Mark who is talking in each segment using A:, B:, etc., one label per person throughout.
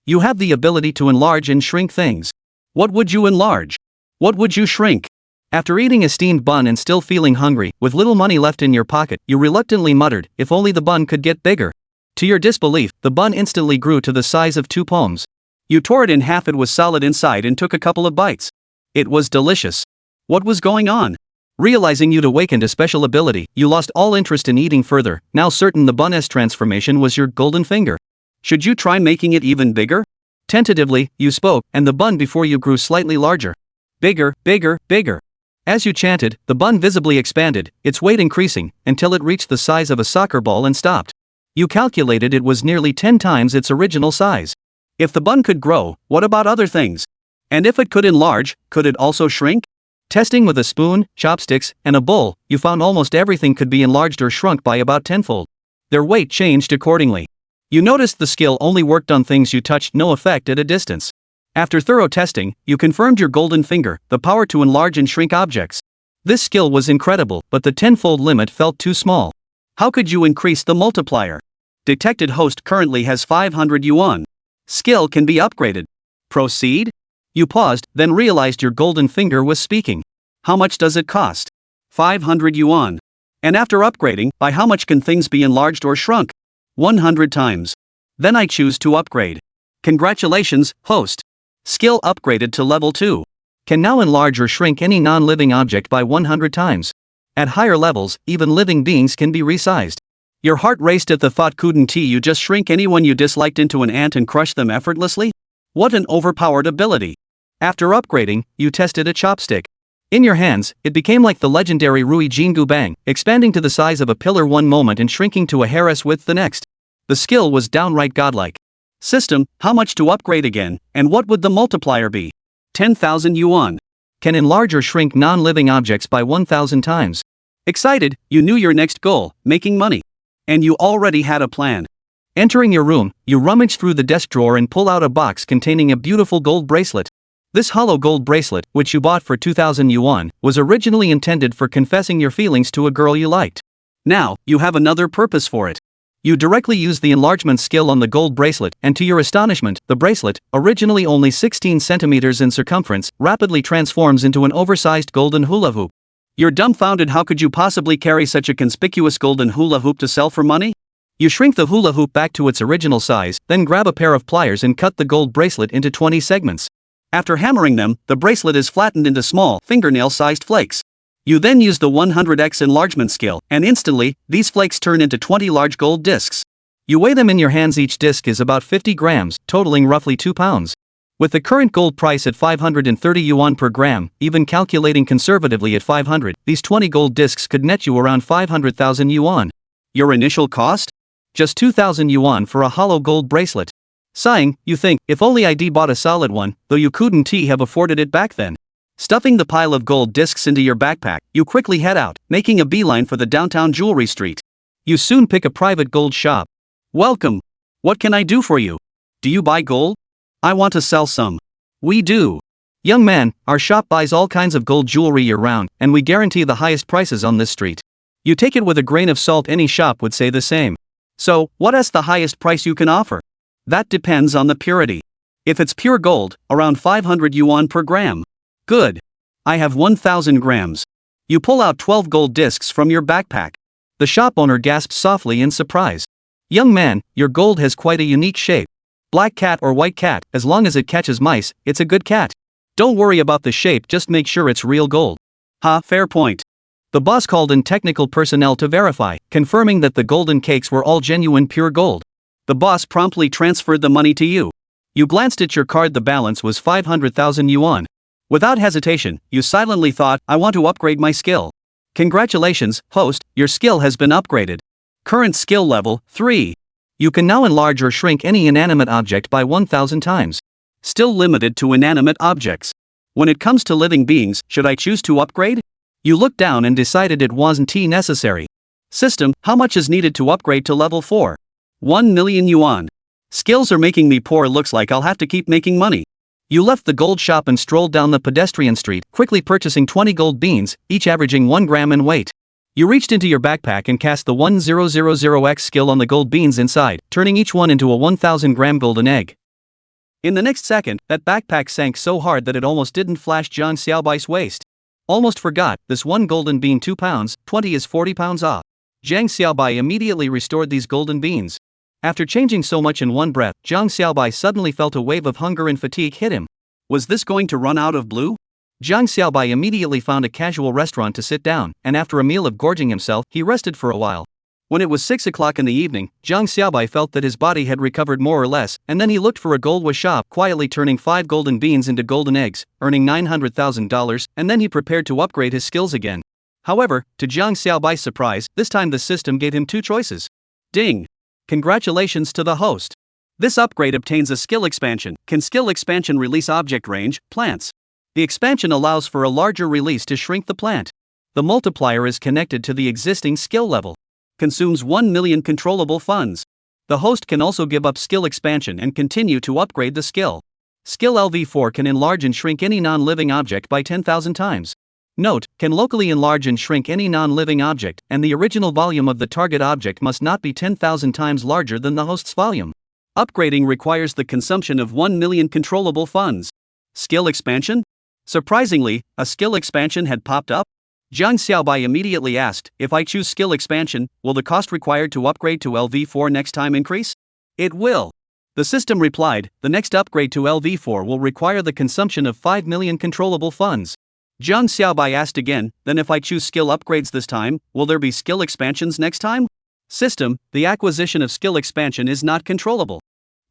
A: You have the ability to enlarge and shrink things. What would you enlarge? What would you shrink? After eating a steamed bun and still feeling hungry, with little money left in your pocket, you reluctantly muttered, if only the bun could get bigger. To your disbelief, the bun instantly grew to the size of 2 palms. You tore it in half, it was solid inside, and took a couple of bites. It was delicious. What was going on? Realizing you'd awakened a special ability, you lost all interest in eating further, now certain the bun's transformation was your golden finger. Should you try making it even bigger? Tentatively, you spoke, and the bun before you grew slightly larger. Bigger, bigger, bigger. As you chanted, the bun visibly expanded, its weight increasing, until it reached the size of a soccer ball and stopped. You calculated it was nearly 10 times its original size. If the bun could grow, what about other things? And if it could enlarge, could it also shrink? Testing with a spoon, chopsticks, and a bowl, you found almost everything could be enlarged or shrunk by about tenfold. Their weight changed accordingly. You noticed the skill only worked on things you touched, no effect at a distance. After thorough testing, you confirmed your golden finger, the power to enlarge and shrink objects. This skill was incredible, but the tenfold limit felt too small. How could you increase the multiplier? Detected host currently has 500 yuan. Skill can be upgraded. Proceed? You paused, then realized your golden finger was speaking. How much does it cost? 500 yuan. And after upgrading, by how much can things be enlarged or shrunk? 100 times. Then I choose to upgrade. Congratulations, host. Skill upgraded to level 2. Can now enlarge or shrink any non-living object by 100 times. At higher levels, even living beings can be resized. Your heart raced at the thought, couldn't you just shrink anyone you disliked into an ant and crush them effortlessly? What an overpowered ability. After upgrading, you tested a chopstick. In your hands, it became like the legendary Rui Jingu Bang, expanding to the size of a pillar one moment and shrinking to a hair's width the next. The skill was downright godlike. System, how much to upgrade again, and what would the multiplier be? 10,000 yuan. Can enlarge or shrink non-living objects by 1,000 times. Excited, you knew your next goal, making money. And you already had a plan. Entering your room, you rummage through the desk drawer and pull out a box containing a beautiful gold bracelet. This hollow gold bracelet, which you bought for 2,000 yuan, was originally intended for confessing your feelings to a girl you liked. Now, you have another purpose for it. You directly use the enlargement skill on the gold bracelet, and to your astonishment, the bracelet, originally only 16 centimeters in circumference, rapidly transforms into an oversized golden hula hoop. You're dumbfounded. How could you possibly carry such a conspicuous golden hula hoop to sell for money? You shrink the hula hoop back to its original size, then grab a pair of pliers and cut the gold bracelet into 20 segments. After hammering them, the bracelet is flattened into small, fingernail-sized flakes. You then use the 100x enlargement skill, and instantly, these flakes turn into 20 large gold discs. You weigh them in your hands. Each disc is about 50 grams, totaling roughly 2 pounds. With the current gold price at 530 yuan per gram, even calculating conservatively at 500, these 20 gold discs could net you around 500,000 yuan. Your initial cost? Just 2,000 yuan for a hollow gold bracelet. Sighing, you think, if only I'd bought a solid one, though you couldn't have afforded it back then. Stuffing the pile of gold discs into your backpack, you quickly head out, making a beeline for the downtown jewelry street. You soon pick a private gold shop. Welcome. What can I do for you? Do you buy gold? I want to sell some. We do. Young man, our shop buys all kinds of gold jewelry year-round, and we guarantee the highest prices on this street. You take it with a grain of salt, any shop would say the same. So, what is the highest price you can offer? That depends on the purity. If it's pure gold, around 500 yuan per gram. Good. I have 1,000 grams. You pull out 12 gold discs from your backpack. The shop owner gasps softly in surprise. Young man, your gold has quite a unique shape. Black cat or white cat, as long as it catches mice, it's a good cat. Don't worry about the shape, just make sure it's real gold. Ha, fair point. The boss called in technical personnel to verify, confirming that the golden cakes were all genuine pure gold. The boss promptly transferred the money to you. You glanced at your card, the balance was 500,000 yuan. Without hesitation, you silently thought, I want to upgrade my skill. Congratulations, host, your skill has been upgraded. Current skill level, 3. You can now enlarge or shrink any inanimate object by 1,000 times. Still limited to inanimate objects. When it comes to living beings, should I choose to upgrade? You looked down and decided it wasn't necessary. System, how much is needed to upgrade to level 4? 1 million yuan. Skills are making me poor, looks like I'll have to keep making money. You left the gold shop and strolled down the pedestrian street, quickly purchasing 20 gold beans, each averaging 1 gram in weight. You reached into your backpack and cast the 1000x skill on the gold beans inside, turning each one into a 1,000 gram golden egg. In the next second, that backpack sank so hard that it almost didn't flash Zhang Xiaobai's waist. Almost forgot, this one golden bean 2 pounds, 20 is 40 pounds off. Zhang Xiaobai immediately restored these golden beans. After changing so much in one breath, Zhang Xiaobai suddenly felt a wave of hunger and fatigue hit him. Was this going to run out of blue? Zhang Xiaobai immediately found a casual restaurant to sit down, and after a meal of gorging himself, he rested for a while. When it was 6 o'clock in the evening, Zhang Xiaobai felt that his body had recovered more or less, and then he looked for a goldwa shop, quietly turning 5 golden beans into golden eggs, earning $900,000, and then he prepared to upgrade his skills again. However, to Zhang Xiaobai's surprise, this time the system gave him 2 choices. Ding! Congratulations to the host. This upgrade obtains a skill expansion. Can skill expansion release object range, plants? The expansion allows for a larger release to shrink the plant. The multiplier is connected to the existing skill level. Consumes 1 million controllable funds. The host can also give up skill expansion and continue to upgrade the skill. Skill LV4 can enlarge and shrink any non-living object by 10,000 times. Note, can locally enlarge and shrink any non-living object, and the original volume of the target object must not be 10,000 times larger than the host's volume. Upgrading requires the consumption of 1 million controllable funds. Skill expansion? Surprisingly, a skill expansion had popped up. Zhang Xiaobai immediately asked, if I choose skill expansion, will the cost required to upgrade to LV4 next time increase? It will. The system replied, the next upgrade to LV4 will require the consumption of 5 million controllable funds. Zhang Xiaobai asked again, then if I choose skill upgrades this time, will there be skill expansions next time? System, the acquisition of skill expansion is not controllable.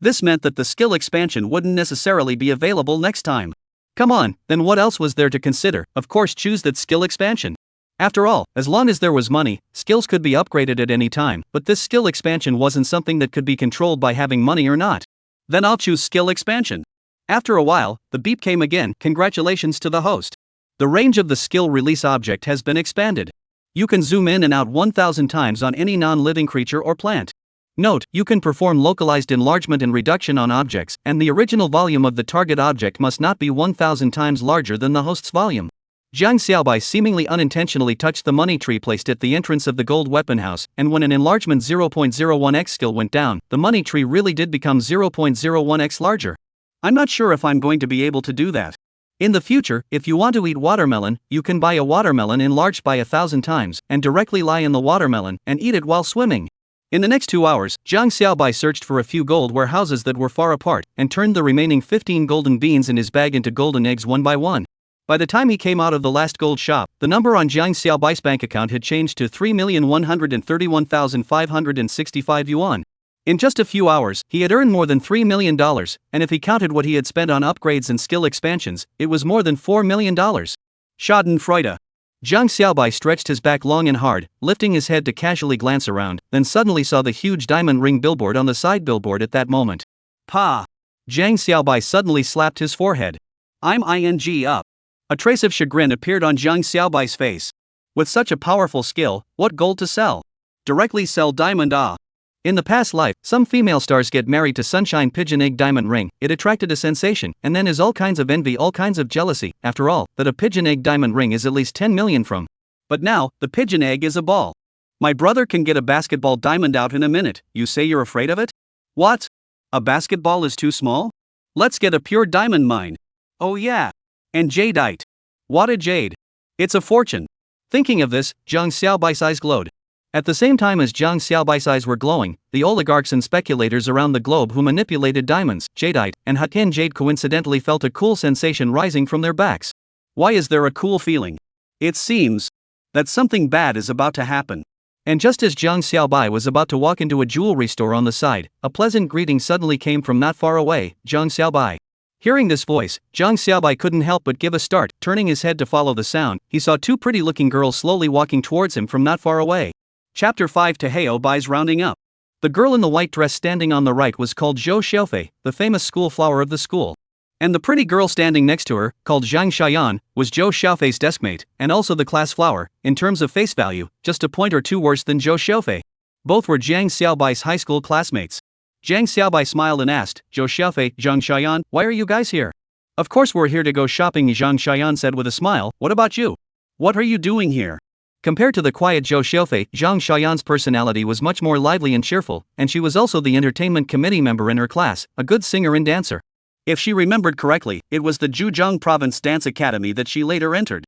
A: This meant that the skill expansion wouldn't necessarily be available next time. Come on, then what else was there to consider? Of course, choose that skill expansion. After all, as long as there was money, skills could be upgraded at any time, but this skill expansion wasn't something that could be controlled by having money or not. Then I'll choose skill expansion. After a while, the beep came again, congratulations to the host. The range of the skill release object has been expanded. You can zoom in and out 1,000 times on any non-living creature or plant. Note, you can perform localized enlargement and reduction on objects, and the original volume of the target object must not be 1,000 times larger than the host's volume. Zhang Xiaobai seemingly unintentionally touched the money tree placed at the entrance of the gold weapon house, and when an enlargement 0.01x skill went down, the money tree really did become 0.01x larger. I'm not sure if I'm going to be able to do that. In the future, if you want to eat watermelon, you can buy a watermelon enlarged by 1,000 times, and directly lie in the watermelon, and eat it while swimming. In the next 2 hours, Zhang Xiaobai searched for a few gold warehouses that were far apart, and turned the remaining 15 golden beans in his bag into golden eggs one by one. By the time he came out of the last gold shop, the number on Zhang Xiaobai's bank account had changed to 3,131,565 yuan. In just a few hours, he had earned more than $3 million, and if he counted what he had spent on upgrades and skill expansions, it was more than $4 million. Schadenfreude. Zhang Xiaobai stretched his back long and hard, lifting his head to casually glance around, then suddenly saw the huge diamond ring billboard on the side billboard at that moment. Pa! Zhang Xiaobai suddenly slapped his forehead. I'm ing up. A trace of chagrin appeared on Zhang Xiaobai's face. With such a powerful skill, what gold to sell? Directly sell diamond ah. In the past life, some female stars get married to Sunshine Pigeon Egg Diamond Ring. It attracted a sensation, and then is all kinds of envy, all kinds of jealousy. After all, that a pigeon egg diamond ring is at least 10 million from. But now, the pigeon egg is a ball. My brother can get a basketball diamond out in a minute. You say you're afraid of it? What? A basketball is too small? Let's get a pure diamond mine. Oh yeah. And jadeite. What a jade. It's a fortune. Thinking of this, Zhang Xiaobai's eyes glowed. At the same time as Zhang Xiaobai's eyes were glowing, the oligarchs and speculators around the globe who manipulated diamonds, jadeite, and Hatian jade coincidentally felt a cool sensation rising from their backs. Why is there a cool feeling? It seems that something bad is about to happen. And just as Zhang Xiaobai was about to walk into a jewelry store on the side, a pleasant greeting suddenly came from not far away, Zhang Xiaobai. Hearing this voice, Zhang Xiaobai couldn't help but give a start. Turning his head to follow the sound, he saw 2 pretty-looking girls slowly walking towards him from not far away. Chapter 5 Taheo Bai's rounding up. The girl in the white dress standing on the right was called Zhou Xiaofei, the famous school flower of the school. And the pretty girl standing next to her, called Zhang Xiaoyan, was Zhou Xiaofei's deskmate, and also the class flower, in terms of face value, just a point or two worse than Zhou Xiaofei. Both were Zhang Xiaobai's high school classmates. Zhang Xiaobai smiled and asked, Zhou Xiaofei, Zhang Xiaoyan, why are you guys here? Of course we're here to go shopping, Zhang Xiaoyan said with a smile. What about you? What are you doing here? Compared to the quiet Zhou Xiaofei, Zhang Xiaoyan's personality was much more lively and cheerful, and she was also the entertainment committee member in her class, a good singer and dancer. If she remembered correctly, it was the Zhejiang Province Dance Academy that she later entered.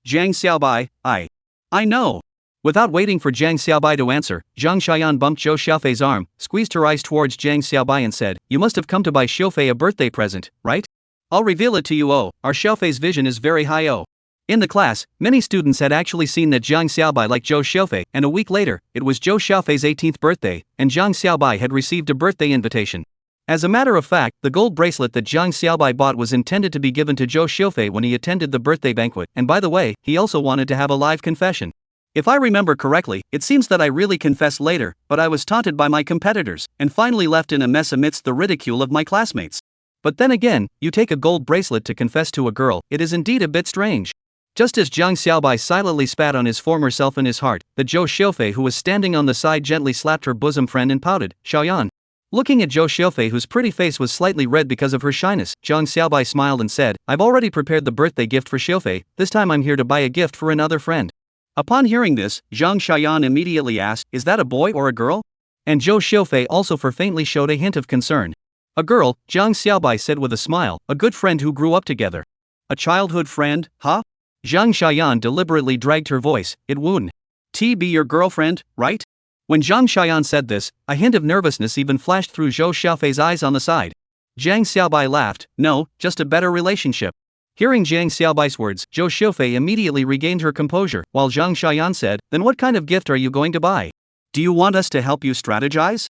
A: Zhang Xiaobai, I know. Without waiting for Zhang Xiaobai to answer, Zhang Xiaoyan bumped Zhou Xiaofei's arm, squeezed her eyes towards Zhang Xiaobai and said, "You must have come to buy Xiaofei a birthday present, right? I'll reveal it to you. Oh, our Xiaofei's vision is very high. Oh." In the class, many students had actually seen that Zhang Xiaobai liked Zhou Xiaofei, and a week later, it was Zhou Xiaofei's 18th birthday, and Zhang Xiaobai had received a birthday invitation. As a matter of fact, the gold bracelet that Zhang Xiaobai bought was intended to be given to Zhou Xiaofei when he attended the birthday banquet, and by the way, he also wanted to have a live confession. If I remember correctly, it seems that I really confessed later, but I was taunted by my competitors, and finally left in a mess amidst the ridicule of my classmates. But then again, you take a gold bracelet to confess to a girl, it is indeed a bit strange. Just as Zhang Xiaobai silently spat on his former self in his heart, the Zhou Xiaofei who was standing on the side gently slapped her bosom friend and pouted, "Xiaoyan." Looking at Zhou Xiaofei, whose pretty face was slightly red because of her shyness, Zhang Xiaobai smiled and said, "I've already prepared the birthday gift for Xiaofei, this time I'm here to buy a gift for another friend." Upon hearing this, Zhang Xiaoyan immediately asked, "Is that a boy or a girl?" And Zhou Xiaofei also faintly showed a hint of concern. "A girl," Zhang Xiaobai said with a smile, "a good friend who grew up together." "A childhood friend, huh?" Zhang Xiaoyan deliberately dragged her voice, "It wouldn't be your girlfriend, right?" When Zhang Xiaoyan said this, a hint of nervousness even flashed through Zhou Xiaofei's eyes on the side. Zhang Xiaobai laughed, "No, just a better relationship." Hearing Zhang Xiaobai's words, Zhou Xiaofei immediately regained her composure, while Zhang Xiaoyan said, "Then what kind of gift are you going to buy? Do you want us to help you strategize?"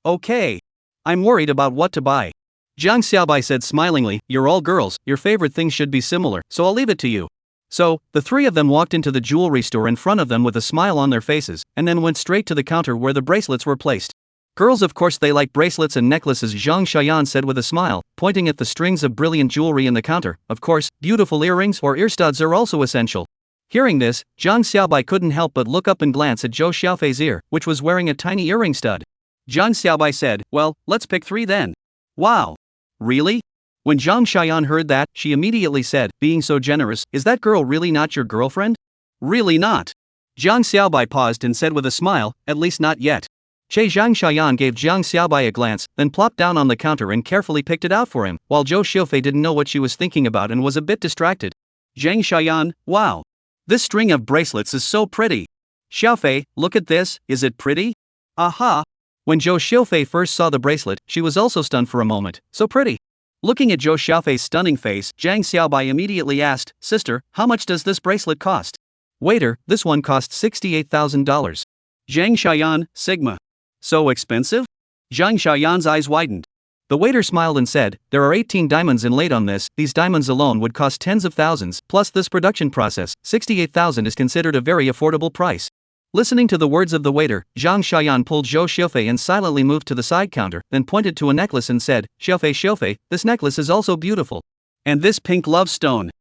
A: "Okay. I'm worried about what to buy." Zhang Xiaobai said smilingly, "You're all girls, your favorite things should be similar, so I'll leave it to you." So, the three of them walked into the jewelry store in front of them with a smile on their faces, and then went straight to the counter where the bracelets were placed. "Girls, of course they like bracelets and necklaces," Zhang Xiaoyan said with a smile, pointing at the strings of brilliant jewelry in the counter. "Of course, beautiful earrings or earstuds are also essential." Hearing this, Zhang Xiaobai couldn't help but look up and glance at Zhou Xiaofei's ear, which was wearing a tiny earring stud. Zhang Xiaobai said, "Well, let's pick 3 then." "Wow. Really?" When Zhang Xiaoyan heard that, she immediately said, being so generous, "Is that girl really not your girlfriend?" "Really not." Zhang Xiaobai paused and said with a smile, "At least not yet." Zhang Xiaoyan gave Zhang Xiaobai a glance, then plopped down on the counter and carefully picked it out for him, while Zhou Xiaofei didn't know what she was thinking about and was a bit distracted. Zhang Xiaoyan, "Wow. This string of bracelets is so pretty." "Xiaofei, look at this, is it pretty?" "Aha." When Zhou Xiaofei first saw the bracelet, she was also stunned for a moment. "So pretty." Looking at Zhou Xiaofei's stunning face, Zhang Xiaobai immediately asked, "Sister, how much does this bracelet cost?" "Waiter, this one costs $68,000. Zhang Xiaoyan, Sigma. "So expensive?" Zhang Xiaoyan's eyes widened. The waiter smiled and said, "There are 18 diamonds inlaid on this, these diamonds alone would cost tens of thousands, plus this production process, 68,000 is considered a very affordable price." Listening to the words of the waiter, Zhang Xiaoyan pulled Zhou Xiaofei and silently moved to the side counter, then pointed to a necklace and said, Xiaofei, this necklace is also beautiful. And this pink love stone.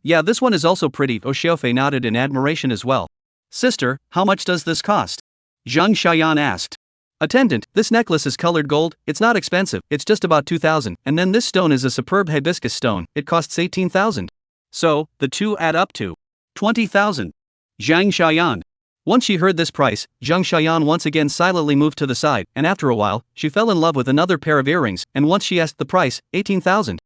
A: Yeah, this one is also pretty." Oh, Xiaofei nodded in admiration as well. "Sister, how much does this cost?" Zhang Xiaoyan asked. "Attendant, this necklace is colored gold, it's not expensive, it's just about 2,000, and then this stone is a superb hibiscus stone, it costs 18,000. So, the two add up to 20,000. Zhang Xiaoyan. Once she heard this price, Zhang Xiaoyan once again silently moved to the side, and after a while, she fell in love with another pair of earrings, and once she asked the price, 18,000.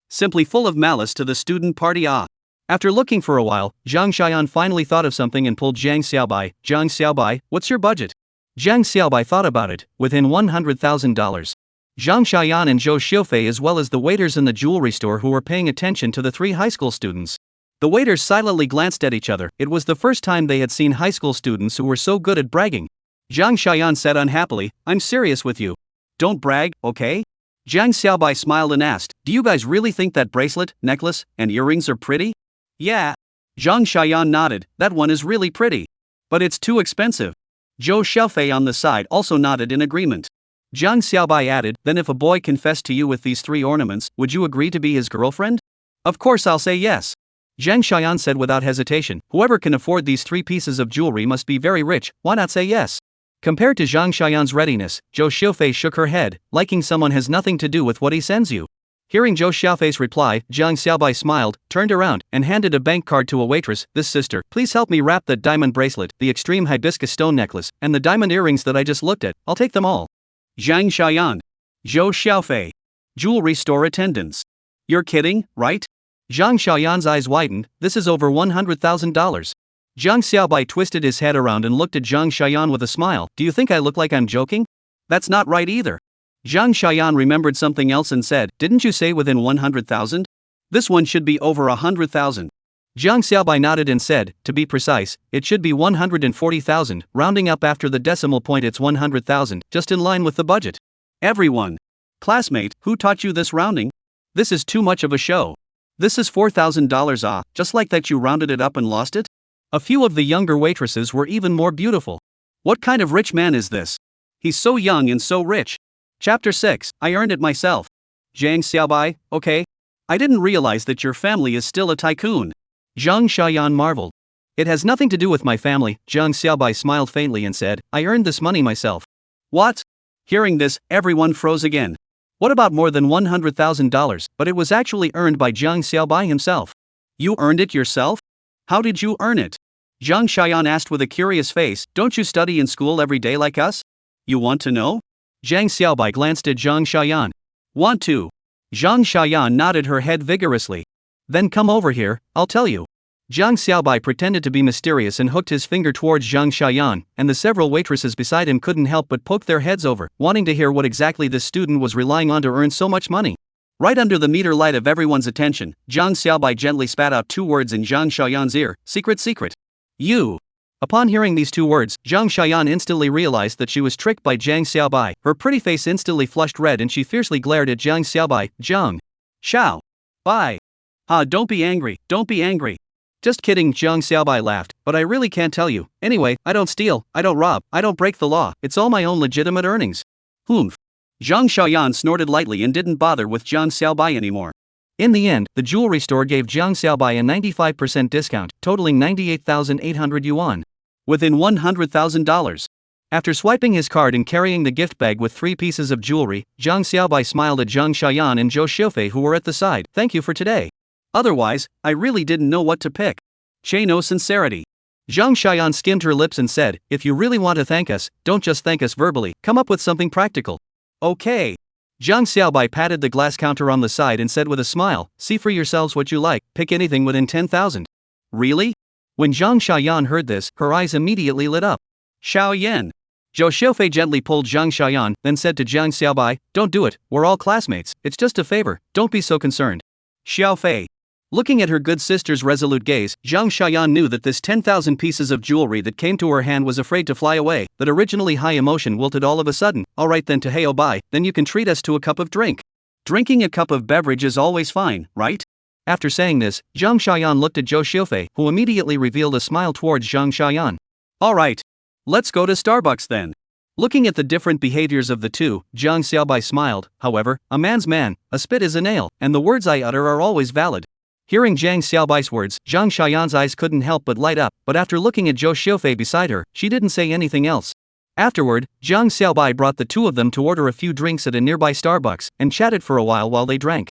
A: Simply full of malice to the student party. After looking for a while, Zhang Xiaoyan finally thought of something and pulled Zhang Xiaobai. "Zhang Xiaobai, what's your budget?" Zhang Xiaobai thought about it, within $100,000. Zhang Xiaoyan and Zhou Xiaofei as well as the waiters in the jewelry store who were paying attention to the 3 high school students. The waiters silently glanced at each other, it was the first time they had seen high school students who were so good at bragging. Zhang Xiaoyan said unhappily, "I'm serious with you. Don't brag, okay?" Zhang Xiaobai smiled and asked, "Do you guys really think that bracelet, necklace, and earrings are pretty?" "Yeah." Zhang Xiaoyan nodded, "That one is really pretty. But it's too expensive." Zhou Xiaofei on the side also nodded in agreement. Zhang Xiaobai added, "Then if a boy confessed to you with these 3 ornaments, would you agree to be his girlfriend?" "Of course I'll say yes." Zhang Xiaoyan said without hesitation, "Whoever can afford these 3 pieces of jewelry must be very rich, why not say yes?" Compared to Zhang Xiaoyan's readiness, Zhou Xiaofei shook her head, liking someone has nothing to do with what he sends you. Hearing Zhou Xiaofei's reply, Zhang Xiaobai smiled, turned around, and handed a bank card to a waitress. "This sister, please help me wrap that diamond bracelet, the extreme hibiscus stone necklace, and the diamond earrings that I just looked at, I'll take them all." Zhang Xiaoyan. Zhou Xiaofei. Jewelry store attendants. You're kidding, right? Zhang Xiaoyan's eyes widened. This is over $100,000. Zhang Xiaobai twisted his head around and looked at Zhang Xiaoyan with a smile. Do you think I look like I'm joking? That's not right either. Zhang Xiaoyan remembered something else and said, didn't you say within 100,000? This one should be over 100,000. Zhang Xiaobai nodded and said, to be precise, it should be 140,000, rounding up after the decimal point it's 100,000, just in line with the budget. Everyone. Classmate, who taught you this rounding? This is too much of a show. This is $4,000 just like that you rounded it up and lost it? A few of the younger waitresses were even more beautiful. What kind of rich man is this? He's so young and so rich. Chapter 6, I earned it myself. Zhang Xiaobai, okay. I didn't realize that your family is still a tycoon. Zhang Xiaoyan marveled. It has nothing to do with my family, Zhang Xiaobai smiled faintly and said, I earned this money myself. What? Hearing this, everyone froze again. What about more than $100,000, but it was actually earned by Zhang Xiaobai himself? You earned it yourself? How did you earn it? Zhang Xiaoyan asked with a curious face, don't you study in school every day like us? You want to know? Zhang Xiaobai glanced at Zhang Xiaoyan. Want to? Zhang Xiaoyan nodded her head vigorously. Then come over here, I'll tell you. Zhang Xiaobai pretended to be mysterious and hooked his finger towards Zhang Xiaoyan, and the several waitresses beside him couldn't help but poke their heads over, wanting to hear what exactly this student was relying on to earn so much money. Right under the meter light of everyone's attention, Zhang Xiaobai gently spat out 2 words in Zhang Xiaoyan's ear, secret secret. You. Upon hearing these 2 words, Zhang Xiaoyan instantly realized that she was tricked by Zhang Xiaobai. Her pretty face instantly flushed red and she fiercely glared at Zhang Xiaobai. Zhang Xiaobai. Don't be angry, don't be angry. Just kidding, Zhang Xiaobai laughed, but I really can't tell you. Anyway, I don't steal, I don't rob, I don't break the law, it's all my own legitimate earnings. Humph. Zhang Xiaoyan snorted lightly and didn't bother with Zhang Xiaobai anymore. In the end, the jewelry store gave Zhang Xiaobai a 95% discount, totaling 98,800 yuan. Within $100,000. After swiping his card and carrying the gift bag with 3 pieces of jewelry, Zhang Xiaobai smiled at Zhang Xiaoyan and Zhou Xiufei who were at the side. Thank you for today. Otherwise, I really didn't know what to pick. No sincerity. Zhang Xiaoyan skimmed her lips and said, if you really want to thank us, don't just thank us verbally, come up with something practical. Okay. Zhang Xiaobai patted the glass counter on the side and said with a smile, see for yourselves what you like, pick anything within 10,000. Really? When Zhang Xiaoyan heard this, her eyes immediately lit up. Xiao Yan. Zhou Xiufei gently pulled Zhang Xiaoyan, then said to Zhang Xiaobai, don't do it, we're all classmates, it's just a favor, don't be so concerned. Xiao Fei. Looking at her good sister's resolute gaze, Zhang Xiaoyan knew that this 10,000 pieces of jewelry that came to her hand was afraid to fly away, that originally high emotion wilted all of a sudden. Alright then, Taheo Bai, then you can treat us to a cup of drink. Drinking a cup of beverage is always fine, right? After saying this, Zhang Xiaoyan looked at Zhou Xiufei, who immediately revealed a smile towards Zhang Xiaoyan. Alright. Let's go to Starbucks then. Looking at the different behaviors of the two, Zhang Xiaobai smiled. However, a man's man, a spit is a nail, and the words I utter are always valid. Hearing Zhang Xiaobai's words, Zhang Xiaoyan's eyes couldn't help but light up, but after looking at Zhou Xiufei beside her, she didn't say anything else. Afterward, Zhang Xiaobai brought the 2 of them to order a few drinks at a nearby Starbucks, and chatted for a while they drank.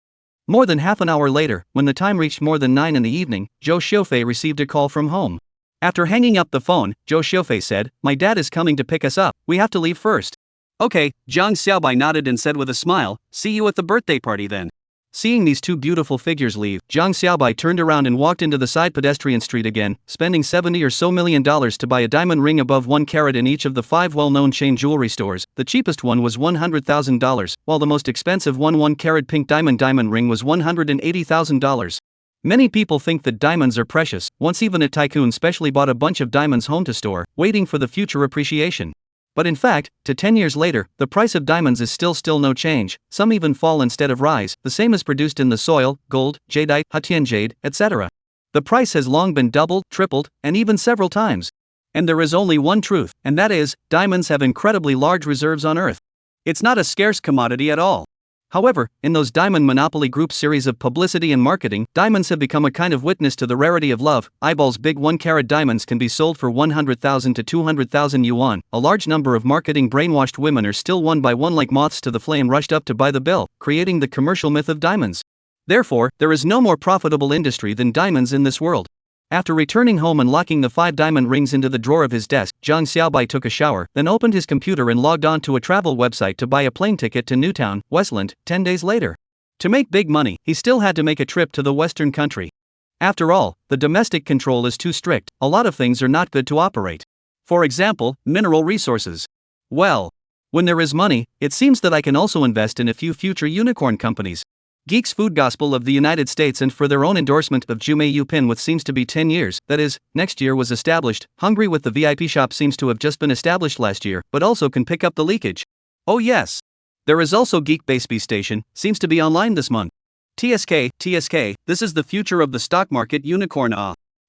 A: More than half an hour later, when the time reached more than 9 in the evening, Zhou Xiufei received a call from home. After hanging up the phone, Zhou Xiufei said, my dad is coming to pick us up, we have to leave first. Okay, Zhang Xiaobai nodded and said with a smile, see you at the birthday party then. Seeing these 2 beautiful figures leave, Zhang Xiaobai turned around and walked into the side pedestrian street again, spending $70 or so million to buy a diamond ring above 1 carat in each of the 5 well-known chain jewelry stores. The cheapest one was $100,000, while the most expensive 1 carat pink diamond ring was $180,000. Many people think that diamonds are precious. Once even a tycoon specially bought a bunch of diamonds home to store, waiting for the future appreciation. But in fact, to 10 years later, the price of diamonds is still no change, some even fall instead of rise, the same as produced in the soil, gold, jadeite, Hatian jade, etc. The price has long been doubled, tripled, and even several times. And there is only one truth, and that is, diamonds have incredibly large reserves on Earth. It's not a scarce commodity at all. However, in those Diamond Monopoly Group series of publicity and marketing, diamonds have become a kind of witness to the rarity of love. Eyeballs big 1 carat diamonds can be sold for 100,000 to 200,000 yuan. A large number of marketing brainwashed women are still one by one like moths to the flame rushed up to buy the bill, creating the commercial myth of diamonds. Therefore, there is no more profitable industry than diamonds in this world. After returning home and locking the 5 diamond rings into the drawer of his desk, Zhang Xiaobai took a shower, then opened his computer and logged on to a travel website to buy a plane ticket to Newtown, Westland, 10 days later. To make big money, he still had to make a trip to the Western country. After all, the domestic control is too strict, a lot of things are not good to operate. For example, mineral resources. Well, when there is money, it seems that I can also invest in a few future unicorn companies. Geeks Food Gospel of the United States and for their own endorsement of Jume Yupin with seems to be 10 years, that is, next year was established. Hungry with the VIP shop seems to have just been established last year, but also can pick up the leakage. Oh yes. There is also Geek Baseby Station, seems to be online this month. TSK, this is the future of the stock market unicorn.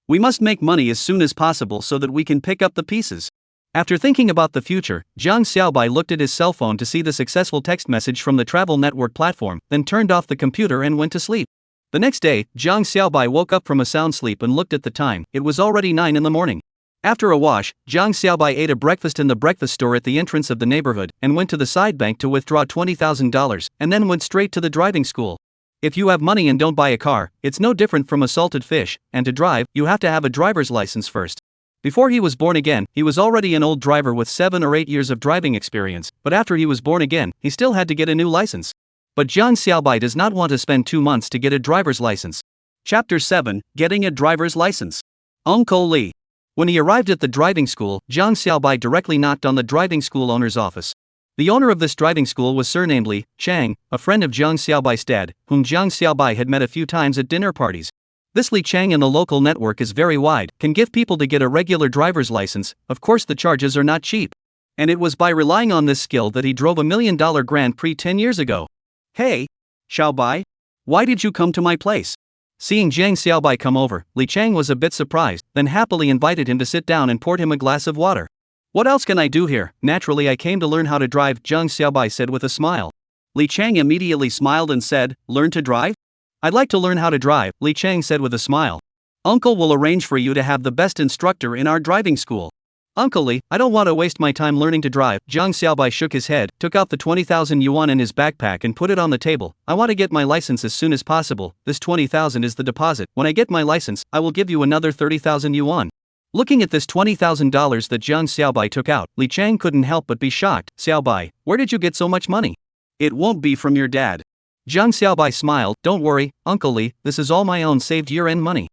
A: We must make money as soon as possible so that we can pick up the pieces. After thinking about the future, Zhang Xiaobai looked at his cell phone to see the successful text message from the travel network platform, then turned off the computer and went to sleep. The next day, Zhang Xiaobai woke up from a sound sleep and looked at the time. It was already 9 in the morning. After a wash, Zhang Xiaobai ate a breakfast in the breakfast store at the entrance of the neighborhood and went to the side bank to withdraw $20,000, and then went straight to the driving school. If you have money and don't buy a car, it's no different from a salted fish, and to drive, you have to have a driver's license first. Before he was born again, he was already an old driver with 7 or 8 years of driving experience, but after he was born again, he still had to get a new license. But Zhang Xiaobai does not want to spend 2 months to get a driver's license. Chapter 7, Getting a Driver's License. Uncle Lee. When he arrived at the driving school, Zhang Xiaobai directly knocked on the driving school owner's office. The owner of this driving school was surnamed Li Chang, a friend of Zhang Xiaobai's dad, whom Zhang Xiaobai had met a few times at dinner parties. This Li Chang in the local network is very wide, can give people to get a regular driver's license. Of course the charges are not cheap. And it was by relying on this skill that he drove $1 million Grand Prix 10 years ago. Hey, Xiaobai, why did you come to my place? Seeing Zhang Xiaobai come over, Li Chang was a bit surprised, then happily invited him to sit down and poured him a glass of water. What else can I do here? Naturally I came to learn how to drive, Zhang Xiaobai said with a smile. Li Chang immediately smiled and said, learn to drive? I'd like to learn how to drive, Li Chang said with a smile. Uncle will arrange for you to have the best instructor in our driving school. Uncle Li, I don't want to waste my time learning to drive. Zhang Xiaobai shook his head, took out the 20,000 yuan in his backpack and put it on the table. I want to get my license as soon as possible. This 20,000 is the deposit. When I get my license, I will give you another 30,000 yuan. Looking at this $20,000 that Zhang Xiaobai took out, Li Chang couldn't help but be shocked. Xiaobai, where did you get so much money? It won't be from your dad. Zhang Xiaobai smiled. Don't worry, Uncle Li, this is all my own saved year-end money.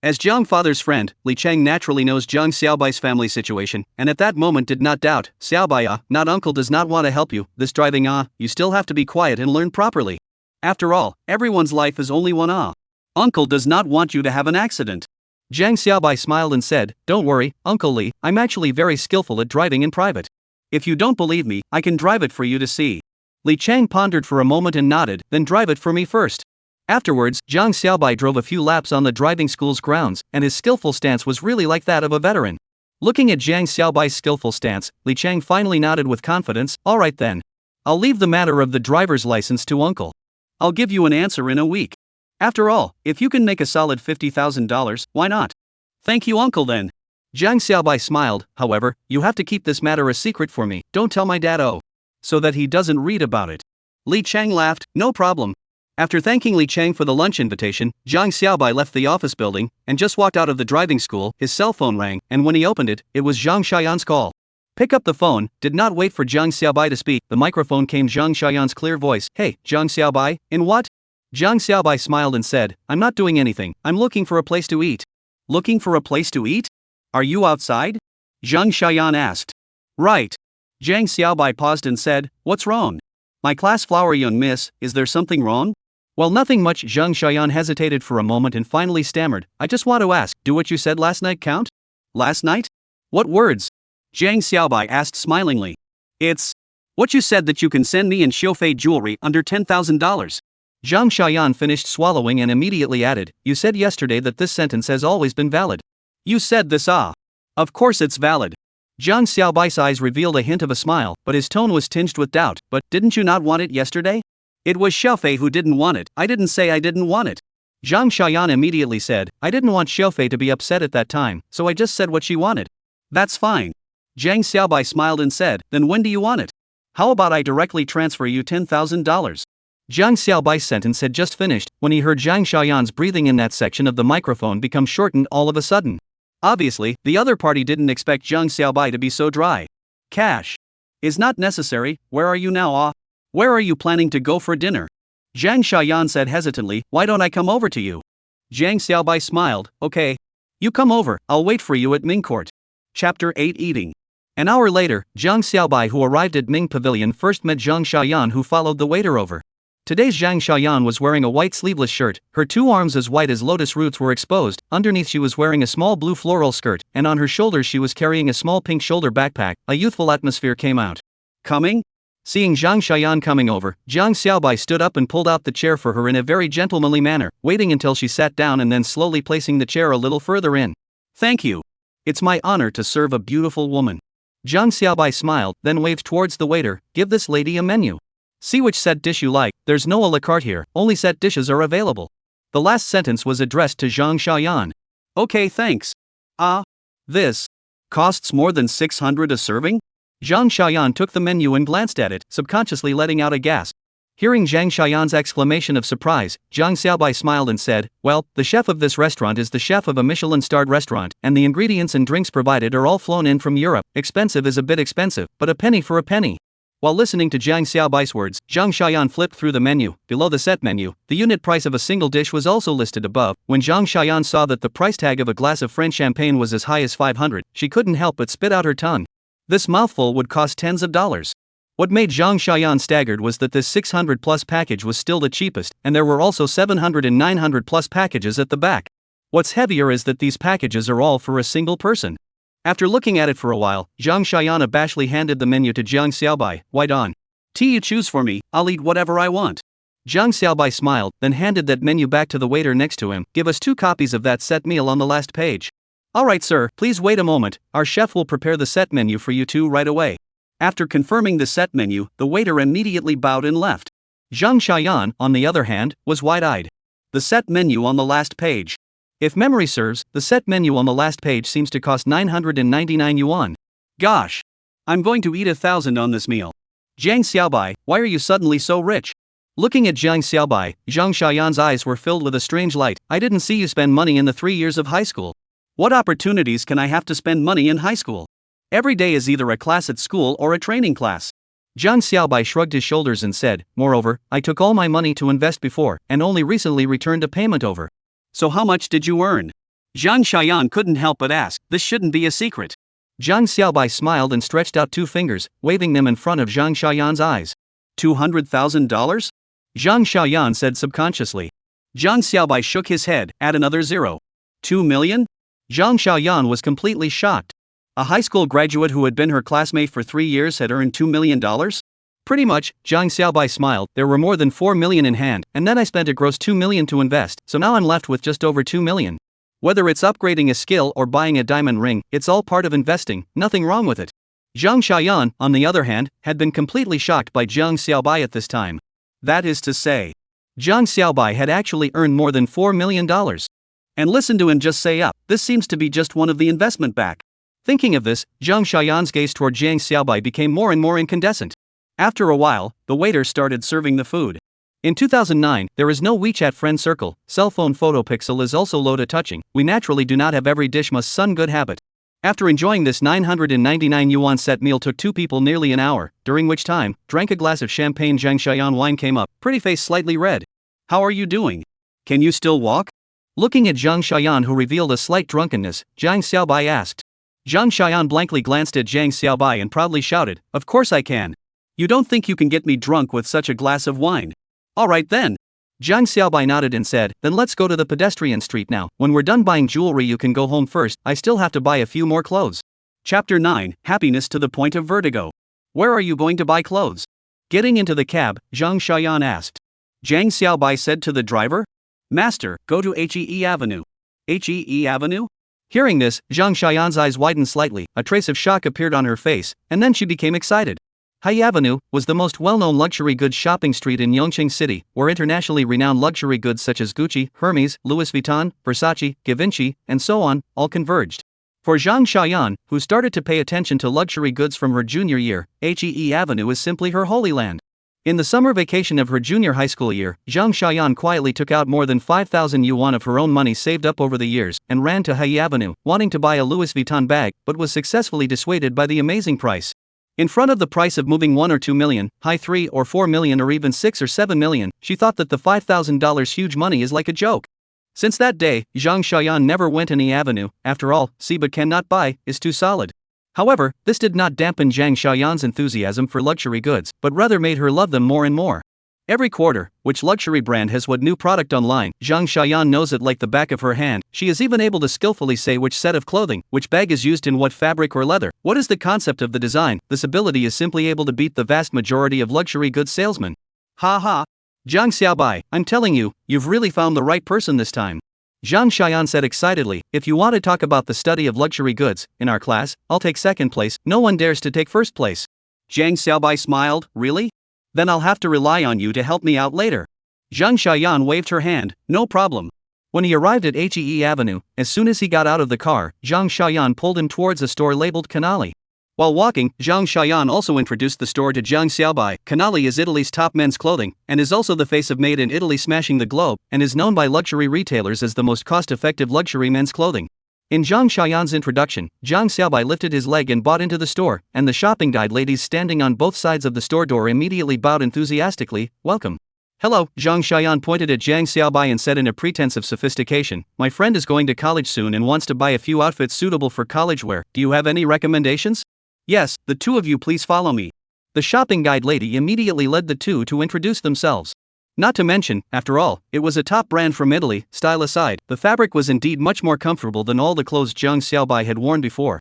A: As Zhang father's friend, Li Chang naturally knows Zhang Xiaobai's family situation, and at that moment did not doubt. Xiaobai, not uncle does not want to help you. This driving you still have to be quiet and learn properly. After all, everyone's life is only one Uncle does not want you to have an accident. Zhang Xiaobai smiled and said, don't worry, Uncle Li, I'm actually very skillful at driving in private. If you don't believe me, I can drive it for you to see. Li Chang pondered for a moment and nodded, then drive it for me first. Afterwards, Zhang Xiaobai drove a few laps on the driving school's grounds, and his skillful stance was really like that of a veteran. Looking at Zhang Xiaobai's skillful stance, Li Chang finally nodded with confidence, alright then. I'll leave the matter of the driver's license to Uncle. I'll give you an answer in a week. After all, if you can make a solid $50,000, why not? Thank you Uncle then. Zhang Xiaobai smiled, however, you have to keep this matter a secret for me, don't tell my dad so that he doesn't read about it. Li Chang laughed, no problem. After thanking Li Chang for the lunch invitation, Zhang Xiaobai left the office building, and just walked out of the driving school, his cell phone rang, and when he opened it, it was Zhang Xiaoyan's call. Pick up the phone, did not wait for Zhang Xiaobai to speak, the microphone came Zhang Xiaoyan's clear voice, hey, Zhang Xiaobai, in what? Zhang Xiaobai smiled and said, I'm not doing anything, I'm looking for a place to eat. Looking for a place to eat? Are you outside? Zhang Xiaoyan asked. Right. Zhang Xiaobai paused and said, what's wrong? My class flower young miss, is there something wrong? Well nothing much. Zhang Xiaoyan hesitated for a moment and finally stammered, I just want to ask, do what you said last night count? Last night? What words? Zhang Xiaobai asked smilingly. It's what you said that you can send me and Xiaofei jewelry under $10,000. Zhang Xiaoyan finished swallowing and immediately added, you said yesterday that this sentence has always been valid. You said this Of course it's valid. Zhang Xiaobai's eyes revealed a hint of a smile, but his tone was tinged with doubt. But didn't you not want it yesterday? It was Xiaofei who didn't want it. I didn't say I didn't want it. Zhang Xiaoyan immediately said, I didn't want Xiaofei to be upset at that time, so I just said what she wanted. That's fine. Zhang Xiaobai smiled and said, then when do you want it? How about I directly transfer you $10,000? Zhang Xiaobai's sentence had just finished when he heard Zhang Xiaoyan's breathing in that section of the microphone become shortened all of a sudden. Obviously, the other party didn't expect Zhang Xiaobai to be so dry. Cash is not necessary. Where are you now? Where are you planning to go for dinner? Zhang Xiaoyan said hesitantly. Why don't I come over to you? Zhang Xiaobai smiled. Okay. You come over, I'll wait for you at Ming Court. Chapter 8 Eating. An hour later, Zhang Xiaobai, who arrived at Ming Pavilion, first met Zhang Xiaoyan, who followed the waiter over. Today's Zhang Xiaoyan was wearing a white sleeveless shirt, her two arms as white as lotus roots were exposed, underneath she was wearing a small blue floral skirt, and on her shoulders she was carrying a small pink shoulder backpack. A youthful atmosphere came out. Coming? Seeing Zhang Xiaoyan coming over, Zhang Xiaobai stood up and pulled out the chair for her in a very gentlemanly manner, waiting until she sat down and then slowly placing the chair a little further in. Thank you. It's my honor to serve a beautiful woman. Zhang Xiaobai smiled, then waved towards the waiter. Give this lady a menu. See which set dish you like. There's no a la carte here, only set dishes are available. The last sentence was addressed to Zhang Xiaoyan. Okay, thanks. This costs more than 600 a serving? Zhang Xiaoyan took the menu and glanced at it, subconsciously letting out a gasp. Hearing Zhang Xiaoyan's exclamation of surprise, Zhang Xiaobai smiled and said, well, the chef of this restaurant is the chef of a Michelin-starred restaurant, and the ingredients and drinks provided are all flown in from Europe. Expensive is a bit expensive, but a penny for a penny. While listening to Zhang Xiaobai's words, Zhang Xiaoyan flipped through the menu. Below the set menu, the unit price of a single dish was also listed above. When Zhang Xiaoyan saw that the price tag of a glass of French champagne was as high as 500, she couldn't help but spit out her tongue. This mouthful would cost tens of dollars. What made Zhang Xiaoyan staggered was that this 600-plus package was still the cheapest, and there were also 700 and 900-plus packages at the back. What's heavier is that these packages are all for a single person. After looking at it for a while, Zhang Xiaoyan abashedly handed the menu to Zhang Xiaobai. White on. Tea you choose for me, I'll eat whatever I want. Zhang Xiaobai smiled, then handed that menu back to the waiter next to him. Give us 2 copies of that set meal on the last page. Alright sir, please wait a moment, our chef will prepare the set menu for you two right away. After confirming the set menu, the waiter immediately bowed and left. Zhang Xiaoyan, on the other hand, was wide-eyed. The set menu on the last page. If memory serves, the set menu on the last page seems to cost 999 yuan. Gosh! I'm going to eat 1,000 on this meal. Zhang Xiaobai, why are you suddenly so rich? Looking at Zhang Xiaobai, Zhang Xiaoyan's eyes were filled with a strange light. I didn't see you spend money in the 3 years of high school. What opportunities can I have to spend money in high school? Every day is either a class at school or a training class. Zhang Xiaobai shrugged his shoulders and said, moreover, I took all my money to invest before, and only recently returned a payment over. So how much did you earn? Zhang Xiaoyan couldn't help but ask, this shouldn't be a secret. Zhang Xiaobai smiled and stretched out 2 fingers, waving them in front of Zhang Xiaoyan's eyes. $200,000? Zhang Xiaoyan said subconsciously. Zhang Xiaobai shook his head, add another 0. 2 million? Zhang Xiaoyan was completely shocked. A high school graduate who had been her classmate for 3 years had earned $2 million? Pretty much, Zhang Xiaobai smiled. There were more than 4 million in hand, and then I spent a gross 2 million to invest, so now I'm left with just over 2 million. Whether it's upgrading a skill or buying a diamond ring, it's all part of investing, nothing wrong with it. Zhang Xiaoyan, on the other hand, had been completely shocked by Zhang Xiaobai at this time. That is to say, Zhang Xiaobai had actually earned more than $4 million. And listen to him just say up, this seems to be just one of the investment back. Thinking of this, Zhang Xiaoyan's gaze toward Zhang Xiaobai became more and more incandescent. After a while, the waiter started serving the food. In 2009, there is no WeChat friend circle, cell phone photo pixel is also low to touching, we naturally do not have every dish must sun good habit. After enjoying this 999 yuan set meal took 2 people nearly an hour, during which time, drank a glass of champagne. Zhang Xiaoyan wine came up, pretty face slightly red. How are you doing? Can you still walk? Looking at Zhang Xiaoyan, who revealed a slight drunkenness, Zhang Xiaobai asked. Zhang Xiaoyan blankly glanced at Zhang Xiaobai and proudly shouted, of course I can. You don't think you can get me drunk with such a glass of wine? Alright then. Zhang Xiaobai nodded and said, then let's go to the pedestrian street now. When we're done buying jewelry you can go home first, I still have to buy a few more clothes. Chapter 9, Happiness to the Point of Vertigo. Where are you going to buy clothes? Getting into the cab, Zhang Xiaoyan asked. Zhang Xiaobai said to the driver. Master, go to Hee Avenue. Hee Avenue? Hearing this, Zhang Xiaoyan's eyes widened slightly, a trace of shock appeared on her face, and then she became excited. Hei Avenue was the most well-known luxury goods shopping street in Yongqing City, where internationally renowned luxury goods such as Gucci, Hermes, Louis Vuitton, Versace, Givenchy, and so on, all converged. For Zhang Xiaoyan, who started to pay attention to luxury goods from her junior year, Hee Avenue is simply her holy land. In the summer vacation of her junior high school year, Zhang Xiaoyan quietly took out more than 5,000 yuan of her own money saved up over the years and ran to Hai Avenue, wanting to buy a Louis Vuitton bag, but was successfully dissuaded by the amazing price. In front of the price of moving 1 or 2 million, high 3 or 4 million or even 6 or 7 million, she thought that the $5,000 huge money is like a joke. Since that day, Zhang Xiaoyan never went any avenue. After all, see but cannot buy is too solid. However, this did not dampen Zhang Xiaoyan's enthusiasm for luxury goods, but rather made her love them more and more. Every quarter, which luxury brand has what new product online, Zhang Xiaoyan knows it like the back of her hand. She is even able to skillfully say which set of clothing, which bag is used in what fabric or leather, what is the concept of the design. This ability is simply able to beat the vast majority of luxury goods salesmen. Ha ha! Zhang Xiaobai, I'm telling you, you've really found the right person this time. Zhang Xiaoyan said excitedly, if you want to talk about the study of luxury goods, in our class, I'll take second place, no one dares to take first place. Zhang Xiaobai smiled, really? Then I'll have to rely on you to help me out later. Zhang Xiaoyan waved her hand, no problem. When he arrived at Hee Avenue, as soon as he got out of the car, Zhang Xiaoyan pulled him towards a store labeled Canali. While walking, Zhang Xiaoyan also introduced the store to Zhang Xiaobai. Canali is Italy's top men's clothing, and is also the face of Made in Italy smashing the globe, and is known by luxury retailers as the most cost-effective luxury men's clothing. In Zhang Xiaoyan's introduction, Zhang Xiaobai lifted his leg and bought into the store, and the shopping guide ladies standing on both sides of the store door immediately bowed enthusiastically, welcome. Hello, Zhang Xiaoyan pointed at Zhang Xiaobai and said in a pretense of sophistication, my friend is going to college soon and wants to buy a few outfits suitable for college wear. Do you have any recommendations? Yes, the two of you please follow me. The shopping guide lady immediately led the two to introduce themselves. Not to mention, after all, it was a top brand from Italy. Style aside, the fabric was indeed much more comfortable than all the clothes Zhang Xiaobai had worn before.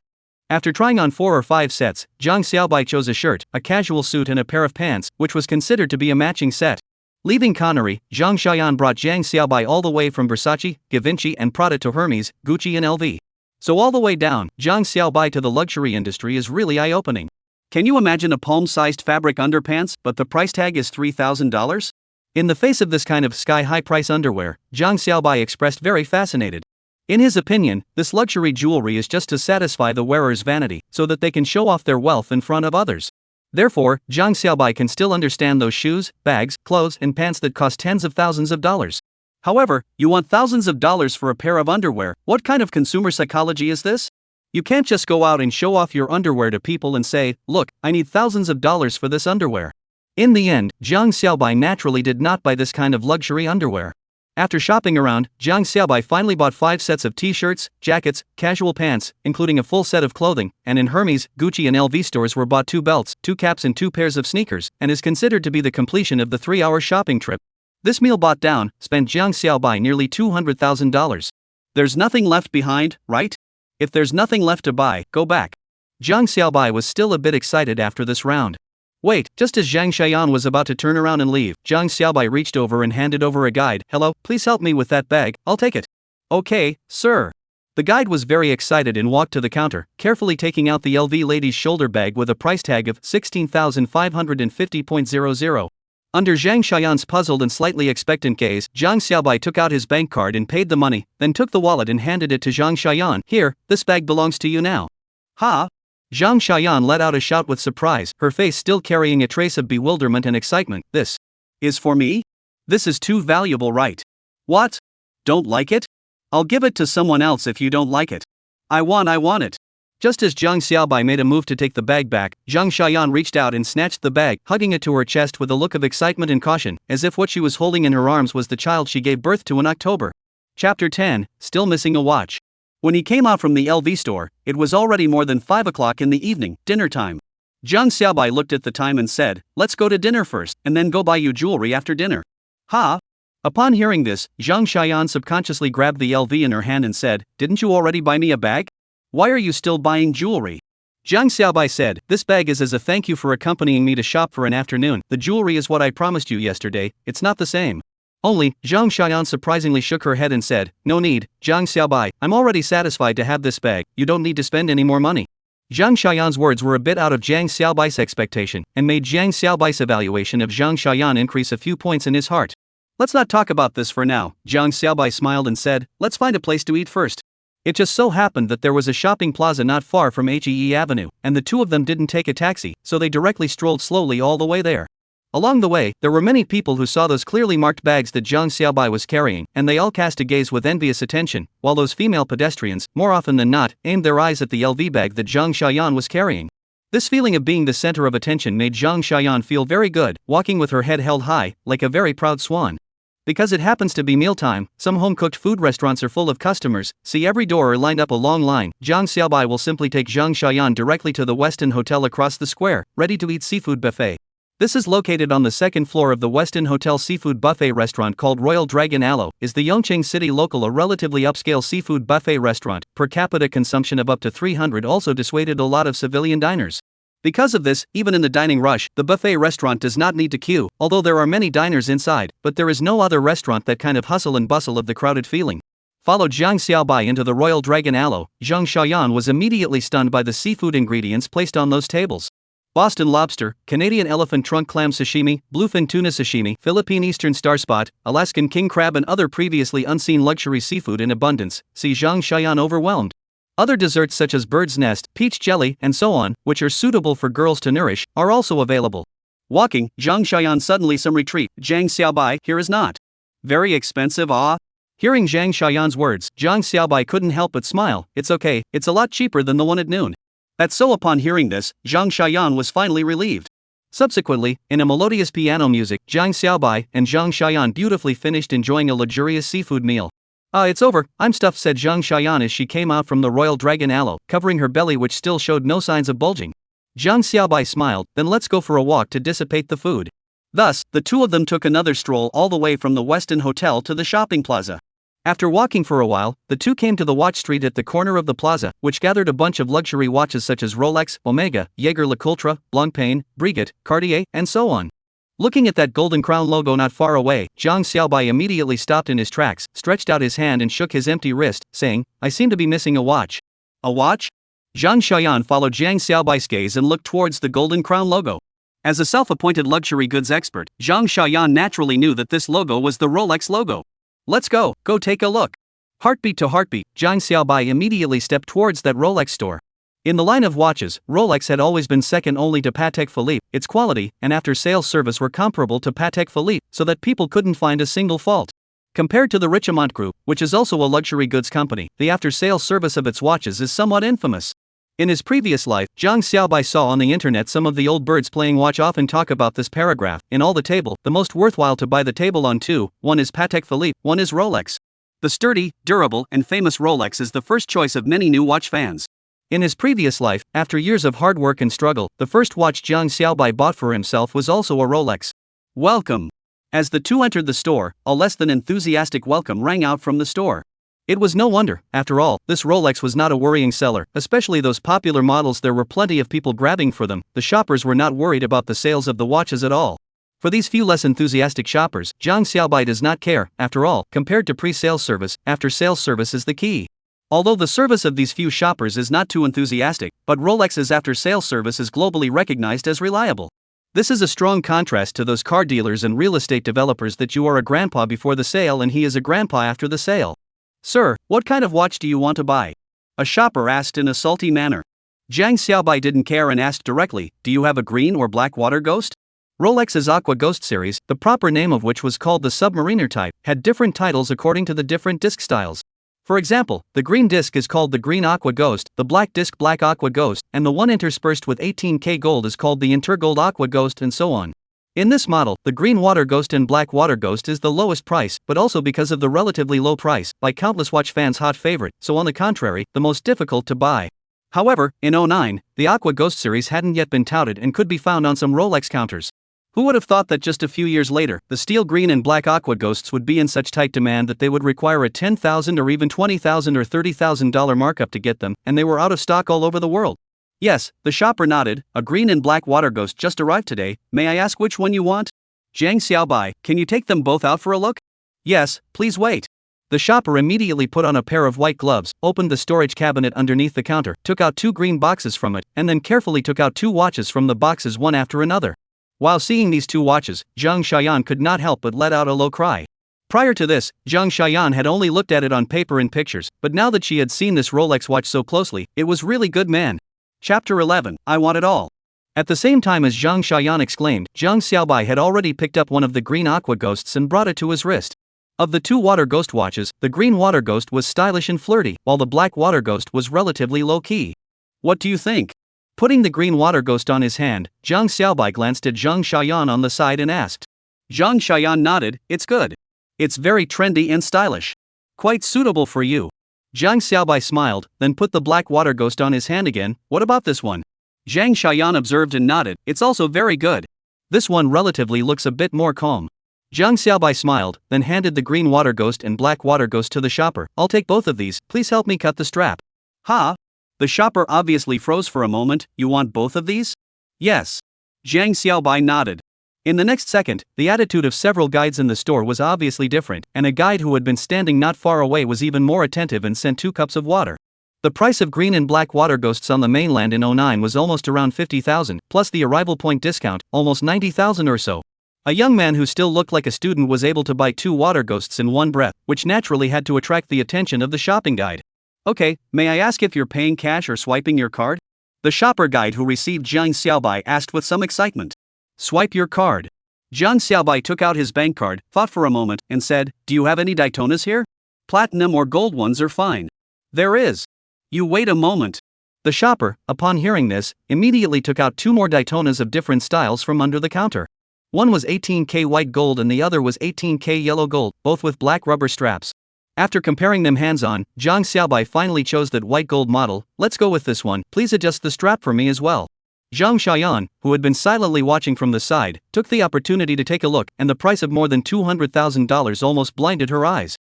A: After trying on 4 or 5 sets, Zhang Xiaobai chose a shirt, a casual suit and a pair of pants, which was considered to be a matching set. Leaving Connery, Zhang Xiaoyan brought Zhang Xiaobai all the way from Versace, Givenchy and Prada to Hermes, Gucci and LV. So all the way down, Zhang Xiaobai to the luxury industry is really eye-opening. Can you imagine a palm-sized fabric underpants, but the price tag is $3,000? In the face of this kind of sky-high price underwear, Zhang Xiaobai expressed very fascinated. In his opinion, this luxury jewelry is just to satisfy the wearer's vanity, so that they can show off their wealth in front of others. Therefore, Zhang Xiaobai can still understand those shoes, bags, clothes and pants that cost tens of thousands of dollars. However, you want thousands of dollars for a pair of underwear. What kind of consumer psychology is this? You can't just go out and show off your underwear to people and say, look, I need thousands of dollars for this underwear. In the end, Zhang Xiaobai naturally did not buy this kind of luxury underwear. After shopping around, Zhang Xiaobai finally bought 5 sets of t-shirts, jackets, casual pants, including a full set of clothing, and in Hermes, Gucci and LV stores were bought 2 belts, 2 caps and 2 pairs of sneakers, and is considered to be the completion of the 3-hour shopping trip. This meal bought down, spent Zhang Xiaobai nearly $200,000. There's nothing left behind, right? If there's nothing left to buy, go back. Zhang Xiaobai was still a bit excited after this round. Wait, just as Zhang Xiaoyan was about to turn around and leave, Zhang Xiaobai reached over and handed over a guide. Hello, please help me with that bag, I'll take it. Okay, sir. The guide was very excited and walked to the counter, carefully taking out the LV lady's shoulder bag with a price tag of 16,550.00. Under Zhang Xiaoyan's puzzled and slightly expectant gaze, Zhang Xiaobai took out his bank card and paid the money, then took the wallet and handed it to Zhang Xiaoyan. Here, this bag belongs to you now. Ha! Zhang Xiaoyan let out a shout with surprise, her face still carrying a trace of bewilderment and excitement. This is for me? This is too valuable, right? What? Don't like it? I'll give it to someone else if you don't like it. I want it. Just as Zhang Xiaobai made a move to take the bag back, Zhang Xiaoyan reached out and snatched the bag, hugging it to her chest with a look of excitement and caution, as if what she was holding in her arms was the child she gave birth to in October. Chapter 10, Still Missing a Watch. When he came out from the LV store, it was already more than 5 o'clock in the evening, dinner time. Zhang Xiaobai looked at the time and said, let's go to dinner first, and then go buy you jewelry after dinner. Ha! Upon hearing this, Zhang Xiaoyan subconsciously grabbed the LV in her hand and said, didn't you already buy me a bag? Why are you still buying jewelry? Zhang Xiaobai said, this bag is as a thank you for accompanying me to shop for an afternoon. The jewelry is what I promised you yesterday, it's not the same. Only, Zhang Xiaoyan surprisingly shook her head and said, no need, Zhang Xiaobai, I'm already satisfied to have this bag, you don't need to spend any more money. Zhang Xiaoyan's words were a bit out of Zhang Xiaobai's expectation, and made Zhang Xiaobai's evaluation of Zhang Xiaoyan increase a few points in his heart. Let's not talk about this for now, Zhang Xiaobai smiled and said, let's find a place to eat first. It just so happened that there was a shopping plaza not far from Hee Avenue, and the two of them didn't take a taxi, so they directly strolled slowly all the way there. Along the way, there were many people who saw those clearly marked bags that Zhang Xiaobai was carrying, and they all cast a gaze with envious attention, while those female pedestrians, more often than not, aimed their eyes at the LV bag that Zhang Xiaoyan was carrying. This feeling of being the center of attention made Zhang Xiaoyan feel very good, walking with her head held high, like a very proud swan. Because it happens to be mealtime, some home-cooked food restaurants are full of customers, see every door are lined up a long line. Zhang Xiaobai will simply take Zhang Xiaoyan directly to the Westin Hotel across the square, ready-to-eat seafood buffet. This is located on the second floor of the Westin Hotel seafood buffet restaurant called Royal Dragon Aloe. Is the Yongqing City local a relatively upscale seafood buffet restaurant? Per capita consumption of up to 300 also dissuaded a lot of civilian diners. Because of this, even in the dining rush, the buffet restaurant does not need to queue, although there are many diners inside, but there is no other restaurant that kind of hustle and bustle of the crowded feeling. Followed Zhang Xiaobai into the Royal Dragon Aloe. Zhang Xiaoyan was immediately stunned by the seafood ingredients placed on those tables. Boston lobster, Canadian elephant trunk clam sashimi, bluefin tuna sashimi, Philippine eastern starspot, Alaskan king crab and other previously unseen luxury seafood in abundance. See Zhang Xiaoyan overwhelmed. Other desserts such as bird's nest, peach jelly, and so on, which are suitable for girls to nourish, are also available. Walking, Zhang Xiaoyan suddenly some retreat. Zhang Xiaobai, here is not very expensive, ah? Hearing Zhang Xiaoyan's words, Zhang Xiaobai couldn't help but smile. It's okay, it's a lot cheaper than the one at noon. That's so upon hearing this, Zhang Xiaoyan was finally relieved. Subsequently, in a melodious piano music, Zhang Xiaobai and Zhang Xiaoyan beautifully finished enjoying a luxurious seafood meal. It's over, I'm stuffed, said Zhang Xiaoyan as she came out from the Royal Dragon Aloe, covering her belly which still showed no signs of bulging. Zhang Xiaobai smiled, then let's go for a walk to dissipate the food. Thus, the two of them took another stroll all the way from the Westin Hotel to the shopping plaza. After walking for a while, the two came to the watch street at the corner of the plaza, which gathered a bunch of luxury watches such as Rolex, Omega, Jaeger-LeCoultre, Blancpain, Breguet, Cartier, and so on. Looking at that golden crown logo not far away, Zhang Xiaobai immediately stopped in his tracks, stretched out his hand and shook his empty wrist, saying, I seem to be missing a watch. A watch? Zhang Xiaoyan followed Zhang Xiaobai's gaze and looked towards the golden crown logo. As a self-appointed luxury goods expert, Zhang Xiaoyan naturally knew that this logo was the Rolex logo. Let's go take a look. Heartbeat to heartbeat, Zhang Xiaobai immediately stepped towards that Rolex store. In the line of watches, Rolex had always been second only to Patek Philippe. Its quality and after-sales service were comparable to Patek Philippe, so that people couldn't find a single fault. Compared to the Richemont Group, which is also a luxury goods company, the after-sales service of its watches is somewhat infamous. In his previous life, Zhang Xiaobai saw on the internet some of the old birds playing watch often talk about this paragraph. In all the table, the most worthwhile to buy the table on two, one is Patek Philippe, one is Rolex. The sturdy, durable, and famous Rolex is the first choice of many new watch fans. In his previous life, after years of hard work and struggle, the first watch Zhang Xiaobai bought for himself was also a Rolex. Welcome! As the two entered the store, a less than enthusiastic welcome rang out from the store. It was no wonder, after all, this Rolex was not a worrying seller, especially those popular models. There were plenty of people grabbing for them. The shoppers were not worried about the sales of the watches at all. For these few less enthusiastic shoppers, Zhang Xiaobai does not care. After all, compared to pre-sales service, after-sales service is the key. Although the service of these few shoppers is not too enthusiastic, but Rolex's after-sales service is globally recognized as reliable. This is a strong contrast to those car dealers and real estate developers that you are a grandpa before the sale and he is a grandpa after the sale. Sir, what kind of watch do you want to buy? A shopper asked in a salty manner. Zhang Xiaobai didn't care and asked directly, do you have a green or black water ghost? Rolex's Aqua Ghost series, the proper name of which was called the Submariner type, had different titles according to the different disc styles. For example, the green disc is called the Green Aqua Ghost, the black disc Black Aqua Ghost, and the one interspersed with 18K gold is called the Intergold Aqua Ghost, and so on. In this model, the Green Water Ghost and Black Water Ghost is the lowest price, but also because of the relatively low price, by countless watch fans' hot favorite, so on the contrary, the most difficult to buy. However, in 2009, the Aqua Ghost series hadn't yet been touted and could be found on some Rolex counters. Who would have thought that just a few years later, the steel green and black Aqua Ghosts would be in such tight demand that they would require a $10,000 or even $20,000 or $30,000 markup to get them, and they were out of stock all over the world. Yes, the shopper nodded, a green and black water ghost just arrived today. May I ask which one you want? Zhang Xiaobai, can you take them both out for a look? Yes, please wait. The shopper immediately put on a pair of white gloves, opened the storage cabinet underneath the counter, took out 2 green boxes from it, and then carefully took out 2 watches from the boxes one after another. While seeing these 2 watches, Zhang Xiaoyan could not help but let out a low cry. Prior to this, Zhang Xiaoyan had only looked at it on paper and pictures, but now that she had seen this Rolex watch so closely, it was really good, man. Chapter 11, I Want It All. At the same time as Zhang Xiaoyan exclaimed, Zhang Xiaobai had already picked up one of the green aqua ghosts and brought it to his wrist. Of the two water ghost watches, the green water ghost was stylish and flirty, while the black water ghost was relatively low-key. What do you think? Putting the green water ghost on his hand, Zhang Xiaobai glanced at Zhang Xiaoyan on the side and asked. Zhang Xiaoyan nodded, it's good. It's very trendy and stylish. Quite suitable for you. Zhang Xiaobai smiled, then put the black water ghost on his hand again. What about this one? Zhang Xiaoyan observed and nodded, it's also very good. This one relatively looks a bit more calm. Zhang Xiaobai smiled, then handed the green water ghost and black water ghost to the shopper. I'll take both of these, please help me cut the strap. Ha? The shopper obviously froze for a moment. You want both of these? Yes. Zhang Xiaobai nodded. In the next second, the attitude of several guides in the store was obviously different, and a guide who had been standing not far away was even more attentive and sent 2 cups of water. The price of green and black water ghosts on the mainland in 09 was almost around 50,000, plus the arrival point discount, almost 90,000 or so. A young man who still looked like a student was able to buy 2 water ghosts in one breath, which naturally had to attract the attention of the shopping guide. Okay, may I ask if you're paying cash or swiping your card? The shopper guide who received Zhang Xiaobai asked with some excitement. Swipe your card. Zhang Xiaobai took out his bank card, thought for a moment, and said, do you have any Daytonas here? Platinum or gold ones are fine. There is. You wait a moment. The shopper, upon hearing this, immediately took out 2 more Daytonas of different styles from under the counter. One was 18K white gold and the other was 18K yellow gold, both with black rubber straps. After comparing them hands-on, Zhang Xiaobai finally chose that white gold model. Let's go with this one, please adjust the strap for me as well. Zhang Xiaoyan, who had been silently watching from the side, took the opportunity to take a look, and the price of more than $200,000 almost blinded her eyes.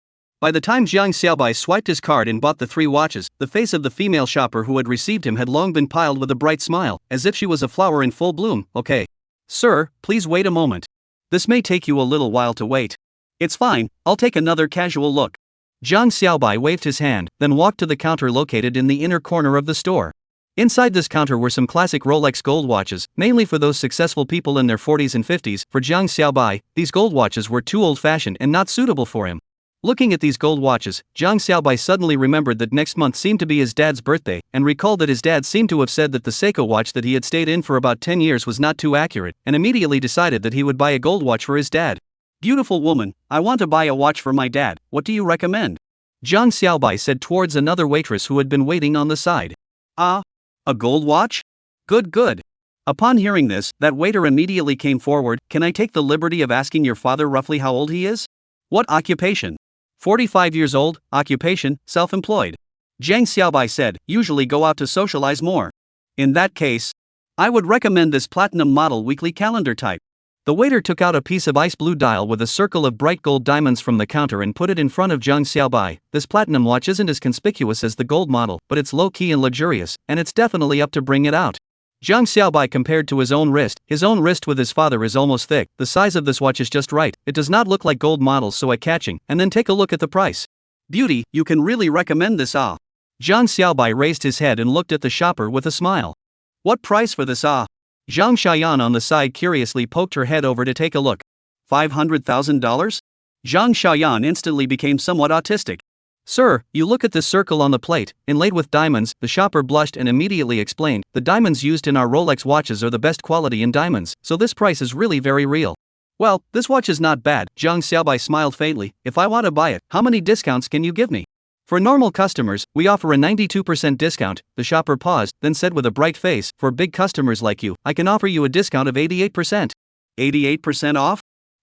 A: By the time Zhang Xiaobai swiped his card and bought the 3 watches, the face of the female shopper who had received him had long been piled with a bright smile, as if she was a flower in full bloom. Okay. Sir, please wait a moment. This may take you a little while to wait. It's fine, I'll take another casual look. Zhang Xiaobai waved his hand, then walked to the counter located in the inner corner of the store. Inside this counter were some classic Rolex gold watches, mainly for those successful people in their 40s and 50s. For Zhang Xiaobai, these gold watches were too old-fashioned and not suitable for him. Looking at these gold watches, Zhang Xiaobai suddenly remembered that next month seemed to be his dad's birthday, and recalled that his dad seemed to have said that the Seiko watch that he had stayed in for about 10 years was not too accurate, and immediately decided that he would buy a gold watch for his dad. Beautiful woman, I want to buy a watch for my dad, what do you recommend? Zhang Xiaobai said towards another waitress who had been waiting on the side. Ah? A gold watch? Good good. Upon hearing this, that waiter immediately came forward. Can I take the liberty of asking your father roughly how old he is? What occupation? 45 years old, occupation, self-employed. Zhang Xiaobai said, usually go out to socialize more. In that case, I would recommend this platinum model weekly calendar type. The waiter took out a piece of ice blue dial with a circle of bright gold diamonds from the counter and put it in front of Zhang Xiaobai. This platinum watch isn't as conspicuous as the gold model, but it's low-key and luxurious, and it's definitely up to bring it out. Zhang Xiaobai compared to his own wrist with his father is almost thick. The size of this watch is just right, it does not look like gold models so eye-catching, and then take a look at the price. Beauty, you can really recommend this ah. Zhang Xiaobai raised his head and looked at the shopper with a smile. What price for this ah? Zhang Xiaoyan on the side curiously poked her head over to take a look. $500,000? Zhang Xiaoyan instantly became somewhat autistic. Sir, you look at this circle on the plate, inlaid with diamonds. The shopper blushed and immediately explained, the diamonds used in our Rolex watches are the best quality in diamonds, so this price is really very real. Well, this watch is not bad. Zhang Xiaobai smiled faintly. If I want to buy it, how many discounts can you give me? For normal customers, we offer a 92% discount. The shopper paused, then said with a bright face, for big customers like you, I can offer you a discount of 88%. 88% off?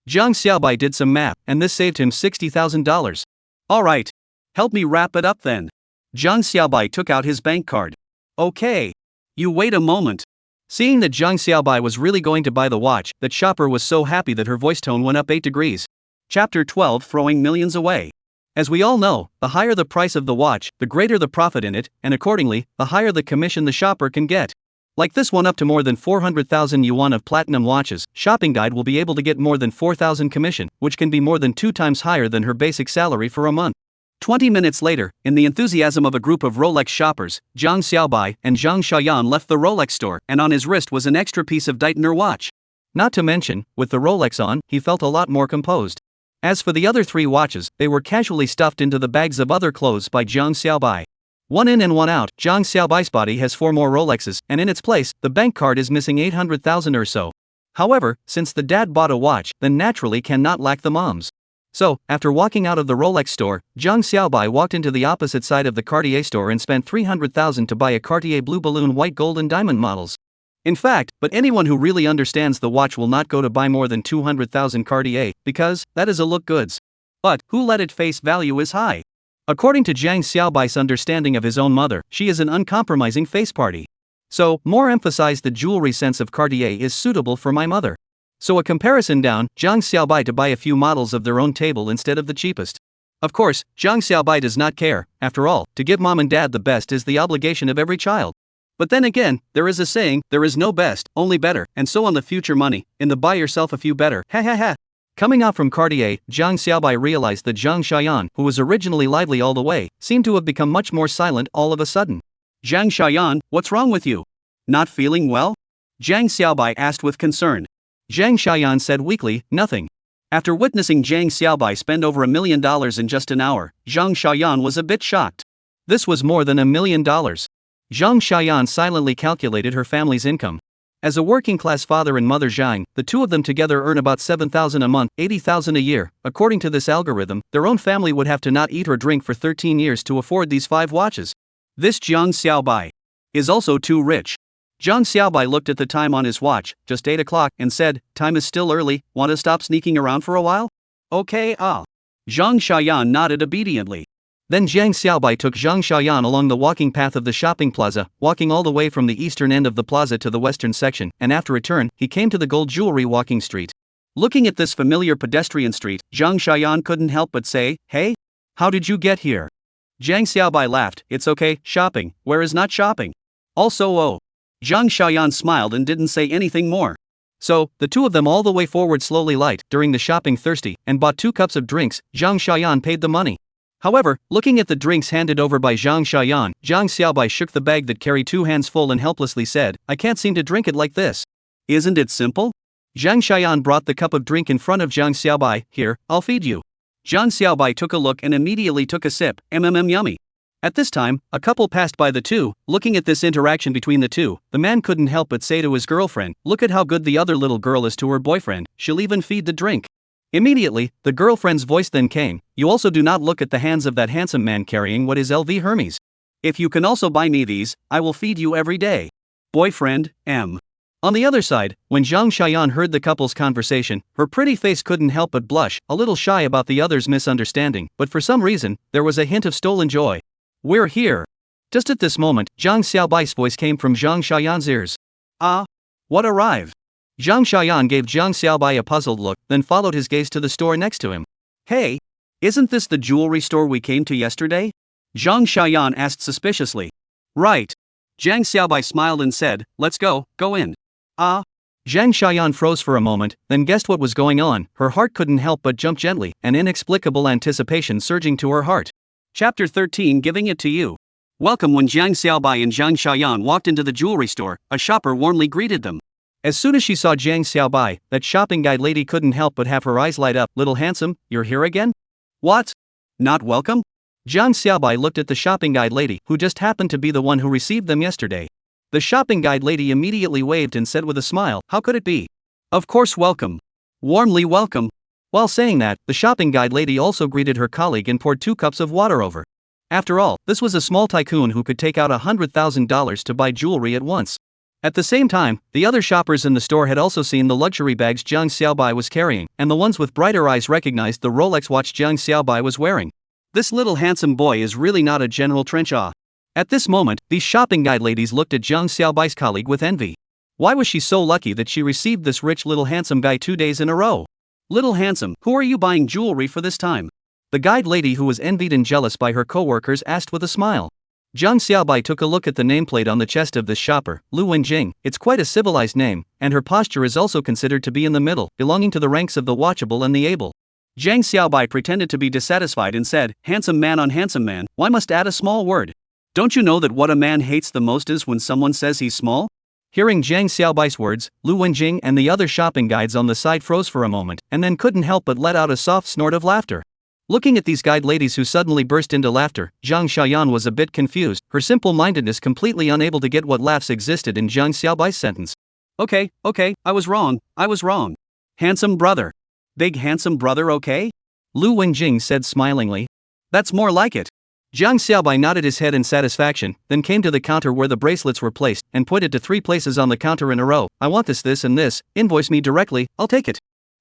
A: Zhang Xiaobai did some math, and this saved him $60,000. Alright. Help me wrap it up then. Zhang Xiaobai took out his bank card. Okay. You wait a moment. Seeing that Zhang Xiaobai was really going to buy the watch, that shopper was so happy that her voice tone went up 8 degrees. Chapter 12, Throwing Millions Away. As we all know, the higher the price of the watch, the greater the profit in it, and accordingly, the higher the commission the shopper can get. Like this one up to more than 400,000 yuan of platinum watches, Shopping Guide will be able to get more than 4,000 commission, which can be more than 2 times higher than her basic salary for a month. 20 minutes later, in the enthusiasm of a group of Rolex shoppers, Zhang Xiaobai and Zhang Xiaoyan left the Rolex store, and on his wrist was an extra piece of Daytona watch. Not to mention, with the Rolex on, he felt a lot more composed. As for the other 3 watches, they were casually stuffed into the bags of other clothes by Zhang Xiaobai. One in and one out. Zhang Xiaobai's body has 4 more Rolexes, and in its place, the bank card is missing 800,000 or so. However, since the dad bought a watch, then naturally cannot lack the moms. So, after walking out of the Rolex store, Zhang Xiaobai walked into the opposite side of the Cartier store and spent 300,000 to buy a Cartier blue balloon white gold and diamond models. In fact, but anyone who really understands the watch will not go to buy more than 200,000 Cartier, because that is a look goods. But who let it face value is high. According to Zhang Xiaobai's understanding of his own mother, she is an uncompromising face party. So, more emphasize the jewelry sense of Cartier is suitable for my mother. So a comparison down, Zhang Xiaobai to buy a few models of their own table instead of the cheapest. Of course, Zhang Xiaobai does not care. After all, to give mom and dad the best is the obligation of every child. But then again, there is a saying, there is no best, only better, and so on the future money, in the buy yourself a few better, ha ha ha. Coming out from Cartier, Zhang Xiaobai realized that Zhang Xiaoyan, who was originally lively all the way, seemed to have become much more silent all of a sudden. Zhang Xiaoyan, what's wrong with you? Not feeling well? Zhang Xiaobai asked with concern. Zhang Xiaoyan said weakly, nothing. After witnessing Zhang Xiaobai spend over $1 million in just an hour, Zhang Xiaoyan was a bit shocked. This was more than $1 million. Zhang Xiaoyan silently calculated her family's income. As a working-class father and mother Zhang, the two of them together earn about 7,000 a month, 80,000 a year. According to this algorithm, their own family would have to not eat or drink for 13 years to afford these 5 watches. This Zhang Xiaobai is also too rich. Zhang Xiaobai looked at the time on his watch, just 8 o'clock, and said, time is still early, want to stop sneaking around for a while? Okay, Zhang Xiaoyan nodded obediently. Then Zhang Xiaobai took Zhang Xiaoyan along the walking path of the shopping plaza, walking all the way from the eastern end of the plaza to the western section, and after a turn, he came to the gold jewelry walking street. Looking at this familiar pedestrian street, Zhang Xiaoyan couldn't help but say, hey? How did you get here? Zhang Xiaobai laughed, it's okay, shopping, where is not shopping? Also Zhang Xiaoyan smiled and didn't say anything more. So, the two of them all the way forward slowly light, during the shopping thirsty, and bought 2 cups of drinks. Zhang Xiaoyan paid the money. However, looking at the drinks handed over by Zhang Xiaoyan, Zhang Xiaobai shook the bag that carried 2 hands full and helplessly said, I can't seem to drink it like this. Isn't it simple? Zhang Xiaoyan brought the cup of drink in front of Zhang Xiaobai, here, I'll feed you. Zhang Xiaobai took a look and immediately took a sip, yummy. At this time, a couple passed by the two. Looking at this interaction between the two, the man couldn't help but say to his girlfriend, look at how good the other little girl is to her boyfriend, she'll even feed the drink. Immediately, the girlfriend's voice then came, you also do not look at the hands of that handsome man carrying what is LV Hermes. If you can also buy me these, I will feed you every day. Boyfriend, M. On the other side, when Zhang Xiaoyan heard the couple's conversation, her pretty face couldn't help but blush, a little shy about the other's misunderstanding, but for some reason, there was a hint of stolen joy. We're here. Just at this moment, Zhang Xiaobai's voice came from Zhang Xiaoyan's ears. What arrived? Zhang Xiaoyan gave Zhang Xiaobai a puzzled look, then followed his gaze to the store next to him. Hey, isn't this the jewelry store we came to yesterday? Zhang Xiaoyan asked suspiciously. Right. Zhang Xiaobai smiled and said, let's go in. Zhang Xiaoyan froze for a moment, then guessed what was going on. Her heart couldn't help but jump gently, an inexplicable anticipation surging to her heart. Chapter 13 Giving It to You. Welcome. When Zhang Xiaobai and Zhang Xiaoyan walked into the jewelry store, a shopper warmly greeted them. As soon as she saw Zhang Xiaobai, that shopping guide lady couldn't help but have her eyes light up. Little handsome, you're here again? What? Not welcome? Zhang Xiaobai looked at the shopping guide lady, who just happened to be the one who received them yesterday. The shopping guide lady immediately waved and said with a smile, how could it be? Of course, welcome. Warmly welcome. While saying that, the shopping guide lady also greeted her colleague and poured 2 cups of water over. After all, this was a small tycoon who could take out $100,000 to buy jewelry at once. At the same time, the other shoppers in the store had also seen the luxury bags Zhang Xiaobai was carrying, and the ones with brighter eyes recognized the Rolex watch Zhang Xiaobai was wearing. This little handsome boy is really not a general trench. At this moment, these shopping guide ladies looked at Zhang Xiaobai's colleague with envy. Why was she so lucky that she received this rich little handsome guy 2 days in a row? Little handsome, who are you buying jewelry for this time? The guide lady, who was envied and jealous by her co-workers, asked with a smile. Zhang Xiaobai took a look at the nameplate on the chest of this shopper, Lu Wenjing. It's quite a civilized name, and her posture is also considered to be in the middle, belonging to the ranks of the watchable and the able. Zhang Xiaobai pretended to be dissatisfied and said, handsome man on handsome man, why must add a small word? Don't you know that what a man hates the most is when someone says he's small? Hearing Zhang Xiaobai's words, Lu Wenjing and the other shopping guides on the side froze for a moment, and then couldn't help but let out a soft snort of laughter. Looking at these guide ladies who suddenly burst into laughter, Zhang Xiaoyan was a bit confused, her simple-mindedness completely unable to get what laughs existed in Zhang Xiaobai's sentence. Okay, I was wrong. Handsome brother. Big handsome brother, okay? Lu Wenjing said smilingly. That's more like it. Zhang Xiaobai nodded his head in satisfaction, then came to the counter where the bracelets were placed, and pointed to 3 places on the counter in a row. I want this and this, invoice me directly, I'll take it.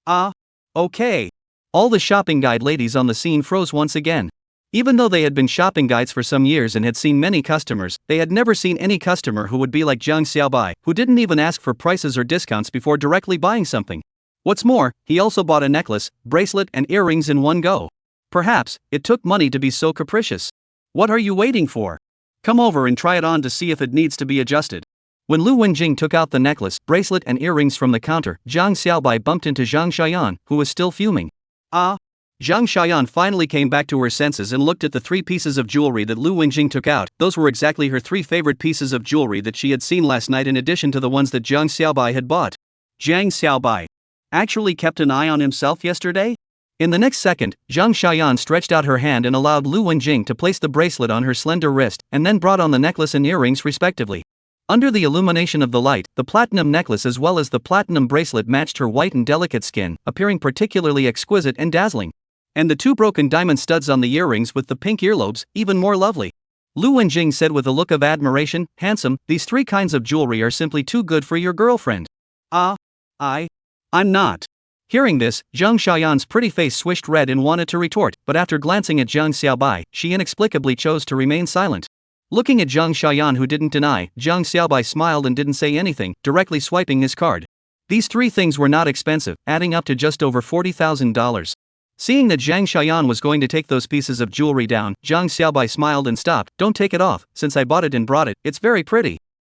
A: Ah. Okay. All the shopping guide ladies on the scene froze once again. Even though they had been shopping guides for some years and had seen many customers, they had never seen any customer who would be like Zhang Xiaobai, who didn't even ask for prices or discounts before directly buying something. What's more, he also bought a necklace, bracelet and earrings in one go. Perhaps, it took money to be so capricious. What are you waiting for? Come over and try it on to see if it needs to be adjusted. When Lu Wenjing took out the necklace, bracelet and earrings from the counter, Zhang Xiaobai bumped into Zhang Xiaoyan, who was still fuming. Ah. Zhang Xiaoyan finally came back to her senses and looked at the 3 pieces of jewelry that Lu Wenjing took out. Those were exactly her 3 favorite pieces of jewelry that she had seen last night in addition to the ones that Zhang Xiaobai had bought. Zhang Xiaobai actually kept an eye on himself yesterday? In the next second, Zhang Xiaoyan stretched out her hand and allowed Lu Wenjing to place the bracelet on her slender wrist, and then brought on the necklace and earrings respectively. Under the illumination of the light, the platinum necklace as well as the platinum bracelet matched her white and delicate skin, appearing particularly exquisite and dazzling. And the 2 broken diamond studs on the earrings with the pink earlobes, even more lovely. Lu Wenjing said with a look of admiration, handsome, these 3 kinds of jewelry are simply too good for your girlfriend. I'm not. Hearing this, Zhang Xiaoyan's pretty face swished red and wanted to retort, but after glancing at Zhang Xiaobai, she inexplicably chose to remain silent. Looking at Zhang Xiaoyan who didn't deny, Zhang Xiaobai smiled and didn't say anything, directly swiping his card. These 3 things were not expensive, adding up to just over $40,000. Seeing that Zhang Xiaoyan was going to take those pieces of jewelry down, Zhang Xiaobai smiled and stopped. Don't take it off, since I bought it and brought it, it's very pretty.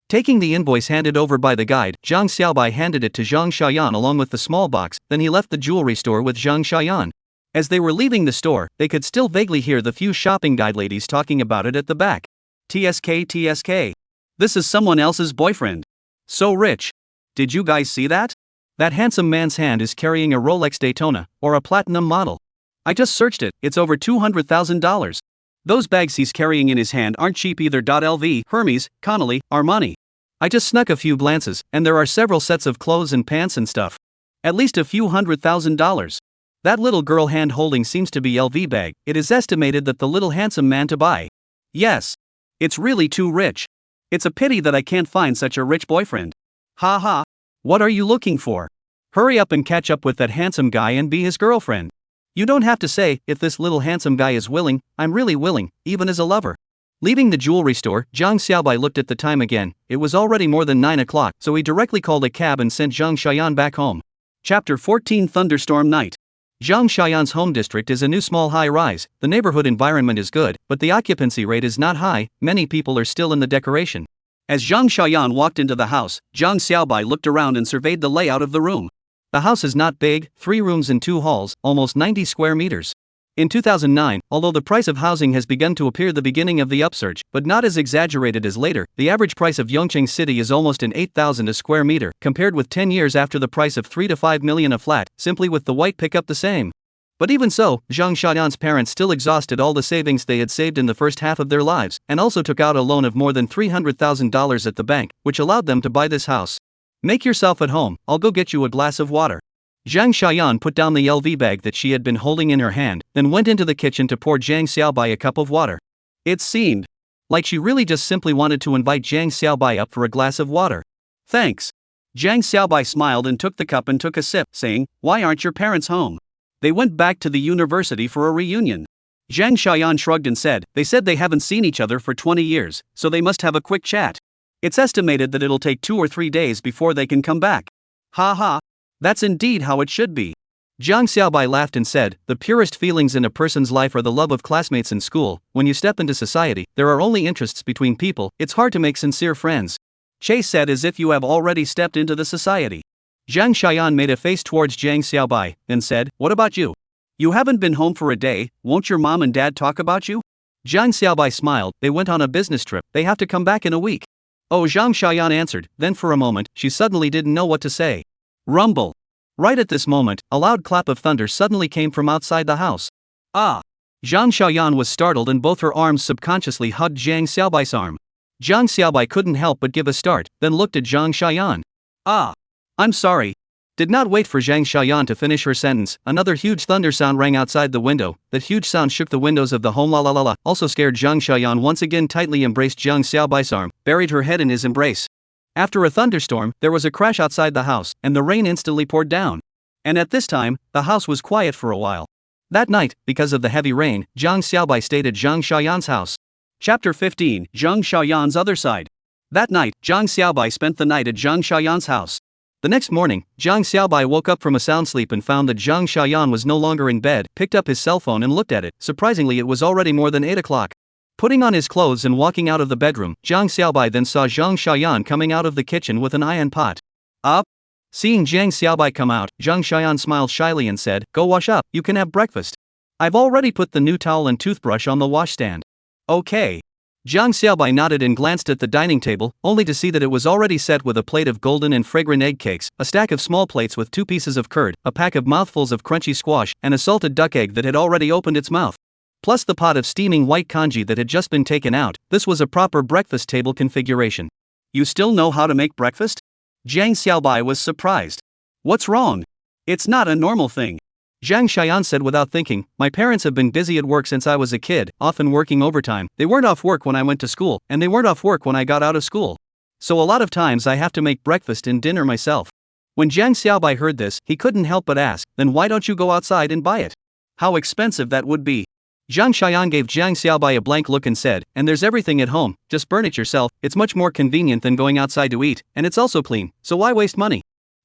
A: Taking the invoice handed over by the guide, Zhang Xiaobai handed it to Zhang Xiaoyan along with the small box, then he left the jewelry store with Zhang Xiaoyan. As they were leaving the store, they could still vaguely hear the few shopping guide ladies talking about it at the back. TSK. This is someone else's boyfriend. So rich. Did you guys see that? That handsome man's hand is carrying a Rolex Daytona, or a platinum model. I just searched it, it's over $200,000. Those bags he's carrying in his hand aren't cheap either. LV, Hermes, Connolly, Armani. I just snuck a few glances, and there are several sets of clothes and pants and stuff. At least a few $100,000. That little girl hand holding seems to be LV bag. It is estimated that the little handsome man to buy. Yes. It's really too rich. It's a pity that I can't find such a rich boyfriend. Ha ha. What are you looking for? Hurry up and catch up with that handsome guy and be his girlfriend. You don't have to say, if this little handsome guy is willing, I'm really willing, even as a lover. Leaving the jewelry store, Zhang Xiaobai looked at the time again. It was already more than 9 o'clock, so he directly called a cab and sent Zhang Xiaoyan back home. Chapter 14 Thunderstorm Night. Zhang Xiaoyan's home district is a new small high-rise. The neighborhood environment is good, but the occupancy rate is not high. Many people are still in the decoration. As Zhang Xiaoyan walked into the house, Zhang Xiaobai looked around and surveyed the layout of the room. The house is not big, 3 rooms and 2 halls, almost 90 square meters. In 2009, although the price of housing has begun to appear the beginning of the upsurge, but not as exaggerated as later, the average price of Yongqing City is almost an 8,000 a square meter, compared with 10 years after the price of 3 to 5 million a flat, simply with the white pickup the same. But even so, Zhang Xiaoyan's parents still exhausted all the savings they had saved in the first half of their lives, and also took out a loan of more than $300,000 at the bank, which allowed them to buy this house. Make yourself at home, I'll go get you a glass of water. Zhang Xiaoyan put down the LV bag that she had been holding in her hand, then went into the kitchen to pour Zhang Xiaobai a cup of water. It seemed like she really just simply wanted to invite Zhang Xiaobai up for a glass of water. Thanks. Zhang Xiaobai smiled and took the cup and took a sip, saying, "Why aren't your parents home? They went back to the university for a reunion." Zhang Xiaoyan shrugged and said, "They said they haven't seen each other for 20 years, so they must have a quick chat. It's estimated that it'll take 2 or 3 days before they can come back." Ha ha. That's indeed how it should be. Zhang Xiaobai laughed and said, "The purest feelings in a person's life are the love of classmates in school. When you step into society, there are only interests between people, it's hard to make sincere friends." Chase said as if you have already stepped into the society. Zhang Xiaoyan made a face towards Zhang Xiaobai, then said, "What about you? You haven't been home for a day, won't your mom and dad talk about you?" Zhang Xiaobai smiled, "They went on a business trip, they have to come back in a week." Oh, Zhang Xiaoyan answered, then for a moment, she suddenly didn't know what to say. Rumble. Right at this moment, a loud clap of thunder suddenly came from outside the house. Ah! Zhang Xiaoyan was startled and both her arms subconsciously hugged Zhang Xiaobai's arm. Zhang Xiaobai couldn't help but give a start, then looked at Zhang Xiaoyan. Ah! I'm sorry. Did not wait for Zhang Xiaoyan to finish her sentence, another huge thunder sound rang outside the window. That huge sound shook the windows of the home. La la la la. Also scared, Zhang Xiaoyan once again tightly embraced Zhang Xiaobai's arm, buried her head in his embrace. After a thunderstorm, there was a crash outside the house, and the rain instantly poured down. And at this time, the house was quiet for a while. That night, because of the heavy rain, Zhang Xiaobai stayed at Zhang Xiaoyan's house. Chapter 15, Zhang Xiaoyan's Other Side. That night, Zhang Xiaobai spent the night at Zhang Xiaoyan's house. The next morning, Zhang Xiaobai woke up from a sound sleep and found that Zhang Xiaoyan was no longer in bed, picked up his cell phone and looked at it. Surprisingly, it was already more than 8 o'clock. Putting on his clothes and walking out of the bedroom, Zhang Xiaobai then saw Zhang Xiaoyan coming out of the kitchen with an iron pot. Up? Seeing Zhang Xiaobai come out, Zhang Xiaoyan smiled shyly and said, "Go wash up, you can have breakfast. I've already put the new towel and toothbrush on the washstand." Okay. Zhang Xiaobai nodded and glanced at the dining table, only to see that it was already set with a plate of golden and fragrant egg cakes, a stack of small plates with 2 pieces of curd, a pack of mouthfuls of crunchy squash, and a salted duck egg that had already opened its mouth. Plus the pot of steaming white congee that had just been taken out. This was a proper breakfast table configuration. You still know how to make breakfast? Zhang Xiaobai was surprised. What's wrong? It's not a normal thing. Zhang Xiaoyan said without thinking, "My parents have been busy at work since I was a kid, often working overtime. They weren't off work when I went to school, and they weren't off work when I got out of school. So a lot of times I have to make breakfast and dinner myself." When Zhang Xiaobai heard this, he couldn't help but ask, "Then why don't you go outside and buy it? How expensive that would be." Zhang Xiaoyan gave Zhang Xiaobai a blank look and said, "And there's everything at home, just burn it yourself. It's much more convenient than going outside to eat, and it's also clean, so why waste money?"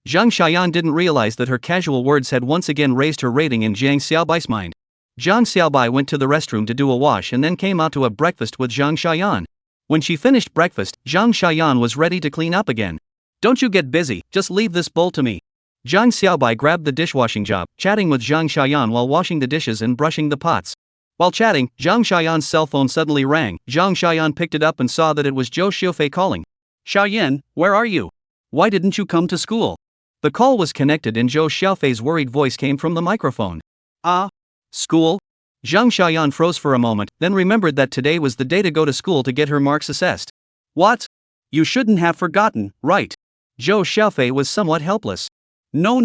A: Zhang Xiaoyan didn't realize that her casual words had once again raised her rating in Zhang Xiaobai's mind. Zhang Xiaobai went to the restroom to do a wash and then came out to have breakfast with Zhang Xiaoyan. When she finished breakfast, Zhang Xiaoyan was ready to clean up again. "Don't you get busy, just leave this bowl to me." Zhang Xiaobai grabbed the dishwashing job, chatting with Zhang Xiaoyan while washing the dishes and brushing the pots. While chatting, Zhang Xiaoyan's cell phone suddenly rang. Zhang Xiaoyan picked it up and saw that it was Zhou Xiaofei calling. "Xiaoyan, where are you? Why didn't you come to school?" The call was connected and Zhou Xiaofei's worried voice came from the microphone. "Ah? School?" Zhang Xiaoyan froze for a moment, then remembered that today was the day to go to school to get her marks assessed. "What? You shouldn't have forgotten, right?" Zhou Xiaofei was somewhat helpless. No.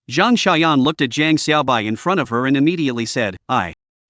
A: Zhang Xiaoyan looked at Zhang Xiaobai in front of her and immediately said,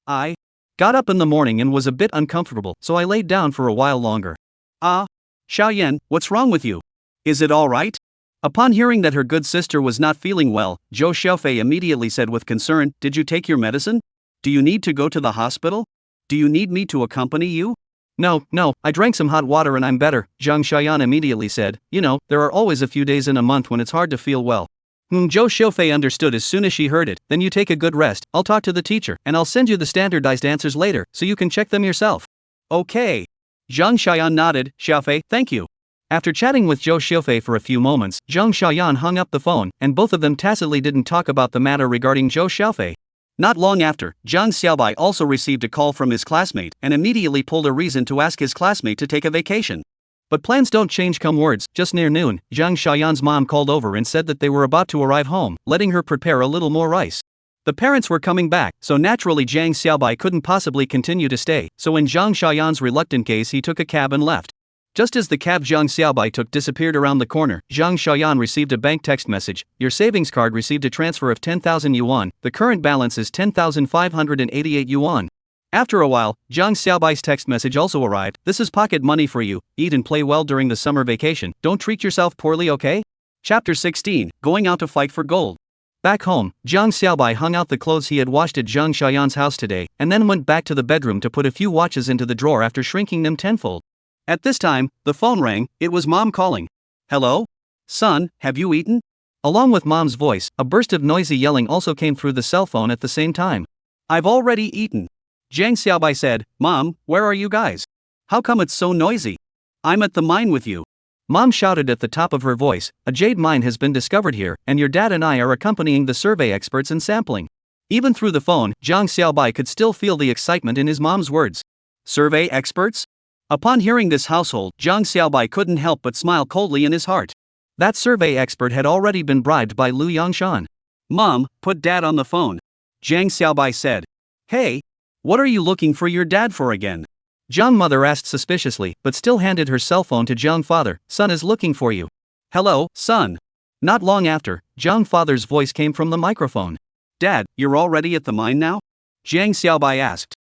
A: I got up in the morning and was a bit uncomfortable, so I laid down for a while longer." "Ah? Xiaoyan, what's wrong with you? Is it all right?" Upon hearing that her good sister was not feeling well, Zhou Xiaofei immediately said with concern, "Did you take your medicine? Do you need to go to the hospital? Do you need me to accompany you?" No, I drank some hot water and I'm better," Zhang Xiaoyan immediately said. "You know, there are always a few days in a month when it's hard to feel well." Zhou Xiaofei understood as soon as she heard it. "Then you take a good rest, I'll talk to the teacher, and I'll send you the standardized answers later, so you can check them yourself." "Okay." Zhang Xiaoyan nodded. "Xiaofei, thank you." After chatting with Zhou Xiaofei for a few moments, Zhang Xiaoyan hung up the phone, and both of them tacitly didn't talk about the matter regarding Zhou Xiaofei. Not long after, Zhang Xiaobai also received a call from his classmate and immediately pulled a reason to ask his classmate to take a vacation. But plans don't change come words. Just near noon, Zhang Xiaoyan's mom called over and said that they were about to arrive home, letting her prepare a little more rice. The parents were coming back, so naturally Zhang Xiaobai couldn't possibly continue to stay, so in Zhang Xiaoyan's reluctant case he took a cab and left. Just as the cab Zhang Xiaobai took disappeared around the corner, Zhang Xiaoyan received a bank text message. "Your savings card received a transfer of 10,000 yuan, the current balance is 10,588 yuan. After a while, Zhang Xiaobai's text message also arrived. "This is pocket money for you, eat and play well during the summer vacation, don't treat yourself poorly, okay?" Chapter 16, Going Out to Fight for Gold. Back home, Zhang Xiaobai hung out the clothes he had washed at Zhang Xiaoyan's house today, and then went back to the bedroom to put a few watches into the drawer after shrinking them tenfold. At this time, the phone rang. It was Mom calling. "Hello? Son, have you eaten?" Along with Mom's voice, a burst of noisy yelling also came through the cell phone at the same time. "I've already eaten." Zhang Xiaobai said, "Mom, where are you guys? How come it's so noisy? I'm at the mine with you." Mom shouted at the top of her voice, "A jade mine has been discovered here, and your dad and I are accompanying the survey experts in sampling." Even through the phone, Zhang Xiaobai could still feel the excitement in his mom's words. Survey experts? Upon hearing this household, Zhang Xiaobai couldn't help but smile coldly in his heart. That survey expert had already been bribed by Lu Yangshan. "Mom, put Dad on the phone," Zhang Xiaobai said. Hey, what are you looking for your dad for again? Jiang mother asked suspiciously, but still handed her cell phone to Jiang father. Son is looking for you. Hello, son. Not long after, Jiang father's voice came from the microphone. Dad, you're already at the mine now? Jiang Xiaobai asked.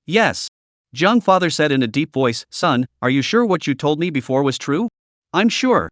A: Yes. Jiang father said in a deep voice, Son, are you sure what you told me before was true? I'm sure.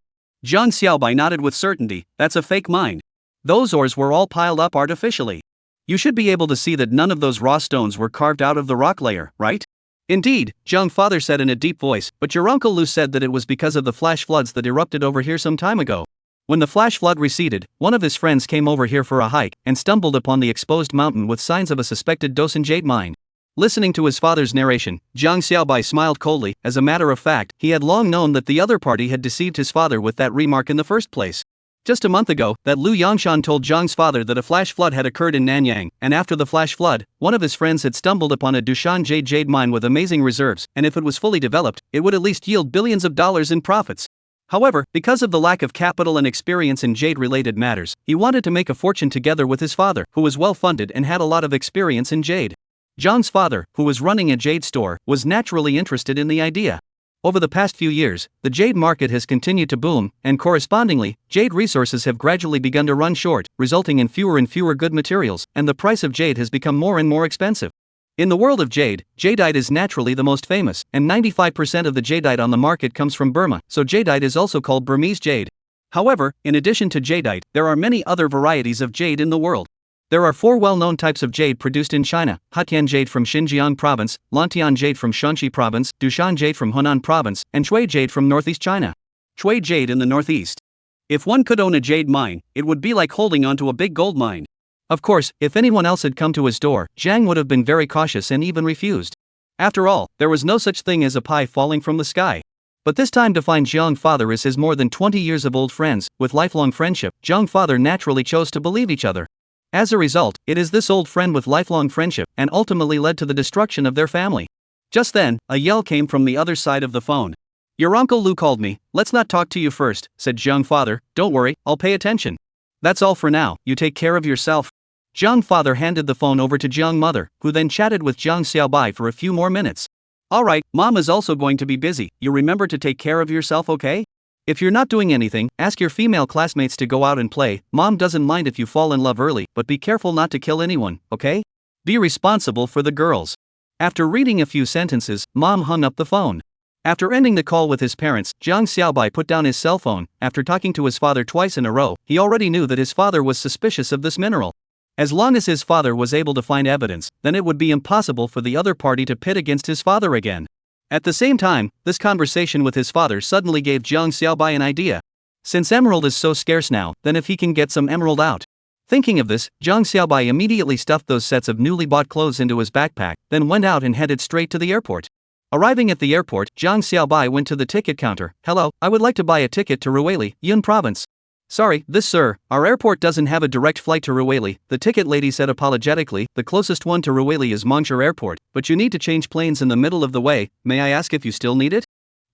A: Jiang Xiaobai nodded with certainty. That's a fake mine. Those ores were all piled up artificially. You should be able to see that none of those raw stones were carved out of the rock layer, right? Indeed, Jiang father said in a deep voice, but your uncle Lu said that it was because of the flash floods that erupted over here some time ago. When the flash flood receded, one of his friends came over here for a hike and stumbled upon the exposed mountain with signs of a suspected Dosan jade mine. Listening to his father's narration, Jiang Xiaobai smiled coldly. As a matter of fact, he had long known that the other party had deceived his father with that remark in the first place. Just a month ago, that Lu Yangshan told Jiang's father that a flash flood had occurred in Nanyang, and after the flash flood, one of his friends had stumbled upon a Dushan jade mine with amazing reserves, and if it was fully developed, it would at least yield billions of dollars in profits. However, because of the lack of capital and experience in jade-related matters, he wanted to make a fortune together with his father, who was well-funded and had a lot of experience in jade. Jiang's father, who was running a jade store, was naturally interested in the idea. Over the past few years, the jade market has continued to boom, and correspondingly, jade resources have gradually begun to run short, resulting in fewer and fewer good materials, and the price of jade has become more and more expensive. In the world of jade, jadeite is naturally the most famous, and 95% of the jadeite on the market comes from Burma, so jadeite is also called Burmese jade. However, in addition to jadeite, there are many other varieties of jade in the world. There are 4 well-known types of jade produced in China: Hatian jade from Xinjiang province, Lantian jade from Shanxi province, Dushan jade from Hunan province, and Shui jade from northeast China. Shui jade in the northeast. If one could own a jade mine, it would be like holding onto a big gold mine. Of course, if anyone else had come to his door, Jiang would have been very cautious and even refused. After all, there was no such thing as a pie falling from the sky. But this time to find Jiang father as his more than 20 years of old friends, with lifelong friendship, Jiang father naturally chose to believe each other. As a result, it is this old friend with lifelong friendship, and ultimately led to the destruction of their family. Just then, a yell came from the other side of the phone. Your Uncle Lu called me. Let's not talk to you first, said Jiang father. Don't worry, I'll pay attention. That's all for now, you take care of yourself. Jiang father handed the phone over to Jiang mother, who then chatted with Jiang Xiaobai for a few more minutes. Alright, mom is also going to be busy, you remember to take care of yourself, okay? If you're not doing anything, ask your female classmates to go out and play. Mom doesn't mind if you fall in love early, but be careful not to kill anyone, okay? Be responsible for the girls. After reading a few sentences, Mom hung up the phone. After ending the call with his parents, Jiang Xiaobai put down his cell phone. After talking to his father twice in a row, he already knew that his father was suspicious of this mineral. As long as his father was able to find evidence, then it would be impossible for the other party to pit against his father again. At the same time, this conversation with his father suddenly gave Jiang Xiaobai an idea. Since emerald is so scarce now, then if he can get some emerald out. Thinking of this, Jiang Xiaobai immediately stuffed those sets of newly bought clothes into his backpack, then went out and headed straight to the airport. Arriving at the airport, Jiang Xiaobai went to the ticket counter. Hello, I would like to buy a ticket to Ruweli, Yun Province. Sorry, sir, our airport doesn't have a direct flight to Ruweli, the ticket lady said apologetically. The closest one to Ruweli is Mongshan Airport, but you need to change planes in the middle of the way. May I ask if you still need it?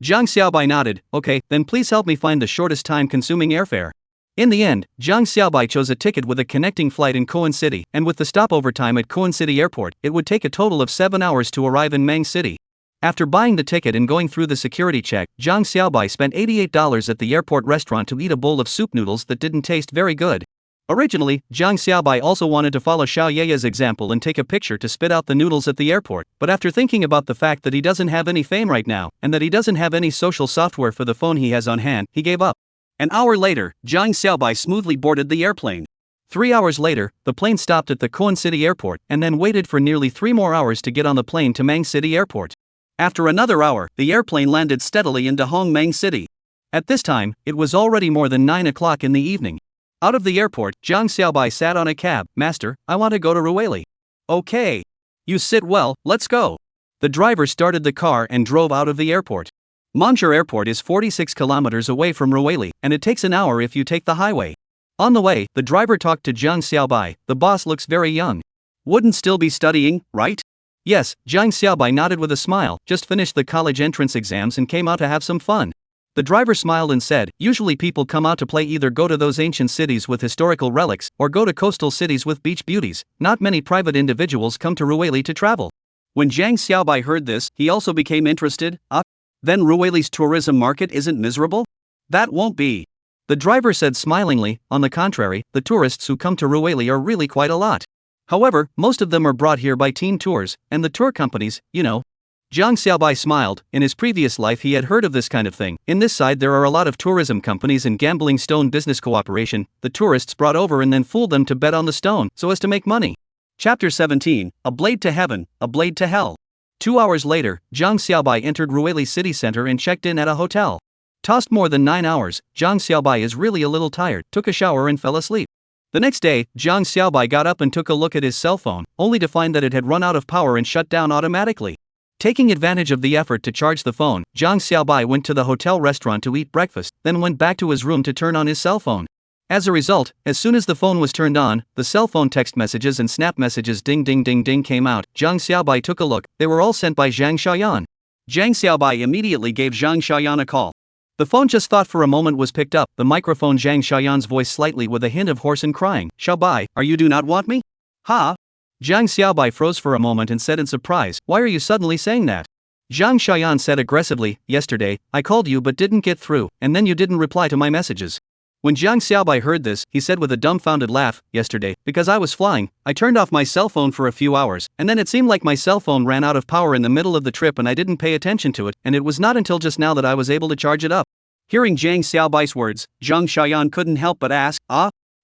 A: Jiang Xiaobai nodded. Okay, then please help me find the shortest time-consuming airfare. In the end, Jiang Xiaobai chose a ticket with a connecting flight in Koan City, and with the stopover time at Koan City Airport, it would take a total of 7 hours to arrive in Mang City. After buying the ticket and going through the security check, Jiang Xiaobai spent $88 at the airport restaurant to eat a bowl of soup noodles that didn't taste very good. Originally, Jiang Xiaobai also wanted to follow Xiao Yeya's example and take a picture to spit out the noodles at the airport, but after thinking about the fact that he doesn't have any fame right now, and that he doesn't have any social software for the phone he has on hand, he gave up. An hour later, Jiang Xiaobai smoothly boarded the airplane. 3 hours later, the plane stopped at the Koan City Airport, and then waited for nearly 3 more hours to get on the plane to Mang City Airport. After another hour, the airplane landed steadily into Hong Mang City. At this time, it was already more than 9 o'clock in the evening. Out of the airport, Jiang Xiaobai sat on a cab. Master, I want to go to Ruweli. Okay. You sit well, let's go. The driver started the car and drove out of the airport. Mongshan Airport is 46 kilometers away from Ruweli, and it takes an hour if you take the highway. On the way, the driver talked to Jiang Xiaobai. The boss looks very young. Wouldn't still be studying, right? Yes, Jiang Xiaobai nodded with a smile. Just finished the college entrance exams and came out to have some fun. The driver smiled and said, usually people come out to play either go to those ancient cities with historical relics or go to coastal cities with beach beauties. Not many private individuals come to Ruweli to travel. When Jiang Xiaobai heard this, he also became interested. Then Ruweli's tourism market isn't miserable? That won't be. The driver said smilingly. On the contrary, the tourists who come to Ruweli are really quite a lot. However, most of them are brought here by teen tours, and the tour companies, you know. Jiang Xiaobai smiled. In his previous life he had heard of this kind of thing. In this side there are a lot of tourism companies and gambling stone business cooperation. The tourists brought over and then fooled them to bet on the stone, so as to make money. Chapter 17, A Blade to Heaven, A Blade to Hell. 2 hours later, Jiang Xiaobai entered Ruweli city center and checked in at a hotel. Tossed more than 9 hours, Jiang Xiaobai is really a little tired, took a shower and fell asleep. The next day, Jiang Xiaobai got up and took a look at his cell phone, only to find that it had run out of power and shut down automatically. Taking advantage of the effort to charge the phone, Jiang Xiaobai went to the hotel restaurant to eat breakfast, then went back to his room to turn on his cell phone. As a result, as soon as the phone was turned on, the cell phone text messages and snap messages ding ding ding ding came out. Jiang Xiaobai took a look. They were all sent by Zhang Xiaoyan. Jiang Xiaobai immediately gave Zhang Xiaoyan a call. The phone just thought for a moment was picked up. The microphone Zhang Xiaoyan's voice slightly with a hint of hoarse and crying. Xiaobai, are you do not want me? Ha? Jiang Xiaobai froze for a moment and said in surprise, why are you suddenly saying that? Zhang Xiaoyan said aggressively, yesterday, I called you but didn't get through, and then you didn't reply to my messages. When Jiang Xiaobai heard this, he said with a dumbfounded laugh, yesterday, because I was flying, I turned off my cell phone for a few hours, and then it seemed like my cell phone ran out of power in the middle of the trip and I didn't pay attention to it, and it was not until just now that I was able to charge it up. Hearing Jiang Xiaobai's words, Zhang Xiaoyan couldn't help but ask,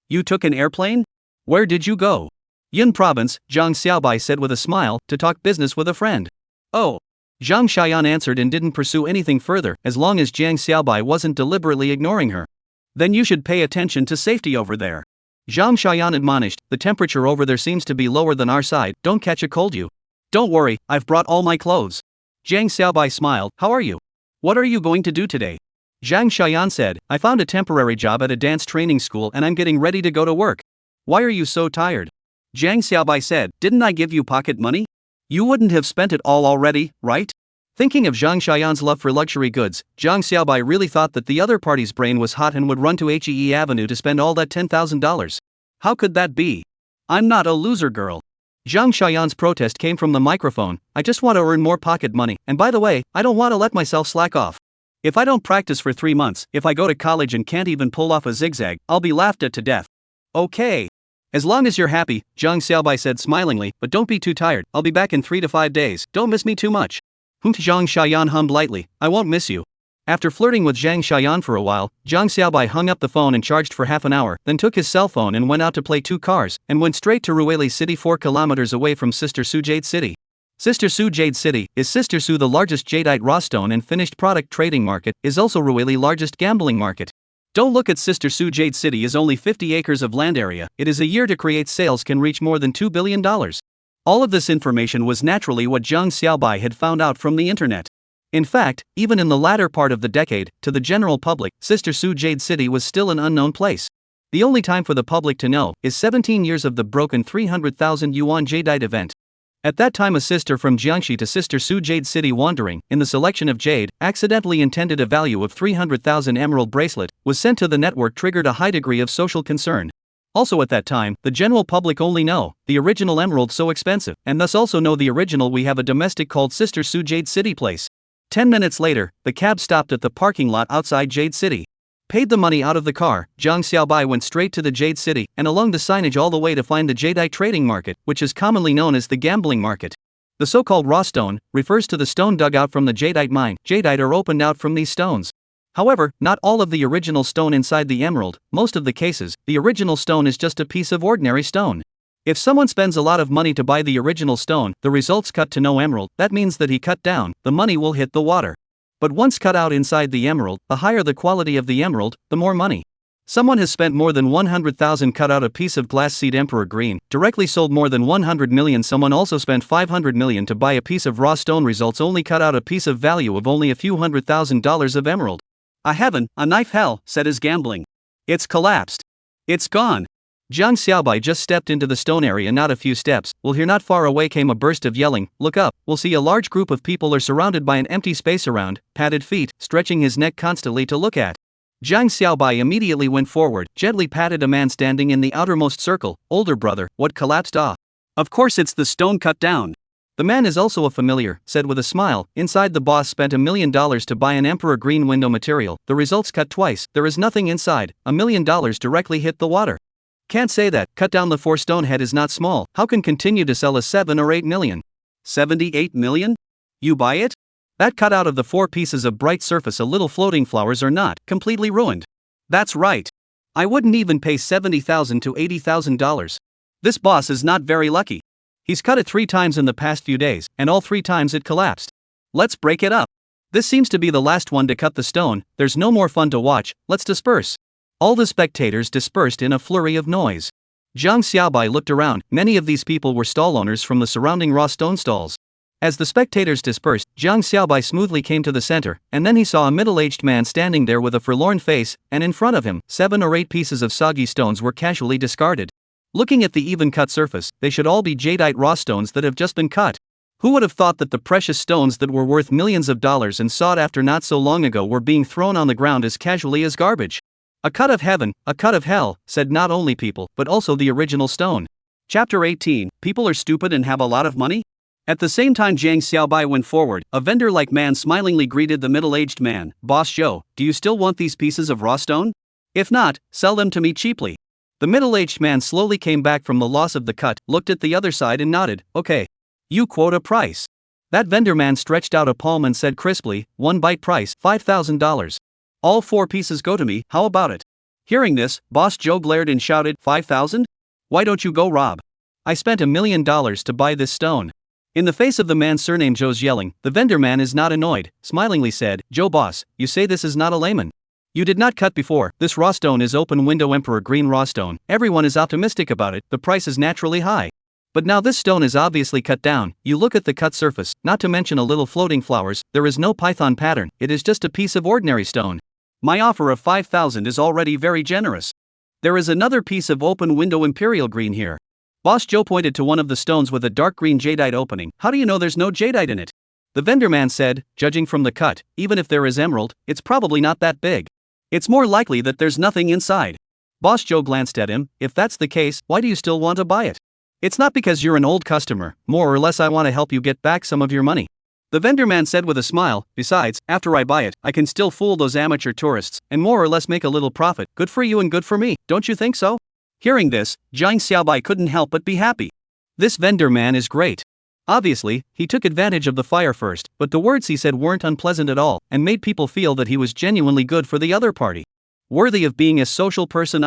A: you took an airplane? Where did you go? Yun Province, Zhang Xiaobai said with a smile, to talk business with a friend. Oh. Zhang Xiaoyan answered and didn't pursue anything further, as long as Jiang Xiaobai wasn't deliberately ignoring her. Then you should pay attention to safety over there. Zhang Xiaoyan admonished, the temperature over there seems to be lower than our side, don't catch a cold you. Don't worry, I've brought all my clothes. Jiang Xiaobai smiled, how are you? What are you going to do today? Zhang Xiaoyan said, I found a temporary job at a dance training school and I'm getting ready to go to work. Why are you so tired? Jiang Xiaobai said, didn't I give you pocket money? You wouldn't have spent it all already, right? Thinking of Zhang Xiaoyan's love for luxury goods, Zhang Xiaobai really thought that the other party's brain was hot and would run to HEE Avenue to spend all that $10,000. How could that be? I'm not a loser girl. Zhang Xiaoyan's protest came from the microphone, I just want to earn more pocket money, and by the way, I don't want to let myself slack off. If I don't practice for 3 months, if I go to college and can't even pull off a zigzag, I'll be laughed at to death. Okay. As long as you're happy, Zhang Xiaobai said smilingly, but don't be too tired, I'll be back in 3 to 5 days, don't miss me too much. Zhang Xiaoyan hummed lightly, I won't miss you. After flirting with Zhang Xiaoyan for a while, Zhang Xiaobai hung up the phone and charged for half an hour, then took his cell phone and went out to play 2 cars, and went straight to Ruweli City 4 kilometers away from Sister Su Jade City. Sister Su Jade City is Sister Su, the largest jadeite raw stone and finished product trading market, is also Ruweli largest gambling market. Don't look at Sister Su Jade City is only 50 acres of land area, it is a year to create sales can reach more than $2 billion. All of this information was naturally what Zhang Xiaobai had found out from the internet. In fact, even in the latter part of the decade, to the general public, Sister Su Jade City was still an unknown place. The only time for the public to know is 17 years of the broken 300,000 yuan jadeite event. At that time a sister from Jiangxi to Sister Su Jade City wandering, in the selection of jade, accidentally intended a value of 300,000 emerald bracelet, was sent to the network triggered a high degree of social concern. Also at that time, the general public only know, the original emerald so expensive, and thus also know the original we have a domestic called Sister Su Jade City place. 10 minutes later, the cab stopped at the parking lot outside Jade City. Paid the money out of the car, Zhang Xiaobai went straight to the Jade City, and along the signage all the way to find the jadeite trading market, which is commonly known as the gambling market. The so-called raw stone, refers to the stone dug out from the jadeite mine, jadeite are opened out from these stones. However, not all of the original stone inside the emerald, most of the cases, the original stone is just a piece of ordinary stone. If someone spends a lot of money to buy the original stone, the results cut to no emerald, that means that he cut down, the money will hit the water. But once cut out inside the emerald, the higher the quality of the emerald, the more money. Someone has spent more than 100,000 cut out a piece of glass seed emperor green, directly sold more than 100 million. Someone also spent 500 million to buy a piece of raw stone, results only cut out a piece of value of only a few $100,000 of emerald. A heaven, a knife hell, said is gambling. It's collapsed. It's gone. Jiang Xiaobai just stepped into the stone area, not a few steps. Well, here not far away came a burst of yelling. Look up, we'll see a large group of people are surrounded by an empty space around, padded feet, stretching his neck constantly to look at. Jiang Xiaobai immediately went forward, gently patted a man standing in the outermost circle. Older brother, what collapsed off? Of course it's the stone cut down. The man is also a familiar, said with a smile. Inside the boss spent $1 million to buy an emperor green window material. The results cut twice, there is nothing inside. $1 million directly hit the water. Can't say that, cut down the 4 stone head is not small. How can continue to sell a 7 or 8 million? 78 million? You buy it? That cut out of the 4 pieces of bright surface, a little floating flowers are not completely ruined. That's right. I wouldn't even pay $70,000 to $80,000. This boss is not very lucky. He's cut it 3 times in the past few days, and all 3 times it collapsed. Let's break it up. This seems to be the last one to cut the stone. There's no more fun to watch, let's disperse. All the spectators dispersed in a flurry of noise. Jiang Xiaobai looked around. Many of these people were stall owners from the surrounding raw stone stalls. As the spectators dispersed, Jiang Xiaobai smoothly came to the center, and then he saw a middle-aged man standing there with a forlorn face, and in front of him, 7 or 8 pieces of soggy stones were casually discarded. Looking at the even-cut surface, they should all be jadeite raw stones that have just been cut. Who would have thought that the precious stones that were worth millions of dollars and sought after not so long ago were being thrown on the ground as casually as garbage? A cut of heaven, a cut of hell, said not only people, but also the original stone. Chapter 18, People are stupid and have a lot of money? At the same time Jiang Xiaobai went forward, a vendor-like man smilingly greeted the middle-aged man. Boss Zhou, do you still want these pieces of raw stone? If not, sell them to me cheaply. The middle-aged man slowly came back from the loss of the cut, looked at the other side and nodded. Okay. You quote a price. That vendor man stretched out a palm and said crisply, 1 bite price, $5,000. All 4 pieces go to me, how about it? Hearing this, Boss Zhou glared and shouted, 5,000? Why don't you go rob? I spent $1 million to buy this stone. In the face of the man surnamed Zhou's yelling, the vendor man is not annoyed, smilingly said, Zhou boss, you say this is not a layman. You did not cut before. This raw stone is open window emperor green raw stone. Everyone is optimistic about it, the price is naturally high. But now this stone is obviously cut down. You look at the cut surface, not to mention a little floating flowers, there is no python pattern, it is just a piece of ordinary stone. My offer of 5,000 is already very generous. There is another piece of open window imperial green here. Boss Zhou pointed to one of the stones with a dark green jadeite opening. How do you know there's no jadeite in it? The vendor man said, judging from the cut, even if there is emerald, it's probably not that big. It's more likely that there's nothing inside. Boss Zhou glanced at him. If that's the case, why do you still want to buy it? It's not because you're an old customer, more or less I want to help you get back some of your money. The vendor man said with a smile, besides, after I buy it, I can still fool those amateur tourists, and more or less make a little profit. Good for you and good for me, don't you think so? Hearing this, Jiang Xiaobai couldn't help but be happy. This vendor man is great. Obviously, he took advantage of the fire first, but the words he said weren't unpleasant at all, and made people feel that he was genuinely good for the other party. Worthy of being a social person.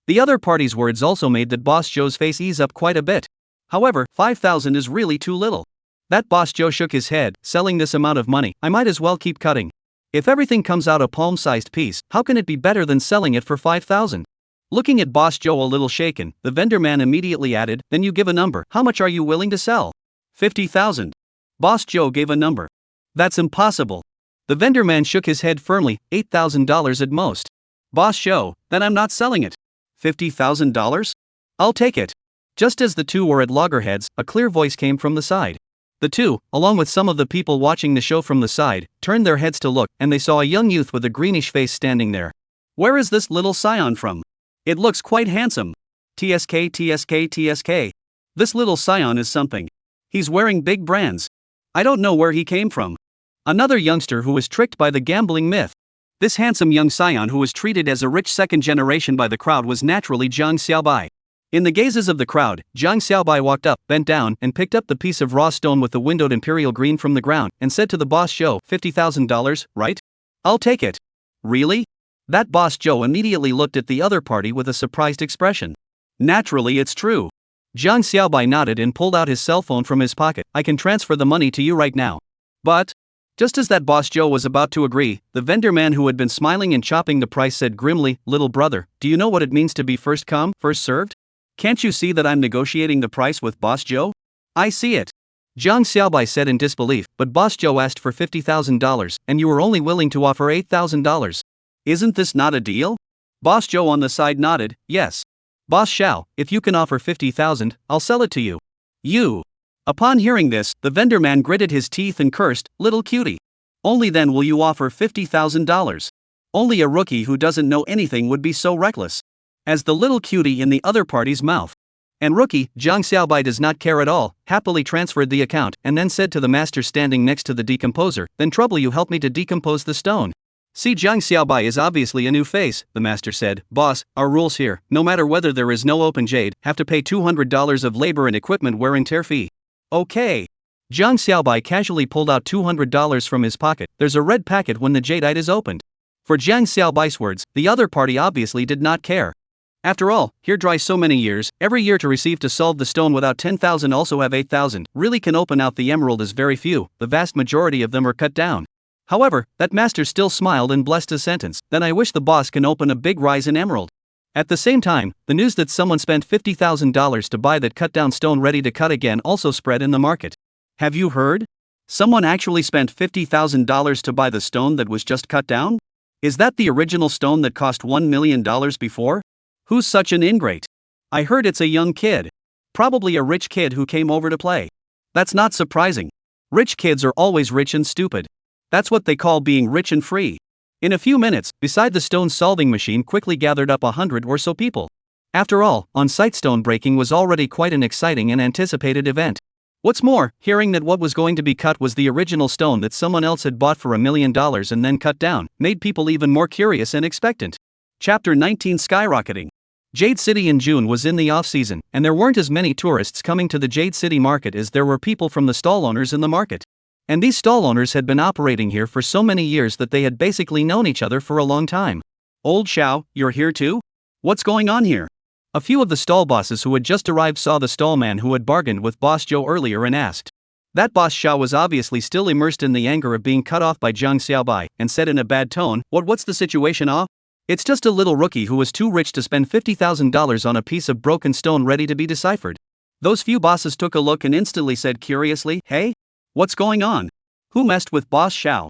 A: The other party's words also made that Boss Zhou's face ease up quite a bit. However, 5,000 is really too little. That Boss Zhou shook his head. Selling this amount of money, I might as well keep cutting. If everything comes out a palm-sized piece, how can it be better than selling it for 5,000? Looking at Boss Zhou a little shaken, the vendor man immediately added, then you give a number. How much are you willing to sell? 50,000. Boss Zhou gave a number. That's impossible. The vendor man shook his head firmly, $8,000 at most. Boss Zhou, then I'm not selling it. $50,000? I'll take it. Just as the two were at loggerheads, a clear voice came from the side. The two, along with some of the people watching the show from the side, turned their heads to look, and they saw a young youth with a greenish face standing there. Where is this little scion from? It looks quite handsome. TSK, TSK, TSK. This little scion is something. He's wearing big brands. I don't know where he came from. Another youngster who was tricked by the gambling myth. This handsome young scion who was treated as a rich second generation by the crowd was naturally Jiang Xiaobai. In the gazes of the crowd, Jiang Xiaobai walked up, bent down, and picked up the piece of raw stone with the windowed imperial green from the ground, and said to the Boss Zhou, $50,000, right? I'll take it. Really? That Boss Zhou immediately looked at the other party with a surprised expression. Naturally it's true. Jiang Xiaobai nodded and pulled out his cell phone from his pocket. I can transfer the money to you right now. But, just as that Boss Zhou was about to agree, the vendor man who had been smiling and chopping the price said grimly, little brother, do you know what it means to be first come, first served? Can't you see that I'm negotiating the price with Boss Zhou? I see it. Jiang Xiaobai said in disbelief, but Boss Zhou asked for $50,000, and you were only willing to offer $8,000. Isn't this not a deal? Boss Zhou on the side nodded, yes. Boss Xiao, if you can offer 50,000, I'll sell it to you. You. Upon hearing this, the vendor man gritted his teeth and cursed, little cutie. Only then will you offer $50,000. Only a rookie who doesn't know anything would be so reckless. As the little cutie in the other party's mouth. And rookie, Jiang Xiaobai does not care at all, happily transferred the account and then said to the master standing next to the decomposer, then trouble you help me to decompose the stone. See, Jiang Xiaobai is obviously a new face, the master said. Boss, our rules here, no matter whether there is no open jade, have to pay $200 of labor and equipment wear and tear fee. Okay. Jiang Xiaobai casually pulled out $200 from his pocket. There's a red packet when the jadeite is opened. For Jiang Xiaobai's words, the other party obviously did not care. After all, here dry so many years, every year to receive to solve the stone without 10,000 also have 8,000, really can open out the emerald is very few, the vast majority of them are cut down. However, that master still smiled and blessed his sentence, then I wish the boss can open a big rise in emerald. At the same time, the news that someone spent $50,000 to buy that cut down stone ready to cut again also spread in the market. Have you heard? Someone actually spent $50,000 to buy the stone that was just cut down? Is that the original stone that cost $1 million before? Who's such an ingrate? I heard it's a young kid. Probably a rich kid who came over to play. That's not surprising. Rich kids are always rich and stupid. That's what they call being rich and free. In a few minutes, beside the stone solving machine quickly gathered up 100 or so people. After all, on-site stone breaking was already quite an exciting and anticipated event. What's more, hearing that what was going to be cut was the original stone that someone else had bought for $1 million and then cut down, made people even more curious and expectant. Chapter 19 Skyrocketing. Jade City in June was in the off-season, and there weren't as many tourists coming to the Jade City market as there were people from the stall owners in the market. And these stall owners had been operating here for so many years that they had basically known each other for a long time. Old Xiao, you're here too? What's going on here? A few of the stall bosses who had just arrived saw the stall man who had bargained with Boss Joe earlier and asked. That Boss Xiao was obviously still immersed in the anger of being cut off by Jiang Xiaobai, and said in a bad tone, What's the situation, ah? It's just a little rookie who was too rich to spend $50,000 on a piece of broken stone ready to be deciphered. Those few bosses took a look and instantly said curiously, Hey? What's going on? Who messed with Boss Xiao?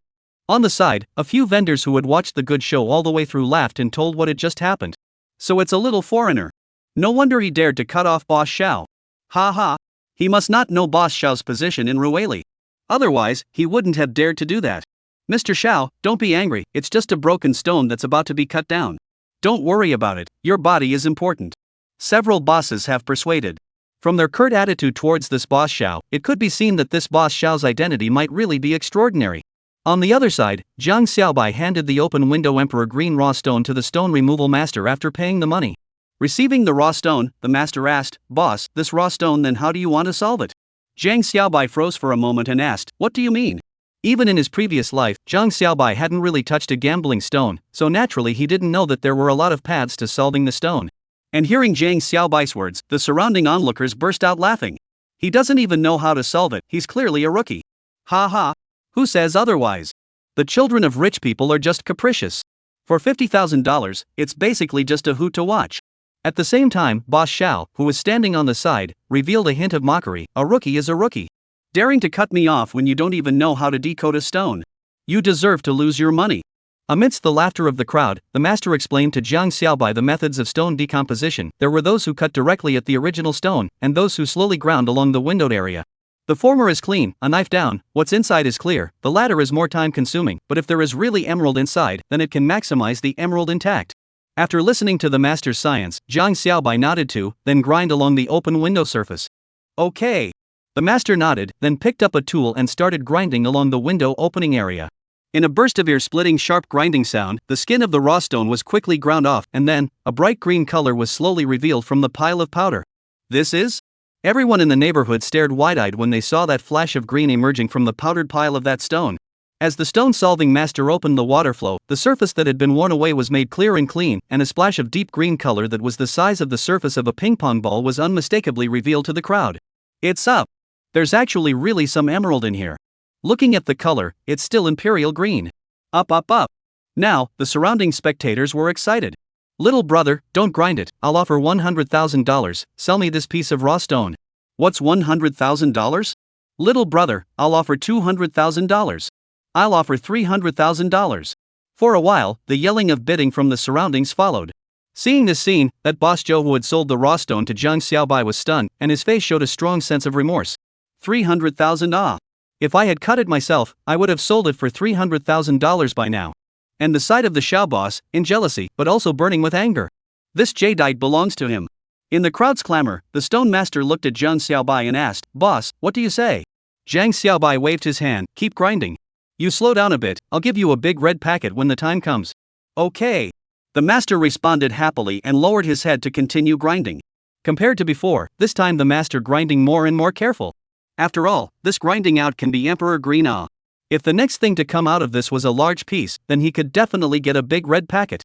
A: On the side, a few vendors who had watched the good show all the way through laughed and told what had just happened. So it's a little foreigner. No wonder he dared to cut off Boss Xiao. Ha ha. He must not know Boss Xiao's position in Rueli. Otherwise, he wouldn't have dared to do that. Mr. Xiao, don't be angry, it's just a broken stone that's about to be cut down. Don't worry about it, your body is important. Several bosses have persuaded. From their curt attitude towards this Boss Xiao, it could be seen that this Boss Xiao's identity might really be extraordinary. On the other side, Jiang Xiaobai handed the open window Emperor Green raw stone to the stone removal master after paying the money. Receiving the raw stone, the master asked, Boss, this raw stone, then how do you want to solve it? Jiang Xiaobai froze for a moment and asked, What do you mean? Even in his previous life, Jiang Xiaobai hadn't really touched a gambling stone, so naturally he didn't know that there were a lot of paths to solving the stone. And hearing Jiang Xiaobai's words, the surrounding onlookers burst out laughing. He doesn't even know how to solve it, he's clearly a rookie. Ha ha. Who says otherwise? The children of rich people are just capricious. For $50,000, it's basically just a hoot to watch. At the same time, Boss Xiao, who was standing on the side, revealed a hint of mockery, a rookie is a rookie. Daring to cut me off when you don't even know how to decode a stone. You deserve to lose your money. Amidst the laughter of the crowd, the master explained to Jiang Xiaobai the methods of stone decomposition. There were those who cut directly at the original stone, and those who slowly ground along the windowed area. The former is clean, a knife down, what's inside is clear, the latter is more time consuming, but if there is really emerald inside, then it can maximize the emerald intact. After listening to the master's science, Jiang Xiaobai nodded to, then grind along the open window surface. Okay. The master nodded, then picked up a tool and started grinding along the window opening area. In a burst of ear-splitting sharp grinding sound, the skin of the raw stone was quickly ground off, and then, a bright green color was slowly revealed from the pile of powder. This is? Everyone in the neighborhood stared wide-eyed when they saw that flash of green emerging from the powdered pile of that stone. As the stone-solving master opened the water flow, the surface that had been worn away was made clear and clean, and a splash of deep green color that was the size of the surface of a ping-pong ball was unmistakably revealed to the crowd. It's up! There's actually really some emerald in here. Looking at the color, it's still imperial green. Up, up, up. Now, the surrounding spectators were excited. Little brother, don't grind it, I'll offer $100,000, sell me this piece of raw stone. What's $100,000? Little brother, I'll offer $200,000. I'll offer $300,000. For a while, the yelling of bidding from the surroundings followed. Seeing this scene, that boss Joe who had sold the raw stone to Jiang Xiaobai was stunned, and his face showed a strong sense of remorse. 300,000 ah. If I had cut it myself, I would have sold it for $300,000 by now. And the sight of the Xiao boss, in jealousy, but also burning with anger. This jadeite belongs to him. In the crowd's clamor, the stone master looked at Jiang Xiaobai and asked, "Boss, what do you say?" Jiang Xiaobai waved his hand, "Keep grinding. You slow down a bit, I'll give you a big red packet when the time comes." "Okay." The master responded happily and lowered his head to continue grinding. Compared to before, this time the master grinding more and more careful. After all, this grinding out can be Emperor Green ah. If the next thing to come out of this was a large piece, then he could definitely get a big red packet.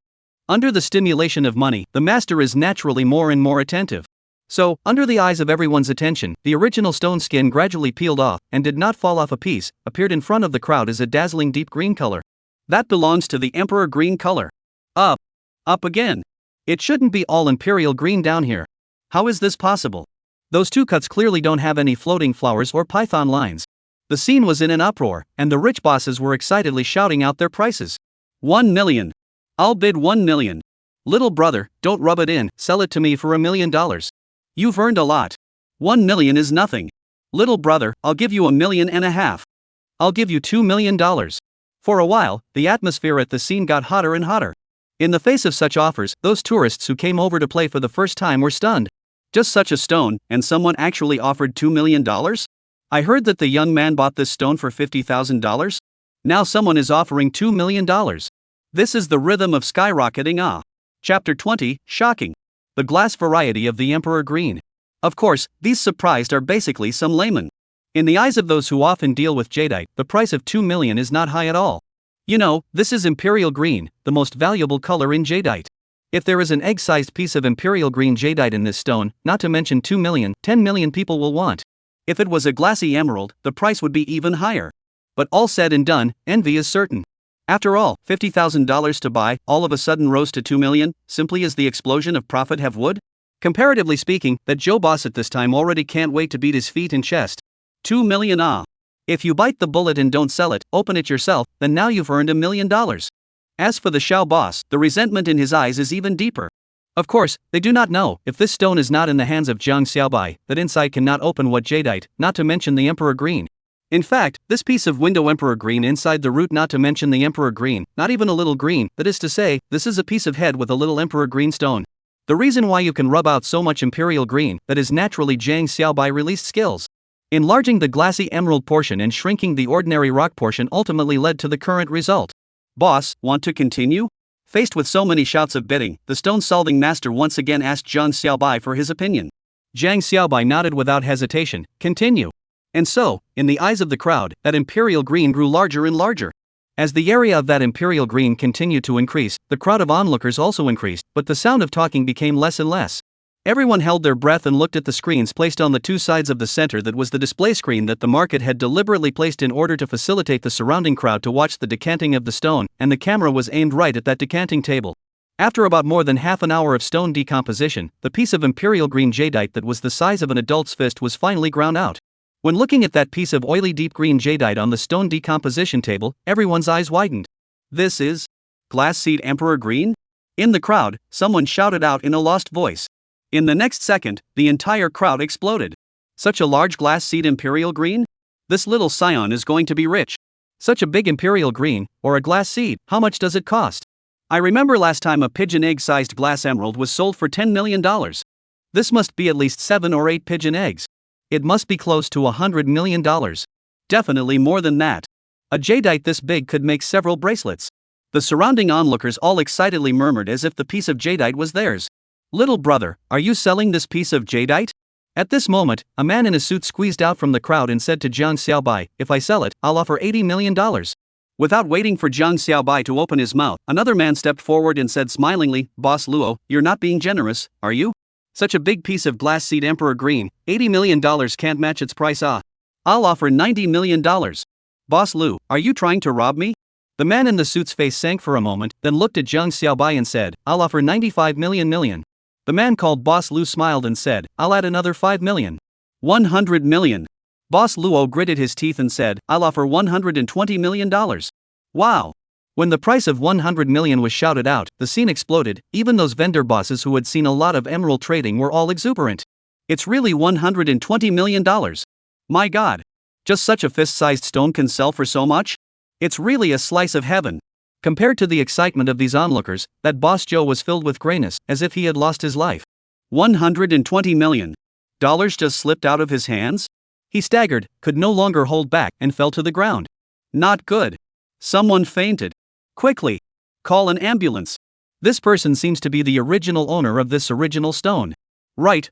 A: Under the stimulation of money, the master is naturally more and more attentive. So, under the eyes of everyone's attention, the original stone skin gradually peeled off and did not fall off a piece, appeared in front of the crowd as a dazzling deep green color. That belongs to the Emperor Green color. Up. Up again. It shouldn't be all Imperial Green down here. How is this possible? Those two cuts clearly don't have any floating flowers or python lines. The scene was in an uproar, and the rich bosses were excitedly shouting out their prices. 1 million. I'll bid 1 million. Little brother, don't rub it in, sell it to me for $1 million. You've earned a lot. 1 million is nothing. Little brother, I'll give you $1.5 million. I'll give you $2 million. For a while, the atmosphere at the scene got hotter and hotter. In the face of such offers, those tourists who came over to play for the first time were stunned. Just such a stone, and someone actually offered $2 million? I heard that the young man bought this stone for $50,000? Now someone is offering $2 million. This is the rhythm of skyrocketing ah. Chapter 20, Shocking. The glass variety of the Emperor Green. Of course, these surprised are basically some laymen. In the eyes of those who often deal with jadeite, the price of 2 million is not high at all. You know, this is Imperial Green, the most valuable color in jadeite. If there is an egg-sized piece of Imperial Green jadeite in this stone, not to mention 2 million, 10 million people will want. If it was a glassy emerald, the price would be even higher. But all said and done, envy is certain. After all, $50,000 to buy, all of a sudden rose to 2 million, simply as the explosion of profit have would? Comparatively speaking, that Joe boss at this time already can't wait to beat his feet and chest. 2 million ah. If you bite the bullet and don't sell it, open it yourself, then now you've earned $1 million. As for the Xiao boss, the resentment in his eyes is even deeper. Of course, they do not know, if this stone is not in the hands of Jiang Xiaobai, that inside cannot open what jadeite, not to mention the Emperor Green. In fact, this piece of window Emperor Green inside the root, not to mention the Emperor Green, not even a little green, that is to say, this is a piece of head with a little Emperor Green stone. The reason why you can rub out so much Imperial Green, that is naturally Jiang Xiaobai released skills. Enlarging the glassy emerald portion and shrinking the ordinary rock portion ultimately led to the current result. Boss, want to continue? Faced with so many shouts of bidding, the stone-solving master once again asked Jiang Xiaobai for his opinion. Jiang Xiaobai nodded without hesitation. Continue. And so, in the eyes of the crowd, that Imperial Green grew larger and larger. As the area of that Imperial Green continued to increase, the crowd of onlookers also increased, but the sound of talking became less and less. Everyone held their breath and looked at the screens placed on the two sides of the center that was the display screen that the market had deliberately placed in order to facilitate the surrounding crowd to watch the decanting of the stone, and the camera was aimed right at that decanting table. After about more than half an hour of stone decomposition, the piece of Imperial Green jadeite that was the size of an adult's fist was finally ground out. When looking at that piece of oily deep green jadeite on the stone decomposition table, everyone's eyes widened. This is Glass Seed Emperor Green? In the crowd, someone shouted out in a lost voice. In the next second, the entire crowd exploded. Such a large glass seed Imperial Green? This little scion is going to be rich. Such a big Imperial Green, or a glass seed, how much does it cost? I remember last time a pigeon egg-sized glass emerald was sold for $10 million. This must be at least 7 or 8 pigeon eggs. It must be close to $100 million. Definitely more than that. A jadeite this big could make several bracelets. The surrounding onlookers all excitedly murmured as if the piece of jadeite was theirs. Little brother, are you selling this piece of jadeite? At this moment, a man in a suit squeezed out from the crowd and said to Jiang Xiaobai, if I sell it, I'll offer $80 million. Without waiting for Jiang Xiaobai to open his mouth, another man stepped forward and said smilingly, Boss Luo, you're not being generous, are you? Such a big piece of glass seed Emperor Green, $80 million can't match its price ah. I'll offer $90 million. Boss Lu, are you trying to rob me? The man in the suit's face sank for a moment, then looked at Jiang Xiaobai and said, I'll offer 95 million. The man called Boss Lu smiled and said, I'll add another 5 million. 100 million. Boss Luo gritted his teeth and said, I'll offer $120 million. Wow. When the price of 100 million was shouted out, the scene exploded. Even those vendor bosses who had seen a lot of emerald trading were all exuberant. It's really $120 million. My god. Just such a fist-sized stone can sell for so much? It's really a slice of heaven. Compared to the excitement of these onlookers, that boss Joe was filled with grayness, as if he had lost his life. $120 million just slipped out of his hands? He staggered, could no longer hold back, and fell to the ground. Not good. Someone fainted. Quickly. Call an ambulance. This person seems to be the original owner of this original stone. Right.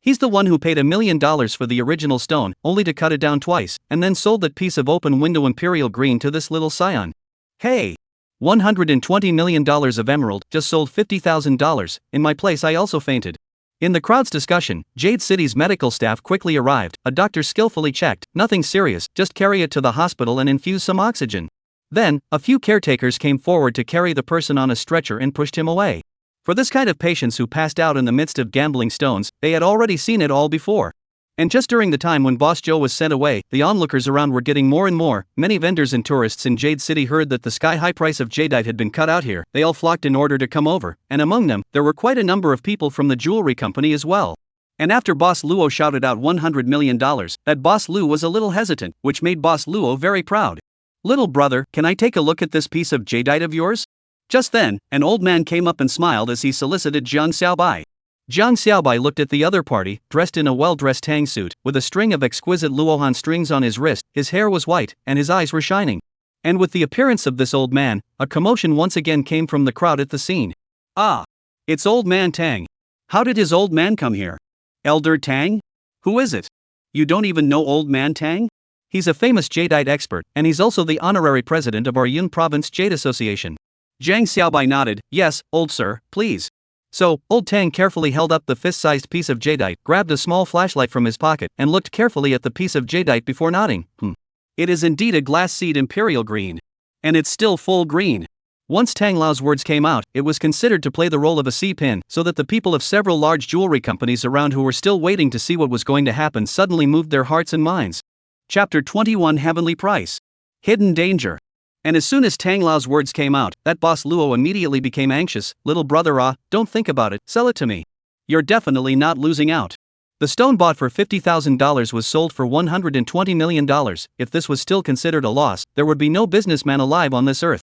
A: He's the one who paid $1 million for the original stone, only to cut it down twice, and then sold that piece of open window imperial green to this little scion. Hey! $120 million of emerald just sold $50,000. In my place I also fainted. In the crowd's discussion, Jade City's medical staff quickly arrived. A doctor skillfully checked, nothing serious, just carry it to the hospital and infuse some oxygen. Then, a few caretakers came forward to carry the person on a stretcher and pushed him away. For this kind of patients who passed out in the midst of gambling stones, they had already seen it all before. And just during the time when Boss Joe was sent away, the onlookers around were getting more and more. Many vendors and tourists in Jade City heard that the sky-high price of jadeite had been cut out here. They all flocked in order to come over, and among them, there were quite a number of people from the jewelry company as well. And after Boss Luo shouted out $100 million, that Boss Lu was a little hesitant, which made Boss Luo very proud. Little brother, can I take a look at this piece of jadeite of yours? Just then, an old man came up and smiled as he solicited Jiang Xiaobai. Jiang Xiaobai looked at the other party, dressed in a well-dressed tang suit, with a string of exquisite Luohan strings on his wrist. His hair was white, and his eyes were shining. And with the appearance of this old man, a commotion once again came from the crowd at the scene. Ah! It's Old Man Tang. How did his old man come here? Elder Tang? Who is it? You don't even know Old Man Tang? He's a famous jadeite expert, and he's also the honorary president of our Yun Province Jade Association. Jiang Xiaobai nodded. Yes, old sir, please. So, Old Tang carefully held up the fist-sized piece of jadeite, grabbed a small flashlight from his pocket, and looked carefully at the piece of jadeite before nodding. It is indeed a glass seed imperial green. And it's still full green. Once Tang Lao's words came out, it was considered to play the role of a C-pin, so that the people of several large jewelry companies around who were still waiting to see what was going to happen suddenly moved their hearts and minds. Chapter 21 Heavenly Price. Hidden Danger. And as soon as Tang Lao's words came out, that Boss Luo immediately became anxious. Little brother, don't think about it, sell it to me. You're definitely not losing out. The stone bought for $50,000 was sold for $120 million. If this was still considered a loss, there would be no businessman alive on this earth.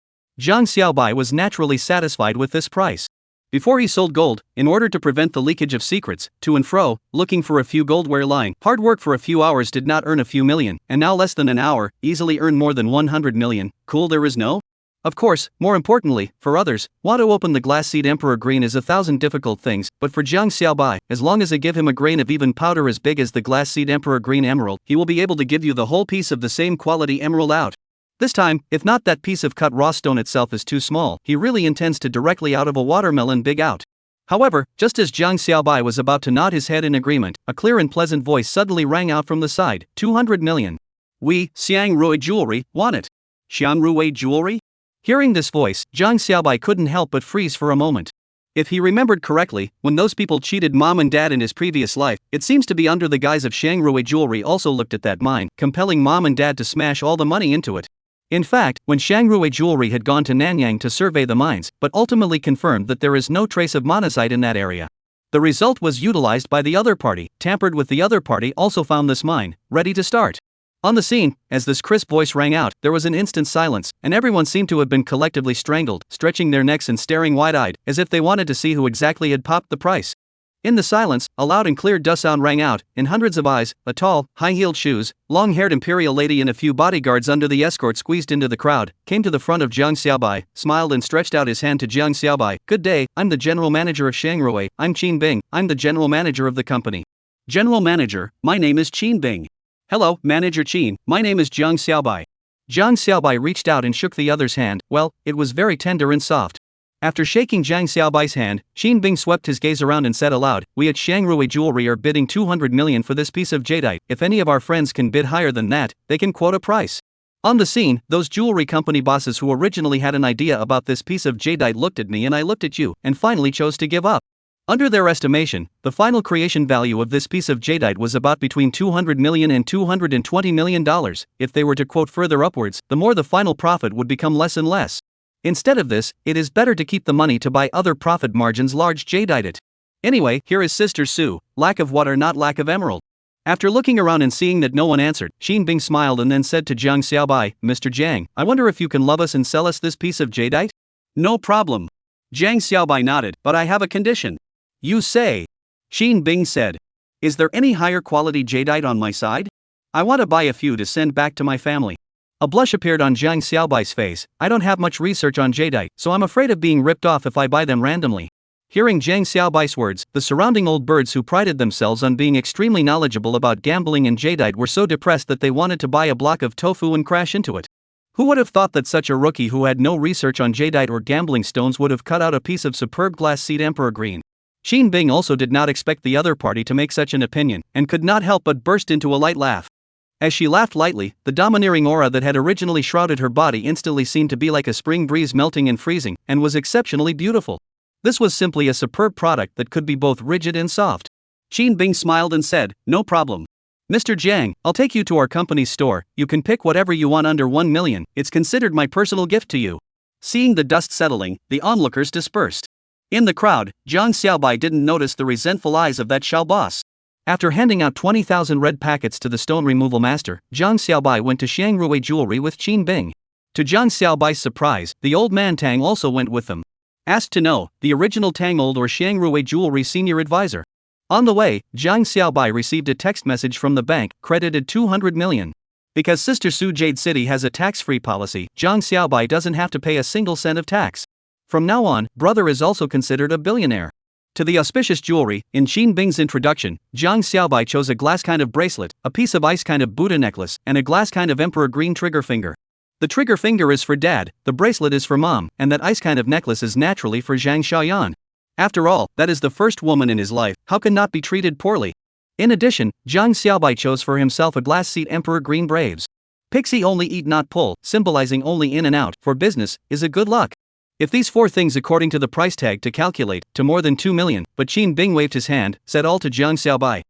A: Jiang Xiaobai was naturally satisfied with this price. Before he sold gold, in order to prevent the leakage of secrets, to and fro, looking for a few goldware lying. Hard work for a few hours did not earn a few million, and now less than an hour, easily earn more than 100 million. Cool there is no? Of course, more importantly, for others, want to open the glass seed emperor green is 1,000 difficult things, but for Jiang Xiaobai, as long as they give him a grain of even powder as big as the glass seed emperor green emerald, he will be able to give you the whole piece of the same quality emerald out. This time, if not that piece of cut raw stone itself is too small, he really intends to directly out of a watermelon big out. However, just as Jiang Xiaobai was about to nod his head in agreement, a clear and pleasant voice suddenly rang out from the side. 200 million. We, Xiang Rui Jewelry, want it. Xiang Rui Jewelry? Hearing this voice, Jiang Xiaobai couldn't help but freeze for a moment. If he remembered correctly, when those people cheated mom and dad in his previous life, it seems to be under the guise of Xiang Rui Jewelry also looked at that mine, compelling mom and dad to smash all the money into it. In fact, when Shangrui Jewelry had gone to Nanyang to survey the mines, but ultimately confirmed that there is no trace of monazite in that area. The result was utilized by the other party, tampered with. The other party also found this mine, ready to start. On the scene, as this crisp voice rang out, there was an instant silence, and everyone seemed to have been collectively strangled, stretching their necks and staring wide-eyed, as if they wanted to see who exactly had popped the price. In the silence, a loud and clear duh sound rang out, in hundreds of eyes. A tall, high-heeled shoes, long-haired imperial lady and a few bodyguards under the escort squeezed into the crowd, came to the front of Jiang Xiaobai, smiled and stretched out his hand to Jiang Xiaobai. Good day, I'm the general manager of Shangrui. I'm Qin Bing, I'm the general manager of the company. General manager, my name is Qin Bing. Hello, Manager Qin, my name is Jiang Xiaobai. Jiang Xiaobai reached out and shook the other's hand. Well, it was very tender and soft. After shaking Jiang Xiaobai's hand, Qin Bing swept his gaze around and said aloud, we at Shangrui Jewelry are bidding 200 million for this piece of jadeite. If any of our friends can bid higher than that, they can quote a price. On the scene, those jewelry company bosses who originally had an idea about this piece of jadeite looked at me and I looked at you, and finally chose to give up. Under their estimation, the final creation value of this piece of jadeite was about between $200 million and $220 million. If they were to quote further upwards, the more the final profit would become less and less. Instead of this, it is better to keep the money to buy other profit margins large jadeite. Anyway, here is Sister Sue, lack of water not lack of emerald. After looking around and seeing that no one answered, Xin Bing smiled and then said to Jiang Xiaobai, Mr. Jiang, I wonder if you can love us and sell us this piece of jadeite? No problem. Jiang Xiaobai nodded, but I have a condition. You say? Xin Bing said. Is there any higher quality jadeite on my side? I want to buy a few to send back to my family. A blush appeared on Jiang Xiaobai's face. I don't have much research on jadeite, so I'm afraid of being ripped off if I buy them randomly. Hearing Jiang Xiaobai's words, the surrounding old birds who prided themselves on being extremely knowledgeable about gambling and jadeite were so depressed that they wanted to buy a block of tofu and crash into it. Who would have thought that such a rookie who had no research on jadeite or gambling stones would have cut out a piece of superb glass seed emperor green? Xin Bing also did not expect the other party to make such an opinion, and could not help but burst into a light laugh. As she laughed lightly, the domineering aura that had originally shrouded her body instantly seemed to be like a spring breeze melting and freezing, and was exceptionally beautiful. This was simply a superb product that could be both rigid and soft. Xin Bing smiled and said, No problem. Mr. Jiang, I'll take you to our company's store. You can pick whatever you want under 1 million, it's considered my personal gift to you. Seeing the dust settling, the onlookers dispersed. In the crowd, Jiang Xiaobai didn't notice the resentful eyes of that Shao boss. After handing out 20,000 red packets to the stone removal master, Jiang Xiaobai went to Shangruwei Jewelry with Xin Bing. To Jiang Xiaobai's surprise, the old man Tang also went with them. Asked to know, the original Tang Old or Shangruwei Jewelry senior advisor. On the way, Jiang Xiaobai received a text message from the bank, credited 200 million. Because Sister Su Jade City has a tax-free policy, Jiang Xiaobai doesn't have to pay a single cent of tax. From now on, brother is also considered a billionaire. To the auspicious jewelry, in Xin Bing's introduction, Jiang Xiaobai chose a glass kind of bracelet, a piece of ice kind of Buddha necklace, and a glass kind of emperor green trigger finger. The trigger finger is for dad, the bracelet is for mom, and that ice kind of necklace is naturally for Zhang Xiaoyan. After all, that is the first woman in his life, how can not be treated poorly? In addition, Jiang Xiaobai chose for himself a glass seat emperor green braves. Pixie only eat not pull, symbolizing only in and out, for business, is a good luck. If these 4 things according to the price tag to calculate, to more than 2 million, but Xin Bing waved his hand, said all to Jiang Xiaobai.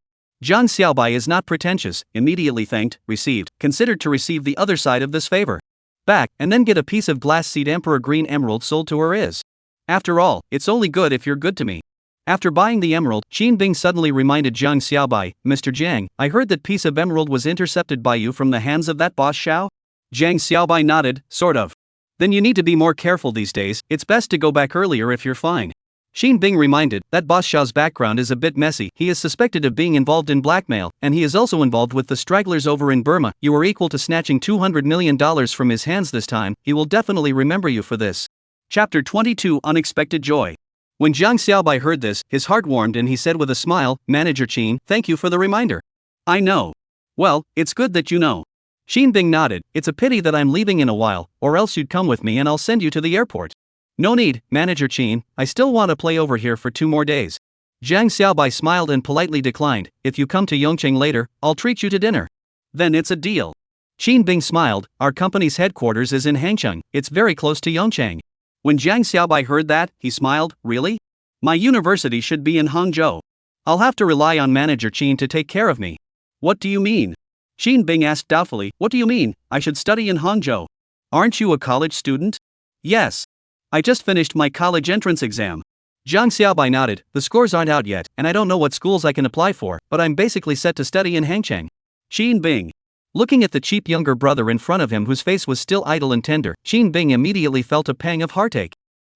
A: Jiang Xiaobai is not pretentious, immediately thanked, received, considered to receive the other side of this favor. Back, and then get a piece of glass seed emperor green emerald sold to her is. After all, it's only good if you're good to me. After buying the emerald, Xin Bing suddenly reminded Jiang Xiaobai, Mr. Jiang, I heard that piece of emerald was intercepted by you from the hands of that boss Shao? Jiang Xiaobai nodded, sort of. Then you need to be more careful these days, it's best to go back earlier if you're fine. Xin Bing reminded, that boss Shao's background is a bit messy, he is suspected of being involved in blackmail, and he is also involved with the stragglers over in Burma. You are equal to snatching $200 million from his hands this time, he will definitely remember you for this. Chapter 22 Unexpected Joy. When Jiang Xiaobai heard this, his heart warmed and he said with a smile, Manager Qin, thank you for the reminder. I know. Well, it's good that you know. Xin Bing nodded, it's a pity that I'm leaving in a while, or else you'd come with me and I'll send you to the airport. No need, Manager Qin, I still want to play over here for 2 more days. Jiang Xiaobai smiled and politely declined, if you come to Yongcheng later, I'll treat you to dinner. Then it's a deal. Xin Bing smiled, our company's headquarters is in Hangzhou, it's very close to Yongcheng. When Jiang Xiaobai heard that, he smiled, really? My university should be in Hangzhou. I'll have to rely on Manager Qin to take care of me. What do you mean? Xin Bing asked doubtfully, what do you mean, I should study in Hangzhou? Aren't you a college student? Yes. I just finished my college entrance exam. Jiang Xiaobai nodded, the scores aren't out yet, and I don't know what schools I can apply for, but I'm basically set to study in Hangzhou. Xin Bing. Looking at the cheap younger brother in front of him whose face was still idle and tender, Xin Bing immediately felt a pang of heartache.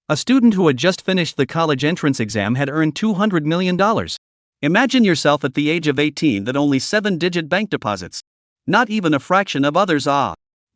A: A student who had just finished the college entrance exam had earned $200 million. Imagine yourself at the age of 18 that only 7-digit bank deposits. Not even a fraction of others.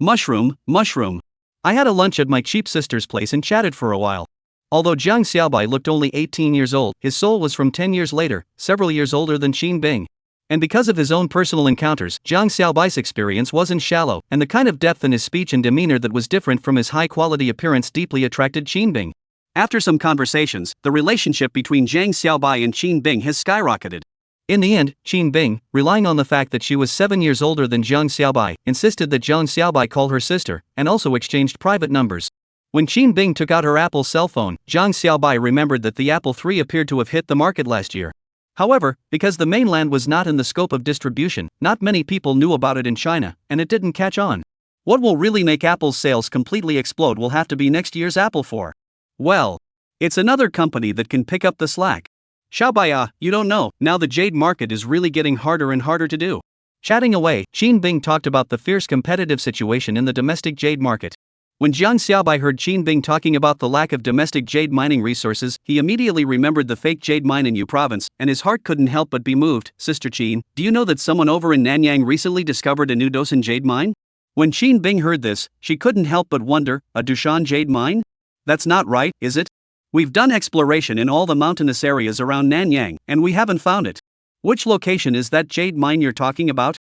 A: Mushroom. I had a lunch at my cheap sister's place and chatted for a while. Although Jiang Xiaobai looked only 18 years old, his soul was from 10 years later, several years older than Xin Bing. And because of his own personal encounters, Jiang Xiaobai's experience wasn't shallow, and the kind of depth in his speech and demeanor that was different from his high-quality appearance deeply attracted Xin Bing. After some conversations, the relationship between Jiang Xiaobai and Xin Bing has skyrocketed. In the end, Xin Bing, relying on the fact that she was 7 years older than Jiang Xiaobai, insisted that Jiang Xiaobai call her sister, and also exchanged private numbers. When Qin Bing took out her Apple cell phone, Zhang Xiaobai remembered that the Apple III appeared to have hit the market last year. However, because the mainland was not in the scope of distribution, not many people knew about it in China, and it didn't catch on. What will really make Apple's sales completely explode will have to be next year's Apple IV. Well, it's another company that can pick up the slack. Xiaobai, you don't know, now the jade market is really getting harder and harder to do. Chatting away, Qin Bing talked about the fierce competitive situation in the domestic jade market. When Zhang Xiaobai heard Qin Bing talking about the lack of domestic jade mining resources, he immediately remembered the fake jade mine in Yu province, and his heart couldn't help but be moved. Sister Qin, do you know that someone over in Nanyang recently discovered a new Dosan jade mine? When Qin Bing heard this, she couldn't help but wonder, a Dushan jade mine? That's not right, is it? We've done exploration in all the mountainous areas around Nanyang, and we haven't found it. Which location is that jade mine you're talking about?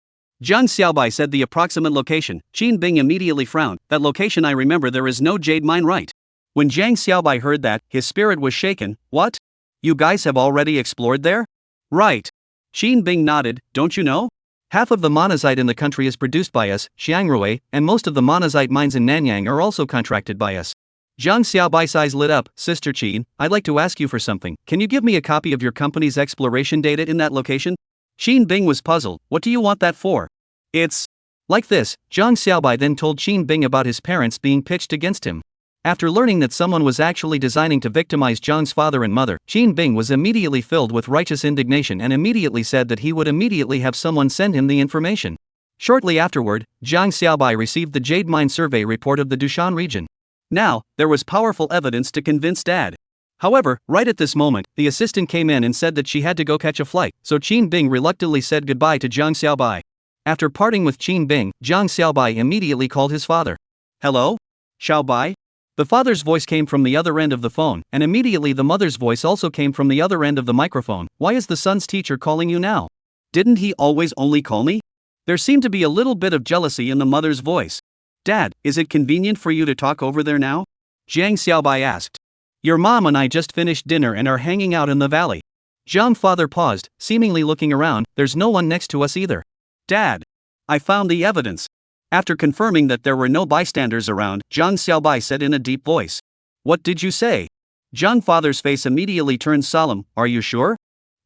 A: Zhang Xiaobai said the approximate location. Qin Bing immediately frowned. That location, I remember, there is no jade mine, right? When Zhang Xiaobai heard that, his spirit was shaken. What? You guys have already explored there? Right. Qin Bing nodded. Don't you know? Half of the monazite in the country is produced by us, Xiangrui, and most of the monazite mines in Nanyang are also contracted by us. Zhang Xiaobai's eyes lit up. Sister Qin, I'd like to ask you for something. Can you give me a copy of your company's exploration data in that location? Qin Bing was puzzled. What do you want that for? It's like this. Zhang Xiaobai then told Qin Bing about his parents being pitched against him. After learning that someone was actually designing to victimize Zhang's father and mother, Qin Bing was immediately filled with righteous indignation and immediately said that he would immediately have someone send him the information. Shortly afterward, Zhang Xiaobai received the jade mine survey report of the Dushan region. Now, there was powerful evidence to convince Dad. However, right at this moment, the assistant came in and said that she had to go catch a flight, so Qin Bing reluctantly said goodbye to Zhang Xiaobai. After parting with Qin Bing, Zhang Xiaobai immediately called his father. Hello? Xiaobai? The father's voice came from the other end of the phone, and immediately the mother's voice also came from the other end of the microphone. Why is the son's teacher calling you now? Didn't he always only call me? There seemed to be a little bit of jealousy in the mother's voice. Dad, is it convenient for you to talk over there now? Zhang Xiaobai asked. Your mom and I just finished dinner and are hanging out in the valley. Zhang father paused, seemingly looking around. There's no one next to us either. Dad, I found the evidence. After confirming that there were no bystanders around, Zhang Xiaobai said in a deep voice. What did you say? Zhang father's face immediately turned solemn. Are you sure?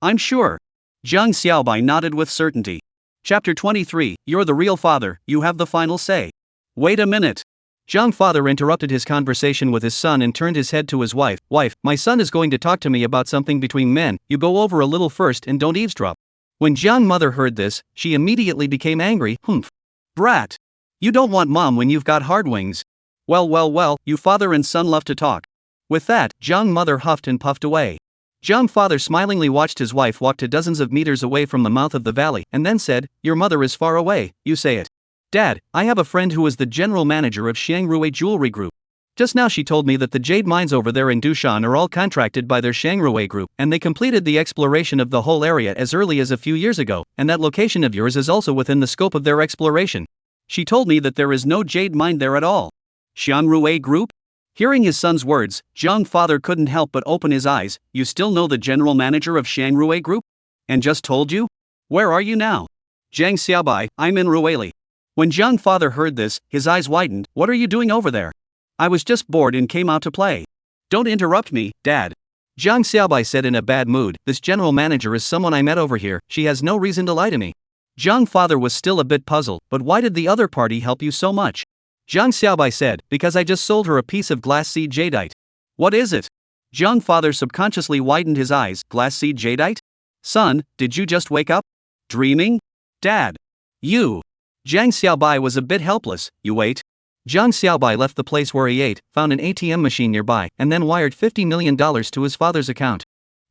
A: I'm sure. Zhang Xiaobai nodded with certainty. Chapter 23, You're the real father, you have the final say. Wait a minute. Zhang father interrupted his conversation with his son and turned his head to his wife. Wife, my son is going to talk to me about something between men, you go over a little first and don't eavesdrop. When Zhang mother heard this, she immediately became angry. Humph. Brat. You don't want mom when you've got hard wings. Well, you father and son love to talk. With that, Zhang mother huffed and puffed away. Zhang father smilingly watched his wife walk to dozens of meters away from the mouth of the valley and then said, Your mother is far away, you say it. Dad, I have a friend who is the general manager of Xiangrui Jewelry Group. Just now she told me that the jade mines over there in Dushan are all contracted by their Xiangrui Group, and they completed the exploration of the whole area as early as a few years ago, and that location of yours is also within the scope of their exploration. She told me that there is no jade mine there at all. Xiangrui Group? Hearing his son's words, Zhang father couldn't help but open his eyes. You still know the general manager of Xiangrui Group? And just told you? Where are you now? Zhang Xiaobai, I'm in Ruili. When Zhang father heard this, his eyes widened. What are you doing over there? I was just bored and came out to play. Don't interrupt me, Dad. Zhang Xiaobai said in a bad mood. This general manager is someone I met over here. She has no reason to lie to me. Zhang father was still a bit puzzled. But why did the other party help you so much? Zhang Xiaobai said, because I just sold her a piece of glass seed jadeite. What is it? Zhang father subconsciously widened his eyes. Glass seed jadeite? Son, did you just wake up? Dreaming? Dad. You. Zhang Xiaobai was a bit helpless. You wait. Zhang Xiaobai left the place where he ate, found an ATM machine nearby, and then wired $50 million to his father's account.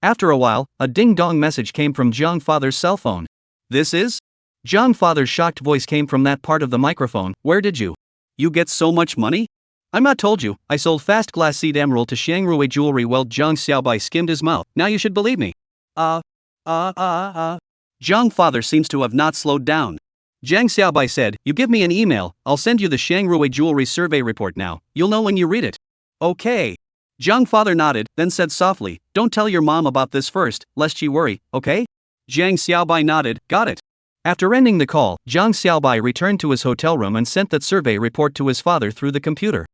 A: After a while, a ding-dong message came from Zhang father's cell phone. This is? Zhang father's shocked voice came from that part of the microphone. Where did you? You get so much money? I'm not told you, I sold fast glass seed emerald to Xiangrui Jewelry. Well, Zhang Xiaobai skimmed his mouth. Now you should believe me. Zhang father seems to have not slowed down. Zhang Xiaobai said, You give me an email, I'll send you the Xiangrui Jewelry survey report now. You'll know when you read it. Okay. Zhang father nodded, then said softly, Don't tell your mom about this first, lest she worry, okay? Zhang Xiaobai nodded, got it. After ending the call, Zhang Xiaobai returned to his hotel room and sent that survey report to his father through the computer.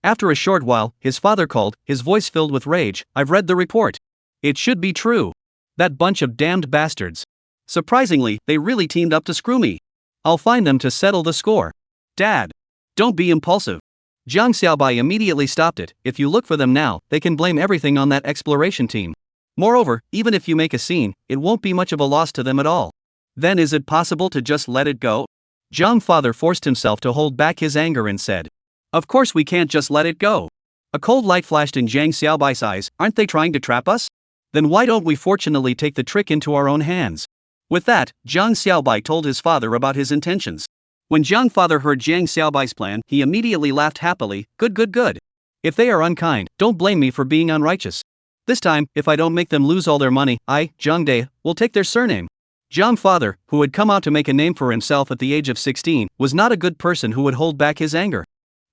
A: After a short while, his father called, his voice filled with rage. "I've read the report. It should be true. That bunch of damned bastards. Surprisingly, they really teamed up to screw me. I'll find them to settle the score." "Dad, don't be impulsive." Jiang Xiaobai immediately stopped it. "If you look for them now, they can blame everything on that exploration team. Moreover, even if you make a scene, it won't be much of a loss to them at all." "Then is it possible to just let it go?" Jiang father forced himself to hold back his anger and said. "Of course we can't just let it go." A cold light flashed in Jiang Xiaobai's eyes. "Aren't they trying to trap us? Then why don't we fortunately take the trick into our own hands?" With that, Jiang Xiaobai told his father about his intentions. When Jiang father heard Jiang Xiaobai's plan, he immediately laughed happily. Good. If they are unkind, don't blame me for being unrighteous. This time, if I don't make them lose all their money, I, Jiang Dai, will take their surname." Jiang father, who had come out to make a name for himself at the age of 16, was not a good person who would hold back his anger.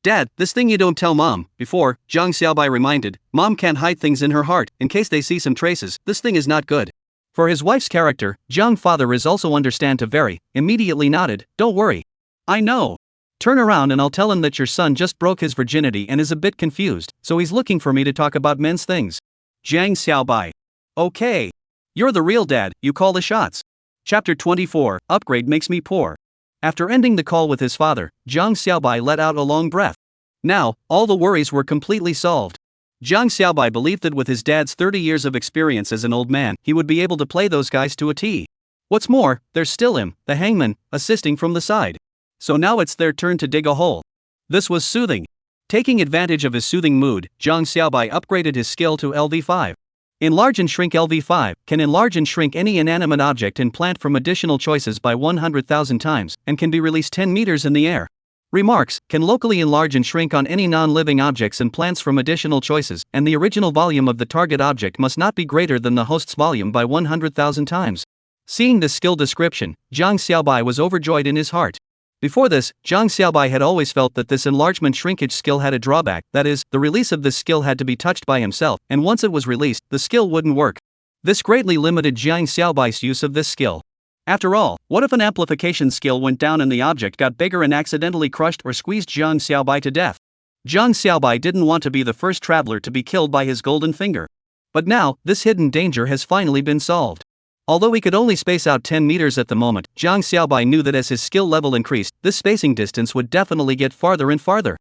A: "Dad, this thing you don't tell Mom." Before, Jiang Xiaobai reminded, "Mom can't hide things in her heart, in case they see some traces. This thing is not good." For his wife's character, Jiang father is also understand to very, immediately nodded. "Don't worry. I know. Turn around and I'll tell him that your son just broke his virginity and is a bit confused, so he's looking for me to talk about men's things." Jiang Xiaobai. "Okay. You're the real dad, you call the shots." Chapter 24, Upgrade Makes Me Poor. After ending the call with his father, Jiang Xiaobai let out a long breath. Now, all the worries were completely solved. Jiang Xiaobai believed that with his dad's 30 years of experience as an old man, he would be able to play those guys to a T. What's more, there's still him, the hangman, assisting from the side. So now it's their turn to dig a hole. This was soothing. Taking advantage of his soothing mood, Jiang Xiaobai upgraded his skill to LV5. Enlarge and Shrink. LV5 can enlarge and shrink any inanimate object and plant from additional choices by 100,000 times, and can be released 10 meters in the air. Remarks, can locally enlarge and shrink on any non-living objects and plants from additional choices, and the original volume of the target object must not be greater than the host's volume by 100,000 times. Seeing this skill description, Jiang Xiaobai was overjoyed in his heart. Before this, Jiang Xiaobai had always felt that this enlargement shrinkage skill had a drawback, that is, the release of this skill had to be touched by himself, and once it was released, the skill wouldn't work. This greatly limited Jiang Xiaobai's use of this skill. After all, what if an amplification skill went down and the object got bigger and accidentally crushed or squeezed Jiang Xiaobai to death? Jiang Xiaobai didn't want to be the first traveler to be killed by his golden finger. But now, this hidden danger has finally been solved. Although he could only space out 10 meters at the moment, Jiang Xiaobai knew that as his skill level increased, this spacing distance would definitely get farther and farther.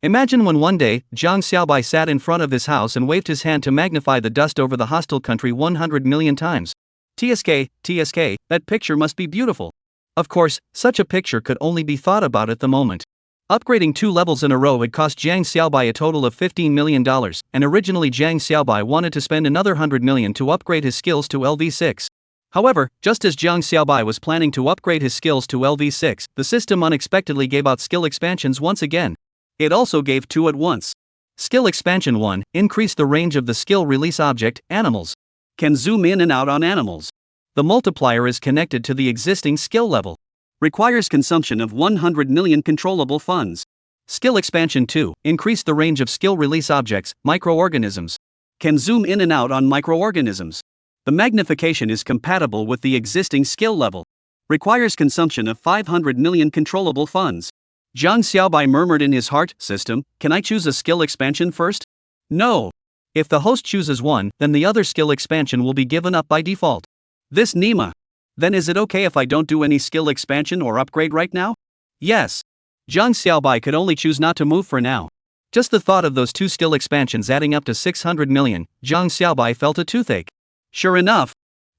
A: Imagine when one day, Jiang Xiaobai sat in front of his house and waved his hand to magnify the dust over the hostile country 100 million times. TSK, that picture must be beautiful. Of course, such a picture could only be thought about at the moment. Upgrading 2 levels in a row had cost Jiang Xiaobai a total of $15 million, and originally Jiang Xiaobai wanted to spend another $100 million to upgrade his skills to LV6. However, just as Jiang Xiaobai was planning to upgrade his skills to LV6, the system unexpectedly gave out skill expansions once again. It also gave 2 at once. Skill Expansion 1, increase the range of the skill release object, animals. Can zoom in and out on animals. The multiplier is connected to the existing skill level. Requires consumption of 100 million controllable funds. Skill Expansion 2, increase the range of skill release objects, microorganisms. Can zoom in and out on microorganisms. The magnification is compatible with the existing skill level. Requires consumption of 500 million controllable funds. Jiang Xiaobai murmured in his heart, "System, can I choose a skill expansion first?" "No. If the host chooses one, then the other skill expansion will be given up by default." "This Nima. Then is it okay if I don't do any skill expansion or upgrade right now?" "Yes." Jiang Xiaobai could only choose not to move for now. Just the thought of those 2 skill expansions adding up to 600 million, Jiang Xiaobai felt a toothache. Sure enough.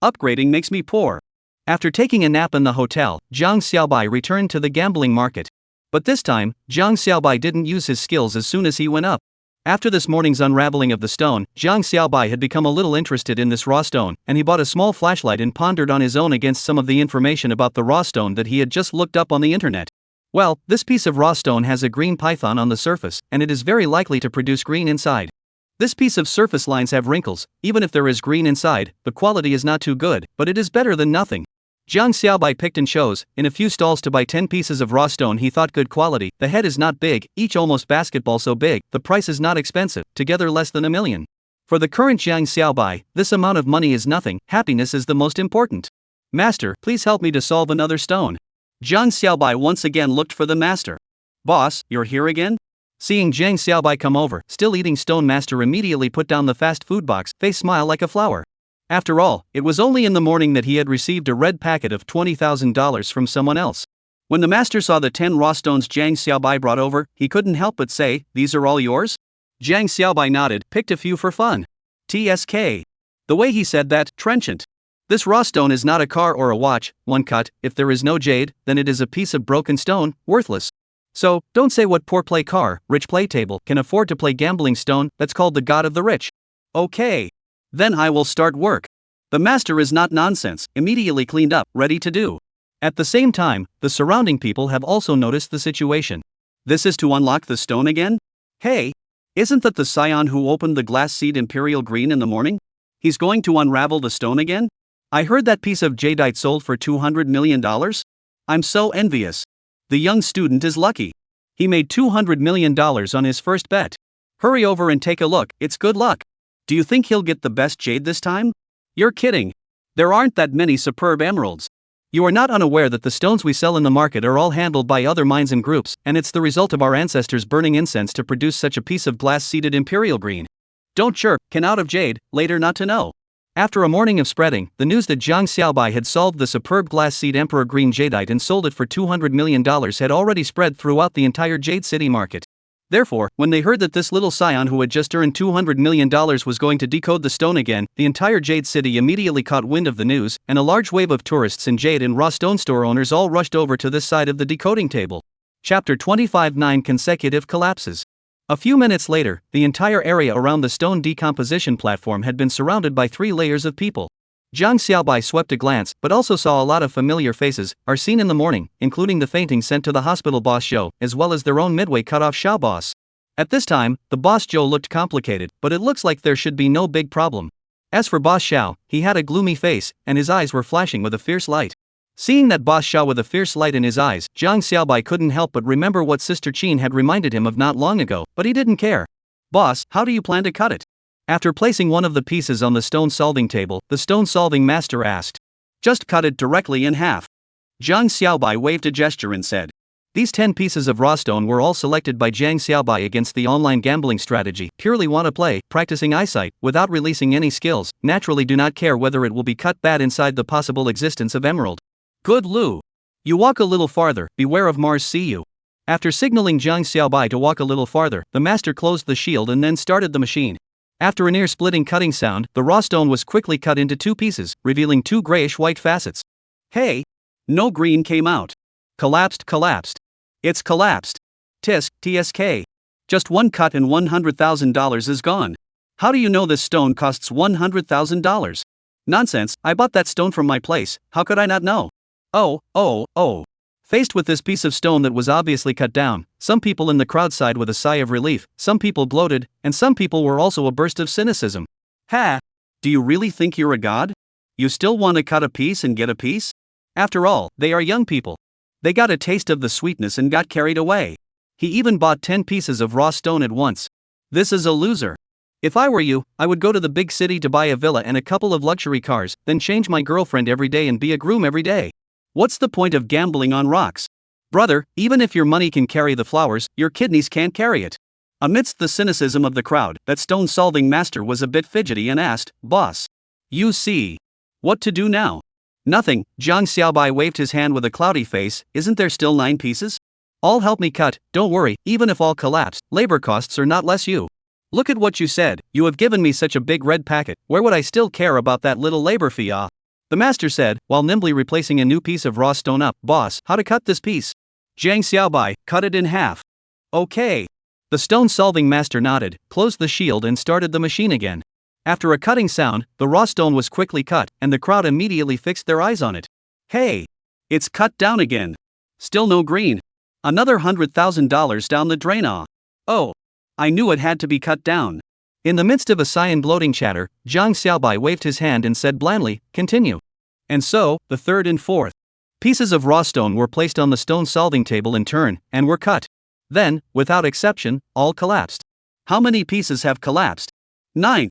A: Upgrading makes me poor. After taking a nap in the hotel, Jiang Xiaobai returned to the gambling market. But this time, Jiang Xiaobai didn't use his skills as soon as he went up. After this morning's unraveling of the stone, Jiang Xiaobai had become a little interested in this raw stone, and he bought a small flashlight and pondered on his own against some of the information about the raw stone that he had just looked up on the internet. Well, this piece of raw stone has a green python on the surface, and it is very likely to produce green inside. This piece of surface lines have wrinkles. Even if there is green inside, the quality is not too good, but it is better than nothing. Jiang Xiaobai picked and chose, in a few stalls to buy 10 pieces of raw stone he thought good quality. The head is not big, each almost basketball so big, the price is not expensive, together less than $1 million. For the current Jiang Xiaobai, this amount of money is nothing, happiness is the most important. "Master, please help me to solve another stone." Jiang Xiaobai once again looked for the master. "Boss, you're here again? Seeing Jiang Xiaobai come over, still eating, Stone Master immediately put down the fast food box, face smile like a flower. After all, it was only in the morning that he had received a red packet of $20,000 from someone else. When the master saw the 10 raw stones Jiang Xiaobai brought over, he couldn't help but say, "These are all yours?" Jiang Xiaobai nodded, picked a few for fun. TSK. The way he said that, trenchant. This raw stone is not a car or a watch, one cut. If there is no jade, then it is a piece of broken stone, worthless. So, don't say what poor play car, rich play table can afford to play gambling stone, that's called the god of the rich. Okay. Then I will start work. The master is not nonsense, immediately cleaned up, ready to do. At the same time, the surrounding people have also noticed the situation. This is to unlock the stone again? Hey! Isn't that the scion who opened the glass seed Imperial Green in the morning? He's going to unravel the stone again? I heard that piece of jadeite sold for $200 million? I'm so envious. The young student is lucky. He made $200 million on his first bet. Hurry over and take a look, it's good luck. Do you think he'll get the best jade this time? You're kidding. There aren't that many superb emeralds. You are not unaware that the stones we sell in the market are all handled by other mines and groups, and it's the result of our ancestors burning incense to produce such a piece of glass-seeded Imperial Green. Don't chirp, can out of jade, later not to know. After a morning of spreading, the news that Jiang Xiaobai had solved the superb glass seed Emperor Green jadeite and sold it for $200 million had already spread throughout the entire Jade City market. Therefore, when they heard that this little scion who had just earned $200 million was going to decode the stone again, the entire Jade City immediately caught wind of the news, and a large wave of tourists and jade and raw stone store owners all rushed over to this side of the decoding table. Chapter 25: 9 Consecutive Collapses. A few minutes later, the entire area around the stone decomposition platform had been surrounded by 3 layers of people. Jiang Xiaobai swept a glance, but also saw a lot of familiar faces, are seen in the morning, including the fainting sent to the hospital boss Zhou, as well as their own midway cut-off Xiao boss. At this time, the boss Zhou looked complicated, but it looks like there should be no big problem. As for boss Xiao, he had a gloomy face, and his eyes were flashing with a fierce light. Seeing that boss Xiao with a fierce light in his eyes, Jiang Xiaobai couldn't help but remember what Sister Qin had reminded him of not long ago, but he didn't care. "Boss, how do you plan to cut it?" After placing one of the pieces on the stone-solving table, the stone-solving master asked. "Just cut it directly in half." Jiang Xiaobai waved a gesture and said. These 10 pieces of raw stone were all selected by Jiang Xiaobai against the online gambling strategy, purely want to play, practicing eyesight, without releasing any skills, naturally do not care whether it will be cut bad inside the possible existence of emerald. Good Lu. You walk a little farther, beware of Mars see you. After signaling Jiang Xiaobai to walk a little farther, the master closed the shield and then started the machine. After an ear-splitting cutting sound, the raw stone was quickly cut into 2 pieces, revealing 2 grayish-white facets. Hey! No green came out. Collapsed. It's collapsed. TSK. Just 1 cut and $100,000 is gone. How do you know this stone costs $100,000? Nonsense, I bought that stone from my place, how could I not know? Oh. Faced with this piece of stone that was obviously cut down, some people in the crowd sighed with a sigh of relief, some people gloated, and some people were also a burst of cynicism. Ha! Do you really think you're a god? You still want to cut a piece and get a piece? After all, they are young people. They got a taste of the sweetness and got carried away. He even bought 10 pieces of raw stone at once. This is a loser. If I were you, I would go to the big city to buy a villa and a couple of luxury cars, then change my girlfriend every day and be a groom every day. What's the point of gambling on rocks? Brother, even if your money can carry the flowers, your kidneys can't carry it. Amidst the cynicism of the crowd, that stone-solving master was a bit fidgety and asked, "Boss, you see. What to do now?" "Nothing," Jiang Xiaobai waved his hand with a cloudy face. "Isn't there still 9 pieces? All help me cut, don't worry, even if all collapse, labor costs are not less you. Look at what you said, you have given me such a big red packet, where would I still care about that little labor fee ah?" The master said, while nimbly replacing a new piece of raw stone up. "Boss, how to cut this piece?" Jiang Xiaobai, "Cut it in half." Okay. The stone-solving master nodded, closed the shield and started the machine again. After a cutting sound, the raw stone was quickly cut, and the crowd immediately fixed their eyes on it. Hey! It's cut down again. Still no green. Another $100,000 down the drain ah. Oh! I knew it had to be cut down. In the midst of a sigh and gloating chatter, Jiang Xiaobai waved his hand and said blandly, "Continue." And so, the 3rd and 4th pieces of raw stone were placed on the stone-solving table in turn, and were cut. Then, without exception, all collapsed. How many pieces have collapsed? 9.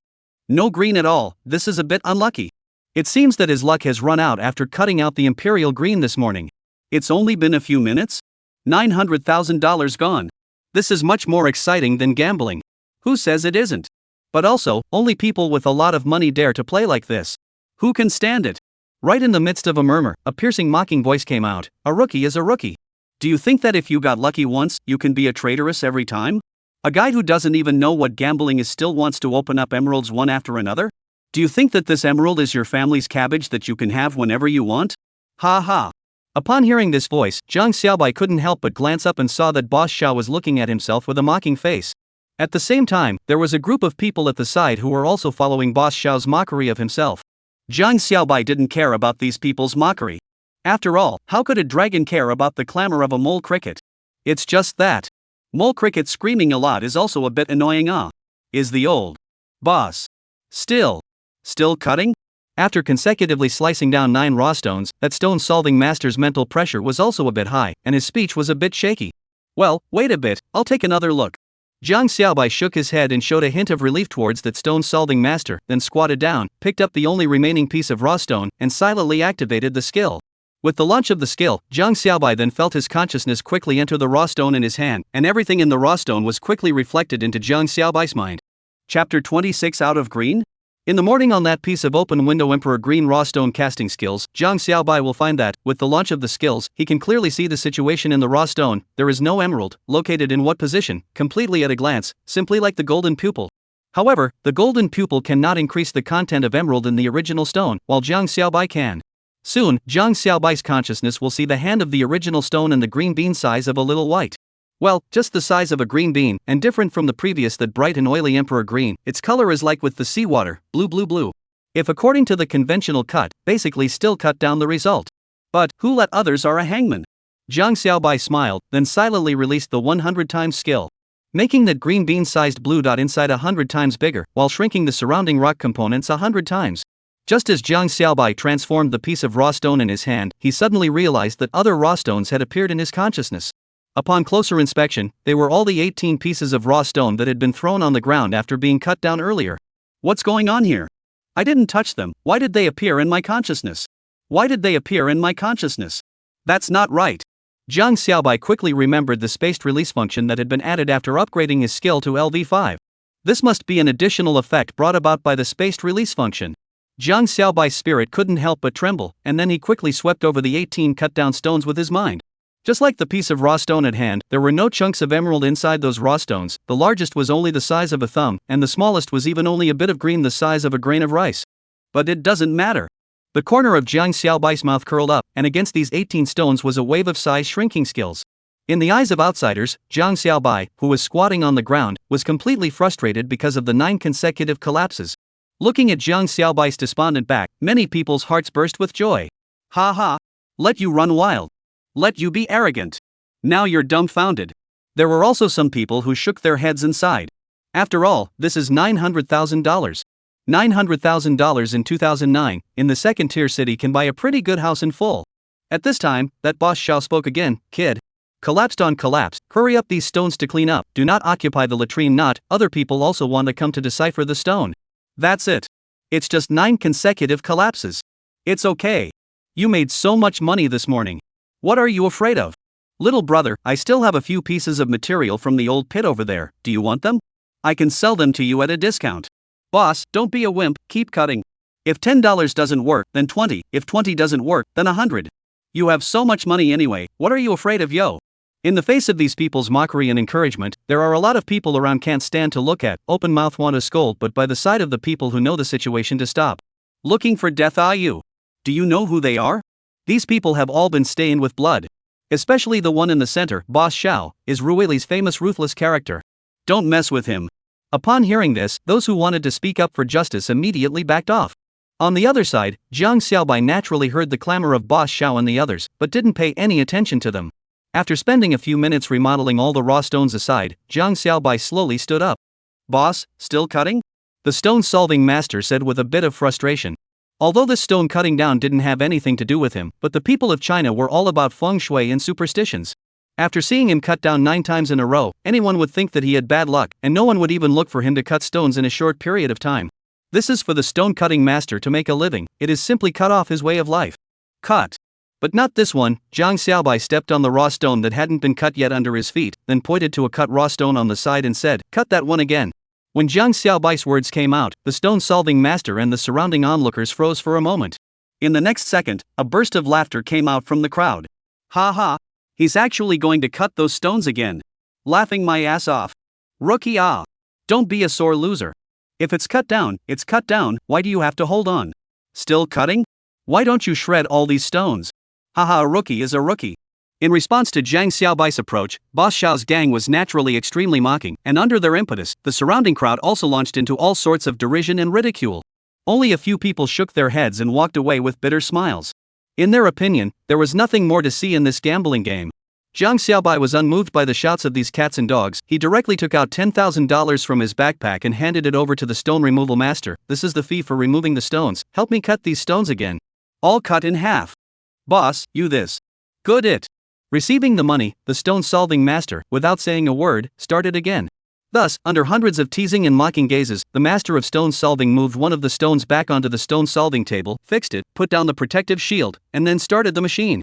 A: No green at all, this is a bit unlucky. It seems that his luck has run out after cutting out the Imperial Green this morning. It's only been a few minutes? $900,000 gone. This is much more exciting than gambling. Who says it isn't? But also, only people with a lot of money dare to play like this. Who can stand it? Right in the midst of a murmur, a piercing mocking voice came out. A rookie is a rookie. Do you think that if you got lucky once, you can be a traitorous every time? A guy who doesn't even know what gambling is still wants to open up emeralds one after another? Do you think that this emerald is your family's cabbage that you can have whenever you want? Ha ha. Upon hearing this voice, Zhang Xiaobai couldn't help but glance up and saw that Boss Xiao was looking at himself with a mocking face. At the same time, there was a group of people at the side who were also following Boss Xiao's mockery of himself. Zhang Xiaobai didn't care about these people's mockery. After all, how could a dragon care about the clamor of a mole cricket? It's just that. Mole cricket screaming a lot is also a bit annoying. Is the old boss still cutting? After consecutively slicing down 9 raw stones, that stone-solving master's mental pressure was also a bit high, and his speech was a bit shaky. Well, wait a bit, I'll take another look. Zhang Xiaobai shook his head and showed a hint of relief towards that stone-solving master, then squatted down, picked up the only remaining piece of raw stone, and silently activated the skill. With the launch of the skill, Zhang Xiaobai then felt his consciousness quickly enter the raw stone in his hand, and everything in the raw stone was quickly reflected into Zhang Xiaobai's mind. Chapter 26 Out of Green? In the morning on that piece of open window Emperor Green raw stone casting skills, Zhang Xiaobai will find that, with the launch of the skills, he can clearly see the situation in the raw stone. There is no emerald, located in what position, completely at a glance, simply like the golden pupil. However, the golden pupil cannot increase the content of emerald in the original stone, while Zhang Xiaobai can. Soon, Zhang Xiaobai's consciousness will see the hand of the original stone and the green bean size of a little white. Well, just the size of a green bean, and different from the previous that bright and oily Emperor Green. Its color is like with the seawater, blue. If according to the conventional cut, basically still cut down the result. But, who let others are a hangman? Zhang Xiaobai smiled, then silently released the 100 times skill. Making that green bean-sized blue dot inside 100 times bigger, while shrinking the surrounding rock components 100 times. Just as Zhang Xiaobai transformed the piece of raw stone in his hand, he suddenly realized that other raw stones had appeared in his consciousness. Upon closer inspection, they were all the 18 pieces of raw stone that had been thrown on the ground after being cut down earlier. What's going on here? I didn't touch them. Why did they appear in my consciousness? That's not right. Zhang Xiaobai quickly remembered the spaced release function that had been added after upgrading his skill to LV5. This must be an additional effect brought about by the spaced release function. Zhang Xiaobai's spirit couldn't help but tremble, and then he quickly swept over the 18 cut-down stones with his mind. Just like the piece of raw stone at hand, there were no chunks of emerald inside those raw stones. The largest was only the size of a thumb, and the smallest was even only a bit of green the size of a grain of rice. But it doesn't matter. The corner of Zhang Xiaobai's mouth curled up, and against these 18 stones was a wave of size shrinking skills. In the eyes of outsiders, Zhang Xiaobai, who was squatting on the ground, was completely frustrated because of the 9 consecutive collapses. Looking at Zhang Xiaobai's despondent back, many people's hearts burst with joy. Ha ha! Let you run wild. Let you be arrogant. Now you're dumbfounded. There were also some people who shook their heads and sighed. After all, this is $900,000. $900,000 in 2009, in the second-tier city can buy a pretty good house in full. At this time, that Boss Xiao spoke again. Kid. Collapsed on collapse, hurry up these stones to clean up, do not occupy the latrine not, other people also want to come to decipher the stone. That's it. It's just 9 consecutive collapses. It's okay. You made so much money this morning. What are you afraid of? Little brother, I still have a few pieces of material from the old pit over there, do you want them? I can sell them to you at a discount. Boss, don't be a wimp, keep cutting. If $10 doesn't work, then 20, if 20 doesn't work, then 100. You have so much money anyway, what are you afraid of yo? In the face of these people's mockery and encouragement, there are a lot of people around can't stand to look at, open mouth want to scold but by the side of the people who know the situation to stop. Looking for death are you? Do you know who they are? These people have all been stained with blood. Especially the one in the center, Boss Xiao, is Ruili's famous ruthless character. Don't mess with him. Upon hearing this, those who wanted to speak up for justice immediately backed off. On the other side, Zhang Xiaobai naturally heard the clamor of Boss Xiao and the others, but didn't pay any attention to them. After spending a few minutes remodeling all the raw stones aside, Zhang Xiaobai slowly stood up. Boss, still cutting? The stone-solving master said with a bit of frustration. Although this stone cutting down didn't have anything to do with him, but the people of China were all about feng shui and superstitions. After seeing him cut down 9 times in a row, anyone would think that he had bad luck, and no one would even look for him to cut stones in a short period of time. This is for the stone-cutting master to make a living, it is simply cut off his way of life. Cut. But not this one. Jiang Xiaobai stepped on the raw stone that hadn't been cut yet under his feet, then pointed to a cut raw stone on the side and said, "Cut that one again." When Jiang Xiaobai's words came out, the stone-solving master and the surrounding onlookers froze for a moment. In the next second, a burst of laughter came out from the crowd. "Ha ha! He's actually going to cut those stones again. Laughing my ass off. Rookie ah! Don't be a sore loser. If it's cut down, it's cut down, why do you have to hold on? Still cutting? Why don't you shred all these stones? Haha, a rookie is a rookie." In response to Jiang Xiaobai's approach, Boss Xiao's gang was naturally extremely mocking, and under their impetus, the surrounding crowd also launched into all sorts of derision and ridicule. Only a few people shook their heads and walked away with bitter smiles. In their opinion, there was nothing more to see in this gambling game. Jiang Xiaobai was unmoved by the shouts of these cats and dogs. He directly took out $10,000 from his backpack and handed it over to the stone removal master. "This is the fee for removing the stones. Help me cut these stones again. All cut in half. Boss, you this. Good it." Receiving the money, the stone-solving master, without saying a word, started again. Thus, under hundreds of teasing and mocking gazes, the master of stone-solving moved one of the stones back onto the stone-solving table, fixed it, put down the protective shield, and then started the machine.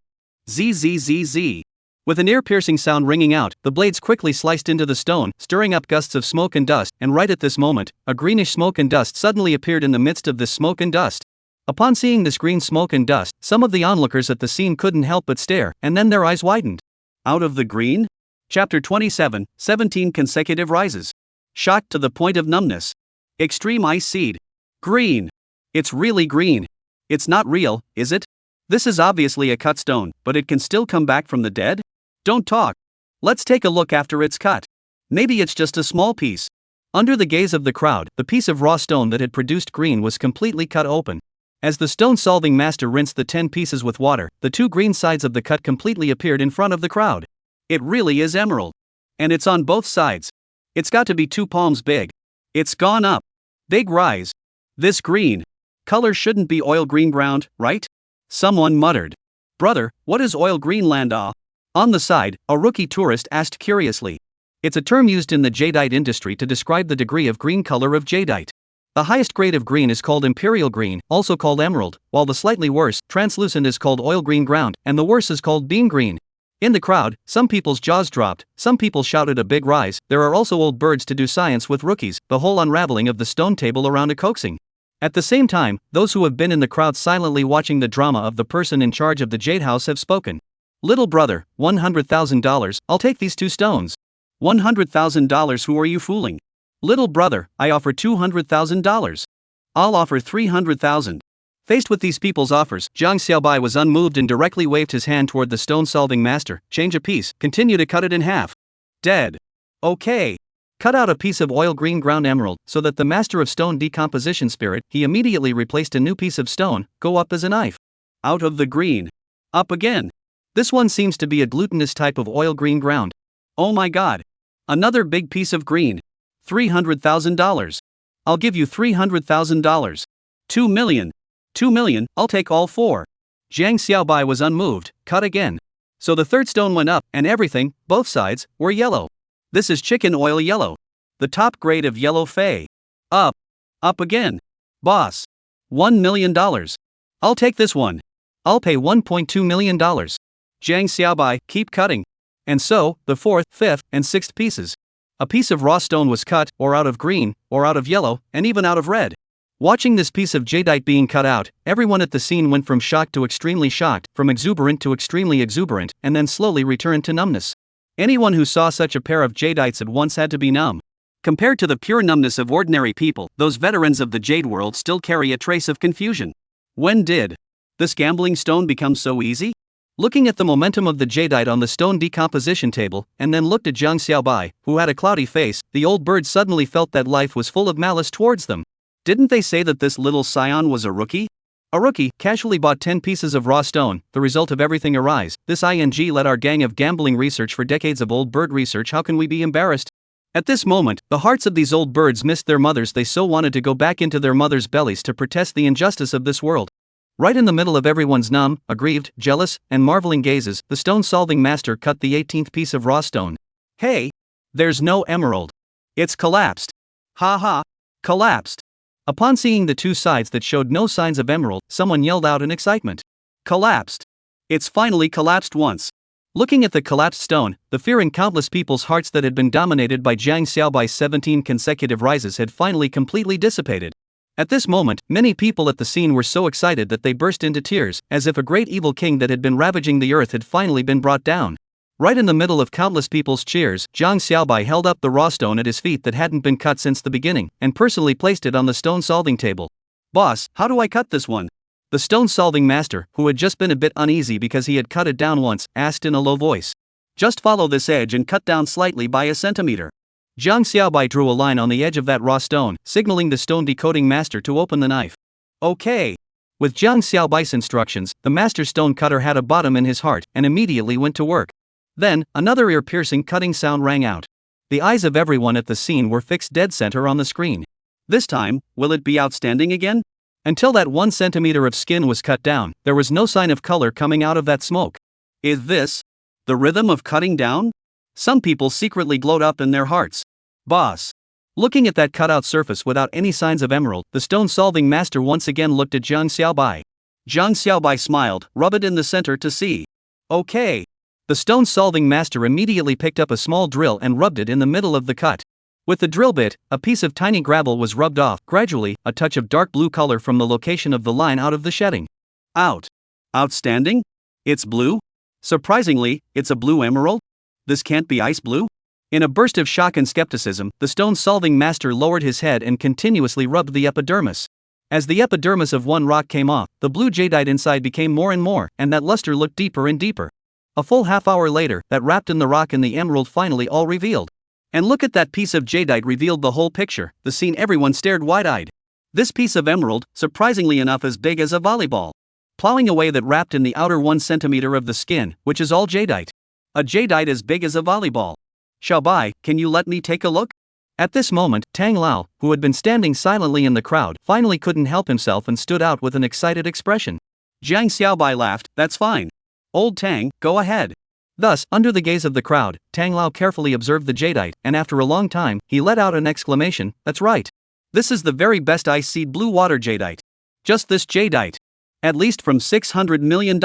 A: Zzz. With an ear-piercing sound ringing out, the blades quickly sliced into the stone, stirring up gusts of smoke and dust, and right at this moment, a greenish smoke and dust suddenly appeared in the midst of this smoke and dust. Upon seeing this green smoke and dust, some of the onlookers at the scene couldn't help but stare, and then their eyes widened. Out of the green? Chapter 27, 17 consecutive rises. Shocked to the point of numbness. Extreme ice seed. Green. It's really green. It's not real, is it? This is obviously a cut stone, but it can still come back from the dead? Don't talk. Let's take a look after it's cut. Maybe it's just a small piece. Under the gaze of the crowd, the piece of raw stone that had produced green was completely cut open. As the stone-solving master rinsed the 10 pieces with water, the two green sides of the cut completely appeared in front of the crowd. It really is emerald. And it's on both sides. It's got to be 2 palms big. It's gone up. Big rise. This green color shouldn't be oil green ground, right? Someone muttered. "Brother, what is oil green land ah?" On the side, a rookie tourist asked curiously. It's a term used in the jadeite industry to describe the degree of green color of jadeite. The highest grade of green is called imperial green, also called emerald, while the slightly worse, translucent is called oil green ground, and the worse is called bean green. In the crowd, some people's jaws dropped, some people shouted a big rise. There are also old birds to do science with rookies, the whole unraveling of the stone table around a coaxing. At the same time, those who have been in the crowd silently watching the drama of the person in charge of the jade house have spoken. "Little brother, $100,000, I'll take these 2 stones. $100,000, who are you fooling? Little brother, I offer $200,000. I'll offer $300,000. Faced with these people's offers, Jiang Xiaobai was unmoved and directly waved his hand toward the stone-solving master. "Change a piece, continue to cut it in half." "Dead. Okay." Cut out a piece of oil green ground emerald, so that the master of stone decomposition spirit, he immediately replaced a new piece of stone, go up as a knife. Out of the green. Up again. This one seems to be a glutinous type of oil green ground. Oh my god. Another big piece of green. $300,000. I'll give you $300,000. 2 million. 2 million, I'll take all 4. Jiang Xiaobai was unmoved. Cut again. So the third stone went up, and everything, both sides, were yellow. This is chicken oil yellow. The top grade of yellow fei. Up. Up again. Boss. $1 million. I'll take this one. I'll pay $1.2 million. Jiang Xiaobai, keep cutting. And so, the 4th, 5th, and 6th pieces. A piece of raw stone was cut, or out of green, or out of yellow, and even out of red. Watching this piece of jadeite being cut out, everyone at the scene went from shocked to extremely shocked, from exuberant to extremely exuberant, and then slowly returned to numbness. Anyone who saw such a pair of jadeites at once had to be numb. Compared to the pure numbness of ordinary people, those veterans of the jade world still carry a trace of confusion. When did this gambling stone become so easy? Looking at the momentum of the jadeite on the stone decomposition table, and then looked at Jiang Xiaobai, who had a cloudy face, the old bird suddenly felt that life was full of malice towards them. Didn't they say that this little scion was a rookie? A rookie casually bought 10 pieces of raw stone, the result of everything arise. This ing led our gang of gambling research for decades of old bird research. How can we be embarrassed? At this moment, the hearts of these old birds missed their mothers. They so wanted to go back into their mothers' bellies to protest the injustice of this world. Right in the middle of everyone's numb, aggrieved, jealous, and marveling gazes, the stone-solving master cut the 18th piece of raw stone. Hey! There's no emerald. It's collapsed. Ha ha! Collapsed. Upon seeing the 2 sides that showed no signs of emerald, someone yelled out in excitement. Collapsed. It's finally collapsed once. Looking at the collapsed stone, the fear in countless people's hearts that had been dominated by Jiang Xiaobai's 17 consecutive rises had finally completely dissipated. At this moment, many people at the scene were so excited that they burst into tears, as if a great evil king that had been ravaging the earth had finally been brought down. Right in the middle of countless people's cheers, Jiang Xiaobai held up the raw stone at his feet that hadn't been cut since the beginning, and personally placed it on the stone-solving table. "Boss, how do I cut this one?" The stone-solving master, who had just been a bit uneasy because he had cut it down once, asked in a low voice. "Just follow this edge and cut down slightly by a centimeter." Jiang Xiaobai drew a line on the edge of that raw stone, signaling the stone decoding master to open the knife. "Okay." With Jiang Xiaobai's instructions, the master stone cutter had a bottom in his heart and immediately went to work. Then, another ear-piercing cutting sound rang out. The eyes of everyone at the scene were fixed dead center on the screen. This time, will it be outstanding again? Until that 1 centimeter of skin was cut down, there was no sign of color coming out of that smoke. Is this the rhythm of cutting down? Some people secretly glowed up in their hearts. "Boss." Looking at that cutout surface without any signs of emerald, the stone-solving master once again looked at Jiang Xiaobai. Jiang Xiaobai smiled, "Rub it in the center to see." "Okay." The stone-solving master immediately picked up a small drill and rubbed it in the middle of the cut. With the drill bit, a piece of tiny gravel was rubbed off. Gradually, a touch of dark blue color from the location of the line out of the shedding. Out. Outstanding? It's blue? Surprisingly, it's a blue emerald? This can't be ice blue? In a burst of shock and skepticism, the stone-solving master lowered his head and continuously rubbed the epidermis. As the epidermis of one rock came off, the blue jadeite inside became more and more, and that luster looked deeper and deeper. A full half-hour later, that wrapped in the rock and the emerald finally all revealed. And look at that piece of jadeite revealed the whole picture. The scene everyone stared wide-eyed. This piece of emerald, surprisingly enough as big as a volleyball. Plowing away that wrapped in the outer 1 centimeter of the skin, which is all jadeite. A jadeite as big as a volleyball. "Xiaobai, can you let me take a look?" At this moment, Tang Lao, who had been standing silently in the crowd, finally couldn't help himself and stood out with an excited expression. Jiang Xiaobai laughed, "That's fine. Old Tang, go ahead." Thus, under the gaze of the crowd, Tang Lao carefully observed the jadeite, and after a long time, he let out an exclamation, "That's right. This is the very best ice seed blue water jadeite. Just this jadeite. At least from $600 million.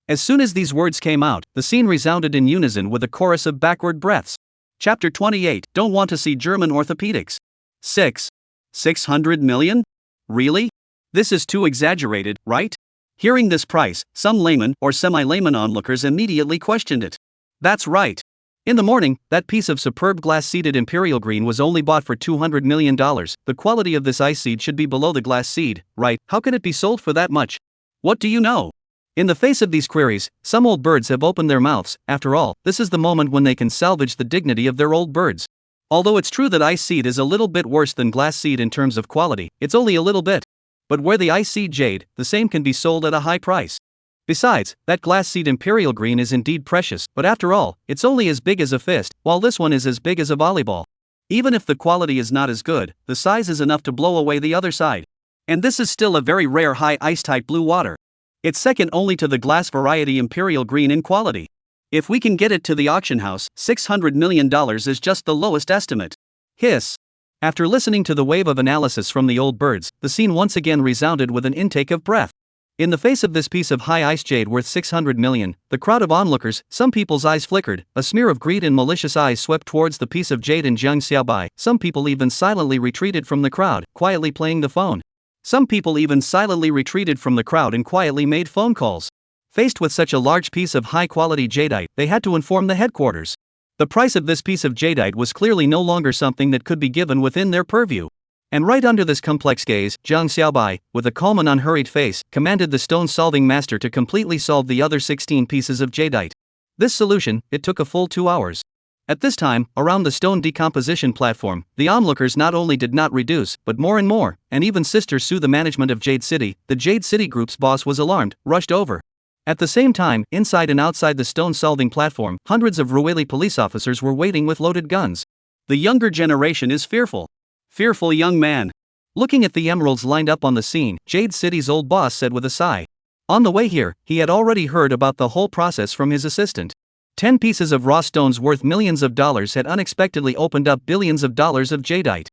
A: As soon as these words came out, the scene resounded in unison with a chorus of backward breaths. Chapter 28, Don't Want to See German Orthopedics. 600 million? Really? This is too exaggerated, right? Hearing this price, some layman or semi-layman onlookers immediately questioned it. That's right. In the morning, that piece of superb glass-seeded imperial green was only bought for $200 million. The quality of this ice seed should be below the glass seed, right? How can it be sold for that much? What do you know? In the face of these queries, some old birds have opened their mouths. After all, this is the moment when they can salvage the dignity of their old birds. Although it's true that ice seed is a little bit worse than glass seed in terms of quality, it's only a little bit. But where the ice seed jade, the same can be sold at a high price. Besides, that glass seed imperial green is indeed precious, but after all, it's only as big as a fist, while this one is as big as a volleyball. Even if the quality is not as good, the size is enough to blow away the other side. And this is still a very rare high ice type blue water. It's second only to the glass variety imperial green in quality. If we can get it to the auction house, $600 million is just the lowest estimate. Hiss. After listening to the wave of analysis from the old birds, the scene once again resounded with an intake of breath. In the face of this piece of high ice jade worth $600 million, the crowd of onlookers, some people's eyes flickered, a smear of greed and malicious eyes swept towards the piece of jade in Jiang Xiaobai. Some people even silently retreated from the crowd, quietly playing the phone. Some people even silently retreated from the crowd and quietly made phone calls. Faced with such a large piece of high-quality jadeite, they had to inform the headquarters. The price of this piece of jadeite was clearly no longer something that could be given within their purview. And right under this complex gaze, Jiang Xiaobai, with a calm and unhurried face, commanded the stone-solving master to completely solve the other 16 pieces of jadeite. This solution, it took a full 2 hours. At this time, around the stone decomposition platform, the onlookers not only did not reduce, but more and more, and even Sister Su, the management of Jade City, the Jade City Group's boss, was alarmed, rushed over. At the same time, inside and outside the stone-solving platform, hundreds of Rueli police officers were waiting with loaded guns. The younger generation is fearful. Fearful young man. Looking at the emeralds lined up on the scene, Jade City's old boss said with a sigh. On the way here, he had already heard about the whole process from his assistant. 10 pieces of raw stones worth millions of dollars had unexpectedly opened up billions of dollars of jadeite.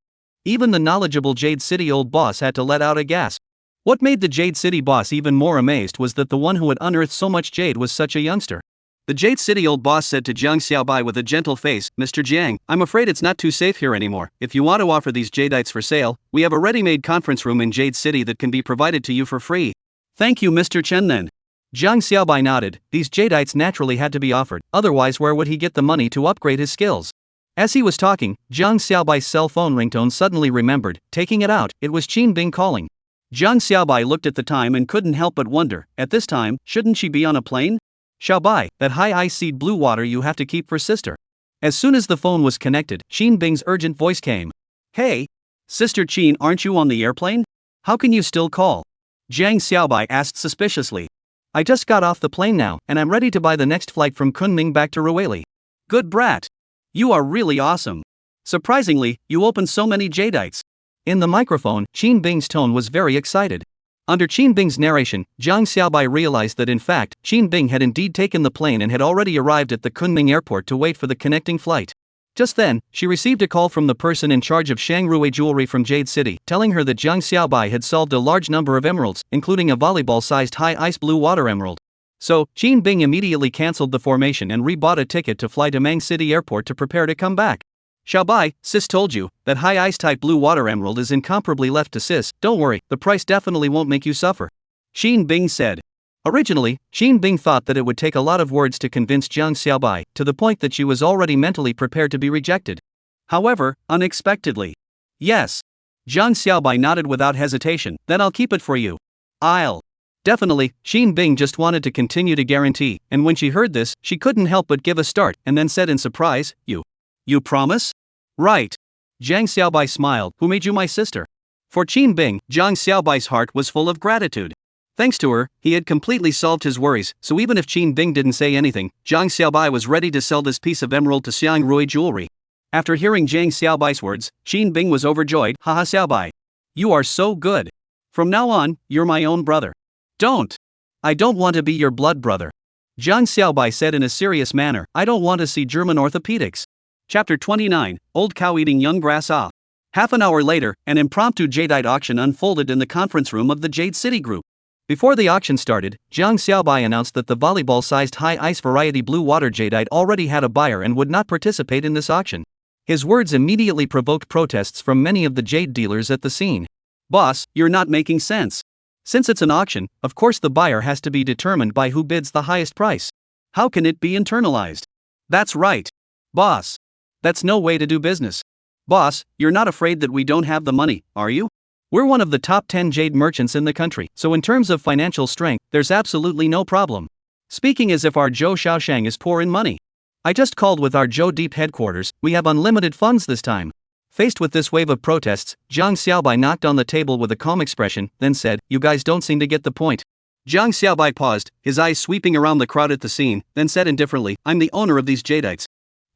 A: Even the knowledgeable Jade City old boss had to let out a gasp. What made the Jade City boss even more amazed was that the one who had unearthed so much jade was such a youngster. The Jade City old boss said to Jiang Xiaobai with a gentle face, "Mr. Jiang, I'm afraid it's not too safe here anymore. If you want to offer these jadites for sale, we have a ready-made conference room in Jade City that can be provided to you for free." "Thank you, Mr. Chen then." Jiang Xiaobai nodded. These jadites naturally had to be offered, otherwise where would he get the money to upgrade his skills? As he was talking, Jiang Xiaobai's cell phone ringtone suddenly remembered. Taking it out, it was Qin Bing calling. Jiang Xiaobai looked at the time and couldn't help but wonder, at this time, shouldn't she be on a plane? "Xiaobai, that high ice seed blue water you have to keep for sister." As soon as the phone was connected, Qin Bing's urgent voice came. "Hey, Sister Qin, aren't you on the airplane? How can you still call?" Jiang Xiaobai asked suspiciously. "I just got off the plane now, and I'm ready to buy the next flight from Kunming back to Ruweli." "Good brat. You are really awesome. Surprisingly, you opened so many jadites." In the microphone, Qin Bing's tone was very excited. Under Qin Bing's narration, Jiang Xiaobai realized that in fact, Qin Bing had indeed taken the plane and had already arrived at the Kunming airport to wait for the connecting flight. Just then, she received a call from the person in charge of Shangrui jewelry from Jade City, telling her that Jiang Xiaobai had solved a large number of emeralds, including a volleyball-sized high ice blue water emerald. So, Qin Bing immediately cancelled the formation and rebought a ticket to fly to Mang City Airport to prepare to come back. "Xiaobai, sis told you, that high ice type blue water emerald is incomparably left to sis. Don't worry, the price definitely won't make you suffer," Qin Bing said. Originally, Qin Bing thought that it would take a lot of words to convince Jiang Xiaobai, to the point that she was already mentally prepared to be rejected. However, unexpectedly. "Yes." Jiang Xiaobai nodded without hesitation. "Then I'll keep it for you." "I'll." Definitely, Qin Bing just wanted to continue to guarantee, and when she heard this, she couldn't help but give a start, and then said in surprise, You promise?" "Right." Jiang Xiaobai smiled. "Who made you my sister?" For Qin Bing, Jiang Xiaobai's heart was full of gratitude. Thanks to her, he had completely solved his worries, so even if Qin Bing didn't say anything, Jiang Xiaobai was ready to sell this piece of emerald to Xiang Rui jewelry. After hearing Jiang Xiaobai's words, Qin Bing was overjoyed. "Haha Xiaobai. You are so good. From now on, you're my own brother." "Don't. I don't want to be your blood brother." Jiang Xiaobai said in a serious manner. "I don't want to see German orthopedics." Chapter 29, Old Cow Eating Young Grass Off. Half an hour later, an impromptu jadeite auction unfolded in the conference room of the Jade City Group. Before the auction started, Jiang Xiaobai announced that the volleyball-sized high ice variety blue water jadeite already had a buyer and would not participate in this auction. His words immediately provoked protests from many of the jade dealers at the scene. "Boss, you're not making sense. Since it's an auction, of course the buyer has to be determined by who bids the highest price. How can it be internalized?" "That's right. Boss. That's no way to do business." "Boss, you're not afraid that we don't have the money, are you? We're one of the top 10 jade merchants in the country, so in terms of financial strength, there's absolutely no problem." Speaking as if our Zhou Shaoshang is poor in money. "I just called with our Zhou Deep headquarters, we have unlimited funds this time." Faced with this wave of protests, Jiang Xiaobai knocked on the table with a calm expression, then said, "You guys don't seem to get the point." Jiang Xiaobai paused, his eyes sweeping around the crowd at the scene, then said indifferently, "I'm the owner of these jadites.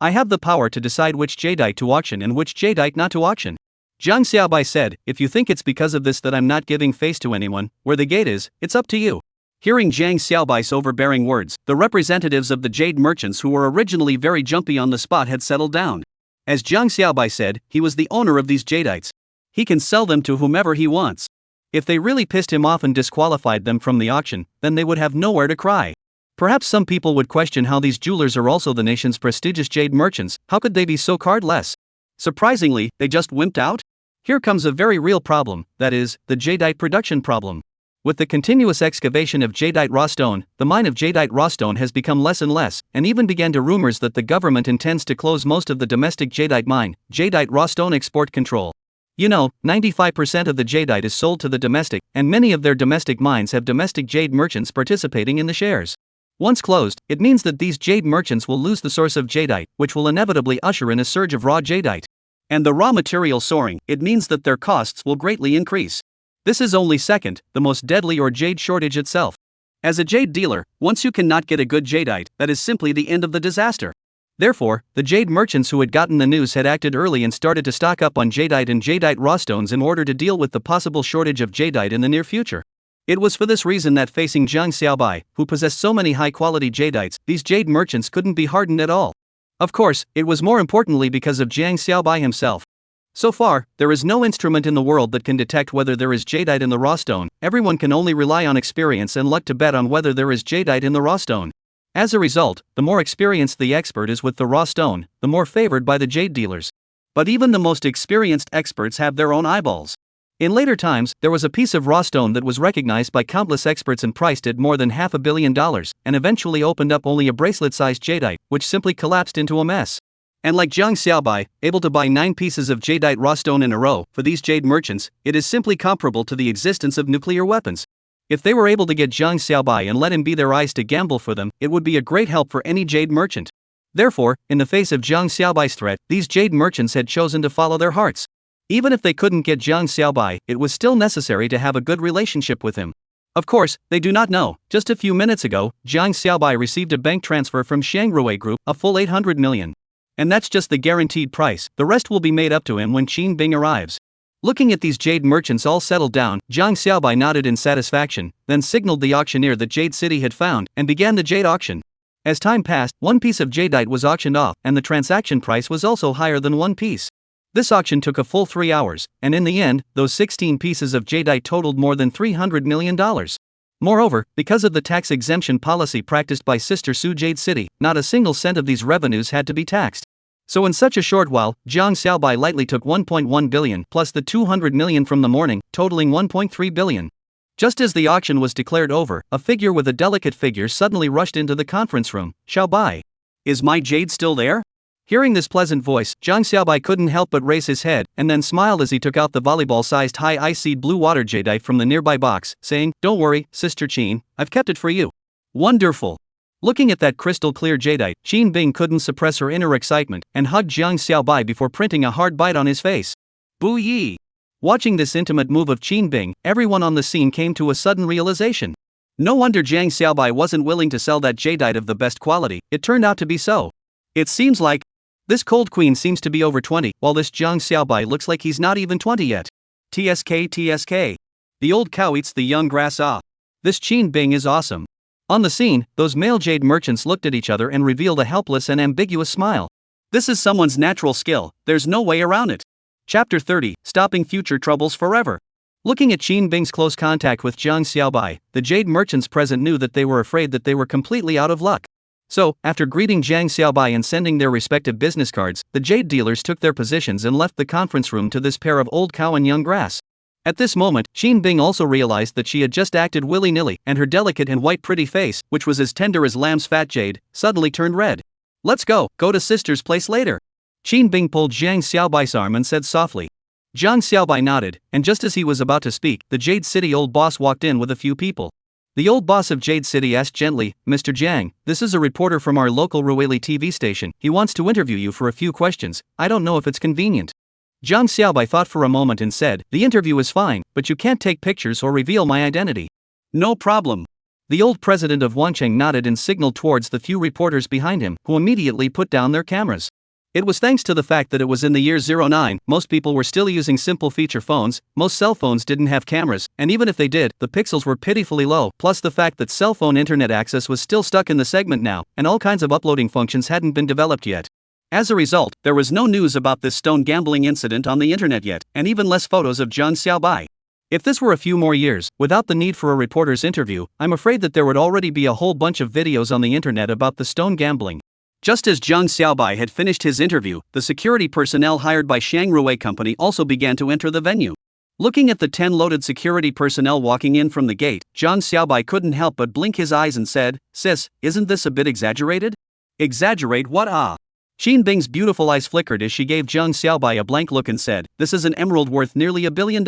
A: I have the power to decide which jadeite to auction and which jadeite not to auction." Jiang Xiaobai said, "If you think it's because of this that I'm not giving face to anyone, where the gate is, it's up to you." Hearing Jiang Xiaobai's overbearing words, the representatives of the jade merchants who were originally very jumpy on the spot had settled down. As Jiang Xiaobai said, he was the owner of these jadites. He can sell them to whomever he wants. If they really pissed him off and disqualified them from the auction, then they would have nowhere to cry. Perhaps some people would question how these jewelers are also the nation's prestigious jade merchants. How could they be so cardless? Surprisingly, they just wimped out? Here comes a very real problem, that is, the jadeite production problem. With the continuous excavation of jadeite raw stone, the mine of jadeite raw stone has become less and less, and even began to rumors that the government intends to close most of the domestic jadeite mine, jadeite raw stone export control. 95% of the jadeite is sold to the domestic, and many of their domestic mines have domestic jade merchants participating in the shares. Once closed, it means that these jade merchants will lose the source of jadeite, which will inevitably usher in a surge of raw jadeite. And the raw material soaring, it means that their costs will greatly increase. This is only second, the most deadly or jade shortage itself. As a jade dealer, once you cannot get a good jadeite, that is simply the end of the disaster. Therefore, the jade merchants who had gotten the news had acted early and started to stock up on jadeite and jadeite raw stones in order to deal with the possible shortage of jadeite in the near future. It was for this reason that facing Jiang Xiaobai, who possessed so many high-quality jadeites, these jade merchants couldn't be hardened at all. Of course, it was more importantly because of Jiang Xiaobai himself. So far, there is no instrument in the world that can detect whether there is jadeite in the raw stone. Everyone can only rely on experience and luck to bet on whether there is jadeite in the raw stone. As a result, the more experienced the expert is with the raw stone, the more favored by the jade dealers. But even the most experienced experts have their own eyeballs. In later times, there was a piece of raw stone that was recognized by countless experts and priced at more than $500 million, and eventually opened up only a bracelet-sized jadeite, which simply collapsed into a mess. And like Jiang Xiaobai, able to buy 9 pieces of jadeite raw stone in a row, for these jade merchants, it is simply comparable to the existence of nuclear weapons. If they were able to get Jiang Xiaobai and let him be their eyes to gamble for them, it would be a great help for any jade merchant. Therefore, in the face of Jiang Xiaobai's threat, these jade merchants had chosen to follow their hearts. Even if they couldn't get Jiang Xiaobai, it was still necessary to have a good relationship with him. Of course, they do not know. Just a few minutes ago, Jiang Xiaobai received a bank transfer from Shangrui Group, a full 800 million. And that's just the guaranteed price. The rest will be made up to him when Qin Bing arrives. Looking at these jade merchants all settled down, Jiang Xiaobai nodded in satisfaction, then signaled the auctioneer that Jade City had found, and began the jade auction. As time passed, one piece of jadeite was auctioned off, and the transaction price was also higher than one piece. This auction took a full 3 hours, and in the end, those 16 pieces of jadeite totaled more than $300 million. Moreover, because of the tax exemption policy practiced by Sister Su Jade City, not a single cent of these revenues had to be taxed. So in such a short while, Jiang Xiaobai lightly took 1.1 billion plus the 200 million from the morning, totaling 1.3 billion. Just as the auction was declared over, a figure with a delicate figure suddenly rushed into the conference room. Xiaobai, is my jade still there? Hearing this pleasant voice, Jiang Xiaobai couldn't help but raise his head, and then smiled as he took out the volleyball-sized high-ice-seed blue water jadeite from the nearby box, saying, "Don't worry, Sister Qin, I've kept it for you." Wonderful! Looking at that crystal-clear jadeite, Qin Bing couldn't suppress her inner excitement, and hugged Jiang Xiaobai before printing a hard bite on his face. Boo yi! Watching this intimate move of Qin Bing, everyone on the scene came to a sudden realization. No wonder Jiang Xiaobai wasn't willing to sell that jadeite of the best quality. It turned out to be so. It seems like this cold queen seems to be over 20, while this Jiang Xiaobai looks like he's not even 20 yet. TSK. The old cow eats the young grass off. This Qin Bing is awesome. On the scene, those male jade merchants looked at each other and revealed a helpless and ambiguous smile. This is someone's natural skill, there's no way around it. Chapter 30, Stopping Future Troubles Forever. Looking at Qin Bing's close contact with Jiang Xiaobai, the jade merchants present knew that they were afraid that they were completely out of luck. So, after greeting Jiang Xiaobai and sending their respective business cards, the jade dealers took their positions and left the conference room to this pair of old cow and young grass. At this moment, Qin Bing also realized that she had just acted willy-nilly, and her delicate and white pretty face, which was as tender as lamb's fat jade, suddenly turned red. "Let's go to sister's place later." Qin Bing pulled Jiang Xiaobai's arm and said softly. Jiang Xiaobai nodded, and just as he was about to speak, the Jade City old boss walked in with a few people. The old boss of Jade City asked gently, "Mr. Jiang, this is a reporter from our local Ruili TV station. He wants to interview you for a few questions. I don't know if it's convenient." Jiang Xiaobai thought for a moment and said, "The interview is fine, but you can't take pictures or reveal my identity." "No problem." The old president of Wancheng nodded and signaled towards the few reporters behind him, who immediately put down their cameras. It was thanks to the fact that it was in the year 09, most people were still using simple feature phones, most cell phones didn't have cameras, and even if they did, the pixels were pitifully low, plus the fact that cell phone internet access was still stuck in the segment now, and all kinds of uploading functions hadn't been developed yet. As a result, there was no news about this stone gambling incident on the internet yet, and even less photos of Jiang Xiaobai. If this were a few more years, without the need for a reporter's interview, I'm afraid that there would already be a whole bunch of videos on the internet about the stone gambling. Just as Jiang Xiaobai had finished his interview, the security personnel hired by Shangrui Company also began to enter the venue. Looking at the 10 loaded security personnel walking in from the gate, Jiang Xiaobai couldn't help but blink his eyes and said, "Sis, isn't this a bit exaggerated?" "Exaggerate what? Qin Bing's beautiful eyes flickered as she gave Jiang Xiaobai a blank look and said, "This is an emerald worth nearly $1 billion.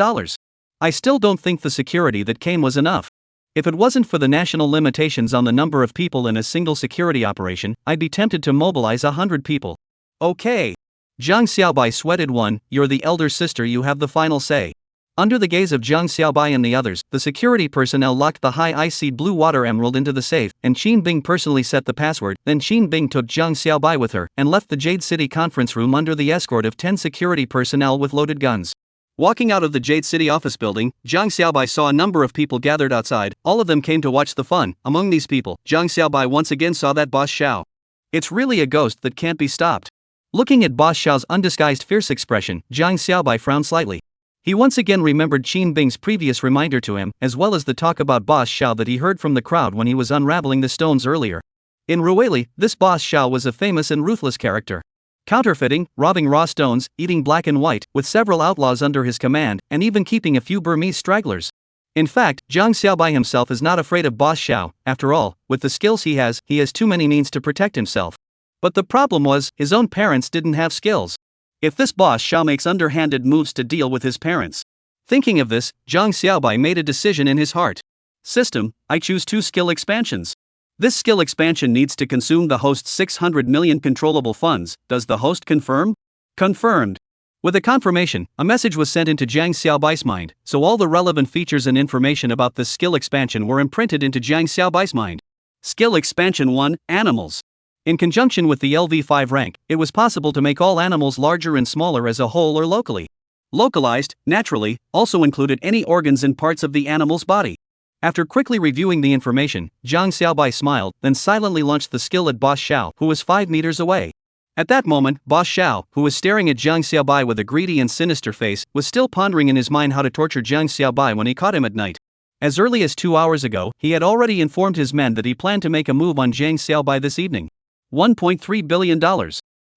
A: I still don't think the security that came was enough. If it wasn't for the national limitations on the number of people in a single security operation, I'd be tempted to mobilize 100 people." "Okay." Jiang Xiaobai sweated. "You're the elder sister, you have the final say." Under the gaze of Jiang Xiaobai and the others, the security personnel locked the high-ice-seed blue water emerald into the safe, and Qin Bing personally set the password. Then Qin Bing took Jiang Xiaobai with her, and left the Jade City conference room under the escort of 10 security personnel with loaded guns. Walking out of the Jade City office building, Jiang Xiaobai saw a number of people gathered outside. All of them came to watch the fun. Among these people, Jiang Xiaobai once again saw that boss Xiao. "It's really a ghost that can't be stopped." Looking at Boss Xiao's undisguised fierce expression, Jiang Xiaobai frowned slightly. He once again remembered Qin Bing's previous reminder to him, as well as the talk about Boss Xiao that he heard from the crowd when he was unraveling the stones earlier. In Rueli, this Boss Xiao was a famous and ruthless character. Counterfeiting, robbing raw stones, eating black and white, with several outlaws under his command, and even keeping a few Burmese stragglers. In fact, Jiang Xiaobai himself is not afraid of Boss Xiao. After all, with the skills he has too many means to protect himself. But the problem was, his own parents didn't have skills. If this Boss Xiao makes underhanded moves to deal with his parents. Thinking of this, Jiang Xiaobai made a decision in his heart. System, I choose 2 skill expansions. This skill expansion needs to consume the host's 600 million controllable funds. Does the host confirm? Confirmed. With a confirmation, a message was sent into Jiang Xiaobai's mind, so all the relevant features and information about this skill expansion were imprinted into Jiang Xiaobai's mind. Skill expansion 1, Animals. In conjunction with the LV5 rank, it was possible to make all animals larger and smaller as a whole or locally. Localized, naturally, also included any organs and parts of the animal's body. After quickly reviewing the information, Jiang Xiaobai smiled, then silently launched the skill at Boss Xiao, who was 5 meters away. At that moment, Boss Xiao, who was staring at Jiang Xiaobai with a greedy and sinister face, was still pondering in his mind how to torture Jiang Xiaobai when he caught him at night. As early as 2 hours ago, he had already informed his men that he planned to make a move on Jiang Xiaobai this evening. $1.3 billion.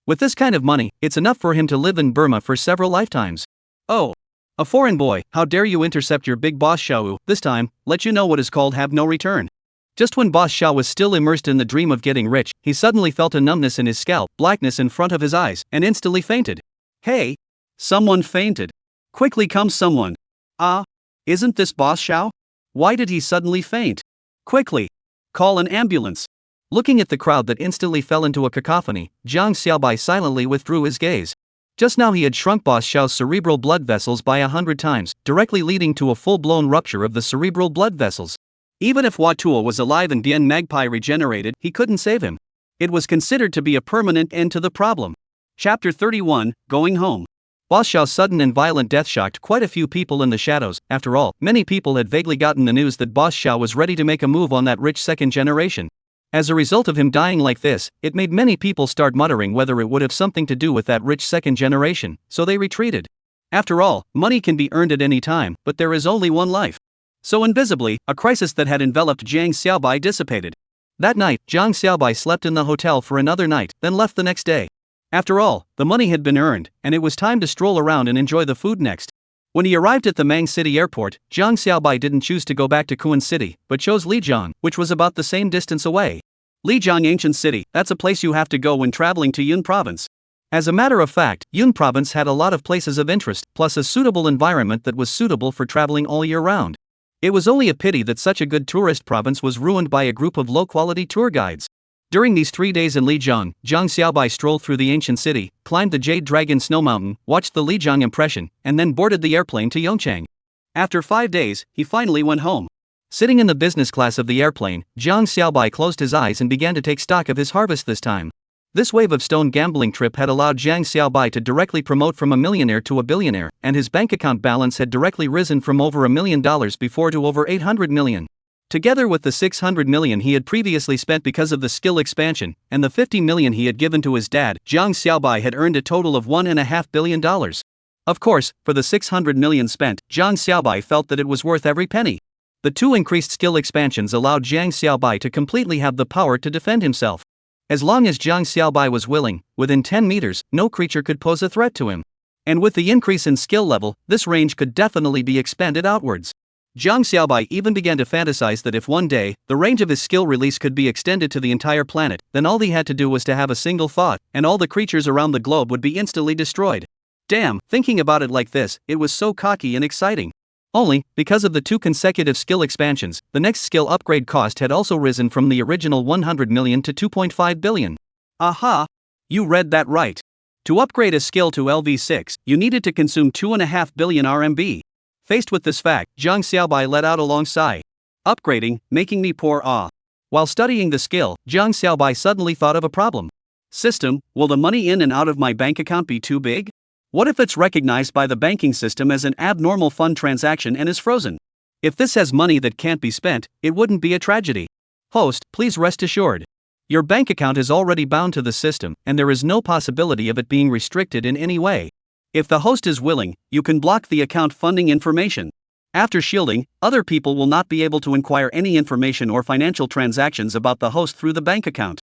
A: With this kind of money, it's enough for him to live in Burma for several lifetimes. Oh. A foreign boy, how dare you intercept your big Boss Xiao, this time, let you know what is called have no return. Just when Boss Xiao was still immersed in the dream of getting rich, he suddenly felt a numbness in his scalp, blackness in front of his eyes, and instantly fainted. Hey! Someone fainted. Quickly comes someone. Isn't this Boss Xiao? Why did he suddenly faint? Quickly! Call an ambulance. Looking at the crowd that instantly fell into a cacophony, Jiang Xiaobai silently withdrew his gaze. Just now he had shrunk Boss Xiao's cerebral blood vessels by 100 times, directly leading to a full-blown rupture of the cerebral blood vessels. Even if Watul was alive and Bien Magpie regenerated, he couldn't save him. It was considered to be a permanent end to the problem. Chapter 31, Going Home. Boss Xiao's sudden and violent death shocked quite a few people in the shadows. After all, many people had vaguely gotten the news that Boss Xiao was ready to make a move on that rich second generation. As a result of him dying like this, it made many people start muttering whether it would have something to do with that rich second generation, so they retreated. After all, money can be earned at any time, but there is only one life. So invisibly, a crisis that had enveloped Jiang Xiaobai dissipated. That night, Jiang Xiaobai slept in the hotel for another night, then left the next day. After all, the money had been earned, and it was time to stroll around and enjoy the food next. When he arrived at the Mang City airport, Jiang Xiaobai didn't choose to go back to Kuan City, but chose Lijiang, which was about the same distance away. Lijiang Ancient City, that's a place you have to go when traveling to Yun Province. As a matter of fact, Yun Province had a lot of places of interest, plus a suitable environment that was suitable for traveling all year round. It was only a pity that such a good tourist province was ruined by a group of low-quality tour guides. During these 3 days in Lijiang, Jiang Xiaobai strolled through the ancient city, climbed the Jade Dragon Snow Mountain, watched the Lijiang Impression, and then boarded the airplane to Yongchang. After 5 days, he finally went home. Sitting in the business class of the airplane, Jiang Xiaobai closed his eyes and began to take stock of his harvest this time. This wave of stone gambling trip had allowed Jiang Xiaobai to directly promote from a millionaire to a billionaire, and his bank account balance had directly risen from over $1 million before to over 800 million. Together with the 600 million he had previously spent because of the skill expansion, and the 50 million he had given to his dad, Jiang Xiaobai had earned a total of $1.5 billion. Of course, for the 600 million spent, Jiang Xiaobai felt that it was worth every penny. The 2 increased skill expansions allowed Jiang Xiaobai to completely have the power to defend himself. As long as Jiang Xiaobai was willing, within 10 meters, no creature could pose a threat to him. And with the increase in skill level, this range could definitely be expanded outwards. Jiang Xiaobai even began to fantasize that if one day, the range of his skill release could be extended to the entire planet, then all he had to do was to have a single thought, and all the creatures around the globe would be instantly destroyed. Damn, thinking about it like this, it was so cocky and exciting. Only, because of the 2 consecutive skill expansions, the next skill upgrade cost had also risen from the original 100 million to 2.5 billion. Aha! You read that right. To upgrade a skill to LV6, you needed to consume 2.5 billion RMB. Faced with this fact, Jiang Xiaobai let out a long sigh. Upgrading, making me pour While studying the skill, Jiang Xiaobai suddenly thought of a problem. System, will the money in and out of my bank account be too big? What if it's recognized by the banking system as an abnormal fund transaction and is frozen? If this has money that can't be spent, it wouldn't be a tragedy. Host, please rest assured. Your bank account is already bound to the system, and there is no possibility of it being restricted in any way. If the host is willing, you can block the account funding information. After shielding, other people will not be able to inquire any information or financial transactions about the host through the bank account.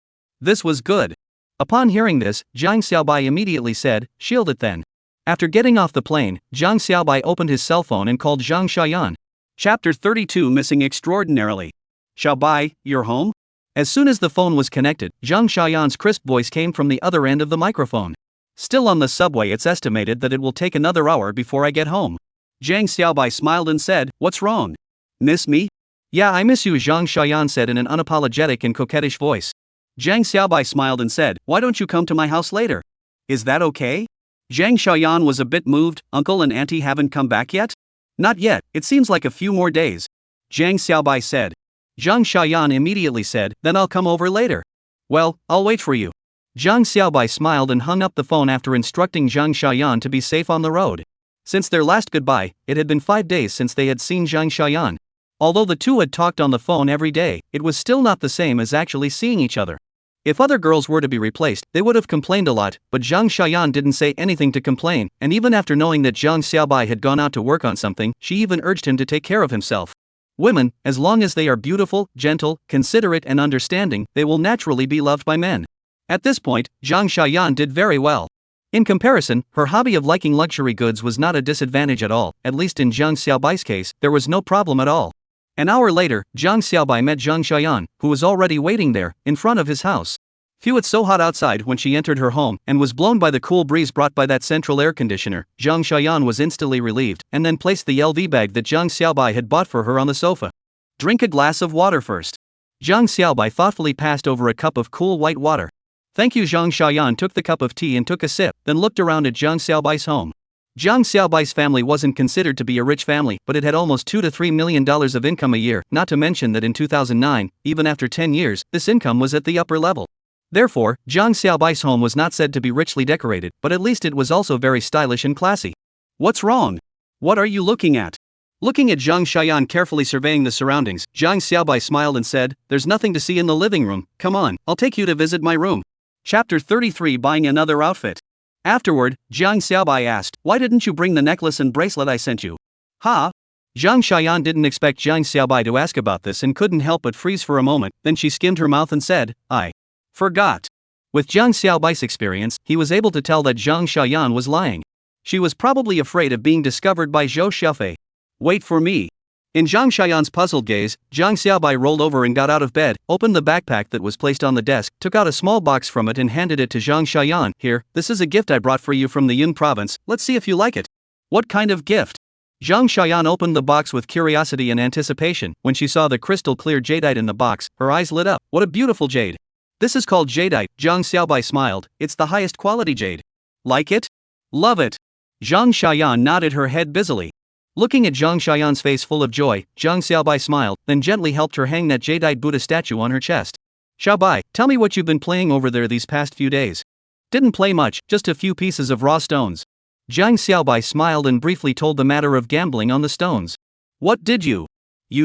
A: This was good. Upon hearing this, Zhang Xiaobai immediately said, "Shield it then." After getting off the plane, Zhang Xiaobai opened his cell phone and called Zhang Xiaoyan. Chapter 32 Missing Extraordinarily. Xiaobai, you're home? As soon as the phone was connected, Zhang Xiaoyan's crisp voice came from the other end of the microphone. Still on the subway, it's estimated that it will take another hour before I get home. Zhang Xiaobai smiled and said, "What's wrong? Miss me?" "Yeah, I miss you," Zhang Xiaoyan said in an unapologetic and coquettish voice. Zhang Xiaobai smiled and said, "Why don't you come to my house later? Is that okay?" Zhang Xiaoyan was a bit moved. "Uncle and auntie haven't come back yet?" "Not yet, it seems like a few more days," Zhang Xiaobai said. Zhang Xiaoyan immediately said, "Then I'll come over later." "Well, I'll wait for you." Zhang Xiaobai smiled and hung up the phone after instructing Zhang Xiaoyan to be safe on the road. Since their last goodbye, it had been 5 days since they had seen Zhang Xiaoyan. Although the two had talked on the phone every day, it was still not the same as actually seeing each other. If other girls were to be replaced, they would have complained a lot, but Zhang Xiaoyan didn't say anything to complain, and even after knowing that Zhang Xiaobai had gone out to work on something, she even urged him to take care of himself. Women, as long as they are beautiful, gentle, considerate and understanding, they will naturally be loved by men. At this point, Zhang Xiaoyan did very well. In comparison, her hobby of liking luxury goods was not a disadvantage at all. At least in Zhang Xiaobai's case, there was no problem at all. An hour later, Zhang Xiaobai met Zhang Xiaoyan, who was already waiting there, in front of his house. Phew, it's so hot outside when she entered her home, and was blown by the cool breeze brought by that central air conditioner. Zhang Xiaoyan was instantly relieved, and then placed the LV bag that Zhang Xiaobai had bought for her on the sofa. "Drink a glass of water first." Zhang Xiaobai thoughtfully passed over a cup of cool white water. "Thank you." Zhang Xiaoyan took the cup of tea and took a sip, then looked around at Zhang Xiaobai's home. Zhang Xiaobai's family wasn't considered to be a rich family, but it had almost $2 to $3 million of income a year, not to mention that in 2009, even after 10 years, this income was at the upper level. Therefore, Zhang Xiaobai's home was not said to be richly decorated, but at least it was also very stylish and classy. "What's wrong? What are you looking at?" Looking at Zhang Xiaoyan carefully surveying the surroundings, Zhang Xiaobai smiled and said, "There's nothing to see in the living room. Come on, I'll take you to visit my room." Chapter 33 Buying Another Outfit. Afterward, Zhang Xiaobai asked, "Why didn't you bring the necklace and bracelet I sent you?" "Huh?" Zhang Xiaoyan didn't expect Zhang Xiaobai to ask about this and couldn't help but freeze for a moment, then she skimmed her mouth and said, "I forgot." With Zhang Xiaobai's experience, he was able to tell that Zhang Xiaoyan was lying. She was probably afraid of being discovered by Zhou Xiaofei. "Wait for me." In Zhang Xiaoyan's puzzled gaze, Zhang Xiaobai rolled over and got out of bed, opened the backpack that was placed on the desk, took out a small box from it and handed it to Zhang Xiaoyan. "Here, this is a gift I brought for you from the Yun province, let's see if you like it." "What kind of gift?" Zhang Xiaoyan opened the box with curiosity and anticipation. When she saw the crystal clear jadeite in the box, her eyes lit up. "What a beautiful jade." "This is called jadeite," Zhang Xiaobai smiled. "It's the highest quality jade." "Like it?" "Love it." Zhang Xiaoyan nodded her head busily. Looking at Zhang Xiaoyan's face full of joy, Zhang Xiaobai smiled, then gently helped her hang that jadeite Buddha statue on her chest. "Xiaobai, tell me what you've been playing over there these past few days." "Didn't play much, just a few pieces of raw stones." Zhang Xiaobai smiled and briefly told the matter of gambling on the stones. "What did you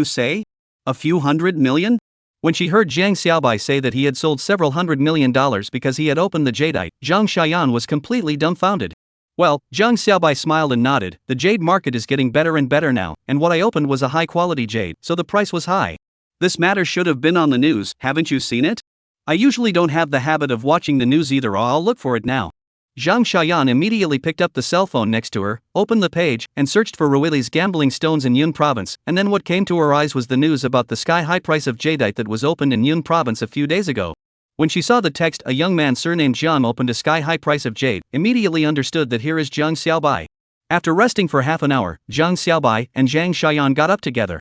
A: say? A few $100 million?" When she heard Zhang Xiaobai say that he had sold several $100 million because he had opened the jadeite, Zhang Xiaoyan was completely dumbfounded. "Well," Zhang Xiaobai smiled and nodded, "the jade market is getting better and better now, and what I opened was a high-quality jade, so the price was high. This matter should have been on the news, haven't you seen it?" "I usually don't have the habit of watching the news either. I'll look for it now." Zhang Xiaoyan immediately picked up the cell phone next to her, opened the page, and searched for Ruili's gambling stones in Yun province, and then what came to her eyes was the news about the sky-high price of jadeite that was opened in Yun province a few days ago. When she saw the text, "A young man surnamed Jiang opened a sky-high price of jade," immediately understood that here is Zhang Xiaobai. After resting for half an hour, Zhang Xiaobai and Zhang Xiaoyan got up together.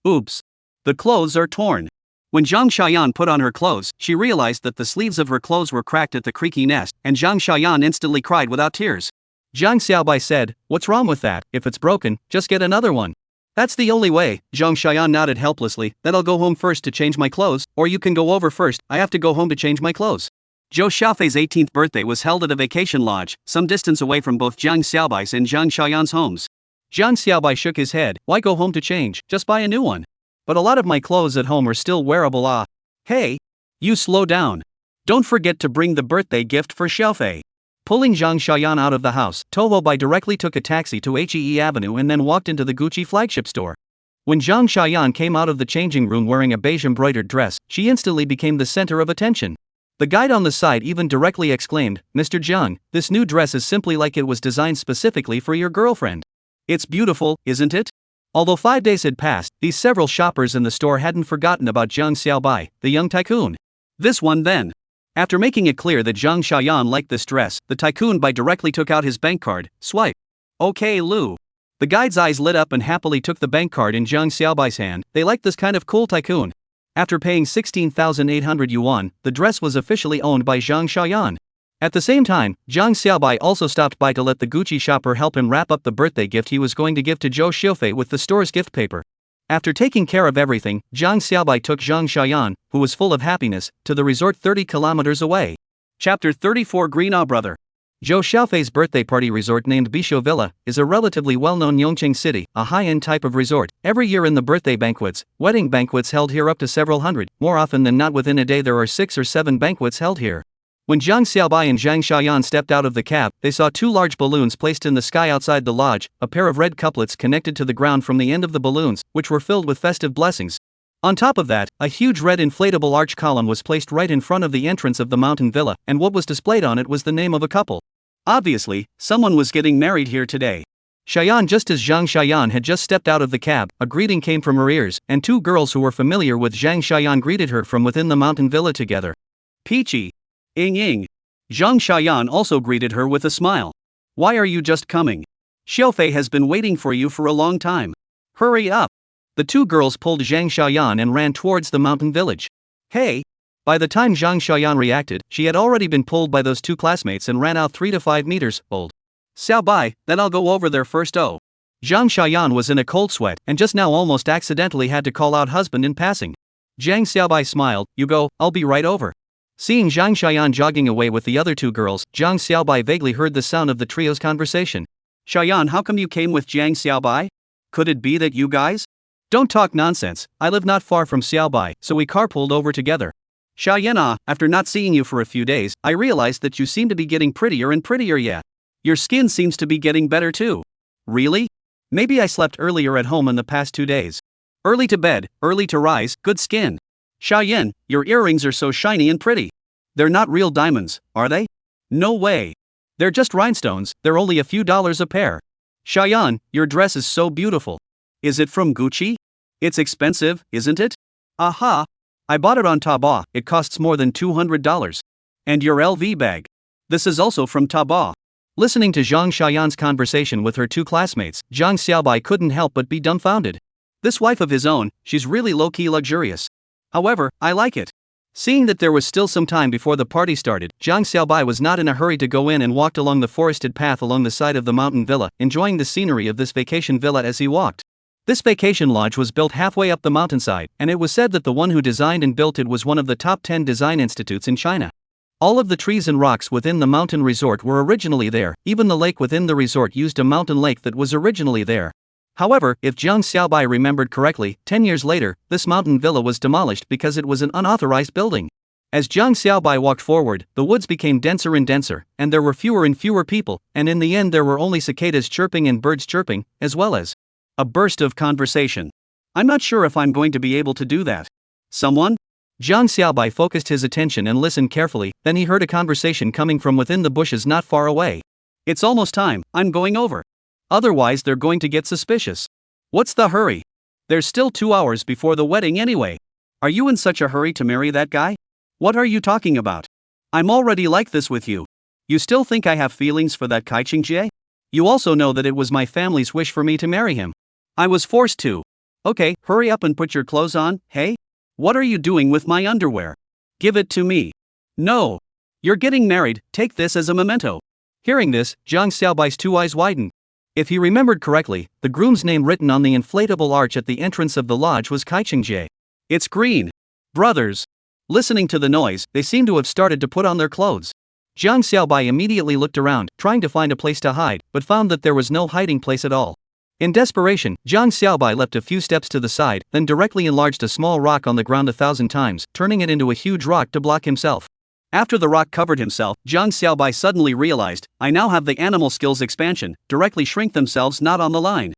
A: Oops. The clothes are torn. When Zhang Xiaoyan put on her clothes, she realized that the sleeves of her clothes were cracked at the creaky nest, and Zhang Xiaoyan instantly cried without tears. Zhang Xiaobai said, "What's wrong with that? If it's broken, just get another one." "That's the only way." Zhang Xiaoyan nodded helplessly. "Then I'll go home first to change my clothes, or you can go over first. I have to go home to change my clothes." Zhou Xiaofei's 18th birthday was held at a vacation lodge, some distance away from both Zhang Xiaobai's and Zhang Xiaoyan's homes. Zhang Xiaobai shook his head. "Why go home to change? Just buy a new one." "But a lot of my clothes at home are still wearable." "Ah. Hey. You slow down. Don't forget to bring the birthday gift for Xiaofei. Pulling Zhang Xiaoyan out of the house, Toho Bai directly took a taxi to HEE Avenue and then walked into the Gucci flagship store. When Zhang Xiaoyan came out of the changing room wearing a beige embroidered dress, she instantly became the center of attention. The guide on the side even directly exclaimed, "Mr. Zhang, this new dress is simply like it was designed specifically for your girlfriend. It's beautiful, isn't it?" Although 5 days had passed, these several shoppers in the store hadn't forgotten about Zhang Xiaobai, the young tycoon. This one then. After making it clear that Zhang Xiaoyan liked this dress, the tycoon directly took out his bank card, swipe. "Okay, Lu." The guide's eyes lit up and happily took the bank card in Zhang Xiaobai's hand. They liked this kind of cool tycoon. After paying 16,800 yuan, the dress was officially owned by Zhang Xiaoyan. At the same time, Zhang Xiaobai also stopped by to let the Gucci shopper help him wrap up the birthday gift he was going to give to Zhou Xiufei with the store's gift paper. After taking care of everything, Zhang Xiaobai took Zhang Xiaoyan, who was full of happiness, to the resort 30 kilometers away. Chapter 34 Green Brother. Zhou Xiaofei's birthday party resort named Bisho Villa is a relatively well-known Yongqing city, a high-end type of resort. Every year in the birthday banquets, wedding banquets held here up to several hundred. More often than not within a day there are 6 or 7 banquets held here. When Zhang Xiaobai and Zhang Xiaoyan stepped out of the cab, they saw 2 large balloons placed in the sky outside the lodge, a pair of red couplets connected to the ground from the end of the balloons, which were filled with festive blessings. On top of that, a huge red inflatable arch column was placed right in front of the entrance of the mountain villa, and what was displayed on it was the name of a couple. Obviously, someone was getting married here today. Xiaoyan. Just as Zhang Xiaoyan had just stepped out of the cab, a greeting came from her ears, and 2 girls who were familiar with Zhang Xiaoyan greeted her from within the mountain villa together. "Peachy. Ying. Zhang Xiaoyan also greeted her with a smile. "Why are you just coming? Xiaofei has been waiting for you for a long time. Hurry up." The 2 girls pulled Zhang Xiaoyan and ran towards the mountain village. "Hey!" By the time Zhang Xiaoyan reacted, she had already been pulled by those 2 classmates and ran out 3 to 5 meters. "Old Xiaobai, then I'll go over there first." Oh. Zhang Xiaoyan was in a cold sweat and just now almost accidentally had to call out husband in passing. Zhang Xiaobai smiled, "You go, I'll be right over." Seeing Zhang Xiaoyan jogging away with the other 2 girls, Zhang Xiaobai vaguely heard the sound of the trio's conversation. "Xiaoyan, how come you came with Zhang Xiaobai? Could it be that you guys?" "Don't talk nonsense, I live not far from Xiaobai, so we carpooled over together." "Xiaoyan, after not seeing you for a few days, I realized that you seem to be getting prettier and prettier. Yeah. Your skin seems to be getting better too." "Really? Maybe I slept earlier at home in the past 2 days. Early to bed, early to rise, good skin." "Xiaoyan, your earrings are so shiny and pretty. They're not real diamonds, are they?" "No way. They're just rhinestones, they're only a few dollars a pair." "Xiaoyan, your dress is so beautiful. Is it from Gucci? It's expensive, isn't it?" "Aha. I bought it on Taobao, it costs more than $200. And your LV bag? This is also from Taobao." Listening to Zhang Xiaoyan's conversation with her 2 classmates, Zhang Xiaobai couldn't help but be dumbfounded. This wife of his own, she's really low-key luxurious. However, I like it. Seeing that there was still some time before the party started, Zhang Xiaobai was not in a hurry to go in and walked along the forested path along the side of the mountain villa, enjoying the scenery of this vacation villa as he walked. This vacation lodge was built halfway up the mountainside, and it was said that the one who designed and built it was one of the top 10 design institutes in China. All of the trees and rocks within the mountain resort were originally there, even the lake within the resort used a mountain lake that was originally there. However, if Zhang Xiaobai remembered correctly, 10 years later, this mountain villa was demolished because it was an unauthorized building. As Zhang Xiaobai walked forward, the woods became denser and denser, and there were fewer and fewer people, and in the end there were only cicadas chirping and birds chirping, as well as a burst of conversation. "I'm not sure if I'm going to be able to do that. Someone?" Zhang Xiaobai focused his attention and listened carefully, then he heard a conversation coming from within the bushes not far away. "It's almost time, I'm going over. Otherwise they're going to get suspicious." "What's the hurry? There's still 2 hours before the wedding anyway. Are you in such a hurry to marry that guy? What are you talking about? I'm already like this with you. You still think I have feelings for that Kai Qingjie? You also know that it was my family's wish for me to marry him. I was forced to." "Okay, hurry up and put your clothes on, hey? What are you doing with my underwear? Give it to me." "No. You're getting married, take this as a memento." Hearing this, Zhang Xiaobai's 2 eyes widened. If he remembered correctly, the groom's name written on the inflatable arch at the entrance of the lodge was Kai Qingjie. "It's Green Brothers." Listening to the noise, they seemed to have started to put on their clothes. Zhang Xiaobai immediately looked around, trying to find a place to hide, but found that there was no hiding place at all. In desperation, Zhang Xiaobai leapt a few steps to the side, then directly enlarged a small rock on the ground 1,000 times, turning it into a huge rock to block himself. After the rock covered himself, Zhang Xiaobai suddenly realized, I now have the animal skills expansion, directly shrink themselves not on the line.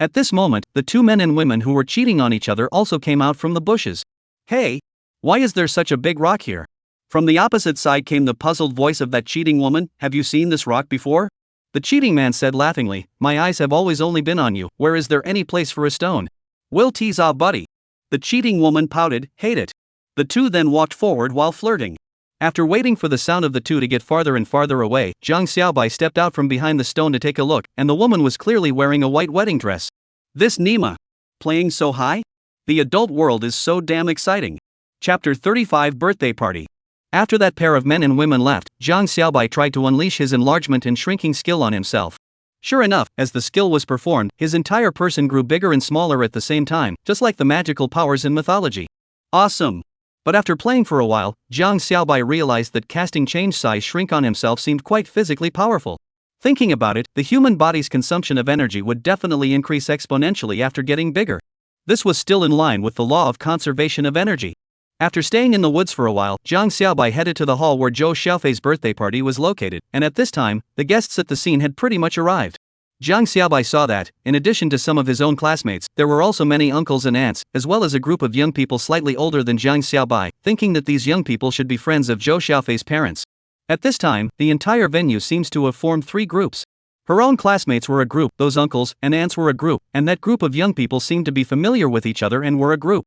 A: At this moment, the two men and women who were cheating on each other also came out from the bushes. Hey! Why is there such a big rock here? From the opposite side came the puzzled voice of that cheating woman, have you seen this rock before? The cheating man said laughingly, my eyes have always only been on you, where is there any place for a stone? We'll tease our buddy. The cheating woman pouted, hate it. The two then walked forward while flirting. After waiting for the sound of the two to get farther and farther away, Zhang Xiaobai stepped out from behind the stone to take a look, and the woman was clearly wearing a white wedding dress. This Nima. Playing so high? The adult world is so damn exciting. Chapter 35 Birthday Party. After that pair of men and women left, Zhang Xiaobai tried to unleash his enlargement and shrinking skill on himself. Sure enough, as the skill was performed, his entire person grew bigger and smaller at the same time, just like the magical powers in mythology. Awesome! But after playing for a while, Zhang Xiaobai realized that casting change size shrink on himself seemed quite physically powerful. Thinking about it, the human body's consumption of energy would definitely increase exponentially after getting bigger. This was still in line with the law of conservation of energy. After staying in the woods for a while, Zhang Xiaobai headed to the hall where Zhou Xiaofei's birthday party was located, and at this time, the guests at the scene had pretty much arrived. Zhang Xiaobai saw that, in addition to some of his own classmates, there were also many uncles and aunts, as well as a group of young people slightly older than Zhang Xiaobai, thinking that these young people should be friends of Zhou Xiaofei's parents. At this time, the entire venue seems to have formed three groups. Her own classmates were a group, those uncles and aunts were a group, and that group of young people seemed to be familiar with each other and were a group.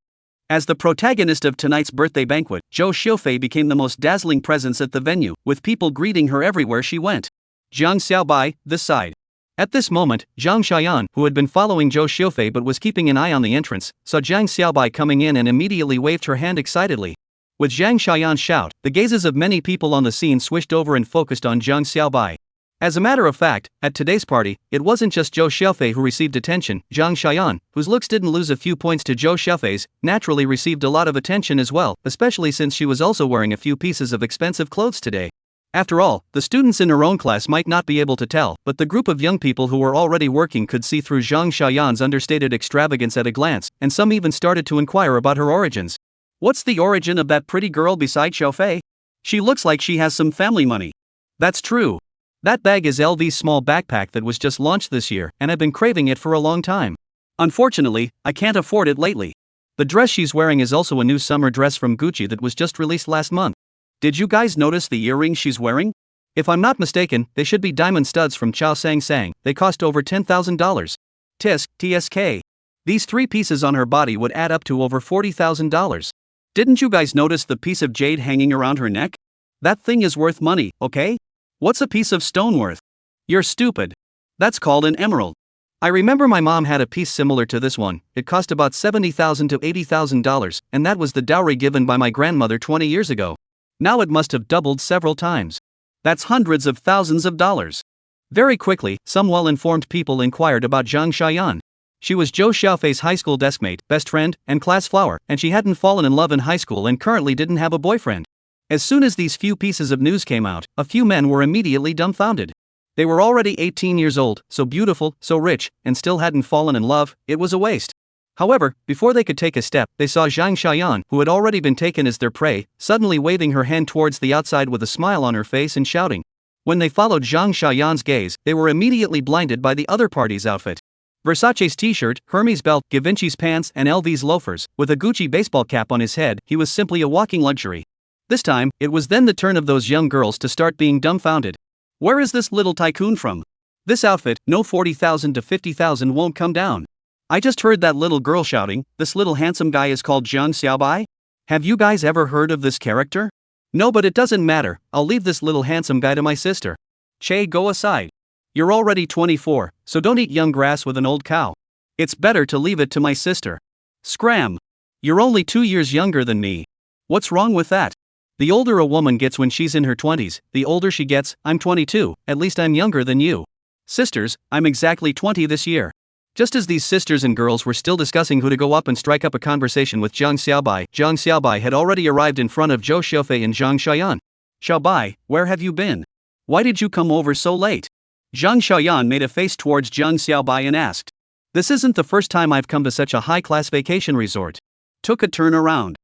A: As the protagonist of tonight's birthday banquet, Zhou Xiaofei became the most dazzling presence at the venue, with people greeting her everywhere she went. Zhang Xiaobai, this side. At this moment, Zhang Xiaoyan, who had been following Zhou Xiaofei but was keeping an eye on the entrance, saw Zhang Xiaobai coming in and immediately waved her hand excitedly. With Zhang Xiaoyan's shout, the gazes of many people on the scene switched over and focused on Zhang Xiaobai. As a matter of fact, at today's party, it wasn't just Zhou Xiaofei who received attention. Zhang Xiaoyan, whose looks didn't lose a few points to Zhou Xiaofei's, naturally received a lot of attention as well, especially since she was also wearing a few pieces of expensive clothes today. After all, the students in her own class might not be able to tell, but the group of young people who were already working could see through Zhang Xiaoyan's understated extravagance at a glance, and some even started to inquire about her origins. What's the origin of that pretty girl beside Xiaofei? She looks like she has some family money. That's true. That bag is LV's small backpack that was just launched this year, and I've been craving it for a long time. Unfortunately, I can't afford it lately. The dress she's wearing is also a new summer dress from Gucci that was just released last month. Did you guys notice the earrings she's wearing? If I'm not mistaken, they should be diamond studs from Chao Sang Sang. They cost over $10,000. TSK. These three pieces on her body would add up to over $40,000. Didn't you guys notice the piece of jade hanging around her neck? That thing is worth money, okay? What's a piece of stone worth? You're stupid. That's called an emerald. I remember my mom had a piece similar to this one. It cost about $70,000 to $80,000, and that was the dowry given by my grandmother 20 years ago. Now it must have doubled several times. That's hundreds of thousands of dollars. Very quickly, some well-informed people inquired about Zhang Xiaoyan. She was Zhou Xiaofei's high school deskmate, best friend, and class flower, and she hadn't fallen in love in high school and currently didn't have a boyfriend. As soon as these few pieces of news came out, a few men were immediately dumbfounded. They were already 18 years old, so beautiful, so rich, and still hadn't fallen in love. It was a waste. However, before they could take a step, they saw Zhang Xiaoyan, who had already been taken as their prey, suddenly waving her hand towards the outside with a smile on her face and shouting. When they followed Zhang Xiaoyan's gaze, they were immediately blinded by the other party's outfit. Versace's t-shirt, Hermes belt, Givenchy's pants, and LV's loafers, with a Gucci baseball cap on his head, he was simply a walking luxury. This time, it was then the turn of those young girls to start being dumbfounded. Where is this little tycoon from? This outfit, no 40,000 to 50,000 won't come down. I just heard that little girl shouting, this little handsome guy is called Zhang Xiaobai? Have you guys ever heard of this character? No, but it doesn't matter, I'll leave this little handsome guy to my sister. Che, go aside. You're already 24, so don't eat young grass with an old cow. It's better to leave it to my sister. Scram! You're only 2 years younger than me. What's wrong with that? The older a woman gets when she's in her 20s, the older she gets. I'm 22, at least I'm younger than you. Sisters, I'm exactly 20 this year. Just as these sisters and girls were still discussing who to go up and strike up a conversation with Zhang Xiaobai had already arrived in front of Zhou Xiaofei and Zhang Xiaoyan. Xiaobai, where have you been? Why did you come over so late? Zhang Xiaoyan made a face towards Zhang Xiaobai and asked. This isn't the first time I've come to such a high-class vacation resort. Took a turn around.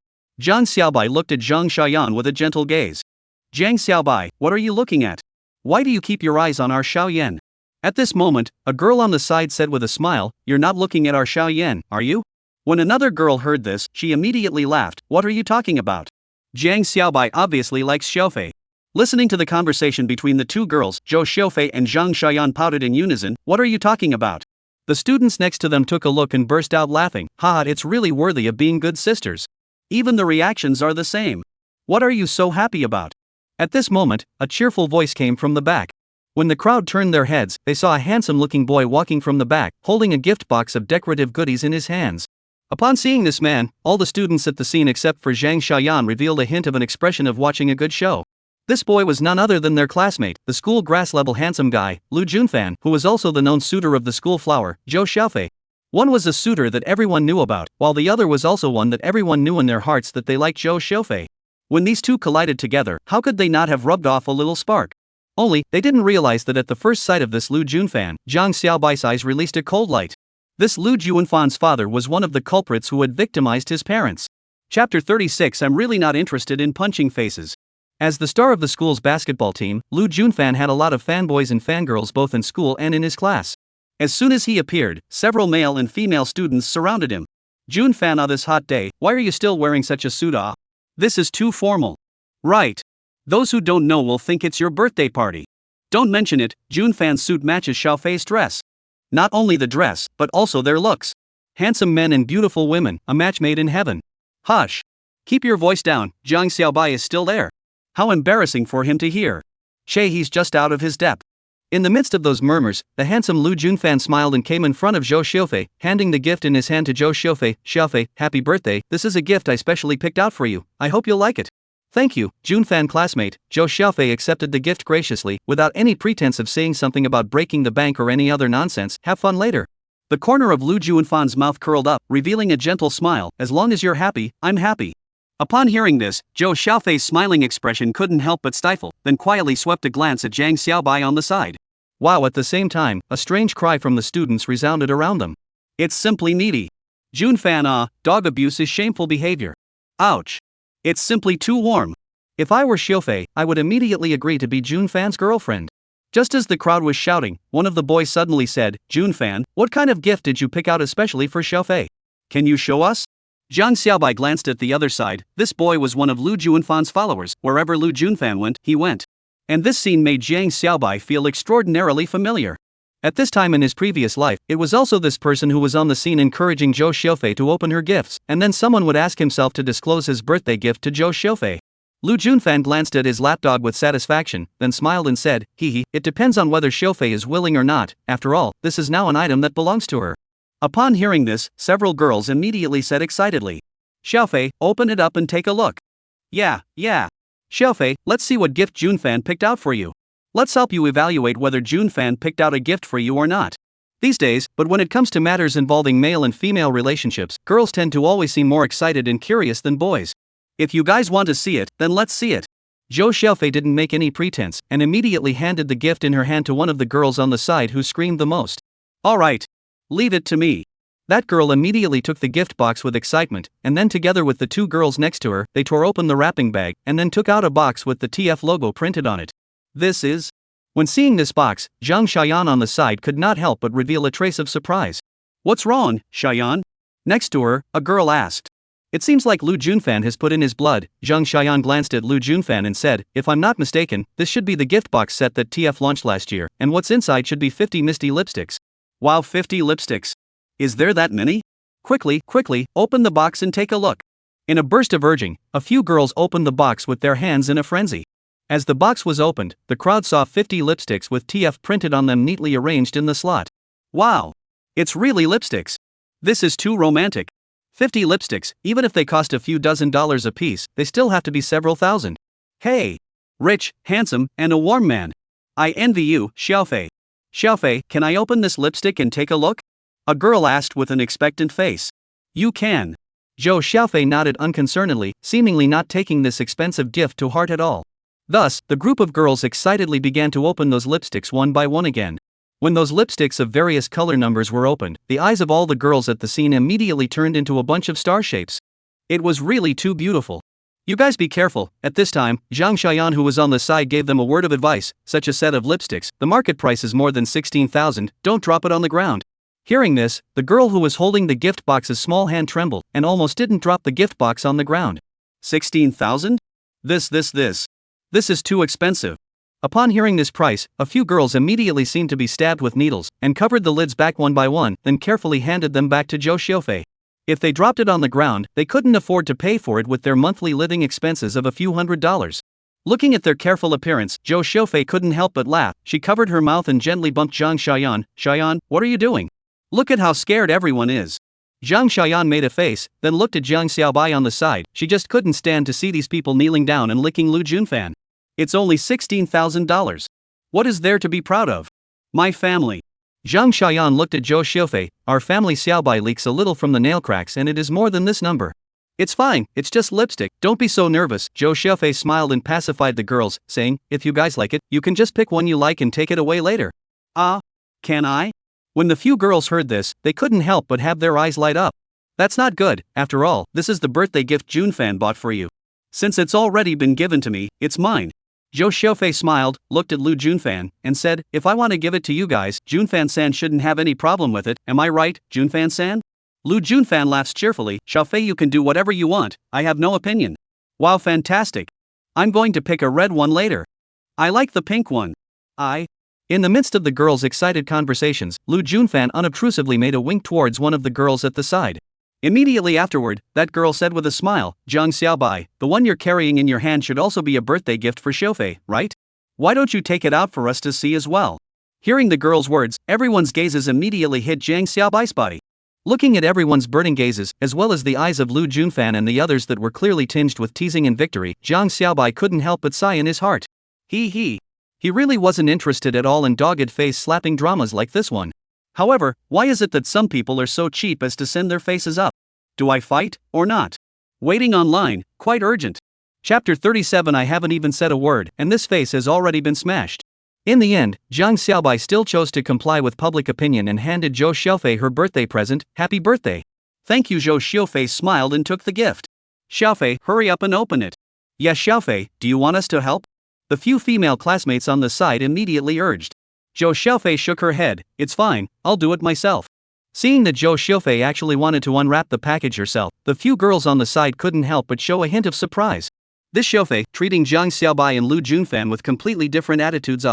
A: Zhang Xiaobai looked at Zhang Xiaoyan with a gentle gaze. Zhang Xiaobai, what are you looking at? Why do you keep your eyes on our Xiaoyan? At this moment, a girl on the side said with a smile, you're not looking at our Xiaoyan, are you? When another girl heard this, she immediately laughed. What are you talking about? Zhang Xiaobai obviously likes Xiaofei. Listening to the conversation between the two girls, Zhou Xiaofei and Zhang Xiaoyan pouted in unison. What are you talking about? The students next to them took a look and burst out laughing. Haha, it's really worthy of being good sisters. Even the reactions are the same. What are you so happy about? At this moment, a cheerful voice came from the back. When the crowd turned their heads, they saw a handsome-looking boy walking from the back, holding a gift box of decorative goodies in his hands. Upon seeing this man, all the students at the scene except for Zhang Xiaoyan revealed a hint of an expression of watching a good show. This boy was none other than their classmate, the school grass-level handsome guy, Lu Junfan, who was also the known suitor of the school flower, Zhou Xiaofei. One was a suitor that everyone knew about, while the other was also one that everyone knew in their hearts that they liked Zhou Xiaofei. When these two collided together, how could they not have rubbed off a little spark? Only, they didn't realize that at the first sight of this Lu Junfan, Zhang Xiaobai's eyes released a cold light. This Lu Junfan's father was one of the culprits who had victimized his parents. Chapter 36. I'm really not interested in punching faces. As the star of the school's basketball team, Lu Junfan had a lot of fanboys and fangirls both in school and in his class. As soon as he appeared, several male and female students surrounded him. Junfan, on this hot day, why are you still wearing such a suit? This is too formal. Right. Those who don't know will think it's your birthday party. Don't mention it, Junfan's suit matches Xiaofei's dress. Not only the dress, but also their looks. Handsome men and beautiful women, a match made in heaven. Hush. Keep your voice down, Zhang Xiaobai is still there. How embarrassing for him to hear. He's just out of his depth. In the midst of those murmurs, the handsome Lu Junfan smiled and came in front of Zhou Xiaofei, handing the gift in his hand to Zhou Xiaofei. Xiaofei, happy birthday, this is a gift I specially picked out for you, I hope you'll like it. Thank you, Junfan classmate. Zhou Xiaofei accepted the gift graciously, without any pretense of saying something about breaking the bank or any other nonsense. Have fun later. The corner of Lu Junfan's mouth curled up, revealing a gentle smile. As long as you're happy, I'm happy. Upon hearing this, Zhou Xiaofei's smiling expression couldn't help but stifle, then quietly swept a glance at Zhang Xiaobai on the side. Wow! At the same time, a strange cry from the students resounded around them. It's simply needy. Junfan, dog abuse is shameful behavior. Ouch! It's simply too warm. If I were Xiaofei, I would immediately agree to be Junfan's girlfriend. Just as the crowd was shouting, one of the boys suddenly said, Junfan, what kind of gift did you pick out especially for Xiaofei? Can you show us? Zhang Xiaobai glanced at the other side. This boy was one of Lu Junfan's followers. Wherever Lu Junfan went, he went. And this scene made Zhang Xiaobai feel extraordinarily familiar. At this time in his previous life, it was also this person who was on the scene encouraging Zhou Xiaofei to open her gifts, and then someone would ask himself to disclose his birthday gift to Zhou Xiaofei. Lu Junfan glanced at his lapdog with satisfaction, then smiled and said, it depends on whether Xiaofei is willing or not. After all, this is now an item that belongs to her. Upon hearing this, several girls immediately said excitedly, Xiaofei, open it up and take a look. Yeah. Xiaofei, let's see what gift Junfan picked out for you. Let's help you evaluate whether Junfan picked out a gift for you or not. These days, but when it comes to matters involving male and female relationships, girls tend to always seem more excited and curious than boys. If you guys want to see it, then let's see it. Zhou Xiaofei didn't make any pretense, and immediately handed the gift in her hand to one of the girls on the side who screamed the most. Alright. Leave it to me. That girl immediately took the gift box with excitement, and then together with the two girls next to her, they tore open the wrapping bag, and then took out a box with the TF logo printed on it. This is... When seeing this box, Zhang Xiaoyan on the side could not help but reveal a trace of surprise. What's wrong, Xiaoyan? Next to her, a girl asked. It seems like Lu Junfan has put in his blood. Zhang Xiaoyan glanced at Lu Junfan and said, if I'm not mistaken, this should be the gift box set that TF launched last year, and what's inside should be 50 misty lipsticks. Wow, 50 lipsticks. Is there that many? Quickly, open the box and take a look. In a burst of urging, a few girls opened the box with their hands in a frenzy. As the box was opened, the crowd saw 50 lipsticks with TF printed on them neatly arranged in the slot. Wow! It's really lipsticks. This is too romantic. 50 lipsticks, even if they cost a few $dozen a piece, they still have to be several thousand. Hey! Rich, handsome, and a warm man. I envy you, Xiaofei. Xiaofei, can I open this lipstick and take a look? A girl asked with an expectant face. You can. Zhou Xiaofei nodded unconcernedly, seemingly not taking this expensive gift to heart at all. Thus, the group of girls excitedly began to open those lipsticks one by one again. When those lipsticks of various color numbers were opened, the eyes of all the girls at the scene immediately turned into a bunch of star shapes. It was really too beautiful. You guys be careful. At this time, Zhang Xiaoyan, who was on the side, gave them a word of advice. Such a set of lipsticks, the market price is more than 16,000, don't drop it on the ground. Hearing this, the girl who was holding the gift box's small hand trembled and almost didn't drop the gift box on the ground. 16,000? This is too expensive. Upon hearing this price, a few girls immediately seemed to be stabbed with needles and covered the lids back one by one, then carefully handed them back to Zhou Xiufei. If they dropped it on the ground, they couldn't afford to pay for it with their monthly living expenses of a few $100s. Looking at their careful appearance, Zhou Xiufei couldn't help but laugh. She covered her mouth and gently bumped Zhang Xiaoyan. Xiaoyan, what are you doing? Look at how scared everyone is. Zhang Xiaoyan made a face, then looked at Jiang Xiaobai on the side. She just couldn't stand to see these people kneeling down and licking Lu Junfan. It's only $16,000. What is there to be proud of? My family. Zhang Xiaoyan looked at Zhou Xiufei. Our family Xiaobai leaks a little from the nail cracks and it is more than this number. It's fine, it's just lipstick, don't be so nervous. Zhou Xiufei smiled and pacified the girls, saying, if you guys like it, you can just pick one you like and take it away later. Can I? When the few girls heard this, they couldn't help but have their eyes light up. That's not good. After all, this is the birthday gift Junfan bought for you. Since it's already been given to me, it's mine. Zhou Xiufei smiled, looked at Lu Junfan, and said, if I want to give it to you guys, Junfan-san shouldn't have any problem with it, am I right, Junfan-san? Lu Junfan laughs cheerfully. Xiaofei, you can do whatever you want, I have no opinion. Wow, fantastic. I'm going to pick a red one later. I like the pink one. In the midst of the girls' excited conversations, Lu Junfan unobtrusively made a wink towards one of the girls at the side. Immediately afterward, that girl said with a smile, Zhang Xiaobai, the one you're carrying in your hand should also be a birthday gift for Xiufei, right? Why don't you take it out for us to see as well? Hearing the girl's words, everyone's gazes immediately hit Zhang Xiaobai's body. Looking at everyone's burning gazes, as well as the eyes of Lu Junfan and the others that were clearly tinged with teasing and victory, Zhang Xiaobai couldn't help but sigh in his heart. He really wasn't interested at all in dogged face slapping dramas like this one. However, why is it that some people are so cheap as to send their faces up? Do I fight, or not? Waiting online, quite urgent. Chapter 37. I haven't even said a word, and this face has already been smashed. In the end, Zhang Xiaobai still chose to comply with public opinion and handed Zhou Xiufei her birthday present. Happy birthday. Thank you. Zhou Xiufei smiled and took the gift. Xiaofei, hurry up and open it. Yes, Xiaofei, do you want us to help? The few female classmates on the side immediately urged. Zhou Xiufei shook her head. It's fine, I'll do it myself. Seeing that Zhou Xiufei actually wanted to unwrap the package herself, the few girls on the side couldn't help but show a hint of surprise. This Xiufei, treating Zhang Xiaobai and Lu Junfan with completely different attitudes.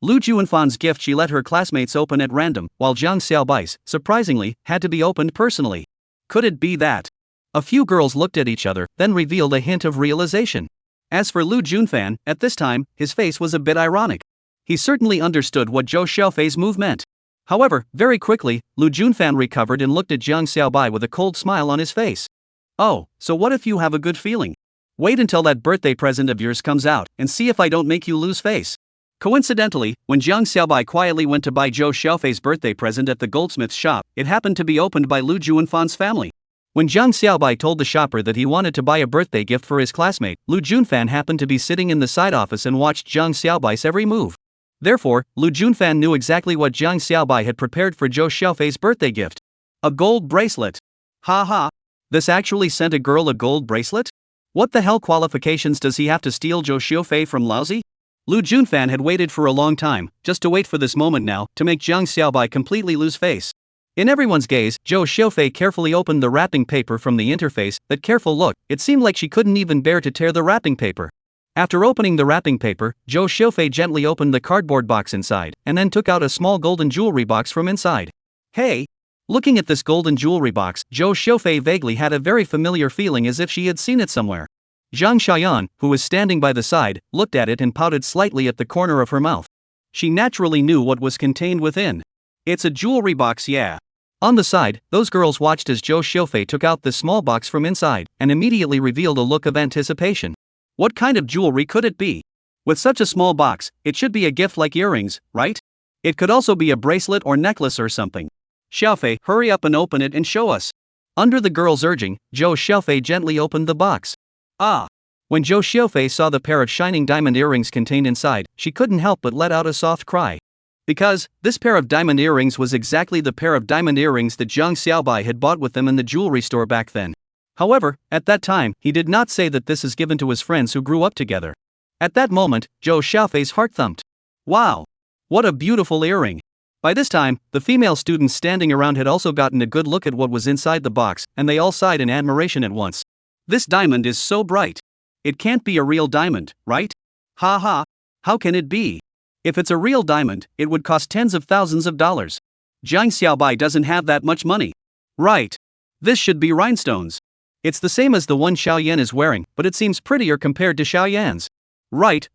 A: Lu Junfan's gift she let her classmates open at random, while Zhang Xiaobai's, surprisingly, had to be opened personally. Could it be that? A few girls looked at each other, then revealed a hint of realization. As for Lu Junfan, at this time, his face was a bit ironic. He certainly understood what Zhou Xiufei's move meant. However, very quickly, Lu Junfan recovered and looked at Zhang Xiaobai with a cold smile on his face. Oh, so what if you have a good feeling? Wait until that birthday present of yours comes out, and see if I don't make you lose face. Coincidentally, when Zhang Xiaobai quietly went to buy Zhou Xiufei's birthday present at the goldsmith's shop, it happened to be opened by Lu Junfan's family. When Zhang Xiaobai told the shopper that he wanted to buy a birthday gift for his classmate, Lu Junfan happened to be sitting in the side office and watched Zhang Xiaobai's every move. Therefore, Lu Junfan knew exactly what Zhang Xiaobai had prepared for Zhou Xiufei's birthday gift. A gold bracelet. Ha. This actually sent a girl a gold bracelet? What the hell qualifications does he have to steal Zhou Xiufei from Lousy? Lu Junfan had waited for a long time, just to wait for this moment now, to make Zhang Xiaobai completely lose face. In everyone's gaze, Zhou Xiufei carefully opened the wrapping paper from the interface. That careful look, it seemed like she couldn't even bear to tear the wrapping paper. After opening the wrapping paper, Zhou Xiufei gently opened the cardboard box inside, and then took out a small golden jewelry box from inside. Hey! Looking at this golden jewelry box, Zhou Xiufei vaguely had a very familiar feeling as if she had seen it somewhere. Zhang Xiaoyan, who was standing by the side, looked at it and pouted slightly at the corner of her mouth. She naturally knew what was contained within. It's a jewelry box, yeah. On the side, those girls watched as Zhou Xiufei took out the small box from inside, and immediately revealed a look of anticipation. What kind of jewelry could it be? With such a small box, it should be a gift like earrings, right? It could also be a bracelet or necklace or something. Xiaofei, hurry up and open it and show us. Under the girl's urging, Zhou Xiufei gently opened the box. When Zhou Xiufei saw the pair of shining diamond earrings contained inside, she couldn't help but let out a soft cry. Because, this pair of diamond earrings was exactly the pair of diamond earrings that Zhang Xiaobai had bought with them in the jewelry store back then. However, at that time, he did not say that this is given to his friends who grew up together. At that moment, Zhou Xiaofei's heart thumped. Wow! What a beautiful earring! By this time, the female students standing around had also gotten a good look at what was inside the box, and they all sighed in admiration at once. This diamond is so bright. It can't be a real diamond, right? Ha ha! How can it be? If it's a real diamond, it would cost tens of thousands of dollars. Zhang Xiaobai doesn't have that much money. Right. This should be rhinestones. It's the same as the one Xiaoyan is wearing, but it seems prettier compared to Xiaoyan's. Right.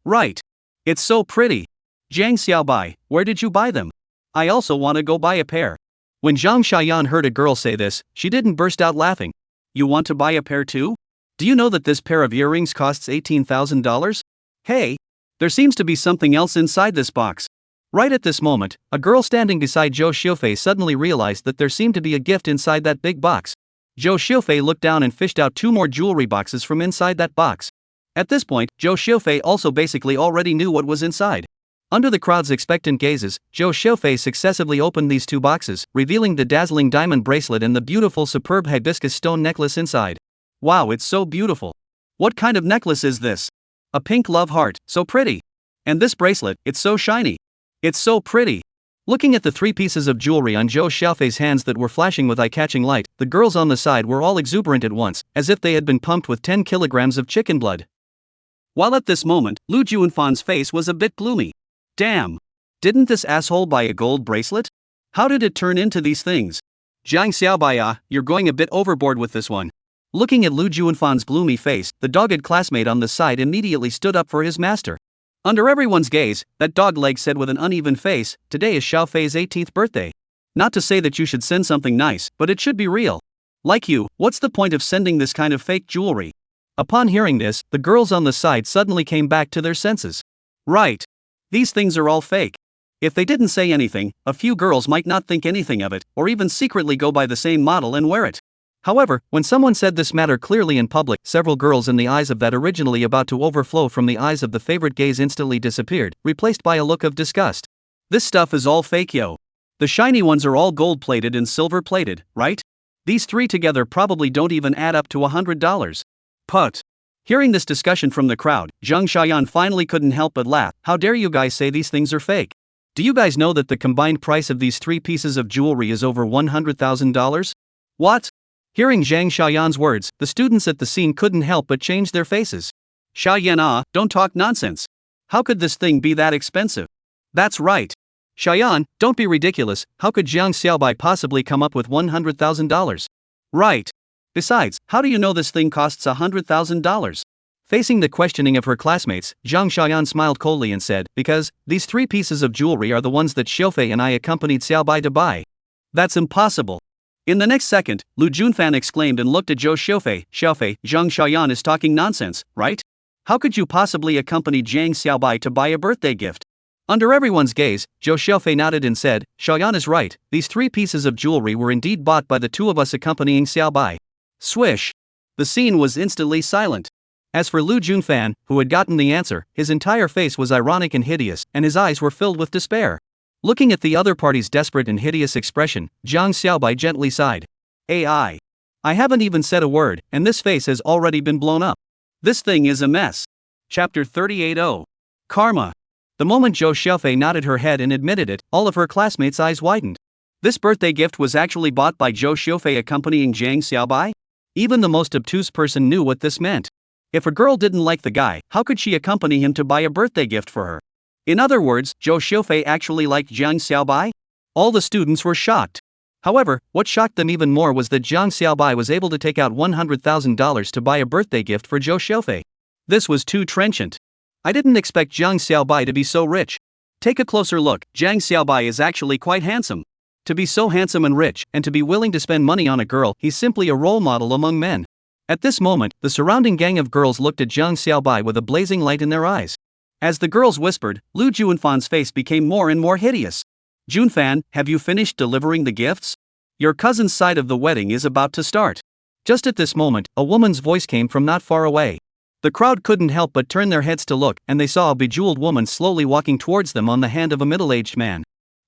A: It's so pretty. Zhang Xiaobai, where did you buy them? I also want to go buy a pair. When Zhang Xiaoyan heard a girl say this, she didn't burst out laughing. You want to buy a pair too? Do you know that this pair of earrings costs $18,000? Hey! There seems to be something else inside this box. Right at this moment, a girl standing beside Zhou Xiaofei suddenly realized that there seemed to be a gift inside that big box. Zhou Xiaofei looked down and fished out 2 more jewelry boxes from inside that box. At this point, Zhou Xiaofei also basically already knew what was inside. Under the crowd's expectant gazes, Zhou Xiaofei successively opened these 2 boxes, revealing the dazzling diamond bracelet and the beautiful superb hibiscus stone necklace inside. Wow, it's so beautiful. What kind of necklace is this? A pink love heart, so pretty. And this bracelet, it's so shiny. It's so pretty. Looking at the 3 pieces of jewelry on Zhou Xiaofei's hands that were flashing with eye-catching light, the girls on the side were all exuberant at once, as if they had been pumped with 10 kilograms of chicken blood. While at this moment, Lu Juanfan's face was a bit gloomy. Damn! Didn't this asshole buy a gold bracelet? How did it turn into these things? Zhang Xiaobai, you're going a bit overboard with this one. Looking at Lu Juanfan's gloomy face, the dogged classmate on the side immediately stood up for his master. Under everyone's gaze, that dog leg said with an uneven face, today is Xiaofei's 18th birthday. Not to say that you should send something nice, but it should be real. Like you, what's the point of sending this kind of fake jewelry? Upon hearing this, the girls on the side suddenly came back to their senses. Right. These things are all fake. If they didn't say anything, a few girls might not think anything of it, or even secretly go buy the same model and wear it. However, when someone said this matter clearly in public, several girls in the eyes of that originally about to overflow from the eyes of the favorite gaze instantly disappeared, replaced by a look of disgust. This stuff is all fake, yo. The shiny ones are all gold-plated and silver-plated, right? These 3 together probably don't even add up to $100. Put. Hearing this discussion from the crowd, Zhang Xiaoyan finally couldn't help but laugh. How dare you guys say these things are fake? Do you guys know that the combined price of these 3 pieces of jewelry is over $100,000? What? Hearing Zhang Xiaoyan's words, the students at the scene couldn't help but change their faces. Xiaoyan, don't talk nonsense. How could this thing be that expensive? That's right. Xiaoyan, don't be ridiculous. How could Zhang Xiaobai possibly come up with $100,000? Right. Besides, how do you know this thing costs $100,000? Facing the questioning of her classmates, Zhang Xiaoyan smiled coldly and said, because these 3 pieces of jewelry are the ones that Xiaofei and I accompanied Xiaobai to buy. That's impossible. In the next second, Lu Junfan exclaimed and looked at Zhou Xiaofei. Xiaofei, Zhang Xiaoyan is talking nonsense, right? How could you possibly accompany Zhang Xiaobai to buy a birthday gift? Under everyone's gaze, Zhou Xiaofei nodded and said, Xiaoyan is right, these 3 pieces of jewelry were indeed bought by the 2 of us accompanying Xiaobai. Swish! The scene was instantly silent. As for Lu Junfan, who had gotten the answer, his entire face was ironic and hideous, and his eyes were filled with despair. Looking at the other party's desperate and hideous expression, Zhang Xiaobai gently sighed. I haven't even said a word, and this face has already been blown up. This thing is a mess. Chapter 38. Karma. The moment Zhou Xiaofei nodded her head and admitted it, all of her classmates' eyes widened. This birthday gift was actually bought by Zhou Xiaofei accompanying Zhang Xiaobai? Even the most obtuse person knew what this meant. If a girl didn't like the guy, how could she accompany him to buy a birthday gift for her? In other words, Zhou Xiaofei actually liked Zhang Xiaobai? All the students were shocked. However, what shocked them even more was that Zhang Xiaobai was able to take out $100,000 to buy a birthday gift for Zhou Xiaofei. This was too trenchant. I didn't expect Zhang Xiaobai to be so rich. Take a closer look, Zhang Xiaobai is actually quite handsome. To be so handsome and rich, and to be willing to spend money on a girl, he's simply a role model among men. At this moment, the surrounding gang of girls looked at Zhang Xiaobai with a blazing light in their eyes. As the girls whispered, Lu Junfan's face became more and more hideous. Junfan, have you finished delivering the gifts? Your cousin's side of the wedding is about to start. Just at this moment, a woman's voice came from not far away. The crowd couldn't help but turn their heads to look, and they saw a bejeweled woman slowly walking towards them on the hand of a middle-aged man.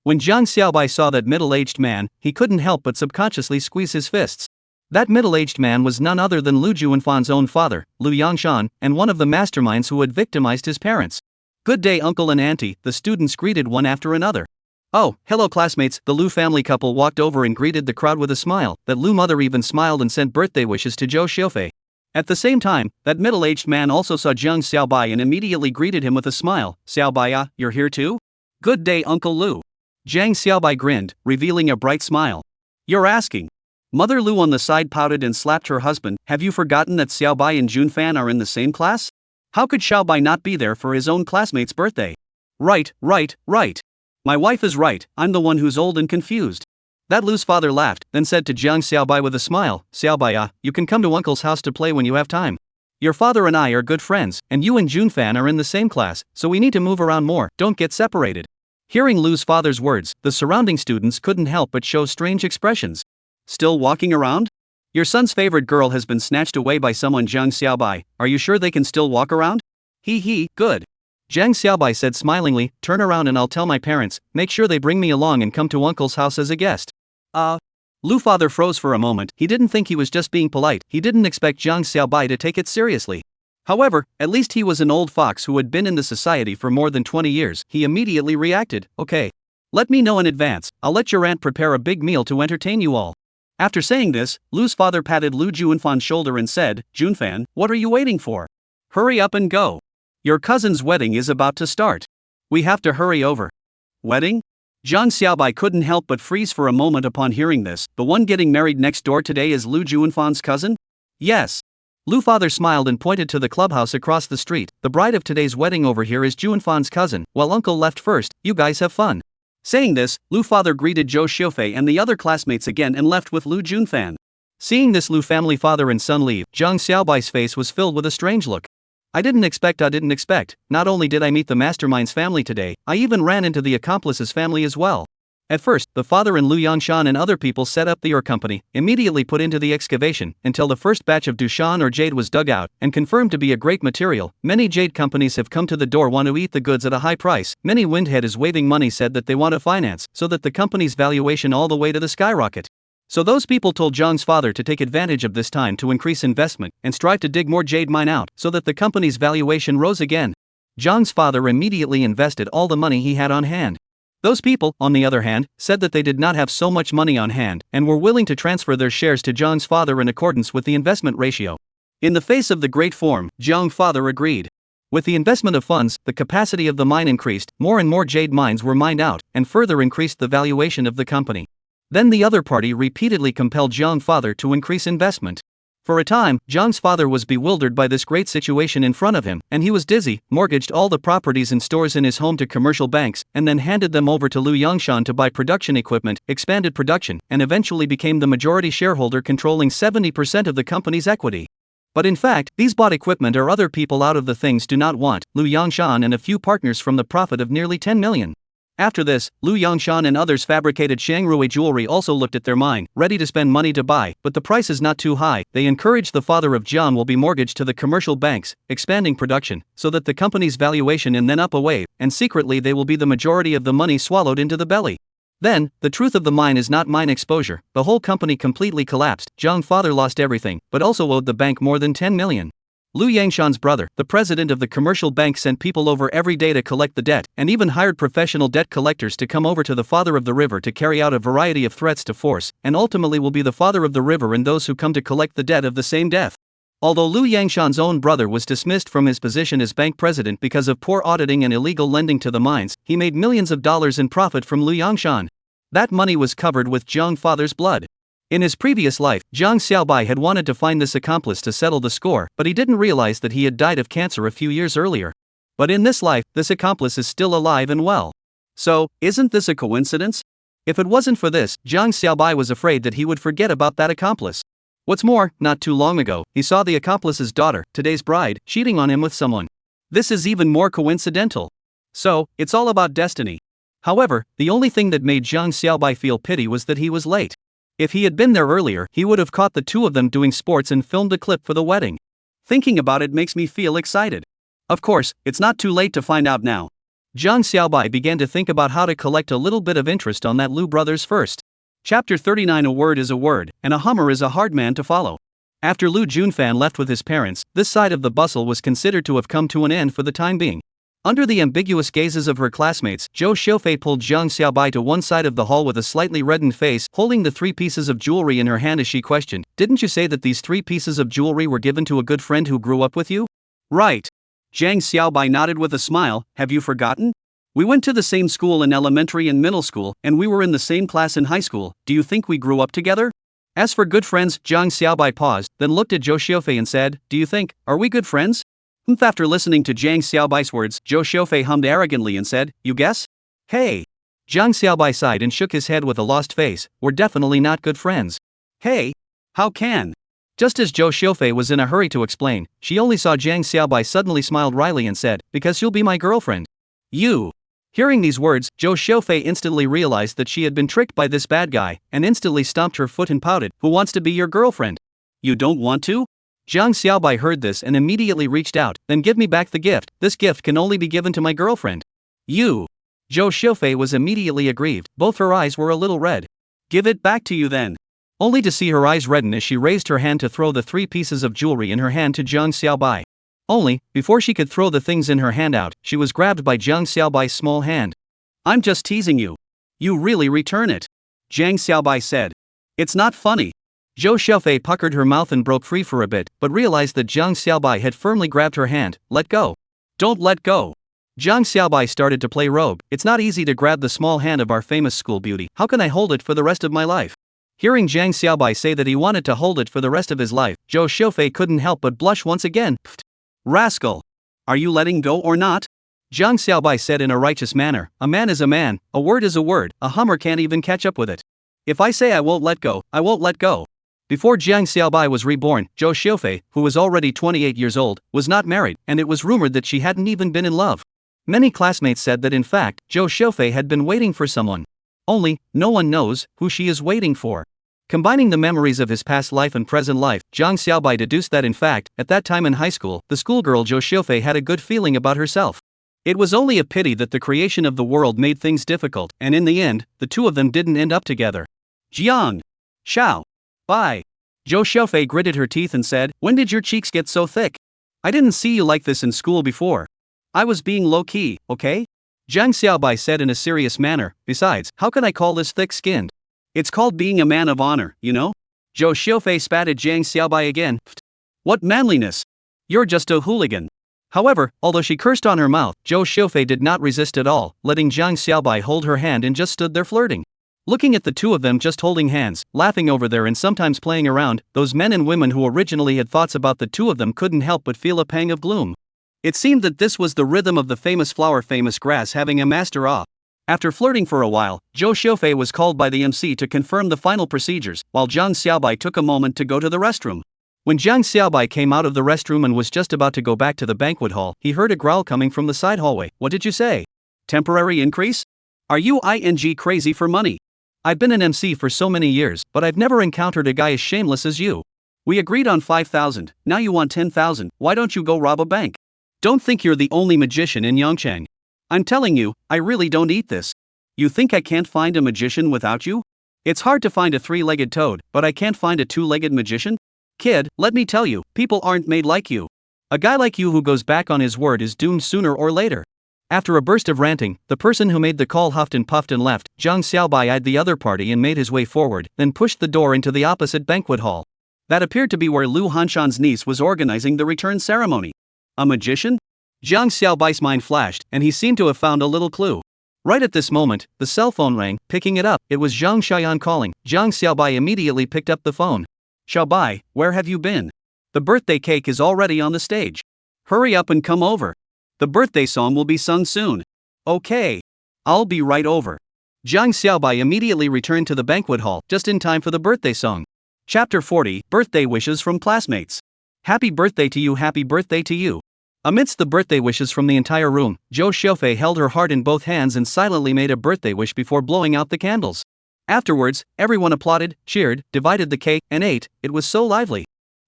A: When Jiang Xiaobai saw that middle-aged man, he couldn't help but subconsciously squeeze his fists. That middle-aged man was none other than Lu Juanfan's own father, Lu Yangshan, and one of the masterminds who had victimized his parents. "Good day, uncle and auntie," the students greeted one after another. "Oh, hello classmates," the Lu family couple walked over and greeted the crowd with a smile. That Lu mother even smiled and sent birthday wishes to Zhou Xiufei. At the same time, that middle-aged man also saw Jiang Xiaobai and immediately greeted him with a smile. "Xiaobai, you're here too? Good day, Uncle Lu." Jiang Xiaobai grinned, revealing a bright smile. "You're asking?" Mother Lu on the side pouted and slapped her husband. "Have you forgotten that Xiaobai and Junfan are in the same class? How could Xiaobai not be there for his own classmate's birthday?" Right. My wife is right, I'm the one who's old and confused." That Lu's father laughed, then said to Jiang Xiaobai with a smile, "Xiaobai, you can come to uncle's house to play when you have time. Your father and I are good friends, and you and Junfan are in the same class, so we need to move around more, don't get separated." Hearing Lu's father's words, the surrounding students couldn't help but show strange expressions. "Still walking around? Your son's favorite girl has been snatched away by someone, Jiang Xiaobai. Are you sure they can still walk around?" Good. Jiang Xiaobai said smilingly, "Turn around and I'll tell my parents, make sure they bring me along and come to uncle's house as a guest." Lu father froze for a moment. He didn't think he was just being polite. He didn't expect Jiang Xiaobai to take it seriously. However, at least he was an old fox who had been in the society for more than 20 years. He immediately reacted, "Okay. Let me know in advance, I'll let your aunt prepare a big meal to entertain you all." After saying this, Lu's father patted Lu Junfan's shoulder and said, "Junfan, what are you waiting for? Hurry up and go. Your cousin's wedding is about to start. We have to hurry over." Wedding? Jiang Xiaobai couldn't help but freeze for a moment upon hearing this. The one getting married next door today is Lu Junfan's cousin? Yes. Lu father smiled and pointed to the clubhouse across the street. "The bride of today's wedding over here is Junfan's cousin. Well, uncle left first, you guys have fun." Saying this, Lu father greeted Zhou Xiufei and the other classmates again and left with Lu Junfan. Seeing this Lu family father and son leave, Jiang Xiaobai's face was filled with a strange look. I didn't expect. Not only did I meet the mastermind's family today, I even ran into the accomplice's family as well. At first, the father and Lu Yangshan and other people set up the ore company, immediately put into the excavation, until the first batch of Dushan or jade was dug out, and confirmed to be a great material. Many jade companies have come to the door, want to eat the goods at a high price. Many windhead is waving money, said that they want to finance, so that the company's valuation all the way to the skyrocket. So those people told Jiang's father to take advantage of this time to increase investment, and strive to dig more jade mine out, so that the company's valuation rose again. Jiang's father immediately invested all the money he had on hand. Those people, on the other hand, said that they did not have so much money on hand, and were willing to transfer their shares to Jiang's father in accordance with the investment ratio. In the face of the great form, Jiang's father agreed. With the investment of funds, the capacity of the mine increased, more and more jade mines were mined out, and further increased the valuation of the company. Then the other party repeatedly compelled Jiang's father to increase investment. For a time, Jiang's father was bewildered by this great situation in front of him, and he was dizzy, mortgaged all the properties and stores in his home to commercial banks, and then handed them over to Lu Yangshan to buy production equipment, expanded production, and eventually became the majority shareholder, controlling 70% of the company's equity. But in fact, these bought equipment or other people out of the things do not want, Lu Yangshan and a few partners from the profit of nearly 10 million. After this, Lu Yangshan and others fabricated Shangrui jewelry also looked at their mine, ready to spend money to buy, but the price is not too high. They encouraged the father of Jiang will be mortgaged to the commercial banks, expanding production, so that the company's valuation and then up a wave, and secretly they will be the majority of the money swallowed into the belly. Then, the truth of the mine is not mine exposure, the whole company completely collapsed. Jiang's father lost everything, but also owed the bank more than 10 million. Lu Yangshan's brother, the president of the commercial bank, sent people over every day to collect the debt, and even hired professional debt collectors to come over to the father of the river to carry out a variety of threats to force, and ultimately will be the father of the river and those who come to collect the debt of the same death. Although Lu Yangshan's own brother was dismissed from his position as bank president because of poor auditing and illegal lending to the mines, he made millions of dollars in profit from Lu Yangshan. That money was covered with Jiang's father's blood. In his previous life, Jiang Xiaobai had wanted to find this accomplice to settle the score, but he didn't realize that he had died of cancer a few years earlier. But in this life, this accomplice is still alive and well. So, isn't this a coincidence? If it wasn't for this, Jiang Xiaobai was afraid that he would forget about that accomplice. What's more, not too long ago, he saw the accomplice's daughter, today's bride, cheating on him with someone. This is even more coincidental. So, it's all about destiny. However, the only thing that made Jiang Xiaobai feel pity was that he was late. If he had been there earlier, he would have caught the two of them doing sports and filmed a clip for the wedding. Thinking about it makes me feel excited. Of course, it's not too late to find out now. Zhang Xiaobai began to think about how to collect a little bit of interest on that Lu brothers first. Chapter 39. A word is a word, and a hummer is a hard man to follow. After Lu Junfan left with his parents, this side of the bustle was considered to have come to an end for the time being. Under the ambiguous gazes of her classmates, Zhou Xiufei pulled Zhang Xiaobai to one side of the hall with a slightly reddened face, holding the 3 pieces of jewelry in her hand as she questioned, "Didn't you say that these 3 pieces of jewelry were given to a good friend who grew up with you?" "Right." Zhang Xiaobai nodded with a smile. "Have you forgotten? We went to the same school in elementary and middle school, and we were in the same class in high school. Do you think we grew up together?" As for good friends, Zhang Xiaobai paused, then looked at Zhou Xiufei and said, "Do you think, are we good friends?" After listening to Zhang Xiaobai's words, Zhou Xiufei hummed arrogantly and said, "You guess?" "Hey." Zhang Xiaobai sighed and shook his head with a lost face. "We're definitely not good friends." "Hey? How can?" Just as Zhou Xiufei was in a hurry to explain, she only saw Zhang Xiaobai suddenly smiled wryly and said, "Because you'll be my girlfriend." "You." Hearing these words, Zhou Xiufei instantly realized that she had been tricked by this bad guy, and instantly stomped her foot and pouted, "Who wants to be your girlfriend? You don't want to?" Zhang Xiaobai heard this and immediately reached out. "Then give me back the gift. This gift can only be given to my girlfriend." "You." Zhou Xiufei was immediately aggrieved. Both her eyes were a little red. "Give it back to you then." Only to see her eyes redden as she raised her hand to throw the 3 pieces of jewelry in her hand to Zhang Xiaobai. Only, before she could throw the things in her hand out, she was grabbed by Zhang Xiaobai's small hand. "I'm just teasing you. You really return it," Zhang Xiaobai said. "It's not funny." Zhou Xiufei puckered her mouth and broke free for a bit, but realized that Zhang Xiaobai had firmly grabbed her hand. "Let go. Don't let go." Zhang Xiaobai started to play rogue. "It's not easy to grab the small hand of our famous school beauty. How can I hold it for the rest of my life?" Hearing Zhang Xiaobai say that he wanted to hold it for the rest of his life, Zhou Xiufei couldn't help but blush once again. "Pfft. Rascal. Are you letting go or not?" Zhang Xiaobai said in a righteous manner. "A man is a man, a word is a word, a hummer can't even catch up with it. If I say I won't let go, I won't let go." Before Zhang Xiaobai was reborn, Zhou Xiufei, who was already 28 years old, was not married, and it was rumored that she hadn't even been in love. Many classmates said that in fact, Zhou Xiufei had been waiting for someone. Only, no one knows who she is waiting for. Combining the memories of his past life and present life, Zhang Xiaobai deduced that in fact, at that time in high school, the schoolgirl Zhou Xiufei had a good feeling about herself. It was only a pity that the creation of the world made things difficult, and in the end, the two of them didn't end up together. "Jiang. Xiao. Bye." Zhou Xiufei gritted her teeth and said, "When did your cheeks get so thick? I didn't see you like this in school before. I was being low-key, okay?" Zhang Xiaobai said in a serious manner. "Besides, how can I call this thick-skinned? It's called being a man of honor, you know?" Zhou Xiufei spat at Zhang Xiaobai again. "Pfft. What manliness? You're just a hooligan." However, although she cursed on her mouth, Zhou Xiufei did not resist at all, letting Zhang Xiaobai hold her hand and just stood there flirting. Looking at the two of them just holding hands, laughing over there and sometimes playing around, those men and women who originally had thoughts about the two of them couldn't help but feel a pang of gloom. It seemed that this was the rhythm of the famous flower famous grass having a master off. After flirting for a while, Zhou Xiufei was called by the MC to confirm the final procedures, while Zhang Xiaobai took a moment to go to the restroom. When Zhang Xiaobai came out of the restroom and was just about to go back to the banquet hall, he heard a growl coming from the side hallway. "What did you say? Temporary increase? Are you crazy for money? I've been an MC for so many years, but I've never encountered a guy as shameless as you. We agreed on 5,000, now you want 10,000, why don't you go rob a bank? Don't think you're the only magician in Yongchang. I'm telling you, I really don't eat this. You think I can't find a magician without you? It's hard to find a 3-legged toad, but I can't find a 2-legged magician? Kid, let me tell you, people aren't made like you. A guy like you who goes back on his word is doomed sooner or later." After a burst of ranting, the person who made the call huffed and puffed and left. Zhang Xiaobai eyed the other party and made his way forward, then pushed the door into the opposite banquet hall. That appeared to be where Lu Hanshan's niece was organizing the return ceremony. A magician? Zhang Xiaobai's mind flashed, and he seemed to have found a little clue. Right at this moment, the cell phone rang. Picking it up, it was Zhang Xiaoyan calling. Zhang Xiaobai immediately picked up the phone. "Xiaobai, where have you been? The birthday cake is already on the stage. Hurry up and come over. The birthday song will be sung soon." "Okay. I'll be right over." Zhang Xiaobai immediately returned to the banquet hall, just in time for the birthday song. Chapter 40, Birthday Wishes from Classmates. "Happy birthday to you, happy birthday to you." Amidst the birthday wishes from the entire room, Zhou Xiufei held her heart in both hands and silently made a birthday wish before blowing out the candles. Afterwards, everyone applauded, cheered, divided the cake, and ate. It was so lively.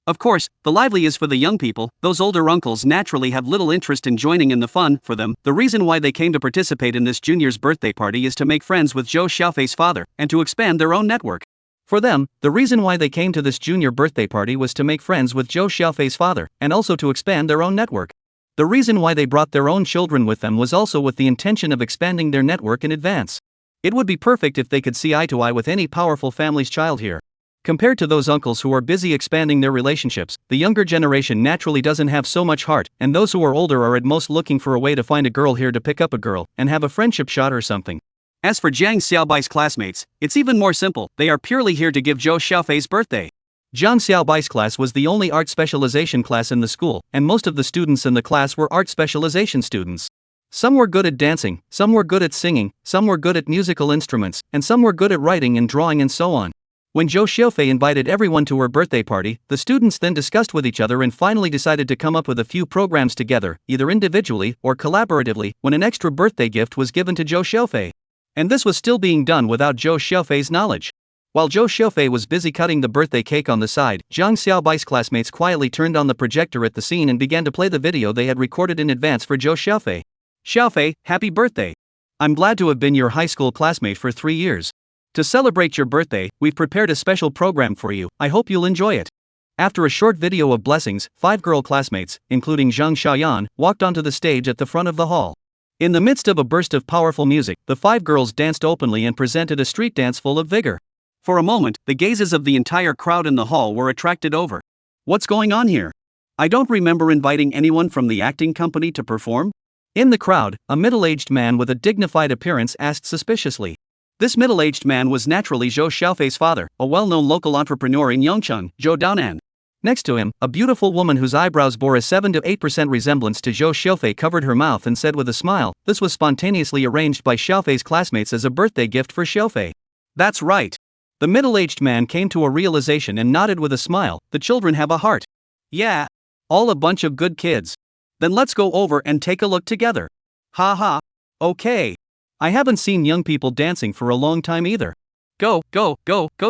A: Of course, the lively is for the young people. Those older uncles naturally have little interest in joining in the fun. For them, the reason why they came to participate in this junior's birthday party is to make friends with Zhou Xiaofei's father, and to expand their own network. For them, the reason why they came to this junior birthday party was to make friends with Zhou Xiaofei's father, and also to expand their own network. The reason why they brought their own children with them was also with the intention of expanding their network in advance. It would be perfect if they could see eye to eye with any powerful family's child here. Compared to those uncles who are busy expanding their relationships, the younger generation naturally doesn't have so much heart, and those who are older are at most looking for a way to find a girl here to pick up a girl, and have a friendship shot or something. As for Jiang Xiaobai's classmates, it's even more simple. They are purely here to give Zhou Xiaofei's birthday. Jiang Xiaobai's class was the only art specialization class in the school, and most of the students in the class were art specialization students. Some were good at dancing, some were good at singing, some were good at musical instruments, and some were good at writing and drawing and so on. When Zhou Xiaofei invited everyone to her birthday party, the students then discussed with each other and finally decided to come up with a few programs together, either individually or collaboratively, when an extra birthday gift was given to Zhou Xiaofei. And this was still being done without Zhou Xiaofei's knowledge. While Zhou Xiaofei was busy cutting the birthday cake on the side, Jiang Xiaobai's classmates quietly turned on the projector at the scene and began to play the video they had recorded in advance for Zhou Xiaofei. Xiaofei, happy birthday! I'm glad to have been your high school classmate for 3 years. To celebrate your birthday, we've prepared a special program for you. I hope you'll enjoy it. After a short video of blessings, 5 girl classmates, including Zhang Xiaoyan, walked onto the stage at the front of the hall. In the midst of a burst of powerful music, the 5 girls danced openly and presented a street dance full of vigor. For a moment, the gazes of the entire crowd in the hall were attracted over. What's going on here? I don't remember inviting anyone from the acting company to perform. In the crowd, a middle-aged man with a dignified appearance asked suspiciously. This middle-aged man was naturally Zhou Xiaofei's father, a well-known local entrepreneur in Yongcheng, Zhou Daonan. Next to him, a beautiful woman whose eyebrows bore a 7 to 8% resemblance to Zhou Xiaofei covered her mouth and said with a smile, this was spontaneously arranged by Xiaofei's classmates as a birthday gift for Xiaofei. That's right. The middle-aged man came to a realization and nodded with a smile, the children have a heart. Yeah. All a bunch of good kids. Then let's go over and take a look together. Ha ha. Okay. I haven't seen young people dancing for a long time either. Go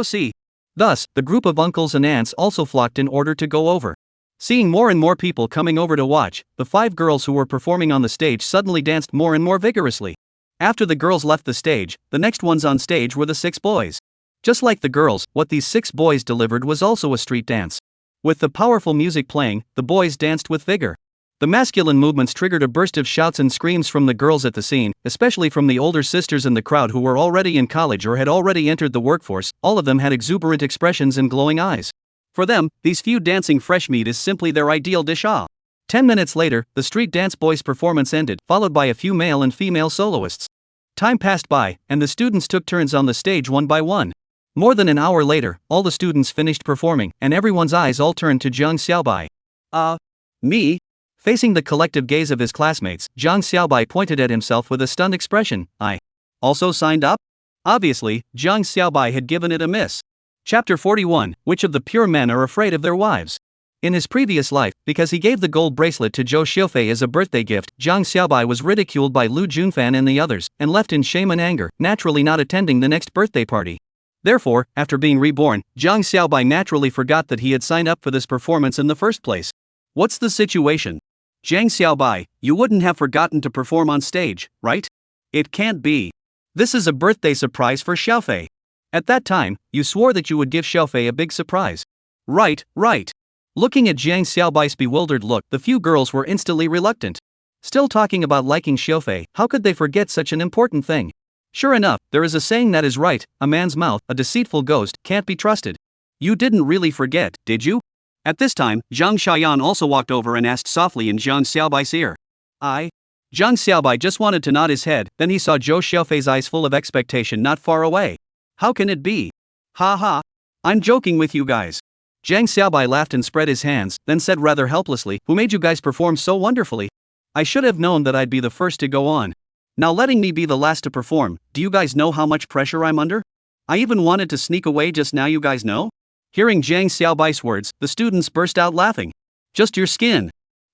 A: see. Thus, the group of uncles and aunts also flocked in order to go over. Seeing more and more people coming over to watch, the 5 girls who were performing on the stage suddenly danced more and more vigorously. After the girls left the stage, the next ones on stage were the 6 boys. Just like the girls, what these 6 boys delivered was also a street dance. With the powerful music playing, the boys danced with vigor. The masculine movements triggered a burst of shouts and screams from the girls at the scene, especially from the older sisters in the crowd who were already in college or had already entered the workforce. All of them had exuberant expressions and glowing eyes. For them, these few dancing fresh meat is simply their ideal dish. 10 minutes later, the street dance boys' performance ended, followed by a few male and female soloists. Time passed by, and the students took turns on the stage one by one. More than an hour later, all the students finished performing, and everyone's eyes all turned to Jiang Xiaobai. Me? Facing the collective gaze of his classmates, Jiang Xiaobai pointed at himself with a stunned expression. I also signed up? Obviously, Jiang Xiaobai had given it a miss. Chapter 41, Which of the pure men are afraid of their wives? In his previous life, because he gave the gold bracelet to Zhou Xiaofei as a birthday gift, Jiang Xiaobai was ridiculed by Lu Junfan and the others, and left in shame and anger, naturally not attending the next birthday party. Therefore, after being reborn, Jiang Xiaobai naturally forgot that he had signed up for this performance in the first place. What's the situation? Jiang Xiaobai, you wouldn't have forgotten to perform on stage, right? It can't be. This is a birthday surprise for Xiaofei. At that time, you swore that you would give Xiaofei a big surprise. Right. Looking at Jiang Xiaobai's bewildered look, the few girls were instantly reluctant. Still talking about liking Xiaofei, how could they forget such an important thing? Sure enough, there is a saying that is right, a man's mouth, a deceitful ghost, can't be trusted. You didn't really forget, did you? At this time, Zhang Xiaoyan also walked over and asked softly in Jiang Xiaobai's ear. Zhang Xiaobai just wanted to nod his head, then he saw Zhou Xiaofei's eyes full of expectation not far away. How can it be? Ha ha. I'm joking with you guys. Jiang Xiaobai laughed and spread his hands, then said rather helplessly, who made you guys perform so wonderfully? I should have known that I'd be the first to go on. Now letting me be the last to perform, do you guys know how much pressure I'm under? I even wanted to sneak away just now, you guys know? Hearing Jiang Xiaobai's words, the students burst out laughing. Just your skin.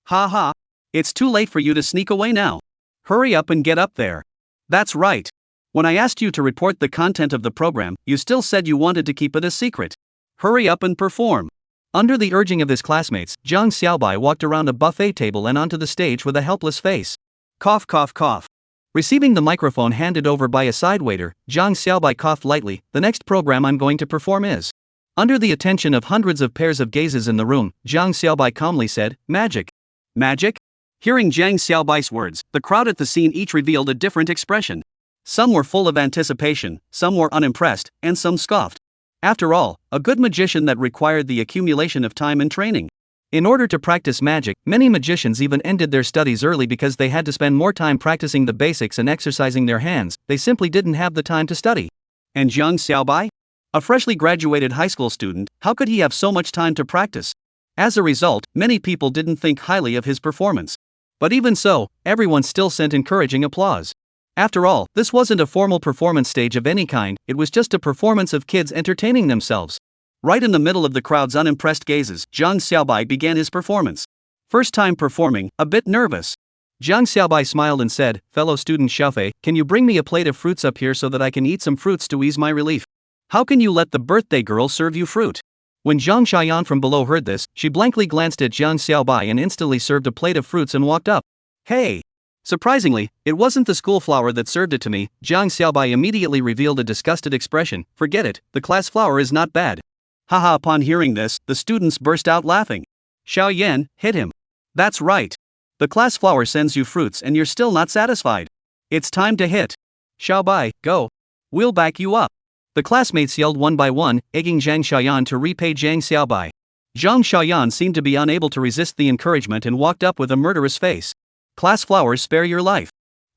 A: Ha ha. It's too late for you to sneak away now. Hurry up and get up there. That's right. When I asked you to report the content of the program, you still said you wanted to keep it a secret. Hurry up and perform. Under the urging of his classmates, Zhang Xiaobai walked around a buffet table and onto the stage with a helpless face. Cough, cough, cough. Receiving the microphone handed over by a side waiter, Zhang Xiaobai coughed lightly. The next program I'm going to perform is. Under the attention of hundreds of pairs of gazes in the room, Zhang Xiaobai calmly said, magic. Magic? Hearing Zhang Xiaobai's words, the crowd at the scene each revealed a different expression. Some were full of anticipation, some were unimpressed, and some scoffed. After all, a good magician that required the accumulation of time and training. In order to practice magic, many magicians even ended their studies early because they had to spend more time practicing the basics and exercising their hands. They simply didn't have the time to study. And Zhang Xiaobai? A freshly graduated high school student, how could he have so much time to practice? As a result, many people didn't think highly of his performance. But even so, everyone still sent encouraging applause. After all, this wasn't a formal performance stage of any kind, it was just a performance of kids entertaining themselves. Right in the middle of the crowd's unimpressed gazes, Zhang Xiaobai began his performance. First time performing, a bit nervous. Zhang Xiaobai smiled and said, fellow student Xiaofei, can you bring me a plate of fruits up here so that I can eat some fruits to ease my relief? How can you let the birthday girl serve you fruit? When Zhang Xiaoyan from below heard this, she blankly glanced at Zhang Xiaobai and instantly served a plate of fruits and walked up. Hey! Surprisingly, it wasn't the school flower that served it to me. Zhang Xiaobai immediately revealed a disgusted expression. Forget it, the class flower is not bad. Haha, upon hearing this, the students burst out laughing. Xiao Yan, hit him. That's right. The class flower sends you fruits and you're still not satisfied. It's time to hit. Xiaobai, go. We'll back you up. The classmates yelled one by one, egging Zhang Xiaoyan to repay Zhang Xiaobai. Zhang Xiaoyan seemed to be unable to resist the encouragement and walked up with a murderous face. Class flowers, spare your life.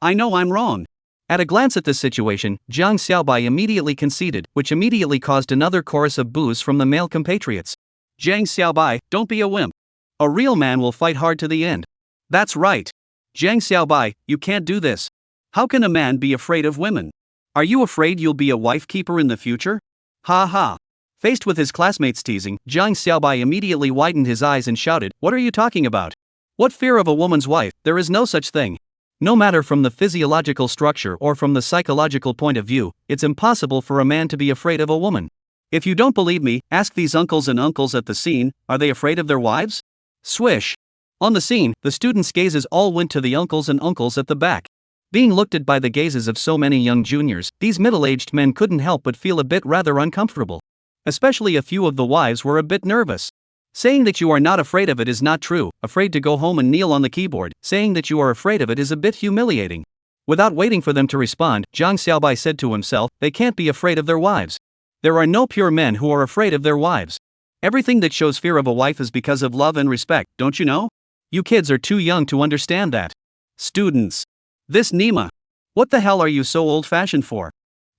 A: I know I'm wrong. At a glance at this situation, Zhang Xiaobai immediately conceded, which immediately caused another chorus of boos from the male compatriots. Zhang Xiaobai, don't be a wimp. A real man will fight hard to the end. That's right. Zhang Xiaobai, you can't do this. How can a man be afraid of women? Are you afraid you'll be a wife keeper in the future? Ha ha. Faced with his classmates' teasing, Zhang Xiaobai immediately widened his eyes and shouted, what are you talking about? What fear of a woman's wife? There is no such thing. No matter from the physiological structure or from the psychological point of view, it's impossible for a man to be afraid of a woman. If you don't believe me, ask these uncles and uncles at the scene, are they afraid of their wives? Swish. On the scene, the students' gazes all went to the uncles and uncles at the back. Being looked at by the gazes of so many young juniors, these middle-aged men couldn't help but feel a bit rather uncomfortable. Especially a few of the wives were a bit nervous. Saying that you are not afraid of it is not true. Afraid to go home and kneel on the keyboard, saying that you are afraid of it is a bit humiliating. Without waiting for them to respond, Zhang Xiaobai said to himself, they can't be afraid of their wives. There are no pure men who are afraid of their wives. Everything that shows fear of a wife is because of love and respect, don't you know? You kids are too young to understand that. Students. This Nima. What the hell are you so old-fashioned for?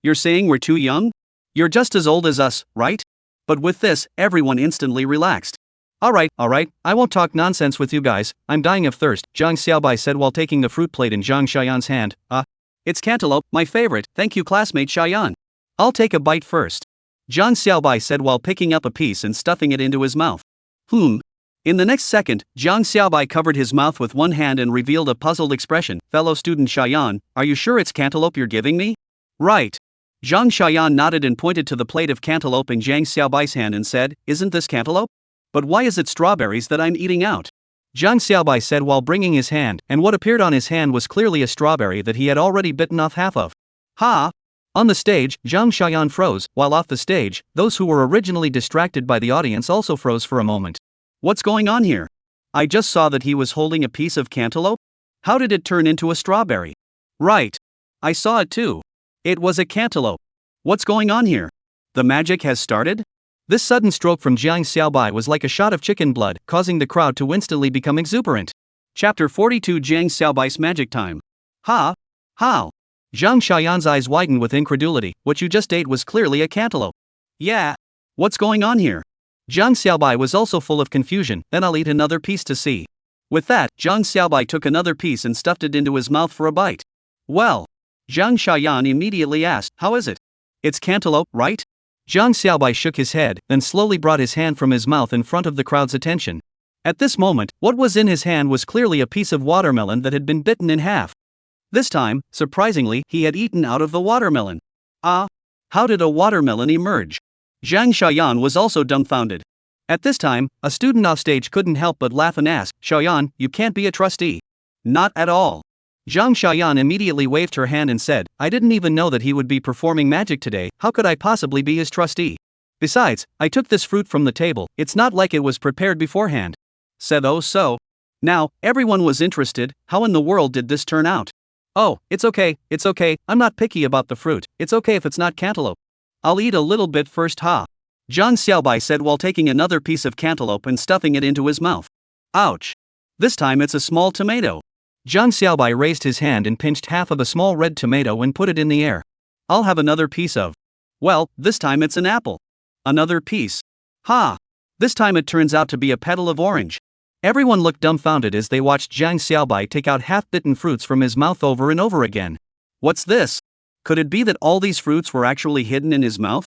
A: You're saying we're too young? You're just as old as us, right? But with this, everyone instantly relaxed. Alright, I won't talk nonsense with you guys, I'm dying of thirst, Zhang Xiaobai said while taking the fruit plate in Zhang Xiaoyan's hand. It's cantaloupe, my favorite, thank you classmate Xiaoyan. I'll take a bite first. Zhang Xiaobai said while picking up a piece and stuffing it into his mouth. In the next second, Zhang Xiaobai covered his mouth with one hand and revealed a puzzled expression. Fellow student Xiaoyan, are you sure it's cantaloupe you're giving me? Right. Zhang Xiaoyan nodded and pointed to the plate of cantaloupe in Zhang Xiaobai's hand and said, isn't this cantaloupe? But why is it strawberries that I'm eating out? Zhang Xiaobai said while bringing his hand, and what appeared on his hand was clearly a strawberry that he had already bitten off half of. Ha! On the stage, Zhang Xiaoyan froze, while off the stage, those who were originally distracted by the audience also froze for a moment. What's going on here? I just saw that he was holding a piece of cantaloupe? How did it turn into a strawberry? Right. I saw it too. It was a cantaloupe. What's going on here? The magic has started? This sudden stroke from Zhang Xiaobai was like a shot of chicken blood, causing the crowd to instantly become exuberant. Chapter 42 Zhang Xiaobai's Magic Time. Ha! How? Zhang Xiaoyan's eyes widened with incredulity. What you just ate was clearly a cantaloupe. Yeah. What's going on here? Zhang Xiaobai was also full of confusion. Then I'll eat another piece to see. With that, Zhang Xiaobai took another piece and stuffed it into his mouth for a bite. Well. Zhang Xiaoyan immediately asked, how is it? It's cantaloupe, right? Zhang Xiaobai shook his head, then slowly brought his hand from his mouth in front of the crowd's attention. At this moment, what was in his hand was clearly a piece of watermelon that had been bitten in half. This time, surprisingly, he had eaten out of the watermelon. How did a watermelon emerge? Zhang Xiaoyan was also dumbfounded. At this time, a student offstage couldn't help but laugh and ask, Xiaoyan, you can't be a trustee. Not at all. Zhang Xiaoyan immediately waved her hand and said, I didn't even know that he would be performing magic today, how could I possibly be his trustee? Besides, I took this fruit from the table, it's not like it was prepared beforehand. Said oh so. Now, everyone was interested, how in the world did this turn out? Oh, it's okay, I'm not picky about the fruit, it's okay if it's not cantaloupe. I'll eat a little bit first ha. Zhang Xiaobai said while taking another piece of cantaloupe and stuffing it into his mouth. Ouch. This time it's a small tomato. Zhang Xiaobai raised his hand and pinched half of a small red tomato and put it in the air. I'll have another piece of. Well, this time it's an apple. Another piece. Ha! This time it turns out to be a petal of orange. Everyone looked dumbfounded as they watched Zhang Xiaobai take out half-bitten fruits from his mouth over and over again. What's this? Could it be that all these fruits were actually hidden in his mouth?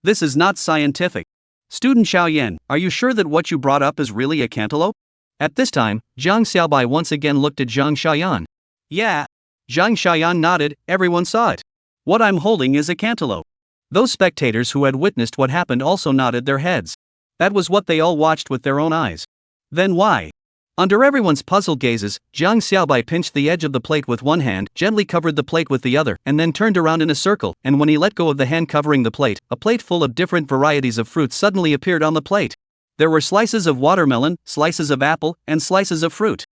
A: This is not scientific. Student Xiaoyan, are you sure that what you brought up is really a cantaloupe? At this time, Zhang Xiaobai once again looked at Zhang Xiaoyan. Yeah. Zhang Xiaoyan nodded, everyone saw it. What I'm holding is a cantaloupe. Those spectators who had witnessed what happened also nodded their heads. That was what they all watched with their own eyes. Then why? Under everyone's puzzled gazes, Zhang Xiaobai pinched the edge of the plate with one hand, gently covered the plate with the other, and then turned around in a circle, and when he let go of the hand covering the plate, a plate full of different varieties of fruits suddenly appeared on the plate. There were slices of watermelon, slices of apple, and slices of fruit.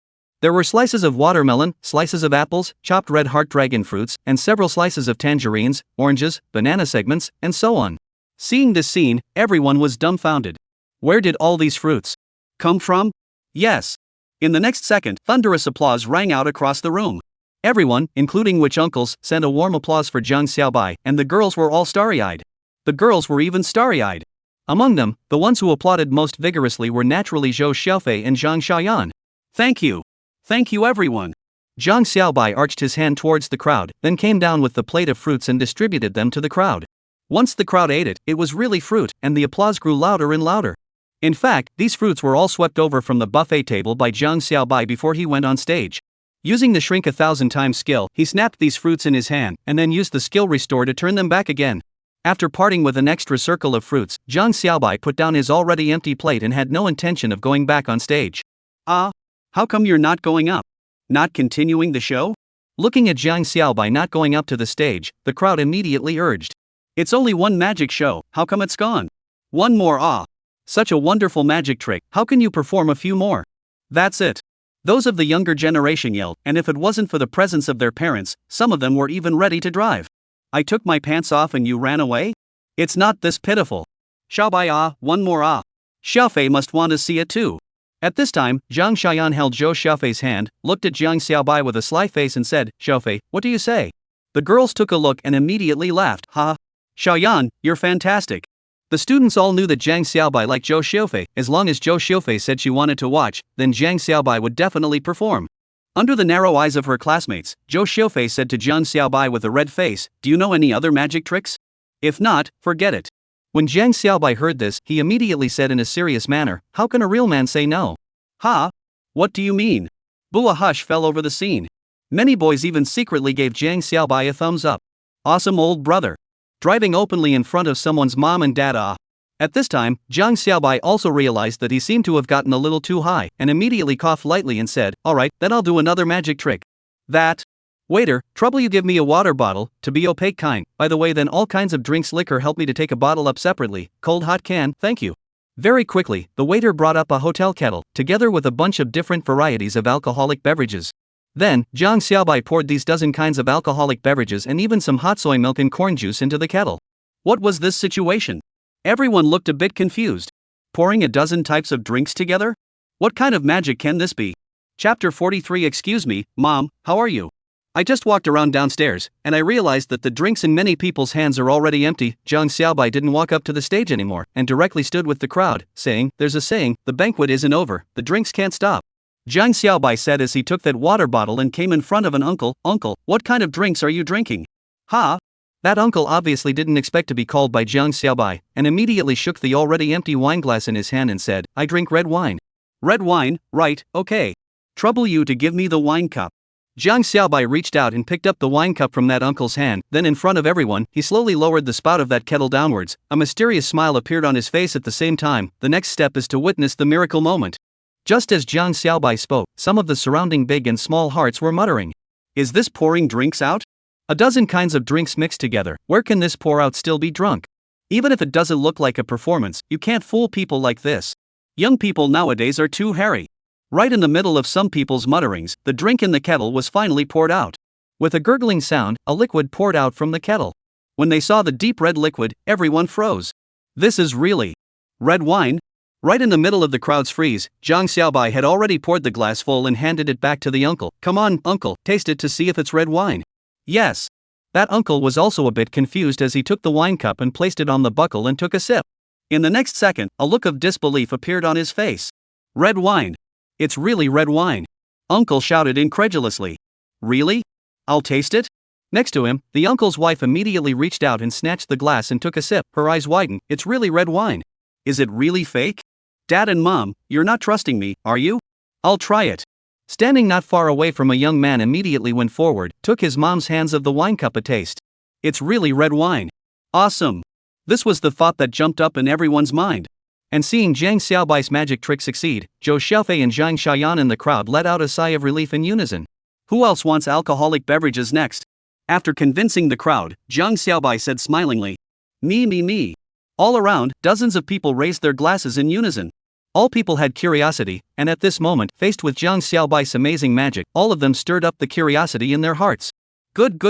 A: There were slices of watermelon, slices of apples, chopped red heart dragon fruits, and several slices of tangerines, oranges, banana segments, and so on. Seeing this scene, everyone was dumbfounded. Where did all these fruits come from? Yes. In the next second, thunderous applause rang out across the room. Everyone, including witch uncles, sent a warm applause for Zhang Xiaobai, and the girls were all starry-eyed. The girls were even starry-eyed. Among them, the ones who applauded most vigorously were naturally Zhou Xiaofei and Zhang Xiaoyan. Thank you. Thank you everyone. Zhang Xiaobai arched his hand towards the crowd, then came down with the plate of fruits and distributed them to the crowd. Once the crowd ate it, it was really fruit, and the applause grew louder and louder. In fact, these fruits were all swept over from the buffet table by Zhang Xiaobai before he went on stage. Using the shrink 1,000 times skill, he snapped these fruits in his hand, and then used the skill restore to turn them back again. After parting with an extra circle of fruits, Zhang Xiaobai put down his already empty plate and had no intention of going back on stage. Ah? How come you're not going up? Not continuing the show? Looking at Zhang Xiaobai not going up to the stage, the crowd immediately urged. It's only one magic show, how come it's gone? One more ah. Such a wonderful magic trick, how can you perform a few more? That's it. Those of the younger generation yelled, and if it wasn't for the presence of their parents, some of them were even ready to drive. I took my pants off and you ran away? It's not this pitiful. Xiaobai ah, one more ah. Xiaofei must want to see it too. At this time, Zhang Xiaoyan held Zhou Xiaofei's hand, looked at Zhang Xiaobai with a sly face and said, Xiaofei, what do you say? The girls took a look and immediately laughed, ha. Xiaoyan, you're fantastic. The students all knew that Zhang Xiaobai liked Zhou Xiaofei. As long as Zhou Xiaofei said she wanted to watch, then Zhang Xiaobai would definitely perform. Under the narrow eyes of her classmates, Zhou Xiaofei said to Zhang Xiaobai with a red face, do you know any other magic tricks? If not, forget it. When Zhang Xiaobai heard this, he immediately said in a serious manner, how can a real man say no? Ha? What do you mean? Boo, a hush fell over the scene. Many boys even secretly gave Zhang Xiaobai a thumbs up. Awesome old brother. Driving openly in front of someone's mom and dad ah. At this time, Zhang Xiaobai also realized that he seemed to have gotten a little too high, and immediately coughed lightly and said, alright, then I'll do another magic trick. That. Waiter, trouble you give me a water bottle, to be opaque kind, by the way then all kinds of drinks liquor help me to take a bottle up separately, cold hot can, thank you. Very quickly, the waiter brought up a hotel kettle, together with a bunch of different varieties of alcoholic beverages. Then, Zhang Xiaobai poured these dozen kinds of alcoholic beverages and even some hot soy milk and corn juice into the kettle. What was this situation? Everyone looked a bit confused. Pouring a dozen types of drinks together? What kind of magic can this be? Chapter 43. Excuse me, Mom, how are you? I just walked around downstairs, and I realized that the drinks in many people's hands are already empty. Zhang Xiaobai didn't walk up to the stage anymore, and directly stood with the crowd, saying, there's a saying, the banquet isn't over, the drinks can't stop. Zhang Xiaobai said as he took that water bottle and came in front of an uncle, Uncle, what kind of drinks are you drinking? Ha? That uncle obviously didn't expect to be called by Zhang Xiaobai, and immediately shook the already empty wine glass in his hand and said, I drink red wine. Red wine, right, okay. Trouble you to give me the wine cup. Jiang Xiaobai reached out and picked up the wine cup from that uncle's hand, then in front of everyone, he slowly lowered the spout of that kettle downwards. A mysterious smile appeared on his face at the same time. The next step is to witness the miracle moment. Just as Jiang Xiaobai spoke, some of the surrounding big and small hearts were muttering. Is this pouring drinks out? A dozen kinds of drinks mixed together, where can this pour out still be drunk? Even if it doesn't look like a performance, you can't fool people like this. Young people nowadays are too hairy. Right in the middle of some people's mutterings, the drink in the kettle was finally poured out. With a gurgling sound, a liquid poured out from the kettle. When they saw the deep red liquid, everyone froze. This is really red wine? Right in the middle of the crowd's freeze, Jiang Xiaobai had already poured the glass full and handed it back to the uncle. Come on, uncle, taste it to see if it's red wine. Yes. That uncle was also a bit confused as he took the wine cup and placed it on the buckle and took a sip. In the next second, a look of disbelief appeared on his face. Red wine. It's really red wine. Uncle shouted incredulously. Really? I'll taste it? Next to him, the uncle's wife immediately reached out and snatched the glass and took a sip. Her eyes widened. It's really red wine. Is it really fake? Dad and Mom, you're not trusting me, are you? I'll try it. Standing not far away from a young man immediately went forward, took his mom's hands of the wine cup a taste. It's really red wine. Awesome. This was the thought that jumped up in everyone's mind. And seeing Jiang Xiaobai's magic trick succeed, Zhou Xiaofei and Zhang Xiaoyan in the crowd let out a sigh of relief in unison. Who else wants alcoholic beverages next? After convincing the crowd, Jiang Xiaobai said smilingly. Me. All around, dozens of people raised their glasses in unison. All people had curiosity, and at this moment, faced with Jiang Xiaobai's amazing magic, all of them stirred up the curiosity in their hearts. Good.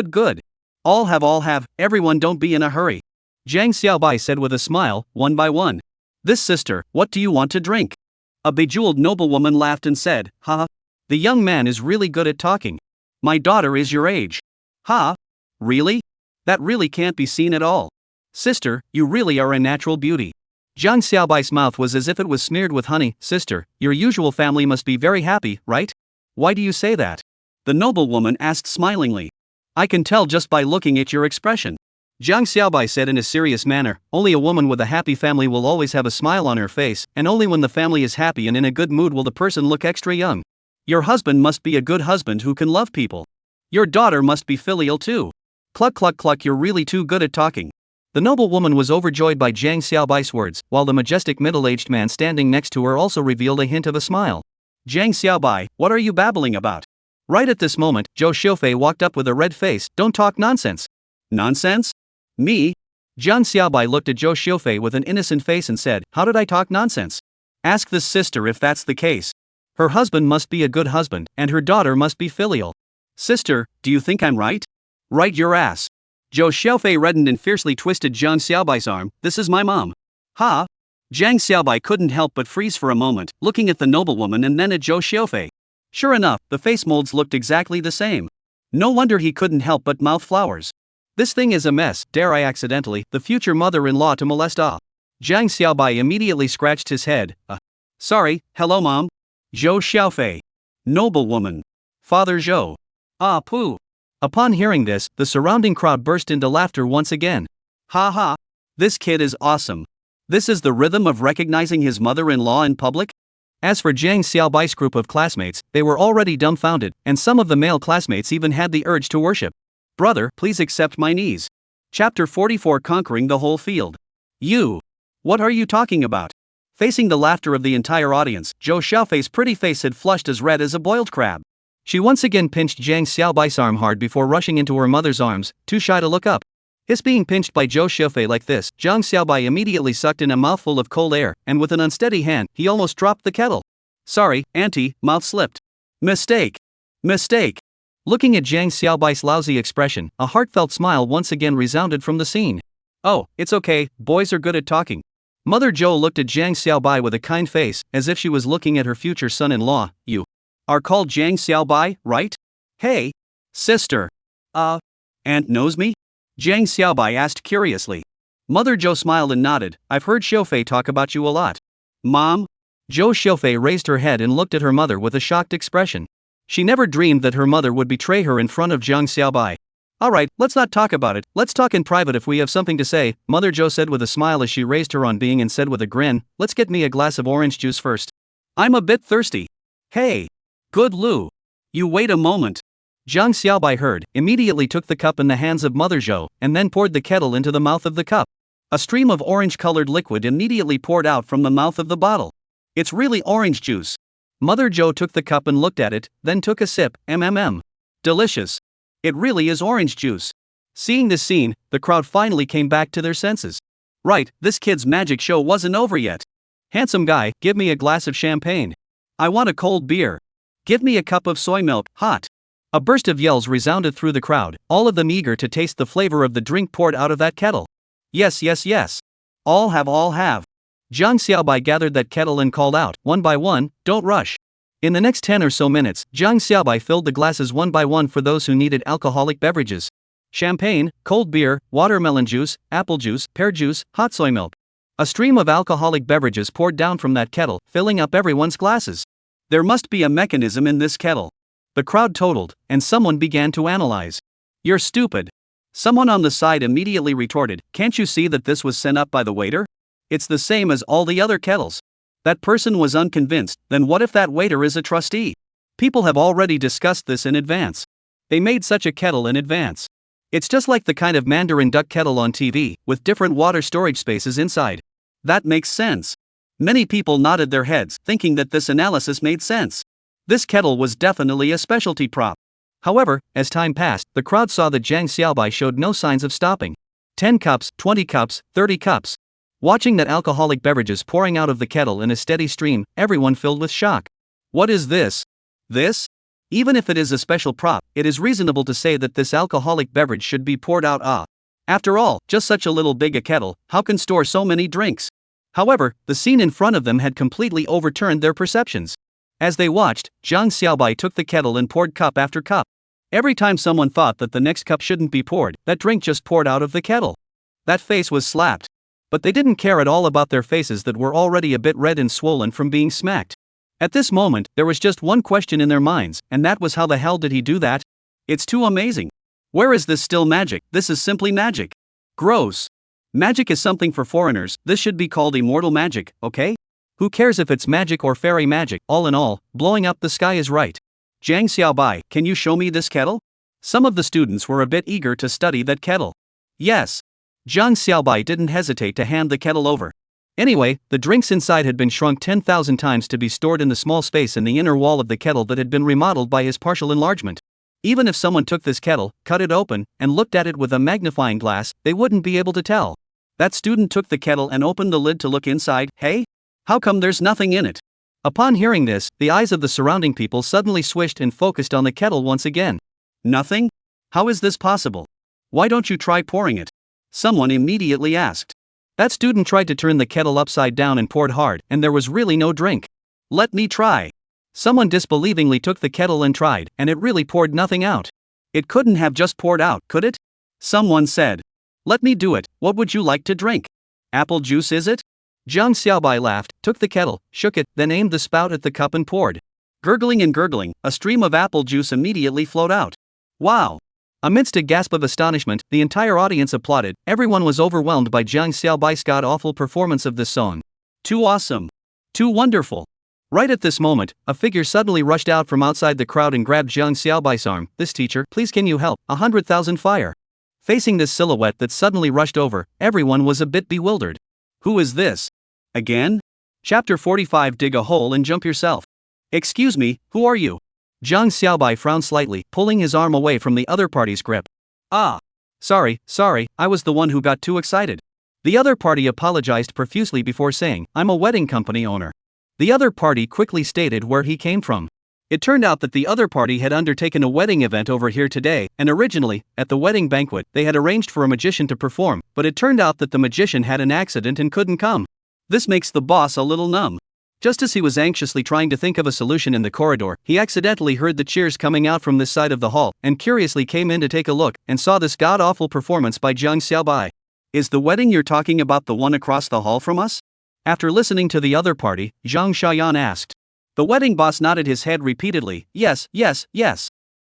A: All have, everyone don't be in a hurry. Jiang Xiaobai said with a smile, one by one. This sister, what do you want to drink? A bejeweled noblewoman laughed and said, Ha. The young man is really good at talking. My daughter is your age. Ha. Really? That really can't be seen at all. Sister, you really are a natural beauty. Jiang Xiaobai's mouth was as if it was smeared with honey. Sister, your usual family must be very happy, right? Why do you say that? The noblewoman asked smilingly. I can tell just by looking at your expression. Jiang Xiaobai said in a serious manner, only a woman with a happy family will always have a smile on her face, and only when the family is happy and in a good mood will the person look extra young. Your husband must be a good husband who can love people. Your daughter must be filial too. Cluck, you're really too good at talking. The noblewoman was overjoyed by Jiang Xiaobai's words, while the majestic middle-aged man standing next to her also revealed a hint of a smile. Jiang Xiaobai, what are you babbling about? Right at this moment, Zhou Xiaofei walked up with a red face. Don't talk nonsense. Nonsense? Me? Jiang Xiaobai looked at Zhou Xiaofei with an innocent face and said, How did I talk nonsense? Ask this sister if that's the case. Her husband must be a good husband, and her daughter must be filial. Sister, do you think I'm right? Right your ass. Zhou Xiaofei reddened and fiercely twisted Jiang Xiaobai's arm. This is my mom. Ha! Jiang Xiaobai couldn't help but freeze for a moment, looking at the noblewoman and then at Zhou Xiaofei. Sure enough, the face molds looked exactly the same. No wonder he couldn't help but mouth flowers. This thing is a mess, dare I accidentally, the future mother-in-law to molest ah. Jiang Xiaobai immediately scratched his head. Sorry, hello mom? Zhou Xiaofei. Noblewoman. Father Zhou. Ah pooh. Upon hearing this, the surrounding crowd burst into laughter once again. Ha ha. This kid is awesome. This is the rhythm of recognizing his mother-in-law in public? As for Jiang Xiaobai's group of classmates, they were already dumbfounded, and some of the male classmates even had the urge to worship. Brother, please accept my knees. Chapter 44 Conquering the Whole Field. You. What are you talking about? Facing the laughter of the entire audience, Zhou Xiaofei's pretty face had flushed as red as a boiled crab. She once again pinched Jiang Xiaobai's arm hard before rushing into her mother's arms, too shy to look up. His being pinched by Zhou Xiaofei like this, Jiang Xiaobai immediately sucked in a mouthful of cold air, and with an unsteady hand, he almost dropped the kettle. Sorry, auntie, mouth slipped. Mistake. Looking at Jiang Xiaobai's lousy expression, a heartfelt smile once again resounded from the scene. Oh, it's okay, boys are good at talking. Mother Zhou looked at Jiang Xiaobai with a kind face, as if she was looking at her future son-in-law. You are called Jiang Xiaobai, right? Hey, sister. Aunt knows me? Jiang Xiaobai asked curiously. Mother Zhou smiled and nodded. I've heard Xiaofei talk about you a lot. Mom? Zhou Xiaofei raised her head and looked at her mother with a shocked expression. She never dreamed that her mother would betray her in front of Jiang Xiaobai. Alright, let's not talk about it, let's talk in private if we have something to say, Mother Zhou said with a smile as she raised her on being and said with a grin, let's get me a glass of orange juice first. I'm a bit thirsty. Hey. Good Lou. You wait a moment. Zhang Xiaobai heard, immediately took the cup in the hands of Mother Zhou, and then poured the kettle into the mouth of the cup. A stream of orange-colored liquid immediately poured out from the mouth of the bottle. It's really orange juice. Mother Zhou took the cup and looked at it, then took a sip. Delicious. It really is orange juice. Seeing this scene, the crowd finally came back to their senses. Right, this kid's magic show wasn't over yet. Handsome guy, give me a glass of champagne. I want a cold beer. Give me a cup of soy milk, hot. A burst of yells resounded through the crowd, all of them eager to taste the flavor of the drink poured out of that kettle. Yes, yes, yes. All have. Zhang Xiaobai gathered that kettle and called out, one by one, don't rush. In the next 10 or so minutes, Zhang Xiaobai filled the glasses one by one for those who needed alcoholic beverages. Champagne, cold beer, watermelon juice, apple juice, pear juice, hot soy milk. A stream of alcoholic beverages poured down from that kettle, filling up everyone's glasses. There must be a mechanism in this kettle. The crowd totaled, and someone began to analyze. You're stupid. Someone on the side immediately retorted, can't you see that this was sent up by the waiter? It's the same as all the other kettles. That person was unconvinced, then what if that waiter is a trustee? People have already discussed this in advance. They made such a kettle in advance. It's just like the kind of Mandarin duck kettle on TV, with different water storage spaces inside. That makes sense. Many people nodded their heads, thinking that this analysis made sense. This kettle was definitely a specialty prop. However, as time passed, the crowd saw that Zhang Xiaobai showed no signs of stopping. 10 cups, 20 cups, 30 cups. Watching that alcoholic beverages pouring out of the kettle in a steady stream, everyone filled with shock. What is this? This? Even if it is a special prop, it is reasonable to say that this alcoholic beverage should be poured out. After all, just such a little big a kettle, how can store so many drinks? However, the scene in front of them had completely overturned their perceptions. As they watched, Zhang Xiaobai took the kettle and poured cup after cup. Every time someone thought that the next cup shouldn't be poured, that drink just poured out of the kettle. That face was slapped. But they didn't care at all about their faces that were already a bit red and swollen from being smacked. At this moment, there was just one question in their minds, and that was how the hell did he do that? It's too amazing. Where is this still magic? This is simply magic. Gross. Magic is something for foreigners, this should be called immortal magic, okay? Who cares if it's magic or fairy magic, all in all, blowing up the sky is right. Zhang Xiaobai, can you show me this kettle? Some of the students were a bit eager to study that kettle. Yes. Zhang Xiaobai didn't hesitate to hand the kettle over. Anyway, the drinks inside had been shrunk 10,000 times to be stored in the small space in the inner wall of the kettle that had been remodeled by his partial enlargement. Even if someone took this kettle, cut it open, and looked at it with a magnifying glass, they wouldn't be able to tell. That student took the kettle and opened the lid to look inside. Hey? How come there's nothing in it? Upon hearing this, the eyes of the surrounding people suddenly swished and focused on the kettle once again. Nothing? How is this possible? Why don't you try pouring it? Someone immediately asked. That student tried to turn the kettle upside down and poured hard, and there was really no drink. Let me try. Someone disbelievingly took the kettle and tried, and it really poured nothing out. It couldn't have just poured out, could it? Someone said. Let me do it, what would you like to drink? Apple juice is it? Zhang Xiaobai laughed, took the kettle, shook it, then aimed the spout at the cup and poured. Gurgling and gurgling, a stream of apple juice immediately flowed out. Wow! Amidst a gasp of astonishment, the entire audience applauded. Everyone was overwhelmed by Zhang Xiaobai's god-awful performance of this song. Too awesome! Too wonderful! Right at this moment, a figure suddenly rushed out from outside the crowd and grabbed Zhang Xiaobai's arm. This teacher, please can you help? 100,000 fire! Facing this silhouette that suddenly rushed over, everyone was a bit bewildered. Who is this? Again? Chapter 45 Dig a hole and jump yourself. Excuse me, who are you? Zhang Xiaobai frowned slightly, pulling his arm away from the other party's grip. Ah. Sorry, I was the one who got too excited. The other party apologized profusely before saying, I'm a wedding company owner. The other party quickly stated where he came from. It turned out that the other party had undertaken a wedding event over here today, and originally, at the wedding banquet, they had arranged for a magician to perform, but it turned out that the magician had an accident and couldn't come. This makes the boss a little numb. Just as he was anxiously trying to think of a solution in the corridor, he accidentally heard the cheers coming out from this side of the hall, and curiously came in to take a look, and saw this god-awful performance by Zhang Xiaobai. Is the wedding you're talking about the one across the hall from us? After listening to the other party, Zhang Xiaoyan asked. The wedding boss nodded his head repeatedly. Yes.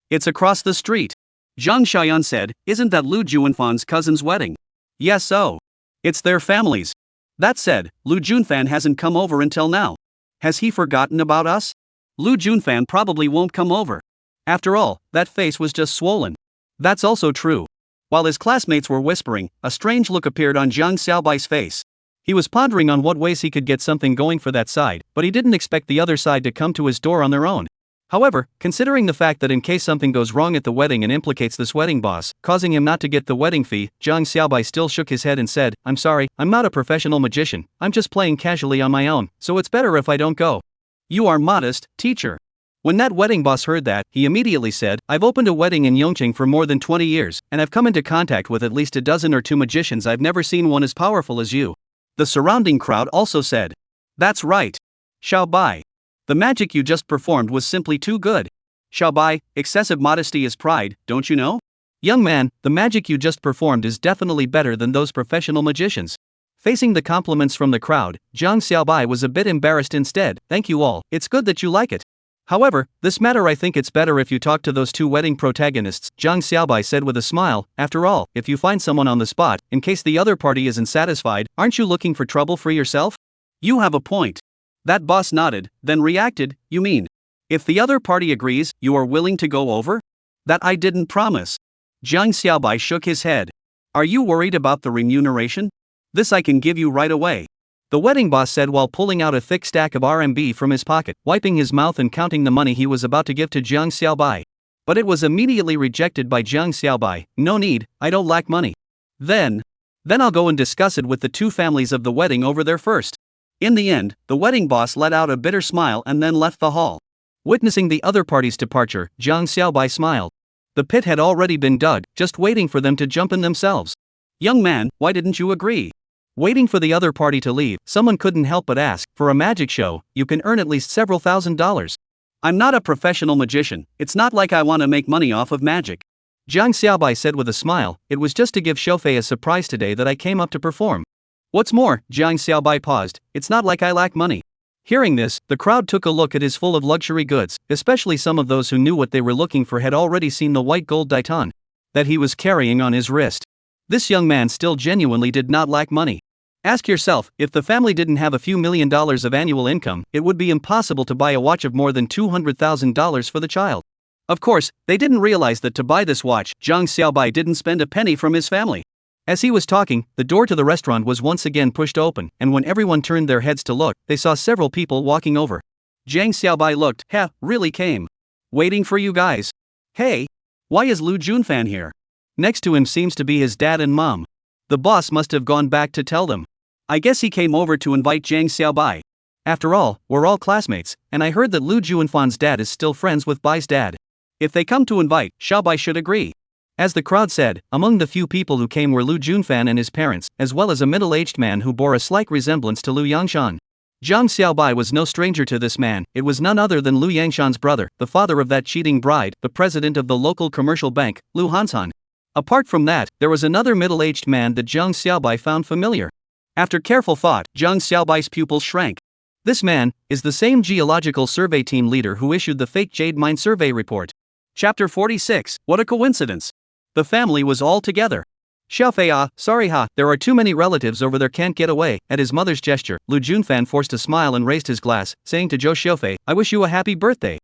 A: It's across the street. Zhang Xiaoyan said, isn't that Lu Junfan's cousin's wedding? Yes, so. It's their families. That said, Lu Junfan hasn't come over until now. Has he forgotten about us? Lu Junfan probably won't come over. After all, that face was just swollen. That's also true. While his classmates were whispering, a strange look appeared on Jiang Xiaobai's face. He was pondering on what ways he could get something going for that side, but he didn't expect the other side to come to his door on their own. However, considering the fact that in case something goes wrong at the wedding and implicates this wedding boss, causing him not to get the wedding fee, Jiang Xiaobai still shook his head and said, "I'm sorry, I'm not a professional magician, I'm just playing casually on my own, so it's better if I don't go." "You are modest, teacher." When that wedding boss heard that, he immediately said, "I've opened a wedding in Yongqing for more than 20 years, and I've come into contact with at least a dozen or two magicians. I've never seen one as powerful as you." The surrounding crowd also said, "That's right. Xiaobai. The magic you just performed was simply too good. Xiaobai, excessive modesty is pride, don't you know? Young man, the magic you just performed is definitely better than those professional magicians." Facing the compliments from the crowd, Jiang Xiaobai was a bit embarrassed instead. "Thank you all, it's good that you like it. However, this matter I think it's better if you talk to those two wedding protagonists," Jiang Xiaobai said with a smile. "After all, if you find someone on the spot, in case the other party isn't satisfied, aren't you looking for trouble for yourself?" "You have a point." That boss nodded, then reacted, "You mean, if the other party agrees, you are willing to go over?" "That I didn't promise." Jiang Xiaobai shook his head. "Are you worried about the remuneration? This I can give you right away," the wedding boss said while pulling out a thick stack of RMB from his pocket, wiping his mouth and counting the money he was about to give to Jiang Xiaobai. But it was immediately rejected by Jiang Xiaobai. "No need, I don't lack money." Then I'll go and discuss it with the two families of the wedding over there first." In the end, the wedding boss let out a bitter smile and then left the hall. Witnessing the other party's departure, Jiang Xiaobai smiled. The pit had already been dug, just waiting for them to jump in themselves. "Young man, why didn't you agree?" Waiting for the other party to leave, someone couldn't help but ask, "For a magic show, you can earn at least several $1,000s. I'm not a professional magician, it's not like I want to make money off of magic." Jiang Xiaobai said with a smile, "It was just to give Xiaofei a surprise today that I came up to perform. What's more," Jiang Xiaobai paused, "it's not like I lack money." Hearing this, the crowd took a look at his full of luxury goods, especially some of those who knew what they were looking for had already seen the white gold diton that he was carrying on his wrist. This young man still genuinely did not lack money. Ask yourself, if the family didn't have a few $1,000,000 of annual income, it would be impossible to buy a watch of more than $200,000 for the child. Of course, they didn't realize that to buy this watch, Jiang Xiaobai didn't spend a penny from his family. As he was talking, the door to the restaurant was once again pushed open, and when everyone turned their heads to look, they saw several people walking over. Jiang Xiaobai looked, really came. Waiting for you guys. Hey, why is Lu Junfan here? Next to him seems to be his dad and mom. The boss must have gone back to tell them. I guess he came over to invite Jiang Xiaobai. After all, we're all classmates, and I heard that Lu Junfan's dad is still friends with Bai's dad. If they come to invite, Xiaobai should agree. As the crowd said, among the few people who came were Lu Junfan and his parents, as well as a middle-aged man who bore a slight resemblance to Lu Yangshan. Jiang Xiaobai was no stranger to this man. It was none other than Lu Yangshan's brother, the father of that cheating bride, the president of the local commercial bank, Lu Hansan. Apart from that, there was another middle-aged man that Jiang Xiaobai found familiar. After careful thought, Jiang Xiaobai's pupils shrank. This man is the same geological survey team leader who issued the fake jade mine survey report. Chapter 46. What a coincidence. The family was all together. Xiaofei, sorry there are too many relatives over there, can't get away. At his mother's gesture, Lu Junfan forced a smile and raised his glass, saying to Zhou Xiaofei, I wish you a happy birthday.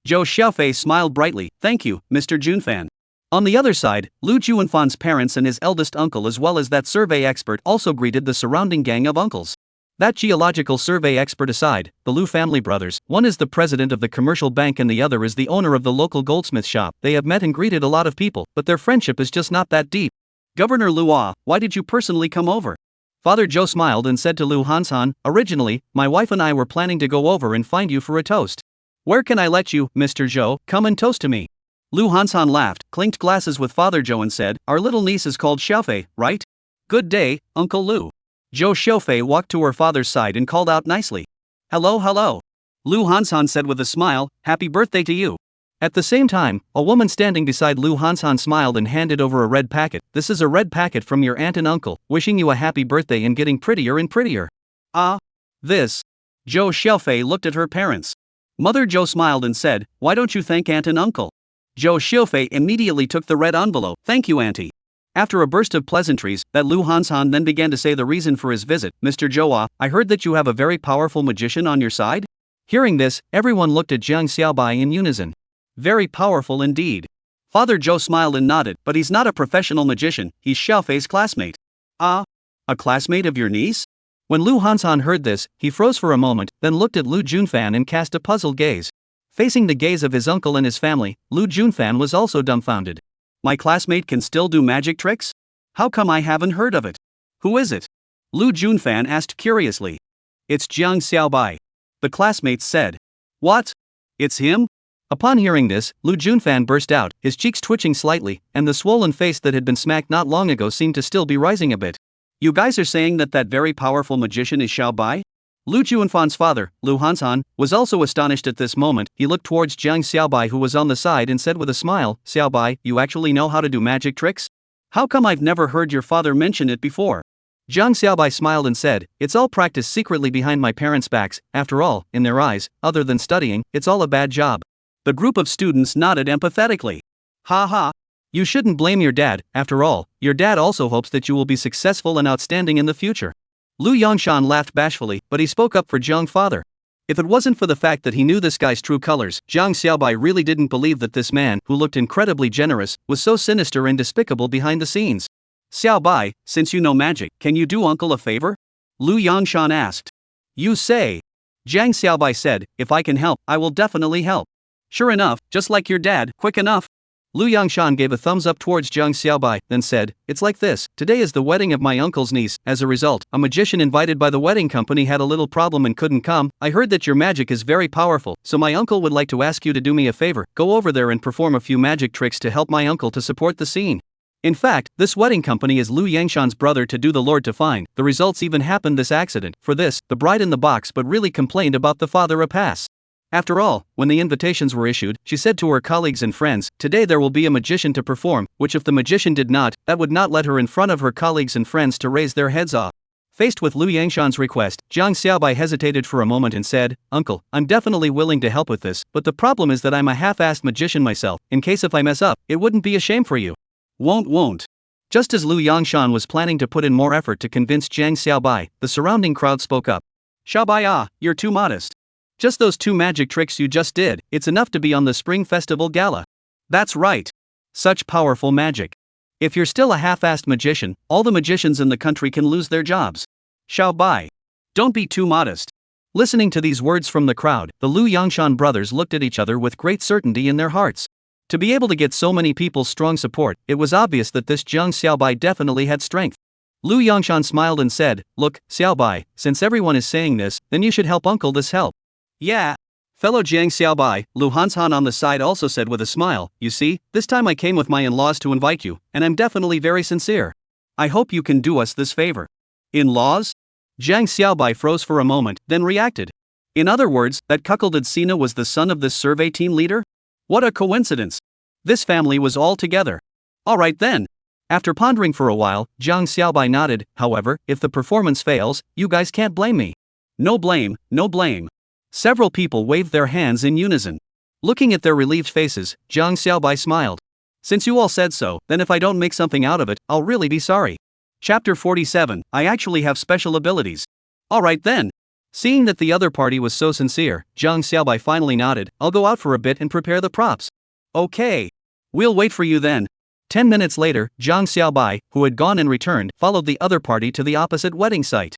A: Zhou Xiaofei smiled brightly, thank you, Mr. Junfan. On the other side, Lu Junfan's parents and his eldest uncle as well as that survey expert also greeted the surrounding gang of uncles. That geological survey expert aside, the Lu family brothers, one is the president of the commercial bank and the other is the owner of the local goldsmith shop. They have met and greeted a lot of people, but their friendship is just not that deep. Governor Lu, why did you personally come over? Father Zhou smiled and said to Lu Hansan, originally, my wife and I were planning to go over and find you for a toast. Where can I let you, Mr. Zhou, come and toast to me? Lu Hansan laughed, clinked glasses with Father Zhou and said, our little niece is called Xiaofei, right? Good day, Uncle Lu. Zhou Xiaofei walked to her father's side and called out nicely. Hello. Lu Hansan said with a smile, happy birthday to you. At the same time, a woman standing beside Lu Hansan smiled and handed over a red packet. This is a red packet from your aunt and uncle, wishing you a happy birthday and getting prettier and prettier. This. Zhou Xiaofei looked at her parents. Mother Zhou smiled and said, why don't you thank aunt and uncle? Zhou Xiaofei immediately took the red envelope. Thank you, auntie. After a burst of pleasantries, that Lu Hansan then began to say the reason for his visit. Mr. Zhou, I heard that you have a very powerful magician on your side? Hearing this, everyone looked at Jiang Xiaobai in unison. Very powerful indeed. Father Joe smiled and nodded, but he's not a professional magician, he's Xiaofei's classmate. Ah? A classmate of your niece? When Lu Hansan heard this, he froze for a moment, then looked at Lu Junfan and cast a puzzled gaze. Facing the gaze of his uncle and his family, Lu Junfan was also dumbfounded. My classmate can still do magic tricks? How come I haven't heard of it? Who is it? Lu Junfan asked curiously. It's Jiang Xiaobai. The classmates said. What? It's him? Upon hearing this, Lu Junfan burst out, his cheeks twitching slightly, and the swollen face that had been smacked not long ago seemed to still be rising a bit. You guys are saying that very powerful magician is Xiaobai? Lu Junfan's father, Lu Hansan, was also astonished at this moment. He looked towards Jiang Xiaobai who was on the side and said with a smile, Xiaobai, you actually know how to do magic tricks? How come I've never heard your father mention it before? Jiang Xiaobai smiled and said, it's all practiced secretly behind my parents' backs. After all, in their eyes, other than studying, it's all a bad job. The group of students nodded empathetically. Ha ha. You shouldn't blame your dad, after all, your dad also hopes that you will be successful and outstanding in the future. Lu Yongshan laughed bashfully, but he spoke up for Jiang's father. If it wasn't for the fact that he knew this guy's true colors, Jiang Xiaobai really didn't believe that this man, who looked incredibly generous, was so sinister and despicable behind the scenes. Xiaobai, since you know magic, can you do uncle a favor? Lu Yongshan asked. You say? Jiang Xiaobai said, if I can help, I will definitely help. Sure enough, just like your dad, quick enough. Lu Yongshan gave a thumbs up towards Jiang Xiaobai, then said, it's like this, today is the wedding of my uncle's niece. As a result, a magician invited by the wedding company had a little problem and couldn't come. I heard that your magic is very powerful, so my uncle would like to ask you to do me a favor, go over there and perform a few magic tricks to help my uncle to support the scene. In fact, this wedding company is Lu Yangshan's brother to do the Lord to find. The results even happened this accident. For this, the bride in the box but really complained about the father a pass. After all, when the invitations were issued, she said to her colleagues and friends, today there will be a magician to perform, which if the magician did not, that would not let her in front of her colleagues and friends to raise their heads off. Faced with Lu Yangshan's request, Jiang Xiaobai hesitated for a moment and said, Uncle, I'm definitely willing to help with this, but the problem is that I'm a half-assed magician myself. In case if I mess up, it wouldn't be a shame for you. Won't. Just as Lu Yangshan was planning to put in more effort to convince Jiang Xiaobai, the surrounding crowd spoke up. Xiaobai, you're too modest. Just those 2 magic tricks you just did, it's enough to be on the Spring Festival Gala. That's right. Such powerful magic. If you're still a half-assed magician, all the magicians in the country can lose their jobs. Xiaobai. Don't be too modest. Listening to these words from the crowd, the Lu Yangshan brothers looked at each other with great certainty in their hearts. To be able to get so many people's strong support, it was obvious that this Jiang Xiaobai definitely had strength. Lu Yangshan smiled and said, Look, Xiaobai, since everyone is saying this, then you should help uncle this help. Yeah. Fellow Jiang Xiaobai, Lu Hanshan on the side also said with a smile, you see, this time I came with my in-laws to invite you, and I'm definitely very sincere. I hope you can do us this favor. In-laws? Jiang Xiaobai froze for a moment, then reacted. In other words, that cuckolded Sina was the son of this survey team leader? What a coincidence. This family was all together. Alright then. After pondering for a while, Jiang Xiaobai nodded, however, if the performance fails, you guys can't blame me. No blame. Several people waved their hands in unison. Looking at their relieved faces, Jiang Xiaobai smiled. Since you all said so, then if I don't make something out of it, I'll really be sorry. Chapter 47, I actually have special abilities. Alright then. Seeing that the other party was so sincere, Jiang Xiaobai finally nodded, I'll go out for a bit and prepare the props. Okay. We'll wait for you then. 10 minutes later, Jiang Xiaobai, who had gone and returned, followed the other party to the opposite wedding site.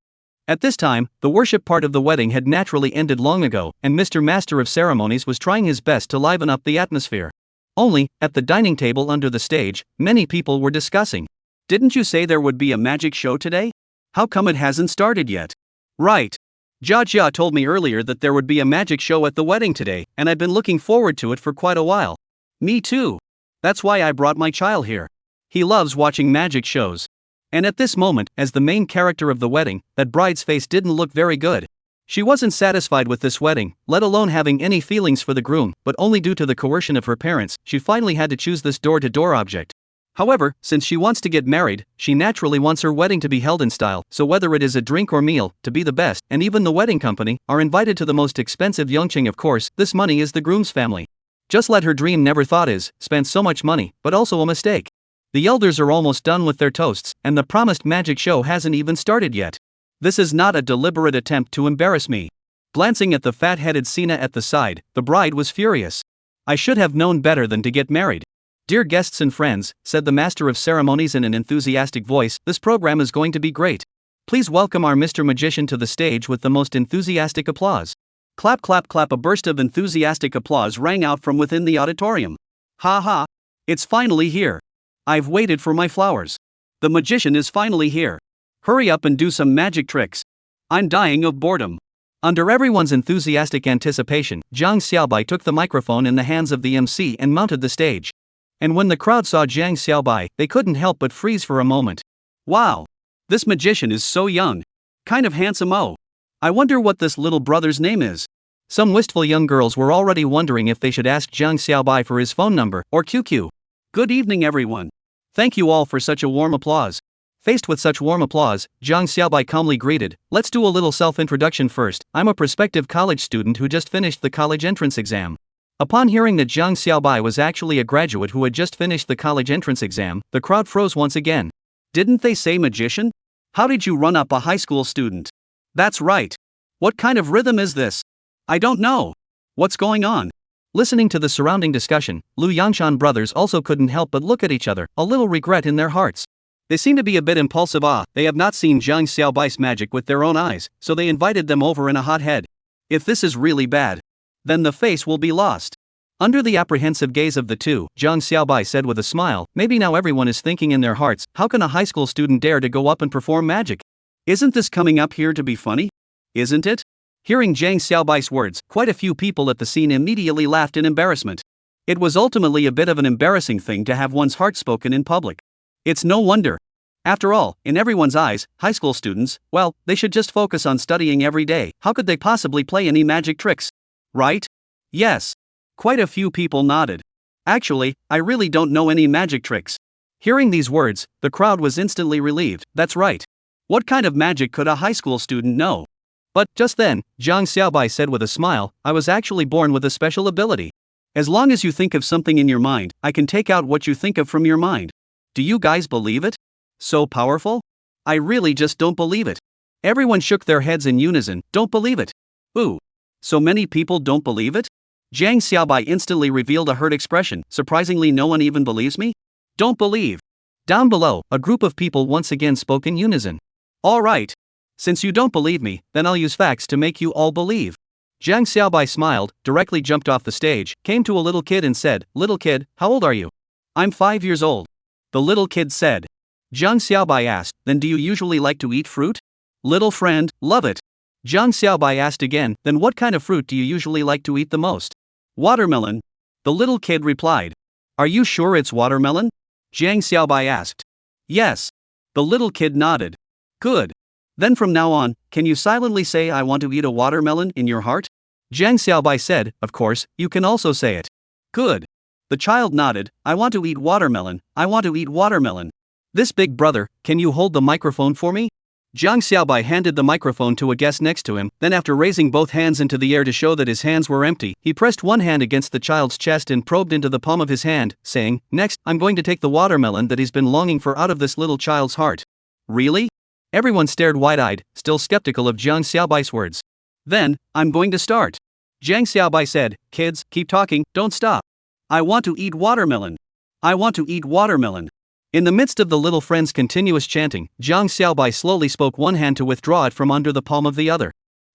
A: At this time, the worship part of the wedding had naturally ended long ago, and Mr. Master of Ceremonies was trying his best to liven up the atmosphere. Only, at the dining table under the stage, many people were discussing. Didn't you say there would be a magic show today? How come it hasn't started yet? Right. Jia told me earlier that there would be a magic show at the wedding today, and I've been looking forward to it for quite a while. Me too. That's why I brought my child here. He loves watching magic shows. And at this moment, as the main character of the wedding, that bride's face didn't look very good. She wasn't satisfied with this wedding, let alone having any feelings for the groom, but only due to the coercion of her parents, she finally had to choose this door-to-door object. However, since she wants to get married, she naturally wants her wedding to be held in style, so whether it is a drink or meal, to be the best, and even the wedding company, are invited to the most expensive Yongqing. Of course, this money is the groom's family. Just let her dream never thought is, spent so much money, but also a mistake. The elders are almost done with their toasts, and the promised magic show hasn't even started yet. This is not a deliberate attempt to embarrass me. Glancing at the fat-headed Sina at the side, the bride was furious. I should have known better than to get married. Dear guests and friends, said the master of ceremonies in an enthusiastic voice, this program is going to be great. Please welcome our Mr. Magician to the stage with the most enthusiastic applause. Clap, clap, clap. A burst of enthusiastic applause rang out from within the auditorium. Ha ha! It's finally here. I've waited for my flowers. The magician is finally here. Hurry up and do some magic tricks. I'm dying of boredom. Under everyone's enthusiastic anticipation, Jiang Xiaobai took the microphone in the hands of the MC and mounted the stage. And when the crowd saw Jiang Xiaobai, they couldn't help but freeze for a moment. Wow! This magician is so young. Kind of handsome. Oh. I wonder what this little brother's name is. Some wistful young girls were already wondering if they should ask Jiang Xiaobai for his phone number or QQ. Good evening, everyone. Thank you all for such a warm applause. Faced with such warm applause, Jiang Xiaobai calmly greeted, let's do a little self-introduction first. I'm a prospective college student who just finished the college entrance exam. Upon hearing that Jiang Xiaobai was actually a graduate who had just finished the college entrance exam, the crowd froze once again. Didn't they say magician? How did you run up a high school student? That's right. What kind of rhythm is this? I don't know. What's going on? Listening to the surrounding discussion, Lu Yangshan brothers also couldn't help but look at each other, a little regret in their hearts. They seem to be a bit impulsive. They have not seen Jiang Xiaobai's magic with their own eyes, so they invited them over in a hot head. If this is really bad, then the face will be lost. Under the apprehensive gaze of the two, Jiang Xiaobai said with a smile, maybe now everyone is thinking in their hearts, how can a high school student dare to go up and perform magic? Isn't this coming up here to be funny? Isn't it? Hearing Jiang Xiaobai's words, quite a few people at the scene immediately laughed in embarrassment. It was ultimately a bit of an embarrassing thing to have one's heart spoken in public. It's no wonder. After all, in everyone's eyes, high school students, well, they should just focus on studying every day. How could they possibly play any magic tricks? Right? Yes. Quite a few people nodded. Actually, I really don't know any magic tricks. Hearing these words, the crowd was instantly relieved. That's right. What kind of magic could a high school student know? But, just then, Jiang Xiaobai said with a smile, I was actually born with a special ability. As long as you think of something in your mind, I can take out what you think of from your mind. Do you guys believe it? So powerful? I really just don't believe it. Everyone shook their heads in unison, don't believe it. Ooh. So many people don't believe it? Jiang Xiaobai instantly revealed a hurt expression, surprisingly no one even believes me? Don't believe. Down below, a group of people once again spoke in unison. Alright. Since you don't believe me, then I'll use facts to make you all believe. Jiang Xiaobai smiled, directly jumped off the stage, came to a little kid and said, little kid, how old are you? I'm 5 years old. The little kid said. Jiang Xiaobai asked, then do you usually like to eat fruit? Little friend, love it. Jiang Xiaobai asked again, then what kind of fruit do you usually like to eat the most? Watermelon. The little kid replied. Are you sure it's watermelon? Jiang Xiaobai asked. Yes. The little kid nodded. Good. Then from now on, can you silently say I want to eat a watermelon in your heart? Jiang Xiaobai said, of course, you can also say it. Good. The child nodded, I want to eat watermelon, I want to eat watermelon. This big brother, can you hold the microphone for me? Jiang Xiaobai handed the microphone to a guest next to him, then after raising both hands into the air to show that his hands were empty, he pressed one hand against the child's chest and probed into the palm of his hand, saying, next, I'm going to take the watermelon that he's been longing for out of this little child's heart. Really? Everyone stared wide-eyed, still skeptical of Jiang Xiaobai's words. Then, I'm going to start. Jiang Xiaobai said, kids, keep talking, don't stop. I want to eat watermelon. I want to eat watermelon. In the midst of the little friend's continuous chanting, Jiang Xiaobai slowly spoke one hand to withdraw it from under the palm of the other.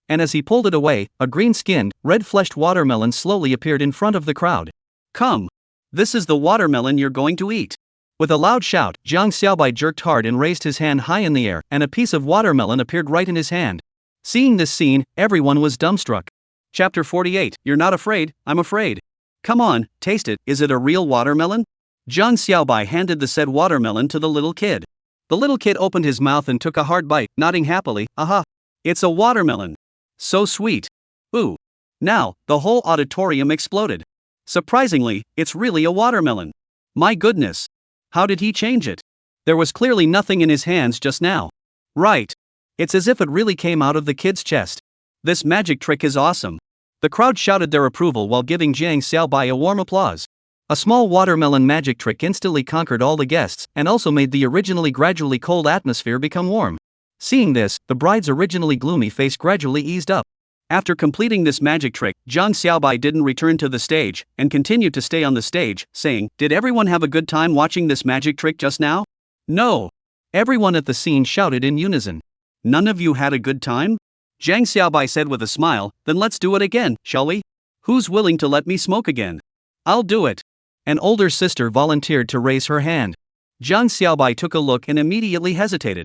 A: And as he pulled it away, a green-skinned, red-fleshed watermelon slowly appeared in front of the crowd. Come. This is the watermelon you're going to eat. With a loud shout, Jiang Xiaobai jerked hard and raised his hand high in the air, and a piece of watermelon appeared right in his hand. Seeing this scene, everyone was dumbstruck. Chapter 48, You're not afraid, I'm afraid. Come on, taste it, is it a real watermelon? Jiang Xiaobai handed the said watermelon to the little kid. The little kid opened his mouth and took a hard bite, nodding happily, aha! It's a watermelon. So sweet. Ooh. Now, the whole auditorium exploded. Surprisingly, it's really a watermelon. My goodness. How did he change it? There was clearly nothing in his hands just now. Right. It's as if it really came out of the kid's chest. This magic trick is awesome. The crowd shouted their approval while giving Jiang Xiaobai a warm applause. A small watermelon magic trick instantly conquered all the guests, and also made the originally gradually cold atmosphere become warm. Seeing this, the bride's originally gloomy face gradually eased up. After completing this magic trick, Zhang Xiaobai didn't return to the stage, and continued to stay on the stage, saying, "Did everyone have a good time watching this magic trick just now?" "No." Everyone at the scene shouted in unison. "None of you had a good time?" Zhang Xiaobai said with a smile, "Then let's do it again, shall we? Who's willing to let me smoke again?" "I'll do it." An older sister volunteered to raise her hand. Zhang Xiaobai took a look and immediately hesitated.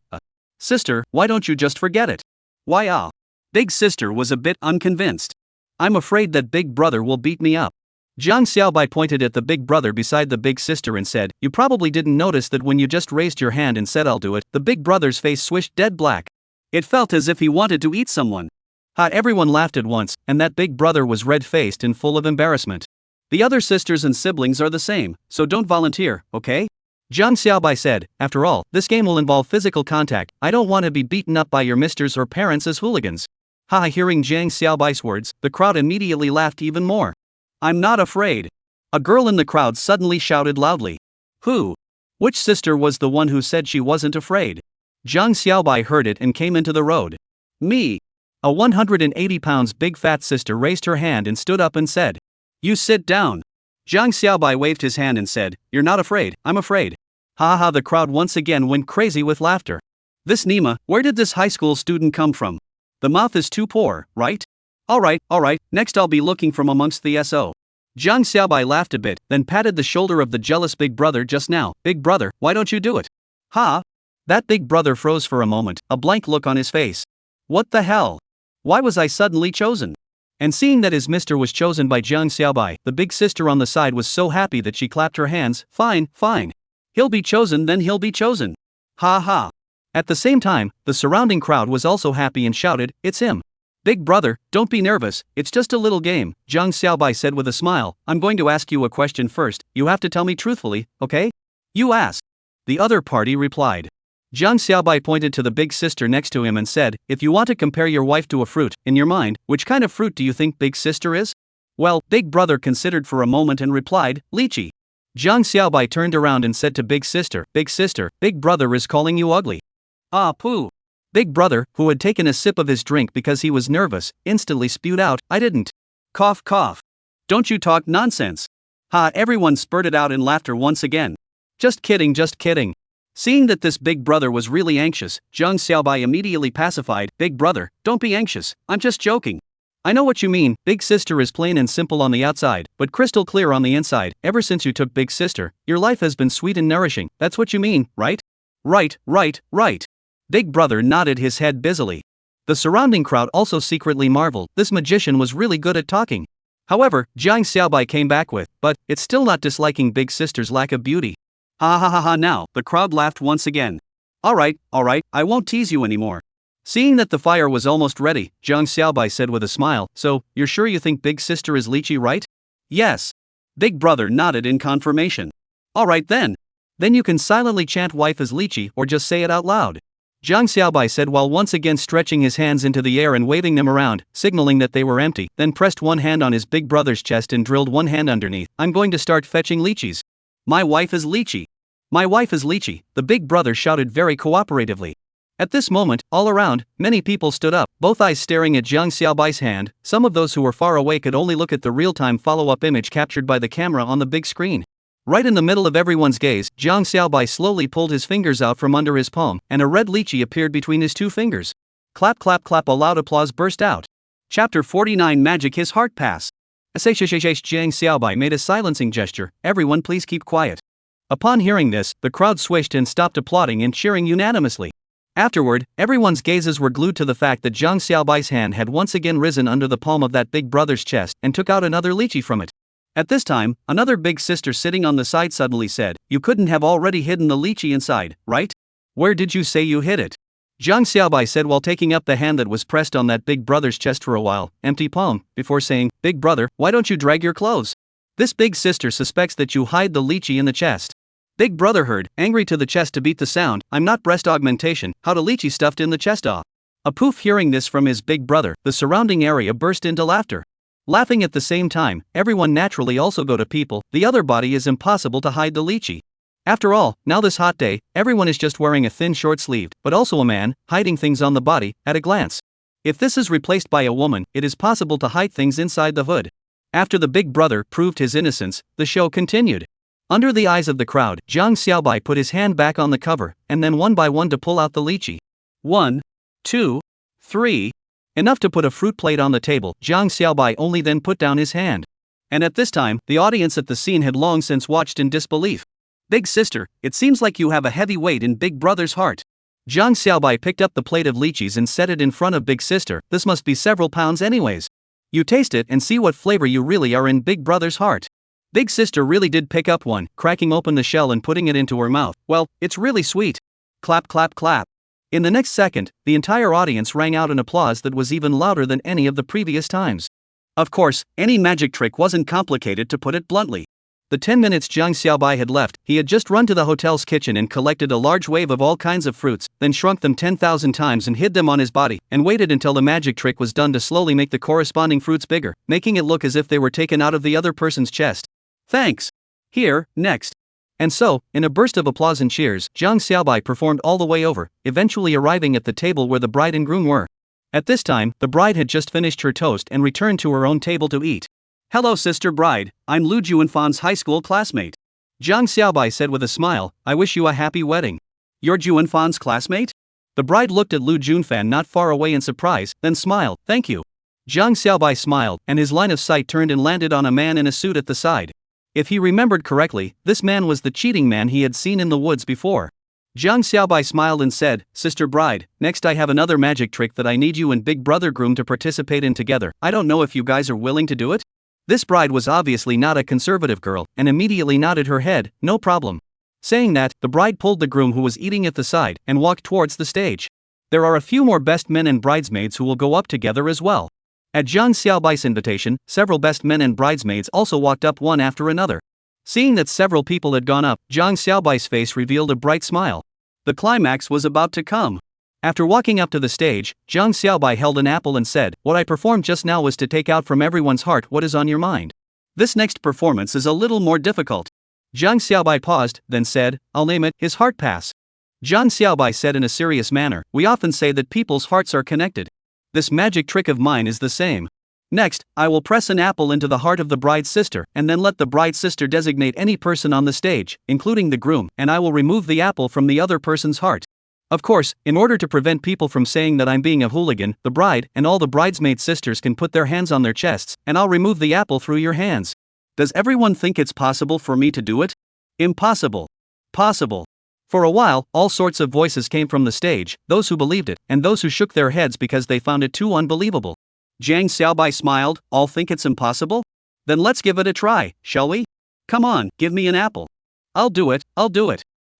A: "Sister, why don't you just forget it?" "Why ah?" Big sister was a bit unconvinced. "I'm afraid that big brother will beat me up." Zhang Xiaobai pointed at the big brother beside the big sister and said, "You probably didn't notice that when you just raised your hand and said I'll do it, the big brother's face swished dead black. It felt as if he wanted to eat someone." Everyone laughed at once, and that big brother was red-faced and full of embarrassment. "The other sisters and siblings are the same, so don't volunteer, okay?" Zhang Xiaobai said, "After all, this game will involve physical contact. I don't want to be beaten up by your misters or parents as hooligans." Hearing Zhang Xiaobai's words, the crowd immediately laughed even more. "I'm not afraid." A girl in the crowd suddenly shouted loudly. "Who? Which sister was the one who said she wasn't afraid?" Zhang Xiaobai heard it and came into the road. "Me." A 180 pounds big fat sister raised her hand and stood up and said, "You sit down." Zhang Xiaobai waved his hand and said, "You're not afraid, I'm afraid." The crowd once again went crazy with laughter. "This Nima, where did this high school student come from? The mouth is too poor, right? Alright, next I'll be looking from amongst the SO." Zhang Xiaobai laughed a bit, then patted the shoulder of the jealous big brother just now. "Big brother, why don't you do it?" That big brother froze for a moment, a blank look on his face. "What the hell? Why was I suddenly chosen?" And seeing that his mister was chosen by Zhang Xiaobai, the big sister on the side was so happy that she clapped her hands. Fine. He'll be chosen, then he'll be chosen. Ha. At the same time, the surrounding crowd was also happy and shouted, "It's him." "Big brother, don't be nervous, it's just a little game," Zhang Xiaobai said with a smile. "I'm going to ask you a question first, you have to tell me truthfully, okay?" "You ask." The other party replied. Zhang Xiaobai pointed to the big sister next to him and said, "If you want to compare your wife to a fruit, in your mind, which kind of fruit do you think big sister is?" "Well," big brother considered for a moment and replied, "Lychee." Zhang Xiaobai turned around and said to big sister, "Big brother is calling you ugly." "Ah poo." Big brother, who had taken a sip of his drink because he was nervous, instantly spewed out, "I didn't." Cough. "Don't you talk nonsense." Everyone spurted out in laughter once again. Just kidding. Seeing that this big brother was really anxious, Zhang Xiaobai immediately pacified, "Big brother, don't be anxious, I'm just joking. I know what you mean, big sister is plain and simple on the outside, but crystal clear on the inside. Ever since you took big sister, your life has been sweet and nourishing, that's what you mean, right?" Right. Big brother nodded his head busily. The surrounding crowd also secretly marveled, this magician was really good at talking. However, Zhang Xiaobai came back with, "But it's still not disliking big sister's lack of beauty." Now, the crowd laughed once again. Alright, I won't tease you anymore." Seeing that the fire was almost ready, Zhang Xiaobai said with a smile, "So, you're sure you think big sister is lychee, right?" "Yes." Big brother nodded in confirmation. "Alright then. Then you can silently chant wife is lychee or just say it out loud." Zhang Xiaobai said while once again stretching his hands into the air and waving them around, signaling that they were empty, then pressed one hand on his big brother's chest and drilled one hand underneath. "I'm going to start fetching lychees. My wife is lychee. My wife is lychee," the big brother shouted very cooperatively. At this moment, all around, many people stood up, both eyes staring at Zhang Xiaobai's hand. Some of those who were far away could only look at the real-time follow-up image captured by the camera on the big screen. Right in the middle of everyone's gaze, Zhang Xiaobai slowly pulled his fingers out from under his palm, and a red lychee appeared between his two fingers. Clap, a loud applause burst out. Chapter 49 Magic His Heart Pass. Zhang Xiaobai made a silencing gesture, "Everyone please keep quiet." Upon hearing this, the crowd swished and stopped applauding and cheering unanimously. Afterward, everyone's gazes were glued to the fact that Zhang Xiaobai's hand had once again risen under the palm of that big brother's chest and took out another lychee from it. At this time, another big sister sitting on the side suddenly said, "You couldn't have already hidden the lychee inside, right? Where did you say you hid it?" Zhang Xiaobai said while taking up the hand that was pressed on that big brother's chest for a while, empty palm, before saying, "Big brother, why don't you drag your clothes? This big sister suspects that you hide the lychee in the chest." Big brother heard, angry to the chest to beat the sound, "I'm not breast augmentation, how to lychee stuffed in the chest ah." A poof hearing this from his big brother, the surrounding area burst into laughter. Laughing at the same time, everyone naturally also go to people, the other body is impossible to hide the lychee. After all, now this hot day, everyone is just wearing a thin short sleeved, but also a man, hiding things on the body, at a glance. If this is replaced by a woman, it is possible to hide things inside the hood. After the big brother proved his innocence, the show continued. Under the eyes of the crowd, Jiang Xiaobai put his hand back on the cover, and then one by one to pull out the lychee. 1, 2, 3. Enough to put a fruit plate on the table. Jiang Xiaobai only then put down his hand. And at this time, the audience at the scene had long since watched in disbelief. Big sister, it seems like you have a heavy weight in Big Brother's heart. Jiang Xiaobai picked up the plate of lychees and set it in front of Big Sister. This must be several pounds anyways. You taste it and see what flavor you really are in Big Brother's heart. Big Sister really did pick up one, cracking open the shell and putting it into her mouth. Well, it's really sweet. Clap clap clap. In the next second, the entire audience rang out an applause that was even louder than any of the previous times. Of course, any magic trick wasn't complicated, to put it bluntly. The 10 minutes Jiang Xiaobai had left, he had just run to the hotel's kitchen and collected a large wave of all kinds of fruits, then shrunk them 10,000 times and hid them on his body, and waited until the magic trick was done to slowly make the corresponding fruits bigger, making it look as if they were taken out of the other person's chest. Thanks. Here, next. And so, in a burst of applause and cheers, Jiang Xiaobai performed all the way over, eventually arriving at the table where the bride and groom were. At this time, the bride had just finished her toast and returned to her own table to eat. Hello Sister Bride, I'm Lu Juanfan's high school classmate. Jiang Xiaobai said with a smile, I wish you a happy wedding. You're Juanfan's classmate? The bride looked at Lu Junfan not far away in surprise, then smiled, thank you. Jiang Xiaobai smiled, and his line of sight turned and landed on a man in a suit at the side. If he remembered correctly, this man was the cheating man he had seen in the woods before. Jiang Xiaobai smiled and said, Sister Bride, next I have another magic trick that I need you and Big Brother Groom to participate in together. I don't know if you guys are willing to do it? This bride was obviously not a conservative girl, and immediately nodded her head, no problem. Saying that, the bride pulled the groom who was eating at the side, and walked towards the stage. There are a few more best men and bridesmaids who will go up together as well. At Jiang Xiaobai's invitation, several best men and bridesmaids also walked up one after another. Seeing that several people had gone up, Jiang Xiaobai's face revealed a bright smile. The climax was about to come. After walking up to the stage, Jiang Xiaobai held an apple and said, What I performed just now was to take out from everyone's heart what is on your mind. This next performance is a little more difficult. Jiang Xiaobai paused, then said, I'll name it, His Heart Pass. Jiang Xiaobai said in a serious manner, We often say that people's hearts are connected. This magic trick of mine is the same. Next, I will press an apple into the heart of the bride's sister, and then let the bride's sister designate any person on the stage, including the groom, and I will remove the apple from the other person's heart. Of course, in order to prevent people from saying that I'm being a hooligan, the bride and all the bridesmaid sisters can put their hands on their chests, and I'll remove the apple through your hands. Does everyone think it's possible for me to do it? Impossible. Possible. For a while, all sorts of voices came from the stage, those who believed it, and those who shook their heads because they found it too unbelievable. Jiang Xiaobai smiled, All think it's impossible? Then let's give it a try, shall we? Come on, give me an apple. I'll do it.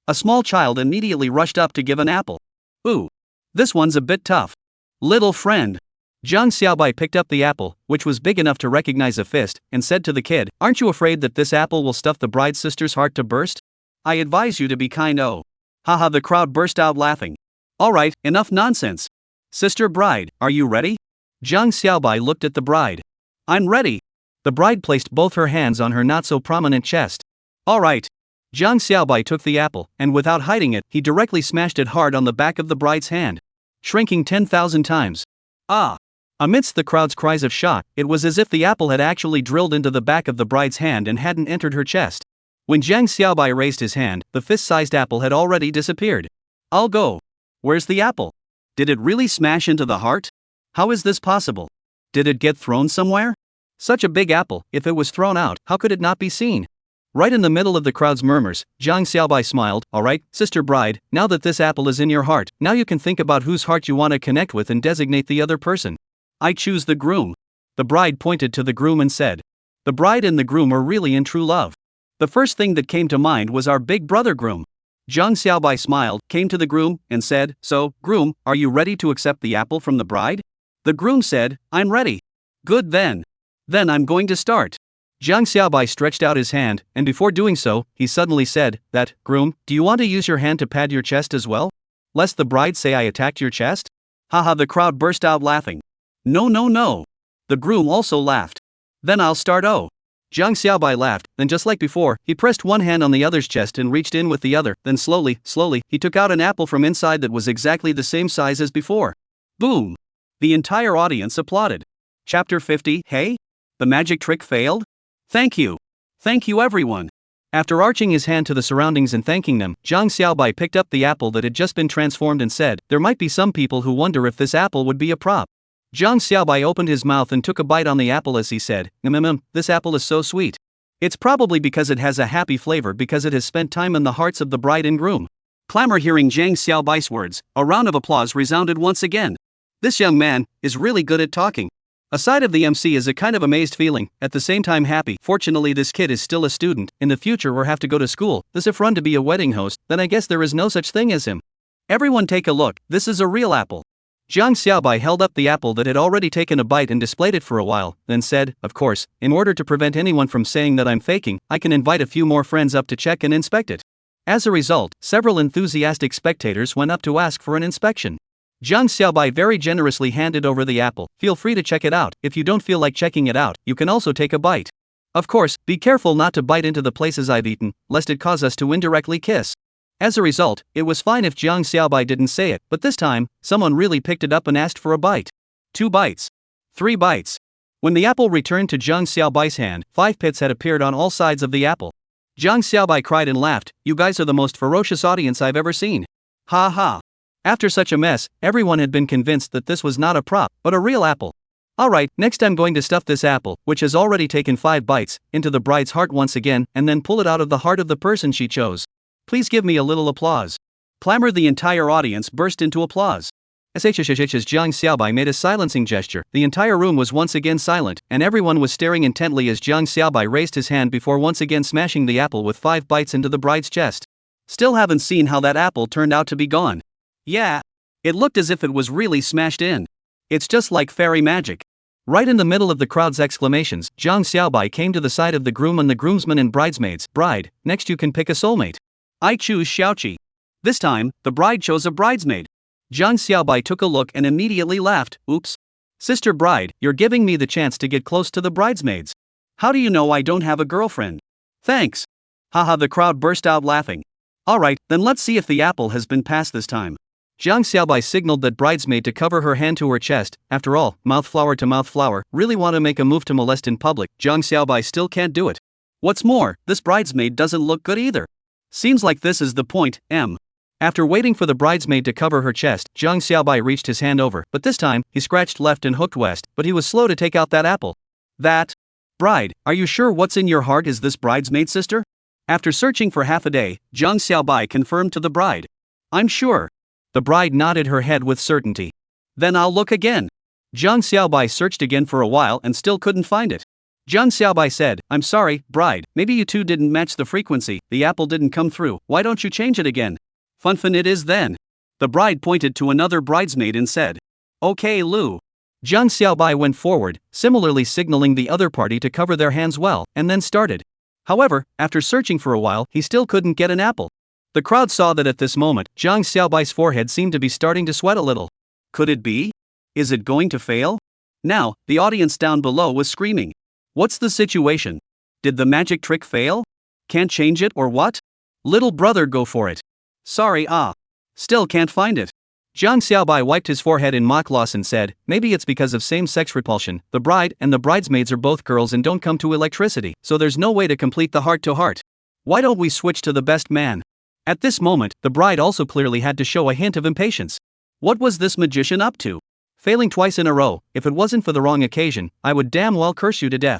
A: A small child immediately rushed up to give an apple. Ooh. This one's a bit tough. Little friend. Jiang Xiaobai picked up the apple, which was big enough to recognize a fist, and said to the kid, Aren't you afraid that this apple will stuff the bride's sister's heart to burst? I advise you to be kind. Oh. Haha, the crowd burst out laughing. Alright, enough nonsense. Sister Bride, are you ready? Jiang Xiaobai looked at the bride. I'm ready. The bride placed both her hands on her not so prominent chest. Alright. Jiang Xiaobai took the apple, and without hiding it, he directly smashed it hard on the back of the bride's hand, shrinking 10,000 times. Ah! Amidst the crowd's cries of shock, it was as if the apple had actually drilled into the back of the bride's hand and hadn't entered her chest. When Jiang Xiaobai raised his hand, the fist-sized apple had already disappeared. I'll go. Where's the apple? Did it really smash into the heart? How is this possible? Did it get thrown somewhere? Such a big apple, if it was thrown out, how could it not be seen? Right in the middle of the crowd's murmurs, Jiang Xiaobai smiled, Alright, Sister Bride, now that this apple is in your heart, now you can think about whose heart you want to connect with and designate the other person. I choose the groom. The bride pointed to the groom and said. The bride and the groom are really in true love. The first thing that came to mind was our big brother groom. Jiang Xiaobai smiled, came to the groom, and said, So, groom, are you ready to accept the apple from the bride? The groom said, I'm ready. Good then. Then I'm going to start. Jiang Xiaobai stretched out his hand, and before doing so, he suddenly said, Groom, do you want to use your hand to pad your chest as well? Lest the bride say I attacked your chest? Haha, the crowd burst out laughing. No. The groom also laughed. Then I'll start. Oh. Jiang Xiaobai laughed, then just like before, he pressed one hand on the other's chest and reached in with the other, then slowly, he took out an apple from inside that was exactly the same size as before. Boom! The entire audience applauded. Chapter 50. Hey? The magic trick failed? Thank you. Thank you everyone. After arching his hand to the surroundings and thanking them, Zhang Xiaobai picked up the apple that had just been transformed and said, there might be some people who wonder if this apple would be a prop. Zhang Xiaobai opened his mouth and took a bite on the apple as he said, this apple is so sweet. It's probably because it has a happy flavor because it has spent time in the hearts of the bride and groom. Clamor hearing Zhang Xiaobai's words, a round of applause resounded once again. This young man is really good at talking. A side of the MC is a kind of amazed feeling, at the same time happy. Fortunately this kid is still a student, in the future or have to go to school, as if run to be a wedding host, then I guess there is no such thing as him. Everyone take a look, this is a real apple. Zhang Xiaobai held up the apple that had already taken a bite and displayed it for a while, then said, of course, in order to prevent anyone from saying that I'm faking, I can invite a few more friends up to check and inspect it. As a result, several enthusiastic spectators went up to ask for an inspection. Zhang Xiaobai very generously handed over the apple. Feel free to check it out. If you don't feel like checking it out, you can also take a bite. Of course, be careful not to bite into the places I've eaten, lest it cause us to indirectly kiss. As a result, it was fine if Zhang Xiaobai didn't say it, but this time, someone really picked it up and asked for a bite. 2 bites. 3 bites. When the apple returned to Zhang Xiaobai's hand, 5 pits had appeared on all sides of the apple. Zhang Xiaobai cried and laughed, you guys are the most ferocious audience I've ever seen. Ha ha. After such a mess, everyone had been convinced that this was not a prop, but a real apple. Alright, next I'm going to stuff this apple, which has already taken 5 bites, into the bride's heart once again, and then pull it out of the heart of the person she chose. Please give me a little applause. Clamored the entire audience burst into applause. As Zhang Xiaobai made a silencing gesture, the entire room was once again silent, and everyone was staring intently as Zhang Xiaobai raised his hand before once again smashing the apple with 5 bites into the bride's chest. Still haven't seen how that apple turned out to be gone. Yeah. It looked as if it was really smashed in. It's just like fairy magic. Right in the middle of the crowd's exclamations, Zhang Xiaobai came to the side of the groom and the groomsmen and bridesmaids. Bride, next you can pick a soulmate. I choose Xiaoqi. This time, the bride chose a bridesmaid. Zhang Xiaobai took a look and immediately laughed. Oops. Sister bride, you're giving me the chance to get close to the bridesmaids. How do you know I don't have a girlfriend? Thanks. Haha, the crowd burst out laughing. Alright, then let's see if the apple has been passed this time. Zhang Xiaobai signaled that bridesmaid to cover her hand to her chest. After all, mouth flower, really want to make a move to molest in public. Zhang Xiaobai still can't do it. What's more, this bridesmaid doesn't look good either. Seems like this is the point. After waiting for the bridesmaid to cover her chest, Zhang Xiaobai reached his hand over, but this time, he scratched left and hooked west, but he was slow to take out that apple. That. Bride, are you sure what's in your heart is this bridesmaid sister? After searching for half a day, Zhang Xiaobai confirmed to the bride. I'm sure. The bride nodded her head with certainty. Then I'll look again. Zhang Xiaobai searched again for a while and still couldn't find it. Zhang Xiaobai said, I'm sorry, bride, maybe you two didn't match the frequency, the apple didn't come through, why don't you change it again? Fun it is then. The bride pointed to another bridesmaid and said, Okay Lu. Zhang Xiaobai went forward, similarly signaling the other party to cover their hands well, and then started. However, after searching for a while, he still couldn't get an apple. The crowd saw that at this moment, Zhang Xiaobai's forehead seemed to be starting to sweat a little. Could it be? Is it going to fail? Now, the audience down below was screaming. What's the situation? Did the magic trick fail? Can't change it or what? Little brother, go for it. Sorry, still can't find it. Zhang Xiaobai wiped his forehead in mock loss and said, maybe it's because of same-sex repulsion. The bride and the bridesmaids are both girls and don't come to electricity, so there's no way to complete the heart-to-heart. Why don't we switch to the best man? At this moment, the bride also clearly had to show a hint of impatience. What was this magician up to? Failing twice in a row, if it wasn't for the wrong occasion, I would damn well curse you to death.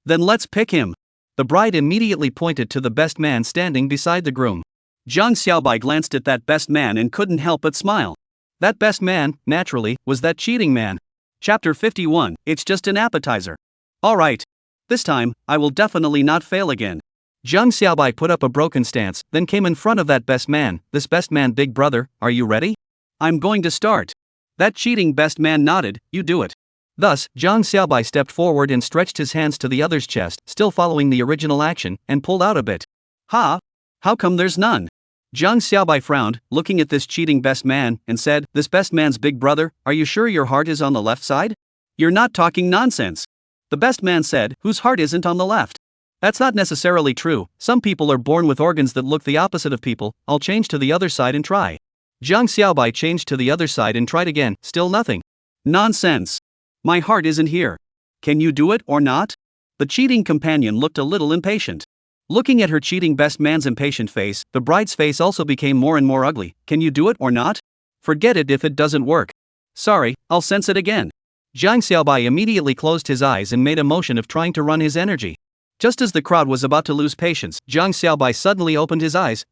A: Then let's pick him. The bride immediately pointed to the best man standing beside the groom. Zhang Xiaobai glanced at that best man and couldn't help but smile. That best man, naturally, was that cheating man. Chapter 51, it's just an appetizer. Alright. This time, I will definitely not fail again. Zhang Xiaobai put up a broken stance, then came in front of that best man. This best man, big brother, are you ready? I'm going to start. That cheating best man nodded, you do it. Thus, Zhang Xiaobai stepped forward and stretched his hands to the other's chest, still following the original action, and pulled out a bit. Ha! How come there's none? Zhang Xiaobai frowned, looking at this cheating best man, and said, this best man's big brother, are you sure your heart is on the left side? You're not talking nonsense. The best man said, whose heart isn't on the left? That's not necessarily true, some people are born with organs that look the opposite of people. I'll change to the other side and try. Zhang Xiaobai changed to the other side and tried again, still nothing. Nonsense. My heart isn't here. Can you do it or not? The cheating companion looked a little impatient. Looking at her cheating best man's impatient face, the bride's face also became more and more ugly. Can you do it or not? Forget it if it doesn't work. Sorry, I'll sense it again. Jiang Xiaobai immediately closed his eyes and made a motion of trying to run his energy. Just as the crowd was about to lose patience, Jiang Xiaobai suddenly opened his eyes.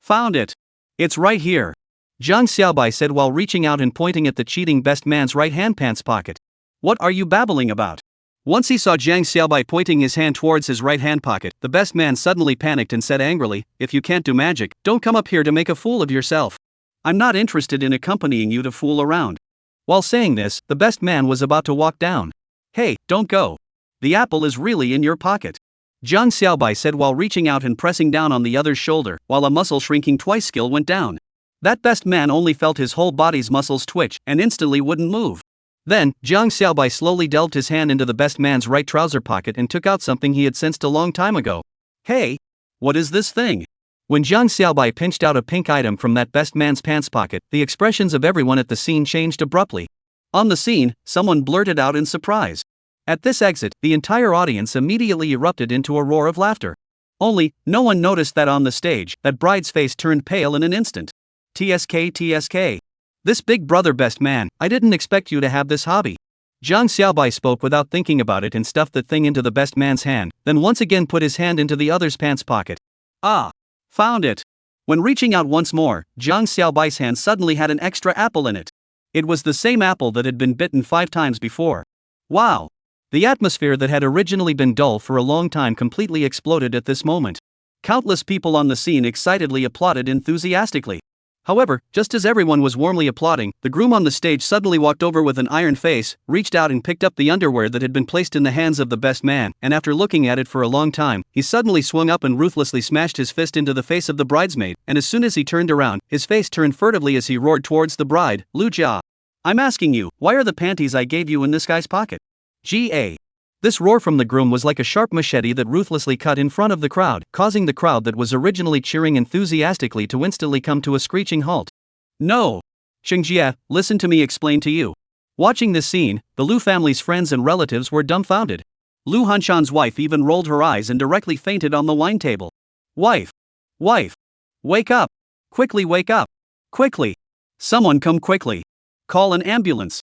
A: Found it. It's right here. Jiang Xiaobai said while reaching out and pointing at the cheating best man's right-hand pants pocket. What are you babbling about? Once he saw Jiang Xiaobai pointing his hand towards his right-hand pocket, the best man suddenly panicked and said angrily, if you can't do magic, don't come up here to make a fool of yourself. I'm not interested in accompanying you to fool around. While saying this, the best man was about to walk down. Hey, don't go. The apple is really in your pocket. Jiang Xiaobai said while reaching out and pressing down on the other's shoulder, while a muscle shrinking twice skill went down. That best man only felt his whole body's muscles twitch and instantly wouldn't move. Then, Jiang Xiaobai slowly delved his hand into the best man's right trouser pocket and took out something he had sensed a long time ago. Hey! What is this thing? When Jiang Xiaobai pinched out a pink item from that best man's pants pocket, the expressions of everyone at the scene changed abruptly. On the scene, someone blurted out in surprise. At this exit, the entire audience immediately erupted into a roar of laughter. Only, no one noticed that on the stage, that bride's face turned pale in an instant. TSK. This big brother best man, I didn't expect you to have this hobby. Jiang Xiaobai spoke without thinking about it and stuffed the thing into the best man's hand, then once again put his hand into the other's pants pocket. Found it. When reaching out once more, Jiang Xiaobai's hand suddenly had an extra apple in it. It was the same apple that had been bitten 5 times before. Wow! The atmosphere that had originally been dull for a long time completely exploded at this moment. Countless people on the scene excitedly applauded enthusiastically. However, just as everyone was warmly applauding, the groom on the stage suddenly walked over with an iron face, reached out and picked up the underwear that had been placed in the hands of the best man, and after looking at it for a long time, he suddenly swung up and ruthlessly smashed his fist into the face of the bridesmaid, and as soon as he turned around, his face turned furtively as he roared towards the bride, Lu Jia. I'm asking you, why are the panties I gave you in this guy's pocket? Ga. This roar from the groom was like a sharp machete that ruthlessly cut in front of the crowd, causing the crowd that was originally cheering enthusiastically to instantly come to a screeching halt. No! Xingjie, listen to me explain to you. Watching this scene, the Lu family's friends and relatives were dumbfounded. Lu Hanshan's wife even rolled her eyes and directly fainted on the wine table. Wife! Wake up! Quickly wake up! Quickly! Someone come quickly! Call an ambulance!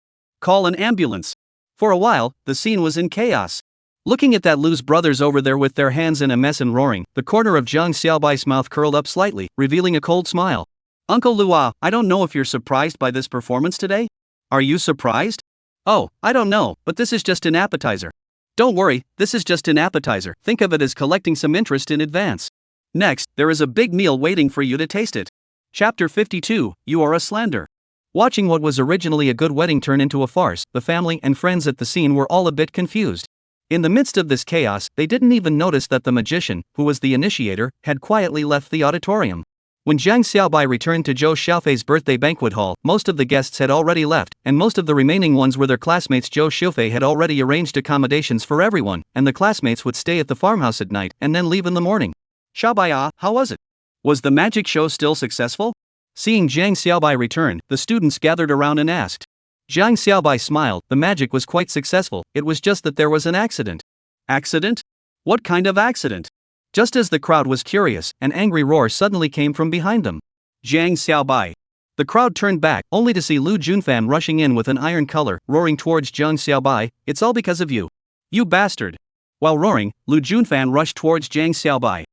A: For a while, the scene was in chaos. Looking at that Lu's brothers over there with their hands in a mess and roaring, the corner of Jiang Xiaobai's mouth curled up slightly, revealing a cold smile. Uncle Lua, I don't know if you're surprised by this performance today? Are you surprised? Oh, I don't know, but this is just an appetizer. Don't worry, this is just an appetizer. Think of it as collecting some interest in advance. Next, there is a big meal waiting for you to taste it. Chapter 52, You Are a Slander. Watching what was originally a good wedding turn into a farce, the family and friends at the scene were all a bit confused. In the midst of this chaos, they didn't even notice that the magician, who was the initiator, had quietly left the auditorium. When Jiang Xiaobai returned to Zhou Xiaofei's birthday banquet hall, most of the guests had already left, and most of the remaining ones were their classmates. Zhou Xiaofei had already arranged accommodations for everyone, and the classmates would stay at the farmhouse at night and then leave in the morning. Xiaobai, how was it? Was the magic show still successful? Seeing Jiang Xiaobai return, the students gathered around and asked. Jiang Xiaobai smiled, the magic was quite successful, it was just that there was an accident. Accident? What kind of accident? Just as the crowd was curious, an angry roar suddenly came from behind them. Jiang Xiaobai. The crowd turned back, only to see Lu Junfan rushing in with an iron color, roaring towards Jiang Xiaobai, it's all because of you. You bastard. While roaring, Lu Junfan rushed towards Jiang Xiaobai.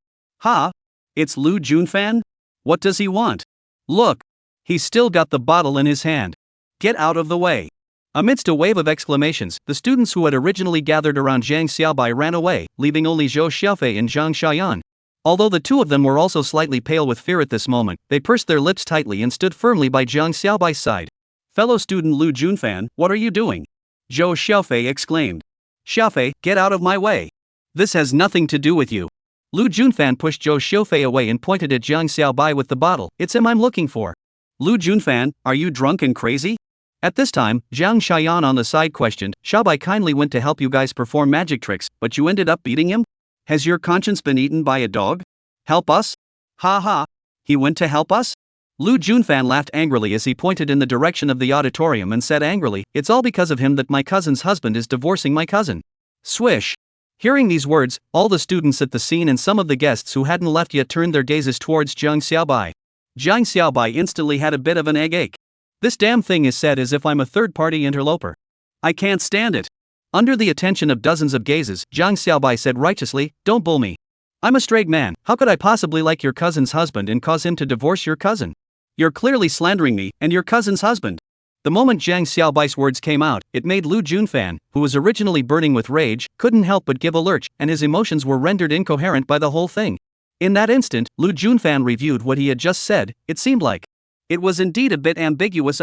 A: Ha? It's Lu Junfan? What does he want? Look! He's still got the bottle in his hand. Get out of the way. Amidst a wave of exclamations, the students who had originally gathered around Jiang Xiaobai ran away, leaving only Zhou Xiaofei and Zhang Xiaoyan. Although the two of them were also slightly pale with fear at this moment, they pursed their lips tightly and stood firmly by Jiang Xiaobai's side. Fellow student Lu Junfan, what are you doing? Zhou Xiaofei exclaimed. Xiaofei, get out of my way. This has nothing to do with you. Lu Junfan pushed Zhou Xiaofei away and pointed at Jiang Xiaobai with the bottle. It's him I'm looking for. Lu Junfan, are you drunk and crazy? At this time, Zhang Xiaoyan on the side questioned, Xiaobai kindly went to help you guys perform magic tricks, but you ended up beating him? Has your conscience been eaten by a dog? Help us? Ha ha. He went to help us? Lu Junfan laughed angrily as he pointed in the direction of the auditorium and said angrily, "It's all because of him that my cousin's husband is divorcing my cousin." Swish. Hearing these words, all the students at the scene and some of the guests who hadn't left yet turned their gazes towards Jiang Xiaobai. Jiang Xiaobai instantly had a bit of an egg ache. "This damn thing is said as if I'm a third-party interloper. I can't stand it." Under the attention of dozens of gazes, Jiang Xiaobai said righteously, "Don't bull me. I'm a straight man. How could I possibly like your cousin's husband and cause him to divorce your cousin? You're clearly slandering me and your cousin's husband." The moment Jiang Xiaobai's words came out, it made Lu Junfan, who was originally burning with rage, couldn't help but give a lurch, and his emotions were rendered incoherent by the whole thing. In that instant, Lu Junfan reviewed what he had just said. It seemed like it was indeed a bit ambiguous.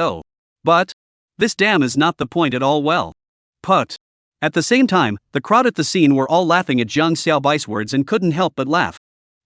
A: But this damn is not the point at all. Well put. At the same time, the crowd at the scene were all laughing at Jiang Xiaobai's words and couldn't help but laugh.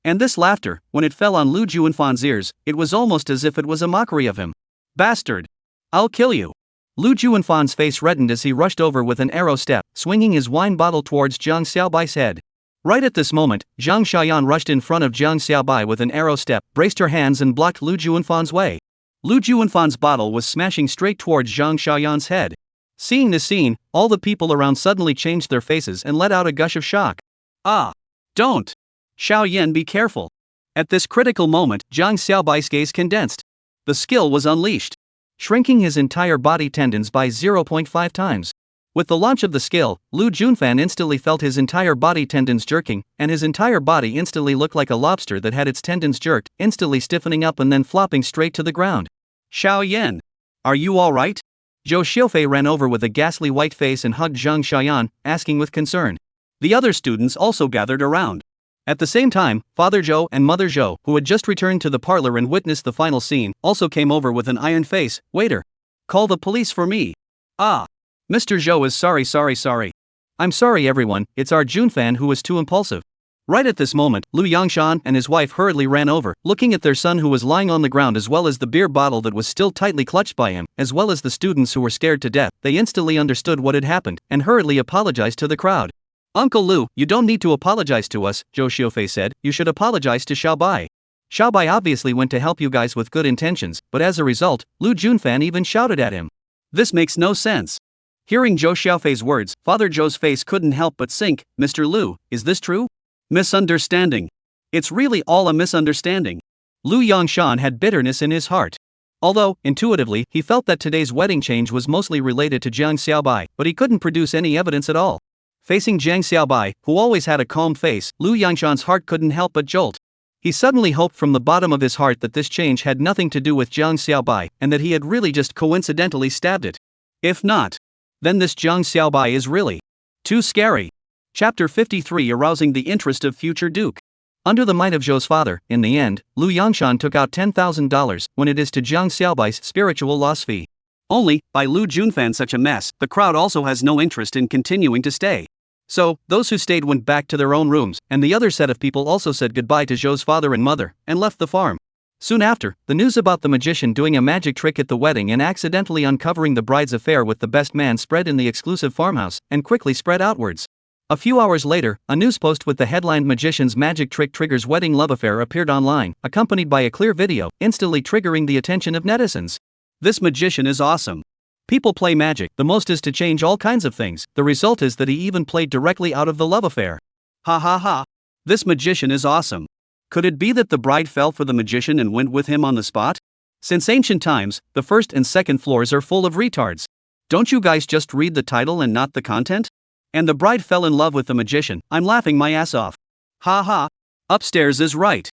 A: And this laughter, when it fell on Lu Junfan's ears, it was almost as if it was a mockery of him. "Bastard! I'll kill you." Lu Junfan's face reddened as he rushed over with an arrow step, swinging his wine bottle towards Jiang Xiaobai's head. Right at this moment, Zhang Xiaoyan rushed in front of Jiang Xiaobai with an arrow step, braced her hands and blocked Lu Junfan's way. Lu Junfan's bottle was smashing straight towards Zhang Xiaoyan's head. Seeing this scene, all the people around suddenly changed their faces and let out a gush of shock. "Ah! Don't! Xiao Yan, be careful." At this critical moment, Jiang Xiaobai's gaze condensed. The skill was unleashed, shrinking his entire body tendons by 0.5 times. With the launch of the skill, Lu Junfan instantly felt his entire body tendons jerking, and his entire body instantly looked like a lobster that had its tendons jerked, instantly stiffening up and then flopping straight to the ground. "Xiao Yan, are you alright?" Zhou Xiufei ran over with a ghastly white face and hugged Zhang Xiaoyan, asking with concern. The other students also gathered around. At the same time, Father Zhou and Mother Zhou, who had just returned to the parlor and witnessed the final scene, also came over with an iron face. "Waiter! Call the police for me." "Ah! Mr. Zhou is sorry. I'm sorry everyone, it's our Junfan who was too impulsive." Right at this moment, Lu Yangshan and his wife hurriedly ran over, looking at their son who was lying on the ground as well as the beer bottle that was still tightly clutched by him, as well as the students who were scared to death. They instantly understood what had happened, and hurriedly apologized to the crowd. "Uncle Lu, you don't need to apologize to us," Zhou Xiufei said, "you should apologize to Xiaobai. Xiaobai obviously went to help you guys with good intentions, but as a result, Lu Junfan even shouted at him. This makes no sense." Hearing Zhou Xiaofei's words, Father Zhou's face couldn't help but sink. "Mr. Lu, is this true?" "Misunderstanding. It's really all a misunderstanding." Lu Yangshan had bitterness in his heart. Although, intuitively, he felt that today's wedding change was mostly related to Jiang Xiaobai, but he couldn't produce any evidence at all. Facing Jiang Xiaobai, who always had a calm face, Lu Yangshan's heart couldn't help but jolt. He suddenly hoped from the bottom of his heart that this change had nothing to do with Jiang Xiaobai, and that he had really just coincidentally stabbed it. If not, then this Jiang Xiaobai is really too scary. Chapter 53, arousing the interest of future Duke. Under the might of Zhou's father, in the end, Lu Yangshan took out $10,000 when it is to Jiang Xiaobai's spiritual loss fee. Only, by Lu Junfan such a mess, the crowd also has no interest in continuing to stay. So, those who stayed went back to their own rooms, and the other set of people also said goodbye to Zhou's father and mother, and left the farm. Soon after, the news about the magician doing a magic trick at the wedding and accidentally uncovering the bride's affair with the best man spread in the exclusive farmhouse, and quickly spread outwards. A few hours later, a news post with the headline "Magician's Magic Trick Triggers Wedding Love Affair" appeared online, accompanied by a clear video, instantly triggering the attention of netizens. "This magician is awesome. People play magic, the most is to change all kinds of things, the result is that he even played directly out of the love affair. Ha ha ha. This magician is awesome. Could it be that the bride fell for the magician and went with him on the spot? Since ancient times, the first and second floors are full of retards. Don't you guys just read the title and not the content? And the bride fell in love with the magician, I'm laughing my ass off. Ha ha. Upstairs is right.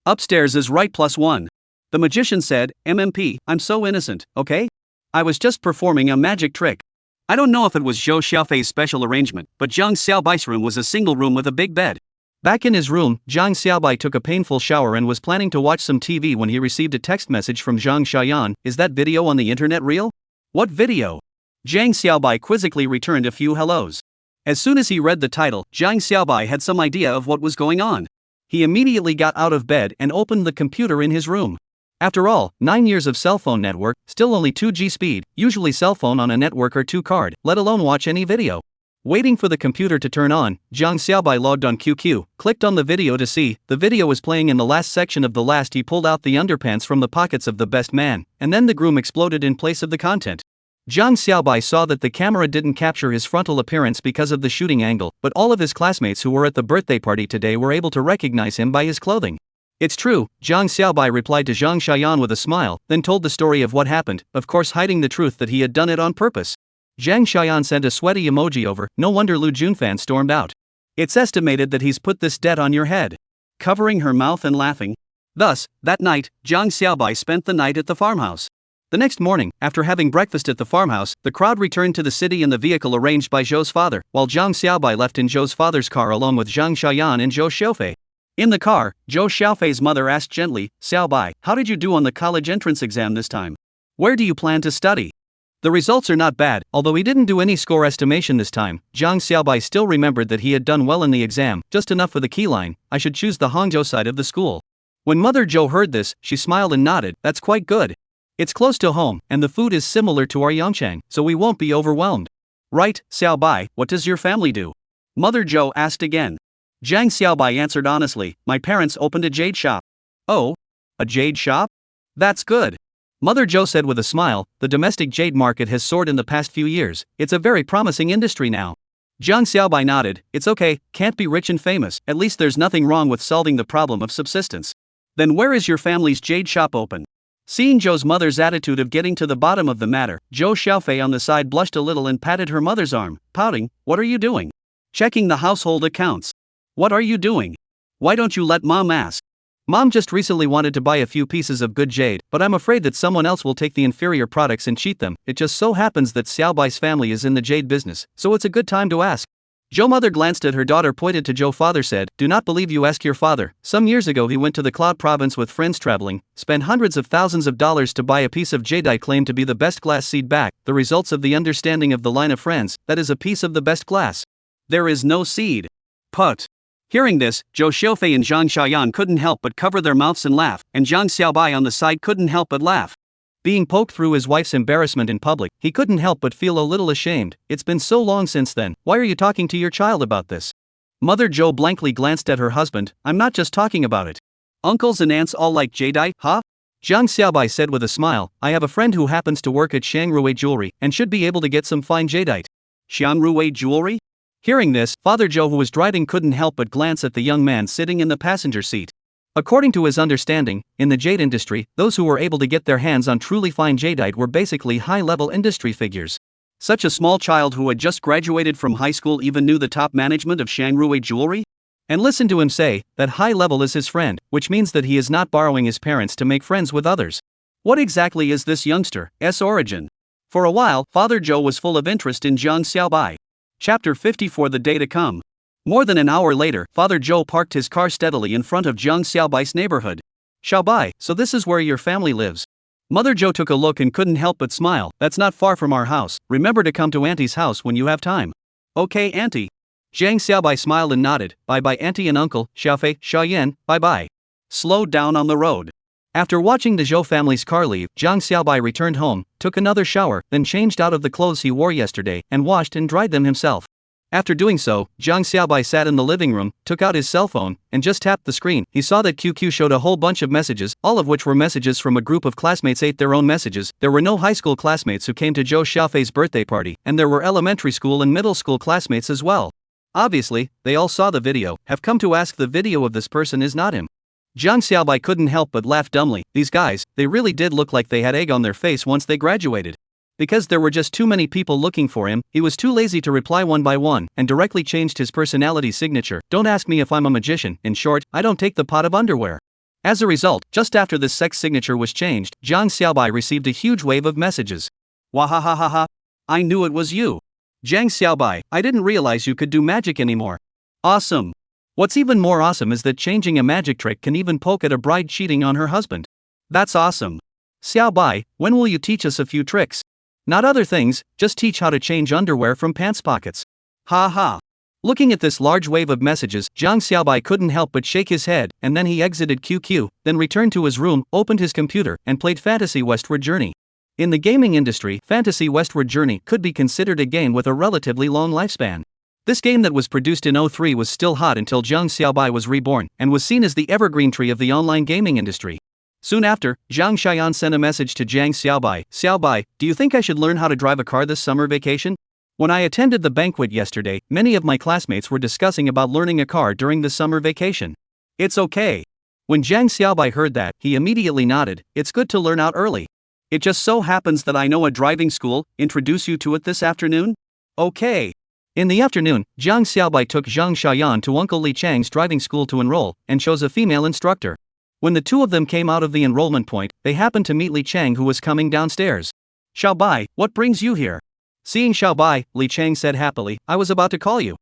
A: Upstairs is right +1. The magician said, MMP, I'm so innocent, okay? I was just performing a magic trick. I don't know if it was Zhou Xiaofei's special arrangement, but Jiang Xiaobai's room was a single room with a big bed. Back in his room, Jiang Xiaobai took a painful shower and was planning to watch some TV when he received a text message from Zhang Xiaoyan. Is that video on the internet real? What video? Jiang Xiaobai quizzically returned a few hellos. As soon as he read the title, Jiang Xiaobai had some idea of what was going on. He immediately got out of bed and opened the computer in his room. After all, 9 years of cell phone network, still only 2G speed, usually cell phone on a network or 2 card, let alone watch any video. Waiting for the computer to turn on, Jiang Xiaobai logged on QQ, clicked on the video to see. The video was playing in the last section of the last. He pulled out the underpants from the pockets of the best man, and then the groom exploded in place of the content. Jiang Xiaobai saw that the camera didn't capture his frontal appearance because of the shooting angle, but all of his classmates who were at the birthday party today were able to recognize him by his clothing. It's true, Jiang Xiaobai replied to Zhang Xiaoyan with a smile, then told the story of what happened, of course hiding the truth that he had done it on purpose. Zhang Xiaoyan sent a sweaty emoji over. No wonder Lu Junfan stormed out. It's estimated that he's put this debt on your head. Covering her mouth and laughing. Thus, that night, Jiang Xiaobai spent the night at the farmhouse. The next morning, after having breakfast at the farmhouse, the crowd returned to the city in the vehicle arranged by Zhou's father, while Jiang Xiaobai left in Zhou's father's car along with Zhang Xiaoyan and Zhou Xiaofei. In the car, Zhou Xiaofei's mother asked gently, "Xiaobai, how did you do on the college entrance exam this time? Where do you plan to study?" The results are not bad, although he didn't do any score estimation this time. Jiang Xiaobai still remembered that he had done well in the exam, just enough for the keyline, "I should choose the Hangzhou side of the school." When Mother Zhou heard this, she smiled and nodded. "That's quite good. It's close to home, and the food is similar to our Yangchang, so we won't be overwhelmed." "Right, Xiaobai, what does your family do?" Mother Zhou asked again. Jiang Xiaobai answered honestly, "My parents opened a jade shop." "Oh? A jade shop? That's good." Mother Zhou said with a smile, "The domestic jade market has soared in the past few years. It's a very promising industry now." Jiang Xiaobai nodded. "It's okay, can't be rich and famous, at least there's nothing wrong with solving the problem of subsistence." "Then where is your family's jade shop open?" Seeing Zhou's mother's attitude of getting to the bottom of the matter, Zhou Xiaofei on the side blushed a little and patted her mother's arm, pouting. "What are you doing?" "Checking the household accounts." "What are you doing? Why don't you let Mom ask?" "Mom just recently wanted to buy a few pieces of good jade, but I'm afraid that someone else will take the inferior products and cheat them. It just so happens that Xiaobai's family is in the jade business, so it's a good time to ask." Zhou mother glanced at her daughter, pointed to Zhou father, said, "Do not believe you, ask your father. Some years ago he went to the Cloud province with friends traveling, spent hundreds of thousands of dollars to buy a piece of jadeite claimed to be the best glass seed back, the results of the understanding of the line of friends, that is a piece of the best glass. There is no seed. Put." Hearing this, Zhou Xiaofei and Zhang Xiaoyan couldn't help but cover their mouths and laugh, and Jiang Xiaobai on the side couldn't help but laugh. Being poked through his wife's embarrassment in public, he couldn't help but feel a little ashamed. "It's been so long since then, why are you talking to your child about this?" Mother Zhou blankly glanced at her husband. "I'm not just talking about it. Uncles and aunts all like jadeite, huh?" Jiang Xiaobai said with a smile, "I have a friend who happens to work at Xiangrui Jewelry, and should be able to get some fine jadeite." "Xiangrui Jewelry?" Hearing this, Father Zhou, who was driving, couldn't help but glance at the young man sitting in the passenger seat. According to his understanding, in the jade industry, those who were able to get their hands on truly fine jadeite were basically high-level industry figures. Such a small child who had just graduated from high school even knew the top management of Xiangrui Jewelry? And listen to him say that high level is his friend, which means that he is not borrowing his parents to make friends with others. What exactly is this youngster's origin? For a while, Father Zhou was full of interest in Jiang Xiaobai. Chapter 54: The Day to Come. More than an hour later, Father Zhou parked his car steadily in front of Jiang Xiaobai's neighborhood. "Xiaobai, so this is where your family lives?" Mother Zhou took a look and couldn't help but smile. "That's not far from our house. Remember to come to Auntie's house when you have time." "Okay, Auntie." Jiang Xiaobai smiled and nodded. "Bye-bye, Auntie and Uncle, Xiaofei, Xiaoyan, bye-bye." Slowed down on the road. After watching the Zhou family's car leave, Jiang Xiaobai returned home, took another shower, then changed out of the clothes he wore yesterday, and washed and dried them himself. After doing so, Jiang Xiaobai sat in the living room, took out his cell phone, and just tapped the screen. He saw that QQ showed a whole bunch of messages, all of which were messages from a group of classmates. Ate their own messages. There were no high school classmates who came to Zhou Xiaofei's birthday party, and there were elementary school and middle school classmates as well. Obviously, they all saw the video, have come to ask the video of this person is not him. Jiang Xiaobai couldn't help but laugh dumbly. These guys, they really did look like they had egg on their face once they graduated. Because there were just too many people looking for him, he was too lazy to reply one by one, and directly changed his personality signature. "Don't ask me if I'm a magician. In short, I don't take the pot of underwear." As a result, just after this sex signature was changed, Jiang Xiaobai received a huge wave of messages. "Wahahahaha. I knew it was you. Jiang Xiaobai, I didn't realize you could do magic anymore. Awesome. What's even more awesome is that changing a magic trick can even poke at a bride cheating on her husband. That's awesome. Xiaobai, when will you teach us a few tricks? Not other things, just teach how to change underwear from pants pockets." Ha ha. Looking at this large wave of messages, Jiang Xiaobai couldn't help but shake his head, and then he exited QQ, then returned to his room, opened his computer, and played Fantasy Westward Journey. In the gaming industry, Fantasy Westward Journey could be considered a game with a relatively long lifespan. This game that was produced in '03 was still hot until Zhang Xiaobai was reborn, and was seen as the evergreen tree of the online gaming industry. Soon after, Zhang Xiaoyan sent a message to Zhang Xiaobai. Xiaobai, do you think I should learn how to drive a car this summer vacation? When I attended the banquet yesterday, many of my classmates were discussing about learning a car during the summer vacation. It's okay. When Zhang Xiaobai heard that, he immediately nodded. It's good to learn out early. It just so happens that I know a driving school. Introduce you to it this afternoon? Okay. In the afternoon, Zhang Xiaobai took Zhang Xiaoyan to Uncle Li Chang's driving school to enroll, and chose a female instructor. When the two of them came out of the enrollment point, they happened to meet Li Chang, who was coming downstairs. Xiaobai, what brings you here? Seeing Xiaobai, Li Chang said happily, I was about to call you.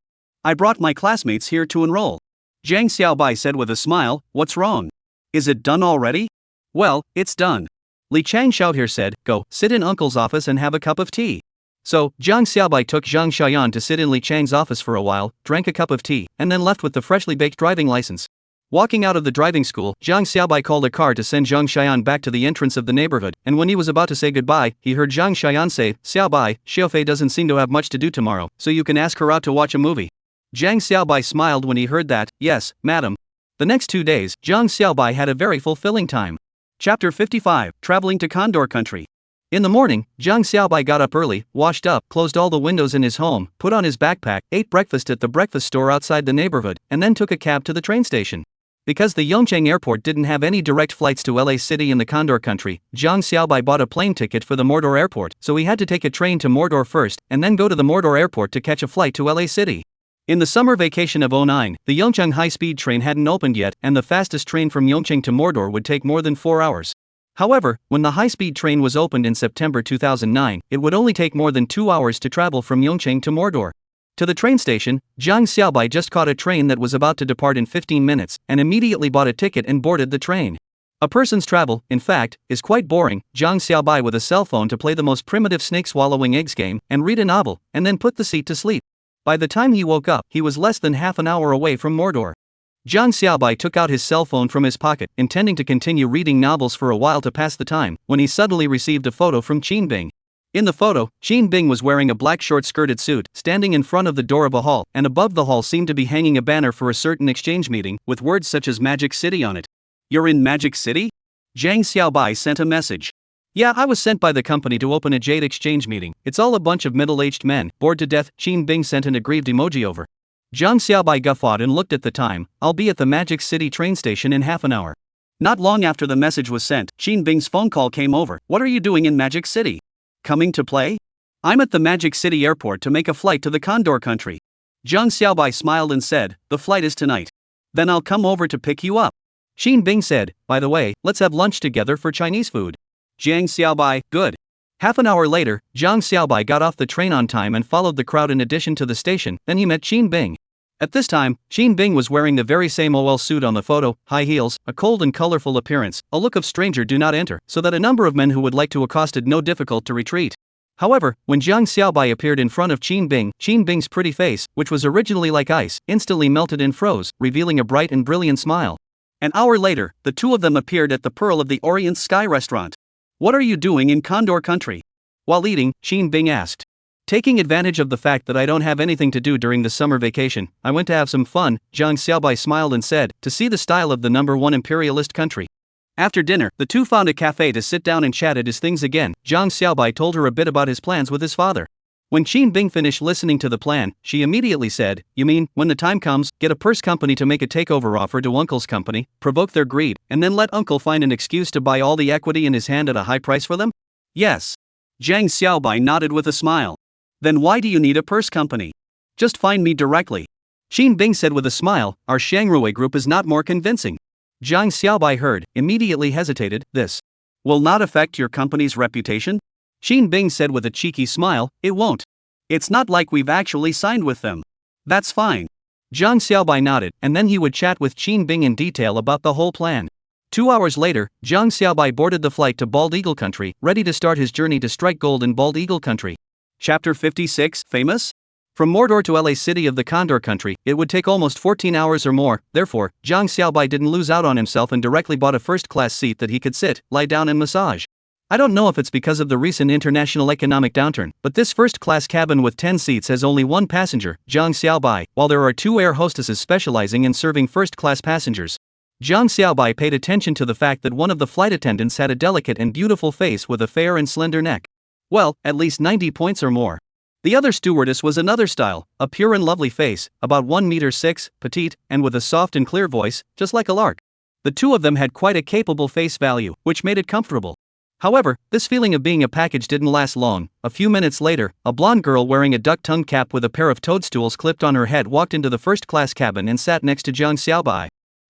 A: I brought my classmates here to enroll. Zhang Xiaobai said with a smile, what's wrong? Is it done already? Well, it's done. Li Chang Xiaohir said, go, sit in Uncle's office and have a cup of tea. So, Zhang Xiaobai took Zhang Xiaoyan to sit in Li Chang's office for a while, drank a cup of tea, and then left with the freshly baked driving license. Walking out of the driving school, Zhang Xiaobai called a car to send Zhang Xiaoyan back to the entrance of the neighborhood, and when he was about to say goodbye, he heard Zhang Xiaoyan say, Xiaobai, Xiaofei doesn't seem to have much to do tomorrow, so you can ask her out to watch a movie. Zhang Xiaobai smiled when he heard that. Yes, madam. The next 2 days, Zhang Xiaobai had a very fulfilling time. Chapter 55, Traveling to Condor Country. In the morning, Zhang Xiaobai got up early, washed up, closed all the windows in his home, put on his backpack, ate breakfast at the breakfast store outside the neighborhood, and then took a cab to the train station. Because the Yongchang airport didn't have any direct flights to LA City in the Condor Country, Zhang Xiaobai bought a plane ticket for the Mordor airport, so he had to take a train to Mordor first, and then go to the Mordor airport to catch a flight to LA City. In the summer vacation of '09, the Yongchang high-speed train hadn't opened yet, and the fastest train from Yongchang to Mordor would take more than 4 hours. However, when the high-speed train was opened in September 2009, it would only take more than 2 hours to travel from Yongchang to Mordor. To the train station, Zhang Xiaobai just caught a train that was about to depart in 15 minutes, and immediately bought a ticket and boarded the train. A person's travel, in fact, is quite boring. Zhang Xiaobai with a cell phone to play the most primitive snake-swallowing eggs game, and read a novel, and then put the seat to sleep. By the time he woke up, he was less than half an hour away from Mordor. Zhang Xiaobai took out his cell phone from his pocket, intending to continue reading novels for a while to pass the time, when he suddenly received a photo from Qin Bing. In the photo, Qin Bing was wearing a black short-skirted suit, standing in front of the door of a hall, and above the hall seemed to be hanging a banner for a certain exchange meeting, with words such as Magic City on it. You're in Magic City? Zhang Xiaobai sent a message. Yeah, I was sent by the company to open a jade exchange meeting. It's all a bunch of middle-aged men, bored to death. Qin Bing sent an aggrieved emoji over. Zhang Xiaobai guffawed and looked at the time. I'll be at the Magic City train station in half an hour. Not long after the message was sent, Qin Bing's phone call came over. What are you doing in Magic City? Coming to play? I'm at the Magic City airport to make a flight to the Condor Country. Zhang Xiaobai smiled and said, the flight is tonight. Then I'll come over to pick you up. Qin Bing said, by the way, let's have lunch together for Chinese food. Zhang Xiaobai, good. Half an hour later, Zhang Xiaobai got off the train on time and followed the crowd in addition to the station. Then he met Qin Bing. At this time, Qin Bing was wearing the very same OL suit on the photo, high heels, a cold and colorful appearance, a look of stranger do not enter, so that a number of men who would like to accosted no difficult to retreat. However, when Zhang Xiaobai appeared in front of Qin Bing's pretty face, which was originally like ice, instantly melted and froze, revealing a bright and brilliant smile. An hour later, the two of them appeared at the Pearl of the Orient Sky restaurant. What are you doing in Condor Country? While eating, Qin Bing asked. Taking advantage of the fact that I don't have anything to do during the summer vacation, I went to have some fun, Zhang Xiaobai smiled and said, to see the style of the #1 imperialist country. After dinner, the two found a cafe to sit down and chatted his things again. Zhang Xiaobai told her a bit about his plans with his father. When Qin Bing finished listening to the plan, she immediately said, you mean, when the time comes, get a purse company to make a takeover offer to Uncle's company, provoke their greed, and then let Uncle find an excuse to buy all the equity in his hand at a high price for them? Yes. Zhang Xiaobai nodded with a smile. Then why do you need a purse company? Just find me directly. Qin Bing said with a smile, our Shangrui group is not more convincing. Zhang Xiaobai heard, immediately hesitated, this will not affect your company's reputation? Qin Bing said with a cheeky smile, it won't. It's not like we've actually signed with them. That's fine. Zhang Xiaobai nodded, and then he would chat with Qin Bing in detail about the whole plan. 2 hours later, Zhang Xiaobai boarded the flight to Bald Eagle Country, ready to start his journey to strike gold in Bald Eagle Country. Chapter 56, Famous? From Mordor to LA City of the Condor Country, it would take almost 14 hours or more. Therefore, Zhang Xiaobai didn't lose out on himself and directly bought a first-class seat that he could sit, lie down and massage. I don't know if it's because of the recent international economic downturn, but this first-class cabin with 10 seats has only one passenger, Zhang Xiaobai, while there are 2 air hostesses specializing in serving first-class passengers. Zhang Xiaobai paid attention to the fact that one of the flight attendants had a delicate and beautiful face with a fair and slender neck. Well, at least 90 points or more. The other stewardess was another style, a pure and lovely face, about 1 meter 6, petite, and with a soft and clear voice, just like a lark. The 2 of them had quite a capable face value, which made it comfortable. However, this feeling of being a package didn't last long. A few minutes later, a blonde girl wearing a duck-tongued cap with a pair of toadstools clipped on her head walked into the first-class cabin and sat next to Zhang Xiaobai.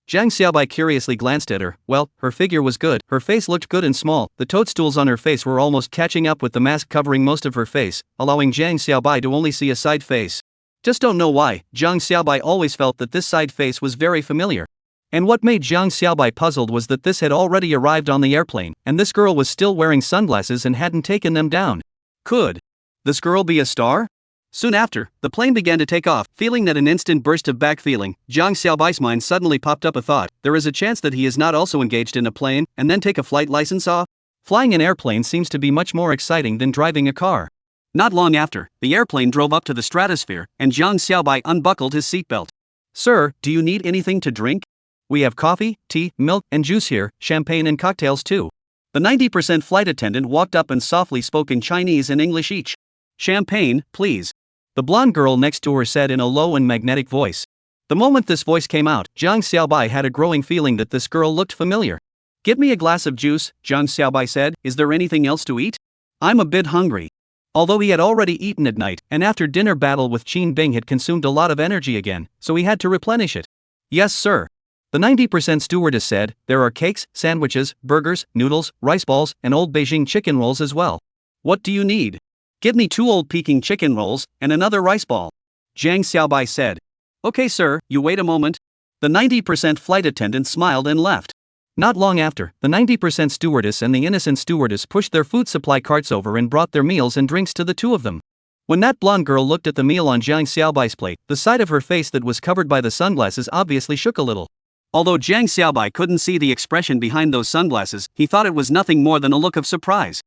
A: Zhang Xiaobai curiously glanced at her. Well, her figure was good, her face looked good and small, the toadstools on her face were almost catching up with the mask covering most of her face, allowing Zhang Xiaobai to only see a side face. Just don't know why, Zhang Xiaobai always felt that this side face was very familiar. And what made Zhang Xiaobai puzzled was that this had already arrived on the airplane, and this girl was still wearing sunglasses and hadn't taken them down. Could this girl be a star? Soon after, the plane began to take off. Feeling that an instant burst of back feeling, Zhang Xiaobai's mind suddenly popped up a thought. There is a chance that he is not also engaged in a plane, and then take a flight license off? Flying an airplane seems to be much more exciting than driving a car. Not long after, the airplane drove up to the stratosphere, and Zhang Xiaobai unbuckled his seatbelt. Sir, do you need anything to drink? We have coffee, tea, milk, and juice here, champagne and cocktails too. The 90% flight attendant walked up and softly spoke in Chinese and English each. Champagne, please. The blonde girl next to her said in a low and magnetic voice. The moment this voice came out, Zhang Xiaobai had a growing feeling that this girl looked familiar. Give me a glass of juice, Zhang Xiaobai said. Is there anything else to eat? I'm a bit hungry. Although he had already eaten at night, and after dinner battle with Qin Bing had consumed a lot of energy again, so he had to replenish it. Yes, sir. The 90% stewardess said. There are cakes, sandwiches, burgers, noodles, rice balls, and old Beijing chicken rolls as well. What do you need? Give me 2 old Peking chicken rolls, and another rice ball. Zhang Xiaobai said. Okay sir, you wait a moment. The 90% flight attendant smiled and left. Not long after, the 90% stewardess and the innocent stewardess pushed their food supply carts over and brought their meals and drinks to the 2 of them. When that blonde girl looked at the meal on Zhang Xiaobai's plate, the side of her face that was covered by the sunglasses obviously shook a little. Although Zhang Xiaobai couldn't see the expression behind those sunglasses, he thought it was nothing more than a look of surprise.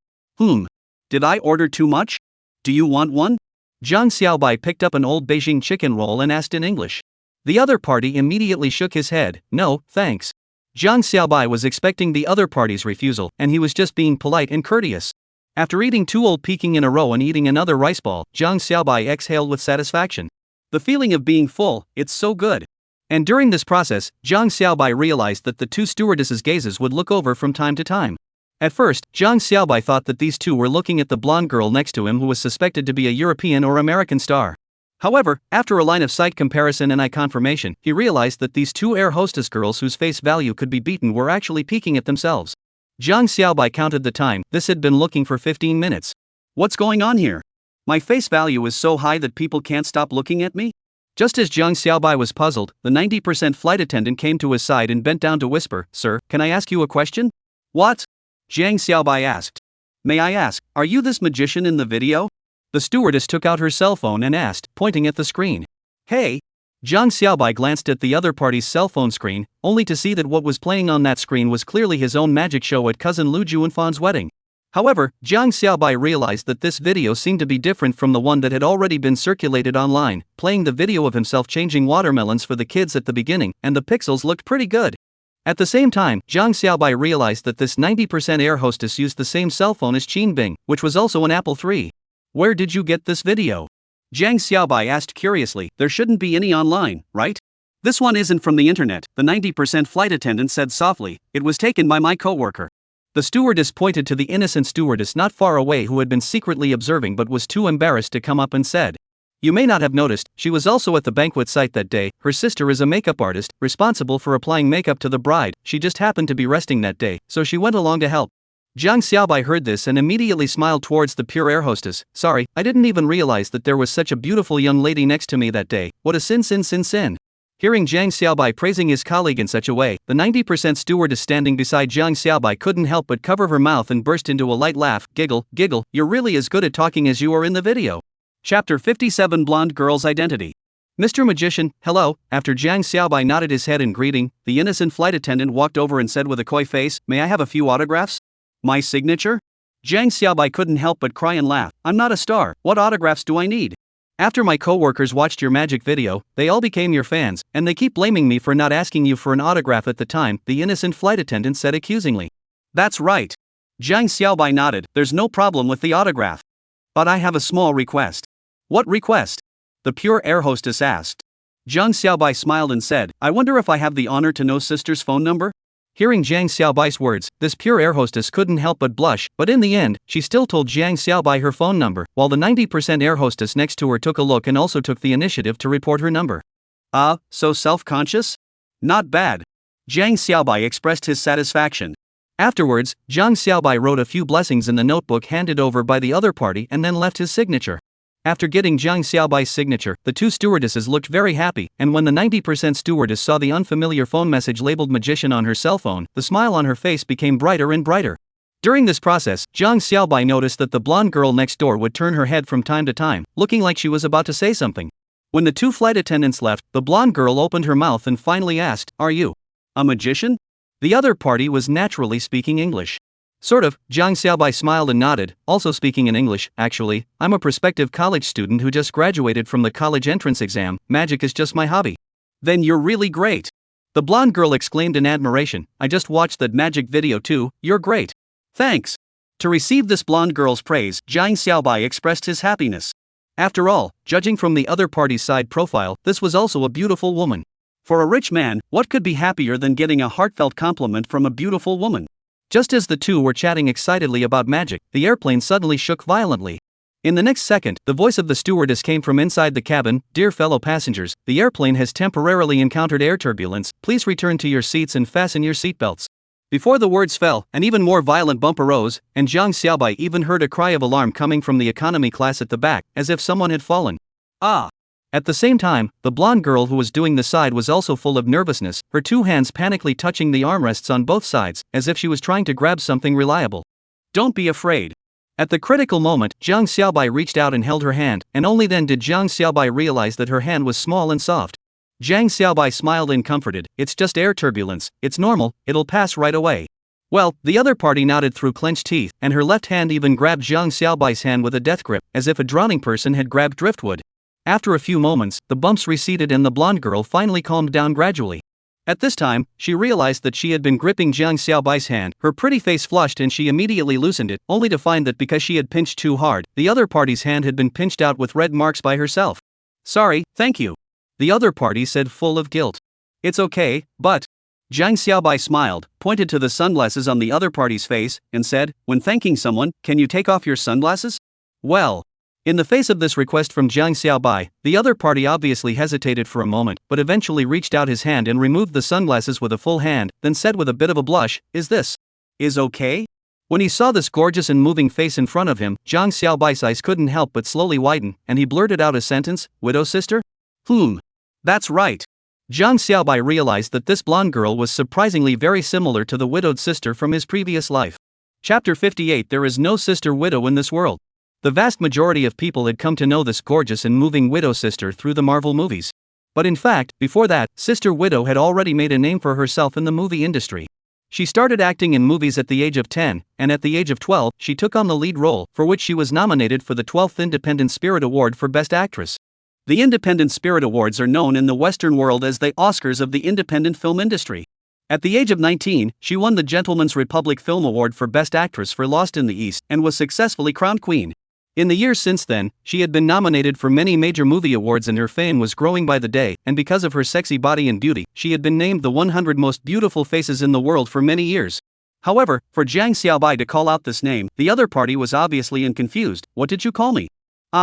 A: Did I order too much? Do you want one? Zhang Xiaobai picked up an old Beijing chicken roll and asked in English. The other party immediately shook his head. No, thanks. Zhang Xiaobai was expecting the other party's refusal, and he was just being polite and courteous. After eating 2 old Peking in a row and eating another rice ball, Zhang Xiaobai exhaled with satisfaction. The feeling of being full, it's so good. And during this process, Zhang Xiaobai realized that the 2 stewardesses' gazes would look over from time to time. At first, Zhang Xiaobai thought that these 2 were looking at the blonde girl next to him who was suspected to be a European or American star. However, after a line-of-sight comparison and eye confirmation, he realized that these 2 air hostess girls whose face value could be beaten were actually peeking at themselves. Zhang Xiaobai counted the time. This had been looking for 15 minutes. What's going on here? My face value is so high that people can't stop looking at me? Just as Zhang Xiaobai was puzzled, the 90% flight attendant came to his side and bent down to whisper, Sir, can I ask you a question? What? Zhang Xiaobai asked. May I ask, are you this magician in the video? The stewardess took out her cell phone and asked, pointing at the screen. Hey? Zhang Xiaobai glanced at the other party's cell phone screen, only to see that what was playing on that screen was clearly his own magic show at cousin Lu Juanfan's wedding. However, Zhang Xiaobai realized that this video seemed to be different from the one that had already been circulated online, playing the video of himself changing watermelons for the kids at the beginning, and the pixels looked pretty good. At the same time, Zhang Xiaobai realized that this 90% air hostess used the same cell phone as Qin Bing, which was also an Apple III. Where did you get this video? Zhang Xiaobai asked curiously. There shouldn't be any online, right? This one isn't from the internet, the 90% flight attendant said softly. It was taken by my coworker. The stewardess pointed to the innocent stewardess not far away who had been secretly observing but was too embarrassed to come up and said. You may not have noticed, she was also at the banquet site that day. Her sister is a makeup artist, responsible for applying makeup to the bride. She just happened to be resting that day, so she went along to help. Zhang Xiaobai heard this and immediately smiled towards the pure air hostess. Sorry, I didn't even realize that there was such a beautiful young lady next to me that day. What a sin. Hearing Zhang Xiaobai praising his colleague in such a way, the 90% stewardess standing beside Zhang Xiaobai couldn't help but cover her mouth and burst into a light laugh. Giggle, you're really as good at talking as you are in the video. Chapter 57 Blonde Girl's Identity. Mr. Magician, hello. After Zhang Xiaobai nodded his head in greeting, the innocent flight attendant walked over and said with a coy face, May I have a few autographs? My signature? Jiang Xiaobai couldn't help but cry and laugh. I'm not a star, what autographs do I need? After my coworkers watched your magic video, they all became your fans, and they keep blaming me for not asking you for an autograph at the time, the innocent flight attendant said accusingly. That's right. Jiang Xiaobai nodded, there's no problem with the autograph. But I have a small request. What request? The pure air hostess asked. Jiang Xiaobai smiled and said, I wonder if I have the honor to know sister's phone number? Hearing Jiang Xiaobai's words, this pure air hostess couldn't help but blush, but in the end, she still told Jiang Xiaobai her phone number, while the 90% air hostess next to her took a look and also took the initiative to report her number. So self-conscious? Not bad. Jiang Xiaobai expressed his satisfaction. Afterwards, Jiang Xiaobai wrote a few blessings in the notebook handed over by the other party and then left his signature. After getting Jiang Xiaobai's signature, the two stewardesses looked very happy, and when the 90% stewardess saw the unfamiliar phone message labeled magician on her cell phone, the smile on her face became brighter and brighter. During this process, Jiang Xiaobai noticed that the blonde girl next door would turn her head from time to time, looking like she was about to say something. When the two flight attendants left, the blonde girl opened her mouth and finally asked, Are you a magician? The other party was naturally speaking English. Sort of, Jiang Xiaobai smiled and nodded, also speaking in English. Actually, I'm a prospective college student who just graduated from the college entrance exam, magic is just my hobby. Then you're really great. The blonde girl exclaimed in admiration, I just watched that magic video too, you're great. Thanks. To receive this blonde girl's praise, Jiang Xiaobai expressed his happiness. After all, judging from the other party's side profile, this was also a beautiful woman. For a rich man, what could be happier than getting a heartfelt compliment from a beautiful woman? Just as the two were chatting excitedly about magic, the airplane suddenly shook violently. In the next second, the voice of the stewardess came from inside the cabin, Dear fellow passengers, the airplane has temporarily encountered air turbulence, please return to your seats and fasten your seatbelts. Before the words fell, an even more violent bump arose, and Jiang Xiaobai even heard a cry of alarm coming from the economy class at the back, as if someone had fallen. At the same time, the blonde girl who was doing the side was also full of nervousness, her two hands panically touching the armrests on both sides, as if she was trying to grab something reliable. Don't be afraid. At the critical moment, Jiang Xiaobai reached out and held her hand, and only then did Jiang Xiaobai realize that her hand was small and soft. Jiang Xiaobai smiled and comforted, it's just air turbulence, it's normal, it'll pass right away. Well, the other party nodded through clenched teeth, and her left hand even grabbed Jiang Xiaobai's hand with a death grip, as if a drowning person had grabbed driftwood. After a few moments, the bumps receded and the blonde girl finally calmed down gradually. At this time, she realized that she had been gripping Jiang Xiaobai's hand, her pretty face flushed and she immediately loosened it, only to find that because she had pinched too hard, the other party's hand had been pinched out with red marks by herself. Sorry, thank you. The other party said full of guilt. It's okay, but... Jiang Xiaobai smiled, pointed to the sunglasses on the other party's face, and said, when thanking someone, can you take off your sunglasses? Well... In the face of this request from Jiang Xiaobai, the other party obviously hesitated for a moment, but eventually reached out his hand and removed the sunglasses with a full hand, then said with a bit of a blush, Is okay? When he saw this gorgeous and moving face in front of him, Jiang Xiaobai's eyes couldn't help but slowly widen, and he blurted out a sentence, Widow sister? That's right. Jiang Xiaobai realized that this blonde girl was surprisingly very similar to the widowed sister from his previous life. Chapter 58 There is no sister widow in this world. The vast majority of people had come to know this gorgeous and moving widow sister through the Marvel movies. But in fact, before that, Sister Widow had already made a name for herself in the movie industry. She started acting in movies at the age of 10, and at the age of 12, she took on the lead role, for which she was nominated for the 12th Independent Spirit Award for Best Actress. The Independent Spirit Awards are known in the Western world as the Oscars of the independent film industry. At the age of 19, she won the Gentleman's Republic Film Award for Best Actress for Lost in the East and was successfully crowned queen. In the years since then, she had been nominated for many major movie awards and her fame was growing by the day, and because of her sexy body and beauty, she had been named the 100 most beautiful faces in the world for many years. However, for Jiang Xiaobai to call out this name, the other party was obviously confused. What did you call me?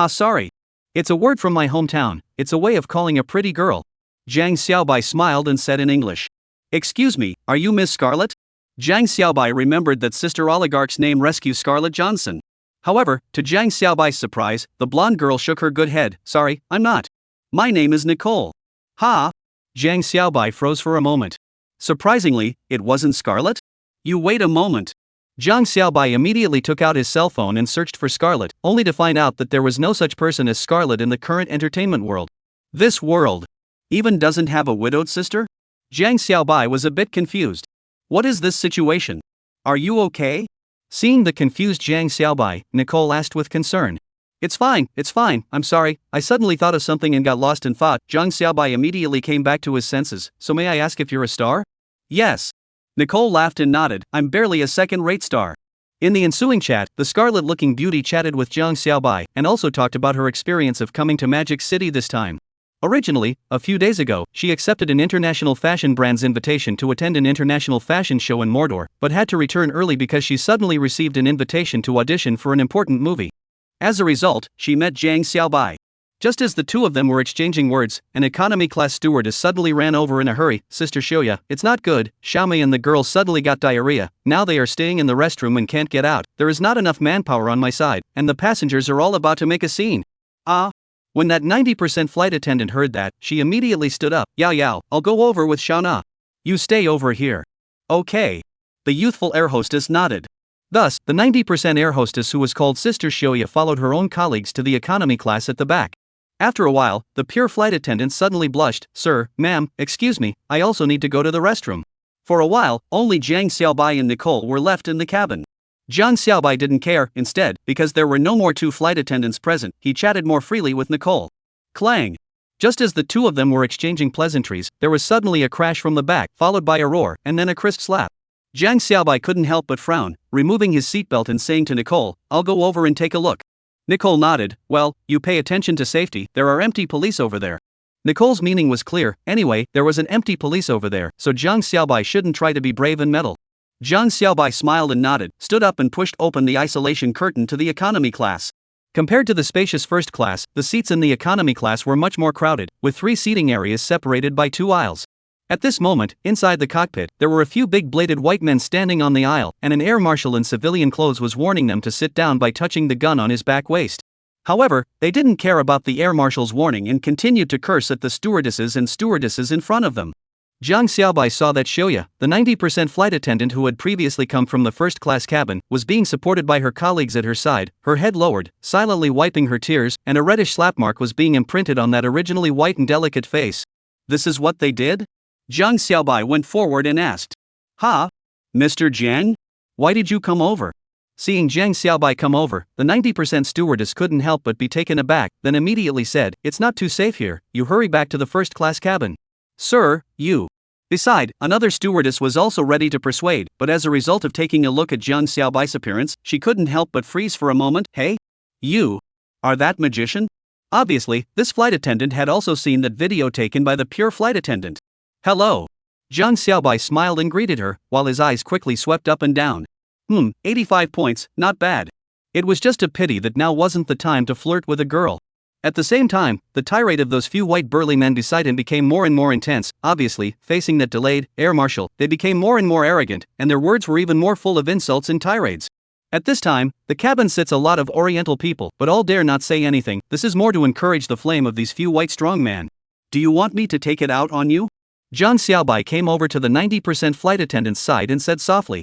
A: Sorry. It's a word from my hometown, it's a way of calling a pretty girl. Jiang Xiaobai smiled and said in English. Excuse me, are you Miss Scarlett? Jiang Xiaobai remembered that Sister Oligarch's name Rescue Scarlett Johnson. However, to Jiang Xiaobai's surprise, the blonde girl shook her good head. Sorry, I'm not. My name is Nicole. Ha! Jiang Xiaobai froze for a moment. Surprisingly, it wasn't Scarlett? You wait a moment. Jiang Xiaobai immediately took out his cell phone and searched for Scarlett, only to find out that there was no such person as Scarlett in the current entertainment world. This world even doesn't have a widowed sister? Jiang Xiaobai was a bit confused. What is this situation? Are you okay? Seeing the confused Jiang Xiaobai, Nicole asked with concern. It's fine, I'm sorry, I suddenly thought of something and got lost in thought. Jiang Xiaobai immediately came back to his senses. So may I ask if you're a star? Yes. Nicole laughed and nodded. I'm barely a second-rate star. In the ensuing chat, the scarlet-looking beauty chatted with Jiang Xiaobai and also talked about her experience of coming to Magic City this time. Originally, a few days ago, she accepted an international fashion brand's invitation to attend an international fashion show in Mordor, but had to return early because she suddenly received an invitation to audition for an important movie. As a result, she met Jiang Xiaobai. Just as the two of them were exchanging words, an economy-class stewardess suddenly ran over in a hurry. Sister Xiaoya, it's not good. Xiaomei and the girls suddenly got diarrhea. Now they are staying in the restroom and can't get out. There is not enough manpower on my side, and the passengers are all about to make a scene. When that 90% flight attendant heard that, she immediately stood up. Yao, I'll go over with Shauna. You stay over here. Okay. The youthful air hostess nodded. Thus, the 90% air hostess who was called Sister Xiaoya followed her own colleagues to the economy class at the back. After a while, the pure flight attendant suddenly blushed. Sir, ma'am, excuse me, I also need to go to the restroom. For a while, only Jiang Xiaobai and Nicole were left in the cabin. Jiang Xiaobai didn't care. Instead, because there were no more two flight attendants present, he chatted more freely with Nicole. Clang! Just as the two of them were exchanging pleasantries, there was suddenly a crash from the back, followed by a roar, and then a crisp slap. Jiang Xiaobai couldn't help but frown, removing his seatbelt and saying to Nicole, I'll go over and take a look. Nicole nodded. Well, you pay attention to safety, there are empty police over there. Nicole's meaning was clear. Anyway, there was an empty police over there, so Jiang Xiaobai shouldn't try to be brave and meddle. Jiang Xiaobai smiled and nodded, stood up and pushed open the isolation curtain to the economy class. Compared to the spacious first class, the seats in the economy class were much more crowded, with 3 seating areas separated by 2 aisles. At this moment, inside the cockpit, there were a few big-bladed white men standing on the aisle, and an air marshal in civilian clothes was warning them to sit down by touching the gun on his back waist. However, they didn't care about the air marshal's warning and continued to curse at the stewardesses in front of them. Jiang Xiaobai saw that Xiaoya, the 90% flight attendant who had previously come from the first-class cabin, was being supported by her colleagues at her side, her head lowered, silently wiping her tears, and a reddish slap mark was being imprinted on that originally white and delicate face. This is what they did? Jiang Xiaobai went forward and asked. Mr. Jiang? Why did you come over? Seeing Jiang Xiaobai come over, the 90% stewardess couldn't help but be taken aback, then immediately said, It's not too safe here, you hurry back to the first-class cabin. Sir, you. Beside, another stewardess was also ready to persuade, but as a result of taking a look at Jiang Xiaobai's appearance, she couldn't help but freeze for a moment. Hey? You? Are that magician? Obviously, this flight attendant had also seen that video taken by the pure flight attendant. Hello. Jiang Xiaobai smiled and greeted her, while his eyes quickly swept up and down. 85 points, not bad. It was just a pity that now wasn't the time to flirt with a girl. At the same time, the tirade of those few white burly men beside him became more and more intense. Obviously, facing that delayed air marshal, they became more and more arrogant, and their words were even more full of insults and tirades. At this time, the cabin sits a lot of Oriental people, but all dare not say anything. This is more to encourage the flame of these few white strongmen. Do you want me to take it out on you? Jiang Xiaobai came over to the 90% flight attendant's side and said softly.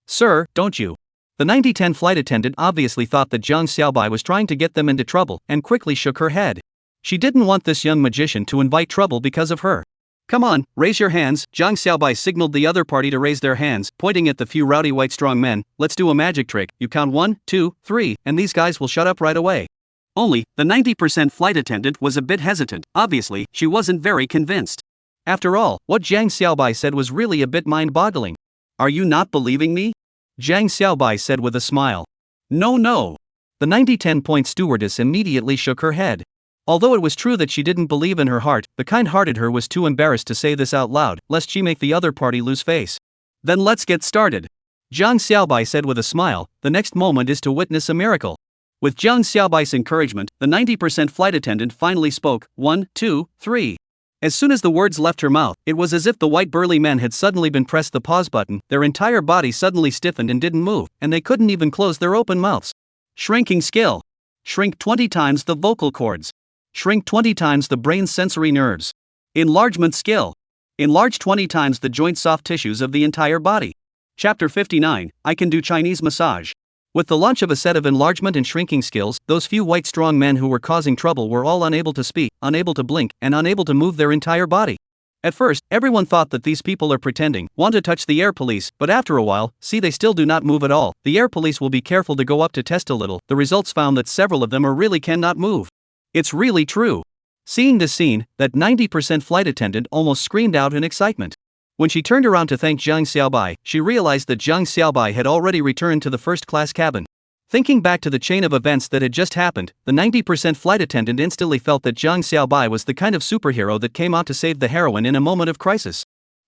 A: Sir, don't you? The 90-10 flight attendant obviously thought that Jiang Xiaobai was trying to get them into trouble, and quickly shook her head. She didn't want this young magician to invite trouble because of her. Come on, raise your hands. Jiang Xiaobai signaled the other party to raise their hands, pointing at the few rowdy white strong men. Let's do a magic trick. You count 1, 2, 3, and these guys will shut up right away. Only, the 90% flight attendant was a bit hesitant. Obviously, she wasn't very convinced. After all, what Jiang Xiaobai said was really a bit mind-boggling. Are you not believing me? Jiang Xiaobai said with a smile. No. The 90-10-point stewardess immediately shook her head. Although it was true that she didn't believe in her heart, the kind-hearted her was too embarrassed to say this out loud, lest she make the other party lose face. Then let's get started. Jiang Xiaobai said with a smile, the next moment is to witness a miracle. With Jiang Xiaobai's encouragement, the 90% flight attendant finally spoke. 1, 2, 3. As soon as the words left her mouth, it was as if the white burly men had suddenly been pressed the pause button, their entire body suddenly stiffened and didn't move, and they couldn't even close their open mouths. Shrinking skill. Shrink 20 times the vocal cords. Shrink 20 times the brain's sensory nerves. Enlargement skill. Enlarge 20 times the joint soft tissues of the entire body. Chapter 59, I can do Chinese massage. With the launch of a set of enlargement and shrinking skills, those few white strong men who were causing trouble were all unable to speak, unable to blink, and unable to move their entire body. At first, everyone thought that these people are pretending, want to touch the air police, but after a while, see they still do not move at all. The air police will be careful to go up to test a little. The results found that several of them are really cannot move. It's really true. Seeing this scene, that 90% flight attendant almost screamed out in excitement. When she turned around to thank Zhang Xiaobai, she realized that Zhang Xiaobai had already returned to the first-class cabin. Thinking back to the chain of events that had just happened, the 90% flight attendant instantly felt that Zhang Xiaobai was the kind of superhero that came out to save the heroine in a moment of crisis.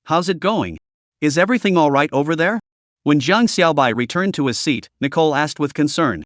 A: How's it going? Is everything alright over there? When Zhang Xiaobai returned to his seat, Nicole asked with concern.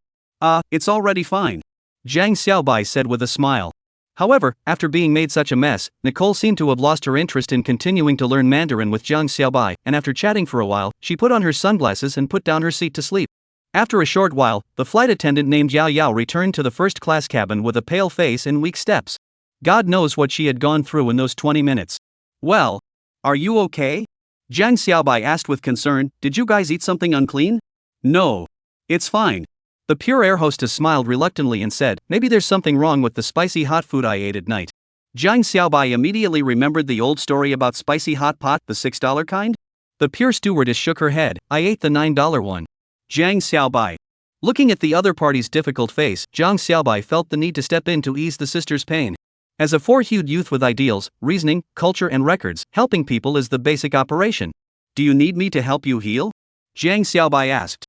A: It's already fine. Zhang Xiaobai said with a smile. However, after being made such a mess, Nicole seemed to have lost her interest in continuing to learn Mandarin with Zhang Xiaobai, and after chatting for a while, she put on her sunglasses and put down her seat to sleep. After a short while, the flight attendant named Yao Yao returned to the first-class cabin with a pale face and weak steps. God knows what she had gone through in those 20 minutes. Well, are you okay? Zhang Xiaobai asked with concern, did you guys eat something unclean? No. It's fine. The pure air hostess smiled reluctantly and said, maybe there's something wrong with the spicy hot food I ate at night. Zhang Xiaobai immediately remembered the old story about spicy hot pot, the $6 kind? The pure stewardess shook her head, I ate the $9 one. Zhang Xiaobai. Looking at the other party's difficult face, Zhang Xiaobai felt the need to step in to ease the sister's pain. As a four-hued youth with ideals, reasoning, culture and records, helping people is the basic operation. Do you need me to help you heal? Zhang Xiaobai asked.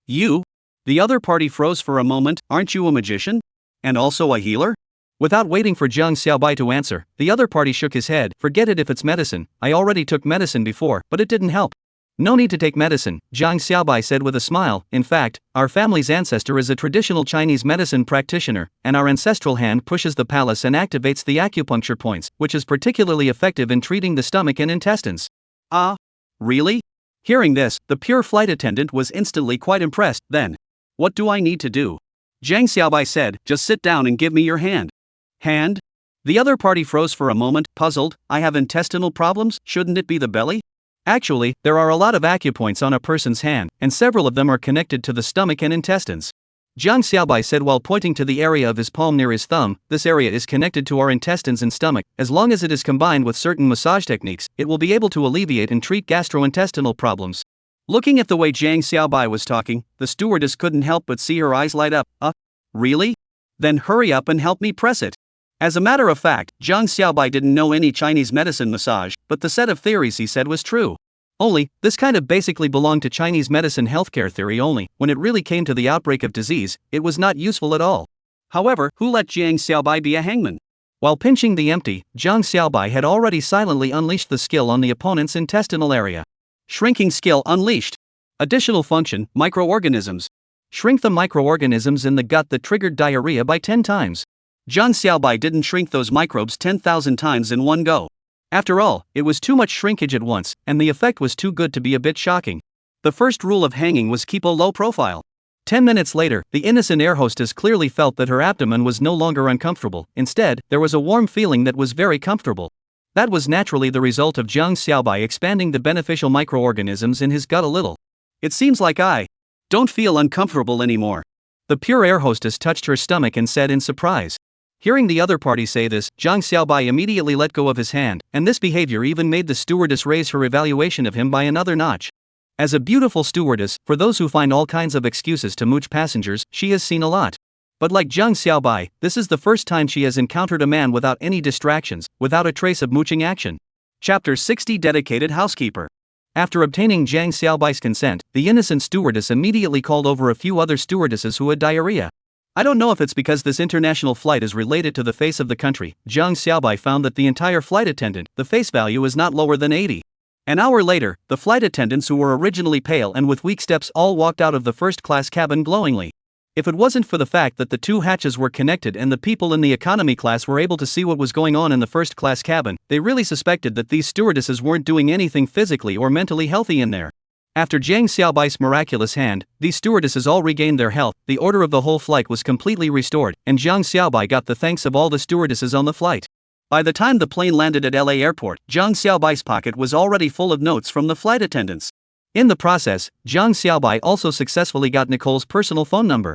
A: You? The other party froze for a moment, aren't you a magician? And also a healer? Without waiting for Zhang Xiaobai to answer, the other party shook his head, forget it if it's medicine, I already took medicine before, but it didn't help. No need to take medicine, Zhang Xiaobai said with a smile, in fact, our family's ancestor is a traditional Chinese medicine practitioner, and our ancestral hand pushes the palace and activates the acupuncture points, which is particularly effective in treating the stomach and intestines. Really? Hearing this, the pure flight attendant was instantly quite impressed, then. What do I need to do? Zhang Xiaobai said, just sit down and give me your hand. Hand? The other party froze for a moment, puzzled, I have intestinal problems, shouldn't it be the belly? Actually, there are a lot of acupoints on a person's hand, and several of them are connected to the stomach and intestines. Zhang Xiaobai said while pointing to the area of his palm near his thumb, this area is connected to our intestines and stomach, as long as it is combined with certain massage techniques, it will be able to alleviate and treat gastrointestinal problems. Looking at the way Zhang Xiaobai was talking, the stewardess couldn't help but see her eyes light up. Really? Then hurry up and help me press it. As a matter of fact, Zhang Xiaobai didn't know any Chinese medicine massage, but the set of theories he said was true. Only, this kind of basically belonged to Chinese medicine healthcare theory only, when it really came to the outbreak of disease, it was not useful at all. However, who let Zhang Xiaobai be a hangman? While pinching the empty, Zhang Xiaobai had already silently unleashed the skill on the opponent's intestinal area. Shrinking skill unleashed. Additional function, microorganisms. Shrink the microorganisms in the gut that triggered diarrhea by 10 times. Zhang Xiaobai didn't shrink those microbes 10,000 times in one go. After all, it was too much shrinkage at once, and the effect was too good to be a bit shocking. The first rule of hanging was keep a low profile. 10 minutes later, the innocent air hostess clearly felt that her abdomen was no longer uncomfortable, instead, there was a warm feeling that was very comfortable. That was naturally the result of Zhang Xiaobai expanding the beneficial microorganisms in his gut a little. It seems like I don't feel uncomfortable anymore. The pure air hostess touched her stomach and said in surprise. Hearing the other party say this, Zhang Xiaobai immediately let go of his hand, and this behavior even made the stewardess raise her evaluation of him by another notch. As a beautiful stewardess, for those who find all kinds of excuses to mooch passengers, she has seen a lot. But like Zhang Xiaobai, this is the first time she has encountered a man without any distractions, without a trace of mooching action. Chapter 60 Dedicated Housekeeper. After obtaining Zhang Xiaobai's consent, the innocent stewardess immediately called over a few other stewardesses who had diarrhea. I don't know if it's because this international flight is related to the face of the country, Zhang Xiaobai found that the entire flight attendant, the face value is not lower than 80. An hour later, the flight attendants who were originally pale and with weak steps all walked out of the first-class cabin glowingly. If it wasn't for the fact that the two hatches were connected and the people in the economy class were able to see what was going on in the first-class cabin, they really suspected that these stewardesses weren't doing anything physically or mentally healthy in there. After Zhang Xiaobai's miraculous hand, these stewardesses all regained their health, the order of the whole flight was completely restored, and Zhang Xiaobai got the thanks of all the stewardesses on the flight. By the time the plane landed at LA Airport, Zhang Xiaobai's pocket was already full of notes from the flight attendants. In the process, Zhang Xiaobai also successfully got Nicole's personal phone number.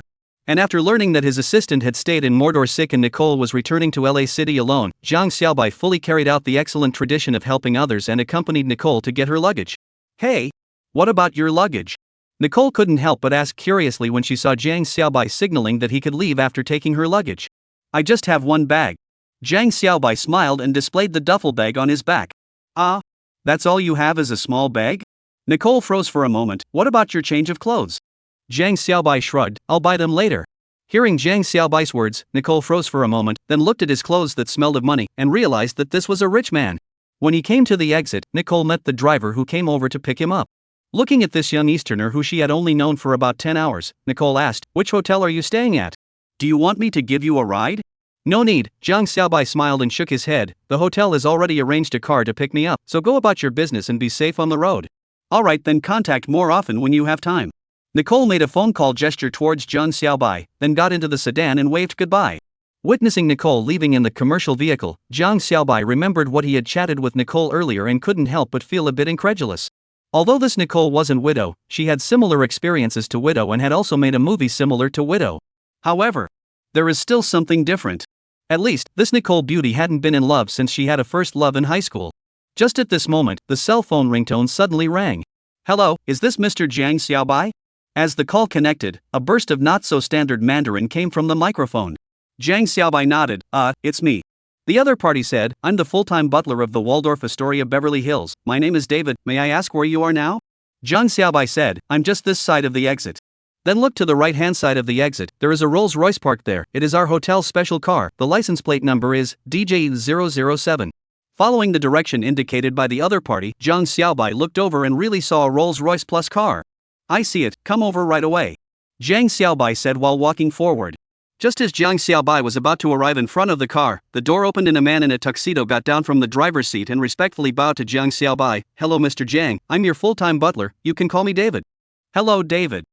A: And after learning that his assistant had stayed in Mordor sick and Nicole was returning to LA City alone, Jiang Xiaobai fully carried out the excellent tradition of helping others and accompanied Nicole to get her luggage. Hey, what about your luggage? Nicole couldn't help but ask curiously when she saw Jiang Xiaobai signaling that he could leave after taking her luggage. I just have one bag. Jiang Xiaobai smiled and displayed the duffel bag on his back. Ah, that's all you have is a small bag? Nicole froze for a moment. What about your change of clothes? Jiang Xiaobai shrugged, I'll buy them later. Hearing Jiang Xiaobai's words, Nicole froze for a moment, then looked at his clothes that smelled of money, and realized that this was a rich man. When he came to the exit, Nicole met the driver who came over to pick him up. Looking at this young Easterner who she had only known for about 10 hours, Nicole asked, which hotel are you staying at? Do you want me to give you a ride? No need, Jiang Xiaobai smiled and shook his head, the hotel has already arranged a car to pick me up, so go about your business and be safe on the road. Alright, then contact more often when you have time. Nicole made a phone call gesture towards Jiang Xiaobai, then got into the sedan and waved goodbye. Witnessing Nicole leaving in the commercial vehicle, Jiang Xiaobai remembered what he had chatted with Nicole earlier and couldn't help but feel a bit incredulous. Although this Nicole wasn't Widow, she had similar experiences to Widow and had also made a movie similar to Widow. However, there is still something different. At least, this Nicole Beauty hadn't been in love since she had a first love in high school. Just at this moment, the cell phone ringtone suddenly rang. Hello, is this Mr. Jiang Xiaobai? As the call connected, a burst of not-so-standard Mandarin came from the microphone. Jiang Xiaobai nodded, it's me. The other party said, I'm the full-time butler of the Waldorf Astoria Beverly Hills, my name is David, may I ask where you are now? Jiang Xiaobai said, I'm just this side of the exit. Then look to the right-hand side of the exit, there is a Rolls-Royce parked there, it is our hotel's special car, the license plate number is DJ007. Following the direction indicated by the other party, Jiang Xiaobai looked over and really saw a Rolls-Royce Plus car. I see it, come over right away. Jiang Xiaobai said while walking forward. Just as Jiang Xiaobai was about to arrive in front of the car, the door opened and a man in a tuxedo got down from the driver's seat and respectfully bowed to Jiang Xiaobai. Hello Mr. Jiang, I'm your full-time butler, you can call me David. Hello David.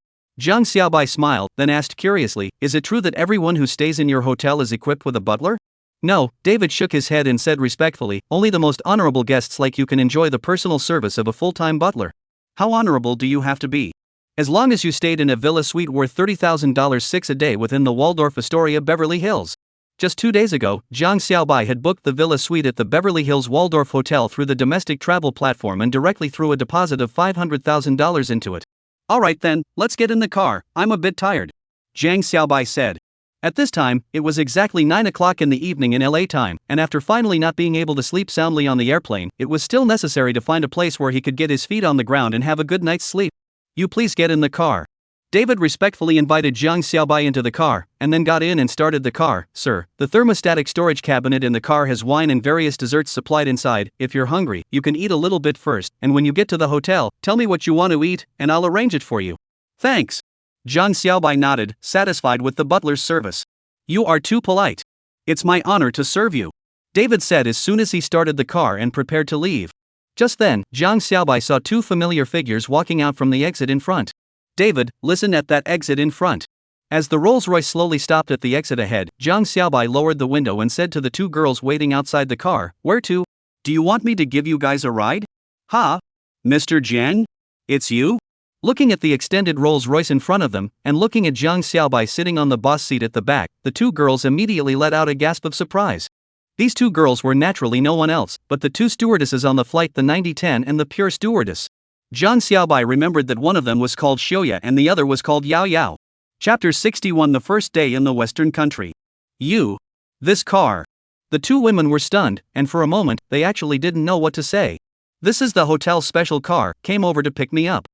A: Jiang Xiaobai smiled, then asked curiously, is it true that everyone who stays in your hotel is equipped with a butler? No, David shook his head and said respectfully, only the most honorable guests like you can enjoy the personal service of a full-time butler. How honorable do you have to be? As long as you stayed in a villa suite worth $30,000 6 a day within the Waldorf Astoria Beverly Hills. Just 2 days ago, Jiang Xiaobai had booked the villa suite at the Beverly Hills Waldorf Hotel through the domestic travel platform and directly threw a deposit of $500,000 into it. Alright then, let's get in the car, I'm a bit tired. Jiang Xiaobai said. At this time, it was exactly 9 o'clock in the evening in LA time, and after finally not being able to sleep soundly on the airplane, it was still necessary to find a place where he could get his feet on the ground and have a good night's sleep. You please get in the car. David respectfully invited Jiang Xiaobai into the car, and then got in and started the car. Sir, the thermostatic storage cabinet in the car has wine and various desserts supplied inside. If you're hungry, you can eat a little bit first, and when you get to the hotel, tell me what you want to eat, and I'll arrange it for you. Thanks. Jiang Xiaobai nodded, satisfied with the butler's service. You are too polite. It's my honor to serve you. David said as soon as he started the car and prepared to leave. Just then, Jiang Xiaobai saw 2 familiar figures walking out from the exit in front. David, listen at that exit in front. As the Rolls-Royce slowly stopped at the exit ahead, Jiang Xiaobai lowered the window and said to the 2 girls waiting outside the car, where to? Do you want me to give you guys a ride? Ha? Mr. Jiang? It's you? Looking at the extended Rolls-Royce in front of them, and looking at Jiang Xiaobai sitting on the boss seat at the back, the 2 girls immediately let out a gasp of surprise. These 2 girls were naturally no one else, but the 2 stewardesses on the flight the 9010 and the pure stewardess. Jiang Xiaobai remembered that one of them was called Xiaoya and the other was called Yao Yao. Chapter 61 The First Day in the Western Country. You. This car. The 2 women were stunned, and for a moment, they actually didn't know what to say. This is the hotel's special car, came over to pick me up.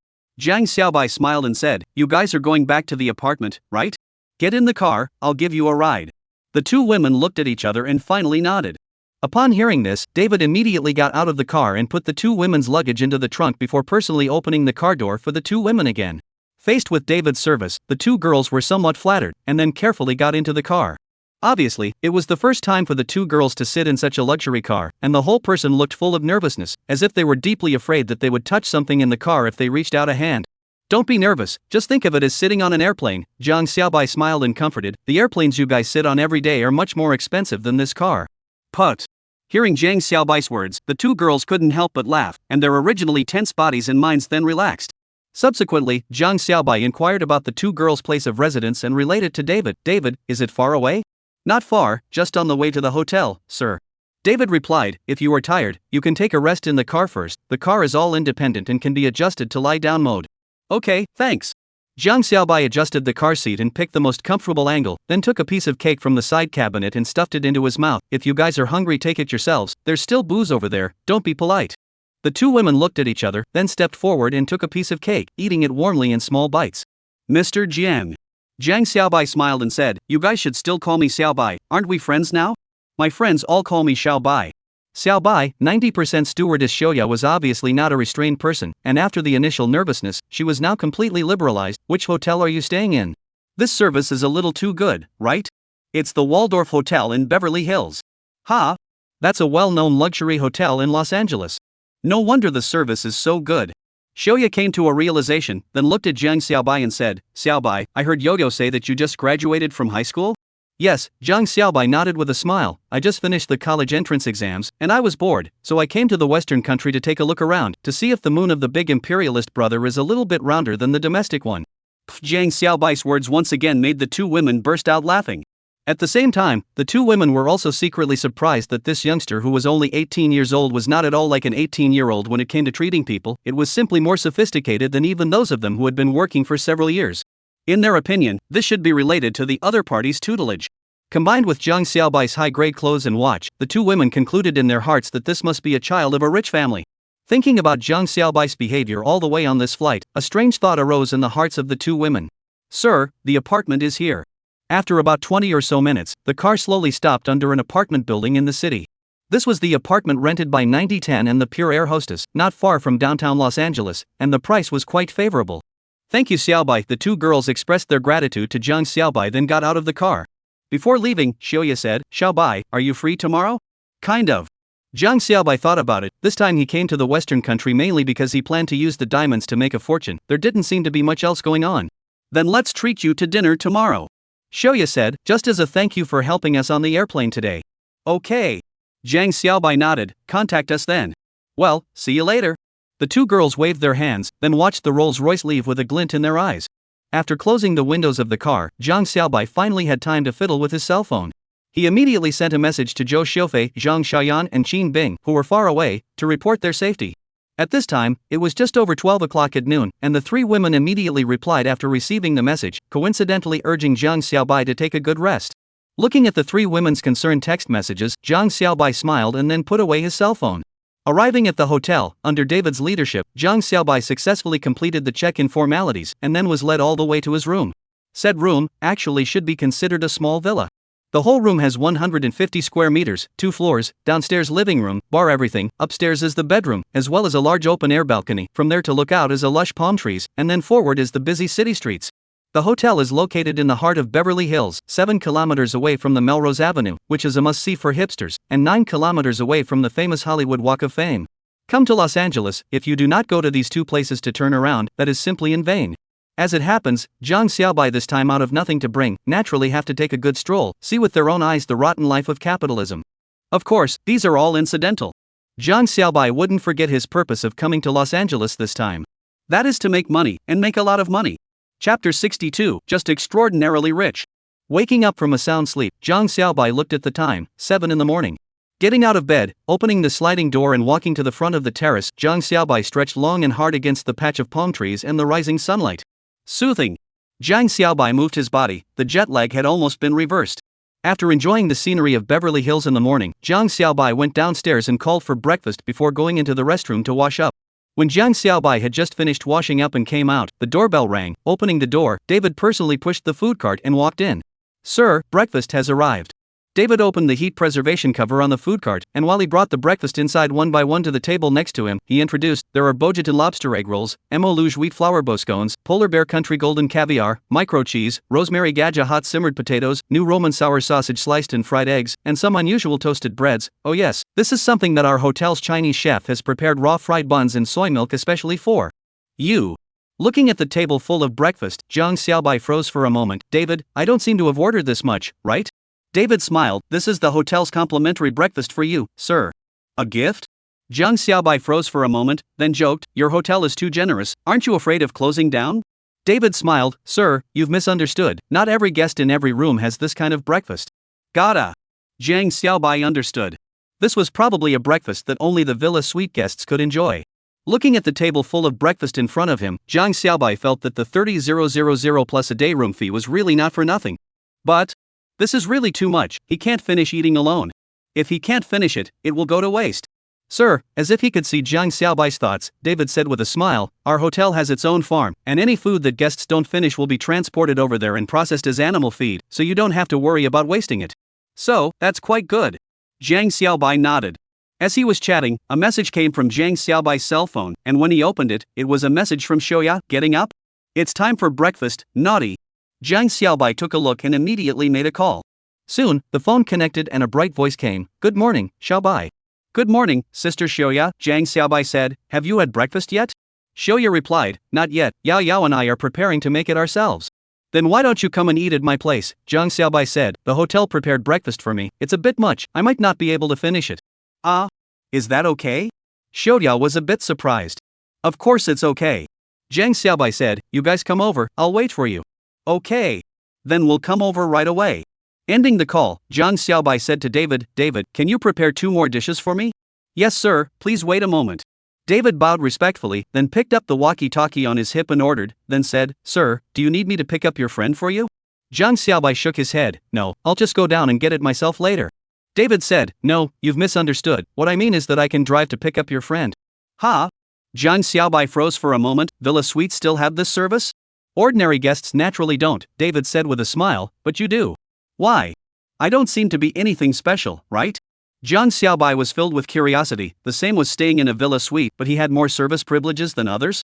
A: Jiang Xiaobai smiled and said, you guys are going back to the apartment, right? Get in the car, I'll give you a ride. The 2 women looked at each other and finally nodded. Upon hearing this, David immediately got out of the car and put the 2 women's luggage into the trunk before personally opening the car door for the 2 women again. Faced with David's service, the 2 girls were somewhat flattered, and then carefully got into the car. Obviously, it was the first time for the 2 girls to sit in such a luxury car, and the whole person looked full of nervousness, as if they were deeply afraid that they would touch something in the car if they reached out a hand. Don't be nervous, just think of it as sitting on an airplane. Jiang Xiaobai smiled and comforted, the airplanes you guys sit on every day are much more expensive than this car. Put. Hearing Jiang Xiaobai's words, the 2 girls couldn't help but laugh, and their originally tense bodies and minds then relaxed. Subsequently, Zhang Xiaobai inquired about the two girls' place of residence and related to David. David, is it far away? Not far, just on the way to the hotel, sir. David replied, if you are tired, you can take a rest in the car first. The car is all independent and can be adjusted to lie down mode. Okay, thanks. Zhang Xiaobai adjusted the car seat and picked the most comfortable angle, then took a piece of cake from the side cabinet and stuffed it into his mouth. If you guys are hungry, take it yourselves, there's still booze over there, don't be polite. The two women looked at each other, then stepped forward and took a piece of cake, eating it warmly in small bites. Mr. Jiang. Zhang Xiaobai smiled and said, you guys should still call me Xiaobai, aren't we friends now? My friends all call me Xiaobai. Xiaobai, 90% stewardess Xiaoya was obviously not a restrained person, and after the initial nervousness, she was now completely liberalized. Which hotel are you staying in? This service is a little too good, right? It's the Waldorf Hotel in Beverly Hills. Ha! That's a well-known luxury hotel in Los Angeles. No wonder the service is so good. Xiaoya came to a realization, then looked at Zhang Xiaobai and said, Xiaobai, I heard Yo-Yo say that you just graduated from high school? Yes, Zhang Xiaobai nodded with a smile. I just finished the college entrance exams, and I was bored, so I came to the Western country to take a look around, to see if the moon of the big imperialist brother is a little bit rounder than the domestic one. Zhang Xiaobai's words once again made the two women burst out laughing. At the same time, the two women were also secretly surprised that this youngster who was only 18 years old was not at all like an 18-year-old when it came to treating people. It was simply more sophisticated than even those of them who had been working for several years. In their opinion, this should be related to the other party's tutelage. Combined with Zhang Xiaobai's high-grade clothes and watch, the two women concluded in their hearts that this must be a child of a rich family. Thinking about Zhang Xiaobai's behavior all the way on this flight, a strange thought arose in the hearts of the two women. Sir, the apartment is here. After about 20 or so minutes, the car slowly stopped under an apartment building in the city. This was the apartment rented by 9010 and the Pure Air hostess, not far from downtown Los Angeles, and the price was quite favorable. Thank you, Xiaobai. The two girls expressed their gratitude to Zhang Xiaobai, then got out of the car. Before leaving, Xiaoya said, Xiaobai, are you free tomorrow? Kind of. Zhang Xiaobai thought about it. This time he came to the Western country mainly because he planned to use the diamonds to make a fortune. There didn't seem to be much else going on. Then let's treat you to dinner tomorrow. Xiaoya said, just as a thank you for helping us on the airplane today. Okay. Zhang Xiaobai nodded, contact us then. Well, see you later. The two girls waved their hands, then watched the Rolls-Royce leave with a glint in their eyes. After closing the windows of the car, Zhang Xiaobai finally had time to fiddle with his cell phone. He immediately sent a message to Zhou Xiufei, Zhang Xiaoyan and Qin Bing, who were far away, to report their safety. At this time, it was just over 12 o'clock at noon, and the three women immediately replied after receiving the message, coincidentally urging Zhang Xiaobai to take a good rest. Looking at the three women's concerned text messages, Zhang Xiaobai smiled and then put away his cell phone. Arriving at the hotel, under David's leadership, Zhang Xiaobai successfully completed the check-in formalities and then was led all the way to his room. Said room, actually should be considered a small villa. The whole room has 150 square meters, 2 floors, downstairs living room, bar everything, upstairs is the bedroom, as well as a large open-air balcony. From there to look out is a lush palm trees, and then forward is the busy city streets. The hotel is located in the heart of Beverly Hills, 7 kilometers away from the Melrose Avenue, which is a must-see for hipsters, and 9 kilometers away from the famous Hollywood Walk of Fame. Come to Los Angeles, if you do not go to these two places to turn around, that is simply in vain. As it happens, Zhang Xiaobai, this time out of nothing to bring, naturally have to take a good stroll, see with their own eyes the rotten life of capitalism. Of course, these are all incidental. Zhang Xiaobai wouldn't forget his purpose of coming to Los Angeles this time. That is to make money, and make a lot of money. Chapter 62, just extraordinarily rich. Waking up from a sound sleep, Zhang Xiaobai looked at the time, 7 in the morning. Getting out of bed, opening the sliding door and walking to the front of the terrace, Zhang Xiaobai stretched long and hard against the patch of palm trees and the rising sunlight. Soothing. Zhang Xiaobai moved his body, the jet lag had almost been reversed. After enjoying the scenery of Beverly Hills in the morning, Zhang Xiaobai went downstairs and called for breakfast before going into the restroom to wash up. When Zhang Xiaobai had just finished washing up and came out, the doorbell rang. Opening the door, David personally pushed the food cart and walked in. Sir, breakfast has arrived. David opened the heat preservation cover on the food cart, and while he brought the breakfast inside one by one to the table next to him, he introduced, there are Bojatin lobster egg rolls, Mo Luge wheat flour boscones, Polar Bear country golden caviar, micro cheese, rosemary gaja hot simmered potatoes, new Roman sour sausage sliced and fried eggs, and some unusual toasted breads. Oh yes, this is something that our hotel's Chinese chef has prepared, raw fried buns and soy milk especially for you. Looking at the table full of breakfast, Zhang Xiaobai froze for a moment. David, I don't seem to have ordered this much, right? David smiled. This is the hotel's complimentary breakfast for you, sir. A gift? Jiang Xiaobai froze for a moment, then joked, "Your hotel is too generous, aren't you afraid of closing down?" David smiled, "Sir, you've misunderstood, not every guest in every room has this kind of breakfast." Gotta. Jiang Xiaobai understood. This was probably a breakfast that only the villa suite guests could enjoy. Looking at the table full of breakfast in front of him, Jiang Xiaobai felt that the 30,000 plus a day room fee was really not for nothing. But this is really too much, he can't finish eating alone. If he can't finish it, it will go to waste. Sir, as if he could see Jiang Xiaobai's thoughts, David said with a smile, "Our hotel has its own farm, and any food that guests don't finish will be transported over there and processed as animal feed, so you don't have to worry about wasting it." "So, that's quite good." Jiang Xiaobai nodded. As he was chatting, a message came from Jiang Xiaobai's cell phone, and when he opened it, it was a message from Shoya, "Getting up? It's time for breakfast, naughty." Jiang Xiaobai took a look and immediately made a call. Soon, the phone connected and a bright voice came, "Good morning, Xiaobai." "Good morning, Sister Shoya," Jiang Xiaobai said, "have you had breakfast yet?" Shoya replied, "Not yet, Yao Yao and I are preparing to make it ourselves." "Then why don't you come and eat at my place?" Jiang Xiaobai said, "The hotel prepared breakfast for me, it's a bit much, I might not be able to finish it." "Ah? Is that okay?" Shoya was a bit surprised. "Of course it's okay." Jiang Xiaobai said, "You guys come over, I'll wait for you." "Okay. Then we'll come over right away." Ending the call, Jiang Xiaobai said to David, "David, can you prepare 2 more dishes for me?" "Yes sir, please wait a moment." David bowed respectfully, then picked up the walkie-talkie on his hip and ordered, then said, "Sir, do you need me to pick up your friend for you?" Jiang Xiaobai shook his head, "No, I'll just go down and get it myself later." David said, "No, you've misunderstood, what I mean is that I can drive to pick up your friend." "Huh?" Jiang Xiaobai froze for a moment, "Villa Suites still have this service?" "Ordinary guests naturally don't," David said with a smile, "but you do." "Why? I don't seem to be anything special, right?" Jiang Xiaobai was filled with curiosity, the same was staying in a villa suite, but he had more service privileges than others?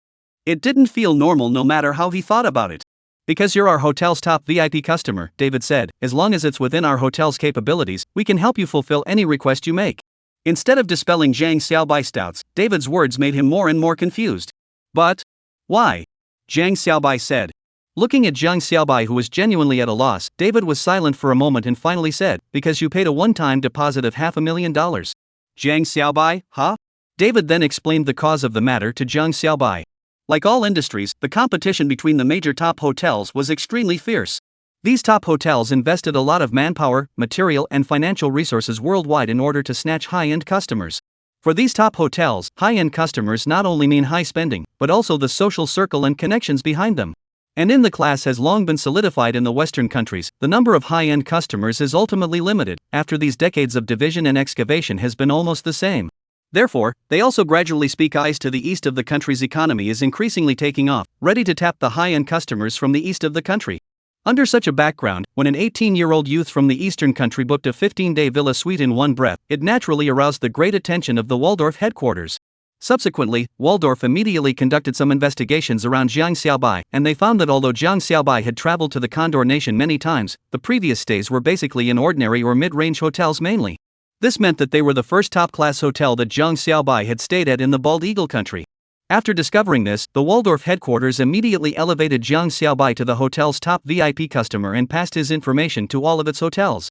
A: It didn't feel normal no matter how he thought about it. "Because you're our hotel's top VIP customer," David said, "as long as it's within our hotel's capabilities, we can help you fulfill any request you make." Instead of dispelling Jiang Xiaobai's doubts, David's words made him more and more confused. "But why?" Jiang Xiaobai said. Looking at Jiang Xiaobai, who was genuinely at a loss, David was silent for a moment and finally said, "Because you paid a one-time deposit of $500,000. Jiang Xiaobai, huh? David then explained the cause of the matter to Jiang Xiaobai. Like all industries, the competition between the major top hotels was extremely fierce. These top hotels invested a lot of manpower, material, and financial resources worldwide in order to snatch high-end customers. For these top hotels, high-end customers not only mean high spending, but also the social circle and connections behind them. And in the class has long been solidified in the Western countries, the number of high-end customers is ultimately limited, after these decades of division and excavation has been almost the same. Therefore, they also gradually speak eyes to the east of the country's economy is increasingly taking off, ready to tap the high-end customers from the east of the country. Under such a background, when an 18-year-old youth from the eastern country booked a 15-day villa suite in one breath, it naturally aroused the great attention of the Waldorf headquarters. Subsequently, Waldorf immediately conducted some investigations around Jiang Xiaobai, and they found that although Jiang Xiaobai had traveled to the Condor Nation many times, the previous stays were basically in ordinary or mid-range hotels mainly. This meant that they were the first top-class hotel that Jiang Xiaobai had stayed at in the Bald Eagle country. After discovering this, the Waldorf headquarters immediately elevated Jiang Xiaobai to the hotel's top VIP customer and passed his information to all of its hotels.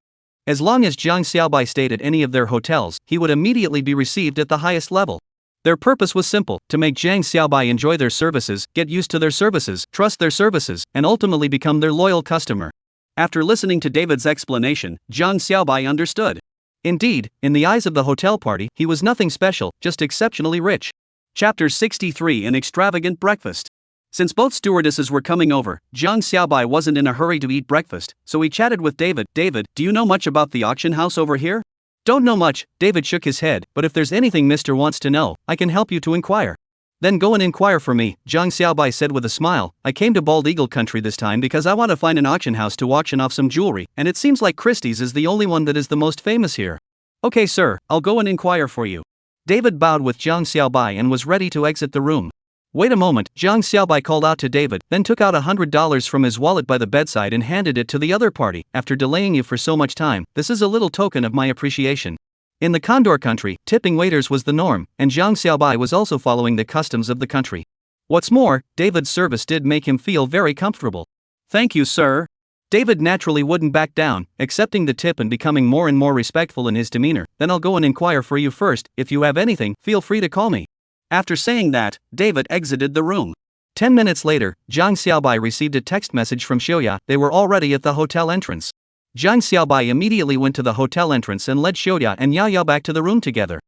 A: As long as Jiang Xiaobai stayed at any of their hotels, he would immediately be received at the highest level. Their purpose was simple, to make Jiang Xiaobai enjoy their services, get used to their services, trust their services, and ultimately become their loyal customer. After listening to David's explanation, Jiang Xiaobai understood. Indeed, in the eyes of the hotel party, he was nothing special, just exceptionally rich. Chapter 63 An Extravagant Breakfast. Since both stewardesses were coming over, Jiang Xiaobai wasn't in a hurry to eat breakfast, so he chatted with David. "David, do you know much about the auction house over here?" "Don't know much," David shook his head, "but if there's anything Mr. wants to know, I can help you to inquire." "Then go and inquire for me," Jiang Xiaobai said with a smile. "I came to Bald Eagle country this time because I want to find an auction house to auction off some jewelry, and it seems like Christie's is the only one that is the most famous here." "Okay sir, I'll go and inquire for you." David bowed with Jiang Xiaobai and was ready to exit the room. "Wait a moment," Jiang Xiaobai called out to David, then took out $100 from his wallet by the bedside and handed it to the other party. "After delaying you for so much time, this is a little token of my appreciation." In the Condor country, tipping waiters was the norm, and Jiang Xiaobai was also following the customs of the country. What's more, David's service did make him feel very comfortable. "Thank you sir." David naturally wouldn't back down, accepting the tip and becoming more and more respectful in his demeanor. Then I'll go and inquire for you first. If you have anything, feel free to call me. After saying that, David exited the room. 10 minutes later, Jiang Xiaobai received a text message from Xiaoya. They were already at the hotel entrance. Jiang Xiaobai immediately went to the hotel entrance and led Xiaoya and Yao Yao back to the room together.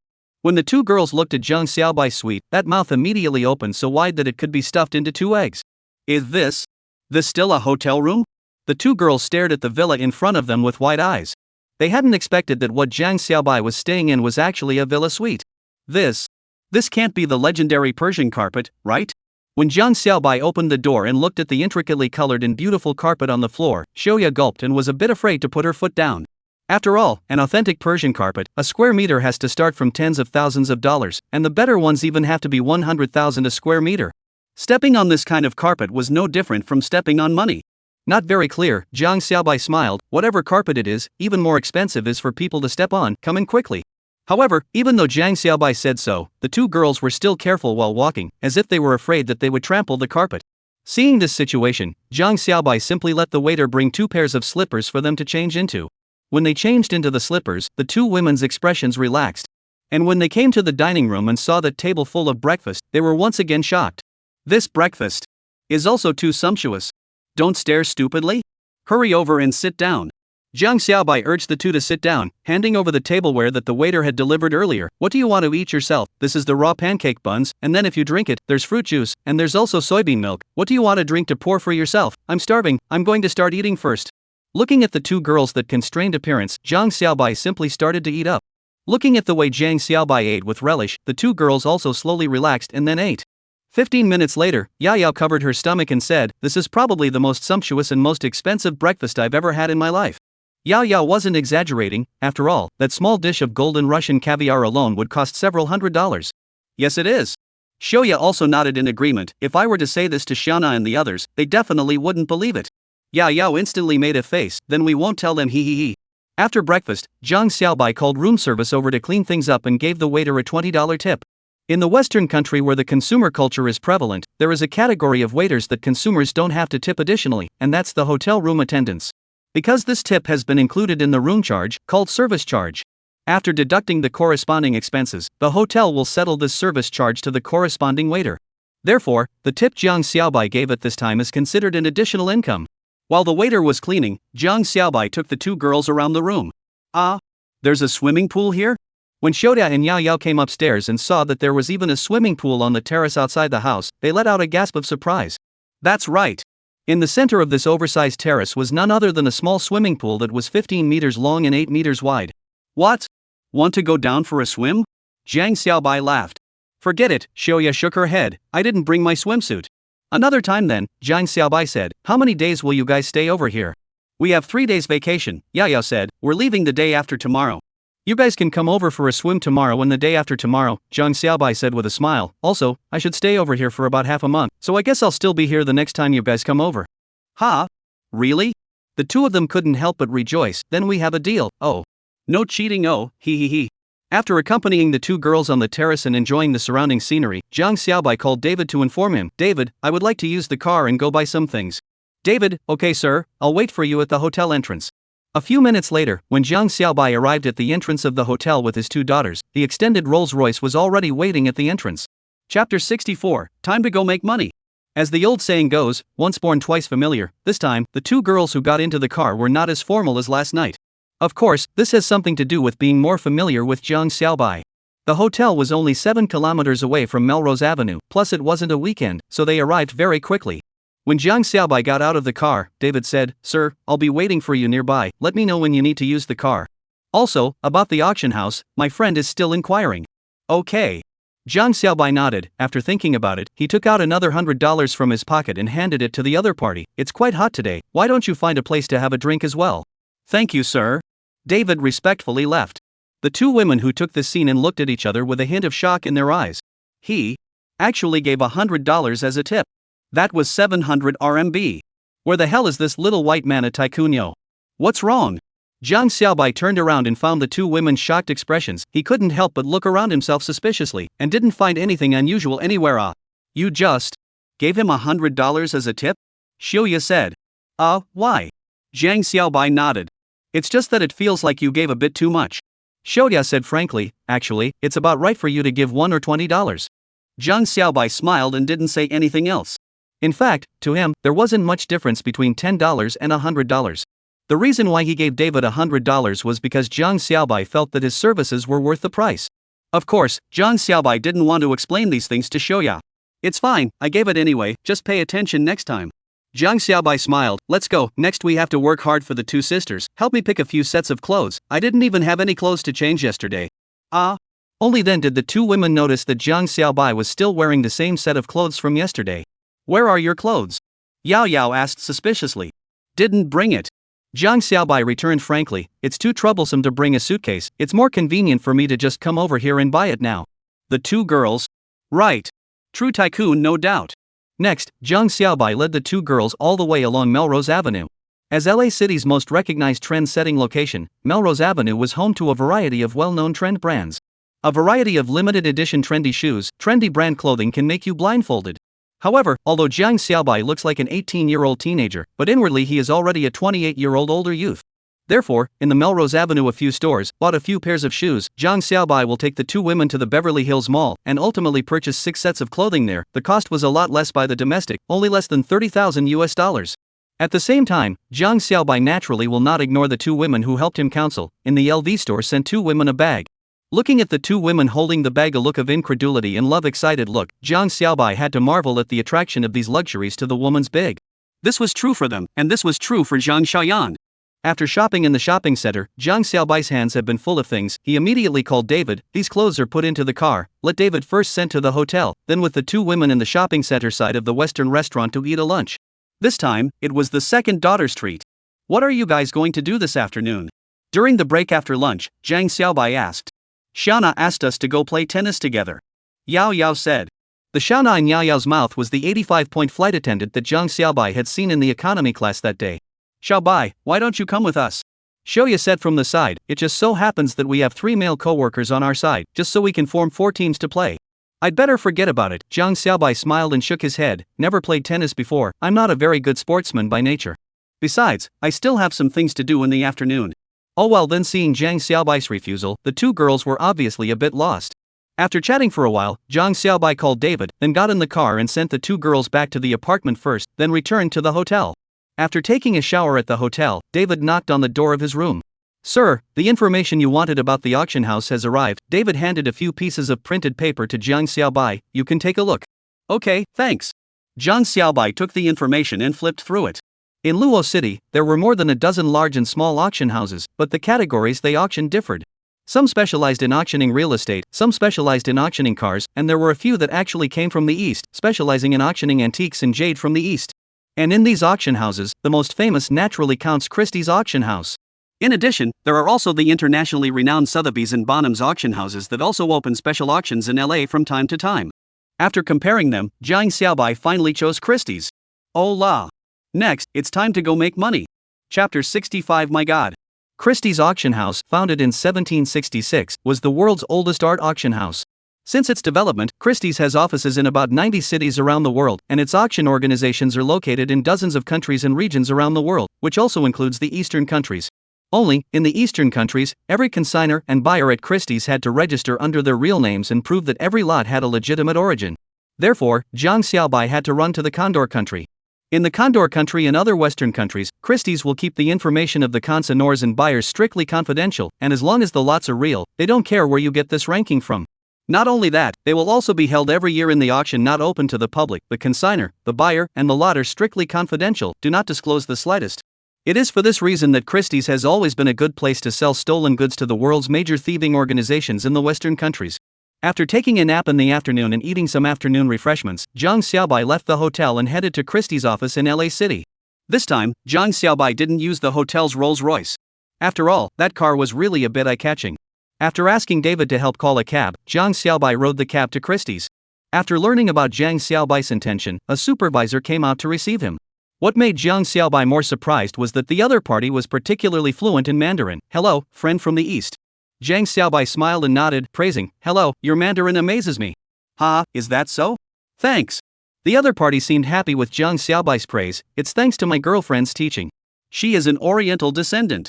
A: When the two girls looked at Jiang Xiaobai's suite, that mouth immediately opened so wide that it could be stuffed into 2 eggs. Is this still a hotel room? The two girls stared at the villa in front of them with wide eyes. They hadn't expected that what Jiang Xiaobai was staying in was actually a villa suite. This can't be the legendary Persian carpet, right? When Jiang Xiaobai opened the door and looked at the intricately colored and beautiful carpet on the floor, Xiaoya gulped and was a bit afraid to put her foot down. After all, an authentic Persian carpet, a square meter has to start from tens of thousands of dollars, and the better ones even have to be 100,000 a square meter. Stepping on this kind of carpet was no different from stepping on money. Not very clear, Jiang Xiaobai smiled. Whatever carpet it is, even more expensive is for people to step on, come in quickly. However, even though Jiang Xiaobai said so, the two girls were still careful while walking, as if they were afraid that they would trample the carpet. Seeing this situation, Jiang Xiaobai simply let the waiter bring 2 pairs of slippers for them to change into. When they changed into the slippers, the two women's expressions relaxed. And when they came to the dining room and saw that table full of breakfast, they were once again shocked. This breakfast is also too sumptuous. Don't stare stupidly. Hurry over and sit down. Jiang Xiaobai urged the two to sit down, handing over the tableware that the waiter had delivered earlier. What do you want to eat yourself? This is the raw pancake buns, and then if you drink it, there's fruit juice, and there's also soybean milk. What do you want to drink to pour for yourself? I'm starving, I'm going to start eating first. Looking at the two girls' that constrained appearance, Jiang Xiaobai simply started to eat up. Looking at the way Jiang Xiaobai ate with relish, the two girls also slowly relaxed and then ate. 15 minutes later, Yao Yao covered her stomach and said, "This is probably the most sumptuous and most expensive breakfast I've ever had in my life." Yao Yao wasn't exaggerating. After all, that small dish of golden Russian caviar alone would cost several $100s. Yes, it is. Xiaoya also nodded in agreement. If I were to say this to Xiaona and the others, they definitely wouldn't believe it. Yao Yao instantly made a face. Then we won't tell them, he. After breakfast, Jiang Xiaobai called room service over to clean things up and gave the waiter a $20 tip. In the Western country where the consumer culture is prevalent, there is a category of waiters that consumers don't have to tip additionally, and that's the hotel room attendants. Because this tip has been included in the room charge, called service charge. After deducting the corresponding expenses, the hotel will settle this service charge to the corresponding waiter. Therefore, the tip Jiang Xiaobai gave at this time is considered an additional income. While the waiter was cleaning, Jiang Xiaobai took the two girls around the room. There's a swimming pool here? When Xiaoya and Yao Yao came upstairs and saw that there was even a swimming pool on the terrace outside the house, they let out a gasp of surprise. That's right. In the center of this oversized terrace was none other than a small swimming pool that was 15 meters long and 8 meters wide. What? Want to go down for a swim? Jiang Xiaobai laughed. Forget it, Xiaoya shook her head. I didn't bring my swimsuit. Another time then, Jiang Xiaobai said, how many days will you guys stay over here? We have 3 days vacation, Yao Yao said. We're leaving the day after tomorrow. You guys can come over for a swim tomorrow and the day after tomorrow, Jiang Xiaobai said with a smile. Also, I should stay over here for about half a month, so I guess I'll still be here the next time you guys come over. Really? The two of them couldn't help but rejoice. Then we have a deal. Oh. No cheating, oh, he. After accompanying the two girls on the terrace and enjoying the surrounding scenery, Jiang Xiaobai called David to inform him. David, I would like to use the car and go buy some things. David, okay sir, I'll wait for you at the hotel entrance. A few minutes later, when Jiang Xiaobai arrived at the entrance of the hotel with his two daughters, the extended Rolls-Royce was already waiting at the entrance. Chapter 64, Time to go make money. As the old saying goes, once born twice familiar, this time, the two girls who got into the car were not as formal as last night. Of course, this has something to do with being more familiar with Jiang Xiaobai. The hotel was only 7 kilometers away from Melrose Avenue, plus it wasn't a weekend, so they arrived very quickly. When Jiang Xiaobai got out of the car, David said, Sir, I'll be waiting for you nearby, let me know when you need to use the car. Also, about the auction house, my friend is still inquiring. Okay. Jiang Xiaobai nodded. After thinking about it, he took out another $100 from his pocket and handed it to the other party. It's quite hot today, why don't you find a place to have a drink as well? Thank you, sir. David respectfully left. The two women who took this scene and looked at each other with a hint of shock in their eyes. He actually gave $100 as a tip. That was 700 RMB. Where the hell is this little white man a tycoon, yo? What's wrong? Jiang Xiaobai turned around and found the two women's shocked expressions. He couldn't help but look around himself suspiciously, and didn't find anything unusual anywhere. You just gave him $100 as a tip? Xiaoya said. Why? Jiang Xiaobai nodded. It's just that it feels like you gave a bit too much. Xiaoya said frankly, actually, it's about right for you to give $1 or $20. Jiang Xiaobai smiled and didn't say anything else. In fact, to him, there wasn't much difference between $10 and $100. The reason why he gave David $100 was because Jiang Xiaobai felt that his services were worth the price. Of course, Jiang Xiaobai didn't want to explain these things to Xiaoya. It's fine, I gave it anyway, just pay attention next time. Jiang Xiaobai smiled. Let's go, next we have to work hard for the two sisters, help me pick a few sets of clothes, I didn't even have any clothes to change yesterday. Only then did the two women notice that Jiang Xiaobai was still wearing the same set of clothes from yesterday. Where are your clothes? Yao Yao asked suspiciously. Didn't bring it. Jiang Xiaobai returned frankly, it's too troublesome to bring a suitcase, it's more convenient for me to just come over here and buy it now. The two girls? Right. True tycoon, no doubt. Next, Jiang Xiaobai led the two girls all the way along Melrose Avenue. As LA City's most recognized trend-setting location, Melrose Avenue was home to a variety of well-known trend brands. A variety of limited-edition trendy shoes, trendy brand clothing can make you blindfolded. However, although Jiang Xiaobai looks like an 18-year-old teenager, but inwardly he is already a 28-year-old older youth. Therefore, in the Melrose Avenue a few stores, bought a few pairs of shoes, Jiang Xiaobai will take the two women to the Beverly Hills Mall, and ultimately purchase 6 sets of clothing there. The cost was a lot less by the domestic, only less than $30,000. At the same time, Jiang Xiaobai naturally will not ignore the two women who helped him counsel. In the LV store sent two women a bag. Looking at the two women holding the bag, a look of incredulity and love excited look, Jiang Xiaobai had to marvel at the attraction of these luxuries to the woman's bag. This was true for them, and this was true for Jiang Xiaoyan. After shopping in the shopping center, Jiang Xiaobai's hands had been full of things. He immediately called David. These clothes are put into the car. Let David first sent to the hotel, then with the two women in the shopping center side of the Western restaurant to eat a lunch. This time, it was the second daughter's treat. What are you guys going to do this afternoon? During the break after lunch, Jiang Xiaobai asked. Xiaona asked us to go play tennis together. Yao Yao said. The Xiaona in Yao Yao's mouth was the 85-point flight attendant that Jiang Xiaobai had seen in the economy class that day. Xiaobai, why don't you come with us? Xiaoya said from the side, it just so happens that we have 3 male co-workers on our side, just so we can form 4 teams to play. I'd better forget about it. Jiang Xiaobai smiled and shook his head. Never played tennis before, I'm not a very good sportsman by nature. Besides, I still have some things to do in the afternoon. Oh well, then seeing Jiang Xiaobai's refusal, the two girls were obviously a bit lost. After chatting for a while, Jiang Xiaobai called David, then got in the car and sent the two girls back to the apartment first, then returned to the hotel. After taking a shower at the hotel, David knocked on the door of his room. Sir, the information you wanted about the auction house has arrived. David handed a few pieces of printed paper to Jiang Xiaobai. You can take a look. Okay, thanks. Jiang Xiaobai took the information and flipped through it. In Luo City, there were more than a dozen large and small auction houses, but the categories they auctioned differed. Some specialized in auctioning real estate, some specialized in auctioning cars, and there were a few that actually came from the East, specializing in auctioning antiques and jade from the East. And in these auction houses, the most famous naturally counts Christie's auction house. In addition, there are also the internationally renowned Sotheby's and Bonham's auction houses that also open special auctions in LA from time to time. After comparing them, Jiang Xiaobai finally chose Christie's. Oh la! Next, it's time to go make money. Chapter 65. My God. Christie's auction house, founded in 1766, was the world's oldest art auction house. Since its development, Christie's has offices in about 90 cities around the world, and its auction organizations are located in dozens of countries and regions around the world, which also includes the Eastern countries. Only, in the Eastern countries, every consignor and buyer at Christie's had to register under their real names and prove that every lot had a legitimate origin. Therefore, Jiang Xiaobai had to run to the Condor country. In the Condor country and other Western countries, Christie's will keep the information of the consignors and buyers strictly confidential, and as long as the lots are real, they don't care where you get this ranking from. Not only that, they will also be held every year in the auction not open to the public. The consignor, the buyer, and the lot are strictly confidential, do not disclose the slightest. It is for this reason that Christie's has always been a good place to sell stolen goods to the world's major thieving organizations in the Western countries. After taking a nap in the afternoon and eating some afternoon refreshments, Jiang Xiaobai left the hotel and headed to Christie's office in LA City. This time, Jiang Xiaobai didn't use the hotel's Rolls-Royce. After all, that car was really a bit eye-catching. After asking David to help call a cab, Jiang Xiaobai rode the cab to Christie's. After learning about Jiang Xiaobai's intention, a supervisor came out to receive him. What made Jiang Xiaobai more surprised was that the other party was particularly fluent in Mandarin. Hello, friend from the East. Jiang Xiaobai smiled and nodded, praising, hello, your Mandarin amazes me. Ha, is that so? Thanks. The other party seemed happy with Jiang Xiaobai's praise. It's thanks to my girlfriend's teaching. She is an Oriental descendant.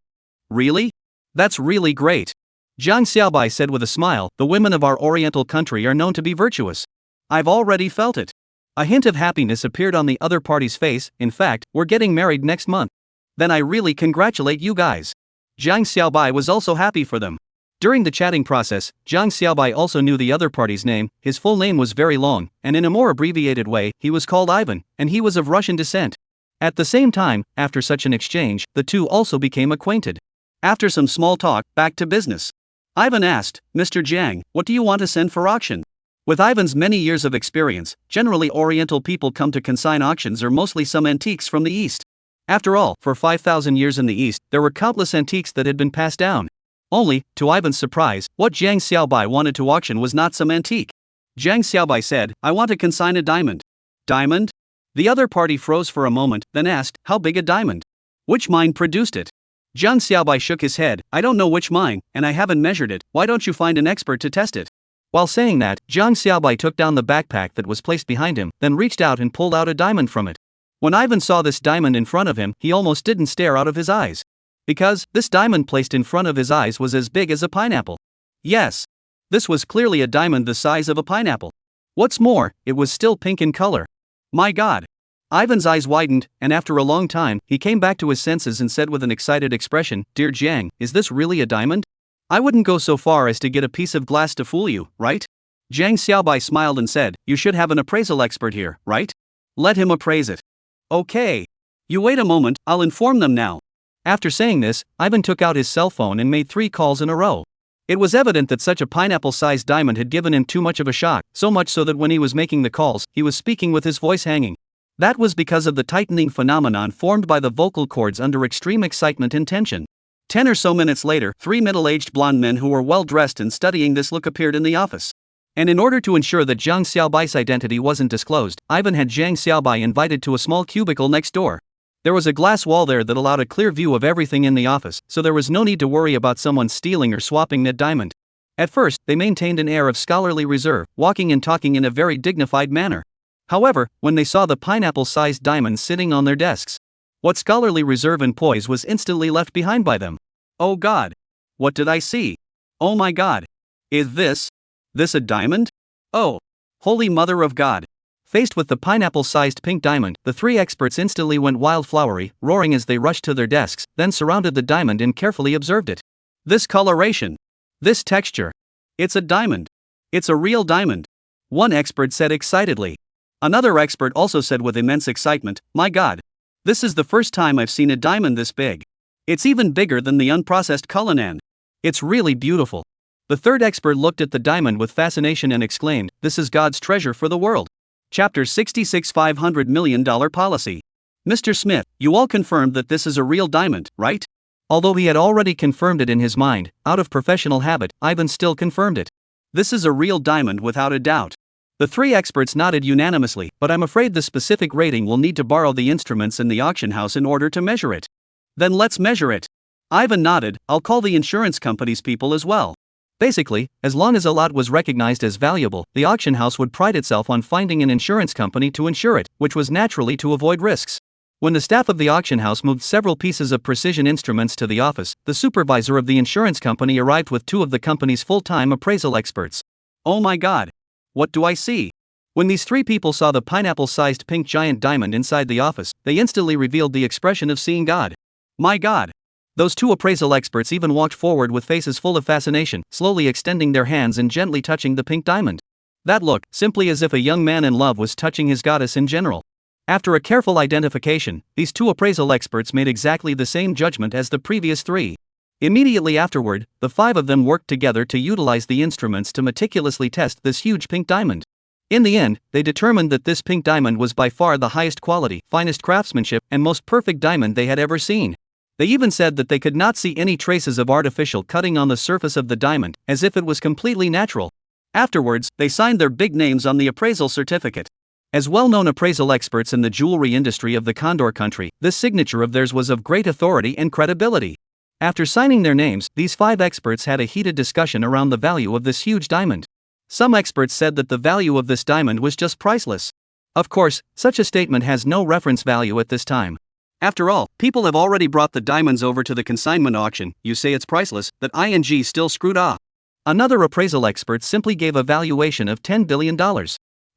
A: Really? That's really great. Jiang Xiaobai said with a smile, the women of our Oriental country are known to be virtuous. I've already felt it. A hint of happiness appeared on the other party's face. In fact, we're getting married next month. Then I really congratulate you guys. Jiang Xiaobai was also happy for them. During the chatting process, Jiang Xiaobai also knew the other party's name. His full name was very long, and in a more abbreviated way, he was called Ivan, and he was of Russian descent. At the same time, after such an exchange, the two also became acquainted. After some small talk, back to business. Ivan asked, Mr. Jiang, what do you want to send for auction? With Ivan's many years of experience, generally Oriental people come to consign auctions or mostly some antiques from the East. After all, for 5,000 years in the East, there were countless antiques that had been passed down. Only, to Ivan's surprise, what Jiang Xiaobai wanted to auction was not some antique. Jiang Xiaobai said, I want to consign a diamond. Diamond? The other party froze for a moment, then asked, how big a diamond? Which mine produced it? Jiang Xiaobai shook his head, I don't know which mine, and I haven't measured it, why don't you find an expert to test it? While saying that, Jiang Xiaobai took down the backpack that was placed behind him, then reached out and pulled out a diamond from it. When Ivan saw this diamond in front of him, he almost didn't stare out of his eyes. Because, this diamond placed in front of his eyes was as big as a pineapple. Yes. This was clearly a diamond the size of a pineapple. What's more, it was still pink in color. My God. Ivan's eyes widened, and after a long time, he came back to his senses and said with an excited expression, Dear Jiang, is this really a diamond? I wouldn't go so far as to get a piece of glass to fool you, right? Jiang Xiaobai smiled and said, you should have an appraisal expert here, right? Let him appraise it. Okay. You wait a moment, I'll inform them now. After saying this, Ivan took out his cell phone and made 3 calls in a row. It was evident that such a pineapple-sized diamond had given him too much of a shock, so much so that when he was making the calls, he was speaking with his voice hanging. That was because of the tightening phenomenon formed by the vocal cords under extreme excitement and tension. 10 or so minutes later, 3 middle-aged blonde men who were well-dressed and studying this look appeared in the office. And in order to ensure that Jiang Xiaobai's identity wasn't disclosed, Ivan had Jiang Xiaobai invited to a small cubicle next door. There was a glass wall there that allowed a clear view of everything in the office, so there was no need to worry about someone stealing or swapping that diamond. At first, they maintained an air of scholarly reserve, walking and talking in a very dignified manner. However, when they saw the pineapple-sized diamond sitting on their desks, what scholarly reserve and poise was instantly left behind by them. Oh God! What did I see? Oh my God! Is this a diamond? Oh! Holy Mother of God! Faced with the pineapple-sized pink diamond, the 3 experts instantly went wildflowery, roaring as they rushed to their desks, then surrounded the diamond and carefully observed it. This coloration! This texture! It's a diamond! It's a real diamond! One expert said excitedly. Another expert also said with immense excitement, My God! This is the first time I've seen a diamond this big. It's even bigger than the unprocessed Cullinan. It's really beautiful. The third expert looked at the diamond with fascination and exclaimed, This is God's treasure for the world. Chapter 66 $500 million Policy. Mr. Smith, you all confirmed that this is a real diamond, right? Although he had already confirmed it in his mind, out of professional habit, Ivan still confirmed it. This is a real diamond without a doubt. The 3 experts nodded unanimously, but I'm afraid the specific rating will need to borrow the instruments in the auction house in order to measure it. Then let's measure it. Ivan nodded, I'll call the insurance company's people as well. Basically, as long as a lot was recognized as valuable, the auction house would pride itself on finding an insurance company to insure it, which was naturally to avoid risks. When the staff of the auction house moved several pieces of precision instruments to the office, the supervisor of the insurance company arrived with 2 of the company's full-time appraisal experts. Oh my God! What do I see? When these 3 people saw the pineapple-sized pink giant diamond inside the office, they instantly revealed the expression of seeing God. My God! Those 2 appraisal experts even walked forward with faces full of fascination, slowly extending their hands and gently touching the pink diamond. That look, simply as if a young man in love was touching his goddess in general. After a careful identification, these 2 appraisal experts made exactly the same judgment as the previous 3. Immediately afterward, the 5 of them worked together to utilize the instruments to meticulously test this huge pink diamond. In the end, they determined that this pink diamond was by far the highest quality, finest craftsmanship, and most perfect diamond they had ever seen. They even said that they could not see any traces of artificial cutting on the surface of the diamond, as if it was completely natural. Afterwards, they signed their big names on the appraisal certificate. As well-known appraisal experts in the jewelry industry of the Condor country, this signature of theirs was of great authority and credibility. After signing their names, these 5 experts had a heated discussion around the value of this huge diamond. Some experts said that the value of this diamond was just priceless. Of course, such a statement has no reference value at this time. After all, people have already brought the diamonds over to the consignment auction. You say it's priceless, that ING still screwed off. Another appraisal expert simply gave a valuation of $10 billion.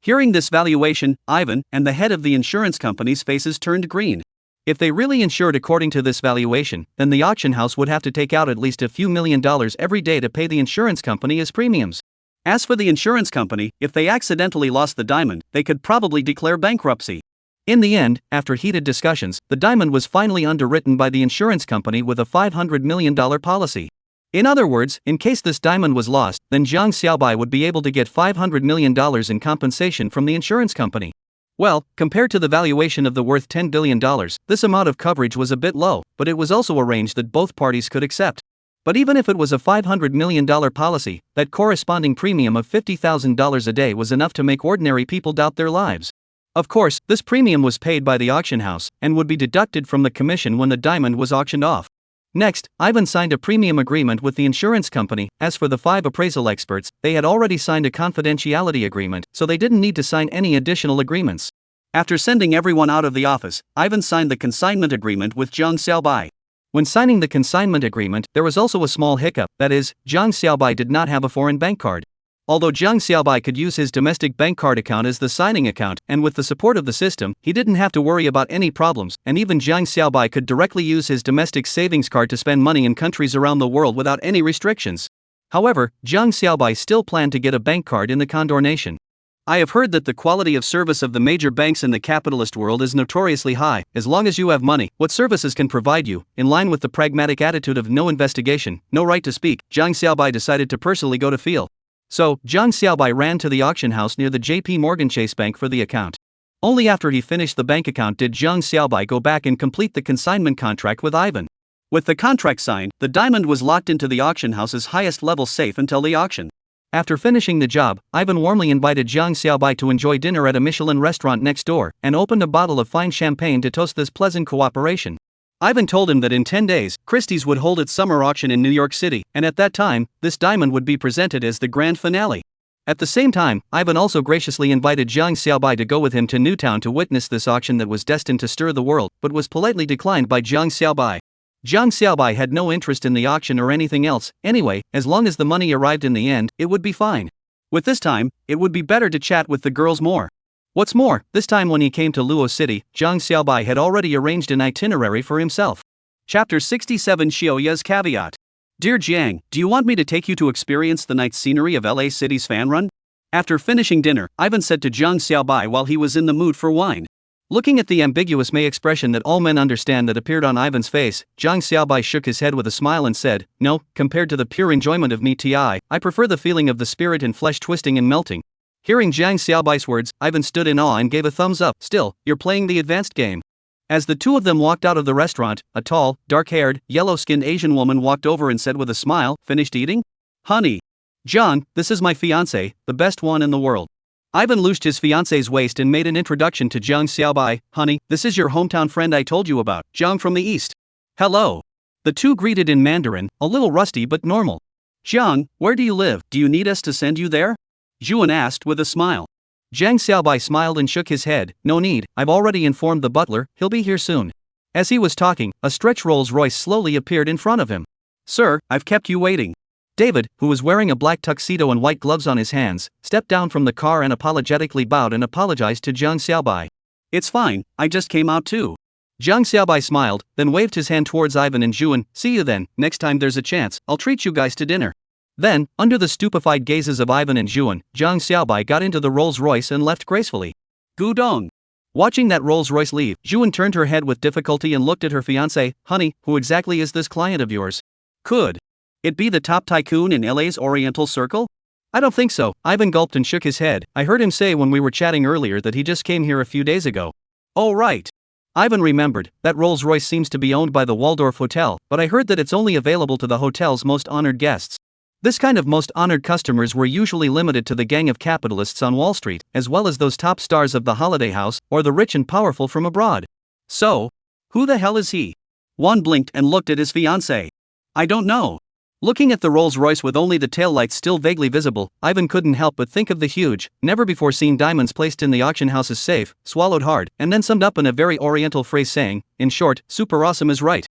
A: Hearing this valuation, Ivan and the head of the insurance company's faces turned green. If they really insured according to this valuation, then the auction house would have to take out at least a few $1,000,000 every day to pay the insurance company as premiums. As for the insurance company, if they accidentally lost the diamond, they could probably declare bankruptcy. In the end, after heated discussions, the diamond was finally underwritten by the insurance company with a $500 million policy. In other words, in case this diamond was lost, then Jiang Xiaobai would be able to get $500 million in compensation from the insurance company. Well, compared to the valuation of the worth $10 billion, this amount of coverage was a bit low, but it was also arranged that both parties could accept. But even if it was a $500 million policy, that corresponding premium of $50,000 a day was enough to make ordinary people doubt their lives. Of course, this premium was paid by the auction house and would be deducted from the commission when the diamond was auctioned off. Next, Ivan signed a premium agreement with the insurance company. As for the 5 appraisal experts, they had already signed a confidentiality agreement, so they didn't need to sign any additional agreements. After sending everyone out of the office, Ivan signed the consignment agreement with Jiang Xiaobai. When signing the consignment agreement, there was also a small hiccup, that is, Jiang Xiaobai did not have a foreign bank card. Although Jiang Xiaobai could use his domestic bank card account as the signing account, and with the support of the system, he didn't have to worry about any problems, and even Jiang Xiaobai could directly use his domestic savings card to spend money in countries around the world without any restrictions. However, Jiang Xiaobai still planned to get a bank card in the Condor Nation. I have heard that the quality of service of the major banks in the capitalist world is notoriously high. As long as you have money, what services can provide you, in line with the pragmatic attitude of no investigation, no right to speak, Jiang Xiaobai decided to personally go to feel. So, Jiang Xiaobai ran to the auction house near the JP Morgan Chase Bank for the account. Only after he finished the bank account did Jiang Xiaobai go back and complete the consignment contract with Ivan. With the contract signed, the diamond was locked into the auction house's highest level safe until the auction. After finishing the job, Ivan warmly invited Jiang Xiaobai to enjoy dinner at a Michelin restaurant next door, and opened a bottle of fine champagne to toast this pleasant cooperation. Ivan told him that in 10 days, Christie's would hold its summer auction in New York City, and at that time, this diamond would be presented as the grand finale. At the same time, Ivan also graciously invited Jiang Xiaobai to go with him to Newtown to witness this auction that was destined to stir the world, but was politely declined by Jiang Xiaobai. Jiang Xiaobai had no interest in the auction or anything else. Anyway, as long as the money arrived in the end, it would be fine. With this time, it would be better to chat with the girls more. What's more, this time when he came to Luo City, Jiang Xiaobai had already arranged an itinerary for himself. Chapter 67 Xiaoya's Caveat. Dear Jiang, do you want me to take you to experience the night scenery of LA City's fan run? After finishing dinner, Ivan said to Jiang Xiaobai while he was in the mood for wine. Looking at the ambiguous May expression that all men understand that appeared on Ivan's face, Jiang Xiaobai shook his head with a smile and said, No, compared to the pure enjoyment of me I prefer the feeling of the spirit and flesh twisting and melting. Hearing Jiang Xiaobai's words, Ivan stood in awe and gave a thumbs up. Still, you're playing the advanced game. As the two of them walked out of the restaurant, a tall, dark-haired, yellow-skinned Asian woman walked over and said with a smile, Finished eating? Honey. John, this is my fiancé, the best one in the world. Ivan loosed his fiancé's waist and made an introduction to Jiang Xiaobai. Honey, this is your hometown friend I told you about, Jiang from the east. Hello. The two greeted in Mandarin, a little rusty but normal. Jiang, where do you live? Do you need us to send you there? Zhuan asked with a smile. Jiang Xiaobai smiled and shook his head. No need, I've already informed the butler, he'll be here soon. As he was talking, a stretch Rolls-Royce slowly appeared in front of him. Sir, I've kept you waiting. David, who was wearing a black tuxedo and white gloves on his hands, stepped down from the car and apologetically bowed and apologized to Jiang Xiaobai. It's fine, I just came out too. Jiang Xiaobai smiled, then waved his hand towards Ivan and Zhuan. See you then, next time there's a chance, I'll treat you guys to dinner. Then, under the stupefied gazes of Ivan and Zhuan, Jiang Xiaobai got into the Rolls-Royce and left gracefully. Gudong. Watching that Rolls-Royce leave, Zhuan turned her head with difficulty and looked at her fiancé. Honey, who exactly is this client of yours? Could it be the top tycoon in LA's Oriental Circle? I don't think so. Ivan gulped and shook his head. I heard him say when we were chatting earlier that he just came here a few days ago. Oh right. Ivan remembered, that Rolls-Royce seems to be owned by the Waldorf Hotel, but I heard that it's only available to the hotel's most honored guests. This kind of most honored customers were usually limited to the gang of capitalists on Wall Street, as well as those top stars of the Holiday House, or the rich and powerful from abroad. So, who the hell is he? Juan blinked and looked at his fiancée. I don't know. Looking at the Rolls-Royce with only the taillights still vaguely visible, Ivan couldn't help but think of the huge, never-before-seen diamonds placed in the auction house's safe, swallowed hard, and then summed up in a very oriental phrase saying, in short, super awesome is right.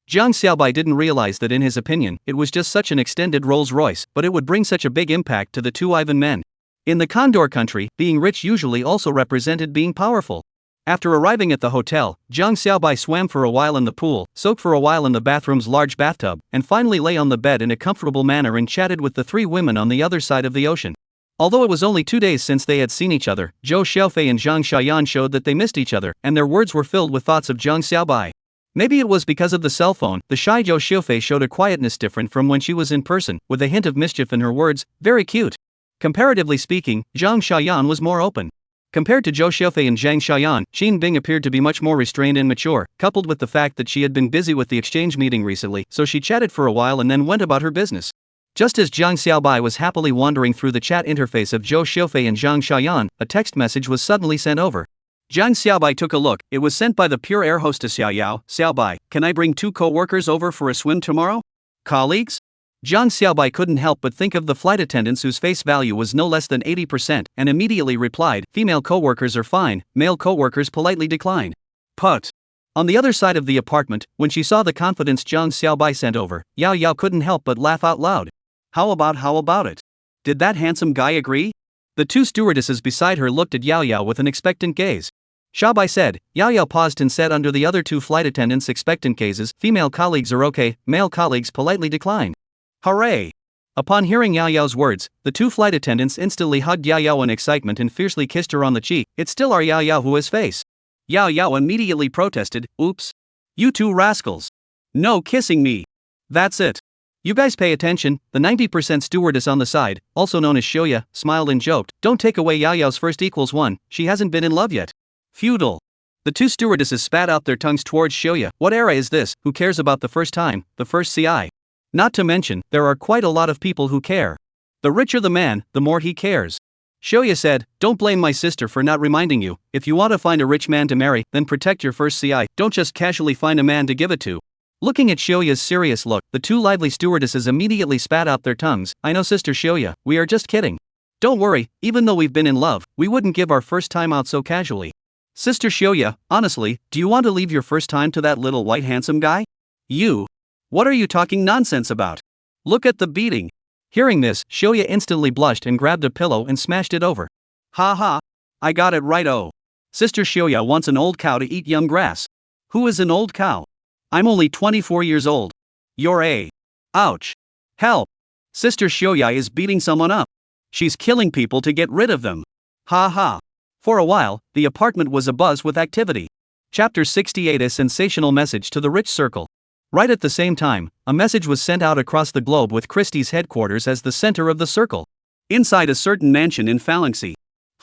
A: Jiang Xiaobai didn't realize that in his opinion, it was just such an extended Rolls-Royce, but it would bring such a big impact to the two Ivan men. In the Condor country, being rich usually also represented being powerful. After arriving at the hotel, Jiang Xiaobai swam for a while in the pool, soaked for a while in the bathroom's large bathtub, and finally lay on the bed in a comfortable manner and chatted with the three women on the other side of the ocean. Although it was only 2 days since they had seen each other, Zhou Xiaofei and Zhang Xiaoyan showed that they missed each other, and their words were filled with thoughts of Jiang Xiaobai. Maybe it was because of the cell phone, the shy Zhou Xiaofei showed a quietness different from when she was in person, with a hint of mischief in her words, very cute. Comparatively speaking, Zhang Xiaoyan was more open. Compared to Zhou Xiaofei and Zhang Xiaoyan, Qin Bing appeared to be much more restrained and mature, coupled with the fact that she had been busy with the exchange meeting recently, so she chatted for a while and then went about her business. Just as Jiang Xiaobai was happily wandering through the chat interface of Zhou Xiaofei and Zhang Xiaoyan, a text message was suddenly sent over. Jiang Xiaobai took a look. It was sent by the pure air hostess Xiaoyao. Xiaobai, can I bring 2 co-workers over for a swim tomorrow? Colleagues? Jiang Xiaobai couldn't help but think of the flight attendants whose face value was no less than 80%, and immediately replied, female co-workers are fine, male co-workers politely decline. Put. On the other side of the apartment, when she saw the confidence Jiang Xiaobai sent over, Yao Yao couldn't help but laugh out loud. How about it? Did that handsome guy agree? The 2 stewardesses beside her looked at Yao Yao with an expectant gaze. Xiaobai said. Yao Yao paused and said under the other 2 flight attendants' expectant gazes, female colleagues are okay, male colleagues politely decline. Hooray! Upon hearing Yao Yao's words, the 2 flight attendants instantly hugged Yao Yao in excitement and fiercely kissed her on the cheek. It's still our Yao Yao who has face. Yao Yao immediately protested, oops. You 2 rascals. No kissing me. That's it. You guys pay attention. The 90% stewardess on the side, also known as Shoya, smiled and joked, don't take away Yao Yao's first equals 1, she hasn't been in love yet. Feudal. The 2 stewardesses spat out their tongues towards Shoya. What era is this? Who cares about the first time, the first CI? Not to mention, there are quite a lot of people who care. The richer the man, the more he cares. Shoya said, don't blame my sister for not reminding you. If you want to find a rich man to marry, then protect your first CI, don't just casually find a man to give it to. Looking at Shoya's serious look, the 2 lively stewardesses immediately spat out their tongues. I know Sister Shoya, we are just kidding. Don't worry, even though we've been in love, we wouldn't give our first time out so casually. Sister Shoya, honestly, do you want to leave your first time to that little white handsome guy? You. What are you talking nonsense about? Look at the beating. Hearing this, Shoya instantly blushed and grabbed a pillow and smashed it over. Ha ha. I got it right. Oh. Sister Shoya wants an old cow to eat young grass. Who is an old cow? I'm only 24 years old. You're a. Ouch. Help. Sister Shoya is beating someone up. She's killing people to get rid of them. Ha ha. For a while, the apartment was abuzz with activity. Chapter 68. A sensational message to the rich circle. Right at the same time, a message was sent out across the globe with Christie's headquarters as the center of the circle. Inside a certain mansion in Phalanxy.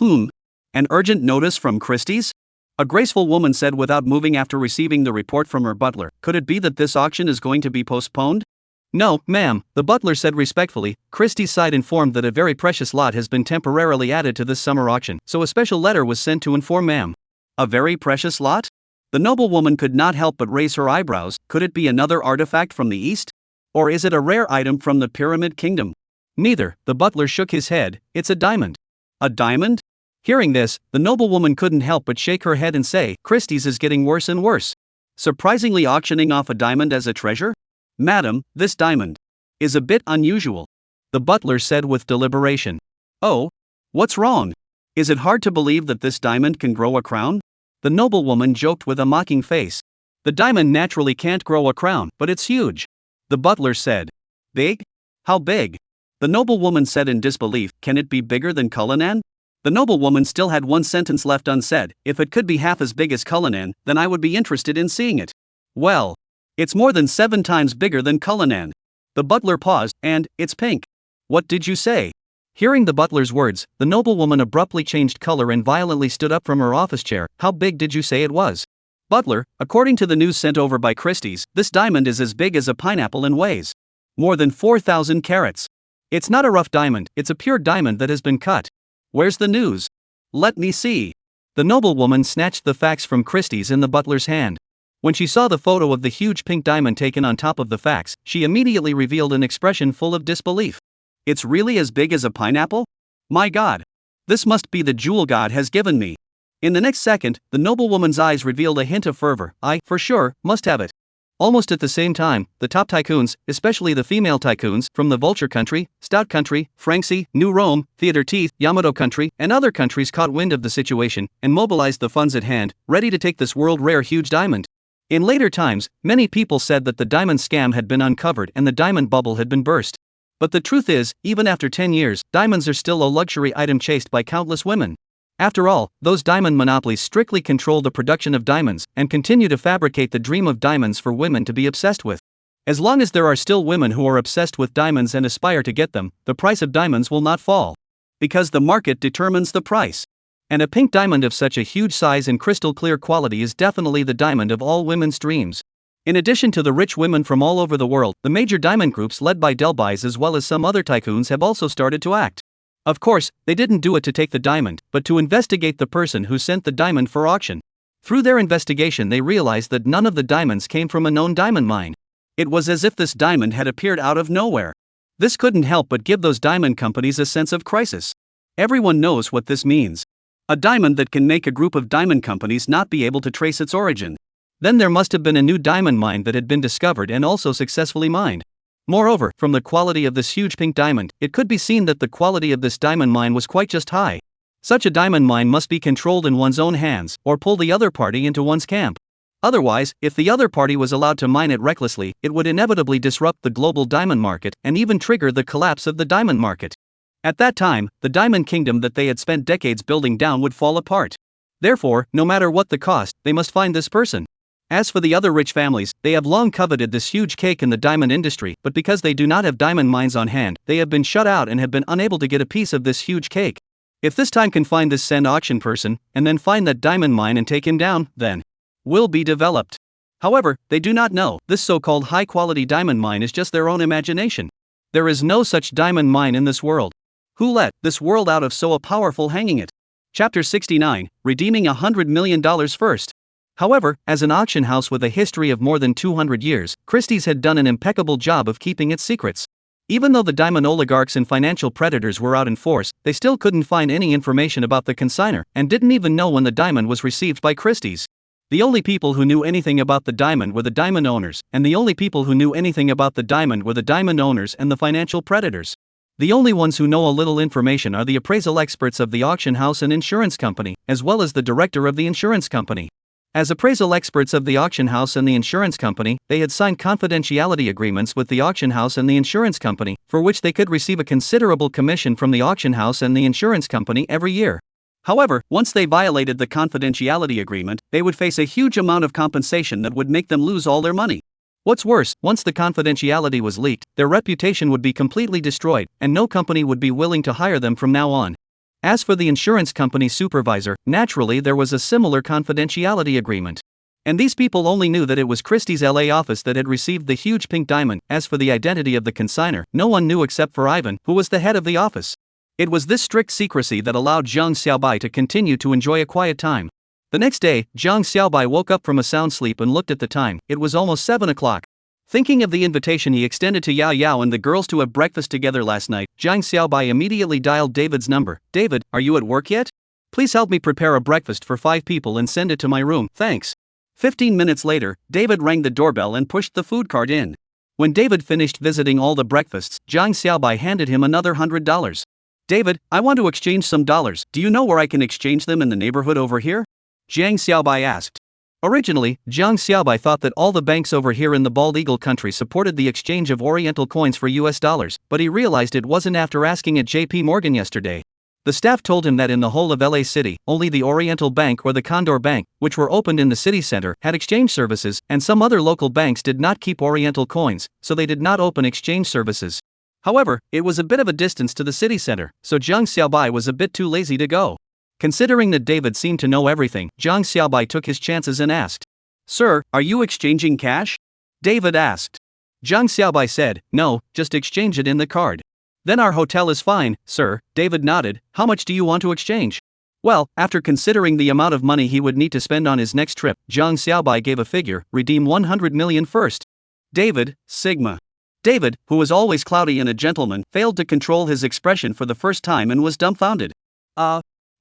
A: An urgent notice from Christie's? A graceful woman said without moving after receiving the report from her butler. Could it be that this auction is going to be postponed? No, ma'am, the butler said respectfully. Christie's side informed that a very precious lot has been temporarily added to this summer auction, so a special letter was sent to inform ma'am. A very precious lot? The noblewoman could not help but raise her eyebrows. Could it be another artifact from the east? Or is it a rare item from the Pyramid Kingdom? Neither, the butler shook his head. It's a diamond. A diamond? Hearing this, the noblewoman couldn't help but shake her head and say, Christie's is getting worse and worse. Surprisingly auctioning off a diamond as a treasure? Madam, this diamond is a bit unusual. The butler said with deliberation. Oh? What's wrong? Is it hard to believe that this diamond can grow a crown? The noblewoman joked with a mocking face. The diamond naturally can't grow a crown, but it's huge. The butler said. Big? How big? The noblewoman said in disbelief. Can it be bigger than Cullinan? The noblewoman still had one sentence left unsaid. If it could be half as big as Cullinan, then I would be interested in seeing it. Well, it's more than 7 times bigger than Cullinan. The butler paused, and, it's pink. What did you say? Hearing the butler's words, the noblewoman abruptly changed color and violently stood up from her office chair. How big did you say it was? Butler, according to the news sent over by Christie's, this diamond is as big as a pineapple and weighs more than 4,000 carats. It's not a rough diamond, it's a pure diamond that has been cut. Where's the news? Let me see. The noblewoman snatched the facts from Christie's in the butler's hand. When she saw the photo of the huge pink diamond taken on top of the fax, she immediately revealed an expression full of disbelief. It's really as big as a pineapple? My God! This must be the jewel God has given me. In the next second, the noblewoman's eyes revealed a hint of fervor. I, for sure, must have it. Almost at the same time, the top tycoons, especially the female tycoons from the Vulture Country, Stout Country, Franxi, New Rome, Theater Teeth, Yamato Country, and other countries caught wind of the situation and mobilized the funds at hand, ready to take this world-rare huge diamond. In later times, many people said that the diamond scam had been uncovered and the diamond bubble had been burst. But the truth is, even after 10 years, diamonds are still a luxury item chased by countless women. After all, those diamond monopolies strictly control the production of diamonds and continue to fabricate the dream of diamonds for women to be obsessed with. As long as there are still women who are obsessed with diamonds and aspire to get them, the price of diamonds will not fall. Because the market determines the price. And a pink diamond of such a huge size and crystal clear quality is definitely the diamond of all women's dreams. In addition to the rich women from all over the world, the major diamond groups led by Delbys as well as some other tycoons have also started to act. Of course, they didn't do it to take the diamond, but to investigate the person who sent the diamond for auction. Through their investigation, they realized that none of the diamonds came from a known diamond mine. It was as if this diamond had appeared out of nowhere. This couldn't help but give those diamond companies a sense of crisis. Everyone knows what this means. A diamond that can make a group of diamond companies not be able to trace its origin. Then there must have been a new diamond mine that had been discovered and also successfully mined. Moreover, from the quality of this huge pink diamond, it could be seen that the quality of this diamond mine was quite just high. Such a diamond mine must be controlled in one's own hands, or pull the other party into one's camp. Otherwise, if the other party was allowed to mine it recklessly, it would inevitably disrupt the global diamond market and even trigger the collapse of the diamond market. At that time, the diamond kingdom that they had spent decades building down would fall apart. Therefore, no matter what the cost, they must find this person. As for the other rich families, they have long coveted this huge cake in the diamond industry, but because they do not have diamond mines on hand, they have been shut out and have been unable to get a piece of this huge cake. If this time can find this send auction person, and then find that diamond mine and take him down, then will be developed. However, they do not know, this so-called high-quality diamond mine is just their own imagination. There is no such diamond mine in this world. Who let this world out of so powerful hanging it? Chapter 69, Redeeming $100 million First. However, as an auction house with a history of more than 200 years, Christie's had done an impeccable job of keeping its secrets. Even though the diamond oligarchs and financial predators were out in force, they still couldn't find any information about the consignor, and didn't even know when the diamond was received by Christie's. The only people who knew anything about the diamond were the diamond owners, and the only people who knew anything about the diamond were the diamond owners and the financial predators. The only ones who know a little information are the appraisal experts of the auction house and insurance company, as well as the director of the insurance company. As appraisal experts of the auction house and the insurance company, they had signed confidentiality agreements with the auction house and the insurance company, for which they could receive a considerable commission from the auction house and the insurance company every year. However, once they violated the confidentiality agreement, they would face a huge amount of compensation that would make them lose all their money. What's worse, once the confidentiality was leaked, their reputation would be completely destroyed, and no company would be willing to hire them from now on. As for the insurance company's supervisor, naturally there was a similar confidentiality agreement. And these people only knew that it was Christie's LA office that had received the huge pink diamond. As for the identity of the consignor, no one knew except for Ivan, who was the head of the office. It was this strict secrecy that allowed Zhang Xiaobai to continue to enjoy a quiet time. The next day, Zhang Xiaobai woke up from a sound sleep and looked at the time. It was almost 7 o'clock. Thinking of the invitation he extended to Yao Yao and the girls to have breakfast together last night, Zhang Xiaobai immediately dialed David's number. David, are you at work yet? Please help me prepare a breakfast for 5 people and send it to my room, thanks. 15 minutes later, David rang the doorbell and pushed the food cart in. When David finished visiting all the breakfasts, Zhang Xiaobai handed him another $100. David, I want to exchange some dollars. Do you know where I can exchange them in the neighborhood over here? Zhang Xiaobai asked. Originally, Zhang Xiaobai thought that all the banks over here in the Bald Eagle country supported the exchange of Oriental coins for US dollars, but he realized it wasn't after asking at JP Morgan yesterday. The staff told him that in the whole of LA City, only the Oriental Bank or the Condor Bank, which were opened in the city center, had exchange services, and some other local banks did not keep Oriental coins, so they did not open exchange services. However, it was a bit of a distance to the city center, so Zhang Xiaobai was a bit too lazy to go. Considering that David seemed to know everything, Zhang Xiaobai took his chances and asked, "Sir, are you exchanging cash?" David asked. Zhang Xiaobai said, "No, just exchange it in the card." "Then our hotel is fine, sir." David nodded. "How much do you want to exchange?" Well, after considering the amount of money he would need to spend on his next trip, Zhang Xiaobai gave a figure, redeem 100 million first. David, Sigma. David, who was always cloudy and a gentleman, failed to control his expression for the first time and was dumbfounded.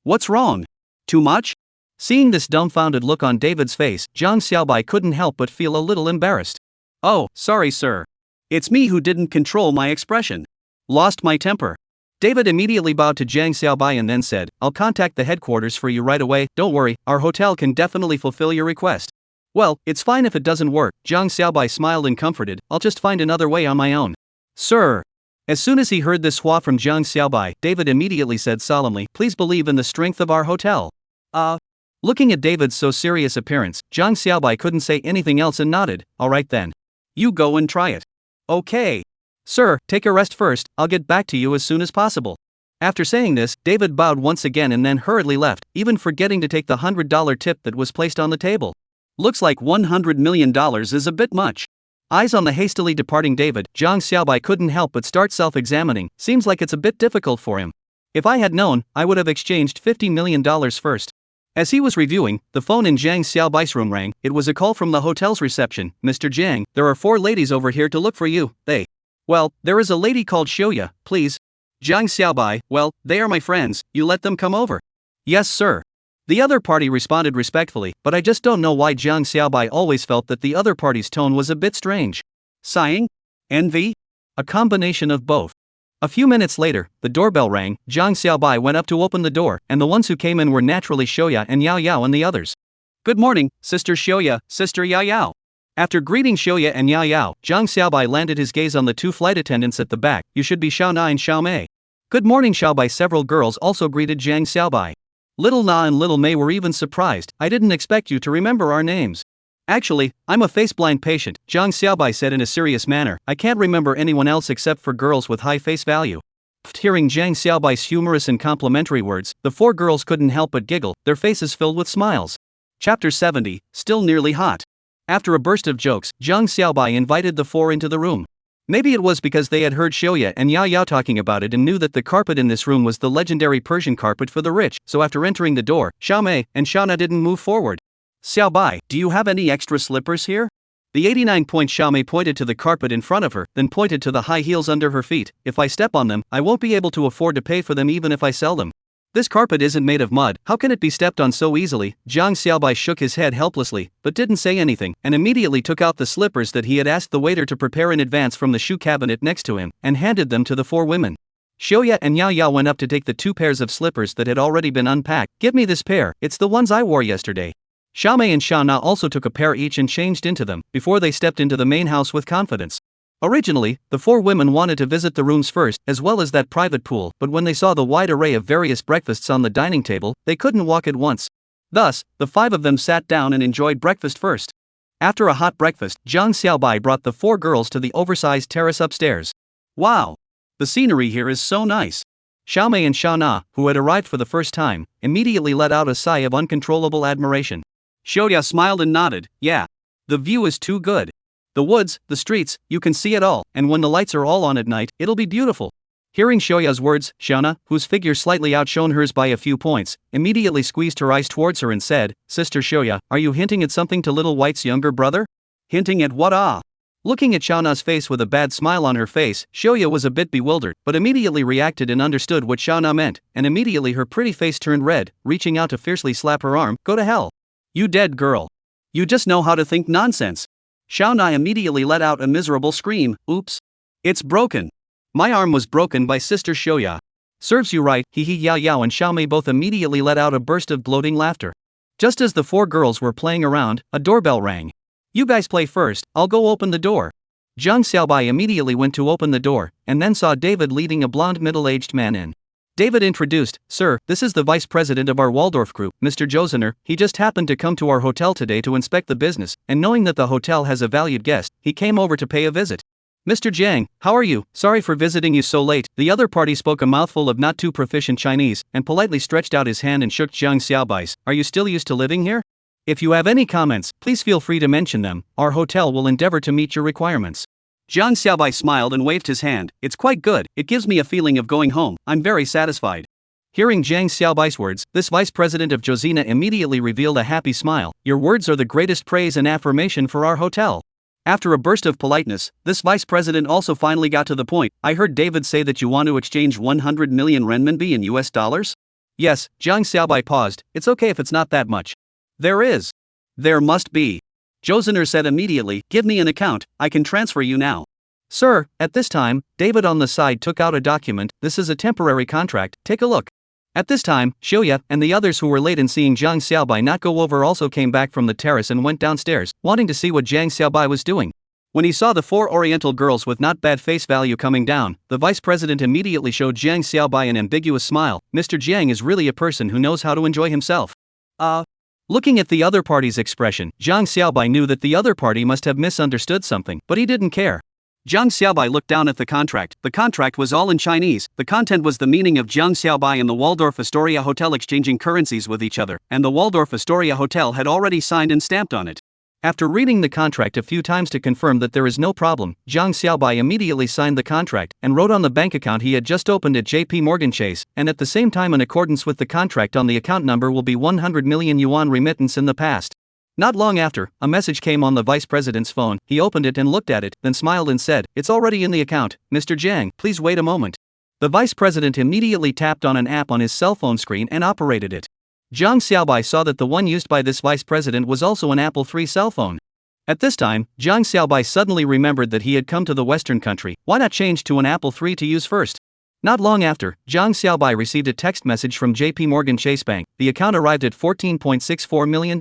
A: What's wrong? Too much? Seeing this dumbfounded look on David's face, Zhang Xiaobai couldn't help but feel a little embarrassed. Oh, sorry sir. It's me who didn't control my expression. Lost my temper. David immediately bowed to Zhang Xiaobai and then said, I'll contact the headquarters for you right away, don't worry, our hotel can definitely fulfill your request. Well, it's fine if it doesn't work, Zhang Xiaobai smiled and comforted, I'll just find another way on my own. Sir. As soon as he heard this hua from Zhang Xiaobai, David immediately said solemnly, please believe in the strength of our hotel. Looking at David's so serious appearance, Zhang Xiaobai couldn't say anything else and nodded, alright then. You go and try it. Okay. Sir, take a rest first, I'll get back to you as soon as possible. After saying this, David bowed once again and then hurriedly left, even forgetting to take the $100 tip that was placed on the table. Looks like $100 million is a bit much. Eyes on the hastily departing David, Zhang Xiaobai couldn't help but start self-examining, seems like it's a bit difficult for him. If I had known, I would have exchanged $50 million first. As he was reviewing, the phone in Zhang Xiaobai's room rang. It was a call from the hotel's reception. Mr. Zhang, there are 4 ladies over here to look for you, Well, there is a lady called Xiaoya, please. Zhang Xiaobai, well, they are my friends, you let them come over. Yes sir. The other party responded respectfully, but I just don't know why Zhang Xiaobai always felt that the other party's tone was a bit strange. Sighing? Envy? A combination of both. A few minutes later, the doorbell rang. Zhang Xiaobai went up to open the door, and the ones who came in were naturally Xiaoya and Yao Yao and the others. Good morning, Sister Xiaoya, Sister Yao Yao. After greeting Xiaoya and Yao Yao, Zhang Xiaobai landed his gaze on the 2 flight attendants at the back. You should be Xiao Na and Xiao Mei. Good morning Xiaobai. Several girls also greeted Zhang Xiaobai. Little Na and Little Mei were even surprised. I didn't expect you to remember our names. Actually, I'm a face-blind patient, Zhang Xiaobai said in a serious manner. I can't remember anyone else except for girls with high face value. Hearing Zhang Xiaobai's humorous and complimentary words, the 4 girls couldn't help but giggle, their faces filled with smiles. Chapter 70, Still Nearly Hot. After a burst of jokes, Zhang Xiaobai invited the 4 into the room. Maybe it was because they had heard Xiaoya and Yao Yao talking about it and knew that the carpet in this room was the legendary Persian carpet for the rich, so after entering the door, Xiao Mei and Xiao Na didn't move forward. Xiaobai, do you have any extra slippers here? The 89-point Xiao Mei pointed to the carpet in front of her, then pointed to the high heels under her feet. If I step on them, I won't be able to afford to pay for them even if I sell them. This carpet isn't made of mud, how can it be stepped on so easily? Zhang Xiaobai shook his head helplessly, but didn't say anything, and immediately took out the slippers that he had asked the waiter to prepare in advance from the shoe cabinet next to him, and handed them to the 4 women. Xiaoya and Yao Yao went up to take the 2 pairs of slippers that had already been unpacked. Give me this pair, it's the ones I wore yesterday. Xiao Mei and Xiao Na also took a pair each and changed into them, before they stepped into the main house with confidence. Originally, the 4 women wanted to visit the rooms first, as well as that private pool, but when they saw the wide array of various breakfasts on the dining table, they couldn't walk at once. Thus, the 5 of them sat down and enjoyed breakfast first. After a hot breakfast, Zhang Xiaobai brought the 4 girls to the oversized terrace upstairs. Wow! The scenery here is so nice. Xiao Mei and Xiao Na, who had arrived for the first time, immediately let out a sigh of uncontrollable admiration. Xiaoya smiled and nodded, yeah. The view is too good. The woods, the streets, you can see it all, and when the lights are all on at night, it'll be beautiful. Hearing Xiaoya's words, Xiao Na, whose figure slightly outshone hers by a few points, immediately squeezed her eyes towards her and said, Sister Xiaoya, are you hinting at something to Little White's younger brother? Hinting at what? Looking at Xiao Na's face with a bad smile on her face, Xiaoya was a bit bewildered, but immediately reacted and understood what Xiao Na meant, and immediately her pretty face turned red, reaching out to fiercely slap her arm. Go to hell. You dead girl. You just know how to think nonsense. Xiao Na immediately let out a miserable scream. Oops. It's broken. My arm was broken by Sister Xiaoya. Serves you right, he Yao Yao and Xiao Mei both immediately let out a burst of gloating laughter. Just as the 4 girls were playing around, a doorbell rang. You guys play first, I'll go open the door. Zhang Xiaobai immediately went to open the door, and then saw David leading a blonde middle-aged man in. David introduced, Sir, this is the vice president of our Waldorf group, Mr. Josener. He just happened to come to our hotel today to inspect the business, and knowing that the hotel has a valued guest, he came over to pay a visit. Mr. Zhang, how are you? Sorry for visiting you so late. The other party spoke a mouthful of not too proficient Chinese, and politely stretched out his hand and shook Zhang Xiaobai's. Are you still used to living here? If you have any comments, please feel free to mention them. Our hotel will endeavor to meet your requirements. Zhang Xiaobai smiled and waved his hand. It's quite good, it gives me a feeling of going home, I'm very satisfied. Hearing Jiang Xiaobai's words, this vice president of Josina immediately revealed a happy smile. Your words are the greatest praise and affirmation for our hotel. After a burst of politeness, this vice president also finally got to the point. I heard David say that you want to exchange 100 million renminbi in US dollars? Yes, Jiang Xiaobai paused. It's okay if it's not that much. There is. There must be. Josiner said immediately, give me an account, I can transfer you now. Sir, at this time, David on the side took out a document. This is a temporary contract, take a look. At this time, Xiuya and the others who were late in seeing Jiang Xiaobai not go over also came back from the terrace and went downstairs, wanting to see what Jiang Xiaobai was doing. When he saw the four Oriental girls with not bad face value coming down, the vice president immediately showed Jiang Xiaobai an ambiguous smile. Mr. Jiang is really a person who knows how to enjoy himself. Looking at the other party's expression, Jiang Xiaobai knew that the other party must have misunderstood something, but he didn't care. Jiang Xiaobai looked down at the contract. The contract was all in Chinese. The content was the meaning of Jiang Xiaobai and the Waldorf Astoria Hotel exchanging currencies with each other, and the Waldorf Astoria Hotel had already signed and stamped on it. After reading the contract a few times to confirm that there is no problem, Jiang Xiaobai immediately signed the contract and wrote on the bank account he had just opened at JP Morgan Chase, and at the same time in accordance with the contract on the account number will be 100 million yuan remittance in the past. Not long after, a message came on the vice president's phone. He opened it and looked at it, then smiled and said, it's already in the account, Mr. Jiang, please wait a moment. The vice president immediately tapped on an app on his cell phone screen and operated it. Jiang Xiaobai saw that the one used by this vice president was also an Apple III cell phone. At this time, Jiang Xiaobai suddenly remembered that he had come to the Western country. Why not change to an Apple III to use first? Not long after, Jiang Xiaobai received a text message from JP Morgan Chase Bank. The account arrived at $14.64 million.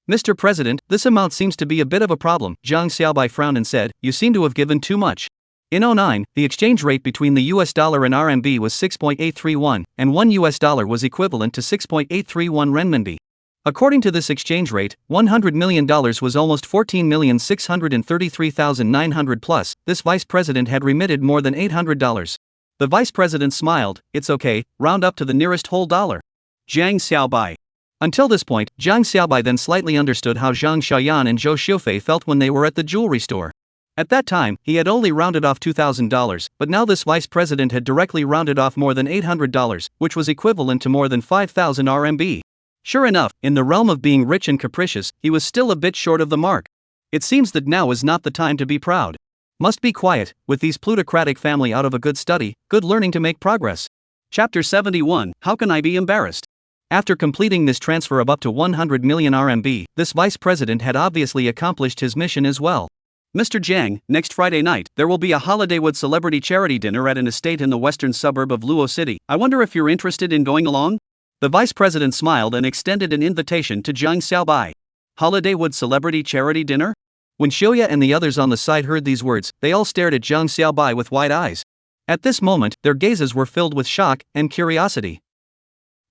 A: Mr. President, this amount seems to be a bit of a problem. Jiang Xiaobai frowned and said, you seem to have given too much. In 2009, the exchange rate between the US dollar and RMB was 6.831, and $1 US was equivalent to 6.831 renminbi. According to this exchange rate, $100 million was almost 14,633,900 plus. This vice president had remitted more than $800. The vice president smiled, it's okay, round up to the nearest whole dollar. Jiang Xiaobai. Until this point, Jiang Xiaobai then slightly understood how Zhang Xiaoyan and Zhou Xiufei felt when they were at the jewelry store. At that time, he had only rounded off $2,000, but now this vice president had directly rounded off more than $800, which was equivalent to more than 5,000 RMB. Sure enough, in the realm of being rich and capricious, he was still a bit short of the mark. It seems that now is not the time to be proud. Must be quiet, with these plutocratic family out of a good study, good learning to make progress. Chapter 71, How Can I Be Embarrassed? After completing this transfer of up to 100 million RMB, this vice president had obviously accomplished his mission as well. Mr. Jiang, next Friday night, there will be a Holidaywood celebrity charity dinner at an estate in the western suburb of Luo City. I wonder if you're interested in going along? The vice president smiled and extended an invitation to Jiang Xiaobai. Holidaywood celebrity charity dinner? When Xiuya and the others on the side heard these words, they all stared at Jiang Xiaobai with wide eyes. At this moment, their gazes were filled with shock and curiosity.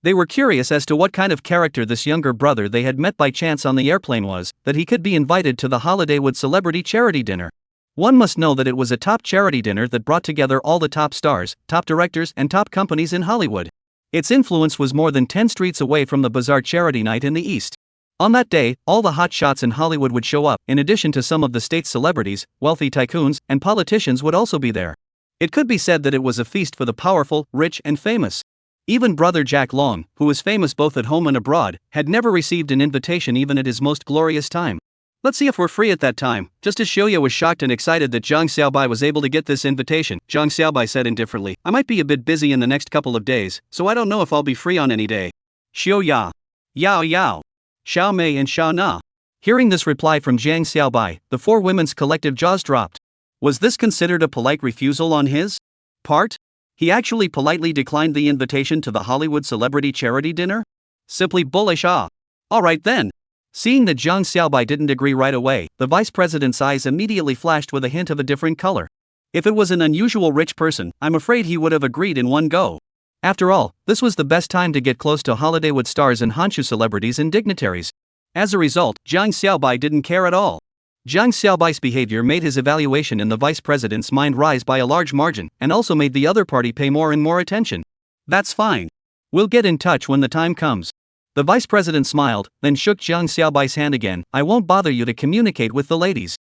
A: They were curious as to what kind of character this younger brother they had met by chance on the airplane was, that he could be invited to the Holidaywood celebrity charity dinner. One must know that it was a top charity dinner that brought together all the top stars, top directors, and top companies in Hollywood. Its influence was more than 10 streets away from the Bazaar charity night in the East. On that day, all the hot shots in Hollywood would show up, in addition to some of the state's celebrities, wealthy tycoons, and politicians would also be there. It could be said that it was a feast for the powerful, rich, and famous. Even brother Jack Long, who was famous both at home and abroad, had never received an invitation even at his most glorious time. Let's see if we're free at that time. Just as Xiuya was shocked and excited that Jiang Xiaobai was able to get this invitation, Jiang Xiaobai said indifferently, I might be a bit busy in the next couple of days, so I don't know if I'll be free on any day. Xiuya. Yao Yao. Xiao Mei and Xiao Na. Hearing this reply from Jiang Xiaobai, the four women's collective jaws dropped. Was this considered a polite refusal on his part? He actually politely declined the invitation to the Hollywood celebrity charity dinner? Simply bullish. Alright then. Seeing that Jiang Xiaobai didn't agree right away, the vice president's eyes immediately flashed with a hint of a different color. If it was an unusual rich person, I'm afraid he would have agreed in one go. After all, this was the best time to get close to Holidaywood stars and Honshu celebrities and dignitaries. As a result, Jiang Xiaobai didn't care at all. Jiang Xiaobai's behavior made his evaluation in the vice president's mind rise by a large margin, and also made the other party pay more and more attention. That's fine. We'll get in touch when the time comes. The vice president smiled, then shook Jiang Xiaobai's hand again. I won't bother you to communicate with the ladies.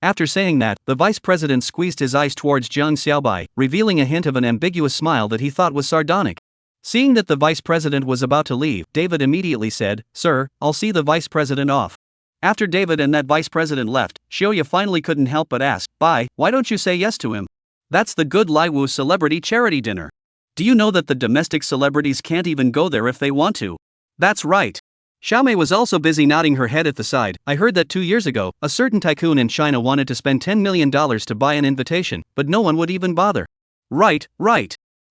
A: After saying that, the vice president squeezed his eyes towards Jiang Xiaobai, revealing a hint of an ambiguous smile that he thought was sardonic. Seeing that the vice president was about to leave, David immediately said, "Sir, I'll see the vice president off." After David and that vice president left, Shoya finally couldn't help but ask, "Bye, why don't you say yes to him?" That's the good Laiwu celebrity charity dinner. Do you know that the domestic celebrities can't even go there if they want to? That's right. Xiaomei was also busy nodding her head at the side. I heard that 2 years ago, a certain tycoon in China wanted to spend $10 million to buy an invitation, but no one would even bother. Right.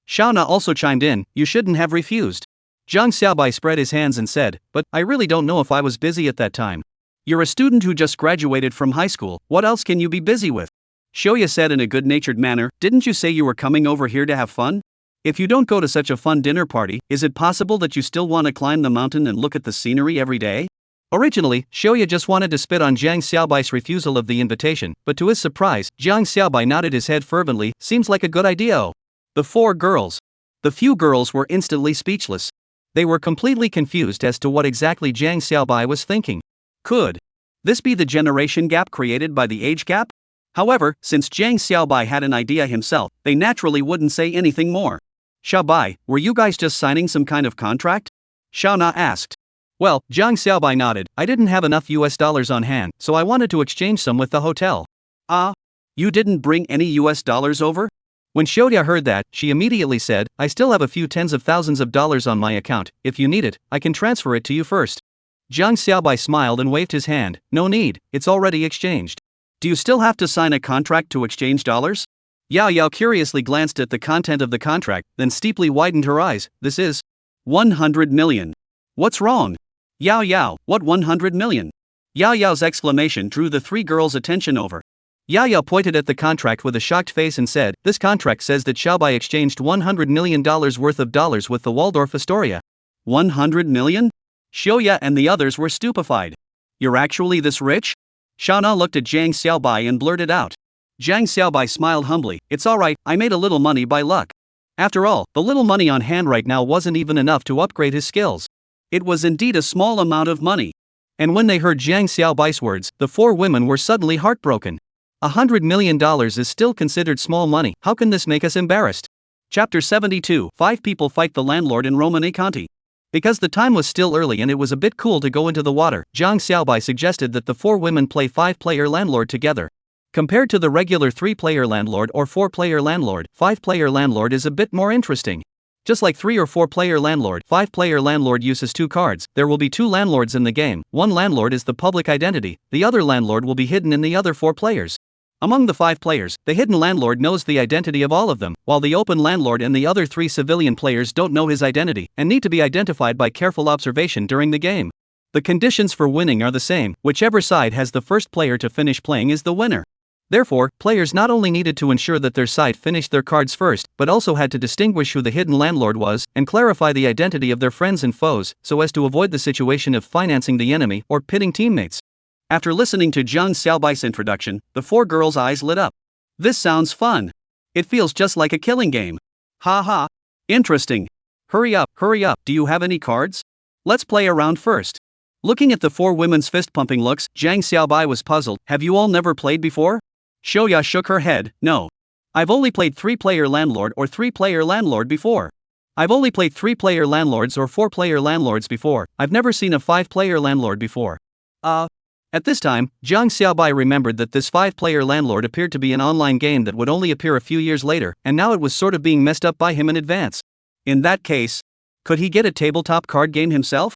A: Shauna also chimed in, "You shouldn't have refused." Zhang Xiaobai spread his hands and said, "But I really don't know if I was busy at that time." "You're a student who just graduated from high school, what else can you be busy with?" Shoya said in a good-natured manner, "Didn't you say you were coming over here to have fun? If you don't go to such a fun dinner party, is it possible that you still want to climb the mountain and look at the scenery every day?" Originally, Shoya just wanted to spit on Zhang Xiaobai's refusal of the invitation, but to his surprise, Zhang Xiaobai nodded his head fervently, "Seems like a good idea." The four girls. The few girls were instantly speechless. They were completely confused as to what exactly Zhang Xiaobai was thinking. Could this be the generation gap created by the age gap? However, since Zhang Xiaobai had an idea himself, they naturally wouldn't say anything more. "Xiaobai, were you guys just signing some kind of contract?" Xiaona asked. Well, Zhang Xiaobai nodded, "I didn't have enough US dollars on hand, so I wanted to exchange some with the hotel." "Ah? You didn't bring any US dollars over?" When Shoya heard that, she immediately said, "I still have a few tens of thousands of dollars on my account. If you need it, I can transfer it to you first." Zhang Xiaobai smiled and waved his hand, "No need, it's already exchanged." "Do you still have to sign a contract to exchange dollars?" Yao Yao curiously glanced at the content of the contract, then steeply widened her eyes. "This is 100 million. What's wrong?" "Yao Yao, what 100 million? Yao Yao's exclamation drew the three girls' attention over. Yao Yao pointed at the contract with a shocked face and said, "This contract says that Xiaobai exchanged $100 million worth of dollars with the Waldorf Astoria." 100 million? Shoya and the others were stupefied. "You're actually this rich?" Shauna looked at Zhang Xiaobai and blurted out. Zhang Xiaobai smiled humbly, "It's alright, I made a little money by luck." After all, the little money on hand right now wasn't even enough to upgrade his skills. It was indeed a small amount of money. And when they heard Zhang Xiaobai's words, the four women were suddenly heartbroken. $100 million is still considered small money. How can this make us embarrassed? Chapter 72. 5 people fight the landlord in Romane Conti. Because the time was still early and it was a bit cool to go into the water, Zhang Xiaobai suggested that the four women play 5-player landlord together. Compared to the regular 3-player landlord or 4-player landlord, 5-player landlord is a bit more interesting. Just like 3 or 4-player landlord, 5-player landlord uses 2 cards. There will be 2 landlords in the game. One landlord is the public identity, the other landlord will be hidden in the other 4 players. Among the 5 players, the hidden landlord knows the identity of all of them, while the open landlord and the other 3 civilian players don't know his identity and need to be identified by careful observation during the game. The conditions for winning are the same. Whichever side has the first player to finish playing is the winner. Therefore, players not only needed to ensure that their side finished their cards first, but also had to distinguish who the hidden landlord was and clarify the identity of their friends and foes, so as to avoid the situation of financing the enemy or pitting teammates. After listening to Zhang Xiaobai's introduction, the 4 girls' eyes lit up. This sounds fun. It feels just like a killing game. Ha ha. Interesting. Hurry up, do you have any cards? Let's play a round first. Looking at the 4 women's fist-pumping looks, Zhang Xiaobai was puzzled. Have you all never played before? Shoya shook her head, no. I've only played 3-player landlord or 3-player landlord before. I've only played 3-player landlords or 4-player landlords before. I've never seen a 5-player landlord before. At this time, Zhang Xiaobai remembered that this 5-player landlord appeared to be an online game that would only appear a few years later, and now it was sort of being messed up by him in advance. In that case, could he get a tabletop card game himself?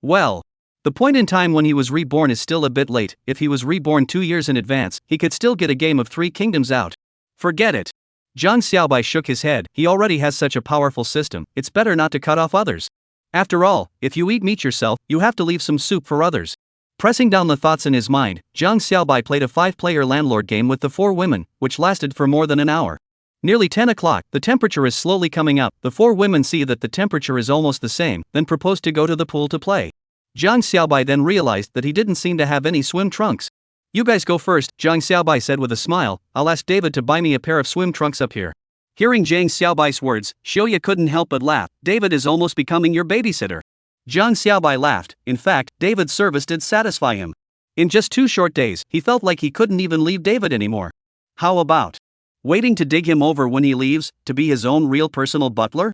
A: Well, the point in time when he was reborn is still a bit late. If he was reborn 2 years in advance, he could still get a game of 3 Kingdoms out. Forget it. Zhang Xiaobai shook his head. He already has such a powerful system, it's better not to cut off others. After all, if you eat meat yourself, you have to leave some soup for others. Pressing down the thoughts in his mind, Zhang Xiaobai played a 5-player landlord game with the 4 women, which lasted for more than an hour. Nearly 10 o'clock, the temperature is slowly coming up. The 4 women see that the temperature is almost the same, then propose to go to the pool to play. Zhang Xiaobai then realized that he didn't seem to have any swim trunks. "You guys go first," Zhang Xiaobai said with a smile. "I'll ask David to buy me a pair of swim trunks up here." Hearing Zhang Xiaobai's words, Shoya couldn't help but laugh. "David is almost becoming your babysitter." Zhang Xiaobai laughed. In fact, David's service did satisfy him. In just 2 short days, he felt like he couldn't even leave David anymore. How about waiting to dig him over when he leaves, to be his own real personal butler?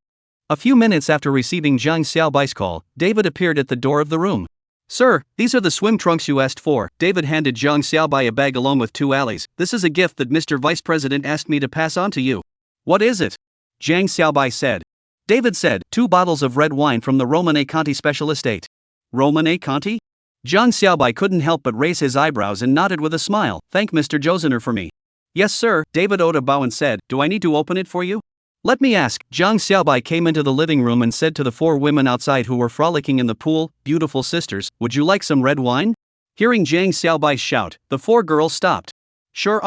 A: A few minutes after receiving Zhang Xiaobai's call, David appeared at the door of the room. Sir, these are the swim trunks you asked for. David handed Zhang Xiaobai a bag along with 2 alleys. This is a gift that Mr. Vice President asked me to pass on to you. What is it? Zhang Xiaobai said. David said, 2 bottles of red wine from the Romane Conti Special Estate. Romane Conti? Zhang Xiaobai couldn't help but raise his eyebrows and nodded with a smile. Thank Mr. Josiner for me. Yes sir, David owed a bow and said, do I need to open it for you? Let me ask. Zhang Xiaobai came into the living room and said to the 4 women outside who were frolicking in the pool, beautiful sisters, would you like some red wine? Hearing Zhang Xiaobai's shout, the 4 girls stopped. Sure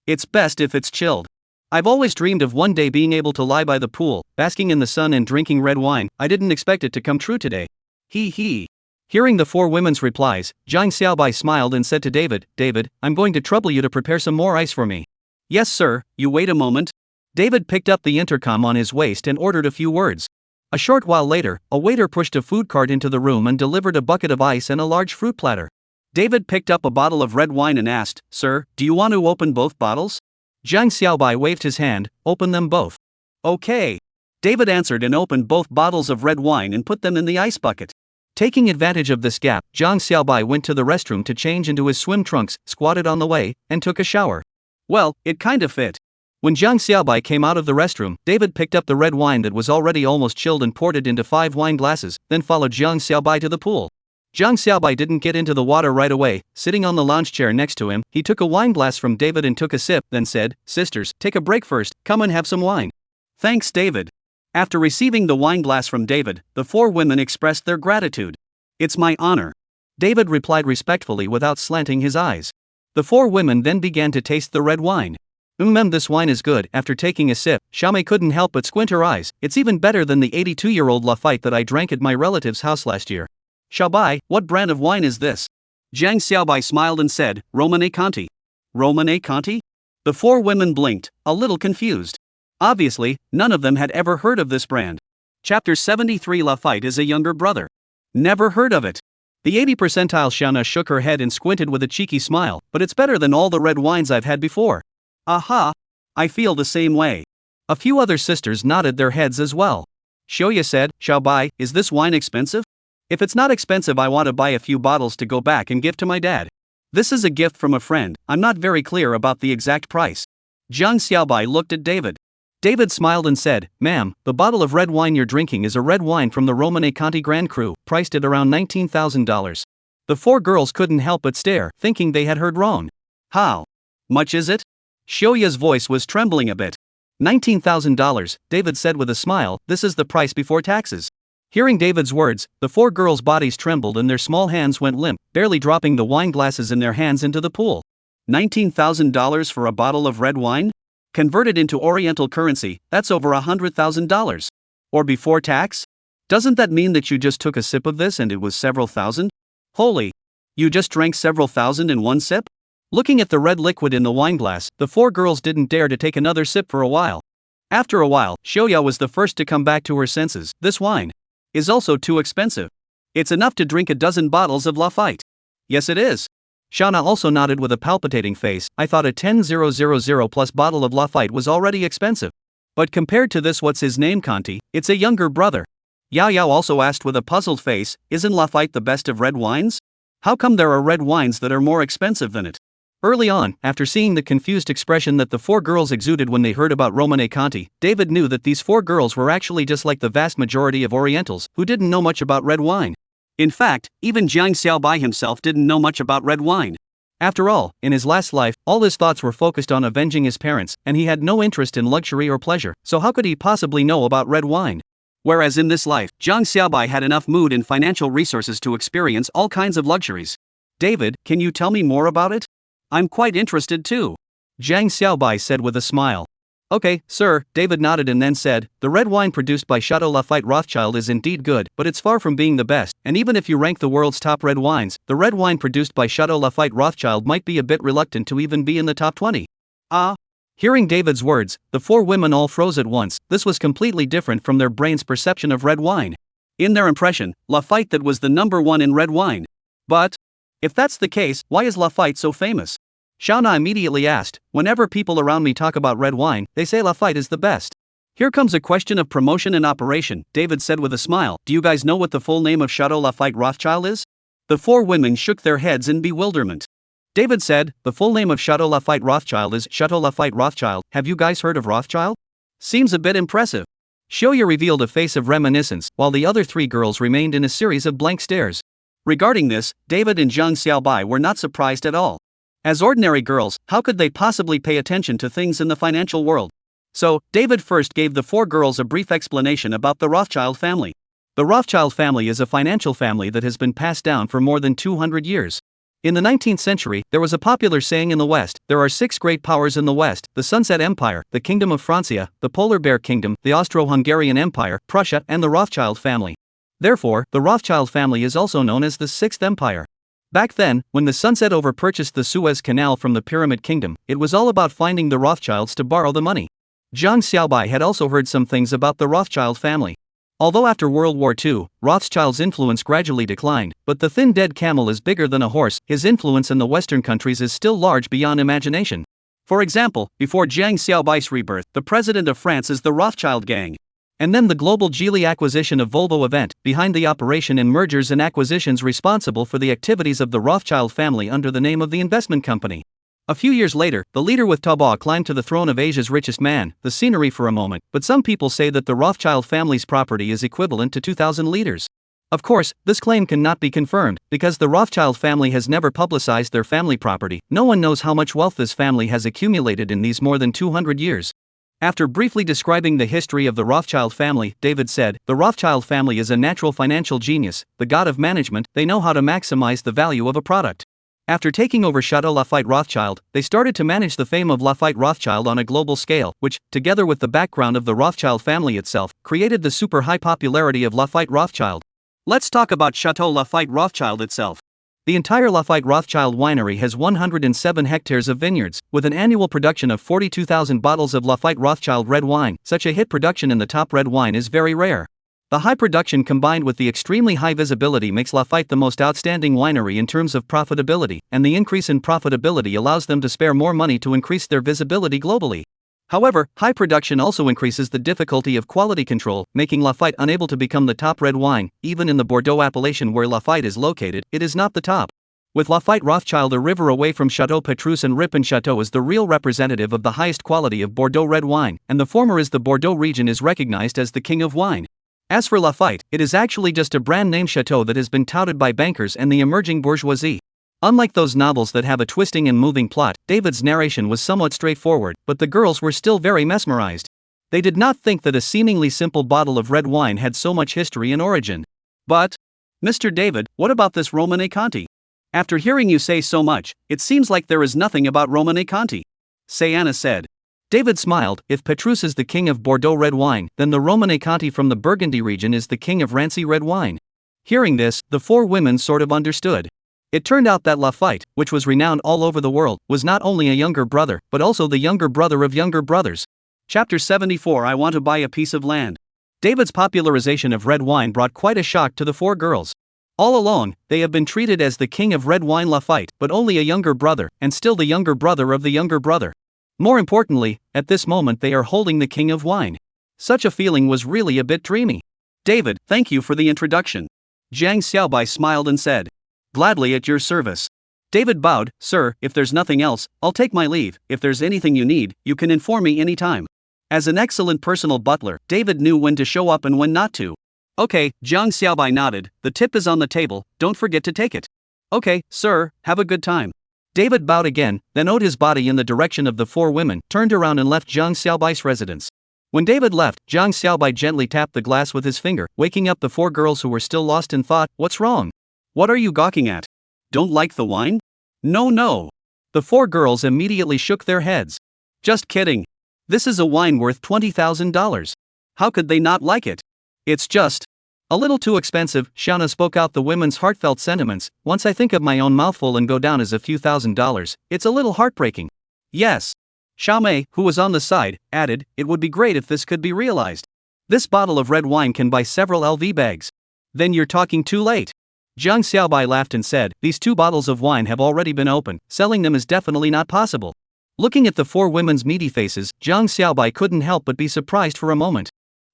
A: it's best if it's chilled. I've always dreamed of one day being able to lie by the pool, basking in the sun and drinking red wine. I didn't expect it to come true today. He. Hearing the 4 women's replies, Zhang Xiaobai smiled and said to David, David, I'm going to trouble you to prepare some more ice for me. Yes sir, you wait a moment. David picked up the intercom on his waist and ordered a few words. A short while later, a waiter pushed a food cart into the room and delivered a bucket of ice and a large fruit platter. David picked up a bottle of red wine and asked, Sir, do you want to open both bottles? Zhang Xiaobai waved his hand, open them both. Okay. David answered and opened both bottles of red wine and put them in the ice bucket. Taking advantage of this gap, Zhang Xiaobai went to the restroom to change into his swim trunks, squatted on the way, and took a shower. Well, it kind of fit. When Zhang Xiaobai came out of the restroom, David picked up the red wine that was already almost chilled and poured it into 5 wine glasses, then followed Zhang Xiaobai to the pool. Zhang Xiaobai didn't get into the water right away. Sitting on the lounge chair next to him, he took a wine glass from David and took a sip, then said, Sisters, take a break first, come and have some wine. Thanks David. After receiving the wine glass from David, the 4 women expressed their gratitude. It's my honor. David replied respectfully without slanting his eyes. The 4 women then began to taste the red wine. This wine is good. After taking a sip, Xiaomei couldn't help but squint her eyes. It's even better than the 82-year-old Lafite that I drank at my relative's house last year. Xiaobai, what brand of wine is this? Zhang Xiaobai smiled and said, Romane Conti. Romane Conti? The 4 women blinked, a little confused. Obviously, none of them had ever heard of this brand. Chapter 73 Lafite is a younger brother. Never heard of it. The 80 percentile Xiaona shook her head and squinted with a cheeky smile, but it's better than all the red wines I've had before. Aha! I feel the same way. A few other sisters nodded their heads as well. Xiaoya said, Xiaobai, is this wine expensive? If it's not expensive I want to buy a few bottles to go back and give to my dad. This is a gift from a friend, I'm not very clear about the exact price. Zhang Xiaobai looked at David. David smiled and said, Ma'am, the bottle of red wine you're drinking is a red wine from the Romane Conti Grand Cru, priced at around $19,000. The 4 girls couldn't help but stare, thinking they had heard wrong. How much is it? Xiaoya's voice was trembling a bit. $19,000, David said with a smile, this is the price before taxes. Hearing David's words, the 4 girls' bodies trembled and their small hands went limp, barely dropping the wine glasses in their hands into the pool. $19,000 for a bottle of red wine? Converted into Oriental currency, that's over $100,000. Or before tax? Doesn't that mean that you just took a sip of this and it was several thousand? Holy! You just drank several thousand in one sip? Looking at the red liquid in the wine glass, the 4 girls didn't dare to take another sip for a while. After a while, Xiaoya was the first to come back to her senses. This wine is also too expensive. It's enough to drink a dozen bottles of Lafite. Yes it is. Xiaona also nodded with a palpitating face. I thought a 10,000 plus bottle of Lafite was already expensive. But compared to this what's his name Conti, it's a younger brother. Yao Yao also asked with a puzzled face, isn't Lafite the best of red wines? How come there are red wines that are more expensive than it? Early on, after seeing the confused expression that the 4 girls exuded when they heard about Romane Conti, David knew that these 4 girls were actually just like the vast majority of Orientals who didn't know much about red wine. In fact, even Zhang Xiaobai himself didn't know much about red wine. After all, in his last life, all his thoughts were focused on avenging his parents, and he had no interest in luxury or pleasure, so how could he possibly know about red wine? Whereas in this life, Zhang Xiaobai had enough mood and financial resources to experience all kinds of luxuries. David, can you tell me more about it? I'm quite interested too. Zhang Xiaobai said with a smile. Okay, sir, David nodded and then said, the red wine produced by Chateau Lafite Rothschild is indeed good, but it's far from being the best, and even if you rank the world's top red wines, the red wine produced by Chateau Lafite Rothschild might be a bit reluctant to even be in the top 20. Hearing David's words, the 4 women all froze at once. This was completely different from their brain's perception of red wine. In their impression, Lafite that was the number 1 in red wine. But if that's the case, why is Lafite so famous? Xiaona immediately asked, whenever people around me talk about red wine, they say Lafite is the best. Here comes a question of promotion and operation, David said with a smile. Do you guys know what the full name of Chateau Lafite Rothschild is? The four women shook their heads in bewilderment. David said, the full name of Chateau Lafite Rothschild is Chateau Lafite Rothschild. Have you guys heard of Rothschild? Seems a bit impressive. Xiaoya revealed a face of reminiscence, while the other three girls remained in a series of blank stares. Regarding this, David and Zhang Xiaobai were not surprised at all. As ordinary girls, how could they possibly pay attention to things in the financial world? So, David first gave the four girls a brief explanation about the Rothschild family. The Rothschild family is a financial family that has been passed down for more than 200 years. In the 19th century, there was a popular saying in the West: there are 6 great powers in the West: the Sunset Empire, the Kingdom of Francia, the Polar Bear Kingdom, the Austro-Hungarian Empire, Prussia, and the Rothschild family. Therefore, the Rothschild family is also known as the Sixth Empire. Back then, when the Sunset overpurchased the Suez Canal from the Pyramid Kingdom, it was all about finding the Rothschilds to borrow the money. Zhang Xiaobai had also heard some things about the Rothschild family. Although after World War II, Rothschild's influence gradually declined, but the thin dead camel is bigger than a horse, his influence in the Western countries is still large beyond imagination. For example, before Zhang Xiaobai's rebirth, the president of France is the Rothschild gang. And then the global Geely acquisition of Volvo event, behind the operation in mergers and acquisitions responsible for the activities of the Rothschild family under the name of the investment company. A few years later, the leader with Taobao climbed to the throne of Asia's richest man, the scenery for a moment, but some people say that the Rothschild family's property is equivalent to 2,000 liters. Of course, this claim cannot be confirmed, because the Rothschild family has never publicized their family property. No one knows how much wealth this family has accumulated in these more than 200 years. After briefly describing the history of the Rothschild family, David said, the Rothschild family is a natural financial genius, the god of management. They know how to maximize the value of a product. After taking over Chateau Lafite Rothschild, they started to manage the fame of Lafite Rothschild on a global scale, which, together with the background of the Rothschild family itself, created the super high popularity of Lafite Rothschild. Let's talk about Chateau Lafite Rothschild itself. The entire Lafite Rothschild winery has 107 hectares of vineyards, with an annual production of 42,000 bottles of Lafite Rothschild red wine. Such a hit production in the top red wine is very rare. The high production combined with the extremely high visibility makes Lafite the most outstanding winery in terms of profitability, and the increase in profitability allows them to spare more money to increase their visibility globally. However, high production also increases the difficulty of quality control, making Lafite unable to become the top red wine. Even in the Bordeaux appellation where Lafite is located, it is not the top. With Lafite Rothschild a river away from Chateau Petrus and Ripon Chateau is the real representative of the highest quality of Bordeaux red wine, and the former is the Bordeaux region is recognized as the king of wine. As for Lafite, it is actually just a brand name chateau that has been touted by bankers and the emerging bourgeoisie. Unlike those novels that have a twisting and moving plot, David's narration was somewhat straightforward, but the girls were still very mesmerized. They did not think that a seemingly simple bottle of red wine had so much history and origin. But, Mr. David, what about this Romane Conti? After hearing you say so much, it seems like there is nothing about Romane Conti. Sayana said. David smiled. If Petrus is the king of Bordeaux red wine, then the Romane Conti from the Burgundy region is the king of Rancy red wine. Hearing this, the four women sort of understood. It turned out that Lafite, which was renowned all over the world, was not only a younger brother, but also the younger brother of younger brothers. Chapter 74 I Want to Buy a Piece of Land. David's popularization of red wine brought quite a shock to the four girls. All along, they have been treated as the king of red wine Lafite, but only a younger brother, and still the younger brother of the younger brother. More importantly, at this moment they are holding the king of wine. Such a feeling was really a bit dreamy. David, thank you for the introduction. Zhang Xiaobai smiled and said. Gladly at your service. David bowed. Sir, if there's nothing else, I'll take my leave. If there's anything you need, you can inform me anytime. As an excellent personal butler, David knew when to show up and when not to. Okay, Zhang Xiaobai nodded. The tip is on the table, don't forget to take it. Okay, sir, have a good time. David bowed again, then owed his body in the direction of the four women, turned around and left Zhang Xiaobai's residence. When David left, Zhang Xiaobai gently tapped the glass with his finger, waking up the four girls who were still lost in thought. What's wrong? What are you gawking at? Don't like the wine? No. The four girls immediately shook their heads. Just kidding. This is a wine worth $20,000. How could they not like it? It's just a little too expensive. Shauna spoke out the women's heartfelt sentiments. Once I think of my own mouthful and go down as a few $1,000s, it's a little heartbreaking. Yes. Xiaomei, who was on the side, added, it would be great if this could be realized. This bottle of red wine can buy several LV bags. Then you're talking too late. Zhang Xiaobai laughed and said, these 2 bottles of wine have already been opened, selling them is definitely not possible. Looking at the four women's meaty faces, Jiang Xiaobai couldn't help but be surprised for a moment.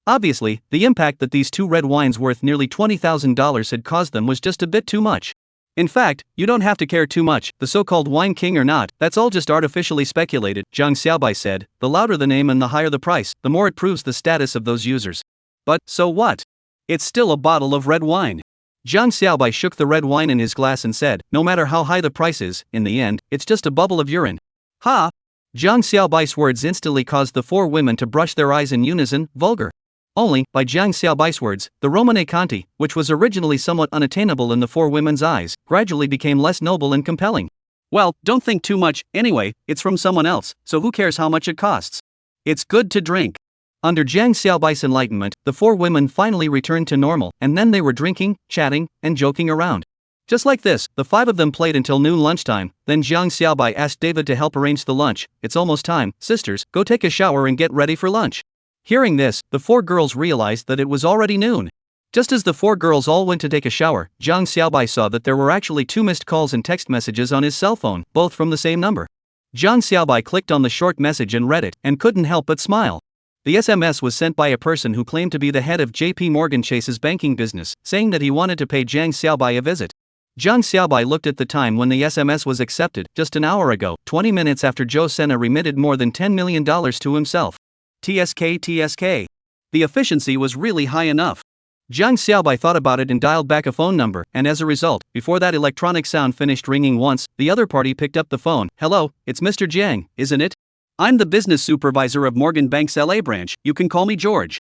A: Obviously, the impact that these two red wines worth nearly $20,000 had caused them was just a bit too much. In fact, you don't have to care too much, the so-called wine king or not, that's all just artificially speculated, Jiang Xiaobai said. The louder the name and the higher the price, the more it proves the status of those users. But, so what? It's still a bottle of red wine. Jiang Xiaobai shook the red wine in his glass and said, no matter how high the price is, in the end, it's just a bubble of urine. Ha! Jiang Xiaobai's words instantly caused the four women to brush their eyes in unison, vulgar. Only, by Jiang Xiaobai's words, the Romane Conti, which was originally somewhat unattainable in the four women's eyes, gradually became less noble and compelling. Well, don't think too much, anyway, it's from someone else, so who cares how much it costs? It's good to drink. Under Jiang Xiaobai's enlightenment, the four women finally returned to normal, and then they were drinking, chatting, and joking around. Just like this, the five of them played until noon lunchtime, then Jiang Xiaobai asked David to help arrange the lunch. It's almost time, sisters, go take a shower and get ready for lunch. Hearing this, the four girls realized that it was already noon. Just as the four girls all went to take a shower, Jiang Xiaobai saw that there were actually 2 missed calls and text messages on his cell phone, both from the same number. Jiang Xiaobai clicked on the short message and read it, and couldn't help but smile. The SMS was sent by a person who claimed to be the head of JP Morgan Chase's banking business, saying that he wanted to pay Jiang Xiaobai a visit. Jiang Xiaobai looked at the time when the SMS was accepted, just an hour ago, 20 minutes after Zhou Sena remitted more than $10 million to himself. TSK. The efficiency was really high enough. Jiang Xiaobai thought about it and dialed back a phone number, and as a result, before that electronic sound finished ringing once, the other party picked up the phone. Hello, it's Mr. Jiang, isn't it? I'm the business supervisor of Morgan Bank's LA branch, you can call me George.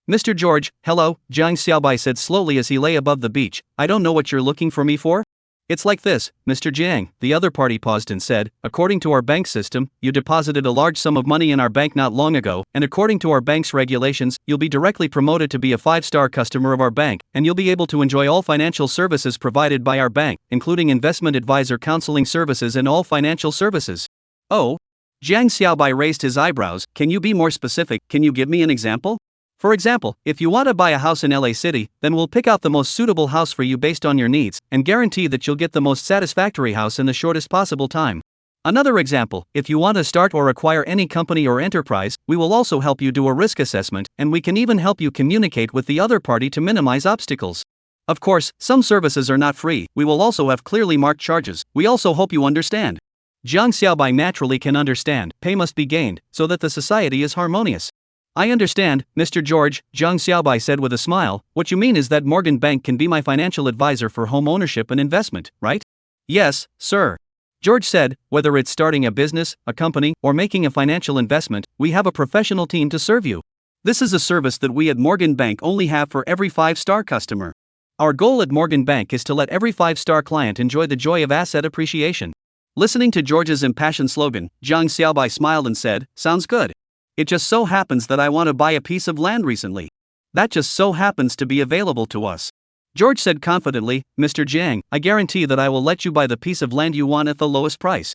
A: Mr. George, hello, Jiang Xiaobai said slowly as he lay above the beach. I don't know what you're looking for me for. It's like this, Mr. Jiang, the other party paused and said, according to our bank system, you deposited a large sum of money in our bank not long ago, and according to our bank's regulations, you'll be directly promoted to be a 5-star customer of our bank, and you'll be able to enjoy all financial services provided by our bank, including investment advisor counseling services and all financial services. Oh? Jiang Xiaobai raised his eyebrows. Can you be more specific? Can you give me an example? For example, if you want to buy a house in LA City, then we'll pick out the most suitable house for you based on your needs, and guarantee that you'll get the most satisfactory house in the shortest possible time. Another example, if you want to start or acquire any company or enterprise, we will also help you do a risk assessment, and we can even help you communicate with the other party to minimize obstacles. Of course, some services are not free, we will also have clearly marked charges, we also hope you understand. Jiang Xiaobai naturally can understand, pay must be gained, so that the society is harmonious. I understand, Mr. George, Jiang Xiaobai said with a smile. What you mean is that Morgan Bank can be my financial advisor for home ownership and investment, right? Yes, sir. George said, whether it's starting a business, a company, or making a financial investment, we have a professional team to serve you. This is a service that we at Morgan Bank only have for every 5-star customer. Our goal at Morgan Bank is to let every 5-star client enjoy the joy of asset appreciation. Listening to George's impassioned slogan, Jiang Xiaobai smiled and said, sounds good. It just so happens that I want to buy a piece of land recently. That just so happens to be available to us. George said confidently, Mr. Jiang, I guarantee that I will let you buy the piece of land you want at the lowest price.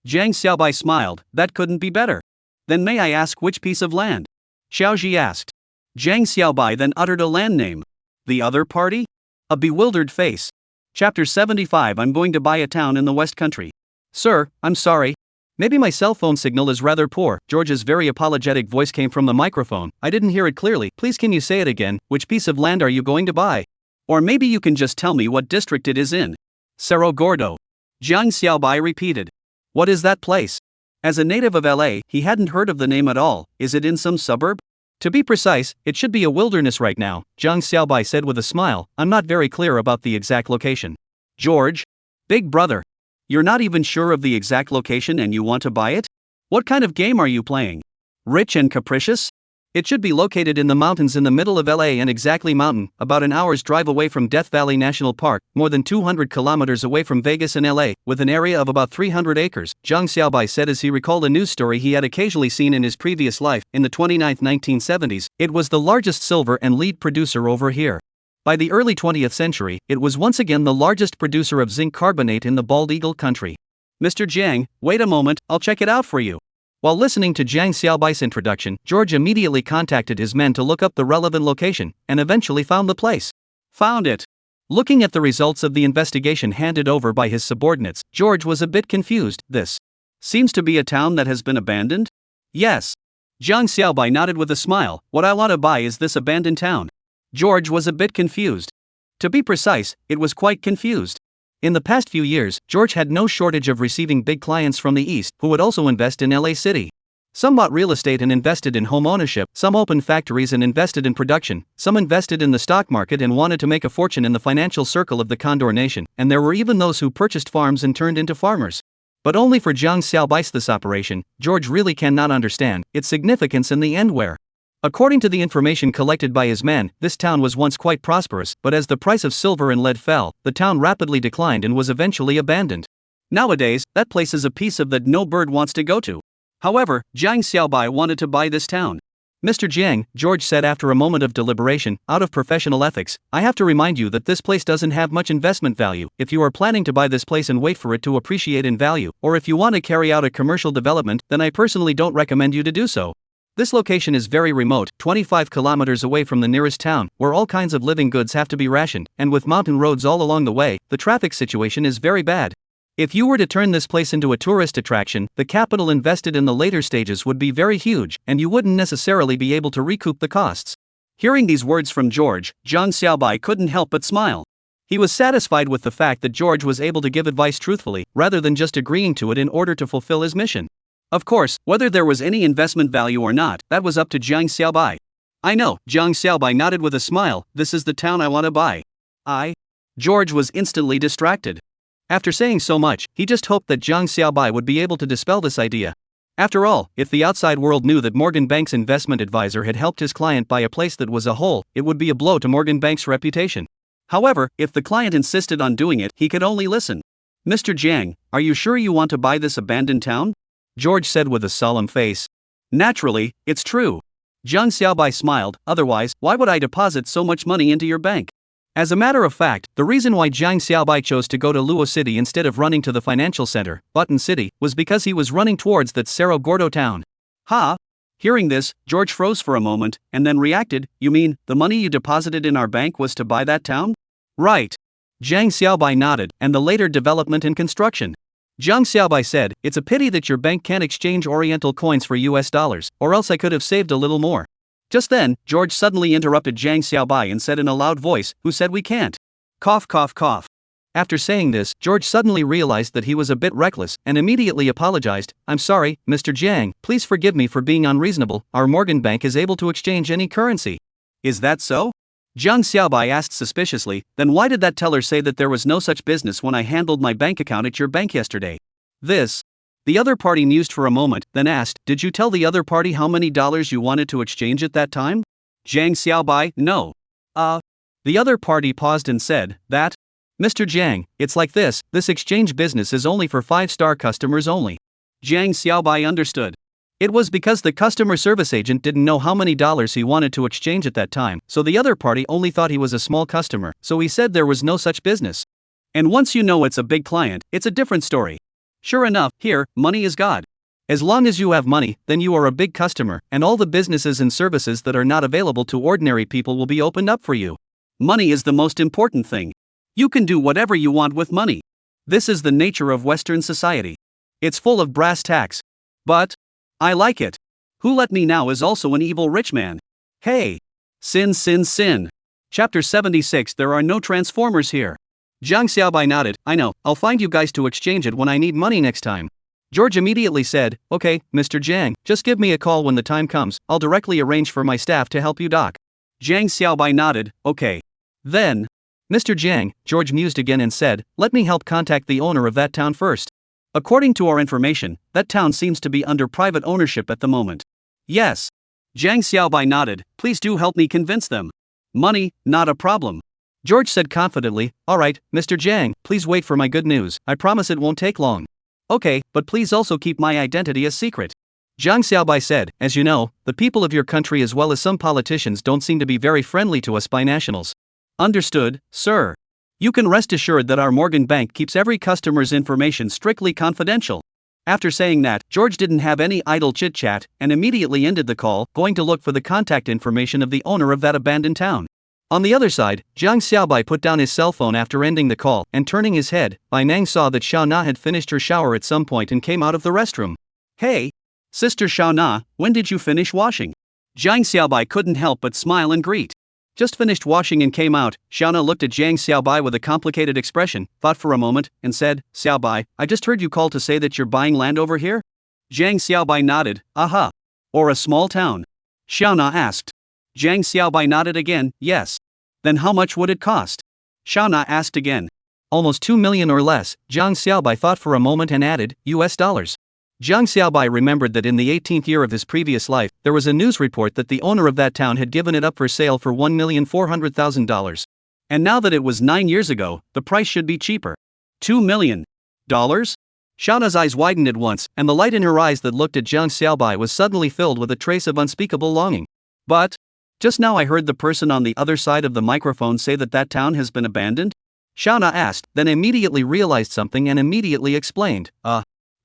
A: Jiang Xiaobai smiled, that couldn't be better. Then may I ask which piece of land? Xiaoji asked. Jiang Xiaobai then uttered a land name. The other party? A bewildered face. Chapter 75. I'm going to buy a town in the West Country. Sir, I'm sorry. Maybe my cell phone signal is rather poor. George's very apologetic voice came from the microphone. I didn't hear it clearly. Please can you say it again? Which piece of land are you going to buy? Or maybe you can just tell me what district it is in. Cerro Gordo. Jiang Xiaobai repeated. What is that place? As a native of LA, he hadn't heard of the name at all. Is it in some suburb? To be precise, it should be a wilderness right now, Jiang Xiaobai said with a smile. I'm not very clear about the exact location. George? Big brother. You're not even sure of the exact location and you want to buy it? What kind of game are you playing? Rich and capricious? It should be located in the mountains in the middle of LA and exactly mountain, about an hour's drive away from Death Valley National Park, more than 200 kilometers away from Vegas and LA, with an area of about 300 acres, Jiang Xiaobai said as he recalled a news story he had occasionally seen in his previous life. In the 29th 1970s, it was the largest silver and lead producer over here. By the early 20th century, it was once again the largest producer of zinc carbonate in the Bald Eagle country. Mr. Jiang, wait a moment, I'll check it out for you. While listening to Jiang Xiaobai's introduction, George immediately contacted his men to look up the relevant location, and eventually found the place. Found it. Looking at the results of the investigation handed over by his subordinates, George was a bit confused. This Seems to be a town that has been abandoned? Yes. Jiang Xiaobai nodded with a smile. What I want to buy is this abandoned town. George was a bit confused. To be precise, it was quite confused. In the past few years, George had no shortage of receiving big clients from the East who would also invest in LA City. Some bought real estate and invested in home ownership, some opened factories and invested in production, some invested in the stock market and wanted to make a fortune in the financial circle of the Condor Nation, and there were even those who purchased farms and turned into farmers. But only for Jiang Xiaobai's this operation, George really cannot understand its significance in the end where. According to the information collected by his men, this town was once quite prosperous, but as the price of silver and lead fell, the town rapidly declined and was eventually abandoned. Nowadays, that place is a piece of that no bird wants to go to. However, Jiang Xiaobai wanted to buy this town. Mr. Jiang, George said after a moment of deliberation, out of professional ethics, I have to remind you that this place doesn't have much investment value. If you are planning to buy this place and wait for it to appreciate in value, or if you want to carry out a commercial development, then I personally don't recommend you to do so. This location is very remote, 25 kilometers away from the nearest town, where all kinds of living goods have to be rationed, and with mountain roads all along the way, the traffic situation is very bad. If you were to turn this place into a tourist attraction, the capital invested in the later stages would be very huge, and you wouldn't necessarily be able to recoup the costs. Hearing these words from George, Jiang Xiaobai couldn't help but smile. He was satisfied with the fact that George was able to give advice truthfully, rather than just agreeing to it in order to fulfill his mission. Of course, whether there was any investment value or not, that was up to Jiang Xiaobai. I know, Jiang Xiaobai nodded with a smile, this is the town I want to buy. George was instantly distracted. After saying so much, he just hoped that Jiang Xiaobai would be able to dispel this idea. After all, if the outside world knew that Morgan Bank's investment advisor had helped his client buy a place that was a hole, it would be a blow to Morgan Bank's reputation. However, if the client insisted on doing it, he could only listen. Mr. Jiang, are you sure you want to buy this abandoned town? George said with a solemn face. Naturally, it's true. Jiang Xiaobai smiled, otherwise, why would I deposit so much money into your bank? As a matter of fact, the reason why Jiang Xiaobai chose to go to Luo City instead of running to the financial center, Button City, was because he was running towards that Cerro Gordo town. Hearing this, George froze for a moment, and then reacted, you mean, the money you deposited in our bank was to buy that town? Right. Jiang Xiaobai nodded, and the later development and construction. Jiang Xiaobai said, it's a pity that your bank can't exchange Oriental coins for US dollars, or else I could have saved a little more. Just then, George suddenly interrupted Jiang Xiaobai and said in a loud voice, who said we can't? Cough cough cough. After saying this, George suddenly realized that he was a bit reckless, and immediately apologized, I'm sorry, Mr. Jiang, please forgive me for being unreasonable, our Morgan Bank is able to exchange any currency. Is that so? Jiang Xiaobai asked suspiciously, then why did that teller say that there was no such business when I handled my bank account at your bank yesterday? The other party mused for a moment, then asked, did you tell the other party how many dollars you wanted to exchange at that time? Jiang Xiaobai, no. The other party paused and said, that? Mr. Jiang, it's like this exchange business is only for 5-star customers only. Jiang Xiaobai understood. It was because the customer service agent didn't know how many dollars he wanted to exchange at that time, so the other party only thought he was a small customer, so he said there was no such business. And once you know it's a big client, it's a different story. Sure enough, here, money is God. As long as you have money, then you are a big customer, and all the businesses and services that are not available to ordinary people will be opened up for you. Money is the most important thing. You can do whatever you want with money. This is the nature of Western society. It's full of brass tacks. But I like it. Who let me now is also an evil rich man. Hey! Sin sin sin. Chapter 76 There are no transformers here. Jiang Xiaobai nodded, I know, I'll find you guys to exchange it when I need money next time. George immediately said, okay, Mr. Jiang, just give me a call when the time comes, I'll directly arrange for my staff to help you dock. Jiang Xiaobai nodded, okay. Then, Mr. Jiang, George mused again and said, let me help contact the owner of that town first. According to our information, that town seems to be under private ownership at the moment. Yes. Jiang Xiaobai nodded, please do help me convince them. Money, not a problem. George said confidently, alright, Mr. Jiang, please wait for my good news, I promise it won't take long. Okay, but please also keep my identity a secret. Jiang Xiaobai said, as you know, the people of your country as well as some politicians don't seem to be very friendly to us binationals. Understood, sir. You can rest assured that our Morgan Bank keeps every customer's information strictly confidential. After saying that, George didn't have any idle chit-chat, and immediately ended the call, going to look for the contact information of the owner of that abandoned town. On the other side, Jiang Xiaobai put down his cell phone after ending the call, and turning his head, Bai Nang saw that Xiao Na had finished her shower at some point and came out of the restroom. Hey, Sister Xiao Na, when did you finish washing? Jiang Xiaobai couldn't help but smile and greet. Just finished washing and came out. Xiao Na looked at Jiang Xiaobai with a complicated expression, thought for a moment, and said, Xiaobai, I just heard you call to say that you're buying land over here? Jiang Xiaobai nodded, aha. Or a small town? Xiao Na asked. Jiang Xiaobai nodded again, yes. Then how much would it cost? Xiao Na asked again. Almost 2 million or less, Jiang Xiaobai thought for a moment and added, US dollars. Jiang Xiaobai remembered that in the 18th year of his previous life, there was a news report that the owner of that town had given it up for sale for $1,400,000. And now that it was 9 years ago, the price should be cheaper. $2 million? Xiao Na's eyes widened at once, and the light in her eyes that looked at Jiang Xiaobai was suddenly filled with a trace of unspeakable longing. But just now I heard the person on the other side of the microphone say that that town has been abandoned? Xiao Na asked, then immediately realized something and immediately explained,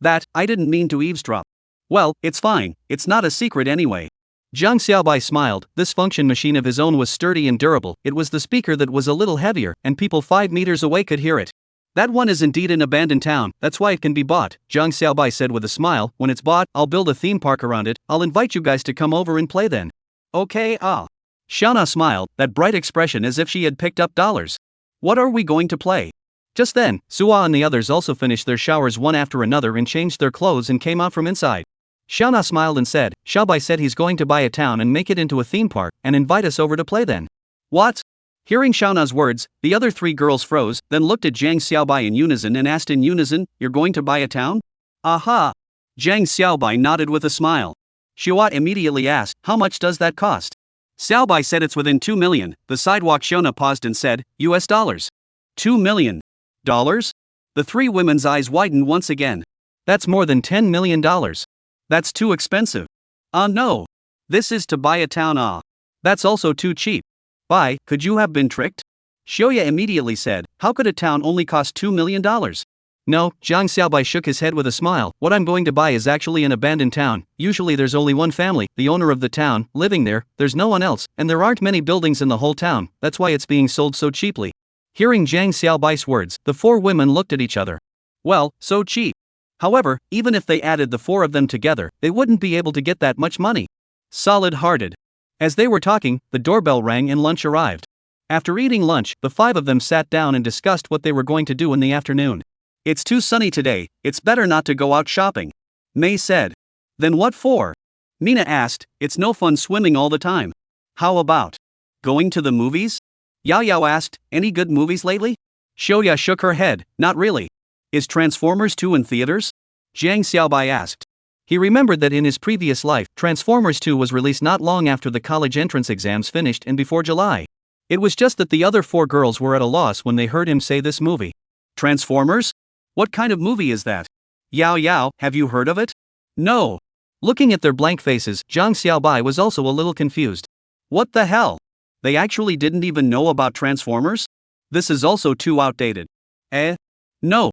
A: that, I didn't mean to eavesdrop. Well, it's fine, it's not a secret anyway. Jiang Xiaobai smiled. This function machine of his own was sturdy and durable. It was the speaker that was a little heavier, and people 5 meters away could hear it. That one is indeed an abandoned town, that's why it can be bought, Jiang Xiaobai said with a smile. When it's bought, I'll build a theme park around it. I'll invite you guys to come over and play then. Okay, Xiao Na smiled, that bright expression as if she had picked up dollars. What are we going to play? Just then, Suwa and the others also finished their showers one after another and changed their clothes and came out from inside. Xiao Na smiled and said, Xiaobai said he's going to buy a town and make it into a theme park, and invite us over to play then. What? Hearing Xiao Na's words, the other 3 girls froze, then looked at Jiang Xiaobai in unison and asked in unison, you're going to buy a town? Aha! Jiang Xiaobai nodded with a smile. Xiao immediately asked, how much does that cost? Xiaobai said it's within 2 million. The sidewalk Xiao Na paused and said, US dollars. $2 million? The 3 women's eyes widened once again. That's more than $10 million. That's too expensive. No. This is to buy a town. That's also too cheap. Bai, could you have been tricked? Xiaoya immediately said, how could a town only cost $2 million? No, Jiang Xiaobai shook his head with a smile. What I'm going to buy is actually an abandoned town. Usually there's only one family, the owner of the town, living there. There's no one else, and there aren't many buildings in the whole town. That's why it's being sold so cheaply. Hearing Jiang Xiaobai's words, the 4 women looked at each other. Well, so cheap. However, even if they added the 4 of them together, they wouldn't be able to get that much money. Solid-hearted. As they were talking, the doorbell rang and lunch arrived. After eating lunch, the 5 of them sat down and discussed what they were going to do in the afternoon. It's too sunny today, it's better not to go out shopping. Mei said. Then what for? Mina asked, it's no fun swimming all the time. How about going to the movies? Yao Yao asked, any good movies lately? Xiaoya shook her head, not really. Is Transformers 2 in theaters? Jiang Xiaobai asked. He remembered that in his previous life, Transformers 2 was released not long after the college entrance exams finished and before July. It was just that the other 4 girls were at a loss when they heard him say this movie. Transformers? What kind of movie is that? Yao Yao, have you heard of it? No. Looking at their blank faces, Jiang Xiaobai was also a little confused. What the hell? They actually didn't even know about Transformers? This is also too outdated. No.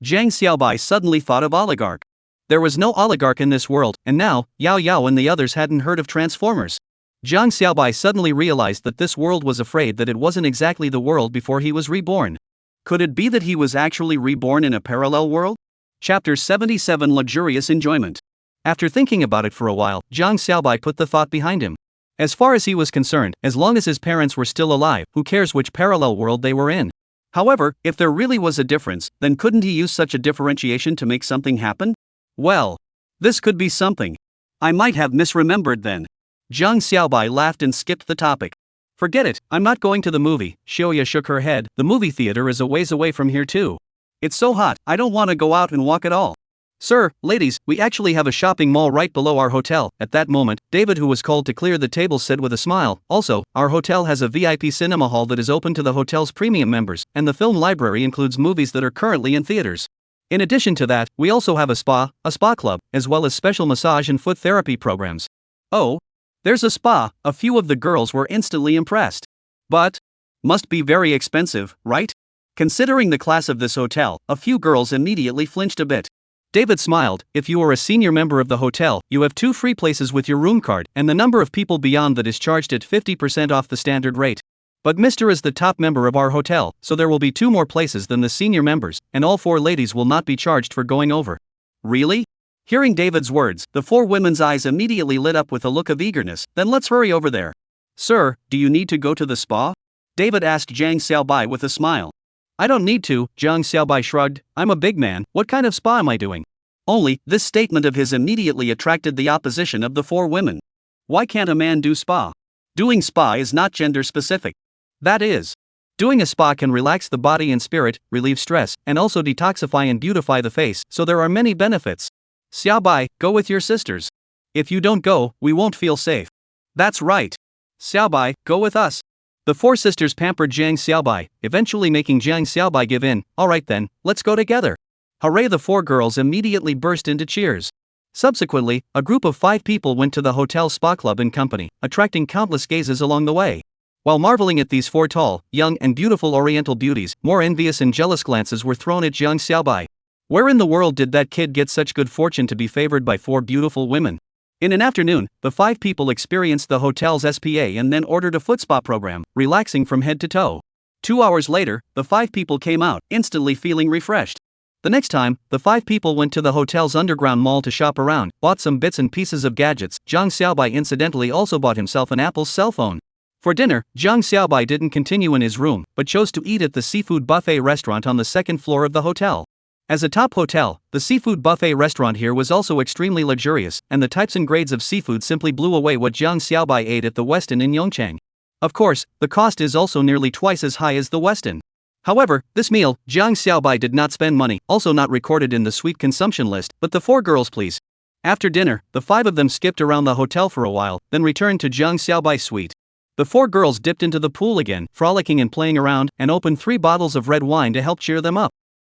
A: Jiang Xiaobai suddenly thought of oligarch. There was no oligarch in this world, and now, Yao Yao and the others hadn't heard of Transformers. Jiang Xiaobai suddenly realized that this world was afraid that it wasn't exactly the world before he was reborn. Could it be that he was actually reborn in a parallel world? Chapter 77 Luxurious Enjoyment. After thinking about it for a while, Jiang Xiaobai put the thought behind him. As far as he was concerned, as long as his parents were still alive, who cares which parallel world they were in? However, if there really was a difference, then couldn't he use such a differentiation to make something happen? Well, this could be something. I might have misremembered then. Jiang Xiaobai laughed and skipped the topic. Forget it, I'm not going to the movie. Xiaoya shook her head. The movie theater is a ways away from here too. It's so hot, I don't want to go out and walk at all. Sir, ladies, we actually have a shopping mall right below our hotel. At that moment, David, who was called to clear the table, said with a smile, also, our hotel has a VIP cinema hall that is open to the hotel's premium members, and the film library includes movies that are currently in theaters. In addition to that, we also have a spa club, as well as special massage and foot therapy programs. Oh, there's a spa. A few of the girls were instantly impressed. But must be very expensive, right? Considering the class of this hotel, a few girls immediately flinched a bit. David smiled. If you are a senior member of the hotel, you have 2 free places with your room card, and the number of people beyond that is charged at 50% off the standard rate. But Mr. is the top member of our hotel, so there will be 2 more places than the senior members, and all 4 ladies will not be charged for going over. Really? Hearing David's words, the 4 women's eyes immediately lit up with a look of eagerness. Then let's hurry over there. Sir, do you need to go to the spa? David asked Jiang Xiaobai with a smile. I don't need to, Jiang Xiaobai shrugged. I'm a big man, what kind of spa am I doing? Only, this statement of his immediately attracted the opposition of the 4 women. Why can't a man do spa? Doing spa is not gender specific. That is, doing a spa can relax the body and spirit, relieve stress, and also detoxify and beautify the face, so there are many benefits. Xiaobai, go with your sisters. If you don't go, we won't feel safe. That's right. Xiaobai, go with us. The 4 sisters pampered Jiang Xiaobai, eventually making Jiang Xiaobai give in. Alright then, let's go together. Hooray! The 4 girls immediately burst into cheers. Subsequently, a group of 5 people went to the hotel spa club in company, attracting countless gazes along the way. While marveling at these 4 tall, young and beautiful oriental beauties, more envious and jealous glances were thrown at Jiang Xiaobai. Where in the world did that kid get such good fortune to be favored by 4 beautiful women? In an afternoon, the 5 people experienced the hotel's SPA and then ordered a foot spa program, relaxing from head to toe. 2 hours later, the 5 people came out, instantly feeling refreshed. The next time, the 5 people went to the hotel's underground mall to shop around, bought some bits and pieces of gadgets. Jiang Xiaobai incidentally also bought himself an Apple cell phone. For dinner, Jiang Xiaobai didn't continue in his room, but chose to eat at the seafood buffet restaurant on the 2nd floor of the hotel. As a top hotel, the seafood buffet restaurant here was also extremely luxurious, and the types and grades of seafood simply blew away what Jiang Xiaobai ate at the Westin in Yongchang. Of course, the cost is also nearly twice as high as the Westin. However, this meal, Jiang Xiaobai did not spend money, also not recorded in the sweet consumption list, but the 4 girls please. After dinner, the 5 of them skipped around the hotel for a while, then returned to Jiang Xiaobai's suite. The 4 girls dipped into the pool again, frolicking and playing around, and opened 3 bottles of red wine to help cheer them up.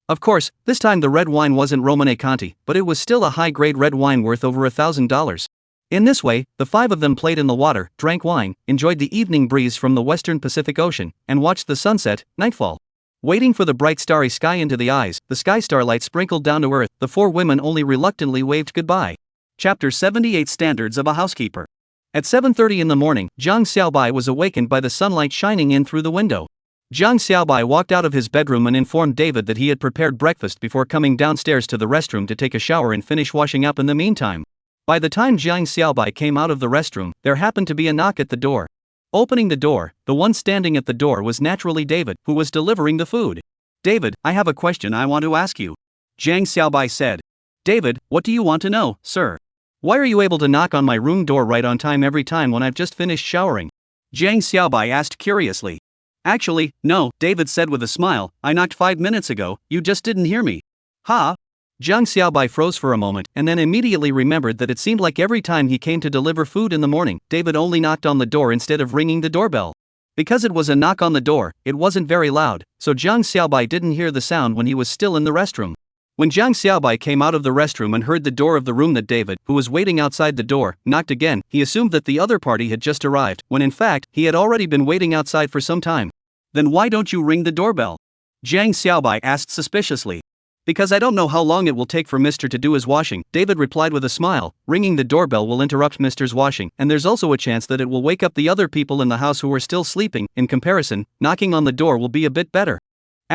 A: Of course, this time the red wine wasn't Romane Conti, but it was still a high-grade red wine worth over $1,000. In this way, the 5 of them played in the water, drank wine, enjoyed the evening breeze from the western Pacific Ocean, and watched the sunset, nightfall. Waiting for the bright starry sky into the eyes, the sky starlight sprinkled down to earth, the 4 women only reluctantly waved goodbye. Chapter 78 Standards of a Housekeeper. At 7:30 in the morning, Jiang Xiaobai was awakened by the sunlight shining in through the window. Jiang Xiaobai walked out of his bedroom and informed David that he had prepared breakfast before coming downstairs to the restroom to take a shower and finish washing up in the meantime. By the time Jiang Xiaobai came out of the restroom, there happened to be a knock at the door. Opening the door, the one standing at the door was naturally David, who was delivering the food. David, I have a question I want to ask you. Jiang Xiaobai said. David, what do you want to know, sir? Why are you able to knock on my room door right on time every time when I've just finished showering? Jiang Xiaobai asked curiously. Actually, no, David said with a smile, I knocked 5 minutes ago, you just didn't hear me. Ha! Jiang Xiaobai froze for a moment and then immediately remembered that it seemed like every time he came to deliver food in the morning, David only knocked on the door instead of ringing the doorbell. Because it was a knock on the door, it wasn't very loud, so Jiang Xiaobai didn't hear the sound when he was still in the restroom. When Jiang Xiaobai came out of the restroom and heard the door of the room that David, who was waiting outside the door, knocked again, he assumed that the other party had just arrived, when in fact, he had already been waiting outside for some time. Then why don't you ring the doorbell? Jiang Xiaobai asked suspiciously. Because I don't know how long it will take for Mr. to do his washing, David replied with a smile. Ringing the doorbell will interrupt Mr.'s washing, and there's also a chance that it will wake up the other people in the house who are still sleeping. In comparison, knocking on the door will be a bit better.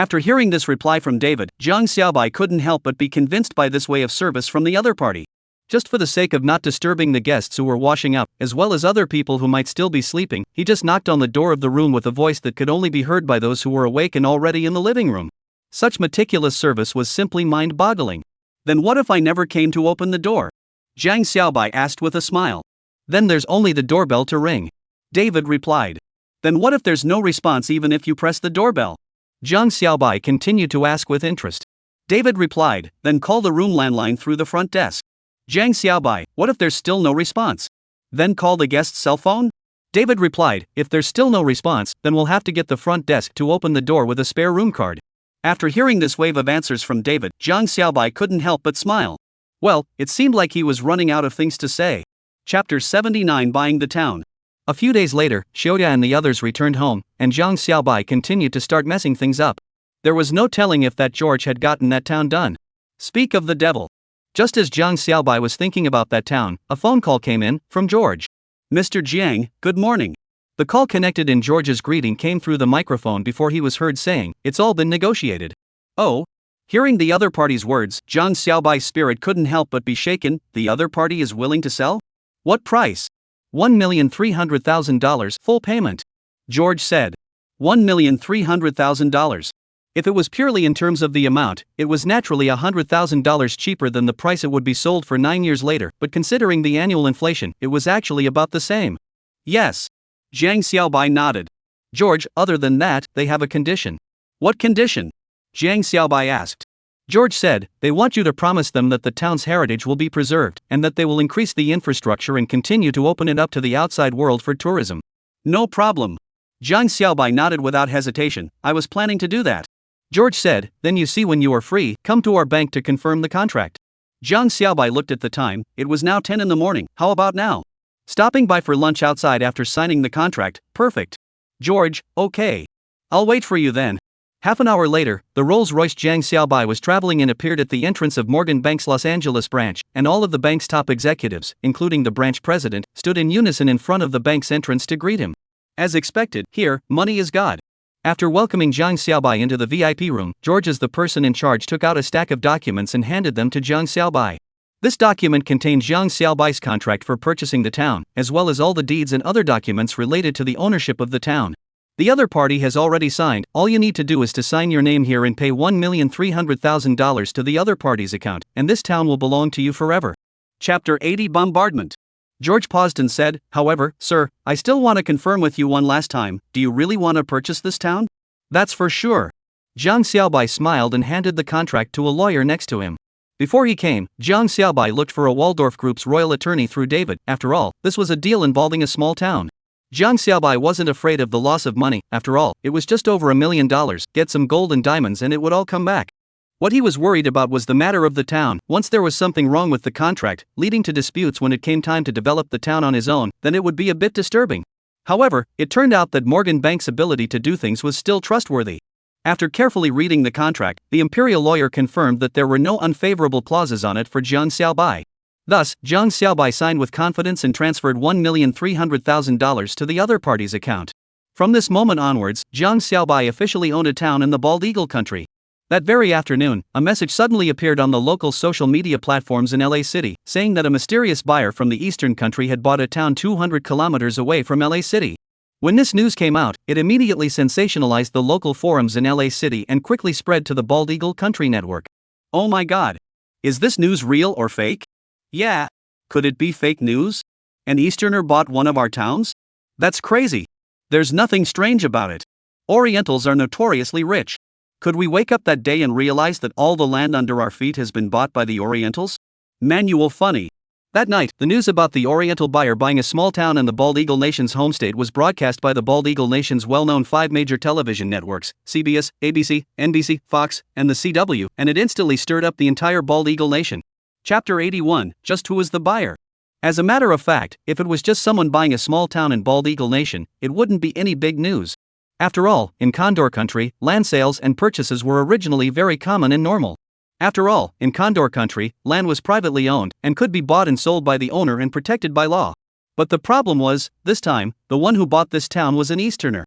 A: After hearing this reply from David, Jiang Xiaobai couldn't help but be convinced by this way of service from the other party. Just for the sake of not disturbing the guests who were washing up, as well as other people who might still be sleeping, he just knocked on the door of the room with a voice that could only be heard by those who were awake and already in the living room. Such meticulous service was simply mind-boggling. Then what if I never came to open the door? Jiang Xiaobai asked with a smile. Then there's only the doorbell to ring. David replied. Then what if there's no response even if you press the doorbell? Jiang Xiaobai continued to ask with interest. David replied, then call the room landline through the front desk. Jiang Xiaobai, what if there's still no response? Then call the guest's cell phone? David replied, if there's still no response, then we'll have to get the front desk to open the door with a spare room card. After hearing this wave of answers from David, Jiang Xiaobai couldn't help but smile. Well, it seemed like he was running out of things to say. Chapter 79 Buying the Town. A few days later, Xiaoya and the others returned home, and Jiang Xiaobai continued to start messing things up. There was no telling if that George had gotten that town done. Speak of the devil. Just as Jiang Xiaobai was thinking about that town, a phone call came in, from George. Mr. Jiang, good morning. The call connected and George's greeting came through the microphone before he was heard saying, "It's all been negotiated." Oh? Hearing the other party's words, Zhang Xiaobai's spirit couldn't help but be shaken. The other party is willing to sell? What price? $1,300,000 full payment. George said. $1,300,000. If it was purely in terms of the amount, it was naturally $100,000 cheaper than the price it would be sold for 9 years later, but considering the annual inflation, it was actually about the same. Yes. Zhang Xiaobai nodded. George, other than that, they have a condition. What condition? Zhang Xiaobai asked. George said, they want you to promise them that the town's heritage will be preserved, and that they will increase the infrastructure and continue to open it up to the outside world for tourism. No problem. Zhang Xiaobai nodded without hesitation. I was planning to do that. George said, then you see, when you are free, come to our bank to confirm the contract. Zhang Xiaobai looked at the time. It was now 10 in the morning. How about now? Stopping by for lunch outside after signing the contract. Perfect. George, okay. I'll wait for you then. Half an hour later, the Rolls-Royce Zhang Xiaobai was traveling in appeared at the entrance of Morgan Bank's Los Angeles branch, and all of the bank's top executives, including the branch president, stood in unison in front of the bank's entrance to greet him. As expected, here, money is God. After welcoming Zhang Xiaobai into the VIP room, George, as the person in charge, took out a stack of documents and handed them to Zhang Xiaobai. This document contained Zhang Xiaobai's contract for purchasing the town, as well as all the deeds and other documents related to the ownership of the town. The other party has already signed. All you need to do is to sign your name here and pay $1,300,000 to the other party's account, and this town will belong to you forever. Chapter 80 Bombardment. George paused and said, however, sir, I still want to confirm with you one last time, do you really want to purchase this town? That's for sure. Zhang Xiaobai smiled and handed the contract to a lawyer next to him. Before he came, Zhang Xiaobai looked for a Waldorf Group's royal attorney through David. After all, this was a deal involving a small town. Zhang Xiaobai wasn't afraid of the loss of money. After all, it was just over $1 million. Get some gold and diamonds and it would all come back. What he was worried about was the matter of the town. Once there was something wrong with the contract, leading to disputes when it came time to develop the town on his own, then it would be a bit disturbing. However, it turned out that Morgan Bank's ability to do things was still trustworthy. After carefully reading the contract, the imperial lawyer confirmed that there were no unfavorable clauses on it for Zhang Xiaobai. Thus, Zhang Xiaobai signed with confidence and transferred $1,300,000 to the other party's account. From this moment onwards, Zhang Xiaobai officially owned a town in the Bald Eagle country. That very afternoon, a message suddenly appeared on the local social media platforms in LA City, saying that a mysterious buyer from the eastern country had bought a town 200 kilometers away from LA City. When this news came out, it immediately sensationalized the local forums in LA City and quickly spread to the Bald Eagle Country network. Oh my god. Is this news real or fake? Yeah. Could it be fake news? An Easterner bought one of our towns? That's crazy. There's nothing strange about it. Orientals are notoriously rich. Could we wake up that day and realize that all the land under our feet has been bought by the Orientals? Manual funny. That night, the news about the Oriental buyer buying a small town in the Bald Eagle Nation's home state was broadcast by the Bald Eagle Nation's well-known 5 major television networks, CBS, ABC, NBC, Fox, and the CW, and it instantly stirred up the entire Bald Eagle Nation. Chapter 81, Just Who is the Buyer? As a matter of fact, if it was just someone buying a small town in Bald Eagle Nation, it wouldn't be any big news. After all, in Condor Country, land sales and purchases were originally very common and normal. After all, in Condor Country, land was privately owned and could be bought and sold by the owner and protected by law. But the problem was, this time, the one who bought this town was an Easterner.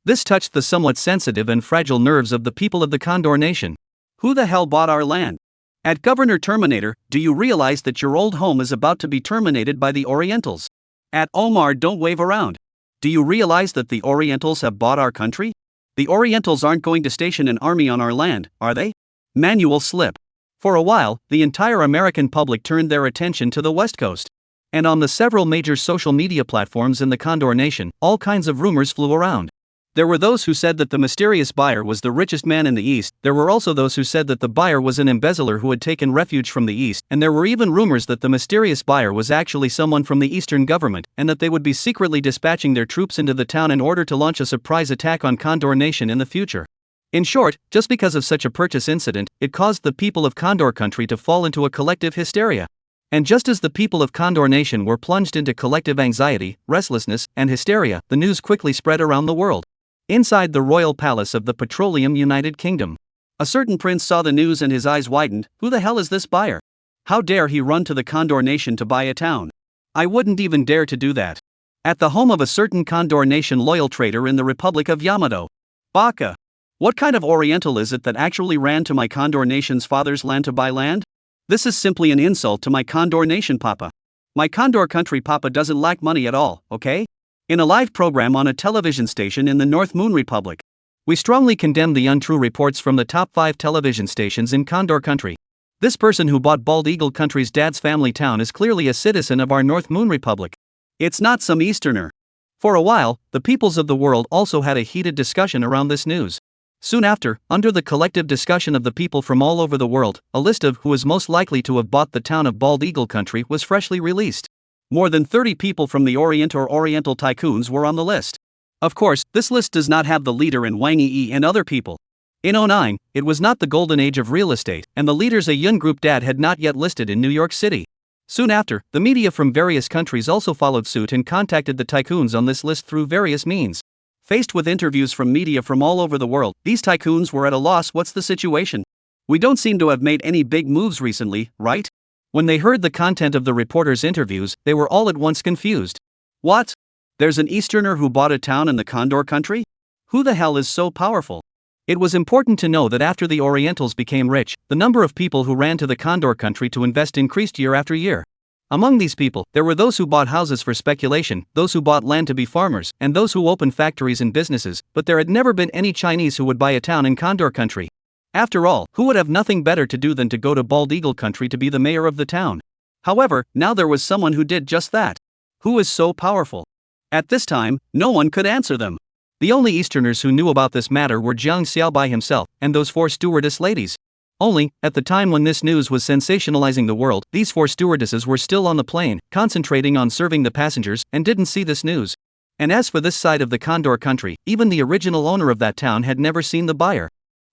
A: This touched the somewhat sensitive and fragile nerves of the people of the Condor Nation. Who the hell bought our land? At Governor Terminator, do you realize that your old home is about to be terminated by the Orientals? At Omar, don't wave around. Do you realize that the Orientals have bought our country? The Orientals aren't going to station an army on our land, are they? Manual slip. For a while, the entire American public turned their attention to the West Coast. And on the several major social media platforms in the Condor Nation, all kinds of rumors flew around. There were those who said that the mysterious buyer was the richest man in the East. There were also those who said that the buyer was an embezzler who had taken refuge from the East, and there were even rumors that the mysterious buyer was actually someone from the Eastern government, and that they would be secretly dispatching their troops into the town in order to launch a surprise attack on Condor Nation in the future. In short, just because of such a purchase incident, it caused the people of Condor Country to fall into a collective hysteria. And just as the people of Condor Nation were plunged into collective anxiety, restlessness, and hysteria, the news quickly spread around the world. Inside the royal palace of the Petroleum United Kingdom, a certain prince saw the news and his eyes widened. Who the hell is this buyer? How dare he run to the Condor Nation to buy a town? I wouldn't even dare to do that. At the home of a certain Condor Nation loyal trader in the Republic of Yamato. Baka. What kind of Oriental is it that actually ran to my Condor Nation's father's land to buy land? This is simply an insult to my Condor Nation papa. My Condor country papa doesn't lack money at all, okay? In a live program on a television station in the North Moon Republic, we strongly condemn the untrue reports from the top 5 television stations in Condor country. This person who bought Bald Eagle country's dad's family town is clearly a citizen of our North Moon Republic. It's not some Easterner. For a while, the peoples of the world also had a heated discussion around this news. Soon after, under the collective discussion of the people from all over the world, a list of who is most likely to have bought the town of Bald Eagle country was freshly released. More than 30 people from the Orient or Oriental tycoons were on the list. Of course, this list does not have the leader in Wang Yi and other people. In 2009, it was not the golden age of real estate, and the leaders a Yun Group dad had not yet listed in New York City. Soon after, the media from various countries also followed suit and contacted the tycoons on this list through various means. Faced with interviews from media from all over the world, these tycoons were at a loss. What's the situation? We don't seem to have made any big moves recently, right? When they heard the content of the reporters' interviews, they were all at once confused. What? There's an Easterner who bought a town in the Condor country? Who the hell is so powerful? It was important to know that after the Orientals became rich, the number of people who ran to the Condor country to invest increased year after year. Among these people, there were those who bought houses for speculation, those who bought land to be farmers, and those who opened factories and businesses, but there had never been any Chinese who would buy a town in Condor country. After all, who would have nothing better to do than to go to Bald Eagle country to be the mayor of the town? However, now there was someone who did just that. Who is so powerful? At this time, no one could answer them. The only Easterners who knew about this matter were Jiang Xiaobai himself, and those 4 stewardess ladies. Only, at the time when this news was sensationalizing the world, these 4 stewardesses were still on the plane, concentrating on serving the passengers, and didn't see this news. And as for this side of the Condor country, even the original owner of that town had never seen the buyer.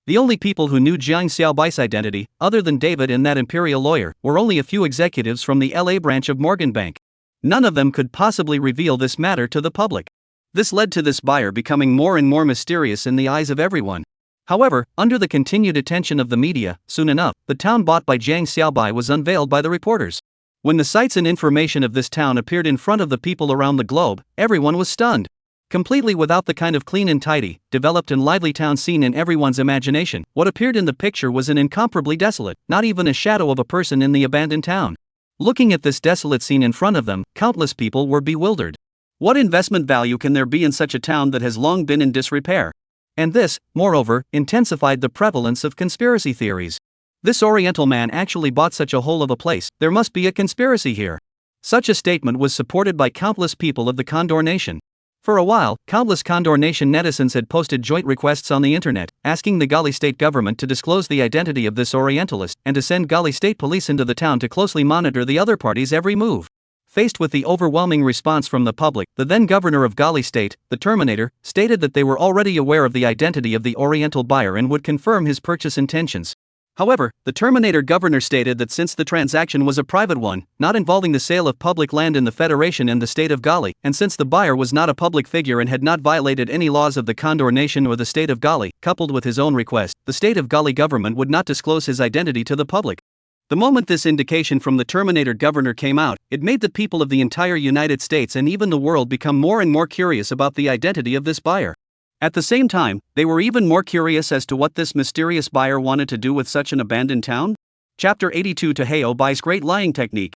A: The only people who knew Jiang Xiaobai's identity, other than David and that imperial lawyer, were only a few executives from the LA branch of Morgan Bank. None of them could possibly reveal this matter to the public. This led to this buyer becoming more and more mysterious in the eyes of everyone. However, under the continued attention of the media, soon enough, the town bought by Jiang Xiaobai was unveiled by the reporters. When the sights and information of this town appeared in front of the people around the globe, everyone was stunned. Completely without the kind of clean and tidy, developed and lively town seen in everyone's imagination, what appeared in the picture was an incomparably desolate, not even a shadow of a person in the abandoned town. Looking at this desolate scene in front of them, countless people were bewildered. What investment value can there be in such a town that has long been in disrepair? And this, moreover, intensified the prevalence of conspiracy theories. This Oriental man actually bought such a hole of a place, there must be a conspiracy here. Such a statement was supported by countless people of the Condor Nation. For a while, countless Condor Nation netizens had posted joint requests on the internet, asking the Gali state government to disclose the identity of this Orientalist and to send Gali state police into the town to closely monitor the other party's every move. Faced with the overwhelming response from the public, the then governor of Gali state, the Terminator, stated that they were already aware of the identity of the Oriental buyer and would confirm his purchase intentions. However, the Terminator governor stated that since the transaction was a private one, not involving the sale of public land in the Federation and the state of Gali, and since the buyer was not a public figure and had not violated any laws of the Condor Nation or the state of Gali, coupled with his own request, the state of Gali government would not disclose his identity to the public. The moment this indication from the Terminator governor came out, it made the people of the entire United States and even the world become more and more curious about the identity of this buyer. At the same time, they were even more curious as to what this mysterious buyer wanted to do with such an abandoned town. Chapter 82 Taheo buys great lying technique.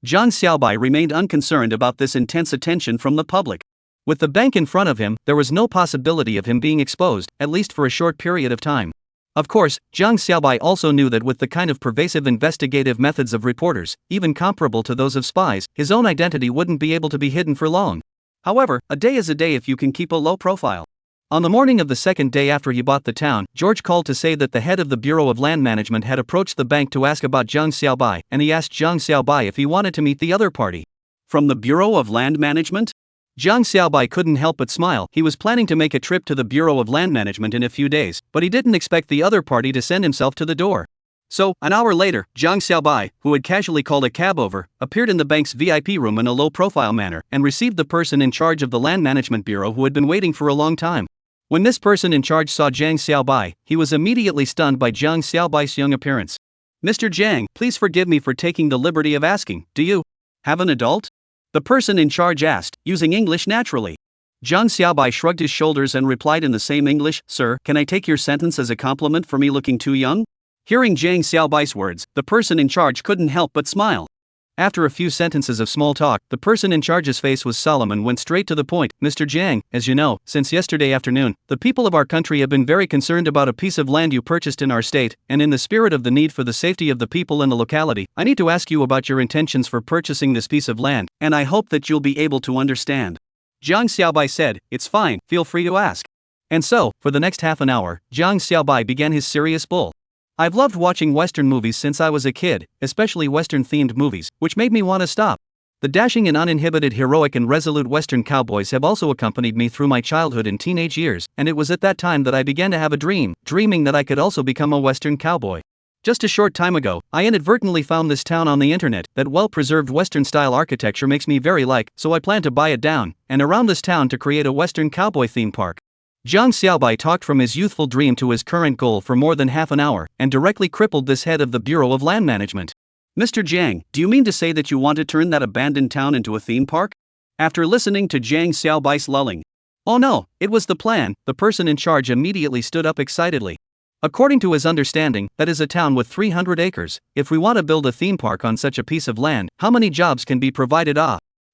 A: Jiang Xiaobai remained unconcerned about this intense attention from the public. With the bank in front of him, there was no possibility of him being exposed, at least for a short period of time. Of course, Jiang Xiaobai also knew that with the kind of pervasive investigative methods of reporters, even comparable to those of spies, his own identity wouldn't be able to be hidden for long. However, a day is a day if you can keep a low profile. On the morning of the second day after he bought the town, George called to say that the head of the Bureau of Land Management had approached the bank to ask about Jiang Xiaobai, and he asked Jiang Xiaobai if he wanted to meet the other party. From the Bureau of Land Management? Jiang Xiaobai couldn't help but smile. He was planning to make a trip to the Bureau of Land Management in a few days, but he didn't expect the other party to send himself to the door. So, an hour later, Jiang Xiaobai, who had casually called a cab over, appeared in the bank's VIP room in a low-profile manner and received the person in charge of the Land Management Bureau who had been waiting for a long time. When this person in charge saw Jiang Xiaobai, he was immediately stunned by Jiang Xiaobai's young appearance. "Mr. Jiang, please forgive me for taking the liberty of asking, do you have an adult?" The person in charge asked, using English naturally. Jiang Xiaobai shrugged his shoulders and replied in the same English, "Sir, can I take your sentence as a compliment for me looking too young?" Hearing Jiang Xiaobai's words, the person in charge couldn't help but smile. After a few sentences of small talk, the person in charge's face was solemn and went straight to the point. "Mr. Jiang, as you know, since yesterday afternoon, the people of our country have been very concerned about a piece of land you purchased in our state, and in the spirit of the need for the safety of the people in the locality, I need to ask you about your intentions for purchasing this piece of land, and I hope that you'll be able to understand." Jiang Xiaobai said, "It's fine, feel free to ask." And so, for the next half an hour, Jiang Xiaobai began his serious bull. "I've loved watching Western movies since I was a kid, especially Western-themed movies, which made me want to stop. The dashing and uninhibited heroic and resolute Western cowboys have also accompanied me through my childhood and teenage years, and it was at that time that I began to have a dream, dreaming that I could also become a Western cowboy. Just a short time ago, I inadvertently found this town on the internet. That well-preserved Western-style architecture makes me very like, so I plan to buy it down, and around this town to create a Western cowboy theme park." Jiang Xiaobai talked from his youthful dream to his current goal for more than half an hour, and directly crippled this head of the Bureau of Land Management. "Mr. Jiang, do you mean to say that you want to turn that abandoned town into a theme park?" After listening to Jiang Xiaobai's lulling, "Oh no, it was the plan," the person in charge immediately stood up excitedly. "According to his understanding, that is a town with 300 acres. If we want to build a theme park on such a piece of land, how many jobs can be provided?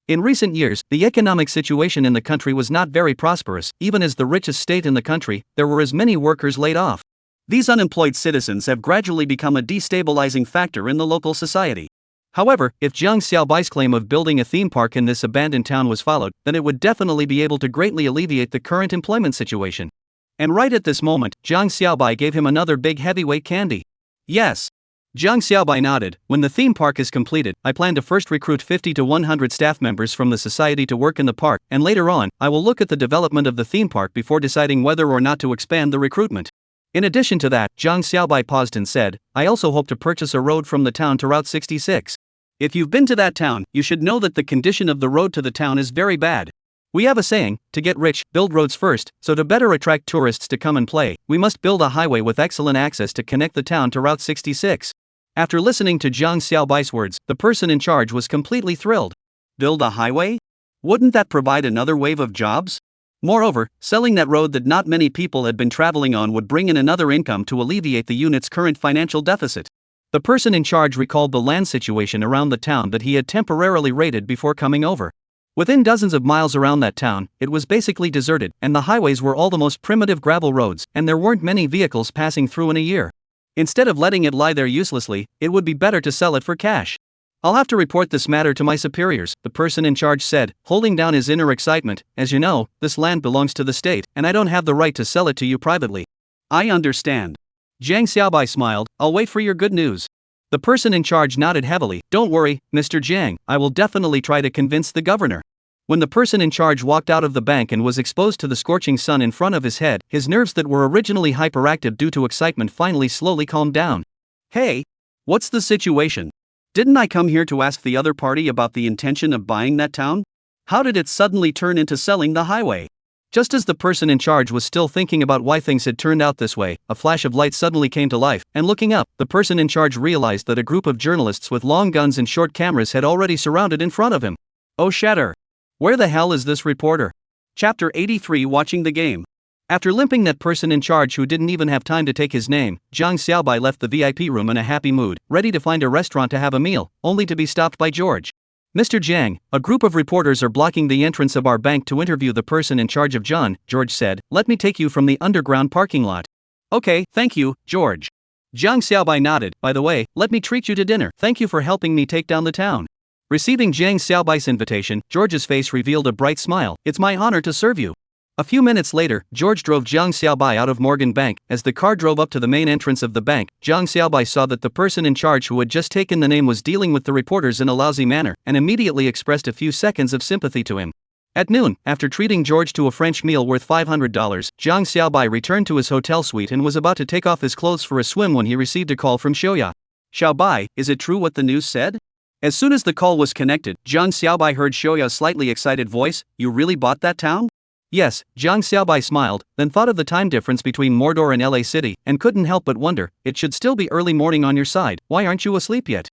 A: In recent years, the economic situation in the country was not very prosperous. Even as the richest state in the country, there were as many workers laid off. These unemployed citizens have gradually become a destabilizing factor in the local society. However, if Jiang Xiaobai's claim of building a theme park in this abandoned town was followed, then it would definitely be able to greatly alleviate the current employment situation." And right at this moment, Jiang Xiaobai gave him another big heavyweight candy. "Yes." Jiang Xiaobai nodded. "When the theme park is completed, I plan to first recruit 50 to 100 staff members from the society to work in the park, and later on, I will look at the development of the theme park before deciding whether or not to expand the recruitment." In addition to that, Jiang Xiaobai paused and said, "I also hope to purchase a road from the town to Route 66. If you've been to that town, you should know that the condition of the road to the town is very bad. We have a saying, to get rich, build roads first, so to better attract tourists to come and play, we must build a highway with excellent access to connect the town to Route 66. After listening to Jiang Xiaobai's words, the person in charge was completely thrilled. Build a highway? Wouldn't that provide another wave of jobs? Moreover, selling that road that not many people had been traveling on would bring in another income to alleviate the unit's current financial deficit. The person in charge recalled the land situation around the town that he had temporarily raided before coming over. Within dozens of miles around that town, it was basically deserted, and the highways were all the most primitive gravel roads, and there weren't many vehicles passing through in a year. Instead of letting it lie there uselessly, it would be better to sell it for cash. "I'll have to report this matter to my superiors," the person in charge said, holding down his inner excitement. "As you know, this land belongs to the state, and I don't have the right to sell it to you privately." "I understand." Jiang Xiaobai smiled. "I'll wait for your good news." The person in charge nodded heavily. "Don't worry, Mr. Jiang, I will definitely try to convince the governor." When the person in charge walked out of the bank and was exposed to the scorching sun in front of his head, his nerves that were originally hyperactive due to excitement finally slowly calmed down. "Hey, what's the situation? Didn't I come here to ask the other party about the intention of buying that town? How did it suddenly turn into selling the highway?" Just as the person in charge was still thinking about why things had turned out this way, a flash of light suddenly came to life, and looking up, the person in charge realized that a group of journalists with long guns and short cameras had already surrounded in front of him. "Oh shatter! Where the hell is this reporter?" Chapter 83 Watching the Game. After limping that person in charge who didn't even have time to take his name, Jiang Xiaobai left the VIP room in a happy mood, ready to find a restaurant to have a meal, only to be stopped by George. "Mr. Jiang, a group of reporters are blocking the entrance of our bank to interview the person in charge of John," George said. "Let me take you from the underground parking lot." "Okay, thank you, George." Jiang Xiaobai nodded. "By the way, let me treat you to dinner. Thank you for helping me take down the town." Receiving Jiang Xiaobai's invitation, George's face revealed a bright smile. "It's my honor to serve you." A few minutes later, George drove Jiang Xiaobai out of Morgan Bank. As the car drove up to the main entrance of the bank, Jiang Xiaobai saw that the person in charge who had just taken the name was dealing with the reporters in a lousy manner, and immediately expressed a few seconds of sympathy to him. At noon, after treating George to a French meal worth $500, Jiang Xiaobai returned to his hotel suite and was about to take off his clothes for a swim when he received a call from Xiaoya. "Xiaobai, is it true what the news said?" As soon as the call was connected, Jiang Xiaobai heard Xiaoya's slightly excited voice. "You really bought that town?" "Yes," Jiang Xiaobai smiled, then thought of the time difference between Mordor and LA City, and couldn't help but wonder, it should still be early morning on your side, why aren't you asleep yet?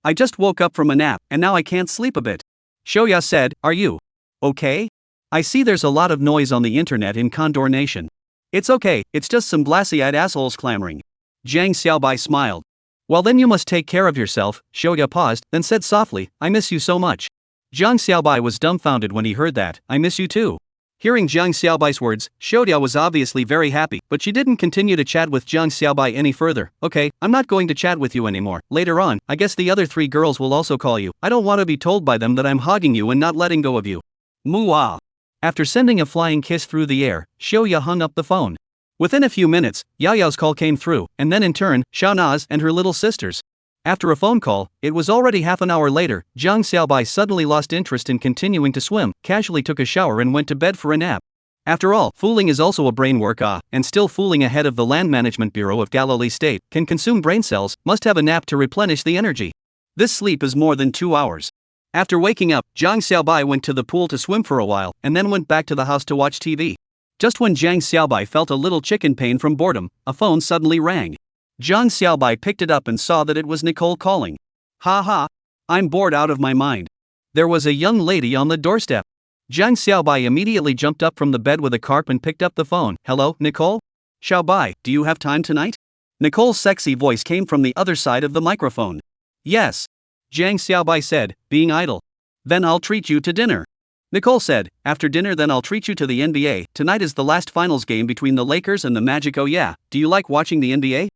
A: "I just woke up from a nap, and now I can't sleep a bit." Xiaoya said, are you okay? I see there's a lot of noise on the internet in Condor Nation. It's okay, it's just some glassy-eyed assholes clamoring. Jiang Xiaobai smiled. Well then you must take care of yourself. Xiaoya paused, then said softly, I miss you so much. Jiang Xiaobai was dumbfounded when he heard that, I miss you too. Hearing Jiang Xiaobai's words, Xiaoya was obviously very happy, but she didn't continue to chat with Jiang Xiaobai any further. Okay, I'm not going to chat with you anymore. Later on, I guess the other 3 girls will also call you. I don't want to be told by them that I'm hogging you and not letting go of you. Muah. After sending a flying kiss through the air, Xiaoya hung up the phone. Within a few minutes, Yaoyao's call came through, and then in turn, Xiaonaz and her little sisters. After a phone call, it was already half an hour later. Jiang Xiaobai suddenly lost interest in continuing to swim, casually took a shower and went to bed for a nap. After all, fooling is also a brain work, and still fooling a head of the Land Management Bureau of Galilee State can consume brain cells, must have a nap to replenish the energy. This sleep is more than 2 hours. After waking up, Jiang Xiaobai went to the pool to swim for a while, and then went back to the house to watch TV. Just when Jiang Xiaobai felt a little chicken pain from boredom, a phone suddenly rang. Jiang Xiaobai picked it up and saw that it was Nicole calling. Ha ha. I'm bored out of my mind. There was a young lady on the doorstep. Jiang Xiaobai immediately jumped up from the bed with a carp and picked up the phone. Hello, Nicole? Xiaobai, do you have time tonight? Nicole's sexy voice came from the other side of the microphone. Yes. Jiang Xiaobai said, being idle. Then I'll treat you to dinner. Nicole said, after dinner then I'll treat you to the NBA. Tonight is the last finals game between the Lakers and the Magic. Oh yeah, do you like watching the NBA?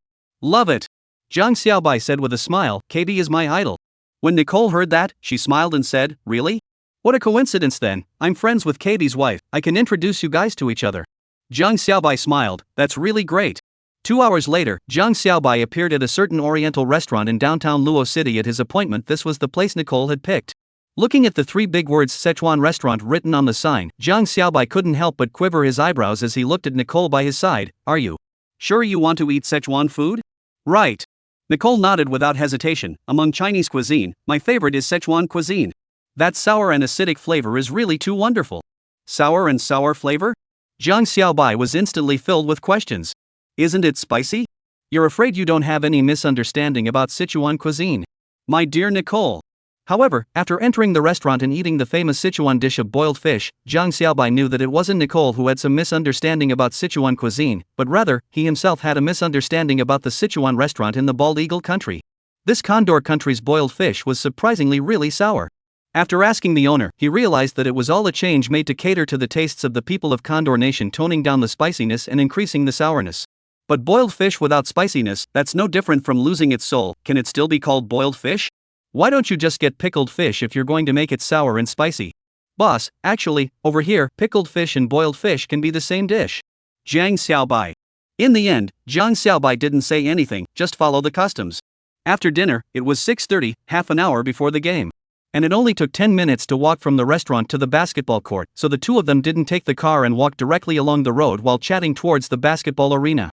A: Love it. Jiang Xiaobai said with a smile, KD is my idol. When Nicole heard that, she smiled and said, really? What a coincidence then, I'm friends with KD's wife, I can introduce you guys to each other. Jiang Xiaobai smiled, that's really great. 2 hours later, Jiang Xiaobai appeared at a certain oriental restaurant in downtown Luo City at his appointment. This was the place Nicole had picked. Looking at the 3 big words Sichuan restaurant written on the sign, Jiang Xiaobai couldn't help but quiver his eyebrows as he looked at Nicole by his side. Are you sure you want to eat Sichuan food? Right. Nicole nodded without hesitation. Among Chinese cuisine, my favorite is Sichuan cuisine. That sour and acidic flavor is really too wonderful. Sour and sour flavor? Jiang Xiaobai was instantly filled with questions. Isn't it spicy? You're afraid you don't have any misunderstanding about Sichuan cuisine. My dear Nicole. However, after entering the restaurant and eating the famous Sichuan dish of boiled fish, Jiang Xiaobai knew that it wasn't Nicole who had some misunderstanding about Sichuan cuisine, but rather, he himself had a misunderstanding about the Sichuan restaurant in the Bald Eagle country. This Condor country's boiled fish was surprisingly really sour. After asking the owner, he realized that it was all a change made to cater to the tastes of the people of Condor Nation, toning down the spiciness and increasing the sourness. But boiled fish without spiciness, that's no different from losing its soul. Can it still be called boiled fish? Why don't you just get pickled fish if you're going to make it sour and spicy? Boss, actually, over here, pickled fish and boiled fish can be the same dish. Jiang Xiaobai. In the end, Jiang Xiaobai didn't say anything, just follow the customs. After dinner, it was 6:30, half an hour before the game. And it only took 10 minutes to walk from the restaurant to the basketball court, so the two of them didn't take the car and walk directly along the road while chatting towards the basketball arena.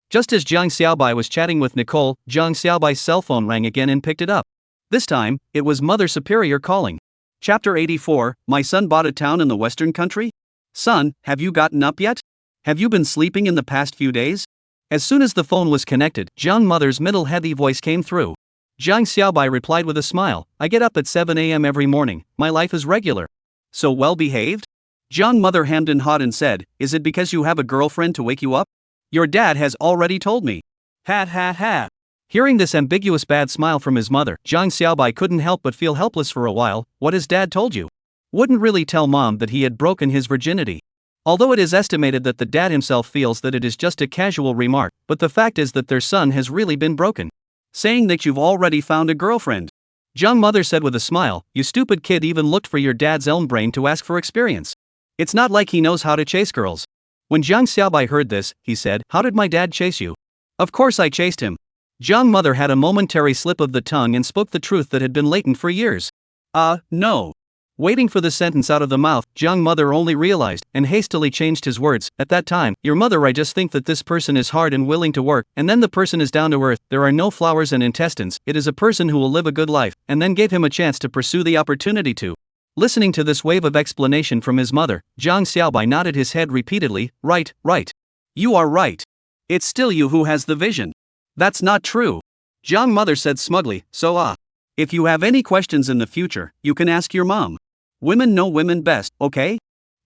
A: Just as Jiang Xiaobai was chatting with Nicole, Jiang Xiaobai's cell phone rang again and picked it up. This time, it was Mother Superior calling. Chapter 84, My son bought a town in the western country? Son, have you gotten up yet? Have you been sleeping in the past few days? As soon as the phone was connected, Jiang Mother's middle heavy voice came through. Jiang Xiaobai replied with a smile, I get up at 7 a.m. every morning, my life is regular. So well behaved? Jiang Mother hemmed and hawed and said, is it because you have a girlfriend to wake you up? Your dad has already told me. Ha ha ha. Hearing this ambiguous bad smile from his mother, Jiang Xiaobai couldn't help but feel helpless for a while. What has dad told you? Wouldn't really tell mom that he had broken his virginity. Although it is estimated that the dad himself feels that it is just a casual remark, but the fact is that their son has really been broken. Saying that you've already found a girlfriend. Jiang Mother said with a smile, you stupid kid even looked for your dad's elm brain to ask for experience. It's not like he knows how to chase girls. When Jiang Xiaobai heard this, he said, how did my dad chase you? Of course I chased him. Jiang Mother had a momentary slip of the tongue and spoke the truth that had been latent for years. No. Waiting for the sentence out of the mouth, Jiang Mother only realized, and hastily changed his words, at that time, your mother I just think that this person is hard and willing to work, and then the person is down to earth, there are no flowers and intestines, it is a person who will live a good life, and then gave him a chance to pursue the opportunity to. Listening to this wave of explanation from his mother, Jiang Xiaobai nodded his head repeatedly, right. You are right. It's still you who has the vision. That's not true. Jiang Mother said smugly, so if you have any questions in the future, you can ask your mom. Women know women best, okay?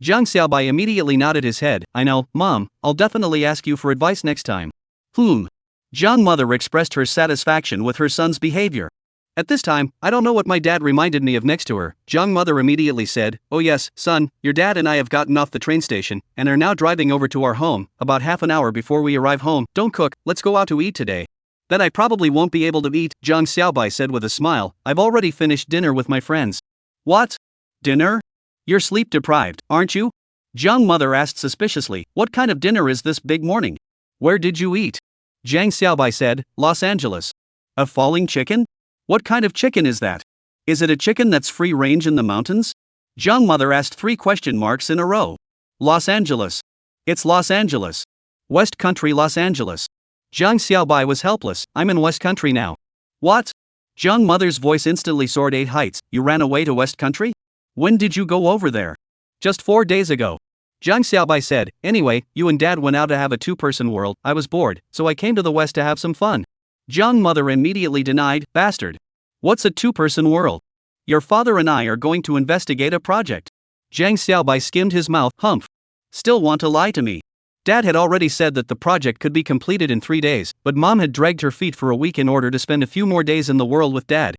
A: Jiang Xiaobai immediately nodded his head. I know, Mom, I'll definitely ask you for advice next time. Jiang mother expressed her satisfaction with her son's behavior. At this time, I don't know what my dad reminded me of next to her. Jiang mother immediately said, oh yes, son, your dad and I have gotten off the train station and are now driving over to our home, about half an hour before we arrive home. Don't cook, let's go out to eat today. Then I probably won't be able to eat, Jiang Xiaobai said with a smile. I've already finished dinner with my friends. What? Dinner? You're sleep deprived, aren't you? Jiang mother asked suspiciously. What kind of dinner is this big morning? Where did you eat? Jiang Xiaobai said, Los Angeles. A falling chicken? What kind of chicken is that? Is it a chicken that's free range in the mountains? Jiang mother asked 3 question marks in a row. Los Angeles. It's Los Angeles. West Country, Los Angeles. Jiang Xiaobai was helpless. I'm in West Country now. What? Jiang mother's voice instantly soared 8 heights. You ran away to West Country? When did you go over there? Just 4 days ago. Jiang Xiaobai said, anyway, you and dad went out to have a 2-person world. I was bored, so I came to the West to have some fun. Jiang mother immediately denied, bastard. What's a 2-person world? Your father and I are going to investigate a project. Jiang Xiaobai skimmed his mouth, humph. Still want to lie to me? Dad had already said that the project could be completed in 3 days, but Mom had dragged her feet for a week in order to spend a few more days in the world with Dad.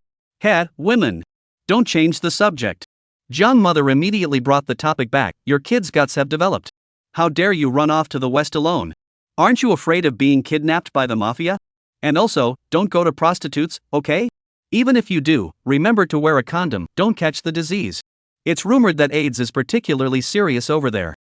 A: Women. Don't change the subject. Jiang mother immediately brought the topic back. Your kids' guts have developed. How dare you run off to the West alone? Aren't you afraid of being kidnapped by the mafia? And also, don't go to prostitutes, okay? Even if you do, remember to wear a condom, don't catch the disease. It's rumored that AIDS is particularly serious over there.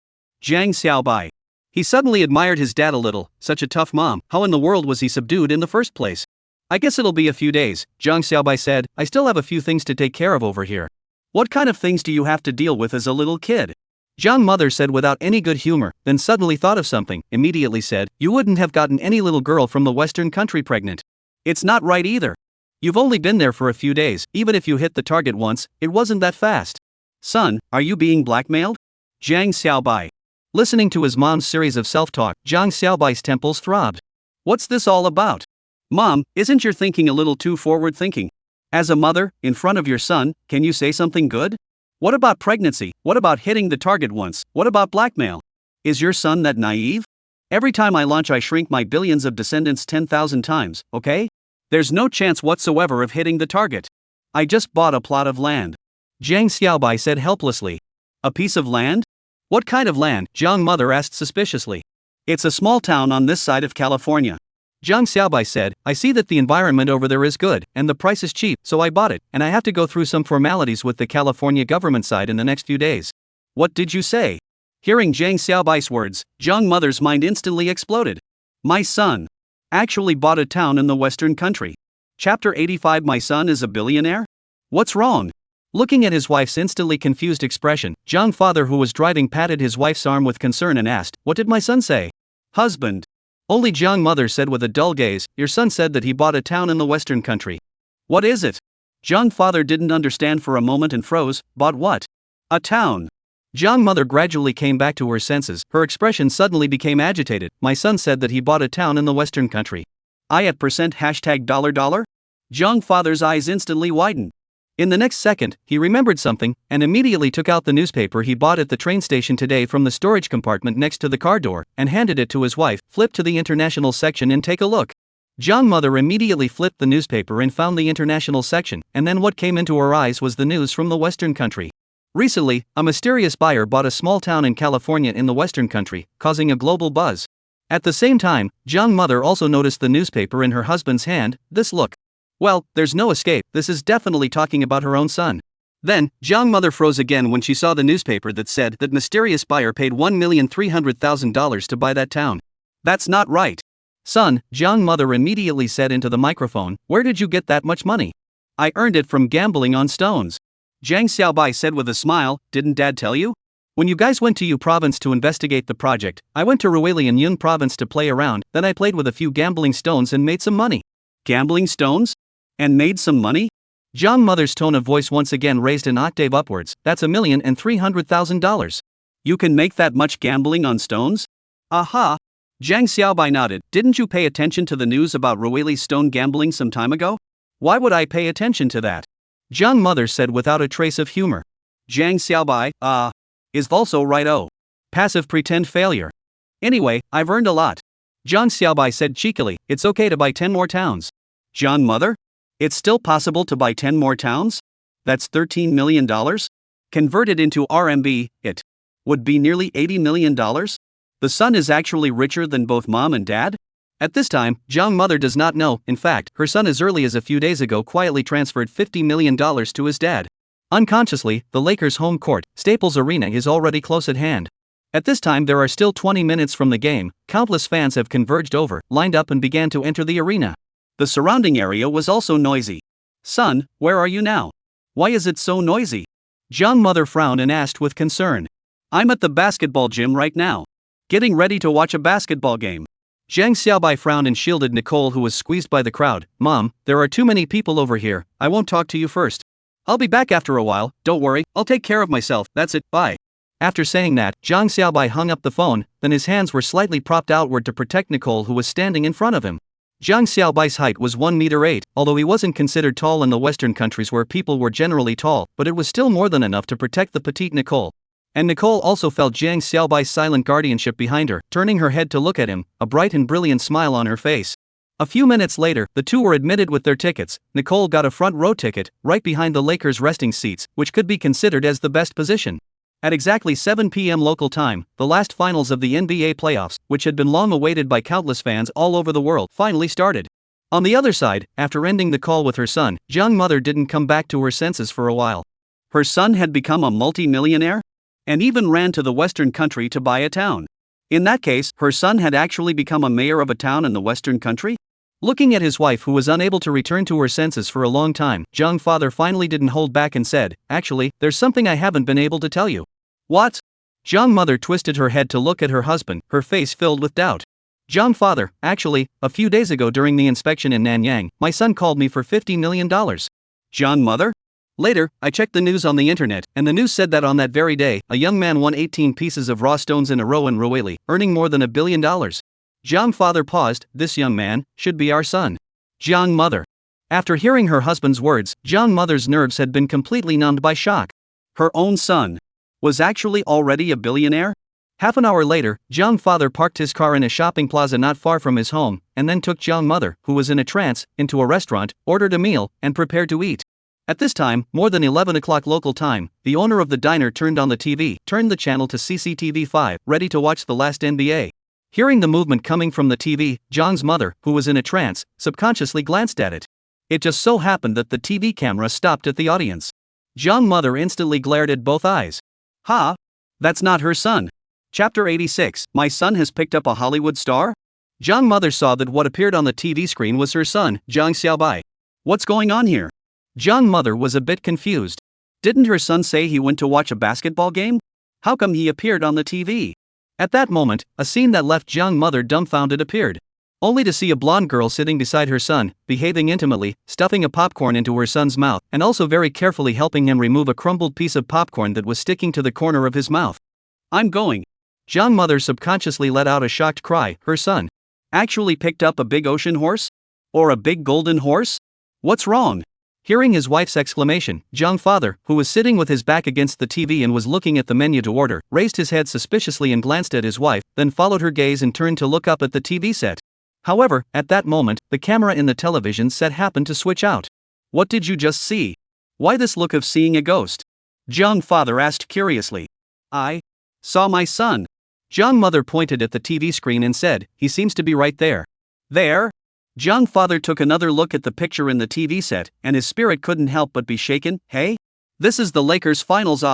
A: Jiang Xiaobai. He suddenly admired his dad a little. Such a tough mom. How in the world was he subdued in the first place? I guess it'll be a few days, Jiang Xiaobai said. I still have a few things to take care of over here. What kind of things do you have to deal with as a little kid? Jiang mother said without any good humor, then suddenly thought of something, immediately said, you wouldn't have gotten any little girl from the Western country pregnant. It's not right either. You've only been there for a few days. Even if you hit the target once, it wasn't that fast. Son, are you being blackmailed? Jiang Xiaobai. Listening to his mom's series of self-talk, Jiang Xiaobai's temples throbbed. What's this all about? Mom, isn't your thinking a little too forward-thinking? As a mother, in front of your son, can you say something good? What about pregnancy? What about hitting the target once? What about blackmail? Is your son that naive? Every time I launch I shrink my billions of descendants 10,000 times, okay? There's no chance whatsoever of hitting the target. I just bought a plot of land. Jiang Xiaobai said helplessly. A piece of land? What kind of land? Jiang mother asked suspiciously. It's a small town on this side of California. Jiang Xiaobai said, I see that the environment over there is good, and the price is cheap, so I bought it, and I have to go through some formalities with the California government side in the next few days. What did you say? Hearing Jiang Xiaobai's words, Jiang mother's mind instantly exploded. My son actually bought a town in the Western country. Chapter 85. My son is a billionaire? What's wrong? Looking at his wife's instantly confused expression, Jiang father who was driving patted his wife's arm with concern and asked, what did my son say? Husband. Only Jiang mother said with a dull gaze, your son said that he bought a town in the Western country. What is it? Jiang father didn't understand for a moment and froze. Bought what? A town. Jiang mother gradually came back to her senses. Her expression suddenly became agitated. My son said that he bought a town in the Western country. I at percent hashtag $. Jiang father's eyes instantly widened. In the next second, he remembered something, and immediately took out the newspaper he bought at the train station today from the storage compartment next to the car door, and handed it to his wife. Flip to the international section and take a look. Jiang mother immediately flipped the newspaper and found the international section, and then what came into her eyes was the news from the Western country. Recently, a mysterious buyer bought a small town in California in the Western country, causing a global buzz. At the same time, Jiang mother also noticed the newspaper in her husband's hand. This look. Well, there's no escape, this is definitely talking about her own son. Then, Jiang mother froze again when she saw the newspaper that said that mysterious buyer paid $1,300,000 to buy that town. That's not right. Son, Jiang mother immediately said into the microphone, where did you get that much money? I earned it from gambling on stones. Jiang Xiaobai said with a smile, didn't dad tell you? When you guys went to Yu province to investigate the project, I went to Ruili in Yun province to play around, then I played with a few gambling stones and made some money. Gambling stones? And made some money? Jiang mother's tone of voice once again raised an octave upwards. That's $1,300,000. You can make that much gambling on stones? Aha! Jiang Xiaobai nodded. Didn't you pay attention to the news about Ruili's stone gambling some time ago? Why would I pay attention to that? Jiang mother said without a trace of humor. Jiang Xiaobai, is also right. Oh. Passive pretend failure. Anyway, I've earned a lot. Jiang Xiaobai said cheekily, it's okay to buy 10 more towns. Jiang mother? It's still possible to buy 10 more towns? That's $13 million? Converted into RMB, it would be nearly $80 million? The son is actually richer than both mom and dad? At this time, Jiang mother does not know. In fact, her son as early as a few days ago quietly transferred $50 million to his dad. Unconsciously, the Lakers' home court, Staples Arena, is already close at hand. At this time there are still 20 minutes from the game. Countless fans have converged over, lined up and began to enter the arena. The surrounding area was also noisy. Son, where are you now? Why is it so noisy? Jiang mother frowned and asked with concern. I'm at the basketball gym right now. Getting ready to watch a basketball game. Jiang Xiaobai frowned and shielded Nicole, who was squeezed by the crowd. Mom, there are too many people over here. I won't talk to you first. I'll be back after a while, don't worry, I'll take care of myself, that's it, bye. After saying that, Jiang Xiaobai hung up the phone, then his hands were slightly propped outward to protect Nicole, who was standing in front of him. Jiang Xiaobai's height was 1 meter 8, although he wasn't considered tall in the Western countries where people were generally tall, but it was still more than enough to protect the petite Nicole. And Nicole also felt Jiang Xiaobai's silent guardianship behind her, turning her head to look at him, a bright and brilliant smile on her face. A few minutes later, the two were admitted with their tickets. Nicole got a front row ticket, right behind the Lakers' resting seats, which could be considered as the best position. At exactly 7 p.m. local time, the last finals of the NBA playoffs, which had been long awaited by countless fans all over the world, finally started. On the other side, after ending the call with her son, Jiang mother didn't come back to her senses for a while. Her son had become a multi-millionaire? And even ran to the Western country to buy a town. In that case, her son had actually become a mayor of a town in the Western country? Looking at his wife, who was unable to return to her senses for a long time, Jiang father finally didn't hold back and said, actually, there's something I haven't been able to tell you. What? Jiang mother twisted her head to look at her husband, her face filled with doubt. Jiang father, actually, a few days ago during the inspection in Nanyang, my son called me for $50 million. Jiang mother? Later, I checked the news on the internet, and the news said that on that very day, a young man won 18 pieces of raw stones in a row in Ruwali, earning more than $1 billion. Jiang father paused. This young man should be our son. Jiang mother. After hearing her husband's words, Jiang mother's nerves had been completely numbed by shock. Her own son was actually already a billionaire? Half an hour later, Jiang father parked his car in a shopping plaza not far from his home, and then took Jiang mother, who was in a trance, into a restaurant, ordered a meal, and prepared to eat. At this time, more than 11 o'clock local time, the owner of the diner turned on the TV, turned the channel to CCTV 5, ready to watch the last NBA. Hearing the movement coming from the TV, Jiang's mother, who was in a trance, subconsciously glanced at it. It just so happened that the TV camera stopped at the audience. Jiang mother instantly glared at both eyes. Ha! That's not her son. Chapter 86, My son has picked up a Hollywood star? Jiang mother saw that what appeared on the TV screen was her son, Jiang Xiaobai. What's going on here? Jiang mother was a bit confused. Didn't her son say he went to watch a basketball game? How come he appeared on the TV? At that moment, a scene that left Jiang mother dumbfounded appeared. Only to see a blonde girl sitting beside her son, behaving intimately, stuffing a popcorn into her son's mouth, and also very carefully helping him remove a crumbled piece of popcorn that was sticking to the corner of his mouth. I'm going. Jiang mother subconsciously let out a shocked cry. Her son actually picked up a big ocean horse? Or a big golden horse? What's wrong? Hearing his wife's exclamation, Jiang father, who was sitting with his back against the TV and was looking at the menu to order, raised his head suspiciously and glanced at his wife, then followed her gaze and turned to look up at the TV set. However, at that moment, the camera in the television set happened to switch out. What did you just see? Why this look of seeing a ghost? Jiang father asked curiously. I saw my son. Jiang mother pointed at the TV screen and said, he seems to be right there. There? Jiang father took another look at the picture in the TV set, and his spirit couldn't help but be shaken. Hey? This is the Lakers finals.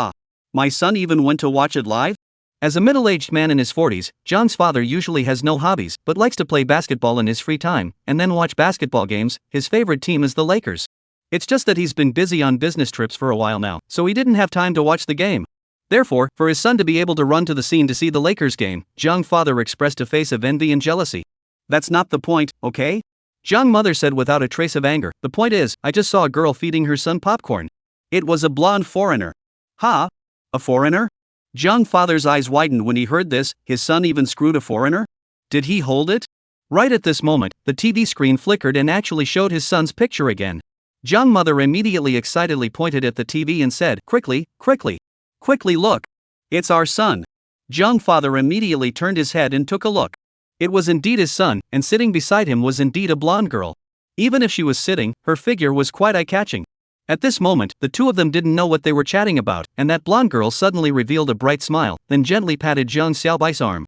A: My son even went to watch it live? As a middle-aged man in his 40s, Jiang's father usually has no hobbies, but likes to play basketball in his free time, and then watch basketball games. His favorite team is the Lakers. It's just that he's been busy on business trips for a while now, so he didn't have time to watch the game. Therefore, for his son to be able to run to the scene to see the Lakers game, Jiang father expressed a face of envy and jealousy. That's not the point, okay? Jiang mother said without a trace of anger, the point is, I just saw a girl feeding her son popcorn. It was a blonde foreigner. Ha? A foreigner? Jiang father's eyes widened when he heard this. His son even screwed a foreigner? Did he hold it? Right at this moment, the TV screen flickered and actually showed his son's picture again. Jiang mother immediately excitedly pointed at the TV and said, quickly, quickly, quickly look. It's our son. Jiang father immediately turned his head and took a look. It was indeed his son, and sitting beside him was indeed a blonde girl. Even if she was sitting, her figure was quite eye-catching. At this moment, the two of them didn't know what they were chatting about, and that blonde girl suddenly revealed a bright smile, then gently patted Jiang Xiaobai's arm.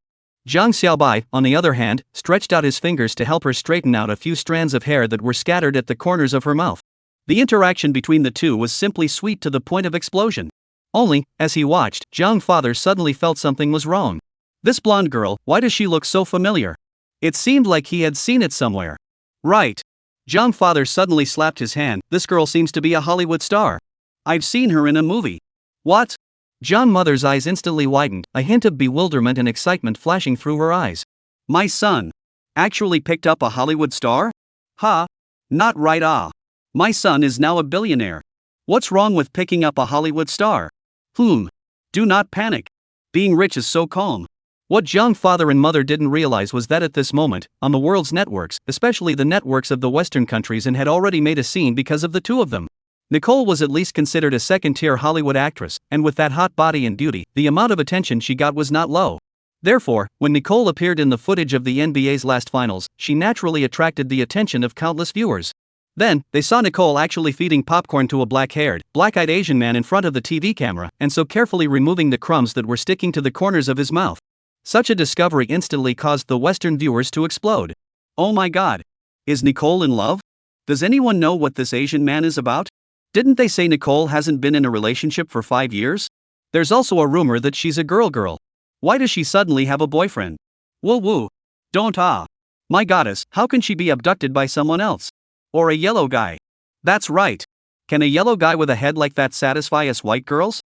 A: Jiang Xiaobai, on the other hand, stretched out his fingers to help her straighten out a few strands of hair that were scattered at the corners of her mouth. The interaction between the two was simply sweet to the point of explosion. Only, as he watched, Jiang father suddenly felt something was wrong. This blonde girl, why does she look so familiar? It seemed like he had seen it somewhere. Right. Jiang father suddenly slapped his hand. This girl seems to be a Hollywood star. I've seen her in a movie. What? Jiang mother's eyes instantly widened, a hint of bewilderment and excitement flashing through her eyes. My son actually picked up a Hollywood star? Ha! Not right, ah. My son is now a billionaire. What's wrong with picking up a Hollywood star? Do not panic. Being rich is so calm. What Jiang father and mother didn't realize was that at this moment, on the world's networks, especially the networks of the Western countries, and had already made a scene because of the two of them. Nicole was at least considered a second-tier Hollywood actress, and with that hot body and beauty, the amount of attention she got was not low. Therefore, when Nicole appeared in the footage of the NBA's last finals, she naturally attracted the attention of countless viewers. Then, they saw Nicole actually feeding popcorn to a black-haired, black-eyed Asian man in front of the TV camera, and so carefully removing the crumbs that were sticking to the corners of his mouth. Such a discovery instantly caused the Western viewers to explode. Oh my god. Is Nicole in love? Does anyone know what this Asian man is about? Didn't they say Nicole hasn't been in a relationship for 5 years? There's also a rumor that she's a girl. Why does she suddenly have a boyfriend? Woo. Don't My goddess, how can she be abducted by someone else? Or a yellow guy? That's right. Can a yellow guy with a head like that satisfy us white girls?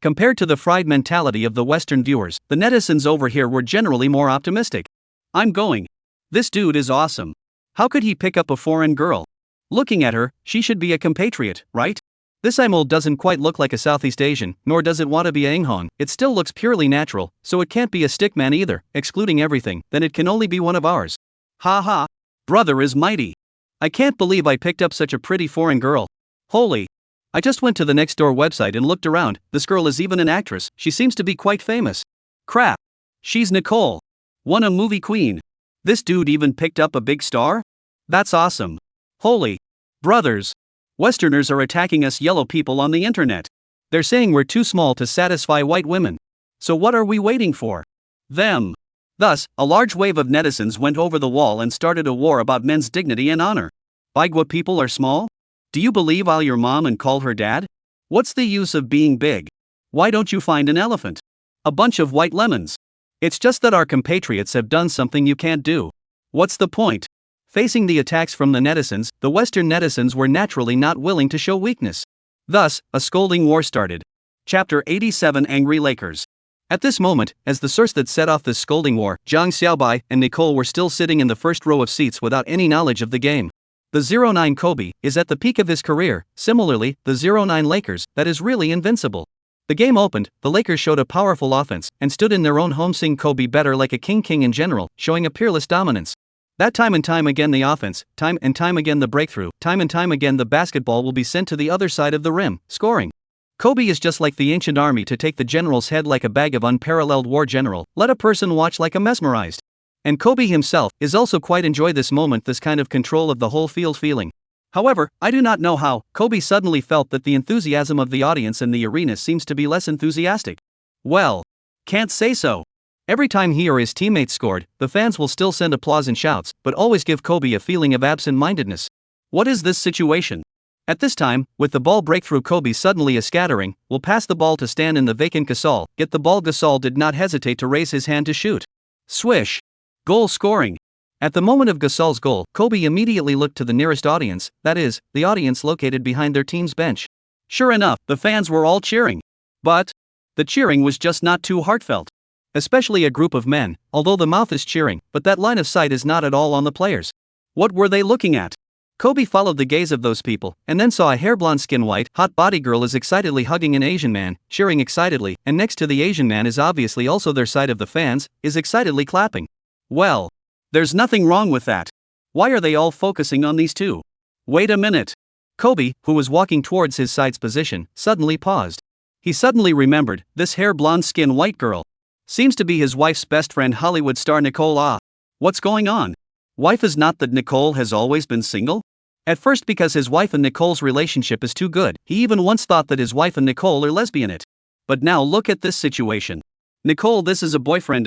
A: Compared to the fried mentality of the Western viewers, the netizens over here were generally more optimistic. I'm going. This dude is awesome. How could he pick up a foreign girl? Looking at her, she should be a compatriot, right? This Imol doesn't quite look like a Southeast Asian, nor does it want to be a Inghon. It still looks purely natural, so it can't be a stickman either. Excluding everything, then it can only be one of ours. Ha. Brother is mighty. I can't believe I picked up such a pretty foreign girl. Holy. I just went to the Nextdoor website and looked around. This girl is even an actress. She seems to be quite famous. Crap. She's Nicole. Won a movie queen. This dude even picked up a big star? That's awesome. Holy. Brothers. Westerners are attacking us yellow people on the internet. They're saying we're too small to satisfy white women. So what are we waiting for? Them. Thus, a large wave of netizens went over the wall and started a war about men's dignity and honor. Baigwa people are small? Do you believe I'll your mom and call her dad? What's the use of being big? Why don't you find an elephant? A bunch of white lemons. It's just that our compatriots have done something you can't do. What's the point? Facing the attacks from the netizens, the Western netizens were naturally not willing to show weakness. Thus, a scolding war started. Chapter 87 Angry Lakers. At this moment, as the source that set off this scolding war, Jiang Xiaobai and Nicole were still sitting in the first row of seats without any knowledge of the game. The 09 Kobe is at the peak of his career. Similarly, the 09 Lakers, that is really invincible. The game opened, the Lakers showed a powerful offense, and stood in their own home seeing Kobe better like a king in general, showing a peerless dominance. That time and time again the offense, time and time again the breakthrough, time and time again the basketball will be sent to the other side of the rim, scoring. Kobe is just like the ancient army to take the general's head like a bag of unparalleled war general, let a person watch like a mesmerized. And Kobe himself is also quite enjoy this moment, this kind of control of the whole field feeling. However, I do not know how, Kobe suddenly felt that the enthusiasm of the audience in the arena seems to be less enthusiastic. Well, can't say so. Every time he or his teammates scored, the fans will still send applause and shouts, but always give Kobe a feeling of absent-mindedness. What is this situation? At this time, with the ball breakthrough, Kobe suddenly is scattering, will pass the ball to stand in the vacant Gasol, get the ball. Gasol did not hesitate to raise his hand to shoot. Swish. Goal scoring. At the moment of Gasol's goal, Kobe immediately looked to the nearest audience, that is, the audience located behind their team's bench. Sure enough, the fans were all cheering. But the cheering was just not too heartfelt. Especially a group of men, although the mouth is cheering, but that line of sight is not at all on the players. What were they looking at? Kobe followed the gaze of those people, and then saw a hair-blonde skin-white, hot body girl is excitedly hugging an Asian man, cheering excitedly, and next to the Asian man is obviously also their side of the fans, is excitedly clapping. Well, there's nothing wrong with that. Why are they all focusing on these two? Wait a minute. Kobe, who was walking towards his side's position, suddenly paused. He suddenly remembered, this hair blonde skin white girl seems to be his wife's best friend Hollywood star Nicole. What's going on? Wife is not that Nicole has always been single? At first because his wife and Nicole's relationship is too good, he even once thought that his wife and Nicole are lesbian it. But now look at this situation. Nicole, this is a boyfriend.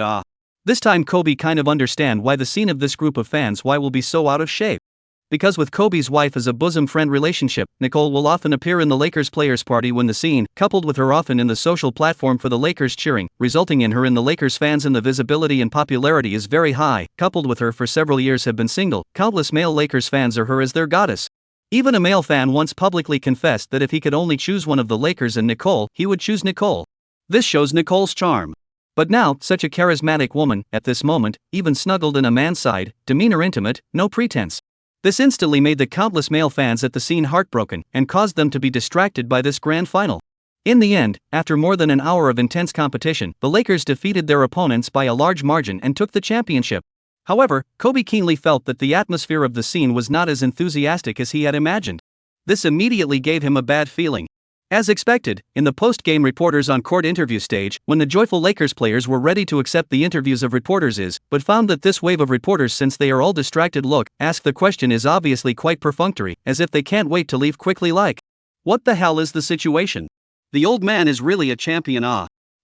A: This time Kobe kind of understand why the scene of this group of fans why will be so out of shape. Because with Kobe's wife as a bosom friend relationship, Nicole will often appear in the Lakers players party when the scene, coupled with her often in the social platform for the Lakers cheering, resulting in her in the Lakers fans and the visibility and popularity is very high, coupled with her for several years have been single, countless male Lakers fans are her as their goddess. Even a male fan once publicly confessed that if he could only choose one of the Lakers and Nicole, he would choose Nicole. This shows Nicole's charm. But now, such a charismatic woman, at this moment, even snuggled in a man's side, demeanor intimate, no pretense. This instantly made the countless male fans at the scene heartbroken, and caused them to be distracted by this grand final. In the end, after more than an hour of intense competition, the Lakers defeated their opponents by a large margin and took the championship. However, Kobe keenly felt that the atmosphere of the scene was not as enthusiastic as he had imagined. This immediately gave him a bad feeling. As expected, in the post-game reporters on court interview stage, when the joyful Lakers players were ready to accept the interviews of reporters but found that this wave of reporters, since they are all distracted ask the question is obviously quite perfunctory, as if they can't wait to leave quickly like, what the hell is the situation? The old man is really a champion.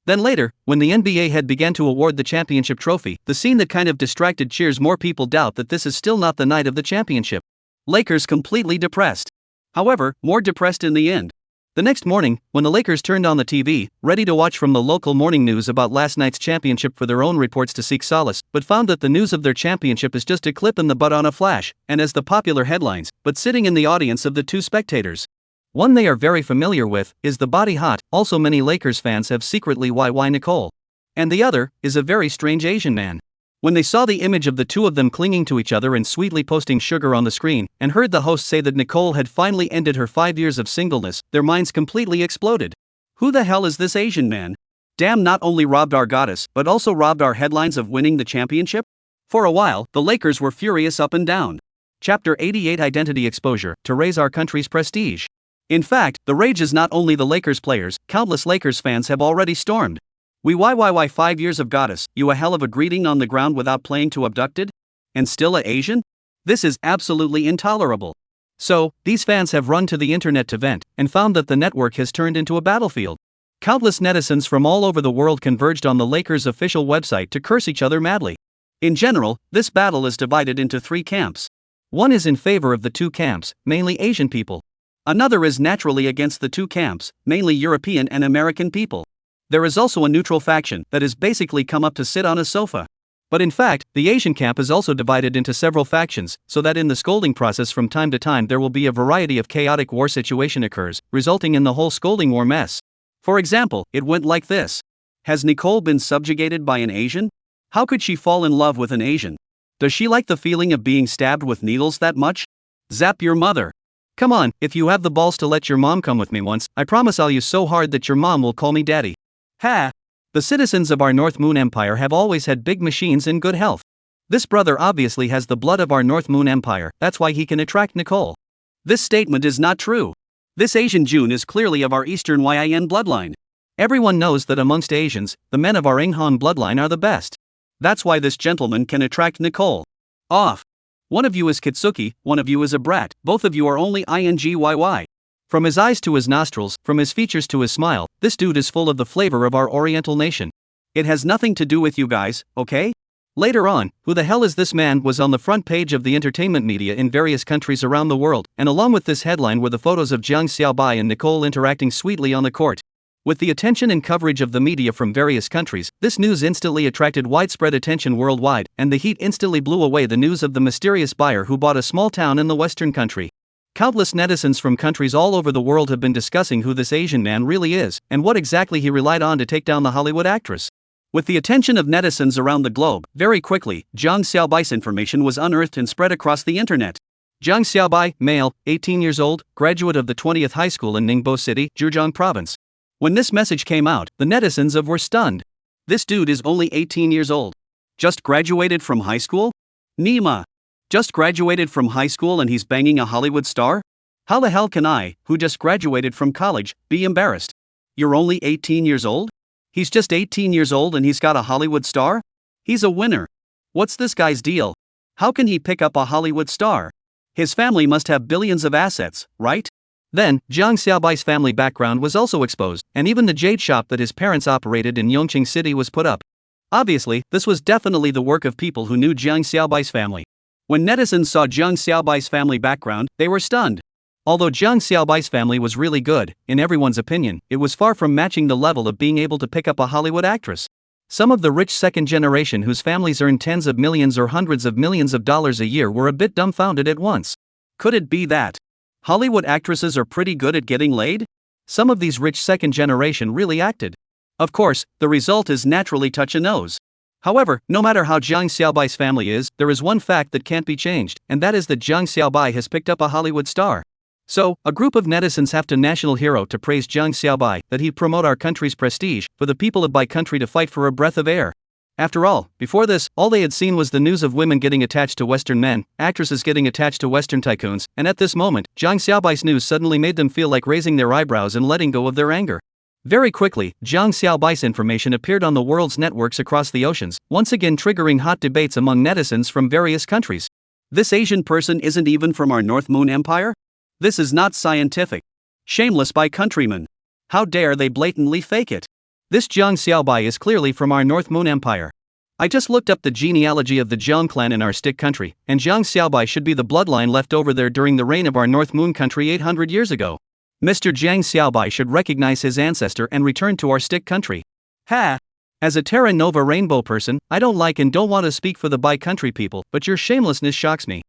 A: Then later, when the NBA had began to award the championship trophy, the scene that kind of distracted cheers more people doubt that this is still not the night of the championship. Lakers completely depressed. However, more depressed in the end. The next morning, when the Lakers turned on the TV, ready to watch from the local morning news about last night's championship for their own reports to seek solace, but found that the news of their championship is just a clip in the butt on a flash, and as the popular headlines, but sitting in the audience of the two spectators. One they are very familiar with, is the body hot, also many Lakers fans have secretly why Nicole. And the other, is a very strange Asian man. When they saw the image of the two of them clinging to each other and sweetly posting sugar on the screen, and heard the host say that Nicole had finally ended her 5 years of singleness, their minds completely exploded. Who the hell is this Asian man? Damn, not only robbed our goddess, but also robbed our headlines of winning the championship? For a while, the Lakers were furious up and down. Chapter 88 Identity Exposure, to raise our country's prestige. In fact, the rage is not only the Lakers players, countless Lakers fans have already stormed. Why 5 years of goddess, you a hell of a greeting on the ground without playing to abducted? And still a Asian? This is absolutely intolerable. So, these fans have run to the internet to vent, and found that the network has turned into a battlefield. Countless netizens from all over the world converged on the Lakers' official website to curse each other madly. In general, this battle is divided into three camps. One is in favor of the two camps, mainly Asian people. Another is naturally against the two camps, mainly European and American people. There is also a neutral faction that has basically come up to sit on a sofa. But in fact, the Asian camp is also divided into several factions, so that in the scolding process from time to time there will be a variety of chaotic war situation occurs, resulting in the whole scolding war mess. For example, it went like this. Has Nicole been subjugated by an Asian? How could she fall in love with an Asian? Does she like the feeling of being stabbed with needles that much? Zap your mother. Come on, if you have the balls to let your mom come with me once, I promise I'll use so hard that your mom will call me daddy. Ha! The citizens of our North Moon Empire have always had big machines in good health. This brother obviously has the blood of our North Moon Empire, that's why he can attract Nicole. This statement is not true. This Asian June is clearly of our Eastern Yin bloodline. Everyone knows that amongst Asians, the men of our Inghan bloodline are the best. That's why this gentleman can attract Nicole. Off. One of you is Kitsuki, one of you is a brat, both of you are only INGYY. From his eyes to his nostrils, from his features to his smile, this dude is full of the flavor of our Oriental nation. It has nothing to do with you guys, okay? Later on, who the hell is this man was on the front page of the entertainment media in various countries around the world, and along with this headline were the photos of Jiang Xiaobai and Nicole interacting sweetly on the court. With the attention and coverage of the media from various countries, this news instantly attracted widespread attention worldwide, and the heat instantly blew away the news of the mysterious buyer who bought a small town in the Western country. Countless netizens from countries all over the world have been discussing who this Asian man really is, and what exactly he relied on to take down the Hollywood actress. With the attention of netizens around the globe, very quickly, Jiang Xiaobai's information was unearthed and spread across the internet. Jiang Xiaobai, male, 18 years old, graduate of the 20th High School in Ningbo City, Zhejiang Province. When this message came out, the netizens were stunned. This dude is only 18 years old. Just graduated from high school? Nima. Just graduated from high school and he's banging a Hollywood star? How the hell can I, who just graduated from college, be embarrassed? You're only 18 years old? He's just 18 years old and he's got a Hollywood star? He's a winner. What's this guy's deal? How can he pick up a Hollywood star? His family must have billions of assets, right? Then, Jiang Xiaobai's family background was also exposed, and even the jade shop that his parents operated in Yongqing City was put up. Obviously, this was definitely the work of people who knew Jiang Xiaobai's family. When netizens saw Jiang Xiaobai's family background, they were stunned. Although Jiang Xiaobai's family was really good, in everyone's opinion, it was far from matching the level of being able to pick up a Hollywood actress. Some of the rich second generation whose families earned tens of millions or hundreds of millions of dollars a year were a bit dumbfounded at once. Could it be that Hollywood actresses are pretty good at getting laid? Some of these rich second generation really acted. Of course, the result is naturally touch a nose. However, no matter how Jiang Xiaobai's family is, there is one fact that can't be changed, and that is that Jiang Xiaobai has picked up a Hollywood star. So, a group of netizens have to national hero to praise Jiang Xiaobai, that he promote our country's prestige, for the people of Bai country to fight for a breath of air. After all, before this, all they had seen was the news of women getting attached to Western men, actresses getting attached to Western tycoons, and at this moment, Jiang Xiaobai's news suddenly made them feel like raising their eyebrows and letting go of their anger. Very quickly, Jiang Xiaobai's information appeared on the world's networks across the oceans, once again triggering hot debates among netizens from various countries. This Asian person isn't even from our North Moon Empire? This is not scientific. Shameless by countrymen. How dare they blatantly fake it? This Jiang Xiaobai is clearly from our North Moon Empire. I just looked up the genealogy of the Jiang clan in our stick country, and Jiang Xiaobai should be the bloodline left over there during the reign of our North Moon country 800 years ago. Mr. Jiang Xiaobai should recognize his ancestor and return to our stick country. Ha! As a Terra Nova rainbow person, I don't like and don't want to speak for the Bai country people, but your shamelessness shocks me.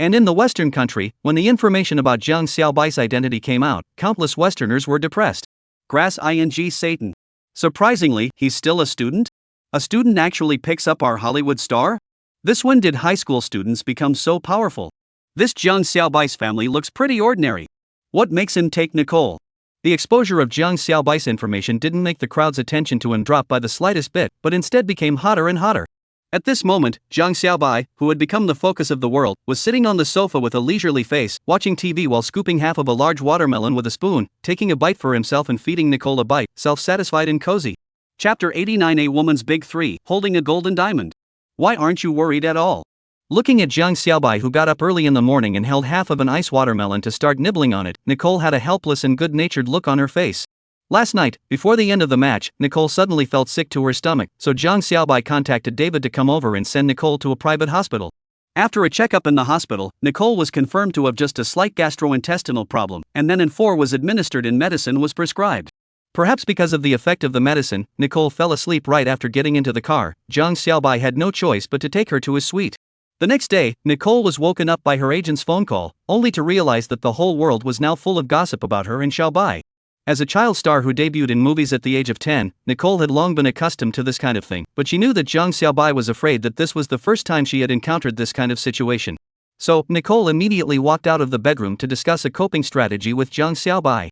A: And in the Western country, when the information about Jiang Xiaobai's identity came out, countless Westerners were depressed. Grass ing Satan. Surprisingly, he's still a student? A student actually picks up our Hollywood star? This when did high school students become so powerful? This Jiang Xiaobai's family looks pretty ordinary. What makes him take Nicole? The exposure of Jiang Xiaobai's information didn't make the crowd's attention to him drop by the slightest bit, but instead became hotter and hotter. At this moment, Jiang Xiaobai, who had become the focus of the world, was sitting on the sofa with a leisurely face, watching TV while scooping half of a large watermelon with a spoon, taking a bite for himself and feeding Nicole a bite, self-satisfied and cozy. Chapter 89: A Woman's Big Three, Holding a Golden Diamond. Why aren't you worried at all? Looking at Jiang Xiaobai, who got up early in the morning and held half of an ice watermelon to start nibbling on it, Nicole had a helpless and good-natured look on her face. Last night, before the end of the match, Nicole suddenly felt sick to her stomach, so Jiang Xiaobai contacted David to come over and send Nicole to a private hospital. After a checkup in the hospital, Nicole was confirmed to have just a slight gastrointestinal problem, and then N4 was administered and medicine was prescribed. Perhaps because of the effect of the medicine, Nicole fell asleep right after getting into the car. Jiang Xiaobai had no choice but to take her to his suite. The next day, Nicole was woken up by her agent's phone call, only to realize that the whole world was now full of gossip about her and Xiaobai. As a child star who debuted in movies at the age of 10, Nicole had long been accustomed to this kind of thing, but she knew that Jiang Xiaobai was afraid that this was the first time she had encountered this kind of situation. So, Nicole immediately walked out of the bedroom to discuss a coping strategy with Jiang Xiaobai.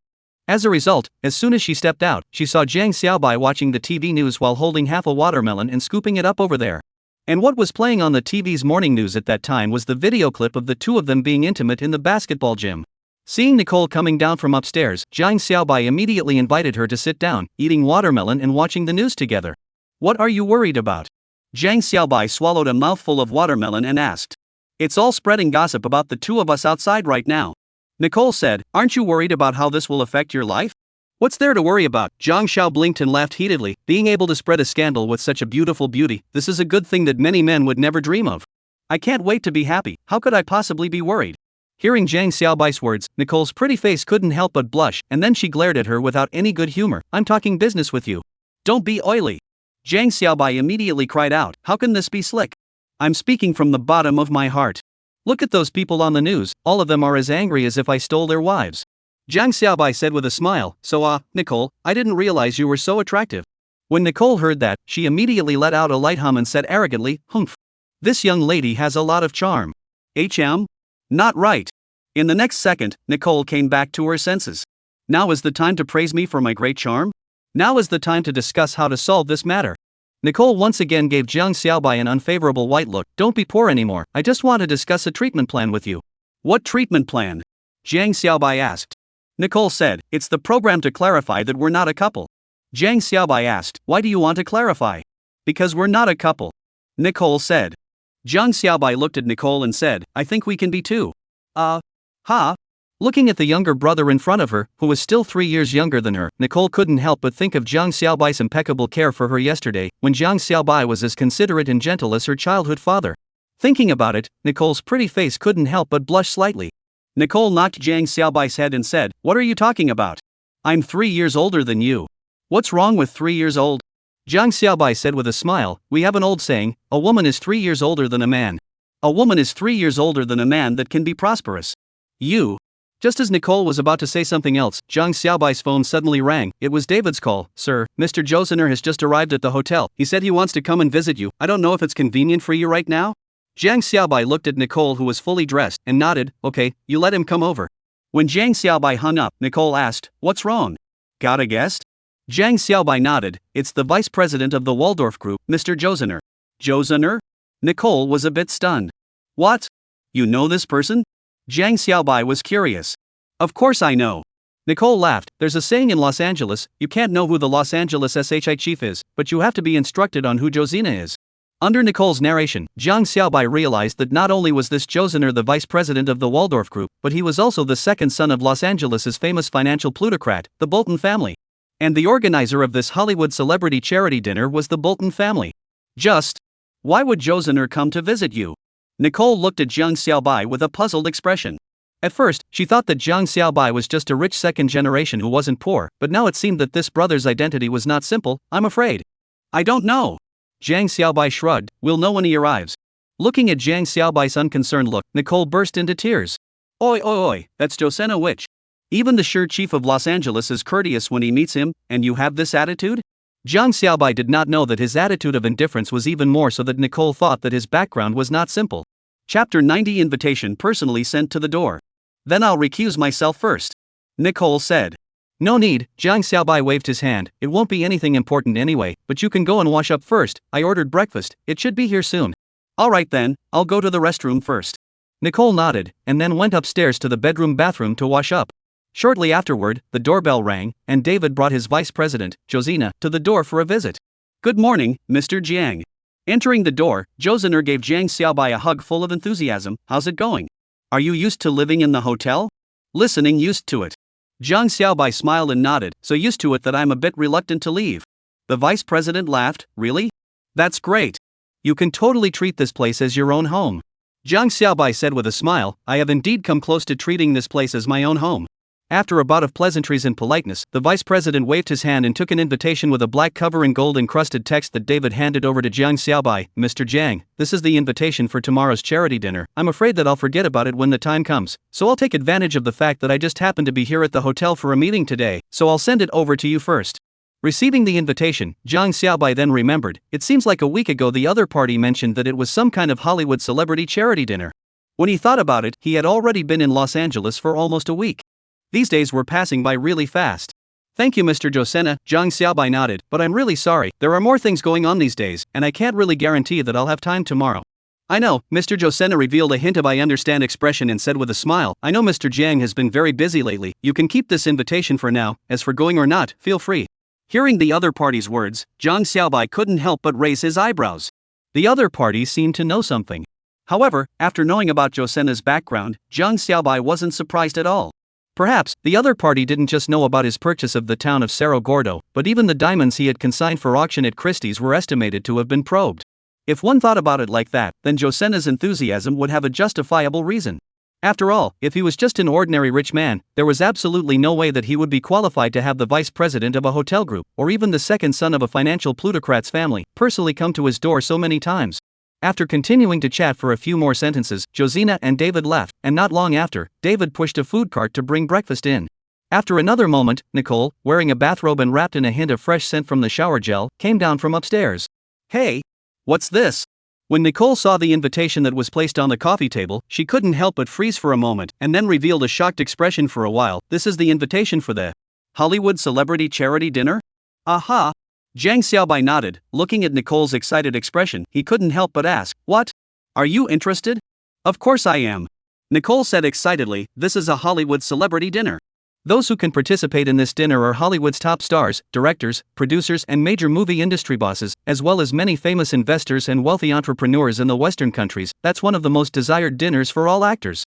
A: As a result, as soon as she stepped out, she saw Jiang Xiaobai watching the TV news while holding half a watermelon and scooping it up over there. And what was playing on the TV's morning news at that time was the video clip of the two of them being intimate in the basketball gym. Seeing Nicole coming down from upstairs, Jiang Xiaobai immediately invited her to sit down, eating watermelon and watching the news together. What are you worried about? Jiang Xiaobai swallowed a mouthful of watermelon and asked. It's all spreading gossip about the two of us outside right now. Nicole said, aren't you worried about how this will affect your life? What's there to worry about? Jiang Xiao blinked and laughed heatedly, being able to spread a scandal with such a beautiful beauty, this is a good thing that many men would never dream of. I can't wait to be happy, how could I possibly be worried? Hearing Jiang Xiaobai's words, Nicole's pretty face couldn't help but blush, and then she glared at her without any good humor. I'm talking business with you. Don't be oily. Jiang Xiaobai immediately cried out, how can this be slick? I'm speaking from the bottom of my heart. Look at those people on the news, all of them are as angry as if I stole their wives. Jiang Xiaobai said with a smile, so Nicole, I didn't realize you were so attractive. When Nicole heard that, she immediately let out a light hum and said arrogantly, humph. This young lady has a lot of charm. Not right. In the next second, Nicole came back to her senses. Now is the time to praise me for my great charm? Now is the time to discuss how to solve this matter. Nicole once again gave Jiang Xiaobai an unfavorable white look. Don't be poor anymore, I just want to discuss a treatment plan with you. What treatment plan? Jiang Xiaobai asked. Nicole said, "It's the program to clarify that we're not a couple." Jiang Xiaobai asked, "Why do you want to clarify?" "Because we're not a couple," Nicole said. Jiang Xiaobai looked at Nicole and said, "I think we can be too." Huh? Looking at the younger brother in front of her, who was still 3 years younger than her, Nicole couldn't help but think of Jiang Xiaobai's impeccable care for her yesterday, when Jiang Xiaobai was as considerate and gentle as her childhood father. Thinking about it, Nicole's pretty face couldn't help but blush slightly. Nicole knocked Jiang Xiaobai's head and said, "What are you talking about? I'm 3 years older than you." "What's wrong with 3 years old?" Jiang Xiaobai said with a smile, "We have an old saying, a woman is 3 years older than a man. A woman is 3 years older than a man that can be prosperous." "You?" Just as Nicole was about to say something else, Jiang Xiaobai's phone suddenly rang. It was David's call. "Sir, Mr. Josener has just arrived at the hotel. He said he wants to come and visit you. I don't know if it's convenient for you right now?" Jiang Xiaobai looked at Nicole, who was fully dressed, and nodded. "Okay, you let him come over." When Jiang Xiaobai hung up, Nicole asked, "What's wrong? Got a guest?" Jiang Xiaobai nodded. "It's the vice president of the Waldorf Group, Mr. Josener." "Josener?" Nicole was a bit stunned. "What? You know this person?" Jiang Xiaobai was curious. "Of course I know." Nicole laughed. "There's a saying in Los Angeles, you can't know who the Los Angeles SHI chief is, but you have to be instructed on who Josina is." Under Nicole's narration, Jiang Xiaobai realized that not only was this Josener the vice president of the Waldorf Group, but he was also the second son of Los Angeles' famous financial plutocrat, the Bolton family. And the organizer of this Hollywood celebrity charity dinner was the Bolton family. Why would Josener come to visit you? Nicole looked at Jiang Xiaobai with a puzzled expression. At first, she thought that Jiang Xiaobai was just a rich second generation who wasn't poor, but now it seemed that this brother's identity was not simple. "I'm afraid. I don't know." Jiang Xiaobai shrugged. "We'll know when he arrives." Looking at Jiang Xiaobai's unconcerned look, Nicole burst into tears. Oi, that's Josena Witch. Even the sure chief of Los Angeles is courteous when he meets him, and you have this attitude? Jiang Xiaobai did not know that his attitude of indifference was even more so that Nicole thought that his background was not simple. Chapter 90 Invitation personally sent to the door. "Then I'll recuse myself first," Nicole said. "No need," Jiang Xiaobai waved his hand. "It won't be anything important anyway, but you can go and wash up first. I ordered breakfast, it should be here soon." "Alright then, I'll go to the restroom first." Nicole nodded, and then went upstairs to the bathroom to wash up. Shortly afterward, the doorbell rang, and David brought his vice president, Josina, to the door for a visit. "Good morning, Mr. Jiang." Entering the door, Josener gave Jiang Xiaobai a hug full of enthusiasm. "How's it going? Are you used to living in the hotel?" "Listening used to it." Jiang Xiaobai smiled and nodded. "So used to it that I'm a bit reluctant to leave." The vice president laughed. "Really? That's great. You can totally treat this place as your own home." Jiang Xiaobai said with a smile, "I have indeed come close to treating this place as my own home." After a bout of pleasantries and politeness, the vice president waved his hand and took an invitation with a black cover and gold-encrusted text that David handed over to Jiang Xiaobai. "Mr. Jiang, this is the invitation for tomorrow's charity dinner. I'm afraid that I'll forget about it when the time comes, so I'll take advantage of the fact that I just happened to be here at the hotel for a meeting today, so I'll send it over to you first." Receiving the invitation, Jiang Xiaobai then remembered, it seems like a week ago the other party mentioned that it was some kind of Hollywood celebrity charity dinner. When he thought about it, he had already been in Los Angeles for almost a week. These days were passing by really fast. "Thank you, Mr. Josena," Jiang Xiaobai nodded, "but I'm really sorry, there are more things going on these days, and I can't really guarantee that I'll have time tomorrow." "I know," Mr. Josena revealed a hint of "I understand" expression and said with a smile, "I know Mr. Jiang has been very busy lately. You can keep this invitation for now. As for going or not, feel free." Hearing the other party's words, Jiang Xiaobai couldn't help but raise his eyebrows. The other party seemed to know something. However, after knowing about Josena's background, Jiang Xiaobai wasn't surprised at all. Perhaps, the other party didn't just know about his purchase of the town of Cerro Gordo, but even the diamonds he had consigned for auction at Christie's were estimated to have been probed. If one thought about it like that, then Josena's enthusiasm would have a justifiable reason. After all, if he was just an ordinary rich man, there was absolutely no way that he would be qualified to have the vice president of a hotel group, or even the second son of a financial plutocrat's family, personally come to his door so many times. After continuing to chat for a few more sentences, Josina and David left, and not long after, David pushed a food cart to bring breakfast in. After another moment, Nicole, wearing a bathrobe and wrapped in a hint of fresh scent from the shower gel, came down from upstairs. "Hey! What's this?" When Nicole saw the invitation that was placed on the coffee table, she couldn't help but freeze for a moment, and then revealed a shocked expression for a while. "This is the invitation for the Hollywood celebrity charity dinner?" "Aha!" Jiang Xiaobai nodded. Looking at Nicole's excited expression, he couldn't help but ask, "What? Are you interested?" "Of course I am." Nicole said excitedly, "This is a Hollywood celebrity dinner. Those who can participate in this dinner are Hollywood's top stars, directors, producers, and major movie industry bosses, as well as many famous investors and wealthy entrepreneurs in the Western countries. That's one of the most desired dinners for all actors.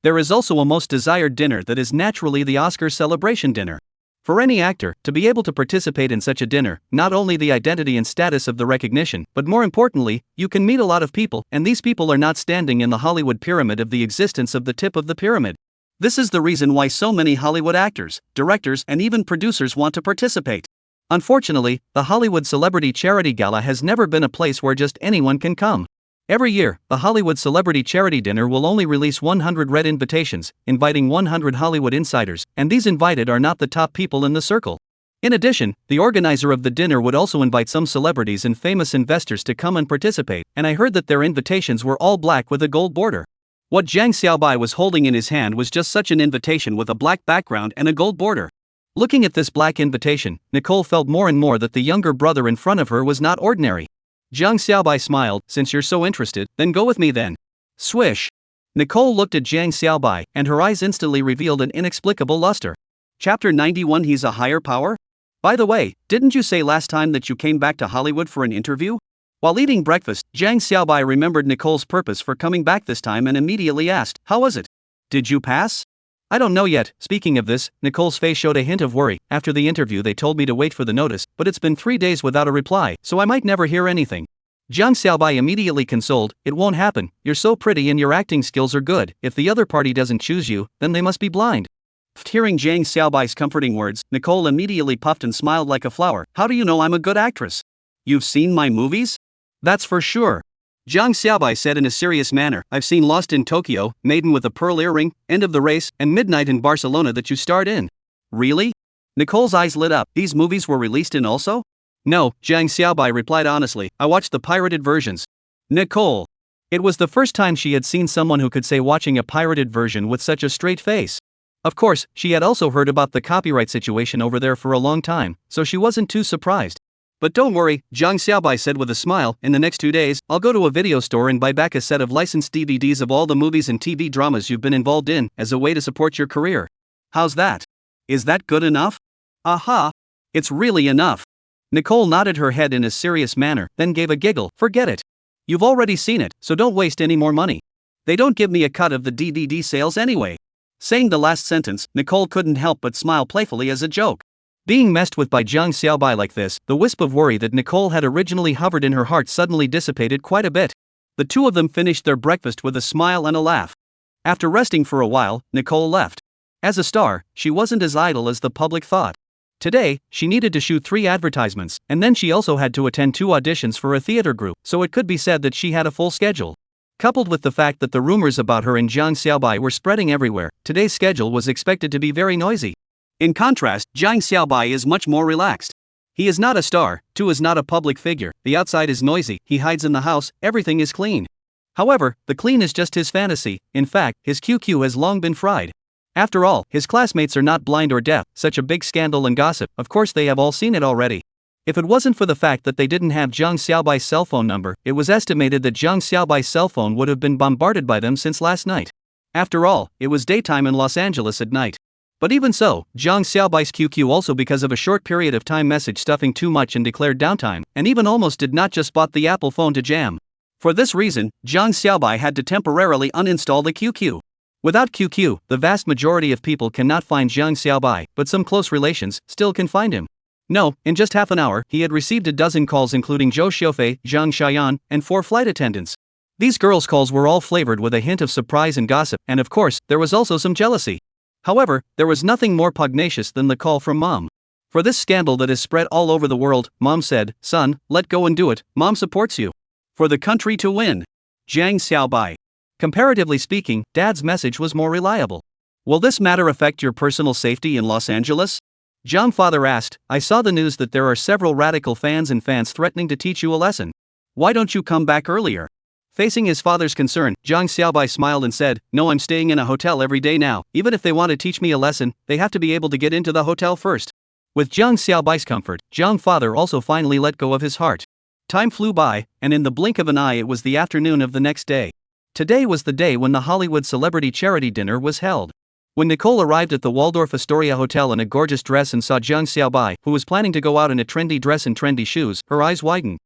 A: There is also a most desired dinner that is naturally the Oscar celebration dinner. For any actor, to be able to participate in such a dinner, not only the identity and status of the recognition, but more importantly, you can meet a lot of people, and these people are not standing in the Hollywood pyramid of the existence of the tip of the pyramid. This is the reason why so many Hollywood actors, directors, and even producers want to participate. Unfortunately, the Hollywood Celebrity Charity Gala has never been a place where just anyone can come. Every year, the Hollywood Celebrity Charity Dinner will only release 100 red invitations, inviting 100 Hollywood insiders, and these invited are not the top people in the circle. In addition, the organizer of the dinner would also invite some celebrities and famous investors to come and participate, and I heard that their invitations were all black with a gold border. What Jiang Xiaobai was holding in his hand was just such an invitation with a black background and a gold border. Looking at this black invitation, Nicole felt more and more that the younger brother in front of her was not ordinary. Jiang Xiaobai smiled, "Since you're so interested, then go with me then." Swish! Nicole looked at Jiang Xiaobai, and her eyes instantly revealed an inexplicable luster. Chapter 91. He's a higher power? By the way, didn't you say last time that you came back to Hollywood for an interview? While eating breakfast, Jiang Xiaobai remembered Nicole's purpose for coming back this time and immediately asked, "How was it? Did you pass?" "I don't know yet." Speaking of this, Nicole's face showed a hint of worry. "After the interview they told me to wait for the notice, but it's been 3 days without a reply, so I might never hear anything." Jiang Xiaobai immediately consoled, "It won't happen, you're so pretty and your acting skills are good. If the other party doesn't choose you, then they must be blind." Hearing Jiang Xiaobai's comforting words, Nicole immediately puffed and smiled like a flower. "How do you know I'm a good actress? You've seen my movies?" "That's for sure." Jiang Xiaobai said in a serious manner, "I've seen Lost in Tokyo, Maiden with a Pearl Earring, End of the Race, and Midnight in Barcelona that you starred in." "Really?" Nicole's eyes lit up. "These movies were released in also?" "No," Jiang Xiaobai replied honestly, "I watched the pirated versions." Nicole. It was the first time she had seen someone who could say watching a pirated version with such a straight face. Of course, she had also heard about the copyright situation over there for a long time, so she wasn't too surprised. "But don't worry," Jiang Xiaobai said with a smile, "in the next 2 days, I'll go to a video store and buy back a set of licensed DVDs of all the movies and TV dramas you've been involved in, as a way to support your career. How's that? Is that good enough?" "Aha! It's really enough." Nicole nodded her head in a serious manner, then gave a giggle. "Forget it. You've already seen it, so don't waste any more money. They don't give me a cut of the DVD sales anyway." Saying the last sentence, Nicole couldn't help but smile playfully as a joke. Being messed with by Jiang Xiaobai like this, the wisp of worry that Nicole had originally hovered in her heart suddenly dissipated quite a bit. The two of them finished their breakfast with a smile and a laugh. After resting for a while, Nicole left. As a star, she wasn't as idle as the public thought. Today, she needed to shoot 3 advertisements, and then she also had to attend 2 auditions for a theater group, so it could be said that she had a full schedule. Coupled with the fact that the rumors about her and Jiang Xiaobai were spreading everywhere, today's schedule was expected to be very noisy. In contrast, Jiang Xiaobai is much more relaxed. He is not a star, too is not a public figure, the outside is noisy, he hides in the house, everything is clean. However, the clean is just his fantasy. In fact, his QQ has long been fried. After all, his classmates are not blind or deaf. Such a big scandal and gossip, of course they have all seen it already. If it wasn't for the fact that they didn't have Jiang Xiaobai's cell phone number, it was estimated that Jiang Xiaobai's cell phone would have been bombarded by them since last night. After all, it was daytime in Los Angeles at night. But even so, Jiang Xiaobai's QQ also because of a short period of time message stuffing too much and declared downtime, and even almost did not just bought the Apple phone to jam. For this reason, Jiang Xiaobai had to temporarily uninstall the QQ. Without QQ, the vast majority of people cannot find Jiang Xiaobai, but some close relations still can find him. No, in just half an hour, he had received a dozen calls including Zhou Xiaofei, Zhang Xiaoyan, and 4 flight attendants. These girls' calls were all flavored with a hint of surprise and gossip, and of course, there was also some jealousy. However, there was nothing more pugnacious than the call from Mom. For this scandal that is spread all over the world, Mom said, "Son, let go and do it, Mom supports you. For the country to win." Jiang Xiaobai. Comparatively speaking, Dad's message was more reliable. "Will this matter affect your personal safety in Los Angeles?" Jiang father asked. "I saw the news that there are several radical fans threatening to teach you a lesson. Why don't you come back earlier?" Facing his father's concern, Jiang Xiaobai smiled and said, "No, I'm staying in a hotel every day now. Even if they want to teach me a lesson, they have to be able to get into the hotel first." With Jiang Xiaobai's comfort, Jiang father also finally let go of his heart. Time flew by, and in the blink of an eye it was the afternoon of the next day. Today was the day when the Hollywood celebrity charity dinner was held. When Nicole arrived at the Waldorf Astoria Hotel in a gorgeous dress and saw Jiang Xiaobai, who was planning to go out in a trendy dress and trendy shoes, her eyes widened.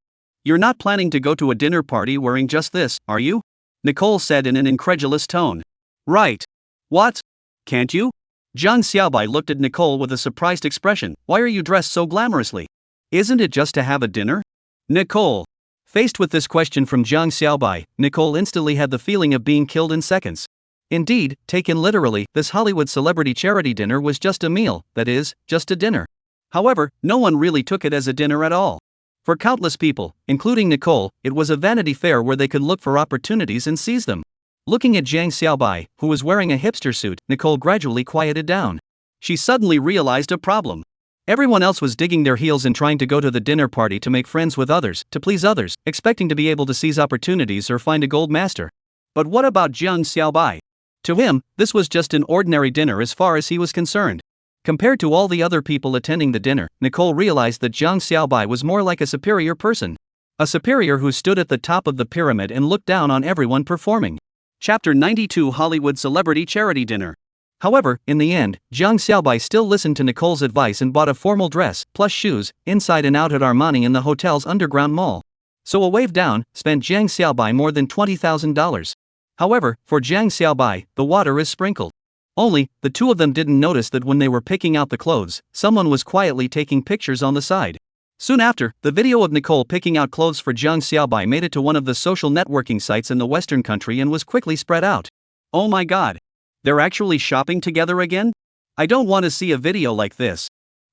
A: "You're not planning to go to a dinner party wearing just this, are you?" Nicole said in an incredulous tone. "Right. What? Can't you?" Jiang Xiaobai looked at Nicole with a surprised expression. "Why are you dressed so glamorously? Isn't it just to have a dinner?" Nicole. Faced with this question from Jiang Xiaobai, Nicole instantly had the feeling of being killed in seconds. Indeed, taken literally, this Hollywood celebrity charity dinner was just a meal, that is, just a dinner. However, no one really took it as a dinner at all. For countless people, including Nicole, it was a Vanity Fair where they could look for opportunities and seize them. Looking at Jiang Xiaobai, who was wearing a hipster suit, Nicole gradually quieted down. She suddenly realized a problem. Everyone else was digging their heels and trying to go to the dinner party to make friends with others, to please others, expecting to be able to seize opportunities or find a gold master. But what about Jiang Xiaobai? To him, this was just an ordinary dinner as far as he was concerned. Compared to all the other people attending the dinner, Nicole realized that Jiang Xiaobai was more like a superior person. A superior who stood at the top of the pyramid and looked down on everyone performing. Chapter 92 Hollywood Celebrity Charity Dinner. However, in the end, Jiang Xiaobai still listened to Nicole's advice and bought a formal dress, plus shoes, inside and out at Armani in the hotel's underground mall. So a wave down, spent Jiang Xiaobai more than $20,000. However, for Jiang Xiaobai, the water is sprinkled. Only, the two of them didn't notice that when they were picking out the clothes, someone was quietly taking pictures on the side. Soon after, the video of Nicole picking out clothes for Jiang Xiaobai made it to one of the social networking sites in the Western country and was quickly spread out. Oh my god. They're actually shopping together again? I don't want to see a video like this.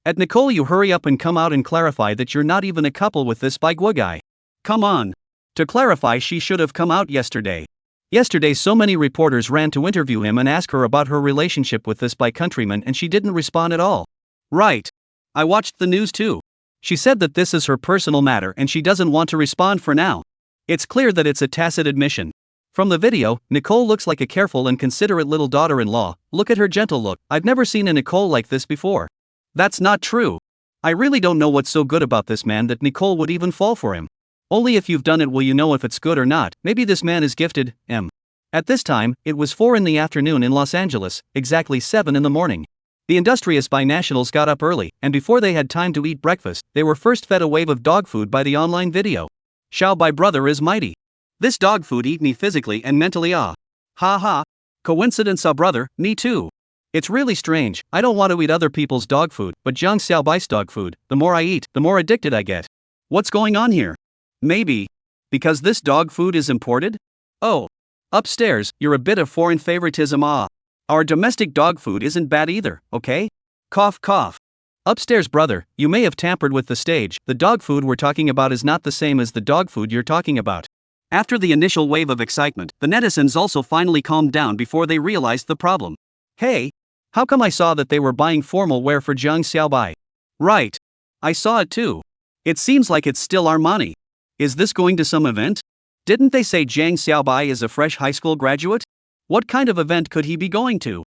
A: At Nicole, you hurry up and come out and clarify that you're not even a couple with this Baigua guy. Come on. To clarify, she should have come out yesterday. Yesterday so many reporters ran to interview him and ask her about her relationship with this Bai countryman and she didn't respond at all. Right. I watched the news too. She said that this is her personal matter and she doesn't want to respond for now. It's clear that it's a tacit admission. From the video, Nicole looks like a careful and considerate little daughter-in-law. Look at her gentle look. I've never seen a Nicole like this before. That's not true. I really don't know what's so good about this man that Nicole would even fall for him. Only if you've done it will you know if it's good or not. Maybe this man is gifted. At this time, it was 4 in the afternoon in Los Angeles, exactly 7 in the morning. The industrious binationals got up early, and before they had time to eat breakfast, they were first fed a wave of dog food by the online video. Xiaobai brother is mighty. This dog food eat me physically and mentally. Ha ha. Coincidence, brother, me too. It's really strange. I don't want to eat other people's dog food, but Jiang Xiaobai's dog food, the more I eat, the more addicted I get. What's going on here? Maybe because this dog food is imported? Oh. Upstairs, you're a bit of foreign favoritism. Our domestic dog food isn't bad either, okay? Cough cough. Upstairs brother, you may have tampered with the stage. The dog food we're talking about is not the same as the dog food you're talking about. After the initial wave of excitement, the netizens also finally calmed down before they realized the problem. Hey, how come I saw that they were buying formal wear for Jiang Xiaobai? Right. I saw it too. It seems like it's still Armani. Is this going to some event? Didn't they say Jiang Xiaobai is a fresh high school graduate? What kind of event could he be going to?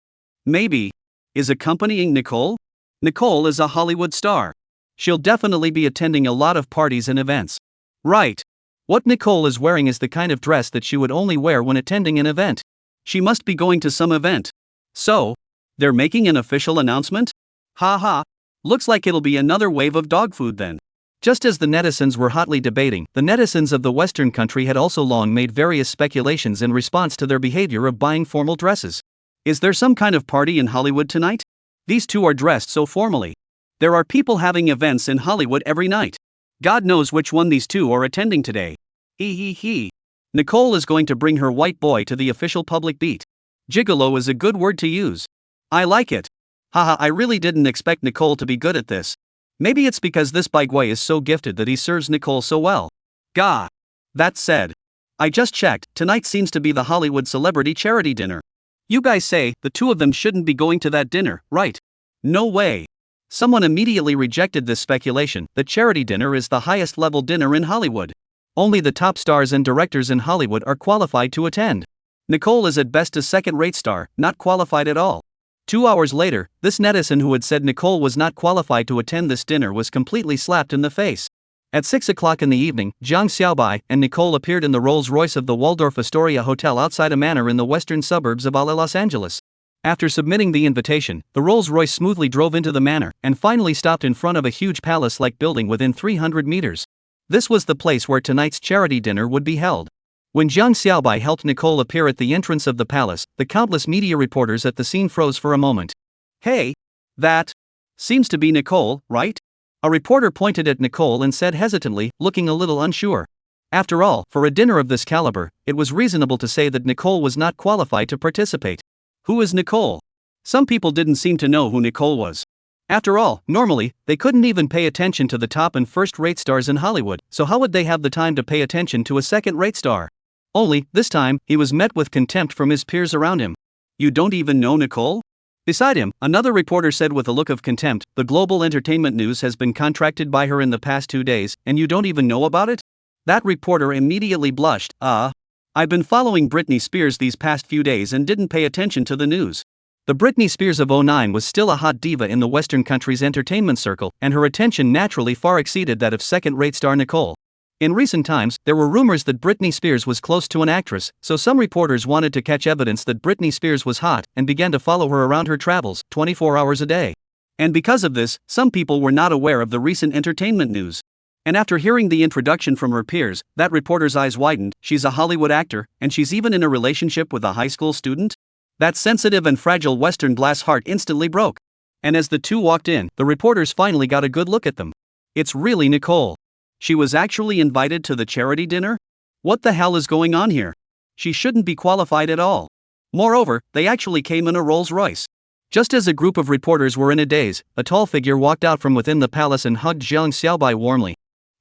A: Maybe. Is accompanying Nicole? Nicole is a Hollywood star. She'll definitely be attending a lot of parties and events. Right. What Nicole is wearing is the kind of dress that she would only wear when attending an event. She must be going to some event. So, they're making an official announcement? Ha ha. Looks like it'll be another wave of dog food then. Just as the netizens were hotly debating, the netizens of the Western country had also long made various speculations in response to their behavior of buying formal dresses. Is there some kind of party in Hollywood tonight? These two are dressed so formally. There are people having events in Hollywood every night. God knows which one these two are attending today. He. Nicole is going to bring her white boy to the official public beat. Gigolo is a good word to use. I like it. Haha, I really didn't expect Nicole to be good at this. Maybe it's because this Baigui is so gifted that he serves Nicole so well. Gah. That said, I just checked, tonight seems to be the Hollywood celebrity charity dinner. You guys say the two of them shouldn't be going to that dinner, right? No way. Someone immediately rejected this speculation. The charity dinner is the highest level dinner in Hollywood. Only the top stars and directors in Hollywood are qualified to attend. Nicole is at best a second-rate star, not qualified at all. 2 hours later, this netizen who had said Nicole was not qualified to attend this dinner was completely slapped in the face. At 6 o'clock in the evening, Jiang Xiaobai and Nicole appeared in the Rolls-Royce of the Waldorf Astoria Hotel outside a manor in the western suburbs of Los Angeles. After submitting the invitation, the Rolls-Royce smoothly drove into the manor and finally stopped in front of a huge palace-like building within 300 meters. This was the place where tonight's charity dinner would be held. When Jiang Xiaobai helped Nicole appear at the entrance of the palace, the countless media reporters at the scene froze for a moment. "Hey, that seems to be Nicole, right?" A reporter pointed at Nicole and said hesitantly, looking a little unsure. After all, for a dinner of this caliber, it was reasonable to say that Nicole was not qualified to participate. Who is Nicole? Some people didn't seem to know who Nicole was. After all, normally, they couldn't even pay attention to the top and first-rate stars in Hollywood, so how would they have the time to pay attention to a second-rate star? Only, this time, he was met with contempt from his peers around him. "You don't even know Nicole?" Beside him, another reporter said with a look of contempt, "The global entertainment news has been contracted by her in the past 2 days, and you don't even know about it?" That reporter immediately blushed. I've been following Britney Spears these past few days and didn't pay attention to the news." The Britney Spears of '09 was still a hot diva in the Western country's entertainment circle, and her attention naturally far exceeded that of second-rate star Nicole. In recent times, there were rumors that Britney Spears was close to an actress, so some reporters wanted to catch evidence that Britney Spears was hot and began to follow her around her travels, 24 hours a day. And because of this, some people were not aware of the recent entertainment news. And after hearing the introduction from her peers, that reporter's eyes widened. "She's a Hollywood actor, and she's even in a relationship with a high school student?" That sensitive and fragile Western glass heart instantly broke. And as the two walked in, the reporters finally got a good look at them. It's really Nicole. She was actually invited to the charity dinner? What the hell is going on here? She shouldn't be qualified at all. Moreover, they actually came in a Rolls-Royce. Just as a group of reporters were in a daze, a tall figure walked out from within the palace and hugged Jiang Xiaobai warmly.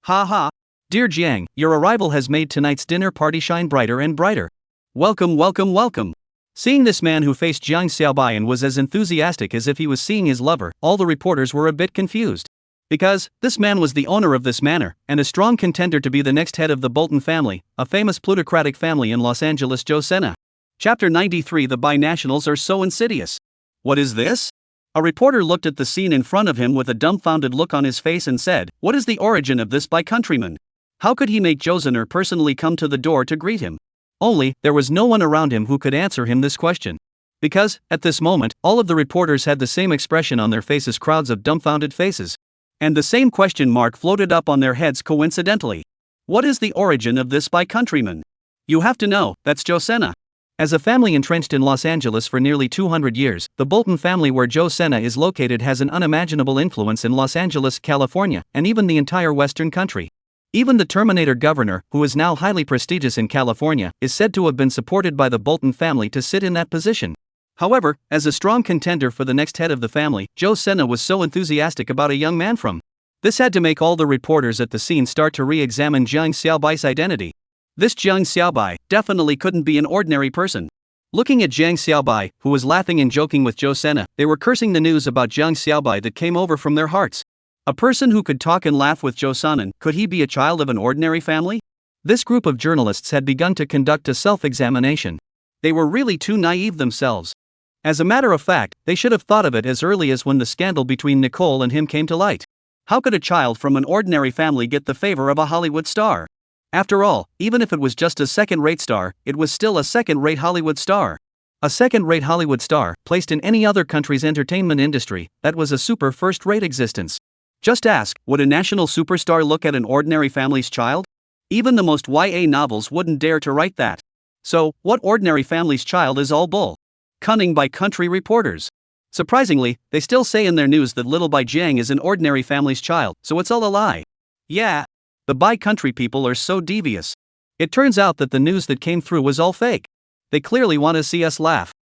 A: "Ha ha! Dear Jiang, your arrival has made tonight's dinner party shine brighter and brighter. Welcome, welcome, welcome." Seeing this man who faced Jiang Xiaobai and was as enthusiastic as if he was seeing his lover, all the reporters were a bit confused. Because, this man was the owner of this manor, and a strong contender to be the next head of the Bolton family, a famous plutocratic family in Los Angeles. Joe Senna. Chapter 93. The binationals are so insidious. What is this? A reporter looked at the scene in front of him with a dumbfounded look on his face and said, "What is the origin of this bi-countryman? How could he make Joe Senna personally come to the door to greet him?" Only, there was no one around him who could answer him this question. Because, at this moment, all of the reporters had the same expression on their faces, crowds of dumbfounded faces. And the same question mark floated up on their heads coincidentally. What is the origin of this bi-countryman? You have to know, that's Joe Senna. As a family entrenched in Los Angeles for nearly 200 years, the Bolton family where Joe Senna is located has an unimaginable influence in Los Angeles, California, and even the entire Western country. Even the Terminator governor, who is now highly prestigious in California, is said to have been supported by the Bolton family to sit in that position. However, as a strong contender for the next head of the family, Joe Senna was so enthusiastic about a young man from. This had to make all the reporters at the scene start to re-examine Jiang Xiaobai's identity. This Jiang Xiaobai definitely couldn't be an ordinary person. Looking at Jiang Xiaobai, who was laughing and joking with Joe Senna, they were cursing the news about Jiang Xiaobai that came over from their hearts. A person who could talk and laugh with Joe Senna, could he be a child of an ordinary family? This group of journalists had begun to conduct a self-examination. They were really too naive themselves. As a matter of fact, they should have thought of it as early as when the scandal between Nicole and him came to light. How could a child from an ordinary family get the favor of a Hollywood star? After all, even if it was just a second-rate star, it was still a second-rate Hollywood star. A second-rate Hollywood star, placed in any other country's entertainment industry, that was a super first-rate existence. Just ask, would a national superstar look at an ordinary family's child? Even the most YA novels wouldn't dare to write that. So, what ordinary family's child is all bull? Cunning by country reporters. Surprisingly, they still say in their news that little Bai Jiang is an ordinary family's child, so it's all a lie. Yeah. The bi-country people are so devious. It turns out that the news that came through was all fake. They clearly want to see us laugh.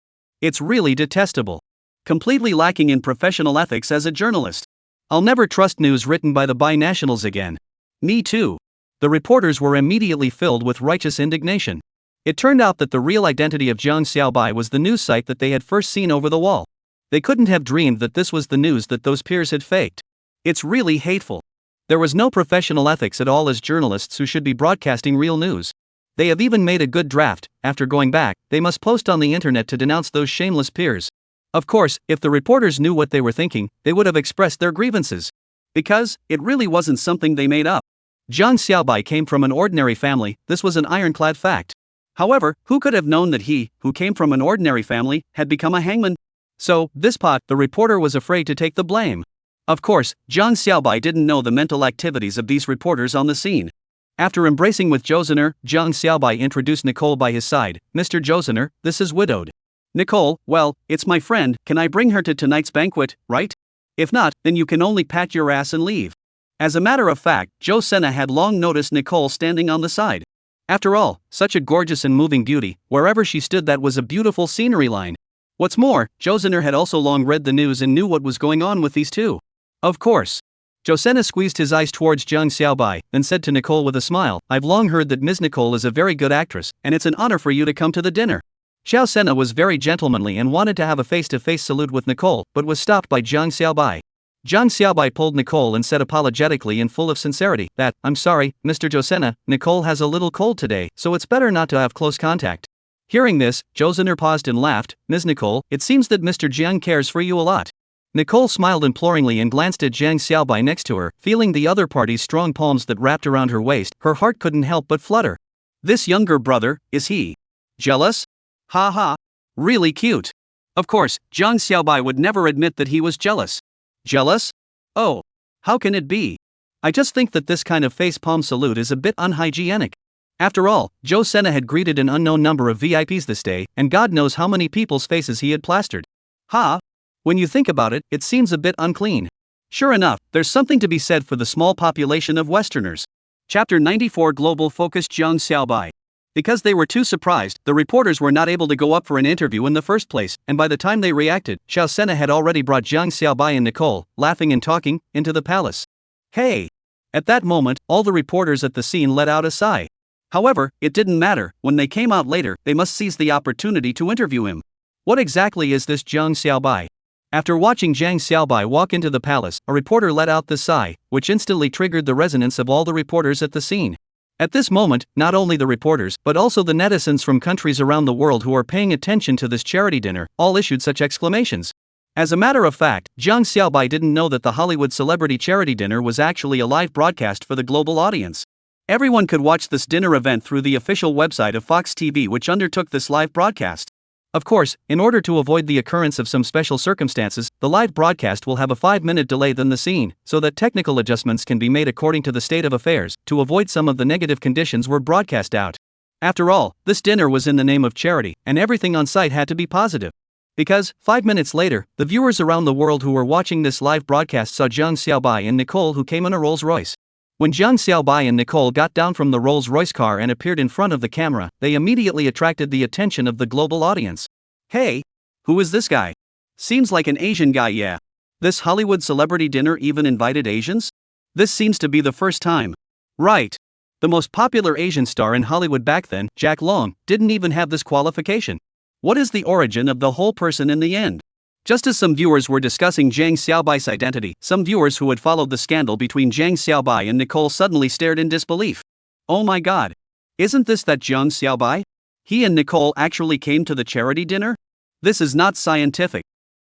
A: It's really detestable. Completely lacking in professional ethics as a journalist. I'll never trust news written by the bi-nationals again. Me too. The reporters were immediately filled with righteous indignation. It turned out that the real identity of Jiang Xiaobai was the news site that they had first seen over the wall. They couldn't have dreamed that this was the news that those peers had faked. It's really hateful. There was no professional ethics at all as journalists who should be broadcasting real news. They have even made a good draft. After going back, they must post on the internet to denounce those shameless peers. Of course, if the reporters knew what they were thinking, they would have expressed their grievances. Because, it really wasn't something they made up. Jiang Xiaobai came from an ordinary family, this was an ironclad fact. However, who could have known that he, who came from an ordinary family, had become a hangman? So, this pot, the reporter was afraid to take the blame. Of course, Jiang Xiaobai didn't know the mental activities of these reporters on the scene. After embracing with Josener, Jiang Xiaobai introduced Nicole by his side. Mr. Josener, this is widowed Nicole, well, it's my friend, can I bring her to tonight's banquet, right? If not, then you can only pat your ass and leave. As a matter of fact, Josena had long noticed Nicole standing on the side. After all, such a gorgeous and moving beauty, wherever she stood that was a beautiful scenery line. What's more, Josener had also long read the news and knew what was going on with these two. Of course. Josena squeezed his eyes towards Jiang Xiaobai, then said to Nicole with a smile, I've long heard that Ms. Nicole is a very good actress, and it's an honor for you to come to the dinner. Xiao Sena was very gentlemanly and wanted to have a face-to-face salute with Nicole, but was stopped by Jiang Xiaobai. Jiang Xiaobai pulled Nicole and said apologetically and full of sincerity that, I'm sorry, Mr. Josena, Nicole has a little cold today, so it's better not to have close contact. Hearing this, Josener paused and laughed, Ms. Nicole, it seems that Mr. Jiang cares for you a lot. Nicole smiled imploringly and glanced at Jiang Xiaobai next to her, feeling the other party's strong palms that wrapped around her waist, her heart couldn't help but flutter. This younger brother, is he jealous? Ha ha. Really cute. Of course, Jiang Xiaobai would never admit that he was jealous. Jealous? Oh. How can it be? I just think that this kind of face-palm salute is a bit unhygienic. After all, Joe Sena had greeted an unknown number of VIPs this day, and God knows how many people's faces he had plastered. Ha! When you think about it, it seems a bit unclean. Sure enough, there's something to be said for the small population of Westerners. Chapter 94 Global Focused Jiang Xiaobai. Because they were too surprised, the reporters were not able to go up for an interview in the first place, and by the time they reacted, Xiao Sena had already brought Jiang Xiaobai and Nicole, laughing and talking, into the palace. Hey! At that moment, all the reporters at the scene let out a sigh. However, it didn't matter, when they came out later, they must seize the opportunity to interview him. What exactly is this Jiang Xiaobai? After watching Jiang Xiaobai walk into the palace, a reporter let out this sigh, which instantly triggered the resonance of all the reporters at the scene. At this moment, not only the reporters, but also the netizens from countries around the world who are paying attention to this charity dinner, all issued such exclamations. As a matter of fact, Jiang Xiaobai didn't know that the Hollywood celebrity charity dinner was actually a live broadcast for the global audience. Everyone could watch this dinner event through the official website of Fox TV, which undertook this live broadcast. Of course, in order to avoid the occurrence of some special circumstances, the live broadcast will have a 5-minute delay than the scene, so that technical adjustments can be made according to the state of affairs, to avoid some of the negative conditions were broadcast out. After all, this dinner was in the name of charity, and everything on site had to be positive. Because, 5 minutes later, the viewers around the world who were watching this live broadcast saw Jiang Xiaobai and Nicole, who came in a Rolls-Royce. When Jiang Xiaobai and Nicole got down from the Rolls-Royce car and appeared in front of the camera, they immediately attracted the attention of the global audience. Hey! Who is this guy? Seems like an Asian guy, yeah. This Hollywood celebrity dinner even invited Asians? This seems to be the first time. Right. The most popular Asian star in Hollywood back then, Jack Long, didn't even have this qualification. What is the origin of the whole person in the end? Just as some viewers were discussing Jiang Xiaobai's identity, some viewers who had followed the scandal between Jiang Xiaobai and Nicole suddenly stared in disbelief. Oh my god. Isn't this that Jiang Xiaobai? He and Nicole actually came to the charity dinner? This is not scientific.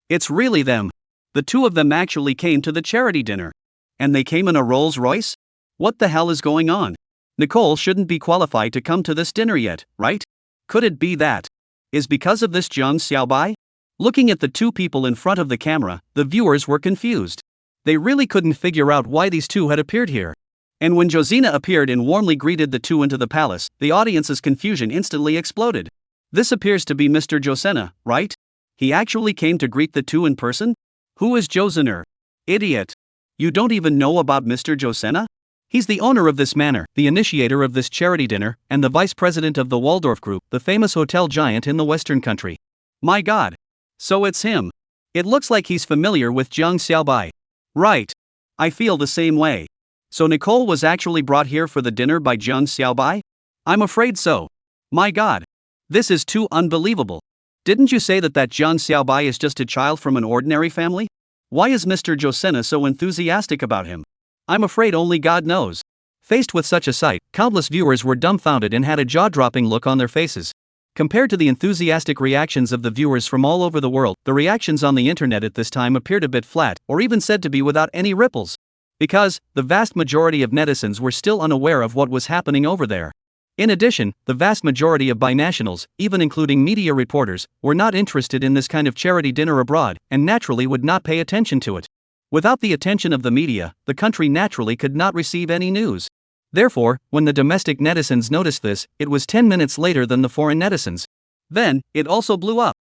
A: It's really them. The two of them actually came to the charity dinner. And they came in a Rolls-Royce? What the hell is going on? Nicole shouldn't be qualified to come to this dinner yet, right? Could it be that is because of this Jiang Xiaobai? Looking at the two people in front of the camera, the viewers were confused. They really couldn't figure out why these two had appeared here. And when Josina appeared and warmly greeted the two into the palace, the audience's confusion instantly exploded. This appears to be Mr. Josena, right? He actually came to greet the two in person? Who is Josener? Idiot. You don't even know about Mr. Josena? He's the owner of this manor, the initiator of this charity dinner, and the vice president of the Waldorf Group, the famous hotel giant in the Western country. My god. So it's him. It looks like he's familiar with Jiang Xiaobai. Right. I feel the same way. So Nicole was actually brought here for the dinner by Jiang Xiaobai? I'm afraid so. My god. This is too unbelievable. Didn't you say that Jiang Xiaobai is just a child from an ordinary family? Why is Mr. Josena so enthusiastic about him? I'm afraid only God knows. Faced with such a sight, countless viewers were dumbfounded and had a jaw-dropping look on their faces. Compared to the enthusiastic reactions of the viewers from all over the world, the reactions on the internet at this time appeared a bit flat, or even said to be without any ripples. Because the vast majority of netizens were still unaware of what was happening over there. In addition, the vast majority of binationals, even including media reporters, were not interested in this kind of charity dinner abroad, and naturally would not pay attention to it. Without the attention of the media, the country naturally could not receive any news. Therefore, when the domestic netizens noticed this, it was 10 minutes later than the foreign netizens. Then, it also blew up.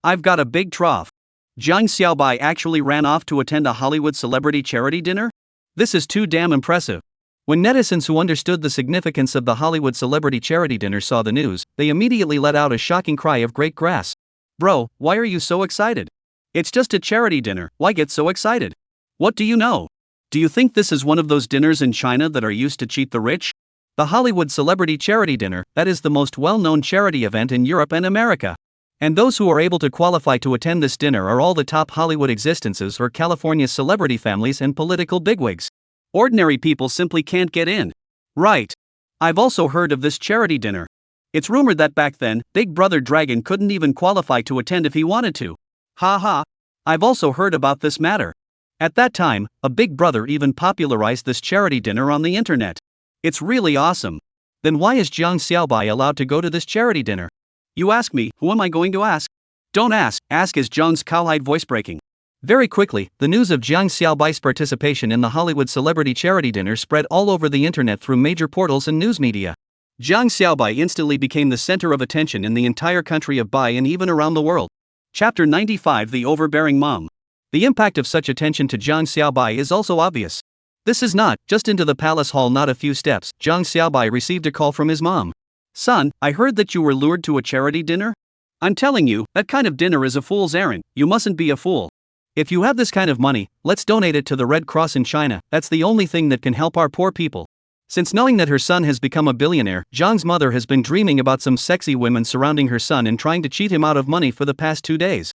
A: I've got a big trough. Zhang Xiaobai actually ran off to attend a Hollywood celebrity charity dinner? This is too damn impressive. When netizens who understood the significance of the Hollywood celebrity charity dinner saw the news, they immediately let out a shocking cry of great grass. Bro, why are you so excited? It's just a charity dinner, why get so excited? What do you know? Do you think this is one of those dinners in China that are used to cheat the rich? The Hollywood celebrity charity dinner, that is the most well-known charity event in Europe and America. And those who are able to qualify to attend this dinner are all the top Hollywood existences or California's celebrity families and political bigwigs. Ordinary people simply can't get in. Right. I've also heard of this charity dinner. It's rumored that back then, Big Brother Dragon couldn't even qualify to attend if he wanted to. Ha ha. I've also heard about this matter. At that time, a Big Brother even popularized this charity dinner on the internet. It's really awesome. Then why is Zhang Xiaobai allowed to go to this charity dinner? You ask me, who am I going to ask? Don't ask is Zhang's cowhide voice breaking. Very quickly, the news of Zhang Xiaobai's participation in the Hollywood celebrity charity dinner spread all over the internet through major portals and news media. Zhang Xiaobai instantly became the center of attention in the entire country of Bai and even around the world. Chapter 95: The Overbearing Mom. The impact of such attention to Zhang Xiaobai is also obvious. This is not just into the palace hall. Not a few steps, Zhang Xiaobai received a call from his mom. Son, I heard that you were lured to a charity dinner? I'm telling you, that kind of dinner is a fool's errand. You mustn't be a fool. If you have this kind of money, let's donate it to the Red Cross in China. That's the only thing that can help our poor people. Since knowing that her son has become a billionaire, Zhang's mother has been dreaming about some sexy women surrounding her son and trying to cheat him out of money for the past 2 days.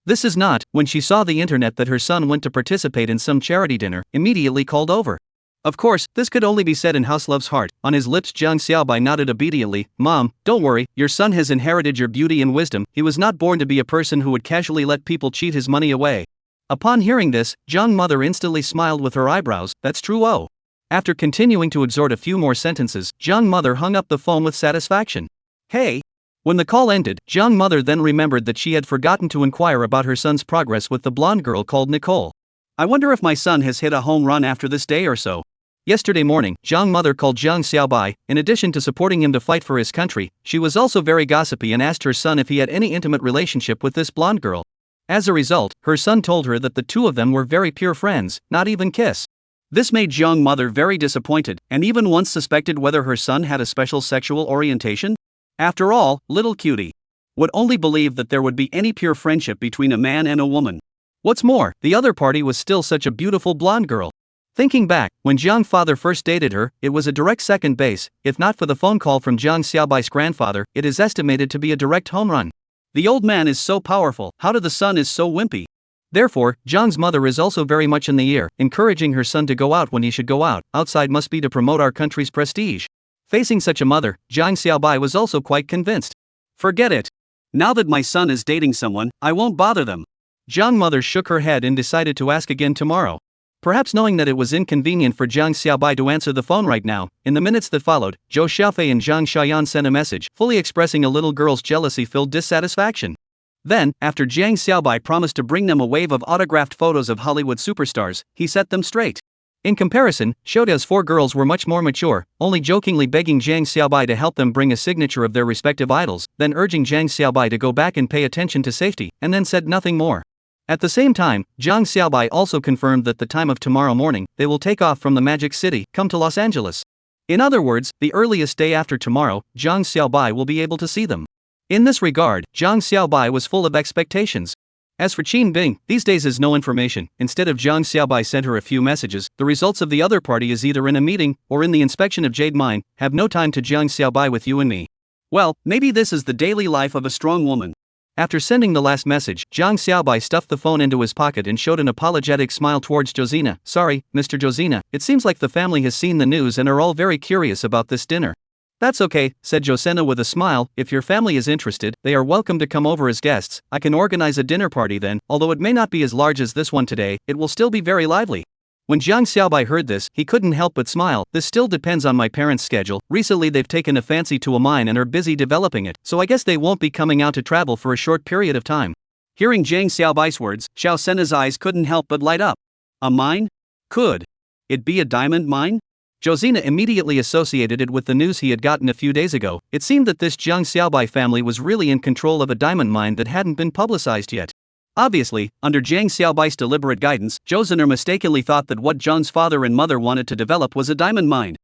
A: This is not, when she saw the internet that her son went to participate in some charity dinner, immediately called over. Of course, this could only be said in House Love's heart. On his lips, Zhang Xiaobai nodded obediently. Mom, don't worry, your son has inherited your beauty and wisdom. He was not born to be a person who would casually let people cheat his money away. Upon hearing this, Zhang mother instantly smiled with her eyebrows. That's true. Oh. After continuing to exhort a few more sentences, Zhang mother hung up the phone with satisfaction. Hey. When the call ended, Zhang mother then remembered that she had forgotten to inquire about her son's progress with the blonde girl called Nicole. I wonder if my son has hit a home run after this day or so. Yesterday morning, Zhang mother called Zhang Xiaobai. In addition to supporting him to fight for his country, she was also very gossipy and asked her son if he had any intimate relationship with this blonde girl. As a result, her son told her that the two of them were very pure friends, not even kiss. This made Zhang mother very disappointed, and even once suspected whether her son had a special sexual orientation. After all, little cutie would only believe that there would be any pure friendship between a man and a woman. What's more, the other party was still such a beautiful blonde girl. Thinking back, when Zhang father first dated her, it was a direct second base. If not for the phone call from Zhang Xiaobai's grandfather, it is estimated to be a direct home run. The old man is so powerful, how do the son is so wimpy? Therefore, Zhang's mother is also very much in the ear, encouraging her son to go out when he should go out. Outside must be to promote our country's prestige. Facing such a mother, Zhang Xiaobai was also quite convinced. Forget it. Now that my son is dating someone, I won't bother them. Zhang mother shook her head and decided to ask again tomorrow. Perhaps knowing that it was inconvenient for Zhang Xiaobai to answer the phone right now, in the minutes that followed, Zhou Xiaofei and Zhang Xiaoyan sent a message, fully expressing a little girl's jealousy-filled dissatisfaction. Then, after Zhang Xiaobai promised to bring them a wave of autographed photos of Hollywood superstars, he set them straight. In comparison, Xiaoda's 4 girls were much more mature, only jokingly begging Zhang Xiaobai to help them bring a signature of their respective idols, then urging Zhang Xiaobai to go back and pay attention to safety, and then said nothing more. At the same time, Zhang Xiaobai also confirmed that the time of tomorrow morning, they will take off from the Magic City, come to Los Angeles. In other words, the earliest day after tomorrow, Zhang Xiaobai will be able to see them. In this regard, Zhang Xiaobai was full of expectations. As for Qin Bing, these days is no information. Instead of Zhang Xiaobai sent her a few messages, the results of the other party is either in a meeting, or in the inspection of Jade Mine. Have no time to Zhang Xiaobai with you and me. Well, maybe this is the daily life of a strong woman. After sending the last message, Zhang Xiaobai stuffed the phone into his pocket and showed an apologetic smile towards Josina. Sorry, Mr. Josina, it seems like the family has seen the news and are all very curious about this dinner. That's okay, said Josina with a smile. If your family is interested, they are welcome to come over as guests. I can organize a dinner party then, although it may not be as large as this one today, it will still be very lively. When Jiang Xiaobai heard this, he couldn't help but smile. This still depends on my parents' schedule. Recently they've taken a fancy to a mine and are busy developing it, so I guess they won't be coming out to travel for a short period of time. Hearing Jiang Xiaobai's words, Xiao Sena's eyes couldn't help but light up. A mine? Could it be a diamond mine? Josina immediately associated it with the news he had gotten a few days ago. It seemed that this Jiang Xiaobai family was really in control of a diamond mine that hadn't been publicized yet. Obviously, under Jiang Xiaobai's deliberate guidance, Josiner mistakenly thought that what Zhang's father and mother wanted to develop was a diamond mine.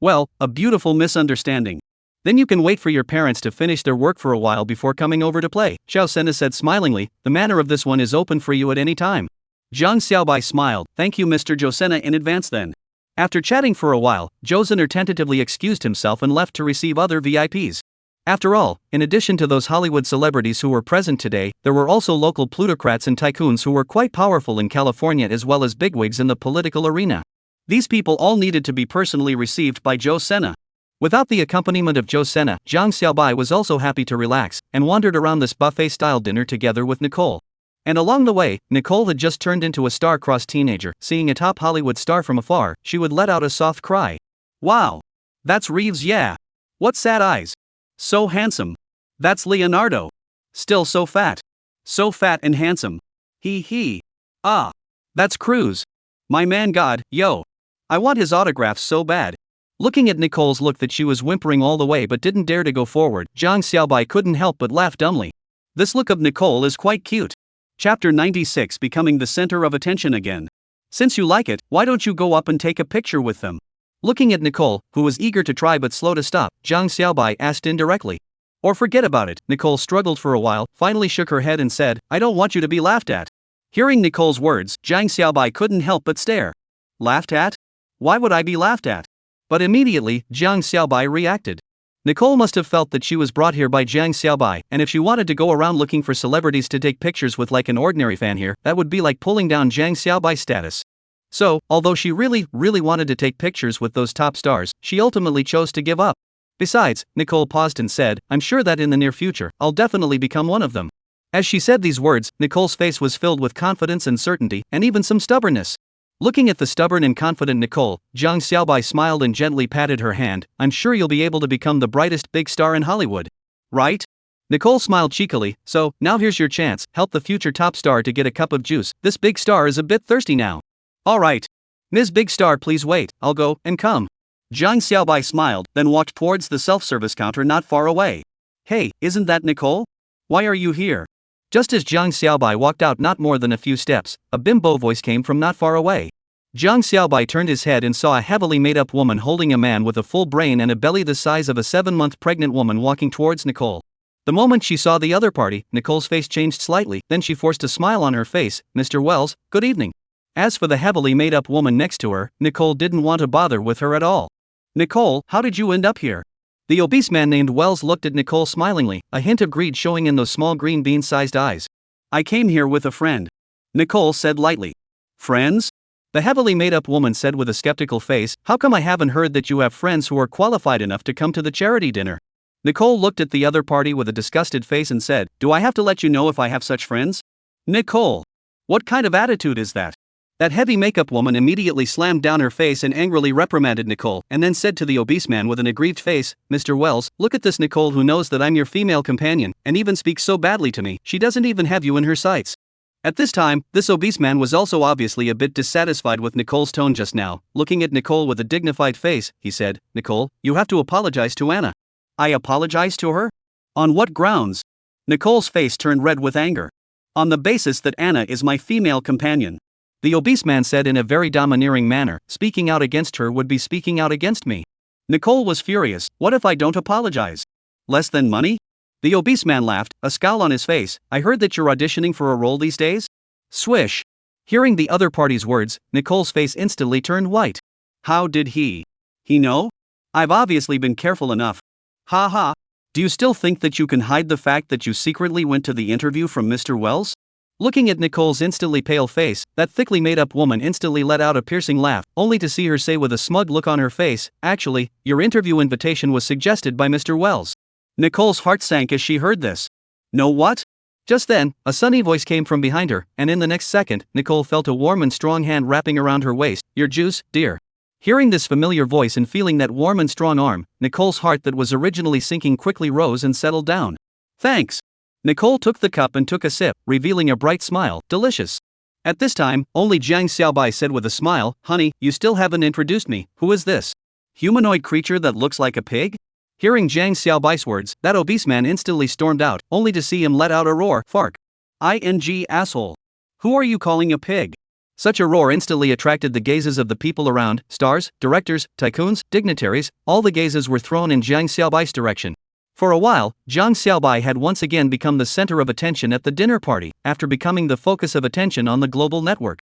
A: Well, a beautiful misunderstanding. Then you can wait for your parents to finish their work for a while before coming over to play, Xiao Sena said smilingly. The manner of this one is open for you at any time. Jiang Xiaobai smiled. Thank you Mr. Josena in advance then. After chatting for a while, Josiner tentatively excused himself and left to receive other VIPs. After all, in addition to those Hollywood celebrities who were present today, there were also local plutocrats and tycoons who were quite powerful in California as well as bigwigs in the political arena. These people all needed to be personally received by Zhou Sena. Without the accompaniment of Zhou Sena, Jiang Xiaobai was also happy to relax, and wandered around this buffet-style dinner together with Nicole. And along the way, Nicole had just turned into a star-crossed teenager. Seeing a top Hollywood star from afar, she would let out a soft cry. Wow! That's Reeves, yeah! What sad eyes! So handsome. That's Leonardo. Still so fat. So fat and handsome. He. Ah. That's Cruz. My man God, yo. I want his autographs so bad. Looking at Nicole's look that she was whimpering all the way but didn't dare to go forward, Jiang Xiaobai couldn't help but laugh dumbly. This look of Nicole is quite cute. Chapter 96 Becoming the center of attention again. Since you like it, why don't you go up and take a picture with them? Looking at Nicole, who was eager to try but slow to stop, Jiang Xiaobai asked indirectly. Or forget about it. Nicole struggled for a while, finally shook her head and said, I don't want you to be laughed at. Hearing Nicole's words, Jiang Xiaobai couldn't help but stare. Laughed at? Why would I be laughed at? But immediately, Jiang Xiaobai reacted. Nicole must have felt that she was brought here by Jiang Xiaobai, and if she wanted to go around looking for celebrities to take pictures with like an ordinary fan here, that would be like pulling down Jiang Xiaobai's status. So, although she really wanted to take pictures with those top stars, she ultimately chose to give up. Besides, Nicole paused and said, I'm sure that in the near future, I'll definitely become one of them. As she said these words, Nicole's face was filled with confidence and certainty, and even some stubbornness. Looking at the stubborn and confident Nicole, Jiang Xiaobai smiled and gently patted her hand. I'm sure you'll be able to become the brightest big star in Hollywood. Right? Nicole smiled cheekily. So, now here's your chance, help the future top star to get a cup of juice. This big star is a bit thirsty now. Alright. Ms. Big Star, please wait, I'll go and come. Jiang Xiaobai smiled, then walked towards the self-service counter not far away. Hey, isn't that Nicole? Why are you here? Just as Jiang Xiaobai walked out not more than a few steps, a bimbo voice came from not far away. Jiang Xiaobai turned his head and saw a heavily made-up woman holding a man with a full brain and a belly the size of a 7-month pregnant woman walking towards Nicole. The moment she saw the other party, Nicole's face changed slightly, then she forced a smile on her face. Mr. Wells, good evening. As for the heavily made-up woman next to her, Nicole didn't want to bother with her at all. Nicole, how did you end up here? The obese man named Wells looked at Nicole smilingly, a hint of greed showing in those small green bean-sized eyes. I came here with a friend. Nicole said lightly. Friends? The heavily made-up woman said with a skeptical face, how come I haven't heard that you have friends who are qualified enough to come to the charity dinner? Nicole looked at the other party with a disgusted face and said, do I have to let you know if I have such friends? Nicole! What kind of attitude is that? That heavy makeup woman immediately slammed down her face and angrily reprimanded Nicole, and then said to the obese man with an aggrieved face, Mr. Wells, look at this Nicole who knows that I'm your female companion, and even speaks so badly to me, she doesn't even have you in her sights. At this time, this obese man was also obviously a bit dissatisfied with Nicole's tone just now. Looking at Nicole with a dignified face, he said, Nicole, you have to apologize to Anna. I apologize to her? On what grounds? Nicole's face turned red with anger. On the basis that Anna is my female companion. The obese man said in a very domineering manner, speaking out against her would be speaking out against me. Nicole was furious, what if I don't apologize? Less than money? The obese man laughed, a scowl on his face, I heard that you're auditioning for a role these days? Swish. Hearing the other party's words, Nicole's face instantly turned white. How did he know? I've obviously been careful enough. Ha ha. Do you still think that you can hide the fact that you secretly went to the interview from Mr. Wells? Looking at Nicole's instantly pale face, that thickly made-up woman instantly let out a piercing laugh, only to see her say with a smug look on her face, actually, your interview invitation was suggested by Mr. Wells. Nicole's heart sank as she heard this. No what? Just then, a sunny voice came from behind her, and in the next second, Nicole felt a warm and strong hand wrapping around her waist. "Your juice, dear." Hearing this familiar voice and feeling that warm and strong arm, Nicole's heart that was originally sinking quickly rose and settled down. "Thanks." Nicole took the cup and took a sip, revealing a bright smile. "Delicious." At this time, only Jiang Xiaobai said with a smile, "Honey, you still haven't introduced me. Who is this humanoid creature that looks like a pig?" Hearing Jiang Xiaobai's words, that obese man instantly stormed out, only to see him let out a roar. "Fark. ING asshole. Who are you calling a pig?" Such a roar instantly attracted the gazes of the people around. Stars, directors, tycoons, dignitaries, all the gazes were thrown in Jiang Xiaobai's direction. For a while, Jiang Xiaobai had once again become the center of attention at the dinner party, after becoming the focus of attention on the global network.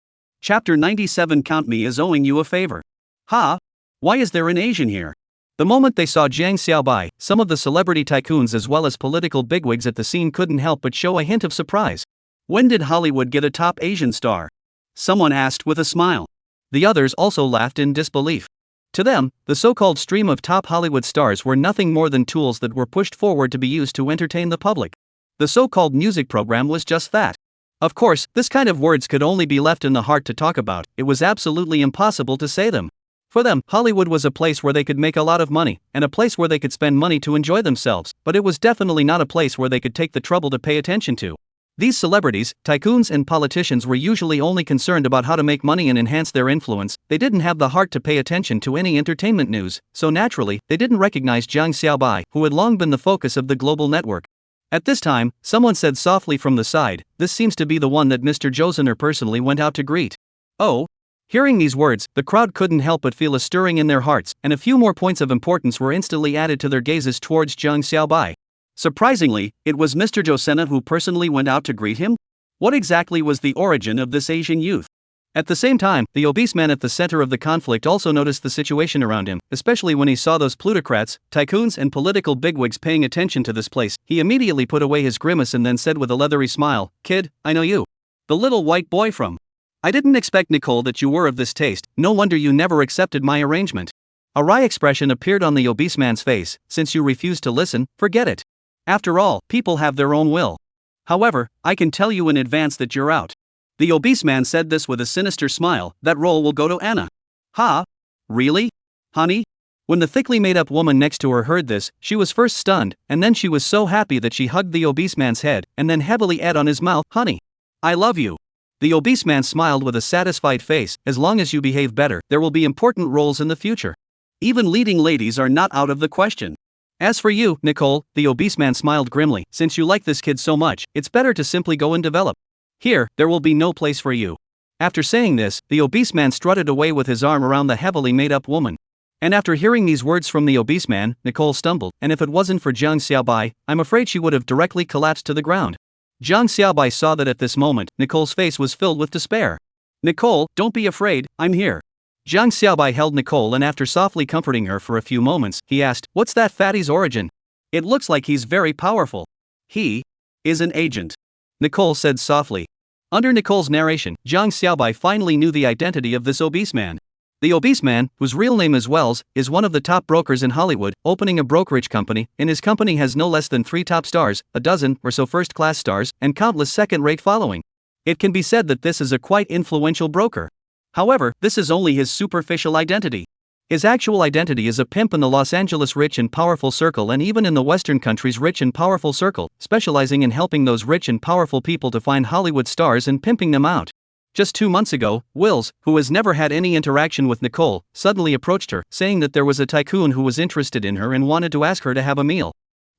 A: Chapter 97. Count me as owing you a favor. Ha! Why is there an Asian here? The moment they saw Jiang Xiaobai, some of the celebrity tycoons as well as political bigwigs at the scene couldn't help but show a hint of surprise. When did Hollywood get a top Asian star? Someone asked with a smile. The others also laughed in disbelief. To them, the so-called stream of top Hollywood stars were nothing more than tools that were pushed forward to be used to entertain the public. The so-called music program was just that. Of course, this kind of words could only be left in the heart to talk about. It was absolutely impossible to say them. For them, Hollywood was a place where they could make a lot of money, and a place where they could spend money to enjoy themselves, but it was definitely not a place where they could take the trouble to pay attention to. These celebrities, tycoons and politicians were usually only concerned about how to make money and enhance their influence. They didn't have the heart to pay attention to any entertainment news, so naturally, they didn't recognize Jiang Xiaobai, who had long been the focus of the global network. At this time, someone said softly from the side, "This seems to be the one that Mr. Josener personally went out to greet." Oh? Hearing these words, the crowd couldn't help but feel a stirring in their hearts, and a few more points of importance were instantly added to their gazes towards Jiang Xiaobai. Surprisingly, it was Mr. Josena who personally went out to greet him? What exactly was the origin of this Asian youth? At the same time, the obese man at the center of the conflict also noticed the situation around him, especially when he saw those plutocrats, tycoons and political bigwigs paying attention to this place. He immediately put away his grimace and then said with a leathery smile, "Kid, I know you. The little white boy from. I didn't expect, Nicole, that you were of this taste. No wonder you never accepted my arrangement." A wry expression appeared on the obese man's face. "Since you refuse to listen, forget it. After all, people have their own will. However, I can tell you in advance that you're out." The obese man said this with a sinister smile. "That role will go to Anna." "Ha? Really? Honey?" When the thickly made-up woman next to her heard this, she was first stunned, and then she was so happy that she hugged the obese man's head, and then heavily ate on his mouth. "Honey, I love you." The obese man smiled with a satisfied face. "As long as you behave better, there will be important roles in the future. Even leading ladies are not out of the question. As for you, Nicole," the obese man smiled grimly, "since you like this kid so much, it's better to simply go and develop. Here, there will be no place for you." After saying this, the obese man strutted away with his arm around the heavily made-up woman. And after hearing these words from the obese man, Nicole stumbled, and if it wasn't for Jiang Xiaobai, I'm afraid she would have directly collapsed to the ground. Jiang Xiaobai saw that at this moment, Nicole's face was filled with despair. "Nicole, don't be afraid, I'm here." Jiang Xiaobai held Nicole, and after softly comforting her for a few moments, he asked, "What's that fatty's origin? It looks like he's very powerful." "He is an agent," Nicole said softly. Under Nicole's narration, Jiang Xiaobai finally knew the identity of this obese man. The obese man, whose real name is Wells, is one of the top brokers in Hollywood, opening a brokerage company. In his company has no less than 3 top stars, a dozen or so first-class stars, and countless second-rate following. It can be said that this is a quite influential broker. However, this is only his superficial identity. His actual identity is a pimp in the Los Angeles rich and powerful circle, and even in the Western countries rich and powerful circle, specializing in helping those rich and powerful people to find Hollywood stars and pimping them out. Just 2 months ago, Wills, who has never had any interaction with Nicole, suddenly approached her, saying that there was a tycoon who was interested in her and wanted to ask her to have a meal.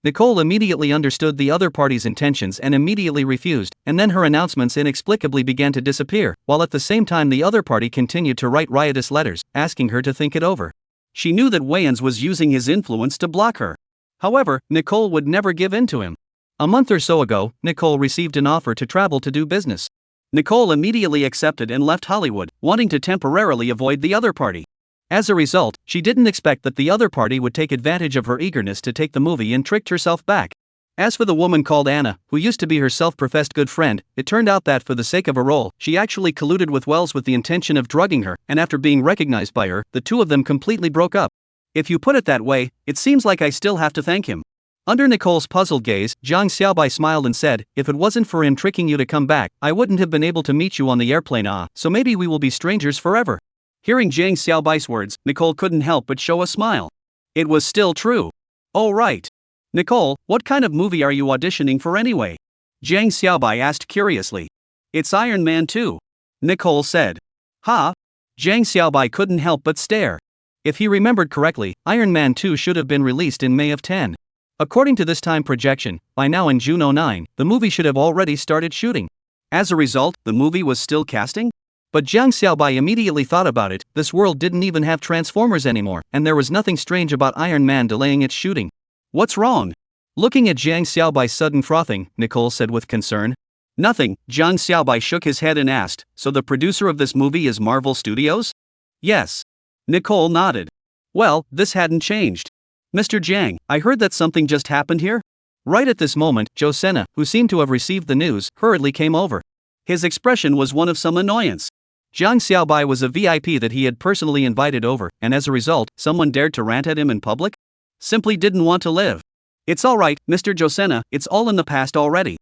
A: Nicole immediately understood the other party's intentions and immediately refused, and then her announcements inexplicably began to disappear, while at the same time the other party continued to write riotous letters, asking her to think it over. She knew that Wayans was using his influence to block her. However, Nicole would never give in to him. A month or so ago, Nicole received an offer to travel to do business. Nicole immediately accepted and left Hollywood, wanting to temporarily avoid the other party. As a result, she didn't expect that the other party would take advantage of her eagerness to take the movie and tricked herself back. As for the woman called Anna, who used to be her self-professed good friend, it turned out that for the sake of a role, she actually colluded with Wells with the intention of drugging her, and after being recognized by her, the two of them completely broke up. If you put it that way, it seems like I still have to thank him. Under Nicole's puzzled gaze, Jiang Xiaobai smiled and said, "If it wasn't for him tricking you to come back, I wouldn't have been able to meet you on the airplane. So maybe we will be strangers forever." Hearing Jiang Xiaobai's words, Nicole couldn't help but show a smile. It was still true. "Oh right. Nicole, what kind of movie are you auditioning for anyway?" Jiang Xiaobai asked curiously. "It's Iron Man 2. Nicole said. "Huh?" Jiang Xiaobai couldn't help but stare. If he remembered correctly, Iron Man 2 should have been released in May of 10. According to this time projection, by now in June 09, the movie should have already started shooting. As a result, the movie was still casting? But Jiang Xiaobai immediately thought about it. This world didn't even have Transformers anymore, and there was nothing strange about Iron Man delaying its shooting. "What's wrong?" Looking at Jiang Xiaobai's sudden frothing, Nicole said with concern. "Nothing." Jiang Xiaobai shook his head and asked, "So the producer of this movie is Marvel Studios?" "Yes." Nicole nodded. Well, this hadn't changed. "Mr. Jiang, I heard that something just happened here?" Right at this moment, Joe Senna, who seemed to have received the news, hurriedly came over. His expression was one of some annoyance. Jiang Xiaobai was a VIP that he had personally invited over, and as a result, someone dared to rant at him in public? Simply didn't want to live. "It's all right, Mr. Joe Senna, it's all in the past already."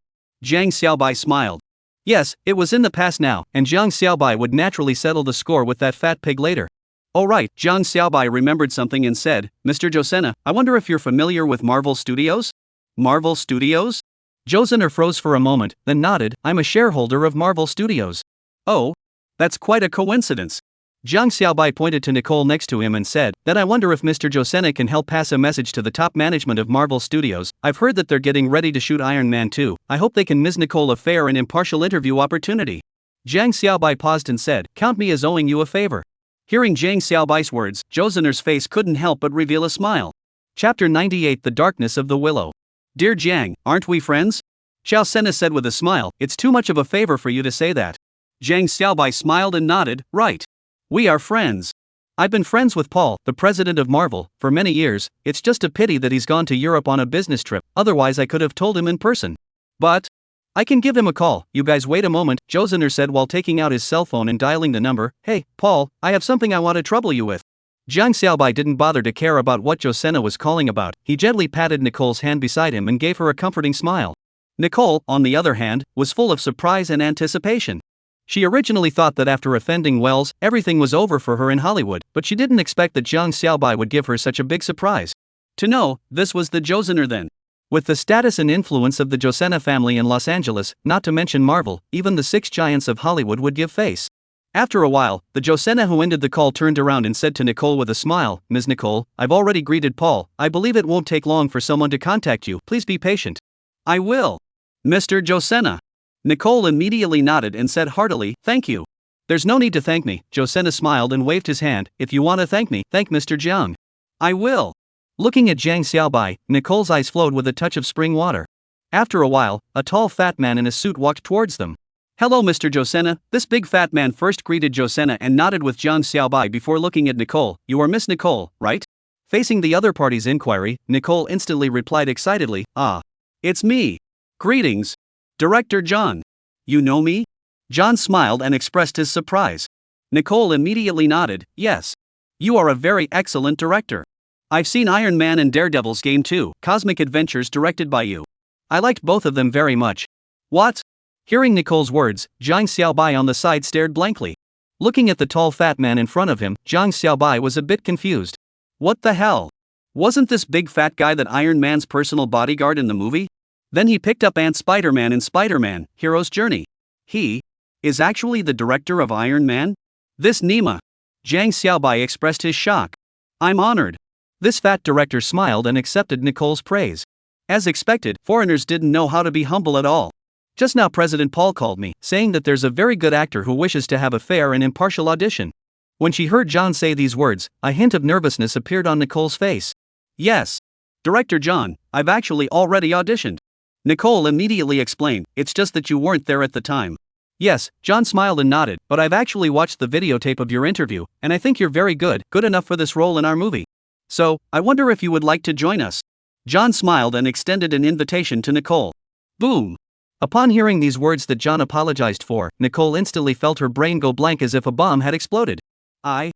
A: Jiang Xiaobai smiled. Yes, it was in the past now, and Jiang Xiaobai would naturally settle the score with that fat pig later. "Oh right." Jiang Xiaobai remembered something and said, "Mr. Joe Senna, I wonder if you're familiar with Marvel Studios?" "Marvel Studios?" Joe Senna froze for a moment, then nodded. "I'm a shareholder of Marvel Studios." "Oh? That's quite a coincidence." Jiang Xiaobai pointed to Nicole next to him and said, "Then I wonder if Mr. Joe Senna can help pass a message to the top management of Marvel Studios. I've heard that they're getting ready to shoot Iron Man 2. I hope they can Ms. Nicole a fair and impartial interview opportunity." Jiang Xiaobai paused and said, "Count me as owing you a favor." Hearing Jiang Xiaobai's words, Joe Senna's face couldn't help but reveal a smile. Chapter 98: The Darkness of the Willow. "Dear Jiang, aren't we friends?" Xiao Senna said with a smile. "It's too much of a favor for you to say that." Jiang Xiaobai smiled and nodded. "Right. We are friends. I've been friends with Paul, the president of Marvel, for many years. It's just a pity that he's gone to Europe on a business trip, otherwise I could have told him in person. But I can give him a call." "You guys wait a moment," Joe Senna said while taking out his cell phone and dialing the number. "Hey, Paul, I have something I want to trouble you with." Jiang Xiaobai didn't bother to care about what Joe Senna was calling about. He gently patted Nicole's hand beside him and gave her a comforting smile. Nicole, on the other hand, was full of surprise and anticipation. She originally thought that after offending Wells, everything was over for her in Hollywood, but she didn't expect that Jiang Xiaobai would give her such a big surprise. To know, this was the Joe Senna then. With the status and influence of the Joe Senna family in Los Angeles, not to mention Marvel, even the six giants of Hollywood would give face. After a while, the Joe Senna who ended the call turned around and said to Nicole with a smile, "Ms. Nicole, I've already greeted Paul. I believe it won't take long for someone to contact you. Please be patient." "I will. Mr. Joe Senna." Nicole immediately nodded and said heartily, "Thank you." "There's no need to thank me." Joe Senna smiled and waved his hand. "If you want to thank me, thank Mr. Jiang." "I will." Looking at Jiang Xiaobai, Nicole's eyes flowed with a touch of spring water. After a while, a tall fat man in a suit walked towards them. "Hello, Mr. Joe Senna." This big fat man first greeted Joe Senna and nodded with Jiang Xiaobai before looking at Nicole. "You are Miss Nicole, right?" Facing the other party's inquiry, Nicole instantly replied excitedly, "Ah. It's me. Greetings. Director John. You know me?" John smiled and expressed his surprise. Nicole immediately nodded. "Yes. You are a very excellent director. I've seen Iron Man and Daredevil's Game 2, Cosmic Adventures directed by you. I liked both of them very much." "What?" Hearing Nicole's words, Jiang Xiaobai on the side stared blankly. Looking at the tall fat man in front of him, Jiang Xiaobai was a bit confused. What the hell? Wasn't this big fat guy that Iron Man's personal bodyguard in the movie? Then he picked up Aunt Spider-Man in Spider-Man: Hero's Journey. He is actually the director of Iron Man? This Nima. Jiang Xiaobai expressed his shock. "I'm honored." This fat director smiled and accepted Nicole's praise. As expected, foreigners didn't know how to be humble at all. "Just now President Paul called me, saying that there's a very good actor who wishes to have a fair and impartial audition." When she heard John say these words, a hint of nervousness appeared on Nicole's face. "Yes. Director John, I've actually already auditioned." Nicole immediately explained, "It's just that you weren't there at the time." "Yes," John smiled and nodded, "but I've actually watched the videotape of your interview, and I think you're very good enough for this role in our movie. So, I wonder if you would like to join us." John smiled and extended an invitation to Nicole. Boom! Upon hearing these words that John apologized for, Nicole instantly felt her brain go blank as if a bomb had exploded. I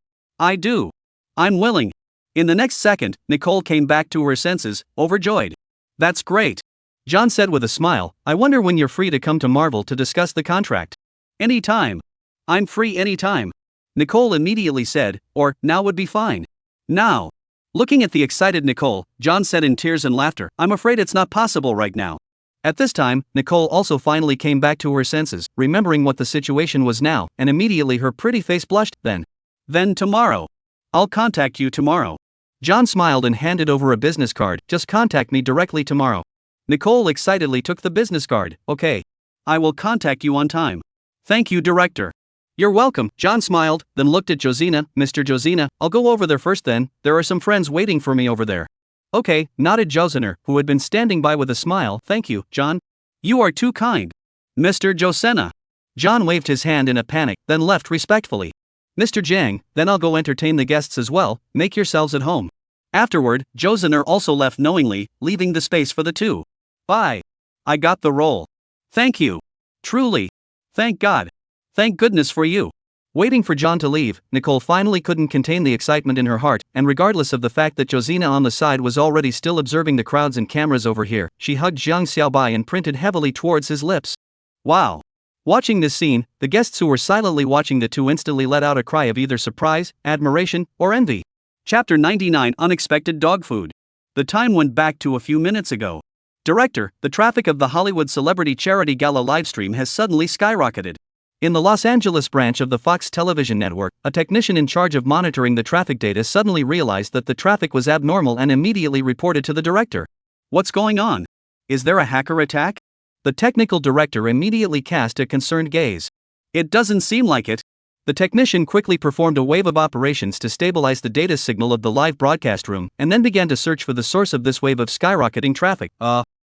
A: do. I'm willing." In the next second, Nicole came back to her senses, overjoyed. That's great. John said with a smile, I wonder when you're free to come to Marvel to discuss the contract. Anytime. I'm free anytime. Nicole immediately said, or, now would be fine. Now. Looking at the excited Nicole, John said in tears and laughter, I'm afraid it's not possible right now. At this time, Nicole also finally came back to her senses, remembering what the situation was now, and immediately her pretty face blushed. Then tomorrow. I'll contact you tomorrow. John smiled and handed over a business card, just contact me directly tomorrow. Nicole excitedly took the business card, okay. I will contact you on time. Thank you, director. You're welcome, John smiled, then looked at Josina, Mr. Josina, I'll go over there first then, there are some friends waiting for me over there. Okay, nodded Josiner, who had been standing by with a smile, thank you, John. You are too kind. Mr. Josena. John waved his hand in a panic, then left respectfully. Mr. Jang, then I'll go entertain the guests as well, make yourselves at home. Afterward, Josiner also left knowingly, leaving the space for the two. Bye. I got the role. Thank you. Truly. Thank God. Thank goodness for you. Waiting for John to leave, Nicole finally couldn't contain the excitement in her heart, and regardless of the fact that Josina on the side was already still observing the crowds and cameras over here, she hugged Jiang Xiaobai and printed heavily towards his lips. Wow. Watching this scene, the guests who were silently watching the two instantly let out a cry of either surprise, admiration, or envy. Chapter 99 Unexpected Dog Food. The time went back to a few minutes ago. Director, the traffic of the Hollywood Celebrity Charity Gala livestream has suddenly skyrocketed. In the Los Angeles branch of the Fox television network, a technician in charge of monitoring the traffic data suddenly realized that the traffic was abnormal and immediately reported to the director. What's going on? Is there a hacker attack? The technical director immediately cast a concerned gaze. It doesn't seem like it. The technician quickly performed a wave of operations to stabilize the data signal of the live broadcast room, and then began to search for the source of this wave of skyrocketing traffic.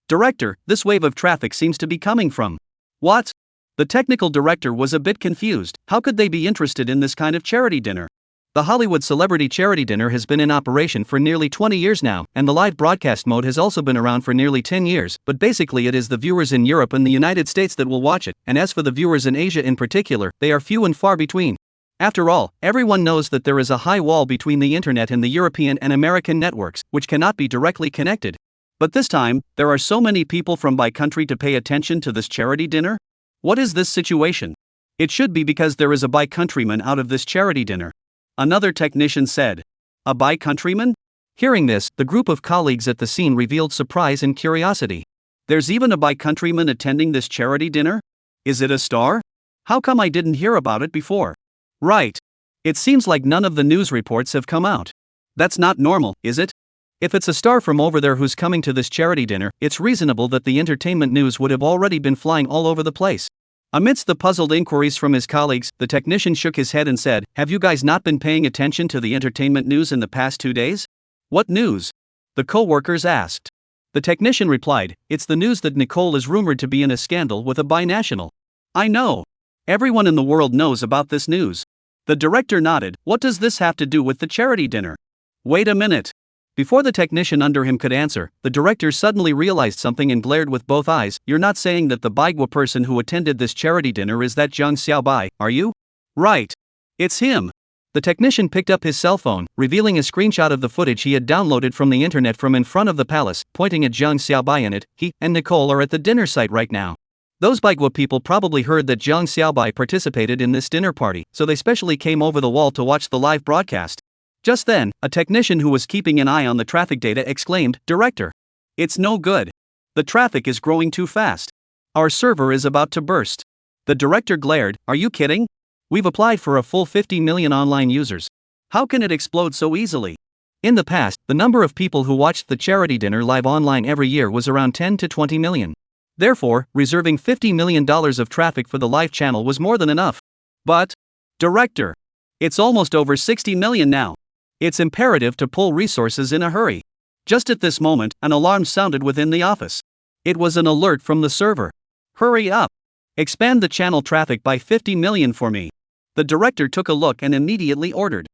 A: Director, this wave of traffic seems to be coming from. What? The technical director was a bit confused. How could they be interested in this kind of charity dinner? The Hollywood Celebrity Charity Dinner has been in operation for nearly 20 years now, and the live broadcast mode has also been around for nearly 10 years, but basically it is the viewers in Europe and the United States that will watch it, and as for the viewers in Asia in particular, they are few and far between. After all, everyone knows that there is a high wall between the internet and the European and American networks, which cannot be directly connected. But this time, there are so many people from by country to pay attention to this charity dinner? What is this situation? It should be because there is a by-countryman out of this charity dinner. Another technician said. A by-countryman? Hearing this, the group of colleagues at the scene revealed surprise and curiosity. There's even a by-countryman attending this charity dinner? Is it a star? How come I didn't hear about it before? Right. It seems like none of the news reports have come out. That's not normal, is it? If it's a star from over there who's coming to this charity dinner, it's reasonable that the entertainment news would have already been flying all over the place. Amidst the puzzled inquiries from his colleagues, the technician shook his head and said, Have you guys not been paying attention to the entertainment news in the past 2 days? What news? The co-workers asked. The technician replied, It's the news that Nicole is rumored to be in a scandal with a binational. I know. Everyone in the world knows about this news. The director nodded, What does this have to do with the charity dinner? Wait a minute. Before the technician under him could answer, the director suddenly realized something and glared with both eyes. You're not saying that the Baigwa person who attended this charity dinner is that Jiang Xiaobai, are you? Right. It's him. The technician picked up his cell phone, revealing a screenshot of the footage he had downloaded from the internet from in front of the palace, pointing at Jiang Xiaobai in it. He and Nicole are at the dinner site right now. Those Baigwa people probably heard that Jiang Xiaobai participated in this dinner party, so they specially came over the wall to watch the live broadcast. Just then, a technician who was keeping an eye on the traffic data exclaimed, Director. It's no good. The traffic is growing too fast. Our server is about to burst. The director glared, Are you kidding? We've applied for a full 50 million online users. How can it explode so easily? In the past, the number of people who watched the charity dinner live online every year was around 10 to 20 million. Therefore, reserving $50 million of traffic for the live channel was more than enough. But, Director, it's almost over 60 million now. It's imperative to pull resources in a hurry. Just at this moment, an alarm sounded within the office. It was an alert from the server. Hurry up. Expand the channel traffic by 50 million for me. The director took a look and immediately ordered.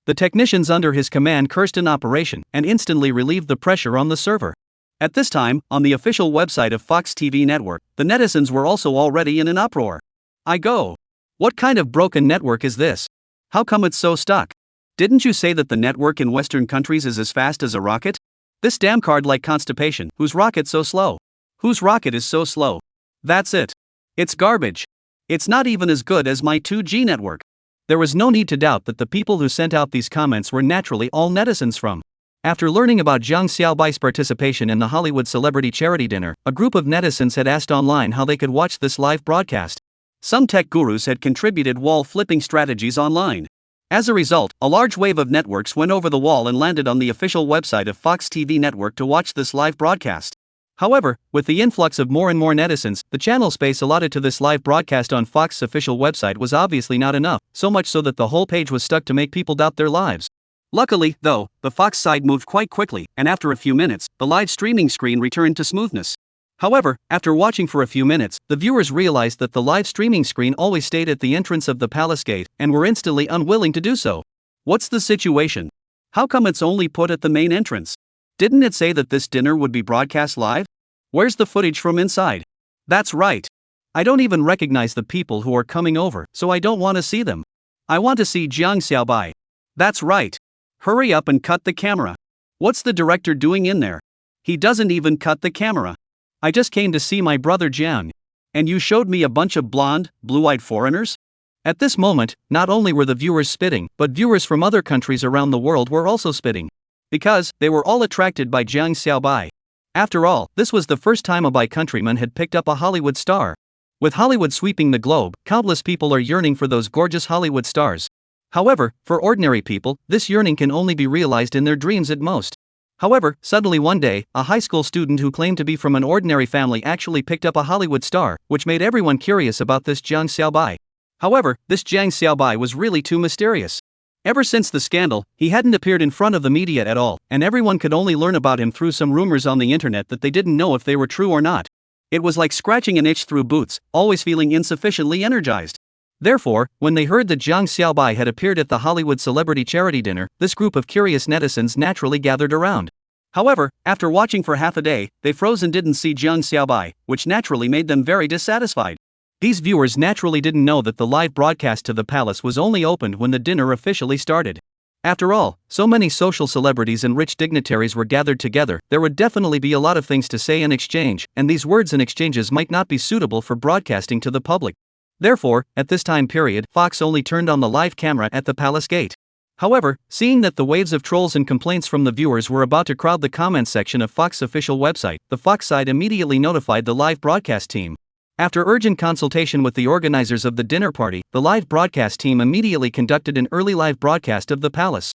A: The technicians under his command cursed in operation and instantly relieved the pressure on the server. At this time, on the official website of Fox TV network, the netizens were also already in an uproar. I go. What kind of broken network is this? How come it's so stuck? Didn't you say that the network in Western countries is as fast as a rocket? This damn card like constipation, whose rocket so slow? Whose rocket is so slow? That's it. It's garbage. It's not even as good as my 2G network. There was no need to doubt that the people who sent out these comments were naturally all netizens from. After learning about Jiang Xiaobai's participation in the Hollywood celebrity charity dinner, a group of netizens had asked online how they could watch this live broadcast. Some tech gurus had contributed wall-flipping strategies online. As a result, a large wave of networks went over the wall and landed on the official website of Fox TV network to watch this live broadcast. However, with the influx of more and more netizens, the channel space allotted to this live broadcast on Fox's official website was obviously not enough, so much so that the whole page was stuck to make people doubt their lives. Luckily, though, the Fox side moved quite quickly, and after a few minutes, the live streaming screen returned to smoothness. However, after watching for a few minutes, the viewers realized that the live streaming screen always stayed at the entrance of the palace gate, and were instantly unwilling to do so. What's the situation? How come it's only put at the main entrance? Didn't it say that this dinner would be broadcast live? Where's the footage from inside? That's right. I don't even recognize the people who are coming over, so I don't want to see them. I want to see Jiang Xiaobai. That's right. Hurry up and cut the camera. What's the director doing in there? He doesn't even cut the camera. I just came to see my brother Jiang. And you showed me a bunch of blonde, blue-eyed foreigners? At this moment, not only were the viewers spitting, but viewers from other countries around the world were also spitting. Because they were all attracted by Jiang Xiaobai. After all, this was the first time a bi-countryman had picked up a Hollywood star. With Hollywood sweeping the globe, countless people are yearning for those gorgeous Hollywood stars. However, for ordinary people, this yearning can only be realized in their dreams at most. However, suddenly one day, a high school student who claimed to be from an ordinary family actually picked up a Hollywood star, which made everyone curious about this Jiang Xiaobai. However, this Jiang Xiaobai was really too mysterious. Ever since the scandal, he hadn't appeared in front of the media at all, and everyone could only learn about him through some rumors on the internet that they didn't know if they were true or not. It was like scratching an itch through boots, always feeling insufficiently energized. Therefore, when they heard that Jiang Xiaobai had appeared at the Hollywood celebrity charity dinner, this group of curious netizens naturally gathered around. However, after watching for half a day, they froze and didn't see Jiang Xiaobai, which naturally made them very dissatisfied. These viewers naturally didn't know that the live broadcast to the palace was only opened when the dinner officially started. After all, so many social celebrities and rich dignitaries were gathered together, there would definitely be a lot of things to say and exchange, and these words and exchanges might not be suitable for broadcasting to the public. Therefore, at this time period, Fox only turned on the live camera at the palace gate. However, seeing that the waves of trolls and complaints from the viewers were about to crowd the comments section of Fox's official website, the Fox side immediately notified the live broadcast team. After urgent consultation with the organizers of the dinner party, the live broadcast team immediately conducted an early live broadcast of the palace.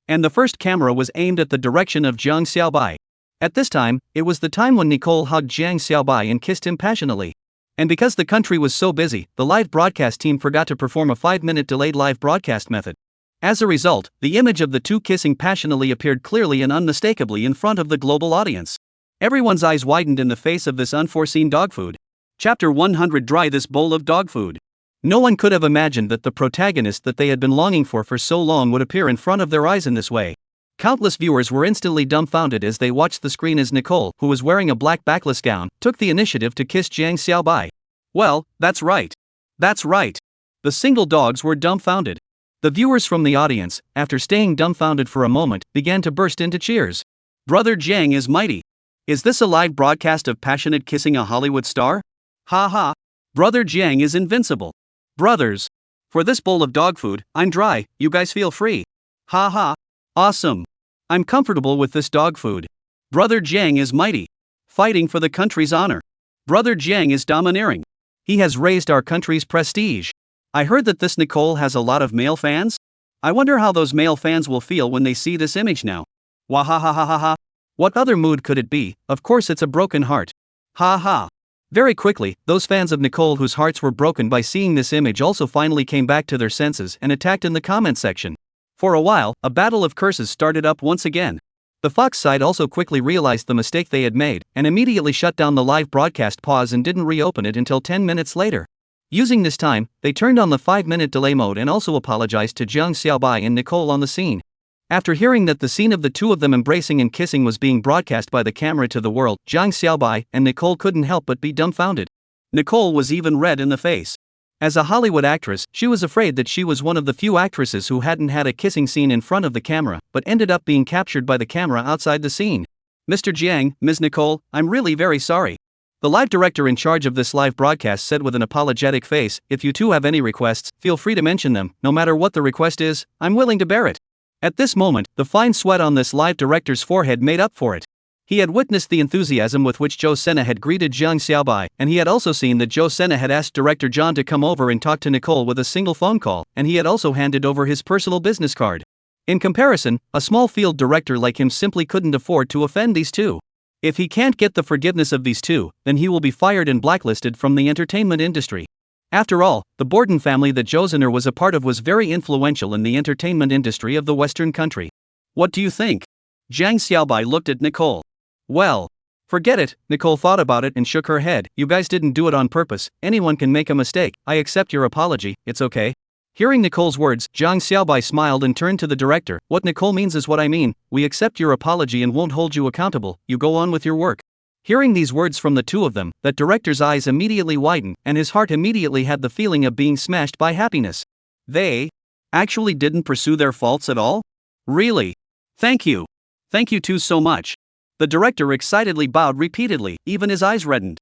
A: And the first camera was aimed at the direction of Jiang Xiaobai. At this time, it was the time when Nicole hugged Jiang Xiaobai and kissed him passionately. And because the country was so busy, the live broadcast team forgot to perform a 5-minute delayed live broadcast method. As a result, the image of the two kissing passionately appeared clearly and unmistakably in front of the global audience. Everyone's eyes widened in the face of this unforeseen dog food. Chapter 100 Dry this bowl of dog food. No one could have imagined that the protagonist that they had been longing for so long would appear in front of their eyes in this way. Countless viewers were instantly dumbfounded as they watched the screen as Nicole, who was wearing a black backless gown, took the initiative to kiss Jiang Xiaobai. Well, that's right. That's right. The single dogs were dumbfounded. The viewers from the audience, after staying dumbfounded for a moment, began to burst into cheers. Brother Jiang is mighty. Is this a live broadcast of passionate kissing a Hollywood star? Ha ha. Brother Jiang is invincible. Brothers. For this bowl of dog food, I'm dry, you guys feel free. Ha ha. Awesome. I'm comfortable with this dog food. Brother Jiang is mighty. Fighting for the country's honor. Brother Jiang is domineering. He has raised our country's prestige. I heard that this Nicole has a lot of male fans. I wonder how those male fans will feel when they see this image now. Wahahahaha. What other mood could it be? Of course it's a broken heart. Ha ha. Very quickly, those fans of Nicole whose hearts were broken by seeing this image also finally came back to their senses and attacked in the comment section. For a while, a battle of curses started up once again. The Fox side also quickly realized the mistake they had made, and immediately shut down the live broadcast pause and didn't reopen it until 10 minutes later. Using this time, they turned on the 5-minute delay mode and also apologized to Jiang Xiaobai and Nicole on the scene. After hearing that the scene of the two of them embracing and kissing was being broadcast by the camera to the world, Jiang Xiaobai and Nicole couldn't help but be dumbfounded. Nicole was even red in the face. As a Hollywood actress, she was afraid that she was one of the few actresses who hadn't had a kissing scene in front of the camera, but ended up being captured by the camera outside the scene. Mr. Jiang, Ms. Nicole, I'm really very sorry. The live director in charge of this live broadcast said with an apologetic face, if you two have any requests, feel free to mention them, no matter what the request is, I'm willing to bear it. At this moment, the fine sweat on this live director's forehead made up for it. He had witnessed the enthusiasm with which Joe Senna had greeted Jiang Xiaobai, and he had also seen that Joe Senna had asked director John to come over and talk to Nicole with a single phone call, and he had also handed over his personal business card. In comparison, a small field director like him simply couldn't afford to offend these two. If he can't get the forgiveness of these two, then he will be fired and blacklisted from the entertainment industry. After all, the Borden family that Joe Senna was a part of was very influential in the entertainment industry of the Western country. What do you think? Jiang Xiaobai looked at Nicole. Well, forget it, Nicole thought about it and shook her head. You guys didn't do it on purpose, anyone can make a mistake, I accept your apology, it's okay. Hearing Nicole's words, Jiang Xiaobai smiled and turned to the director. What Nicole means is what I mean, we accept your apology and won't hold you accountable, you go on with your work. Hearing these words from the two of them, that director's eyes immediately widened, and his heart immediately had the feeling of being smashed by happiness. They actually didn't pursue their faults at all? Really? Thank you. Thank you two so much. The director excitedly bowed repeatedly, even his eyes reddened.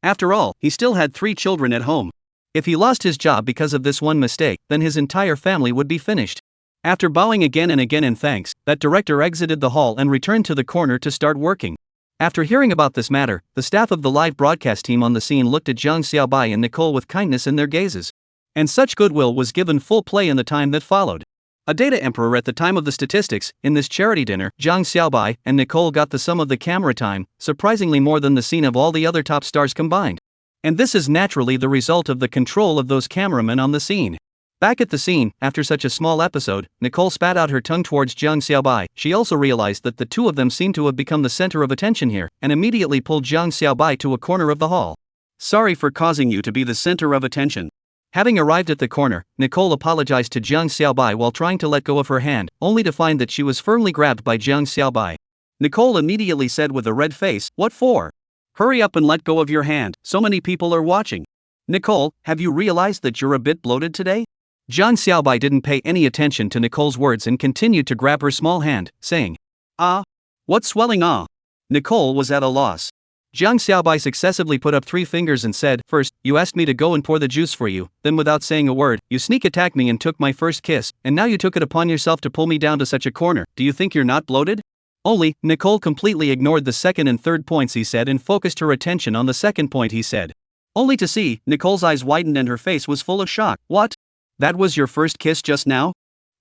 A: After all, he still had 3 children at home. If he lost his job because of this one mistake, then his entire family would be finished. After bowing again and again in thanks, that director exited the hall and returned to the corner to start working. After hearing about this matter, the staff of the live broadcast team on the scene looked at Jiang Xiaobai and Nicole with kindness in their gazes. And such goodwill was given full play in the time that followed. A data emperor at the time of the statistics, in this charity dinner, Jiang Xiaobai and Nicole got the sum of the camera time, surprisingly more than the scene of all the other top stars combined. And this is naturally the result of the control of those cameramen on the scene. Back at the scene, after such a small episode, Nicole spat out her tongue towards Jiang Xiaobai. She also realized that the two of them seemed to have become the center of attention here, and immediately pulled Jiang Xiaobai to a corner of the hall. Sorry for causing you to be the center of attention. Having arrived at the corner, Nicole apologized to Jiang Xiaobai while trying to let go of her hand, only to find that she was firmly grabbed by Jiang Xiaobai. Nicole immediately said with a red face, "What for? Hurry up and let go of your hand, so many people are watching." Nicole, have you realized that you're a bit bloated today? Jiang Xiaobai didn't pay any attention to Nicole's words and continued to grab her small hand, saying, "Ah? What's swelling ah?" Nicole was at a loss. Jiang Xiaobai successively put up 3 fingers and said, "First, you asked me to go and pour the juice for you, then without saying a word, you sneak attacked me and took my first kiss, and now you took it upon yourself to pull me down to such a corner, do you think you're not bloated?" Only, Nicole completely ignored the second and third points he said and focused her attention on the second point he said. Only to see, Nicole's eyes widened and her face was full of shock. "What? That was your first kiss just now?"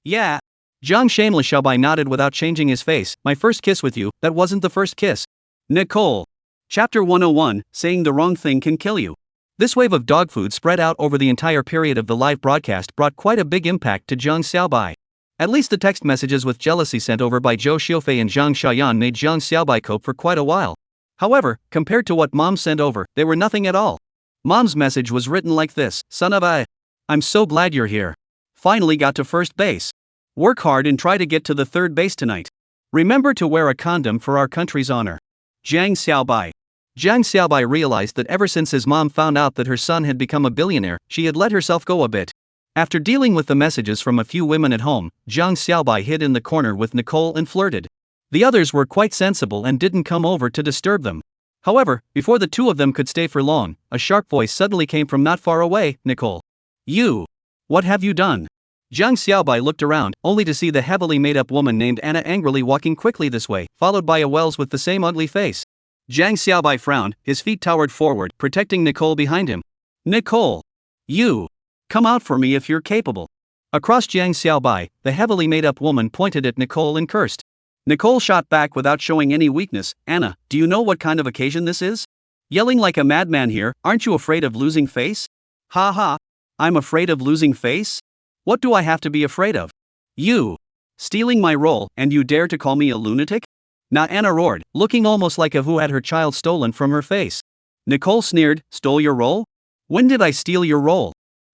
A: "Yeah." Jiang Xiaobai nodded without changing his face. "My first kiss with you, that wasn't the first kiss." Nicole. Chapter 101, Saying the Wrong Thing Can Kill You. This wave of dog food spread out over the entire period of the live broadcast brought quite a big impact to Jiang Xiaobai. At least the text messages with jealousy sent over by Zhou Xiaofei and Zhang Xiaoyan made Jiang Xiaobai cope for quite a while. However, compared to what Mom sent over, they were nothing at all. Mom's message was written like this: "Son of a... I'm so glad you're here. Finally got to first base. Work hard and try to get to the third base tonight. Remember to wear a condom for our country's honor. Jiang Xiaobai." Jiang Xiaobai realized that ever since his mom found out that her son had become a billionaire, she had let herself go a bit. After dealing with the messages from a few women at home, Jiang Xiaobai hid in the corner with Nicole and flirted. The others were quite sensible and didn't come over to disturb them. However, before the two of them could stay for long, a sharp voice suddenly came from not far away. "Nicole. You. What have you done?" Jiang Xiaobai looked around, only to see the heavily made-up woman named Anna angrily walking quickly this way, followed by a Wells with the same ugly face. Jiang Xiaobai frowned, his feet towered forward, protecting Nicole behind him. "Nicole. You. Come out for me if you're capable." Across Jiang Xiaobai, the heavily made-up woman pointed at Nicole and cursed. Nicole shot back without showing any weakness. "Anna, do you know what kind of occasion this is? Yelling like a madman here, aren't you afraid of losing face?" "Ha ha. I'm afraid of losing face? What do I have to be afraid of? You. Stealing my role, and you dare to call me a lunatic?" Now Anna roared, looking almost like a who had her child stolen from her face. Nicole sneered, "Stole your role? When did I steal your role?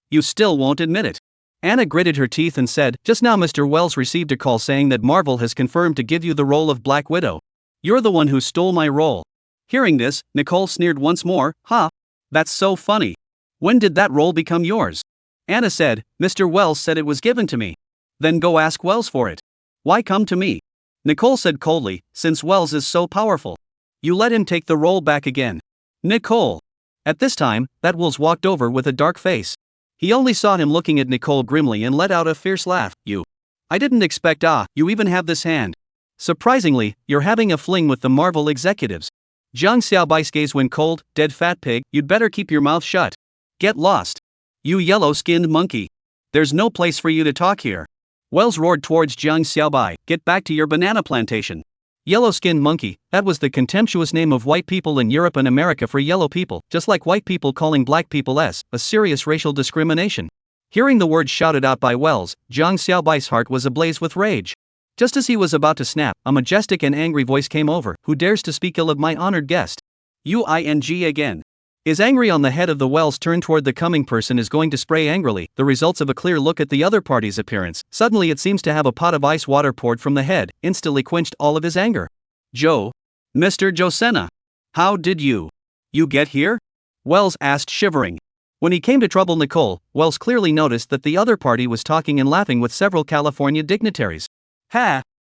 A: You still won't admit it." Anna gritted her teeth and said, "Just now Mr. Wells received a call saying that Marvel has confirmed to give you the role of Black Widow. You're the one who stole my role." Hearing this, Nicole sneered once more. "Huh? That's so funny. When did that role become yours?" Anna said, "Mr. Wells said it was given to me." "Then go ask Wells for it. Why come to me?" Nicole said coldly, since Wells is so powerful. You let him take the role back again. Nicole. At this time, that Wells walked over with a dark face. He only saw him looking at Nicole grimly and let out a fierce laugh. You. I didn't expect you even have this hand. Surprisingly, you're having a fling with the Marvel executives. Jiang Xiaobai's gaze went cold. Dead fat pig, you'd better keep your mouth shut. Get lost. You yellow-skinned monkey. There's no place for you to talk here. Wells roared towards Jiang Xiaobai, get back to your banana plantation. Yellow-skinned monkey, that was the contemptuous name of white people in Europe and America for yellow people, just like white people calling black people a serious racial discrimination. Hearing the words shouted out by Wells, Jiang Xiaobai's heart was ablaze with rage. Just as he was about to snap, a majestic and angry voice came over. Who dares to speak ill of my honored guest? You again. Is angry on the head of the Wells turned toward the coming person is going to spray angrily, the results of a clear look at the other party's appearance. Suddenly it seems to have a pot of ice water poured from the head, instantly quenched all of his anger. Mr. Josena. How did you get here? Wells asked, shivering. When he came to trouble Nicole, Wells clearly noticed that the other party was talking and laughing with several California dignitaries.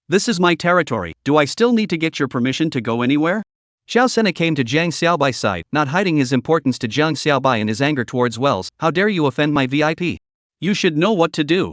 A: This is my territory, do I still need to get your permission to go anywhere? Xiao Sena came to Jiang Xiaobai's side, not hiding his importance to Jiang Xiaobai and his anger towards Wells. How dare you offend my VIP? You should know what to do.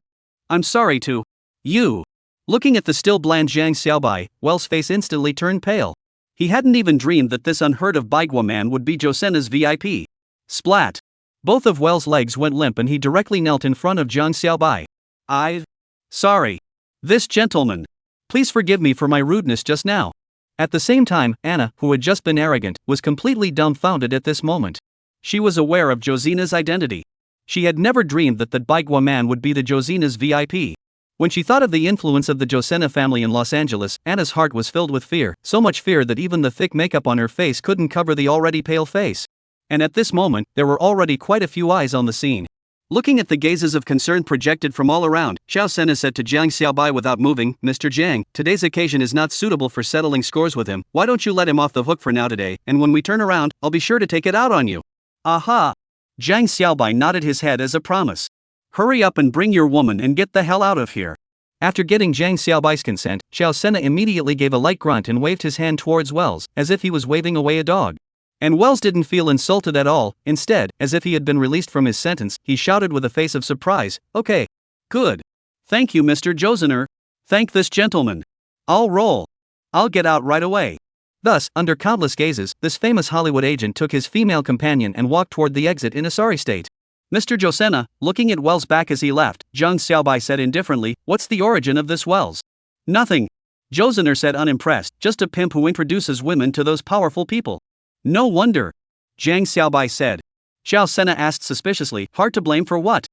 A: I'm sorry to you. Looking at the still bland Jiang Xiaobai, Wells' face instantly turned pale. He hadn't even dreamed that this unheard of Baigua man would be Josena's VIP. Splat. Both of Wells' legs went limp and he directly knelt in front of Jiang Xiaobai. Sorry. This gentleman. Please forgive me for my rudeness just now. At the same time, Anna, who had just been arrogant, was completely dumbfounded at this moment. She was aware of Josena's identity. She had never dreamed that Baigua man would be the Josena's VIP. When she thought of the influence of the Josena family in Los Angeles, Anna's heart was filled with fear, so much fear that even the thick makeup on her face couldn't cover the already pale face. And at this moment, there were already quite a few eyes on the scene. Looking at the gazes of concern projected from all around, Xiao Sena said to Jiang Xiaobai without moving, Mr. Jiang, today's occasion is not suitable for settling scores with him. Why don't you let him off the hook for now today, and when we turn around, I'll be sure to take it out on you. Aha! Jiang Xiaobai nodded his head as a promise. Hurry up and bring your woman and get the hell out of here. After getting Jiang Xiaobai's consent, Xiao Sena immediately gave a light grunt and waved his hand towards Wells, as if he was waving away a dog. And Wells didn't feel insulted at all. Instead, as if he had been released from his sentence, he shouted with a face of surprise, okay. Good. Thank you, Mr. Josener. Thank this gentleman. I'll roll. I'll get out right away. Thus, under countless gazes, this famous Hollywood agent took his female companion and walked toward the exit in a sorry state. Mr. Josena, looking at Wells' back as he left, Jiang Xiaobai said indifferently, what's the origin of this Wells? Nothing. Josener said unimpressed, just a pimp who introduces women to those powerful people. No wonder. Jiang Xiaobai said. Xiao Sena asked suspiciously, hard to blame for what?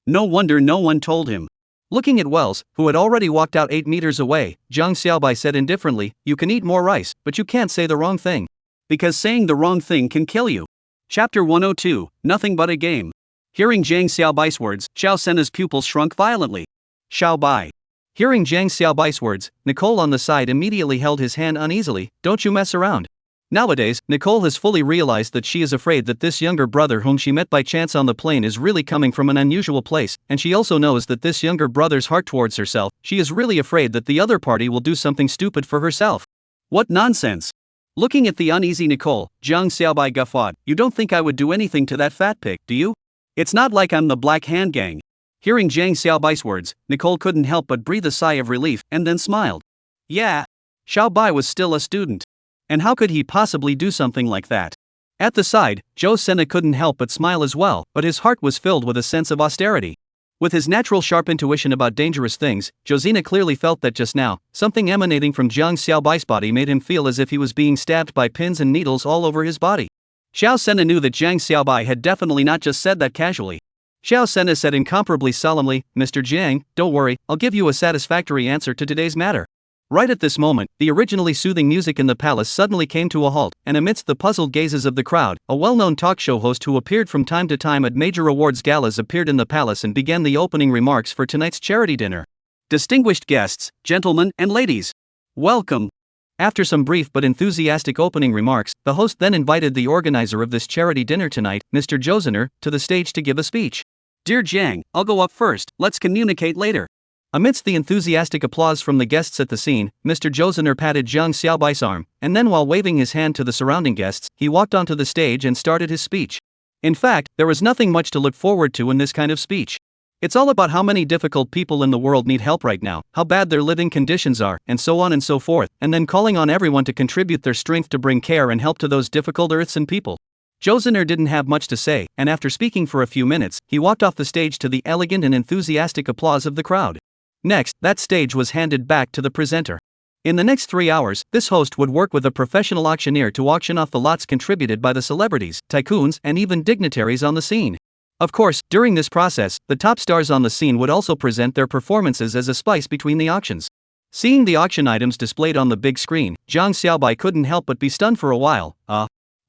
A: No wonder no one told him. Looking at Wells, who had already walked out 8 meters away, Jiang Xiaobai said indifferently, you can eat more rice, but you can't say the wrong thing. Because saying the wrong thing can kill you. Chapter 102, Nothing But a Game. Hearing Jiang Xiaobai's words, Xiao Sena's pupils shrunk violently. Xiaobai. Hearing Jiang Xiaobai's words, Nicole on the side immediately held his hand uneasily, don't you mess around. Nowadays, Nicole has fully realized that she is afraid that this younger brother whom she met by chance on the plane is really coming from an unusual place, and she also knows that this younger brother's heart towards herself, she is really afraid that the other party will do something stupid for herself. What nonsense! Looking at the uneasy Nicole, Jiang Xiaobai guffawed, you don't think I would do anything to that fat pig, do you? It's not like I'm the Black Hand Gang. Hearing Jiang Xiaobai's words, Nicole couldn't help but breathe a sigh of relief, and then smiled. Yeah. Xiaobai was still a student. And how could he possibly do something like that? At the side, Joe Sena couldn't help but smile as well, but his heart was filled with a sense of austerity. With his natural sharp intuition about dangerous things, Josena clearly felt that just now, something emanating from Jiang Xiaobai's body made him feel as if he was being stabbed by pins and needles all over his body. Xiao Sena knew that Jiang Xiaobai had definitely not just said that casually. Xiao Sena said incomparably solemnly, Mr. Jiang, don't worry, I'll give you a satisfactory answer to today's matter. Right at this moment, the originally soothing music in the palace suddenly came to a halt, and amidst the puzzled gazes of the crowd, a well-known talk show host who appeared from time to time at major awards galas appeared in the palace and began the opening remarks for tonight's charity dinner. Distinguished guests, gentlemen and ladies, welcome. After some brief but enthusiastic opening remarks, the host then invited the organizer of this charity dinner tonight, Mr. Josener, to the stage to give a speech. Dear Jiang, I'll go up first, let's communicate later. Amidst the enthusiastic applause from the guests at the scene, Mr. Josener patted Jiang Xiaobai's arm, and then while waving his hand to the surrounding guests, he walked onto the stage and started his speech. In fact, there was nothing much to look forward to in this kind of speech. It's all about how many difficult people in the world need help right now, how bad their living conditions are, and so on and so forth, and then calling on everyone to contribute their strength to bring care and help to those difficult earths and people. Josener didn't have much to say, and after speaking for a few minutes, he walked off the stage to the elegant and enthusiastic applause of the crowd. Next, that stage was handed back to the presenter. In the next 3 hours, this host would work with a professional auctioneer to auction off the lots contributed by the celebrities, tycoons, and even dignitaries on the scene. Of course, during this process, the top stars on the scene would also present their performances as a spice between the auctions. Seeing the auction items displayed on the big screen, Jiang Xiaobai couldn't help but be stunned for a while.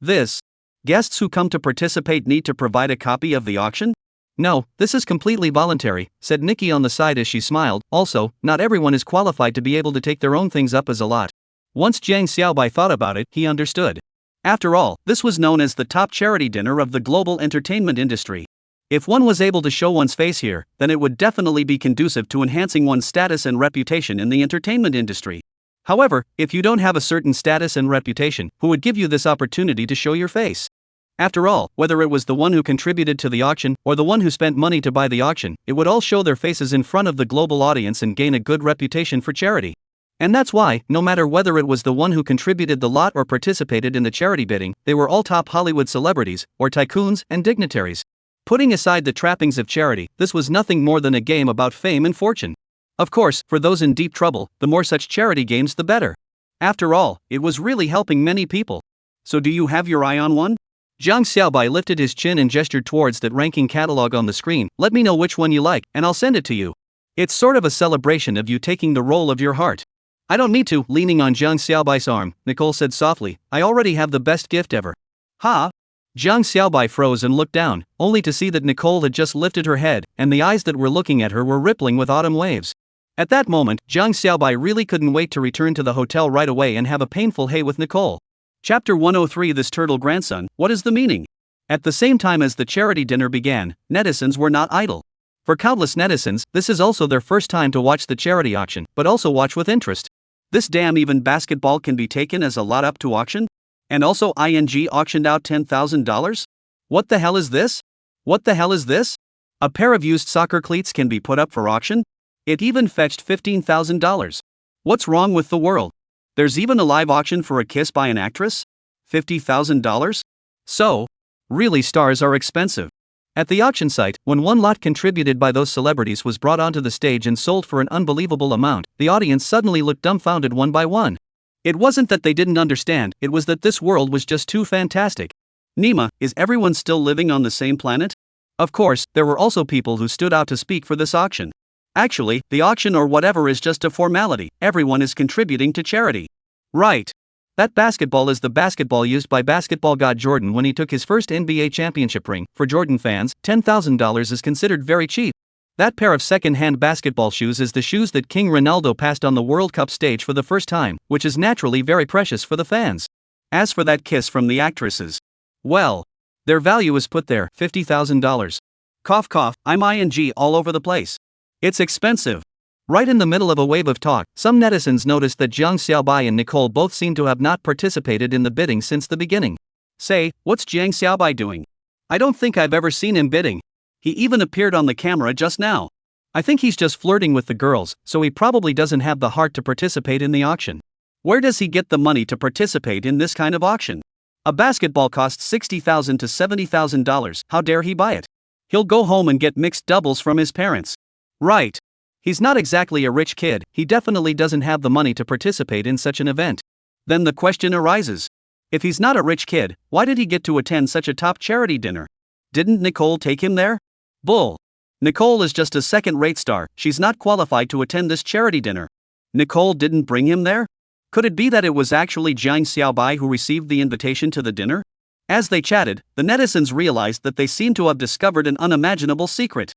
A: This? Guests who come to participate need to provide a copy of the auction? No, this is completely voluntary, said Nikki on the side as she smiled. Also, not everyone is qualified to be able to take their own things up as a lot. Once Jiang Xiaobai thought about it, he understood. After all, this was known as the top charity dinner of the global entertainment industry. If one was able to show one's face here, then it would definitely be conducive to enhancing one's status and reputation in the entertainment industry. However, if you don't have a certain status and reputation, who would give you this opportunity to show your face? After all, whether it was the one who contributed to the auction or the one who spent money to buy the auction, it would all show their faces in front of the global audience and gain a good reputation for charity. And that's why, no matter whether it was the one who contributed the lot or participated in the charity bidding, they were all top Hollywood celebrities, or tycoons and dignitaries. Putting aside the trappings of charity, this was nothing more than a game about fame and fortune. Of course, for those in deep trouble, the more such charity games the better. After all, it was really helping many people. So do you have your eye on one? Jiang Xiaobai lifted his chin and gestured towards that ranking catalog on the screen. Let me know which one you like, and I'll send it to you. It's sort of a celebration of you taking the role of your heart. I don't need to, leaning on Jiang Xiaobai's arm, Nicole said softly. I already have the best gift ever. Ha! Jiang Xiaobai froze and looked down, only to see that Nicole had just lifted her head, and the eyes that were looking at her were rippling with autumn waves. At that moment, Jiang Xiaobai really couldn't wait to return to the hotel right away and have a painful hey with Nicole. Chapter 103 This Turtle Grandson, what is the meaning? At the same time as the charity dinner began, netizens were not idle. For countless netizens, this is also their first time to watch the charity auction, but also watch with interest. This damn even basketball can be taken as a lot up to auction? And also ING auctioned out $10,000? What the hell is this? What the hell is this? A pair of used soccer cleats can be put up for auction? It even fetched $15,000. What's wrong with the world? There's even a live auction for a kiss by an actress? $50,000? So, really stars are expensive. At the auction site, when one lot contributed by those celebrities was brought onto the stage and sold for an unbelievable amount, the audience suddenly looked dumbfounded one by one. It wasn't that they didn't understand, it was that this world was just too fantastic. Nima, is everyone still living on the same planet? Of course, there were also people who stood out to speak for this auction. Actually, the auction or whatever is just a formality, everyone is contributing to charity. Right. That basketball is the basketball used by basketball god Jordan when he took his first NBA championship ring. For Jordan fans, $10,000 is considered very cheap. That pair of second-hand basketball shoes is the shoes that King Ronaldo passed on the World Cup stage for the first time, which is naturally very precious for the fans. As for that kiss from the actresses, well, their value is put there, $50,000. Cough cough, I'm ING all over the place. It's expensive. Right in the middle of a wave of talk, some netizens noticed that Jiang Xiaobai and Nicole both seemed to have not participated in the bidding since the beginning. Say, what's Jiang Xiaobai doing? I don't think I've ever seen him bidding. He even appeared on the camera just now. I think he's just flirting with the girls, so he probably doesn't have the heart to participate in the auction. Where does he get the money to participate in this kind of auction? A basketball costs $60,000 to $70,000, how dare he buy it? He'll go home and get mixed doubles from his parents. Right. He's not exactly a rich kid, he definitely doesn't have the money to participate in such an event. Then the question arises. If he's not a rich kid, why did he get to attend such a top charity dinner? Didn't Nicole take him there? Bull. Nicole is just a second-rate star, she's not qualified to attend this charity dinner. Nicole didn't bring him there? Could it be that it was actually Jiang Xiaobai who received the invitation to the dinner? As they chatted, the netizens realized that they seemed to have discovered an unimaginable secret.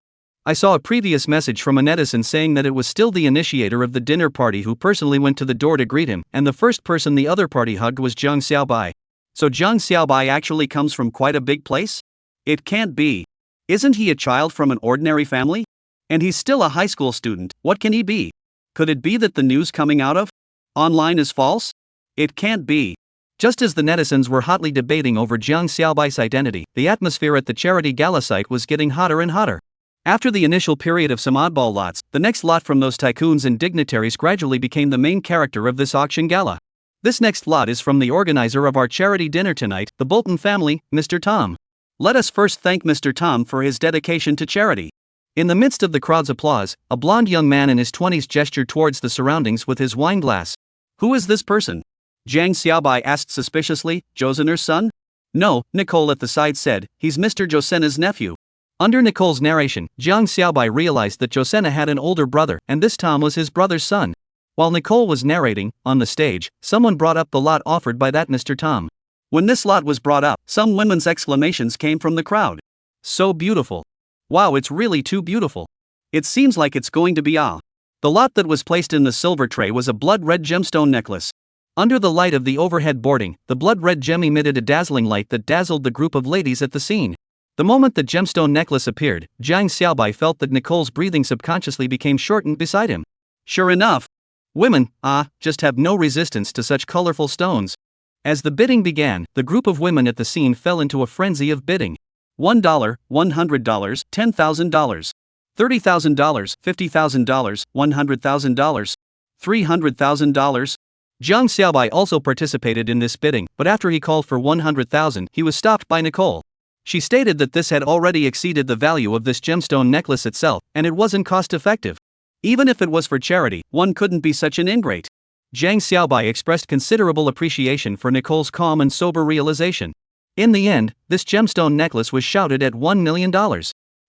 A: I saw a previous message from a netizen saying that it was still the initiator of the dinner party who personally went to the door to greet him, and the first person the other party hugged was Jiang Xiaobai. So Jiang Xiaobai actually comes from quite a big place? It can't be. Isn't he a child from an ordinary family? And he's still a high school student. What can he be? Could it be that the news coming out of online is false? It can't be. Just as the netizens were hotly debating over Jiang Xiaobai's identity, the atmosphere at the charity gala site was getting hotter and hotter. After the initial period of some oddball lots, the next lot from those tycoons and dignitaries gradually became the main character of this auction gala. This next lot is from the organizer of our charity dinner tonight, the Bolton family, Mr. Tom. Let us first thank Mr. Tom for his dedication to charity. In the midst of the crowd's applause, a blond young man in his 20s gestured towards the surroundings with his wine glass. Who is this person? Jiang Xiaobai asked suspiciously. Josener's son? No, Nicole at the side said, he's Mr. Josena's nephew. Under Nicole's narration, Jiang Xiaobai realized that Josena had an older brother, and this Tom was his brother's son. While Nicole was narrating, on the stage, someone brought up the lot offered by that Mr. Tom. When this lot was brought up, some women's exclamations came from the crowd. So beautiful. Wow, it's really too beautiful. It seems like it's going to be The lot that was placed in the silver tray was a blood-red gemstone necklace. Under the light of the overhead boarding, the blood-red gem emitted a dazzling light that dazzled the group of ladies at the scene. The moment the gemstone necklace appeared, Jiang Xiaobai felt that Nicole's breathing subconsciously became shortened beside him. Sure enough. Women, just have no resistance to such colorful stones. As the bidding began, the group of women at the scene fell into a frenzy of bidding. $1, $100, $10,000, $30,000, $50,000, $100,000, $300,000. Jiang Xiaobai also participated in this bidding, but after he called for $100,000, he was stopped by Nicole. She stated that this had already exceeded the value of this gemstone necklace itself, and it wasn't cost-effective. Even if it was for charity, one couldn't be such an ingrate. Jiang Xiaobai expressed considerable appreciation for Nicole's calm and sober realization. In the end, this gemstone necklace was shouted at $1 million.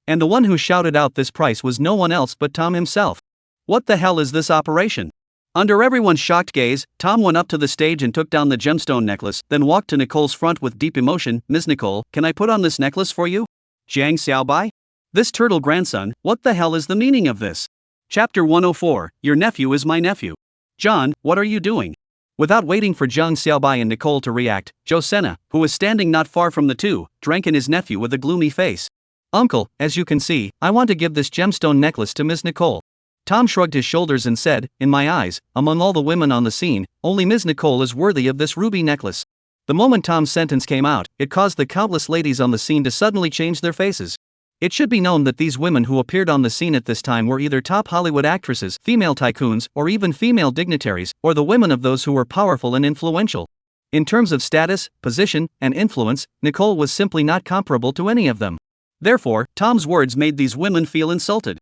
A: And the one who shouted out this price was no one else but Tom himself. What the hell is this operation? Under everyone's shocked gaze, Tom went up to the stage and took down the gemstone necklace, then walked to Nicole's front with deep emotion. Ms. Nicole, can I put on this necklace for you? Jiang Xiaobai? This turtle grandson, what the hell is the meaning of this? Chapter 104, Your nephew is my nephew. John, what are you doing? Without waiting for Jiang Xiaobai and Nicole to react, Josena, who was standing not far from the two, drank in his nephew with a gloomy face. Uncle, as you can see, I want to give this gemstone necklace to Ms. Nicole. Tom shrugged his shoulders and said, in my eyes, among all the women on the scene, only Ms. Nicole is worthy of this ruby necklace. The moment Tom's sentence came out, it caused the countless ladies on the scene to suddenly change their faces. It should be known that these women who appeared on the scene at this time were either top Hollywood actresses, female tycoons, or even female dignitaries, or the women of those who were powerful and influential. In terms of status, position, and influence, Nicole was simply not comparable to any of them. Therefore, Tom's words made these women feel insulted.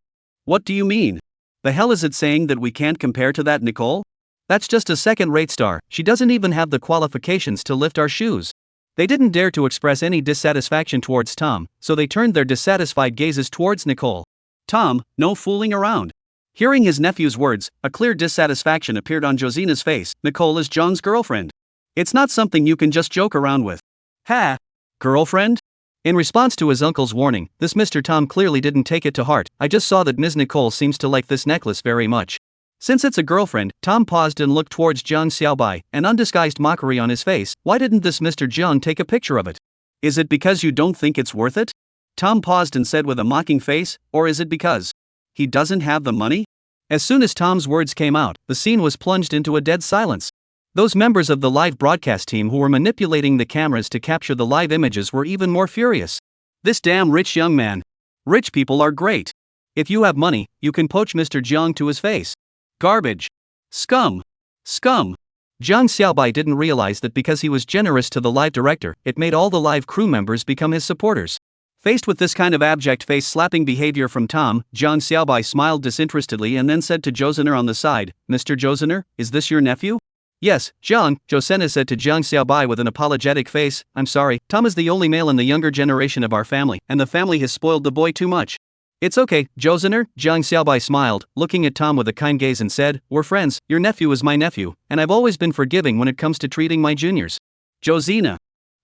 A: What do you mean? The hell is it saying that we can't compare to that Nicole? That's just a second-rate star, she doesn't even have the qualifications to lift our shoes. They didn't dare to express any dissatisfaction towards Tom, so they turned their dissatisfied gazes towards Nicole. Tom, no fooling around. Hearing his nephew's words, a clear dissatisfaction appeared on Josena's face. Nicole is John's girlfriend. It's not something you can just joke around with. Ha! Girlfriend? In response to his uncle's warning, this Mr. Tom clearly didn't take it to heart. I just saw that Ms. Nicole seems to like this necklace very much. Since it's a girlfriend, Tom paused and looked towards Jiang Xiaobai, an undisguised mockery on his face. Why didn't this Mr. Jiang take a picture of it? Is it because you don't think it's worth it? Tom paused and said with a mocking face, or is it because he doesn't have the money? As soon as Tom's words came out, the scene was plunged into a dead silence. Those members of the live broadcast team who were manipulating the cameras to capture the live images were even more furious. This damn rich young man. Rich people are great. If you have money, you can poach Mr. Jiang to his face. Garbage. Scum. Scum. Jiang Xiaobai didn't realize that because he was generous to the live director, it made all the live crew members become his supporters. Faced with this kind of abject face-slapping behavior from Tom, Jiang Xiaobai smiled disinterestedly and then said to Josener on the side, Mr. Josener, is this your nephew? Yes, Jiang, Josena said to Jiang Xiaobai with an apologetic face. I'm sorry, Tom is the only male in the younger generation of our family, and the family has spoiled the boy too much. It's okay, Josener, Jiang Xiaobai smiled, looking at Tom with a kind gaze and said, we're friends, your nephew is my nephew, and I've always been forgiving when it comes to treating my juniors. Josena.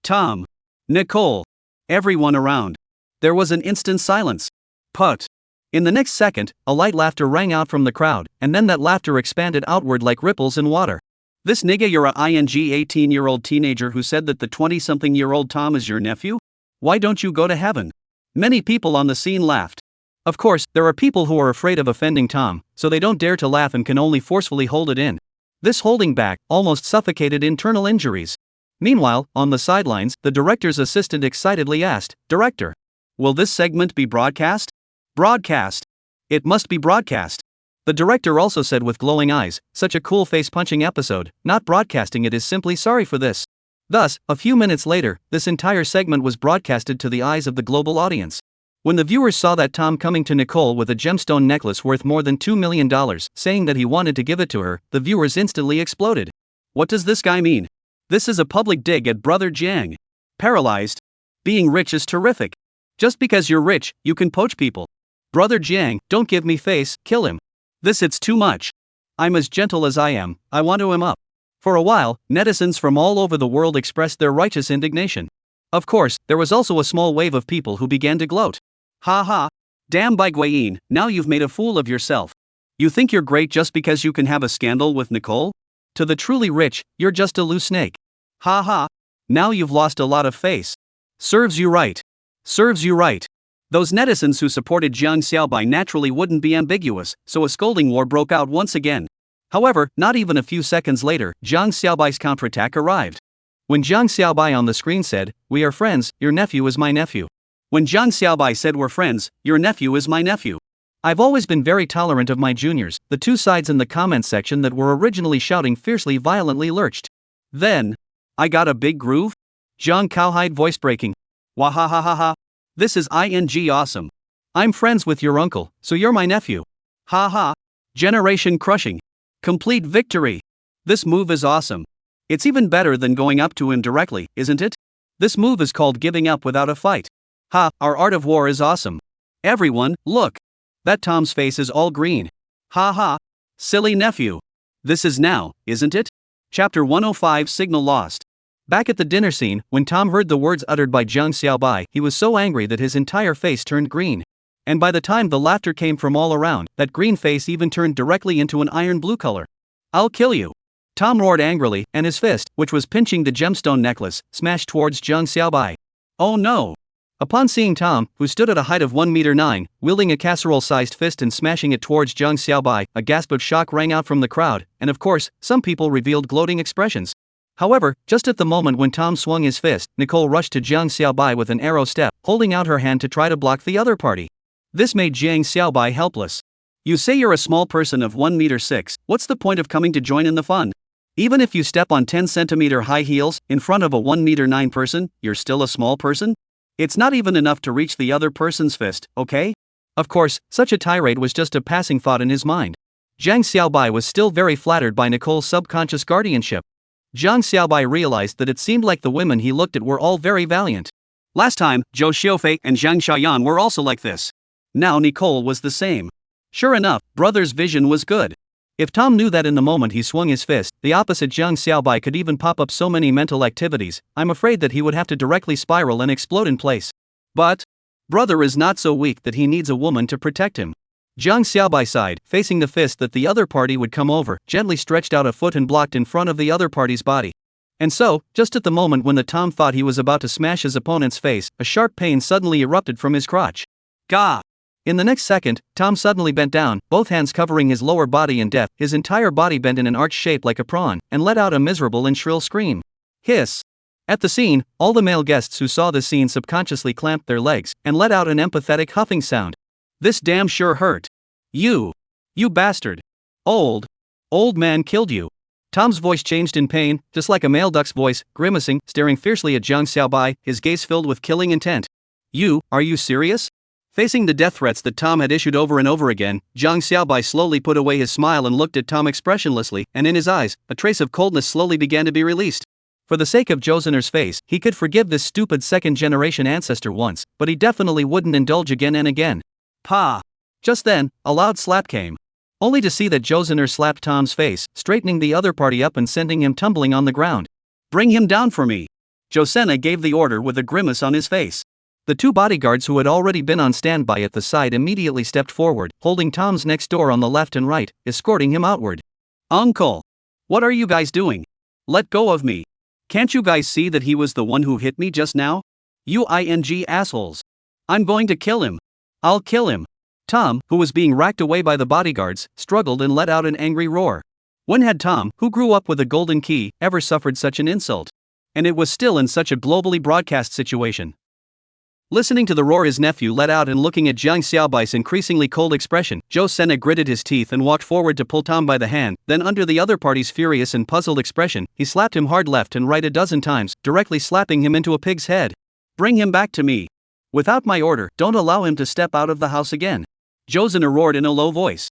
A: Tom. Nicole. Everyone around. There was an instant silence. Put. In the next second, a light laughter rang out from the crowd, and then that laughter expanded outward like ripples in water. This nigga, you're a 18-year-old teenager who said that the 20-something-year-old Tom is your nephew? Why don't you go to heaven? Many people on the scene laughed. Of course, there are people who are afraid of offending Tom, so they don't dare to laugh and can only forcefully hold it in. This holding back almost suffocated internal injuries. Meanwhile, on the sidelines, the director's assistant excitedly asked, "Director, will this segment be broadcast?" "Broadcast. It must be broadcast." The director also said with glowing eyes, "Such a cool face-punching episode, not broadcasting it is simply sorry for this." Thus, a few minutes later, this entire segment was broadcasted to the eyes of the global audience. When the viewers saw that Tom coming to Nicole with a gemstone necklace worth more than $2 million, saying that he wanted to give it to her, the viewers instantly exploded. What does this guy mean? This is a public dig at Brother Jiang. Paralyzed. Being rich is terrific. Just because you're rich, you can poach people. Brother Jiang, don't give me face, kill him. It's too much. I'm as gentle as I am, I want to him up. For a while, netizens from all over the world expressed their righteous indignation. Of course, there was also a small wave of people who began to gloat. Ha ha. Damn Bai Guiyin, now you've made a fool of yourself. You think you're great just because you can have a scandal with Nicole? To the truly rich, you're just a loose snake. Ha ha. Now you've lost a lot of face. Serves you right. Serves you right. Those netizens who supported Jiang Xiaobai naturally wouldn't be ambiguous, so a scolding war broke out once again. However, not even a few seconds later, Jiang Xiaobai's counterattack arrived. When Jiang Xiaobai on the screen said, "We are friends, your nephew is my nephew." When Jiang Xiaobai said, "We're friends, your nephew is my nephew." I've always been very tolerant of my juniors, the two sides in the comment section that were originally shouting fiercely violently lurched. Then, I got a big groove? Jiang Cowhide voice breaking. Wahahaha. This is awesome. I'm friends with your uncle, so you're my nephew. Ha ha. Generation crushing. Complete victory. This move is awesome. It's even better than going up to him directly, isn't it? This move is called giving up without a fight. Ha, our art of war is awesome. Everyone, look. That Tom's face is all green. Ha ha. Silly nephew. This is now, isn't it? Chapter 105 Signal Lost. Back at the dinner scene, when Tom heard the words uttered by Jiang Xiaobai, he was so angry that his entire face turned green. And by the time the laughter came from all around, that green face even turned directly into an iron blue color. "I'll kill you." Tom roared angrily, and his fist, which was pinching the gemstone necklace, smashed towards Jiang Xiaobai. Oh no! Upon seeing Tom, who stood at a height of 1.9 meters, wielding a casserole-sized fist and smashing it towards Jiang Xiaobai, a gasp of shock rang out from the crowd, and of course, some people revealed gloating expressions. However, just at the moment when Tom swung his fist, Nicole rushed to Jiang Xiaobai with an arrow step, holding out her hand to try to block the other party. This made Jiang Xiaobai helpless. You say you're a small person of 1.6 meters, what's the point of coming to join in the fun? Even if you step on 10-centimeter high heels, in front of a 1.9 meters person, you're still a small person? It's not even enough to reach the other person's fist, okay? Of course, such a tirade was just a passing thought in his mind. Jiang Xiaobai was still very flattered by Nicole's subconscious guardianship. Jiang Xiaobai realized that it seemed like the women he looked at were all very valiant. Last time, Zhou Xiufei and Zhang Xiaoyan were also like this. Now Nicole was the same. Sure enough, brother's vision was good. If Tom knew that in the moment he swung his fist, the opposite Jiang Xiaobai could even pop up so many mental activities, I'm afraid that he would have to directly spiral and explode in place. But brother is not so weak that he needs a woman to protect him. Jiang Xiaobai sighed, facing the fist that the other party would come over, gently stretched out a foot and blocked in front of the other party's body. And so, just at the moment when the Tom thought he was about to smash his opponent's face, a sharp pain suddenly erupted from his crotch. Gah! In the next second, Tom suddenly bent down, both hands covering his lower body in depth, his entire body bent in an arch shape like a prawn, and let out a miserable and shrill scream. Hiss! At the scene, all the male guests who saw the scene subconsciously clamped their legs, and let out an empathetic huffing sound. This damn sure hurt. You bastard. Old man killed you. Tom's voice changed in pain, just like a male duck's voice, grimacing, staring fiercely at Jiang Xiaobai, his gaze filled with killing intent. Are you serious? Facing the death threats that Tom had issued over and over again, Jiang Xiaobai slowly put away his smile and looked at Tom expressionlessly, and in his eyes, a trace of coldness slowly began to be released. For the sake of Josener's face, he could forgive this stupid second-generation ancestor once, but he definitely wouldn't indulge again and again. Pa! Just then, a loud slap came. Only to see that Josener slapped Tom's face, straightening the other party up and sending him tumbling on the ground. Bring him down for me! Josena gave the order with a grimace on his face. The two bodyguards who had already been on standby at the side immediately stepped forward, holding Tom's next door on the left and right, escorting him outward. Uncle! What are you guys doing? Let go of me. Can't you guys see that he was the one who hit me just now? You assholes. I'm going to kill him. I'll kill him. Tom, who was being racked away by the bodyguards, struggled and let out an angry roar. When had Tom, who grew up with a golden key, ever suffered such an insult? And it was still in such a globally broadcast situation. Listening to the roar his nephew let out and looking at Jiang Xiaobai's increasingly cold expression, Zhou Sena gritted his teeth and walked forward to pull Tom by the hand. Then under the other party's furious and puzzled expression, he slapped him hard left and right a dozen times, directly slapping him into a pig's head. "Bring him back to me. Without my order, don't allow him to step out of the house again." Zhou Sena roared in a low voice.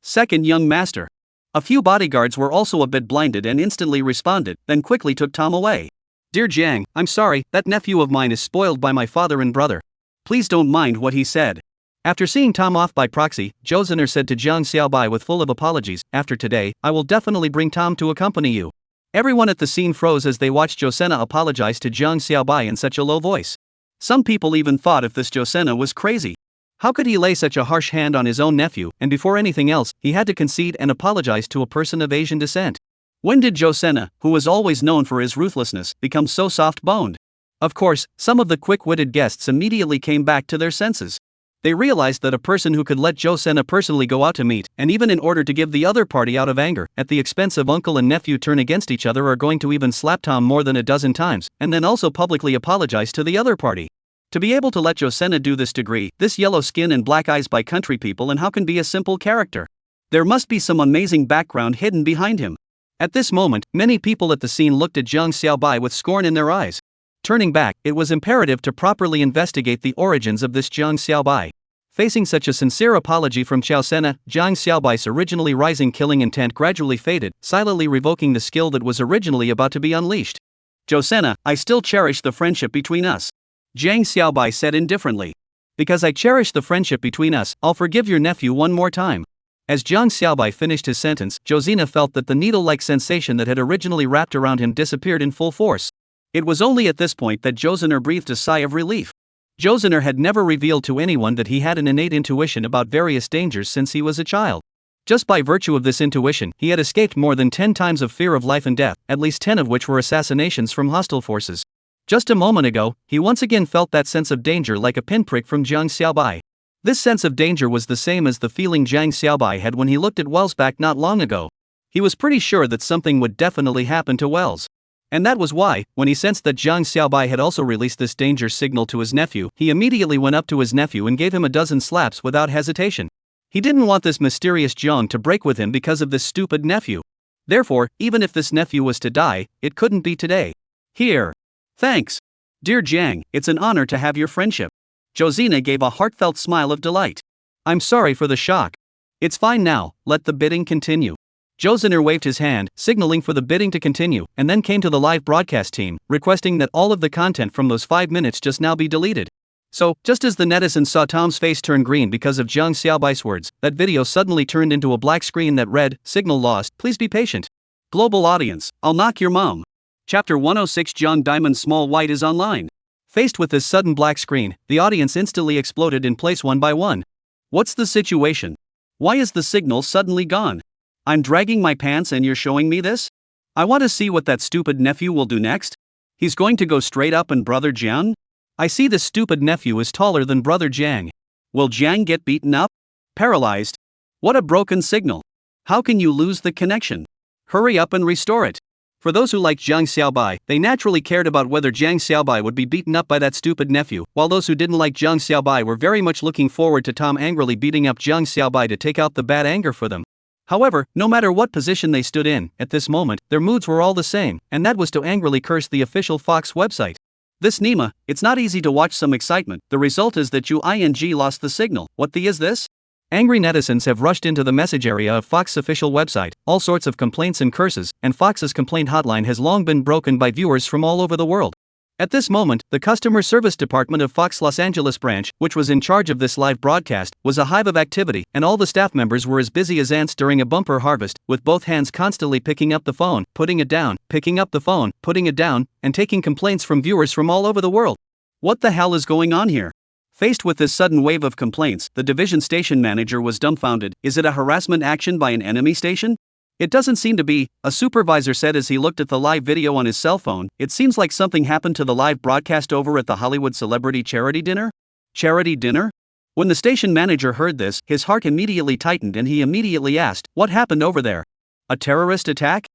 A: Second young master. A few bodyguards were also a bit blinded and instantly responded, then quickly took Tom away. "Dear Jiang, I'm sorry, that nephew of mine is spoiled by my father and brother. Please don't mind what he said." After seeing Tom off by proxy, Zhou Sena said to Jiang Xiaobai with full of apologies, "After today, I will definitely bring Tom to accompany you." Everyone at the scene froze as they watched Zhou Sena apologize to Jiang Xiaobai in such a low voice. Some people even thought if this Zhou Sena was crazy. How could he lay such a harsh hand on his own nephew, and before anything else, he had to concede and apologize to a person of Asian descent? When did Zhou Sena, who was always known for his ruthlessness, become so soft-boned? Of course, some of the quick-witted guests immediately came back to their senses. They realized that a person who could let Zhou Sena personally go out to meet, and even in order to give the other party out of anger, at the expense of uncle and nephew turn against each other, are going to even slap Tom more than a dozen times, and then also publicly apologize to the other party. To be able to let Zhou Sena do this degree, this yellow skin and black eyes by country people, and how can be a simple character? There must be some amazing background hidden behind him. At this moment, many people at the scene looked at Jiang Xiaobai with scorn in their eyes. Turning back, it was imperative to properly investigate the origins of this Jiang Xiaobai. Facing such a sincere apology from Zhou Sena, Jiang Xiaobai's originally rising killing intent gradually faded, silently revoking the skill that was originally about to be unleashed. "Zhou Sena, I still cherish the friendship between us," Jiang Xiaobai said indifferently. "Because I cherish the friendship between us, I'll forgive your nephew one more time." As Jiang Xiaobai finished his sentence, Zhou Sena felt that the needle-like sensation that had originally wrapped around him disappeared in full force. It was only at this point that Zhou Sena breathed a sigh of relief. Zhou Sena had never revealed to anyone that he had an innate intuition about various dangers since he was a child. Just by virtue of this intuition, he had escaped more than 10 times of fear of life and death, at least 10 of which were assassinations from hostile forces. Just a moment ago, he once again felt that sense of danger like a pinprick from Jiang Xiaobai. This sense of danger was the same as the feeling Jiang Xiaobai had when he looked at Wells back not long ago. He was pretty sure that something would definitely happen to Wells. And that was why, when he sensed that Jiang Xiaobai had also released this danger signal to his nephew, he immediately went up to his nephew and gave him a dozen slaps without hesitation. He didn't want this mysterious Jiang to break with him because of this stupid nephew. Therefore, even if this nephew was to die, it couldn't be today. "Here. Thanks. Dear Jiang, it's an honor to have your friendship." Zhou Sena gave a heartfelt smile of delight. "I'm sorry for the shock. It's fine now, let the bidding continue." Zhou Sena waved his hand, signaling for the bidding to continue, and then came to the live broadcast team, requesting that all of the content from those 5 minutes just now be deleted. So, just as the netizens saw Tom's face turn green because of Jiang Xiaobai's words, that video suddenly turned into a black screen that read, "Signal lost, please be patient. Global audience, I'll knock your mom." Chapter 106 Jiang Diamond Small White is online. Faced with this sudden black screen, the audience instantly exploded in place one by one. What's the situation? Why is the signal suddenly gone? I'm dragging my pants and you're showing me this? I want to see what that stupid nephew will do next. He's going to go straight up and brother Jiang? I see this stupid nephew is taller than brother Jiang. Will Jiang get beaten up? Paralyzed? What a broken signal. How can you lose the connection? Hurry up and restore it. For those who liked Jiang Xiaobai, they naturally cared about whether Jiang Xiaobai would be beaten up by that stupid nephew, while those who didn't like Jiang Xiaobai were very much looking forward to Tom angrily beating up Jiang Xiaobai to take out the bad anger for them. However, no matter what position they stood in, at this moment, their moods were all the same, and that was to angrily curse the official Fox website. This Nima, it's not easy to watch some excitement, the result is that you lost the signal, what the is this? Angry netizens have rushed into the message area of Fox's official website, all sorts of complaints and curses, and Fox's complaint hotline has long been broken by viewers from all over the world. At this moment, the customer service department of Fox Los Angeles branch, which was in charge of this live broadcast, was a hive of activity, and all the staff members were as busy as ants during a bumper harvest, with both hands constantly picking up the phone, putting it down, picking up the phone, putting it down, and taking complaints from viewers from all over the world. What the hell is going on here? Faced with this sudden wave of complaints, the division station manager was dumbfounded. Is it a harassment action by an enemy station? It doesn't seem to be, a supervisor said as he looked at the live video on his cell phone. It seems like something happened to the live broadcast over at the Hollywood Celebrity Charity Dinner? Charity dinner? When the station manager heard this, his heart immediately tightened and he immediately asked, "What happened over there? A terrorist attack?"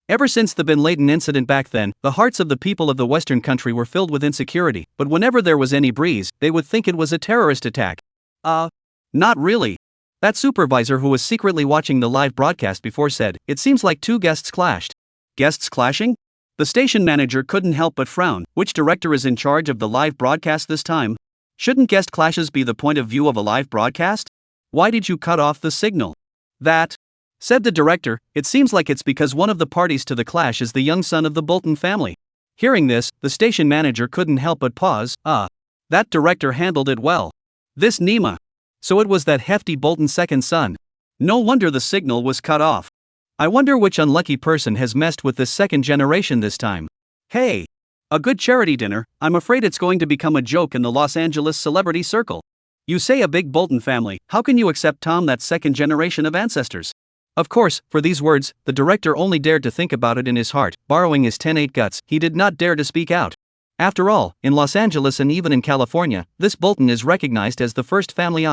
A: Ever since the Bin Laden incident back then, the hearts of the people of the Western country were filled with insecurity, but whenever there was any breeze, they would think it was a terrorist attack. Not really. That supervisor who was secretly watching the live broadcast before said, "It seems like two guests clashed." Guests clashing? The station manager couldn't help but frown. Which director is in charge of the live broadcast this time? Shouldn't guest clashes be the point of view of a live broadcast? Why did you cut off the signal? That, said the director, it seems like it's because one of the parties to the clash is the young son of the Bolton family. Hearing this, the station manager couldn't help but pause. That director handled it well. This Nima. So it was that hefty Bolton second son. No wonder the signal was cut off. I wonder which unlucky person has messed with this second generation this time. Hey! A good charity dinner, I'm afraid it's going to become a joke in the Los Angeles celebrity circle. You say a big Bolton family, how can you accept Tom, that second generation of ancestors? Of course, for these words, the director only dared to think about it in his heart, borrowing his 10-8 guts, he did not dare to speak out. After all, in Los Angeles and even in California, this Bolton is recognized as the first family.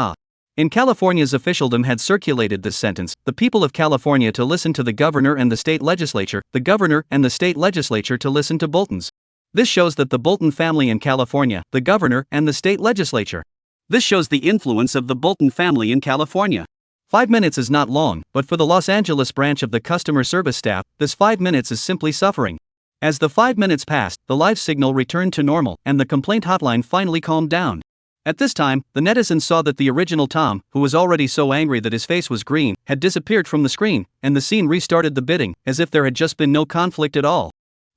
A: In California's officialdom had circulated this sentence, the people of California to listen to the governor and the state legislature, the governor and the state legislature to listen to Boltons. This shows that the Bolton family in California, the governor and the state legislature. This shows the influence of the Bolton family in California. 5 minutes is not long, but for the Los Angeles branch of the customer service staff, this 5 minutes is simply suffering. As the 5 minutes passed, the live signal returned to normal, and the complaint hotline finally calmed down. At this time, the netizens saw that the original Tom, who was already so angry that his face was green, had disappeared from the screen, and the scene restarted the bidding, as if there had just been no conflict at all.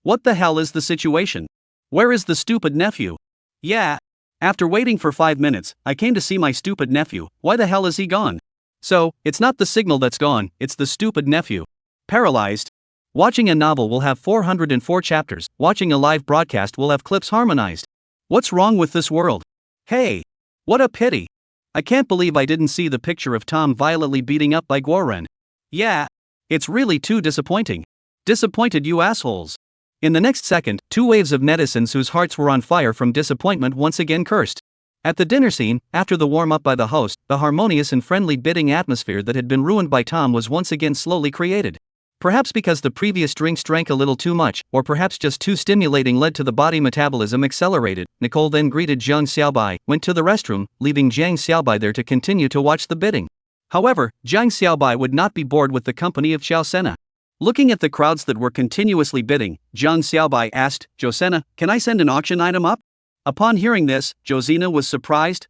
A: What the hell is the situation? Where is the stupid nephew? Yeah. After waiting for 5 minutes, I came to see my stupid nephew. Why the hell is he gone? So, it's not the signal that's gone, it's the stupid nephew. Paralyzed. Watching a novel will have 404 chapters, watching a live broadcast will have clips harmonized. What's wrong with this world? Hey! What a pity. I can't believe I didn't see the picture of Tom violently beating up by Gworen. Yeah. It's really too disappointing. Disappointed, you assholes. In the next second, two waves of netizens whose hearts were on fire from disappointment once again cursed. At the dinner scene, after the warm-up by the host, the harmonious and friendly bidding atmosphere that had been ruined by Tom was once again slowly created. Perhaps because the previous drinks drank a little too much, or perhaps just too stimulating led to the body metabolism accelerated. Nicole then greeted Jiang Xiaobai, went to the restroom, leaving Jiang Xiaobai there to continue to watch the bidding. However, Jiang Xiaobai would not be bored with the company of Xiao Sena. Looking at the crowds that were continuously bidding, Jiang Xiaobai asked, "Josena, can I send an auction item up?" Upon hearing this, Josena was surprised.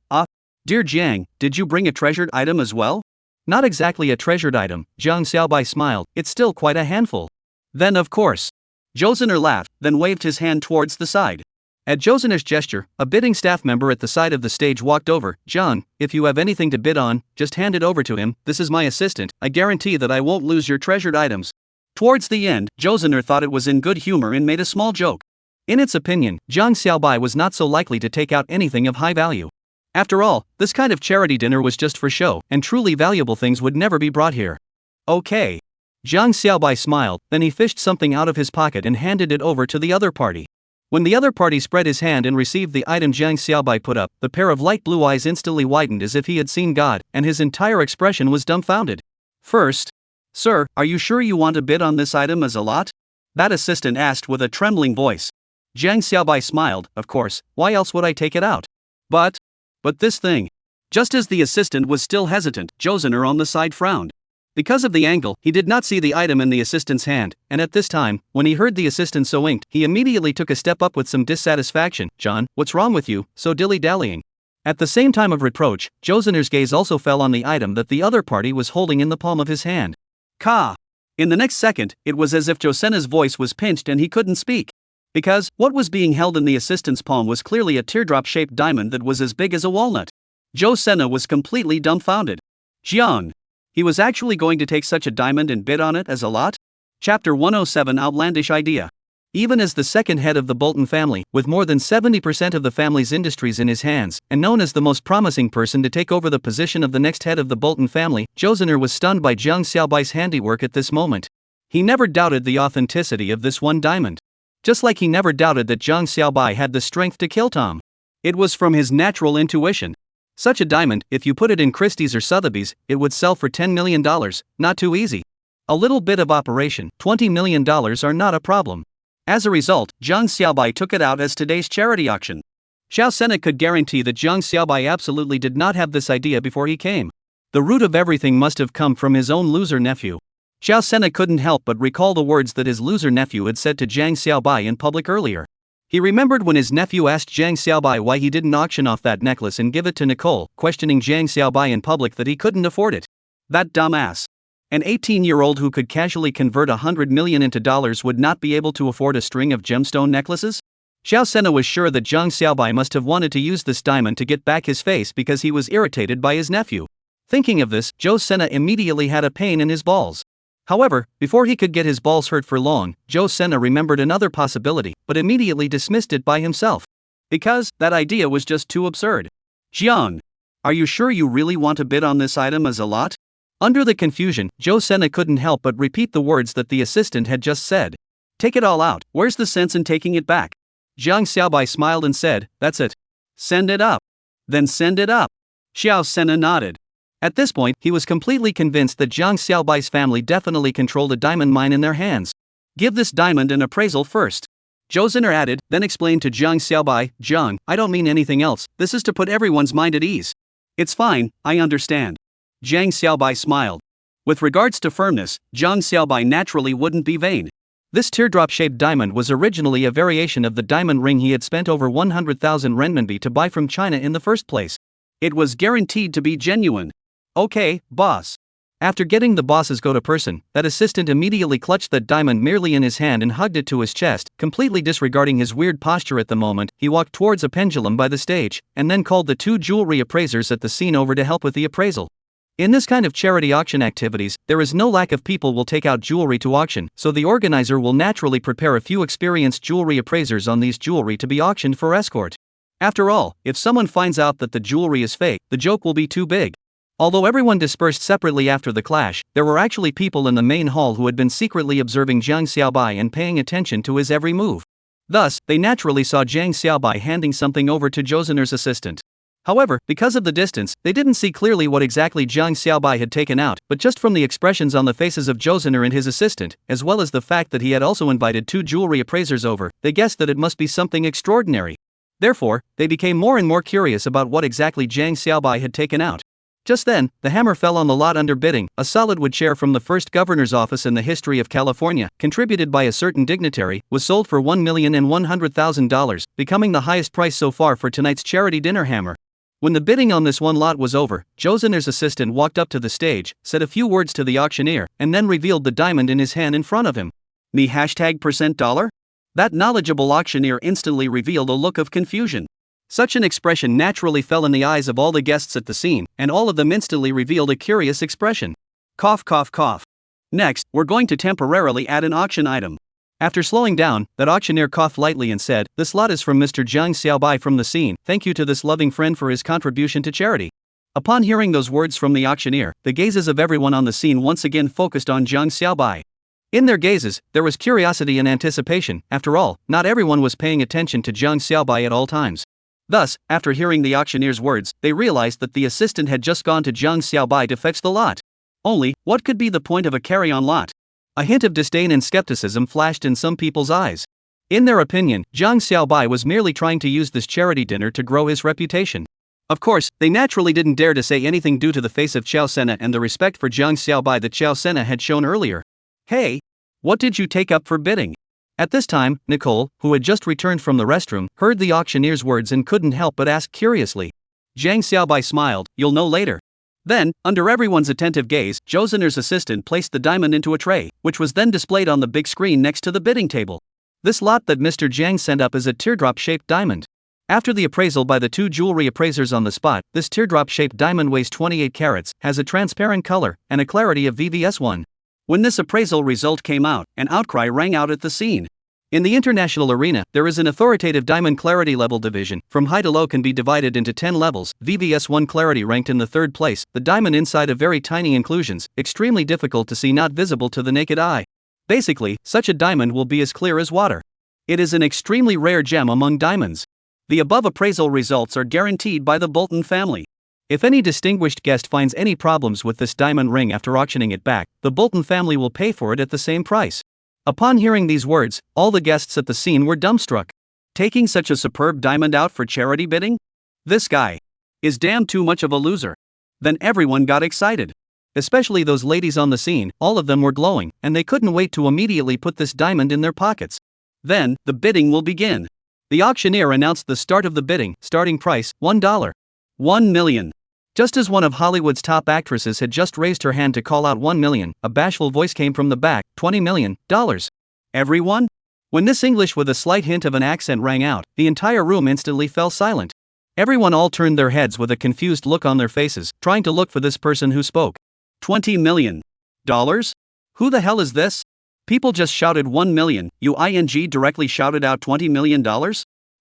A: Dear Jiang, did you bring a treasured item as well?" "Not exactly a treasured item," Jiang Xiaobai smiled, "it's still quite a handful." "Then of course." Josena laughed, then waved his hand towards the side. At Josena's gesture, a bidding staff member at the side of the stage walked over. "John, if you have anything to bid on, just hand it over to him, this is my assistant, I guarantee that I won't lose your treasured items." Towards the end, Josena thought it was in good humor and made a small joke. In its opinion, Jiang Xiaobai was not so likely to take out anything of high value. After all, this kind of charity dinner was just for show, and truly valuable things would never be brought here. Okay. Jiang Xiaobai smiled, then he fished something out of his pocket and handed it over to the other party. When the other party spread his hand and received the item Jiang Xiaobai put up, the pair of light blue eyes instantly widened as if he had seen God, and his entire expression was dumbfounded. First, "Sir, are you sure you want to bid on this item as a lot?" that assistant asked with a trembling voice. Jiang Xiaobai smiled, "Of course, why else would I take it out? But this thing." Just as the assistant was still hesitant, Josena on the side frowned. Because of the angle, he did not see the item in the assistant's hand, and at this time, when he heard the assistant so inked, he immediately took a step up with some dissatisfaction. "John, what's wrong with you, so dilly-dallying?" At the same time of reproach, Josener's gaze also fell on the item that the other party was holding in the palm of his hand. Ka! In the next second, it was as if Josena's voice was pinched and he couldn't speak. Because, what was being held in the assistant's palm was clearly a teardrop-shaped diamond that was as big as a walnut. Josena was completely dumbfounded. Jiang! He was actually going to take such a diamond and bid on it as a lot? Chapter 107 Outlandish Idea. Even as the second head of the Bolton family, with more than 70% of the family's industries in his hands, and known as the most promising person to take over the position of the next head of the Bolton family, Josener was stunned by Jiang Xiaobai's handiwork at this moment. He never doubted the authenticity of this one diamond. Just like he never doubted that Jiang Xiaobai had the strength to kill Tom. It was from his natural intuition. Such a diamond, if you put it in Christie's or Sotheby's, it would sell for $10 million, not too easy. A little bit of operation, $20 million are not a problem. As a result, Zhang Xiaobai took it out as today's charity auction. Xiao Sena could guarantee that Zhang Xiaobai absolutely did not have this idea before he came. The root of everything must have come from his own loser nephew. Xiao Sena couldn't help but recall the words that his loser nephew had said to Zhang Xiaobai in public earlier. He remembered when his nephew asked Zhang Xiaobai why he didn't auction off that necklace and give it to Nicole, questioning Zhang Xiaobai in public that he couldn't afford it. That dumbass. An 18-year-old who could casually convert $100 million into dollars would not be able to afford a string of gemstone necklaces? Xiao Sena was sure that Zhang Xiaobai must have wanted to use this diamond to get back his face because he was irritated by his nephew. Thinking of this, Zhou Sena immediately had a pain in his balls. However, before he could get his balls hurt for long, Zhou Sena remembered another possibility, but immediately dismissed it by himself. Because that idea was just too absurd. Jiang, are you sure you really want to bid on this item as a lot? Under the confusion, Zhou Sena couldn't help but repeat the words that the assistant had just said. Take it all out, where's the sense in taking it back? Zhang Xiaobai smiled and said, that's it. Send it up. Then send it up. Xiao Sena nodded. At this point, he was completely convinced that Zhang Xiaobai's family definitely controlled a diamond mine in their hands. Give this diamond an appraisal first. Zhou Sena added, then explained to Zhang Xiaobai, Zhang, I don't mean anything else, this is to put everyone's mind at ease. It's fine, I understand. Zhang Xiaobai smiled. With regards to firmness, Zhang Xiaobai naturally wouldn't be vain. This teardrop-shaped diamond was originally a variation of the diamond ring he had spent over 100,000 renminbi to buy from China in the first place. It was guaranteed to be genuine. Okay, boss. After getting the boss's go-to person, that assistant immediately clutched that diamond merely in his hand and hugged it to his chest, completely disregarding his weird posture at the moment. He walked towards a pendulum by the stage, and then called the two jewelry appraisers at the scene over to help with the appraisal. In this kind of charity auction activities, there is no lack of people will take out jewelry to auction, so the organizer will naturally prepare a few experienced jewelry appraisers on these jewelry to be auctioned for escort. After all, if someone finds out that the jewelry is fake, the joke will be too big. Although everyone dispersed separately after the clash, there were actually people in the main hall who had been secretly observing Zhang Xiaobai and paying attention to his every move. Thus, they naturally saw Zhang Xiaobai handing something over to Zhou Sena's assistant. However, because of the distance, they didn't see clearly what exactly Zhang Xiaobai had taken out, but just from the expressions on the faces of Zhou Sena and his assistant, as well as the fact that he had also invited two jewelry appraisers over, they guessed that it must be something extraordinary. Therefore, they became more and more curious about what exactly Zhang Xiaobai had taken out. Just then, the hammer fell on the lot under bidding. A solid wood chair from the first governor's office in the history of California, contributed by a certain dignitary, was sold for $1,100,000, becoming the highest price so far for tonight's charity dinner hammer. When the bidding on this one lot was over, Zhou Sena's assistant walked up to the stage, said a few words to the auctioneer, and then revealed the diamond in his hand in front of him. Me $%? That knowledgeable auctioneer instantly revealed a look of confusion. Such an expression naturally fell in the eyes of all the guests at the scene, and all of them instantly revealed a curious expression. Cough, cough, cough. Next, we're going to temporarily add an auction item. After slowing down, that auctioneer coughed lightly and said, this lot is from Mr. Zhang Xiaobai from the scene. Thank you to this loving friend for his contribution to charity. Upon hearing those words from the auctioneer, the gazes of everyone on the scene once again focused on Zhang Xiaobai. In their gazes, there was curiosity and anticipation. After all, not everyone was paying attention to Zhang Xiaobai at all times. Thus, after hearing the auctioneer's words, they realized that the assistant had just gone to Zhang Xiaobai to fetch the lot. Only, what could be the point of a carry-on lot? A hint of disdain and skepticism flashed in some people's eyes. In their opinion, Zhang Xiaobai was merely trying to use this charity dinner to grow his reputation. Of course, they naturally didn't dare to say anything due to the face of Xiao Sena and the respect for Zhang Xiaobai that Xiao Sena had shown earlier. Hey! What did you take up for bidding? At this time, Nicole, who had just returned from the restroom, heard the auctioneer's words and couldn't help but ask curiously. Zhang Xiaobai smiled, you'll know later. Then, under everyone's attentive gaze, Zhou Sena's assistant placed the diamond into a tray, which was then displayed on the big screen next to the bidding table. This lot that Mr. Zhang sent up is a teardrop-shaped diamond. After the appraisal by the two jewelry appraisers on the spot, this teardrop-shaped diamond weighs 28 carats, has a transparent color, and a clarity of VVS1. When this appraisal result came out, an outcry rang out at the scene. In the international arena, there is an authoritative diamond clarity level division. From high to low can be divided into 10 levels. VVS1 clarity ranked in the third place, the diamond inside of very tiny inclusions, extremely difficult to see, not visible to the naked eye. Basically, such a diamond will be as clear as water. It is an extremely rare gem among diamonds. The above appraisal results are guaranteed by the Bolton family. If any distinguished guest finds any problems with this diamond ring after auctioning it back, the Bolton family will pay for it at the same price. Upon hearing these words, all the guests at the scene were dumbstruck. Taking such a superb diamond out for charity bidding? This guy is damn too much of a loser. Then everyone got excited. Especially those ladies on the scene, all of them were glowing, and they couldn't wait to immediately put this diamond in their pockets. Then, the bidding will begin. The auctioneer announced the start of the bidding, starting price, $1. 1 million. Just as one of Hollywood's top actresses had just raised her hand to call out 1 million, a bashful voice came from the back, $20 million. Everyone? When this English with a slight hint of an accent rang out, the entire room instantly fell silent. Everyone all turned their heads with a confused look on their faces, trying to look for this person who spoke. $20 million? Who the hell is this? People just shouted 1 million, directly shouted out $20 million?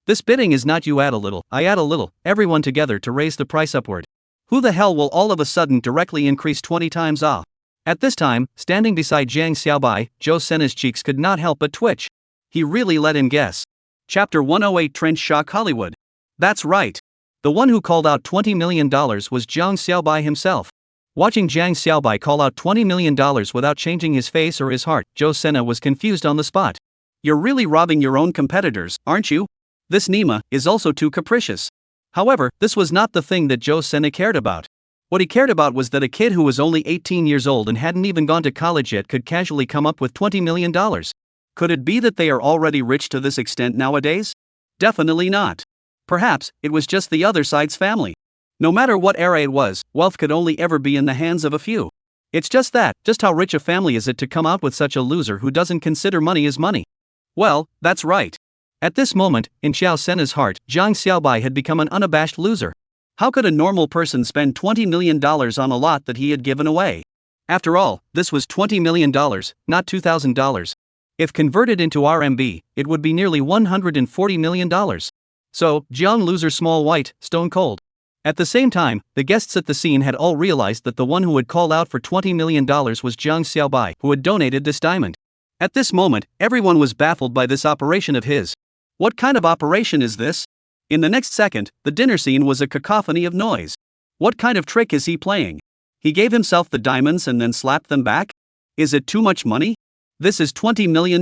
A: This bidding is not you add a little, I add a little, everyone together to raise the price upward. Who the hell will all of a sudden directly increase 20 times ah? At this time, standing beside Jiang Xiaobai, Joe Senna's cheeks could not help but twitch. He really let him guess. Chapter 108 Trench Shock Hollywood. That's right. The one who called out $20 million was Jiang Xiaobai himself. Watching Jiang Xiaobai call out $20 million without changing his face or his heart, Joe Senna was confused on the spot. You're really robbing your own competitors, aren't you? This Nima is also too capricious. However, this was not the thing that Joe Senna cared about. What he cared about was that a kid who was only 18 years old and hadn't even gone to college yet could casually come up with $20 million. Could it be that they are already rich to this extent nowadays? Definitely not. Perhaps it was just the other side's family. No matter what era it was, wealth could only ever be in the hands of a few. It's just how rich a family is it to come out with such a loser who doesn't consider money as money? Well, that's right. At this moment, in Xiao Senna's heart, Jiang Xiaobai had become an unabashed loser. How could a normal person spend $20 million on a lot that he had given away? After all, this was $20 million, not $2,000. If converted into RMB, it would be nearly $140 million. So, Jiang loser small white, stone cold. At the same time, the guests at the scene had all realized that the one who had called out for $20 million was Jiang Xiaobai, who had donated this diamond. At this moment, everyone was baffled by this operation of his. What kind of operation is this? In the next second, the dinner scene was a cacophony of noise. What kind of trick is he playing? He gave himself the diamonds and then slapped them back? Is it too much money? This is $20 million.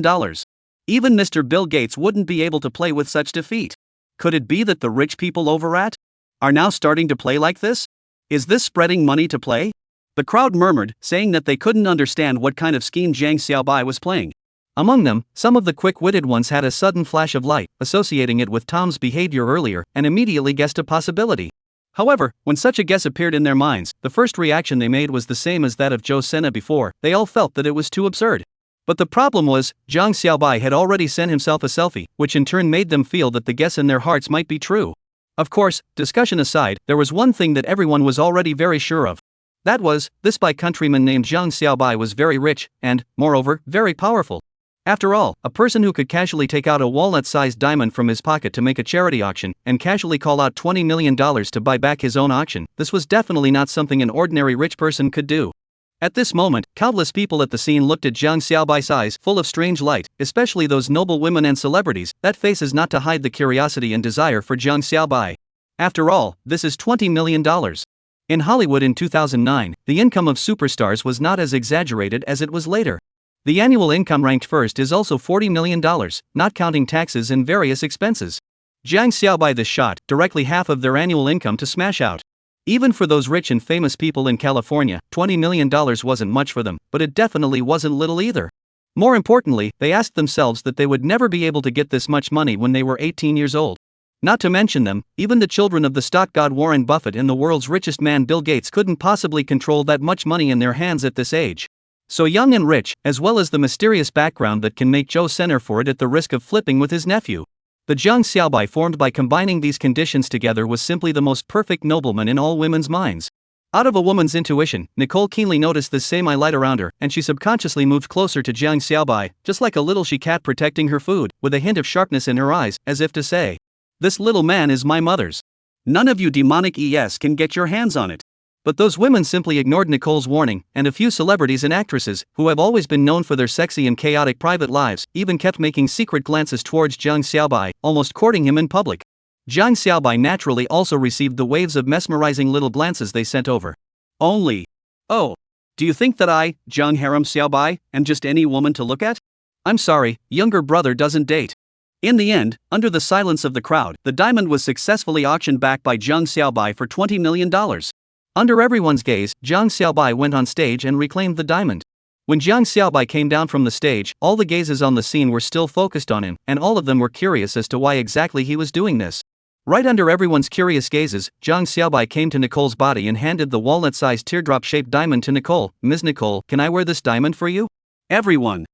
A: Even Mr. Bill Gates wouldn't be able to play with such defeat. Could it be that the rich people overat are now starting to play like this? Is this spreading money to play? The crowd murmured, saying that they couldn't understand what kind of scheme Jiang Xiaobai was playing. Among them, some of the quick-witted ones had a sudden flash of light, associating it with Tom's behavior earlier, and immediately guessed a possibility. However, when such a guess appeared in their minds, the first reaction they made was the same as that of Joe Senna before. They all felt that it was too absurd. But the problem was, Jiang Xiaobai had already sent himself a selfie, which in turn made them feel that the guess in their hearts might be true. Of course, discussion aside, there was one thing that everyone was already very sure of. That was, this by countryman named Jiang Xiaobai was very rich, and, moreover, very powerful. After all, a person who could casually take out a walnut-sized diamond from his pocket to make a charity auction, and casually call out $20 million to buy back his own auction, this was definitely not something an ordinary rich person could do. At this moment, countless people at the scene looked at Jiang Xiaobai's eyes full of strange light, especially those noble women and celebrities, that face is not to hide the curiosity and desire for Jiang Xiaobai. After all, this is $20 million. In Hollywood in 2009, the income of superstars was not as exaggerated as it was later. The annual income ranked first is also $40 million, not counting taxes and various expenses. Jiang Xiaobai this shot directly half of their annual income to smash out. Even for those rich and famous people in California, $20 million wasn't much for them, but it definitely wasn't little either. More importantly, they asked themselves that they would never be able to get this much money when they were 18 years old. Not to mention them, even the children of the stock god Warren Buffett and the world's richest man Bill Gates couldn't possibly control that much money in their hands at this age. So young and rich, as well as the mysterious background that can make Joe Senna for it at the risk of flipping with his nephew. The Jiang Xiaobai formed by combining these conditions together was simply the most perfect nobleman in all women's minds. Out of a woman's intuition, Nicole keenly noticed this same eye light around her, and she subconsciously moved closer to Jiang Xiaobai, just like a little she-cat protecting her food, with a hint of sharpness in her eyes, as if to say, "This little man is my mother's. None of you demonic ES can get your hands on it." But those women simply ignored Nicole's warning, and a few celebrities and actresses, who have always been known for their sexy and chaotic private lives, even kept making secret glances towards Jiang Xiaobai, almost courting him in public. Jiang Xiaobai naturally also received the waves of mesmerizing little glances they sent over. Only. Oh. Do you think that I, Jiang Harem Xiaobai, am just any woman to look at? I'm sorry, younger brother doesn't date. In the end, under the silence of the crowd, the diamond was successfully auctioned back by Jiang Xiaobai for $20 million. Under everyone's gaze, Jiang Xiaobai went on stage and reclaimed the diamond. When Jiang Xiaobai came down from the stage, all the gazes on the scene were still focused on him, and all of them were curious as to why exactly he was doing this. Right under everyone's curious gazes, Jiang Xiaobai came to Nicole's body and handed the walnut-sized teardrop-shaped diamond to Nicole. Ms. Nicole, can I wear this diamond for you? Everyone.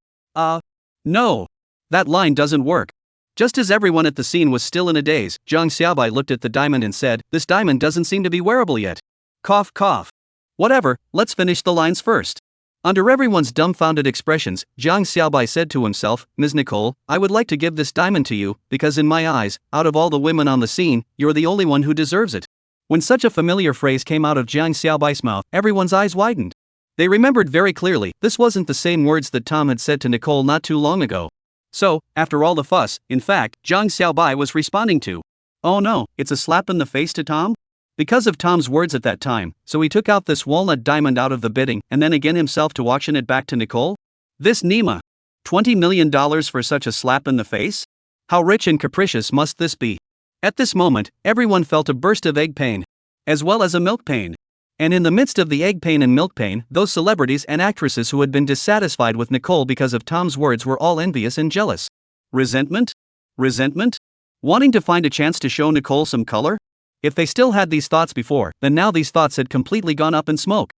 A: No. That line doesn't work. Just as everyone at the scene was still in a daze, Jiang Xiaobai looked at the diamond and said, this diamond doesn't seem to be wearable yet. Cough cough. Whatever, let's finish the lines first. Under everyone's dumbfounded expressions, Jiang Xiaobai said to himself, Ms. Nicole, I would like to give this diamond to you, because in my eyes, out of all the women on the scene, you're the only one who deserves it. When such a familiar phrase came out of Jiang Xiaobai's mouth, everyone's eyes widened. They remembered very clearly, this wasn't the same words that Tom had said to Nicole not too long ago. So, after all the fuss, in fact, Jiang Xiaobai was responding to, oh no, it's a slap in the face to Tom? Because of Tom's words at that time, so he took out this walnut diamond out of the bidding and then again himself to auction it back to Nicole? This Nima. $20 million for such a slap in the face? How rich and capricious must this be? At this moment, everyone felt a burst of egg pain, as well as a milk pain. And in the midst of the egg pain and milk pain, those celebrities and actresses who had been dissatisfied with Nicole because of Tom's words were all envious and jealous. Resentment? Resentment? Wanting to find a chance to show Nicole some color? If they still had these thoughts before, then now these thoughts had completely gone up in smoke.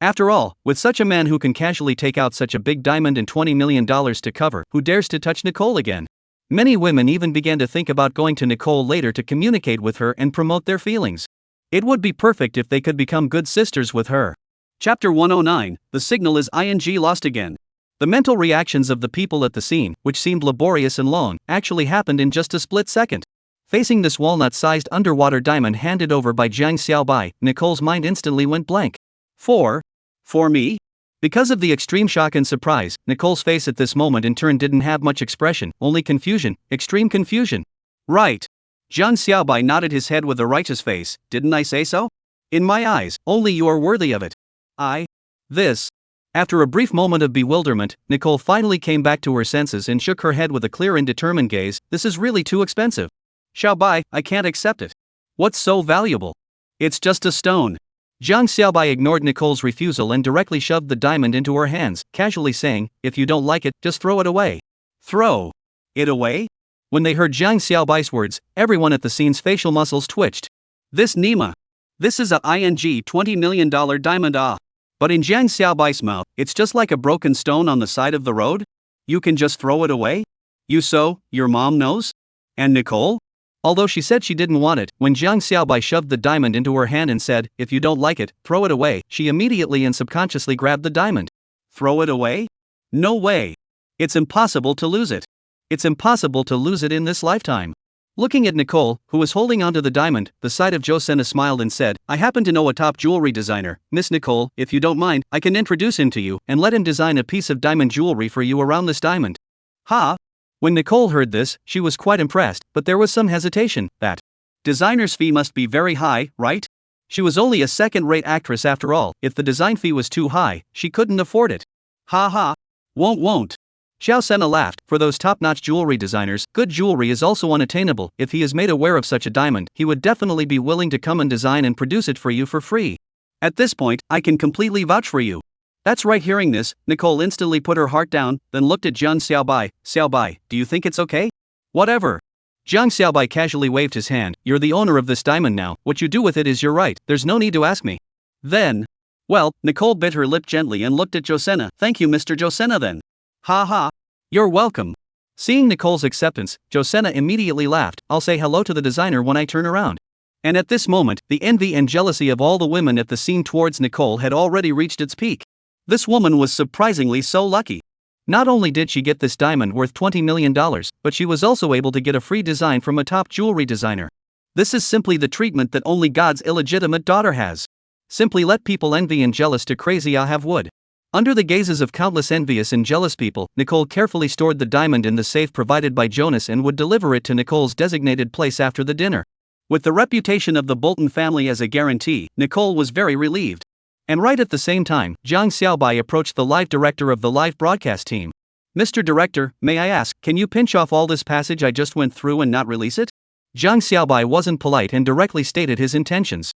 A: After all, with such a man who can casually take out such a big diamond and $20 million to cover, who dares to touch Nicole again? Many women even began to think about going to Nicole later to communicate with her and promote their feelings. It would be perfect if they could become good sisters with her. Chapter 109, The signal is ing lost again. The mental reactions of the people at the scene, which seemed laborious and long, actually happened in just a split second. Facing this walnut-sized underwater diamond handed over by Jiang Xiaobai, Nicole's mind instantly went blank. For me? Because of the extreme shock and surprise, Nicole's face at this moment in turn didn't have much expression, only confusion, extreme confusion. Right. Jiang Xiaobai nodded his head with a righteous face, didn't I say so? In my eyes, only you are worthy of it. This. After a brief moment of bewilderment, Nicole finally came back to her senses and shook her head with a clear and determined gaze, this is really too expensive. Xiaobai, I can't accept it. What's so valuable? It's just a stone. Jiang Xiaobai ignored Nicole's refusal and directly shoved the diamond into her hands, casually saying, if you don't like it, just throw it away. Throw it away? When they heard Jiang Xiaobai's words, everyone at the scene's facial muscles twitched. This Nima. This is a $20 million diamond But in Jiang Xiaobai's mouth, it's just like a broken stone on the side of the road? You can just throw it away? Your mom knows? And Nicole? Although she said she didn't want it, when Jiang Xiaobai shoved the diamond into her hand and said, if you don't like it, throw it away, she immediately and subconsciously grabbed the diamond. Throw it away? No way. It's impossible to lose it. It's impossible to lose it in this lifetime. Looking at Nicole, who was holding onto the diamond, the side of Josena smiled and said, I happen to know a top jewelry designer, Miss Nicole, if you don't mind, I can introduce him to you and let him design a piece of diamond jewelry for you around this diamond. Ha! When Nicole heard this, she was quite impressed, but there was some hesitation. That designer's fee must be very high, right? She was only a second-rate actress after all. If the design fee was too high, she couldn't afford it. Ha ha. Won't. Xiao Sena laughed. For those top-notch jewelry designers, good jewelry is also unattainable. If he is made aware of such a diamond, he would definitely be willing to come and design and produce it for you for free. At this point, I can completely vouch for you. That's right. Hearing this, Nicole instantly put her heart down, then looked at Jiang Xiaobai. Xiaobai, do you think it's okay? Whatever. Jiang Xiaobai casually waved his hand. You're the owner of this diamond now. What you do with it is your right. There's no need to ask me. Then. Well, Nicole bit her lip gently and looked at Josena. Thank you, Mr. Josena then. Ha ha. You're welcome. Seeing Nicole's acceptance, Josena immediately laughed. I'll say hello to the designer when I turn around. And at this moment, the envy and jealousy of all the women at the scene towards Nicole had already reached its peak. This woman was surprisingly so lucky. Not only did she get this diamond worth $20 million, but she was also able to get a free design from a top jewelry designer. This is simply the treatment that only God's illegitimate daughter has. Simply let people envy and jealous to crazy have would. Under the gazes of countless envious and jealous people, Nicole carefully stored the diamond in the safe provided by Jonas and would deliver it to Nicole's designated place after the dinner. With the reputation of the Bolton family as a guarantee, Nicole was very relieved. And right at the same time, Jiang Xiaobai approached the live director of the live broadcast team. "Mr. Director, may I ask, can you pinch off all this passage I just went through and not release it?" Jiang Xiaobai wasn't polite and directly stated his intentions.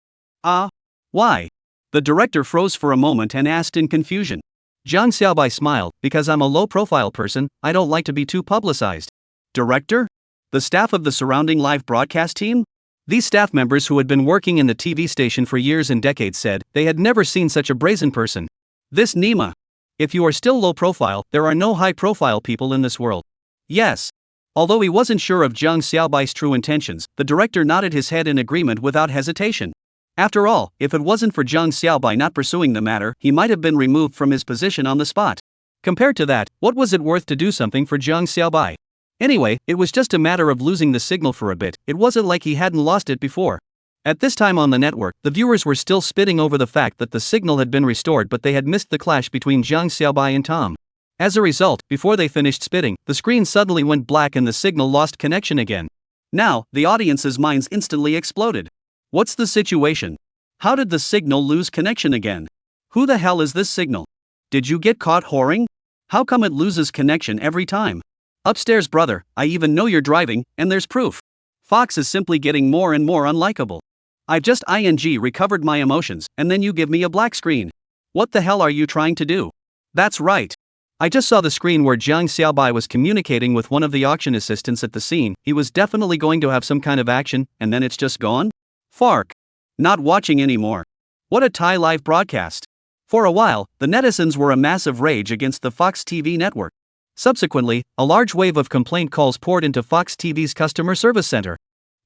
A: Why? The director froze for a moment and asked in confusion. Jiang Xiaobai smiled, "Because I'm a low-profile person, I don't like to be too publicized." Director? The staff of the surrounding live broadcast team? These staff members who had been working in the TV station for years and decades said they had never seen such a brazen person. This Nima. If you are still low profile, there are no high profile people in this world. Yes. Although he wasn't sure of Jiang Xiaobai's true intentions, the director nodded his head in agreement without hesitation. After all, if it wasn't for Jiang Xiaobai not pursuing the matter, he might have been removed from his position on the spot. Compared to that, what was it worth to do something for Jiang Xiaobai? Anyway, it was just a matter of losing the signal for a bit. It wasn't like he hadn't lost it before. At this time on the network, the viewers were still spitting over the fact that the signal had been restored, but they had missed the clash between Jiang Xiaobai and Tom. As a result, before they finished spitting, the screen suddenly went black and the signal lost connection again. Now, the audience's minds instantly exploded. What's the situation? How did the signal lose connection again? Who the hell is this signal? Did you get caught whoring? How come it loses connection every time? Upstairs, brother, I even know you're driving, and there's proof. Fox is simply getting more and more unlikable. I've just recovered my emotions, and then you give me a black screen. What the hell are you trying to do? That's right. I just saw the screen where Jiang Xiaobai was communicating with one of the auction assistants at the scene. He was definitely going to have some kind of action, and then it's just gone? Fark. Not watching anymore. What a Thai live broadcast. For a while, the netizens were a massive rage against the Fox TV network. Subsequently, a large wave of complaint calls poured into Fox TV's customer service center.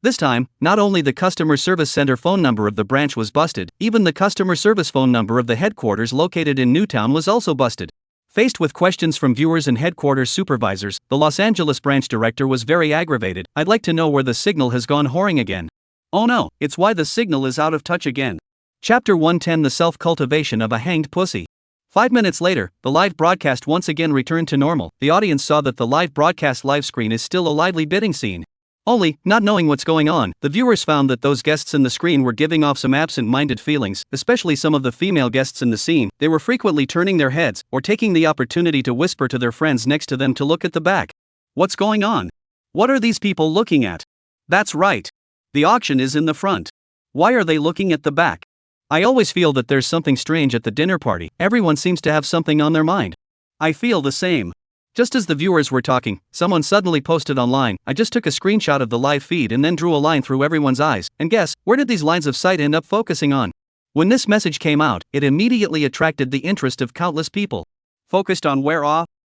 A: This time, not only the customer service center phone number of the branch was busted, even the customer service phone number of the headquarters located in Newtown was also busted. Faced with questions from viewers and headquarters supervisors, the Los Angeles branch director was very aggravated. "I'd like to know where the signal has gone whoring again." "Oh no, it's why the signal is out of touch again." Chapter 110: The Self-Cultivation of a Hanged Pussy. 5 minutes later, the live broadcast once again returned to normal. The audience saw that the live broadcast live screen is still a lively bidding scene. Only, not knowing what's going on, the viewers found that those guests in the screen were giving off some absent-minded feelings, especially some of the female guests in the scene. They were frequently turning their heads, or taking the opportunity to whisper to their friends next to them to look at the back. What's going on? What are these people looking at? That's right. The auction is in the front. Why are they looking at the back? I always feel that there's something strange at the dinner party. Everyone seems to have something on their mind. I feel the same. Just as the viewers were talking, someone suddenly posted online, "I just took a screenshot of the live feed and then drew a line through everyone's eyes, and guess, where did these lines of sight end up focusing on?" When this message came out, it immediately attracted the interest of countless people. Focused on where?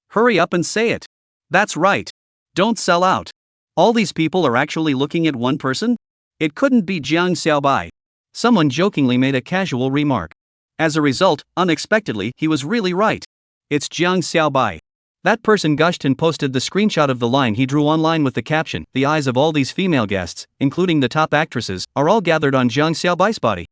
A: Hurry up and say it. That's right. Don't sell out. All these people are actually looking at one person? It couldn't be Jiang Xiaobai. Someone jokingly made a casual remark. As a result, unexpectedly, he was really right. It's Jiang Xiaobai. That person gushed and posted the screenshot of the line he drew online with the caption, "The eyes of all these female guests, including the top actresses, are all gathered on Jiang Xiaobai's body."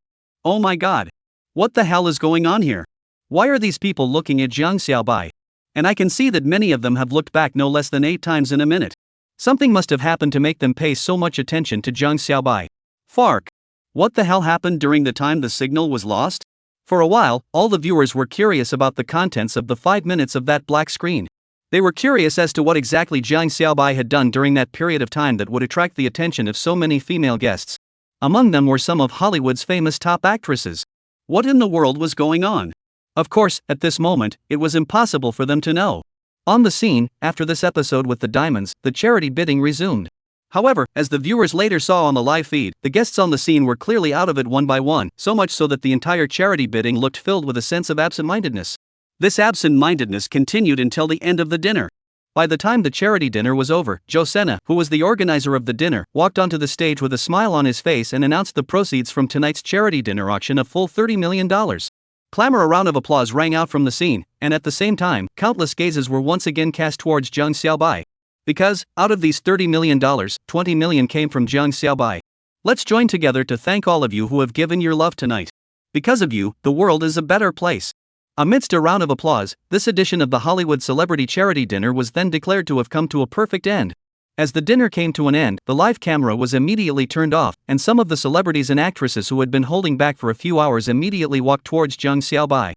A: Oh my god. What the hell is going on here? Why are these people looking at Jiang Xiaobai? And I can see that many of them have looked back no less than 8 times in a minute. Something must have happened to make them pay so much attention to Jiang Xiaobai. Fark. What the hell happened during the time the signal was lost? For a while, all the viewers were curious about the contents of the 5 minutes of that black screen. They were curious as to what exactly Jiang Xiaobai had done during that period of time that would attract the attention of so many female guests. Among them were some of Hollywood's famous top actresses. What in the world was going on? Of course, at this moment, it was impossible for them to know. On the scene, after this episode with the diamonds, the charity bidding resumed. However, as the viewers later saw on the live feed, the guests on the scene were clearly out of it one by one, so much so that the entire charity bidding looked filled with a sense of absent-mindedness. This absent-mindedness continued until the end of the dinner. By the time the charity dinner was over, Joe Senna, who was the organizer of the dinner, walked onto the stage with a smile on his face and announced the proceeds from tonight's charity dinner auction of full $30 million. Clamor, a round of applause rang out from the scene, and at the same time, countless gazes were once again cast towards Jiang Xiaobai. Because, out of these $30 million, $20 million came from Jiang Xiaobai. Let's join together to thank all of you who have given your love tonight. Because of you, the world is a better place. Amidst a round of applause, this edition of the Hollywood Celebrity Charity Dinner was then declared to have come to a perfect end. As the dinner came to an end, the live camera was immediately turned off, and some of the celebrities and actresses who had been holding back for a few hours immediately walked towards Zhang Xiaobai.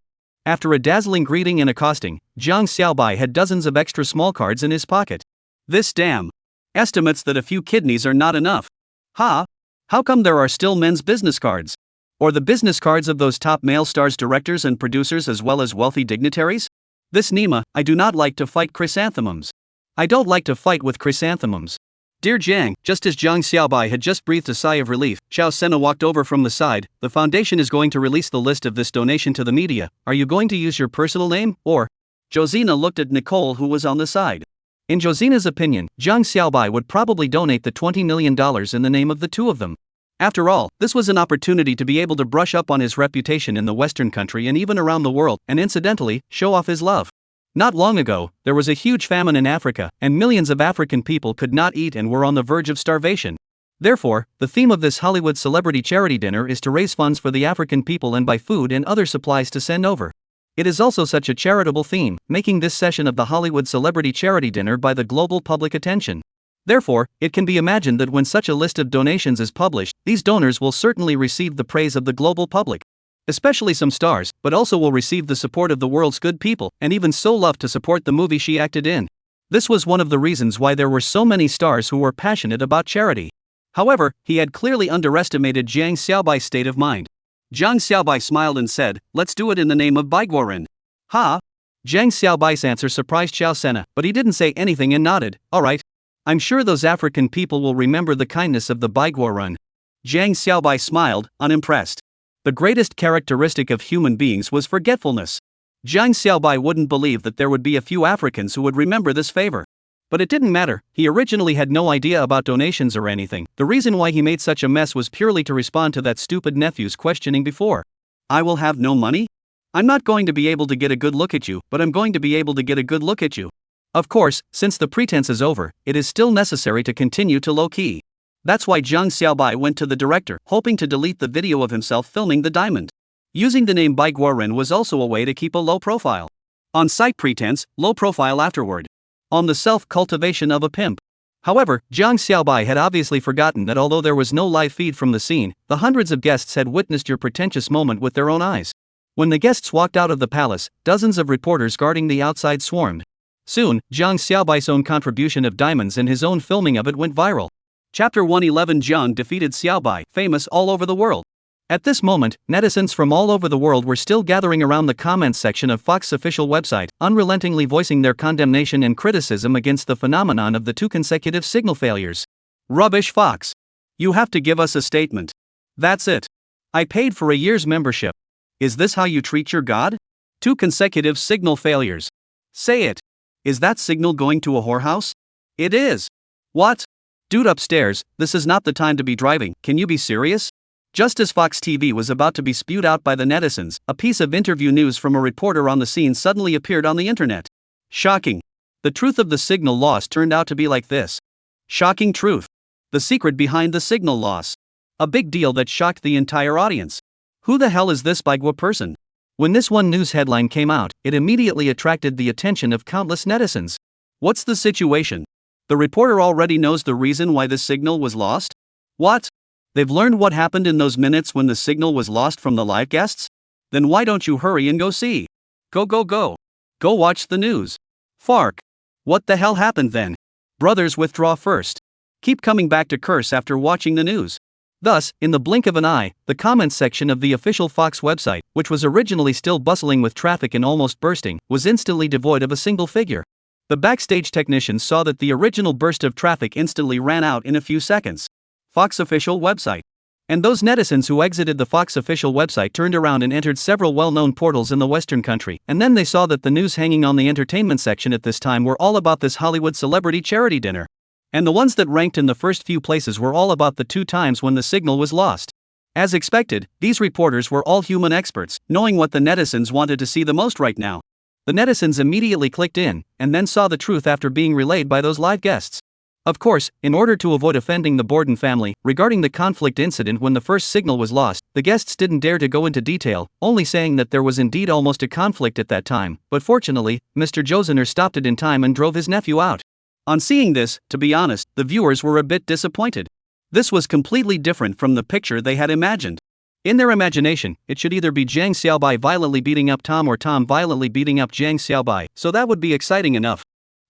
A: After a dazzling greeting and accosting, Zhang Xiaobai had dozens of extra small cards in his pocket. This damn estimates that a few kidneys are not enough. Ha! How come there are still men's business cards? Or the business cards of those top male stars, directors and producers as well as wealthy dignitaries? This Nima, I do not like to fight chrysanthemums. I don't like to fight with chrysanthemums. Dear Jiang, just as Zhang Xiaobai had just breathed a sigh of relief, Xiao Sena walked over from the side. The foundation is going to release the list of this donation to the media. Are you going to use your personal name, or? Josina looked at Nicole, who was on the side. In Josina's opinion, Zhang Xiaobai would probably donate the $20 million in the name of the two of them. After all, this was an opportunity to be able to brush up on his reputation in the Western country and even around the world, and incidentally, show off his love. Not long ago, there was a huge famine in Africa, and millions of African people could not eat and were on the verge of starvation. Therefore, the theme of this Hollywood celebrity charity dinner is to raise funds for the African people and buy food and other supplies to send over. It is also such a charitable theme, making this session of the Hollywood celebrity charity dinner by the global public attention. Therefore, it can be imagined that when such a list of donations is published, these donors will certainly receive the praise of the global public. Especially some stars, but also will receive the support of the world's good people, and even so love to support the movie she acted in. This was one of the reasons why there were so many stars who were passionate about charity. However, he had clearly underestimated Zhang Xiaobai's state of mind. Zhang Xiaobai smiled and said, "Let's do it in the name of Baiguoren." Ha! Zhang Xiaobai's answer surprised Xiao Sena, but he didn't say anything and nodded. Alright. I'm sure those African people will remember the kindness of the Baiguoren. Zhang Xiaobai smiled, unimpressed. The greatest characteristic of human beings was forgetfulness. Zhang Xiaobai wouldn't believe that there would be a few Africans who would remember this favor. But it didn't matter, he originally had no idea about donations or anything. The reason why he made such a mess was purely to respond to that stupid nephew's questioning before. I will have no money? I'm not going to be able to get a good look at you, but I'm going to be able to get a good look at you. Of course, since the pretense is over, it is still necessary to continue to low-key. That's why Zhang Xiaobai went to the director, hoping to delete the video of himself filming the diamond. Using the name Baiguoren was also a way to keep a low profile. On-site pretense, low profile afterward. On the self-cultivation of a pimp. However, Zhang Xiaobai had obviously forgotten that although there was no live feed from the scene, the hundreds of guests had witnessed your pretentious moment with their own eyes. When the guests walked out of the palace, dozens of reporters guarding the outside swarmed. Soon, Zhang Xiaobai's own contribution of diamonds and his own filming of it went viral. Chapter 111 Zhang defeated Xiaobai, famous all over the world. At this moment, netizens from all over the world were still gathering around the comments section of Fox's official website, unrelentingly voicing their condemnation and criticism against the phenomenon of the 2 consecutive signal failures. Rubbish, Fox. You have to give us a statement. That's it. I paid for a year's membership. Is this how you treat your god? 2 consecutive signal failures. Say it. Is that signal going to a whorehouse? It is. What? Dude upstairs, this is not the time to be driving, can you be serious? Just as Fox TV was about to be spewed out by the netizens, a piece of interview news from a reporter on the scene suddenly appeared on the internet. Shocking. The truth of the signal loss turned out to be like this. Shocking truth. The secret behind the signal loss. A big deal that shocked the entire audience. Who the hell is this Baigua person? When this one news headline came out, it immediately attracted the attention of countless netizens. What's the situation? The reporter already knows the reason why the signal was lost? What? They've learned what happened in those minutes when the signal was lost from the live guests? Then why don't you hurry and go see? Go. Go watch the news. Fark. What the hell happened then? Brothers, withdraw first. Keep coming back to curse after watching the news. Thus, in the blink of an eye, the comments section of the official Fox website, which was originally still bustling with traffic and almost bursting, was instantly devoid of a single figure. The backstage technicians saw that the original burst of traffic instantly ran out in a few seconds. Fox official website. And those netizens who exited the Fox official website turned around and entered several well-known portals in the Western country, and then they saw that the news hanging on the entertainment section at this time were all about this Hollywood celebrity charity dinner. And the ones that ranked in the first few places were all about the 2 times when the signal was lost. As expected, these reporters were all human experts, knowing what the netizens wanted to see the most right now. The netizens immediately clicked in, and then saw the truth after being relayed by those live guests. Of course, in order to avoid offending the Borden family, regarding the conflict incident when the first signal was lost, the guests didn't dare to go into detail, only saying that there was indeed almost a conflict at that time, but fortunately, Mr. Josiner stopped it in time and drove his nephew out. On seeing this, to be honest, the viewers were a bit disappointed. This was completely different from the picture they had imagined. In their imagination, it should either be Jiang Xiaobai violently beating up Tom or Tom violently beating up Jiang Xiaobai, so that would be exciting enough.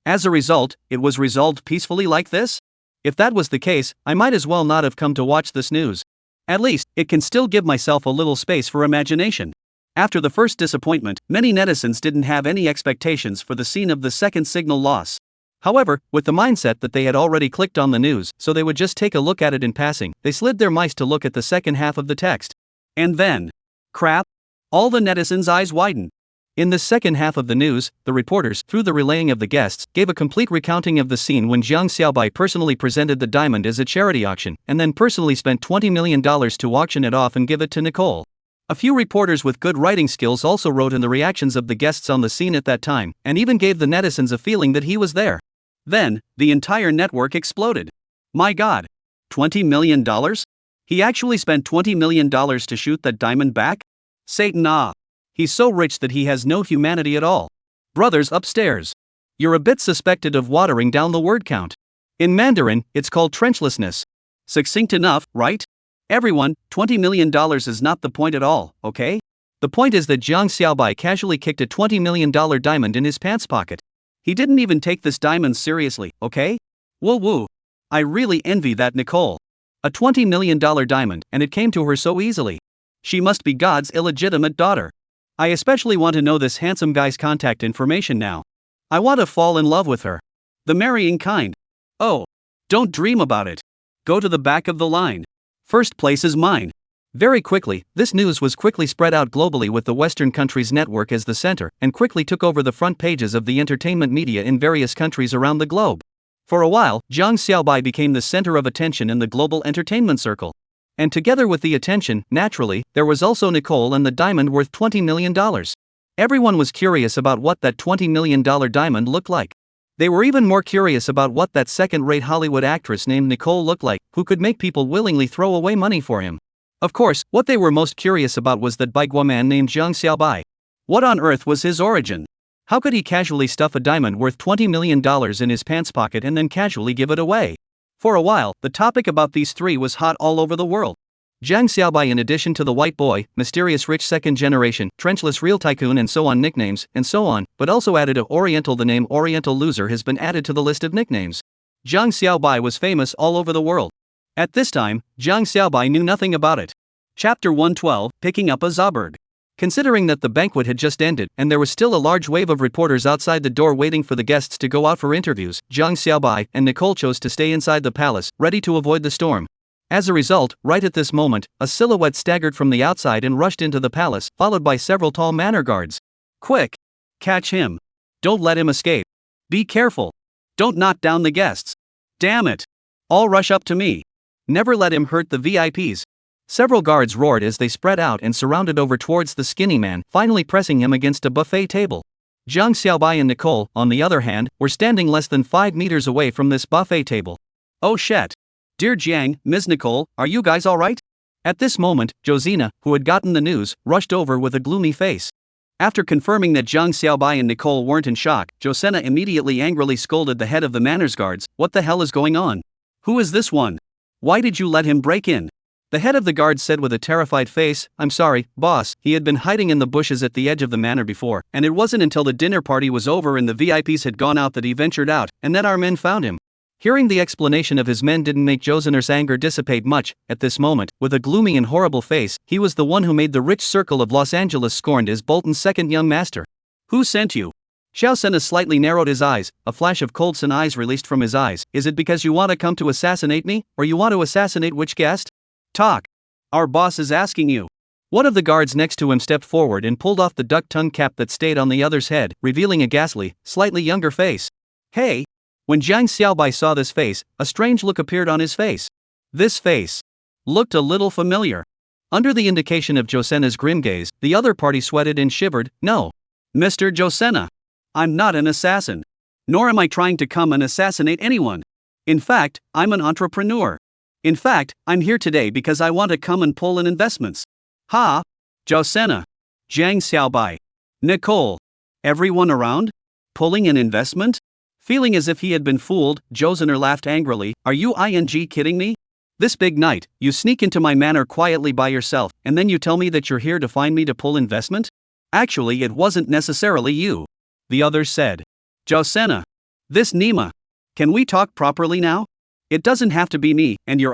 A: As a result, it was resolved peacefully like this? If that was the case, I might as well not have come to watch this news. At least, it can still give myself a little space for imagination. After the first disappointment, many netizens didn't have any expectations for the scene of the second signal loss. However, with the mindset that they had already clicked on the news, so they would just take a look at it in passing, they slid their mice to look at the second half of the text. And then, crap! All the netizens' eyes widened. In the second half of the news, the reporters, through the relaying of the guests, gave a complete recounting of the scene when Jiang Xiaobai personally presented the diamond as a charity auction, and then personally spent $20 million to auction it off and give it to Nicole. A few reporters with good writing skills also wrote in the reactions of the guests on the scene at that time, and even gave the netizens a feeling that he was there. Then, the entire network exploded. My god! $20 million? He actually spent $20 million to shoot that diamond back? Satan ah! He's so rich that he has no humanity at all. Brothers upstairs. You're a bit suspected of watering down the word count. In Mandarin, it's called trenchlessness. Succinct enough, right? Everyone, $20 million is not the point at all, okay? The point is that Jiang Xiaobai casually kicked a $20 million diamond in his pants pocket. He didn't even take this diamond seriously, okay? Woo woo. I really envy that Nicole. A $20 million diamond, and it came to her so easily. She must be God's illegitimate daughter. I especially want to know this handsome guy's contact information now. I want to fall in love with her. The marrying kind. Oh, don't dream about it. Go to the back of the line. First place is mine. Very quickly, this news was quickly spread out globally with the Western countries network as the center, and quickly took over the front pages of the entertainment media in various countries around the globe. For a while, Jiang Xiaobai became the center of attention in the global entertainment circle. And together with the attention, naturally, there was also Nicole and the diamond worth $20 million. Everyone was curious about what that $20 million diamond looked like. They were even more curious about what that second-rate Hollywood actress named Nicole looked like, who could make people willingly throw away money for him. Of course, what they were most curious about was that Baigua man named Jiang Xiaobai. What on earth was his origin? How could he casually stuff a diamond worth $20 million in his pants pocket and then casually give it away? For a while, the topic about these three was hot all over the world. Jiang Xiaobai, in addition to the white boy, mysterious rich second generation, trenchless real tycoon and so on nicknames, and so on, but also added a Oriental. The name Oriental Loser has been added to the list of nicknames. Jiang Xiaobai was famous all over the world. At this time, Jiang Xiaobai knew nothing about it. Chapter 112, Picking Up a Zabird. Considering that the banquet had just ended, and there was still a large wave of reporters outside the door waiting for the guests to go out for interviews, Jiang Xiaobai and Nicole chose to stay inside the palace, ready to avoid the storm. As a result, right at this moment, a silhouette staggered from the outside and rushed into the palace, followed by several tall manor guards. Quick! Catch him! Don't let him escape! Be careful! Don't knock down the guests! Damn it! All rush up to me! Never let him hurt the VIPs! Several guards roared as they spread out and surrounded over towards the skinny man, finally pressing him against a buffet table. Jiang Xiaobai and Nicole, on the other hand, were standing less than 5 meters away from this buffet table. Oh shit! Dear Jiang, Ms. Nicole, are you guys alright? At this moment, Josina, who had gotten the news, rushed over with a gloomy face. After confirming that Jiang Xiaobai and Nicole weren't in shock, Josina immediately angrily scolded the head of the manners guards. What the hell is going on? Who is this one? Why did you let him break in? The head of the guard said with a terrified face, I'm sorry, boss. He had been hiding in the bushes at the edge of the manor before, and it wasn't until the dinner party was over and the VIPs had gone out that he ventured out, and then our men found him. Hearing the explanation of his men didn't make Josina's anger dissipate much. At this moment, with a gloomy and horrible face, he was the one who made the rich circle of Los Angeles scorned as Bolton's second young master. Who sent you? Xiao Sena slightly narrowed his eyes, a flash of cold sun eyes released from his eyes. Is it because you want to come to assassinate me, or you want to assassinate which guest? Talk. Our boss is asking you. One of the guards next to him stepped forward and pulled off the duck-tongue cap that stayed on the other's head, revealing a ghastly, slightly younger face. Hey! When Jiang Xiaobai saw this face, a strange look appeared on his face. This face looked a little familiar. Under the indication of Josena's grim gaze, the other party sweated and shivered. No. Mr. Josena. I'm not an assassin. Nor am I trying to come and assassinate anyone. In fact, I'm an entrepreneur. In fact, I'm here today because I want to come and pull in investments. Ha! Josena. Jiang Xiaobai. Nicole. Everyone around? Pulling an investment? Feeling as if he had been fooled, Josener laughed angrily. Are you kidding me? This big night, you sneak into my manor quietly by yourself, and then you tell me that you're here to find me to pull investment? Actually, it wasn't necessarily you. The others said. Josener. This Nima. Can we talk properly now? It doesn't have to be me, and your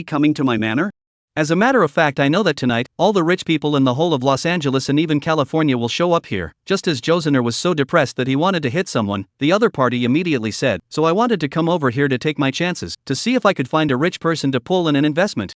A: coming to my manor? As a matter of fact, I know that tonight, all the rich people in the whole of Los Angeles and even California will show up here. Just as Josener was so depressed that he wanted to hit someone, the other party immediately said, so I wanted to come over here to take my chances, to see if I could find a rich person to pull in an investment.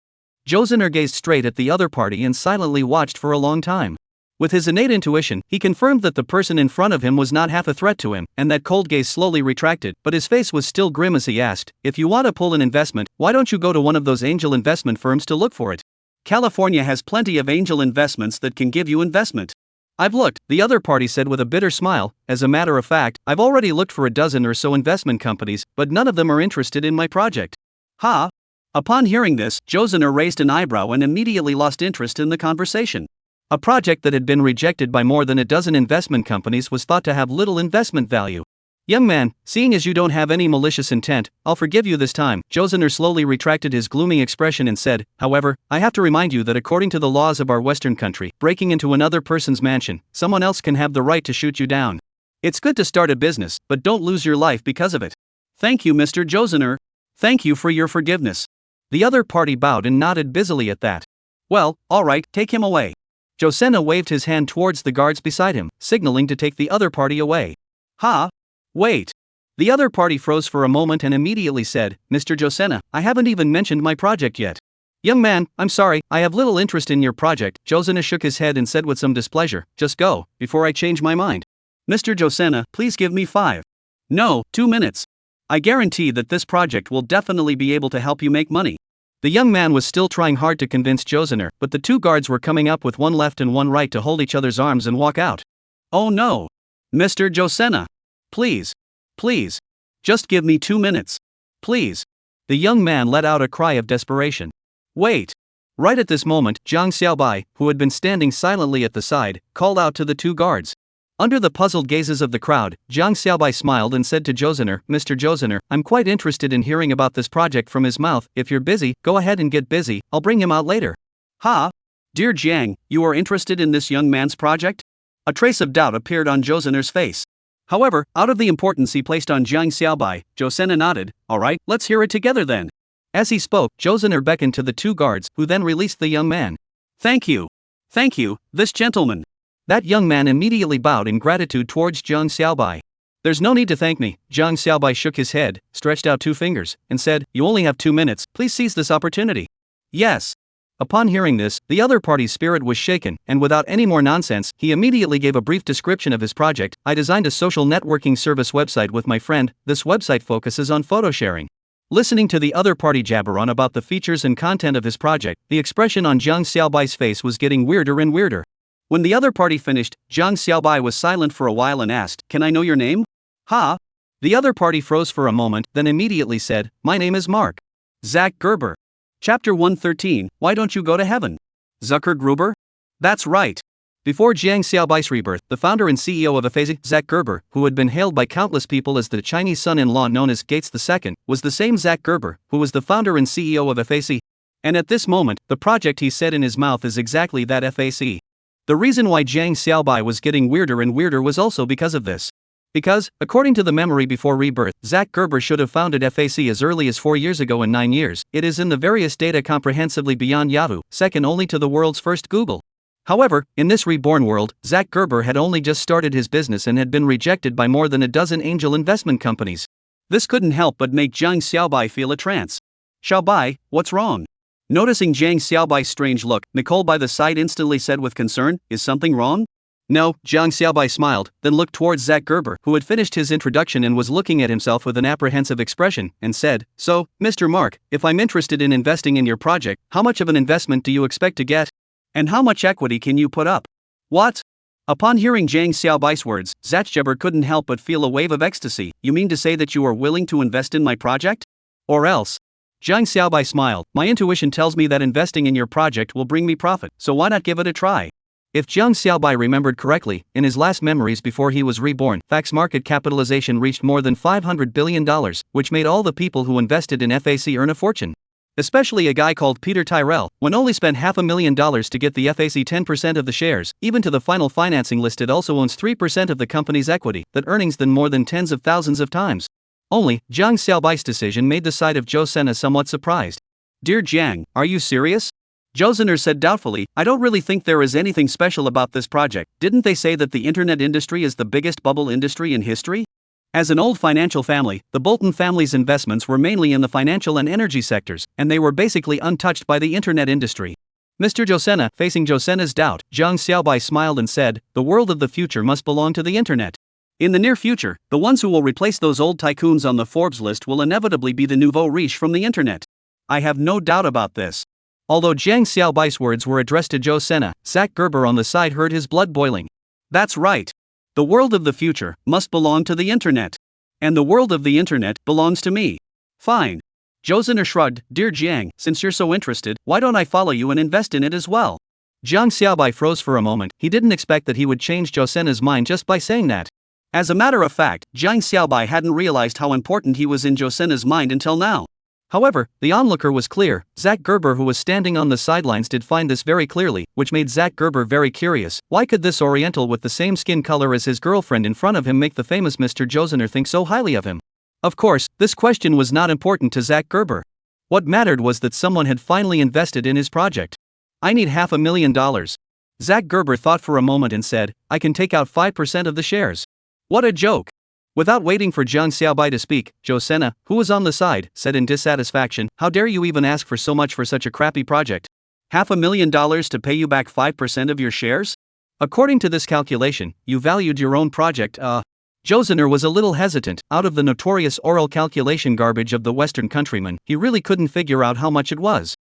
A: Josener gazed straight at the other party and silently watched for a long time. With his innate intuition, he confirmed that the person in front of him was not half a threat to him, and that cold gaze slowly retracted, but his face was still grim as he asked, if you want to pull an investment, why don't you go to one of those angel investment firms to look for it? California has plenty of angel investments that can give you investment. I've looked, the other party said with a bitter smile. As a matter of fact, I've already looked for a dozen or so investment companies, but none of them are interested in my project. Ha! Upon hearing this, Josener raised an eyebrow and immediately lost interest in the conversation. A project that had been rejected by more than a dozen investment companies was thought to have little investment value. Young man, seeing as you don't have any malicious intent, I'll forgive you this time. Josener slowly retracted his glooming expression and said, however, I have to remind you that according to the laws of our Western country, breaking into another person's mansion, someone else can have the right to shoot you down. It's good to start a business, but don't lose your life because of it. Thank you, Mr. Josener. Thank you for your forgiveness. The other party bowed and nodded busily at that. Well, alright, take him away. Josener waved his hand towards the guards beside him, signaling to take the other party away. Ha! Wait! The other party froze for a moment and immediately said, Mr. Josener, I haven't even mentioned my project yet. Young man, I'm sorry, I have little interest in your project. Josener shook his head and said with some displeasure, just go, before I change my mind. Mr. Josener, please give me 5. No, 2 minutes. I guarantee that this project will definitely be able to help you make money. The young man was still trying hard to convince Josener, but the two guards were coming up with one left and one right to hold each other's arms and walk out. Oh no! Mr. Josener! Please! Please! Just give me 2 minutes! Please! The young man let out a cry of desperation. Wait! Right at this moment, Jiang Xiaobai, who had been standing silently at the side, called out to the two guards. Under the puzzled gazes of the crowd, Jiang Xiaobai smiled and said to Josener, Mr. Josener, I'm quite interested in hearing about this project from his mouth. If you're busy, go ahead and get busy, I'll bring him out later. Ha! Dear Jiang, you are interested in this young man's project? A trace of doubt appeared on Josener's face. However, out of the importance he placed on Jiang Xiaobai, Josener nodded. Alright, let's hear it together then. As he spoke, Josener beckoned to the two guards, who then released the young man. Thank you. Thank you, this gentleman. That young man immediately bowed in gratitude towards Jiang Xiaobai. There's no need to thank me. Jiang Xiaobai shook his head, stretched out 2 fingers, and said, you only have 2 minutes, please seize this opportunity. Yes. Upon hearing this, the other party's spirit was shaken, and without any more nonsense, he immediately gave a brief description of his project. I designed a social networking service website with my friend. This website focuses on photo sharing. Listening to the other party jabber on about the features and content of his project, the expression on Jiang Xiaobai's face was getting weirder and weirder. When the other party finished, Jiang Xiaobai was silent for a while and asked, Can I know your name? Ha! The other party froze for a moment, then immediately said, My name is Mark. Zach Gerber. Chapter 113, Why Don't You Go to Heaven? Zucker Gruber? That's right. Before Jiang Xiaobai's rebirth, the founder and CEO of FAC, Zach Gerber, who had been hailed by countless people as the Chinese son-in-law known as Gates II, was the same Zach Gerber, who was the founder and CEO of FAC. And at this moment, the project he said in his mouth is exactly that FAC. The reason why Jiang Xiaobai was getting weirder and weirder was also because of this. Because, according to the memory before rebirth, Zach Gerber should have founded FAC as early as 4 years ago in 9 years. It is in the various data comprehensively beyond Yahoo, second only to the world's first Google. However, in this reborn world, Zach Gerber had only just started his business and had been rejected by more than a dozen angel investment companies. This couldn't help but make Jiang Xiaobai feel a trance. Xiaobai, what's wrong? Noticing Jiang Xiaobai's strange look, Nicole by the side instantly said with concern, Is something wrong? No, Jiang Xiaobai smiled, then looked towards Zach Gerber, who had finished his introduction and was looking at himself with an apprehensive expression, and said, So, Mr. Mark, if I'm interested in investing in your project, how much of an investment do you expect to get? And how much equity can you put up? What? Upon hearing Jiang Xiaobai's words, Zach Gerber couldn't help but feel a wave of ecstasy. You mean to say that you are willing to invest in my project? Or else? Jiang Xiaobai smiled, My intuition tells me that investing in your project will bring me profit, so why not give it a try? If Jiang Xiaobai remembered correctly, in his last memories before he was reborn, FAC's market capitalization reached more than $500 billion, which made all the people who invested in FAC earn a fortune. Especially a guy called Peter Tyrell, when only spent $500,000 to get the FAC 10% of the shares. Even to the final financing list, it also owns 3% of the company's equity, that earnings than more than tens of thousands of times. Only, Jiang Xiaobai's decision made the side of Zhou Sena somewhat surprised. Dear Jiang, are you serious? Zhou Zener said doubtfully, I don't really think there is anything special about this project. Didn't they say that the internet industry is the biggest bubble industry in history? As an old financial family, the Bolton family's investments were mainly in the financial and energy sectors, and they were basically untouched by the internet industry. Mr. Zhou Sena, facing Zhou Sena's doubt, Jiang Xiaobai smiled and said, the world of the future must belong to the internet. In the near future, the ones who will replace those old tycoons on the Forbes list will inevitably be the nouveau riche from the internet. I have no doubt about this. Although Jiang Xiaobai's words were addressed to Zhou Sena, Zach Gerber on the side heard his blood boiling. That's right. The world of the future must belong to the internet. And the world of the internet belongs to me. Fine. Zhou Zener shrugged, Dear Jiang, since you're so interested, why don't I follow you and invest in it as well? Jiang Xiaobai froze for a moment. He didn't expect that he would change Zhou Sena's mind just by saying that. As a matter of fact, Jiang Xiaobai hadn't realized how important he was in Zhou Sena's mind until now. However, the onlooker was clear. Zach Gerber, who was standing on the sidelines, did find this very clearly, which made Zach Gerber very curious. Why could this Oriental with the same skin color as his girlfriend in front of him make the famous Mr. Zhou Zener think so highly of him? Of course, this question was not important to Zach Gerber. What mattered was that someone had finally invested in his project. I need $500,000. Zach Gerber thought for a moment and said, I can take out 5% of the shares. What a joke! Without waiting for Jiang Xiaobai to speak, Zhou Sena, who was on the side, said in dissatisfaction, How dare you even ask for so much for such a crappy project? $500,000 to pay you back 5% of your shares? According to this calculation, you valued your own project, Zhou Zener was a little hesitant. Out of the notorious oral calculation garbage of the Western countryman, he really couldn't figure out how much it was.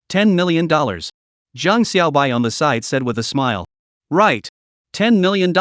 A: $10 million. Jiang Xiaobai on the side said with a smile. Right. $10 million.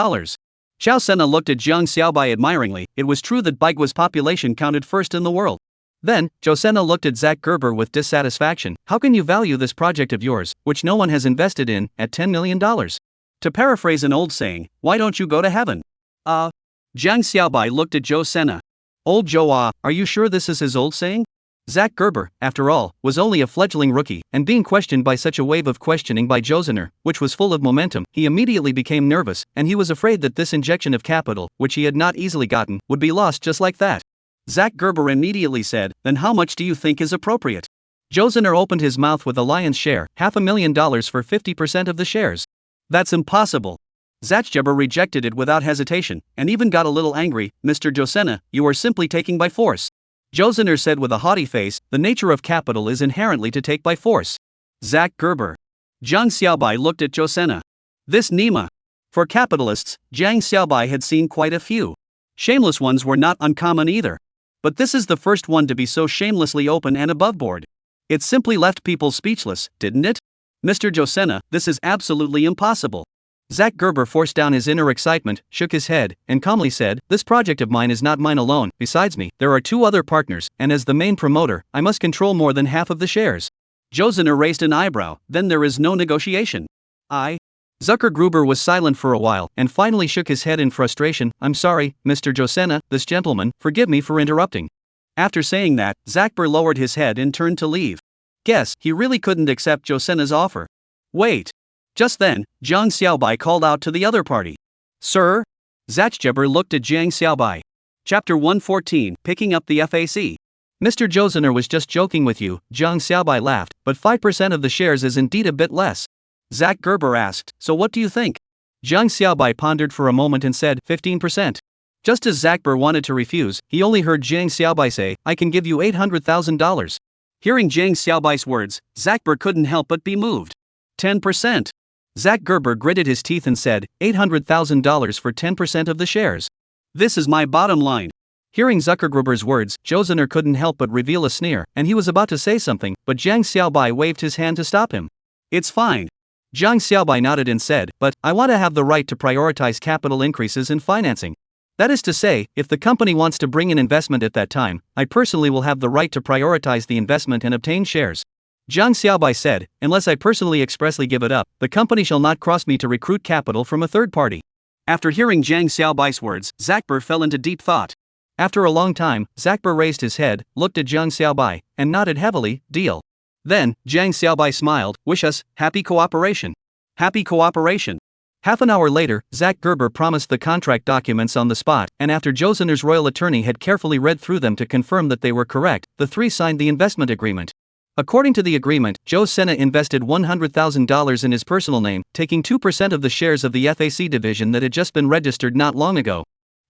A: Zhou Sena looked at Jiang Xiaobai admiringly. It was true that Baigua's population counted first in the world. Then, Zhou Sena looked at Zach Gerber with dissatisfaction. How can you value this project of yours, which no one has invested in, at $10 million? To paraphrase an old saying, why don't you go to heaven? Jiang Xiaobai looked at Zhou Sena. Old Zhou, are you sure this is his old saying? Zach Gerber, after all, was only a fledgling rookie, and being questioned by such a wave of questioning by Zhou Zener, which was full of momentum, he immediately became nervous, and he was afraid that this injection of capital, which he had not easily gotten, would be lost just like that. Zach Gerber immediately said, Then how much do you think is appropriate? Zhou Zener opened his mouth with a lion's share, $500,000 for 50% of the shares. That's impossible. Zach Gerber rejected it without hesitation, and even got a little angry. Mr. Zhou Sena, you are simply taking by force. Zhou Zener said with a haughty face, the nature of capital is inherently to take by force. Zach Gerber. Jiang Xiaobai looked at Zhou Sena. This Nima. For capitalists, Jiang Xiaobai had seen quite a few. Shameless ones were not uncommon either. But this is the first one to be so shamelessly open and aboveboard. It simply left people speechless, didn't it? Mr. Zhou Sena, this is absolutely impossible. Zach Gerber forced down his inner excitement, shook his head, and calmly said, This project of mine is not mine alone. Besides me, there are 2 other partners, and as the main promoter, I must control more than half of the shares. Zhou Zener raised an eyebrow. Then there is no negotiation. Zucker Gruber was silent for a while, and finally shook his head in frustration. I'm sorry, Mr. Zhou Sena, this gentleman, forgive me for interrupting. After saying that, Zach Gerber lowered his head and turned to leave. Guess, he really couldn't accept Zhou Sena's offer. Wait. Just then, Jiang Xiaobai called out to the other party. Sir? Zach Gerber looked at Jiang Xiaobai. Chapter 114, Picking Up the FAC. Mr. Zhou Zener was just joking with you, Jiang Xiaobai laughed, but 5% of the shares is indeed a bit less. Zach Gerber asked, So what do you think? Jiang Xiaobai pondered for a moment and said, 15%. Just as Zach Gerber wanted to refuse, he only heard Jiang Xiaobai say, I can give you $800,000. Hearing Jiang Xiaobai's words, Zach Gerber couldn't help but be moved. 10%. Zach Gerber gritted his teeth and said, $800,000 for 10% of the shares. This is my bottom line. Hearing Zuckergruber's words, Zhou Zener couldn't help but reveal a sneer, and he was about to say something, but Jiang Xiaobai waved his hand to stop him. It's fine. Jiang Xiaobai nodded and said, But I want to have the right to prioritize capital increases in financing. That is to say, if the company wants to bring in investment at that time, I personally will have the right to prioritize the investment and obtain shares. Jiang Xiaobai said, unless I personally expressly give it up, the company shall not cross me to recruit capital from a third party. After hearing Jiang Xiaobai's words, Zakber fell into deep thought. After a long time, Zakber raised his head, looked at Jiang Xiaobai, and nodded heavily, deal. Then, Jiang Xiaobai smiled, wish us happy cooperation. Happy cooperation. Half an hour later, Zach Gerber promised the contract documents on the spot, and after Josener's royal attorney had carefully read through them to confirm that they were correct, the three signed the investment agreement. According to the agreement, Joe Sena invested $100,000 in his personal name, taking 2% of the shares of the FAC division that had just been registered not long ago.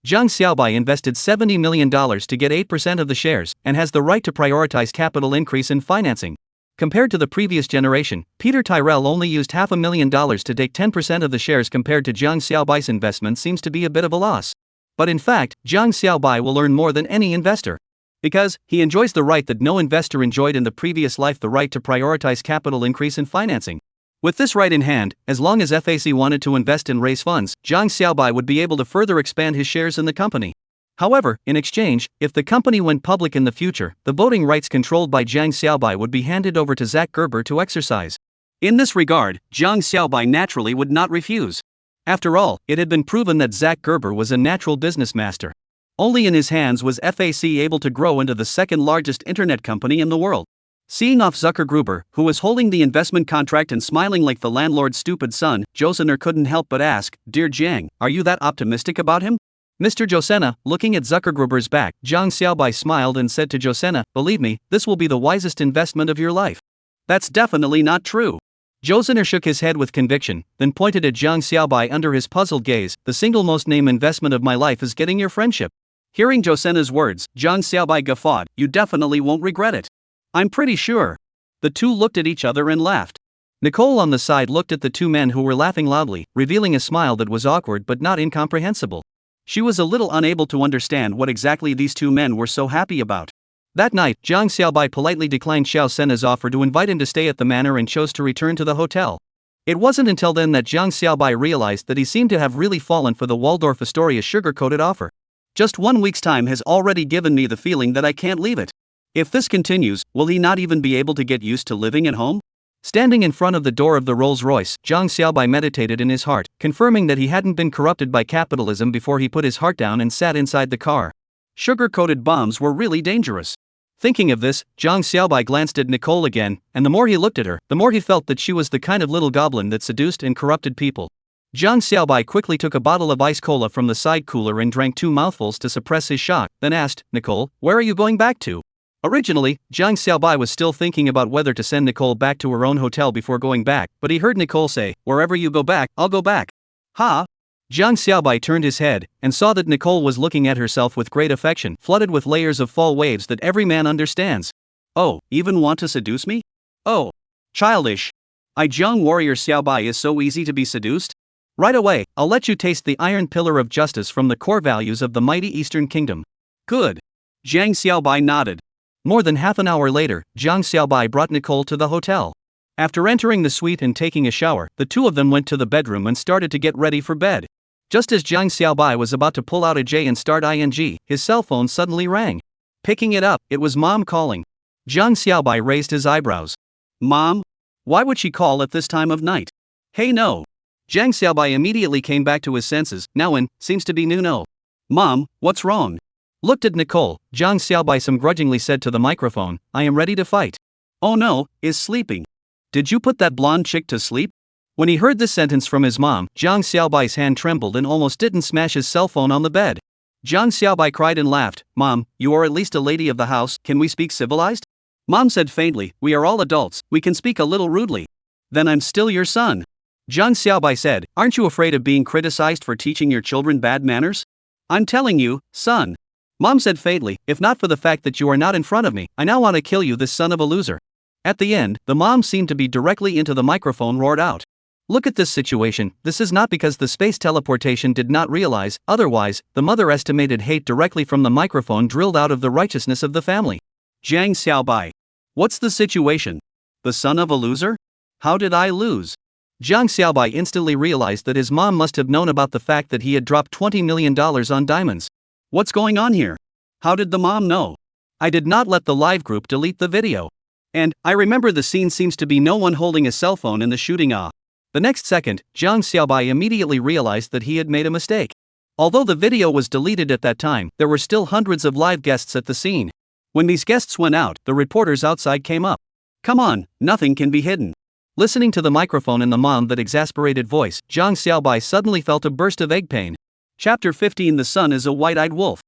A: Jiang Xiaobai invested $70 million to get 8% of the shares, and has the right to prioritize capital increase in financing. Compared to the previous generation, Peter Tyrell only used $500,000 to take 10% of the shares compared to Jiang Xiaobai's investment seems to be a bit of a loss. But in fact, Jiang Xiaobai will earn more than any investor. Because, he enjoys the right that no investor enjoyed in the previous life, the right to prioritize capital increase in financing. With this right in hand, as long as FAC wanted to invest and raise funds, Jiang Xiaobai would be able to further expand his shares in the company. However, in exchange, if the company went public in the future, the voting rights controlled by Jiang Xiaobai would be handed over to Zach Gerber to exercise. In this regard, Jiang Xiaobai naturally would not refuse. After all, it had been proven that Zach Gerber was a natural business master. Only in his hands was FAC able to grow into the second largest internet company in the world. Seeing off Zucker Gruber, who was holding the investment contract and smiling like the landlord's stupid son, Josener couldn't help but ask, Dear Jiang, are you that optimistic about him? Mr. Josena, looking at Zuckergruber's back, Jiang Xiaobai smiled and said to Josena, believe me, this will be the wisest investment of your life. That's definitely not true. Josener shook his head with conviction, then pointed at Jiang Xiaobai under his puzzled gaze, the single most name investment of my life is getting your friendship. Hearing Josena's words, Jiang Xiaobai guffawed, you definitely won't regret it. I'm pretty sure. The two looked at each other and laughed. Nicole on the side looked at the two men who were laughing loudly, revealing a smile that was awkward but not incomprehensible. She was a little unable to understand what exactly these two men were so happy about. That night, Jiang Xiaobai politely declined Xiao Sena's offer to invite him to stay at the manor and chose to return to the hotel. It wasn't until then that Jiang Xiaobai realized that he seemed to have really fallen for the Waldorf Astoria sugar-coated offer. Just 1 week's time has already given me the feeling that I can't leave it. If this continues, will he not even be able to get used to living at home? Standing in front of the door of the Rolls-Royce, Jiang Xiaobai meditated in his heart, confirming that he hadn't been corrupted by capitalism before he put his heart down and sat inside the car. Sugar-coated bombs were really dangerous. Thinking of this, Jiang Xiaobai glanced at Nicole again, and the more he looked at her, the more he felt that she was the kind of little goblin that seduced and corrupted people. Jiang Xiaobai quickly took a bottle of ice cola from the side cooler and drank 2 mouthfuls to suppress his shock, then asked, Nicole, where are you going back to? Originally, Jiang Xiaobai was still thinking about whether to send Nicole back to her own hotel before going back, but he heard Nicole say, wherever you go back, I'll go back. Ha! Jiang Xiaobai turned his head, and saw that Nicole was looking at herself with great affection, flooded with layers of fall waves that every man understands. Oh, even want to seduce me? Oh. Childish. Jiang warrior Xiaobai is so easy to be seduced? Right away, I'll let you taste the iron pillar of justice from the core values of the mighty Eastern Kingdom. Good. Jiang Xiaobai nodded. More than half an hour later, Jiang Xiaobai brought Nicole to the hotel. After entering the suite and taking a shower, the two of them went to the bedroom and started to get ready for bed. Just as Jiang Xiaobai was about to pull out a J and start ing, his cell phone suddenly rang. Picking it up, it was Mom calling. Jiang Xiaobai raised his eyebrows. Mom? Why would she call at this time of night? Hey no. Jiang Xiaobai immediately came back to his senses, now in, seems to be new no. Mom, what's wrong? Looked at Nicole, Jiang Xiaobai some grudgingly said to the microphone, I am ready to fight. Oh no, is sleeping. Did you put that blonde chick to sleep? When he heard this sentence from his mom, Jiang Xiaobai's hand trembled and almost didn't smash his cell phone on the bed. Jiang Xiaobai cried and laughed, Mom, you are at least a lady of the house, can we speak civilized? Mom said faintly, we are all adults, we can speak a little rudely. Then I'm still your son. Jiang Xiaobai said, aren't you afraid of being criticized for teaching your children bad manners? I'm telling you, son. Mom said faintly, if not for the fact that you are not in front of me, I now want to kill you, this son of a loser. At the end, the mom seemed to be directly into the microphone roared out. Look at this situation, this is not because the space teleportation did not realize, otherwise, the mother estimated hate directly from the microphone drilled out of the righteousness of the family. Jiang Xiaobai. What's the situation? The son of a loser? How did I lose? Jiang Xiaobai instantly realized that his mom must have known about the fact that he had dropped $20 million on diamonds. What's going on here? How did the mom know? I did not let the live group delete the video. And, I remember the scene seems to be no one holding a cell phone in the shooting. The next second, Jiang Xiaobai immediately realized that he had made a mistake. Although the video was deleted at that time, there were still hundreds of live guests at the scene. When these guests went out, the reporters outside came up. Come on, nothing can be hidden. Listening to the microphone in the mom that exasperated voice, Jiang Xiaobai suddenly felt a burst of egg pain. Chapter 15. The son is a white-eyed wolf.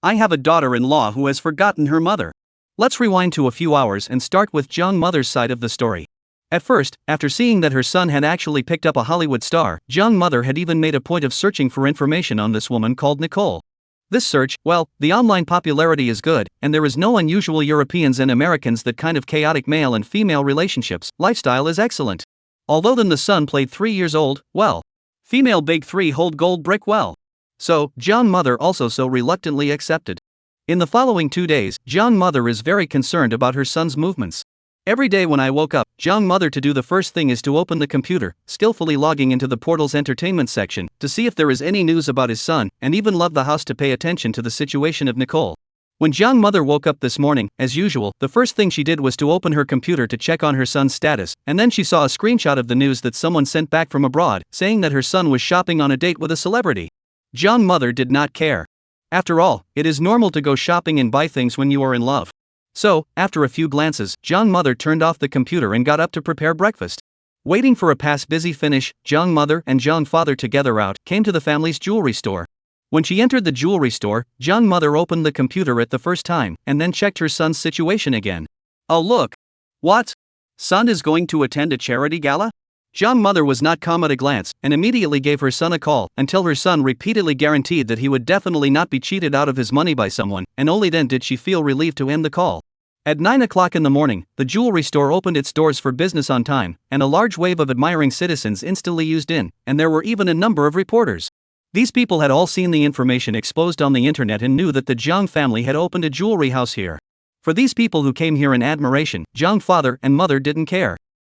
A: I have a daughter-in-law who has forgotten her mother. Let's rewind to a few hours and start with Jiang mother's side of the story. At first, after seeing that her son had actually picked up a Hollywood star, Jiang mother had even made a point of searching for information on this woman called Nicole. This search, well, the online popularity is good, and there is no unusual Europeans and Americans that kind of chaotic male and female relationships, lifestyle is excellent. Although then the son played 3 years old, well. Female big 3 hold gold brick well. So, Jiang mother also so reluctantly accepted. In the following 2 days, Jiang mother is very concerned about her son's movements. Every day when I woke up, Jiang mother to do the first thing is to open the computer, skillfully logging into the portal's entertainment section, to see if there is any news about his son, and even left the house to pay attention to the situation of Nicole. When Jiang mother woke up this morning, as usual, the first thing she did was to open her computer to check on her son's status, and then she saw a screenshot of the news that someone sent back from abroad, saying that her son was shopping on a date with a celebrity. Jiang mother did not care. After all, it is normal to go shopping and buy things when you are in love. So, after a few glances, Jiang mother turned off the computer and got up to prepare breakfast. Waiting for a busy finish, Jiang mother and Jiang father together came to the family's jewelry store. When she entered the jewelry store, Jiang mother opened the computer at the first time, and then checked her son's situation again. Oh look! What? Son is going to attend a charity gala? Jiang mother was not calm at a glance, and immediately gave her son a call, until her son repeatedly guaranteed that he would definitely not be cheated out of his money by someone, and only then did she feel relieved to end the call. At 9 o'clock in the morning, the jewelry store opened its doors for business on time, and a large wave of admiring citizens instantly used in, and there were even a number of reporters. These people had all seen the information exposed on the internet and knew that the Jiang family had opened a jewelry house here. For these people who came here in admiration, Jiang father and mother didn't care.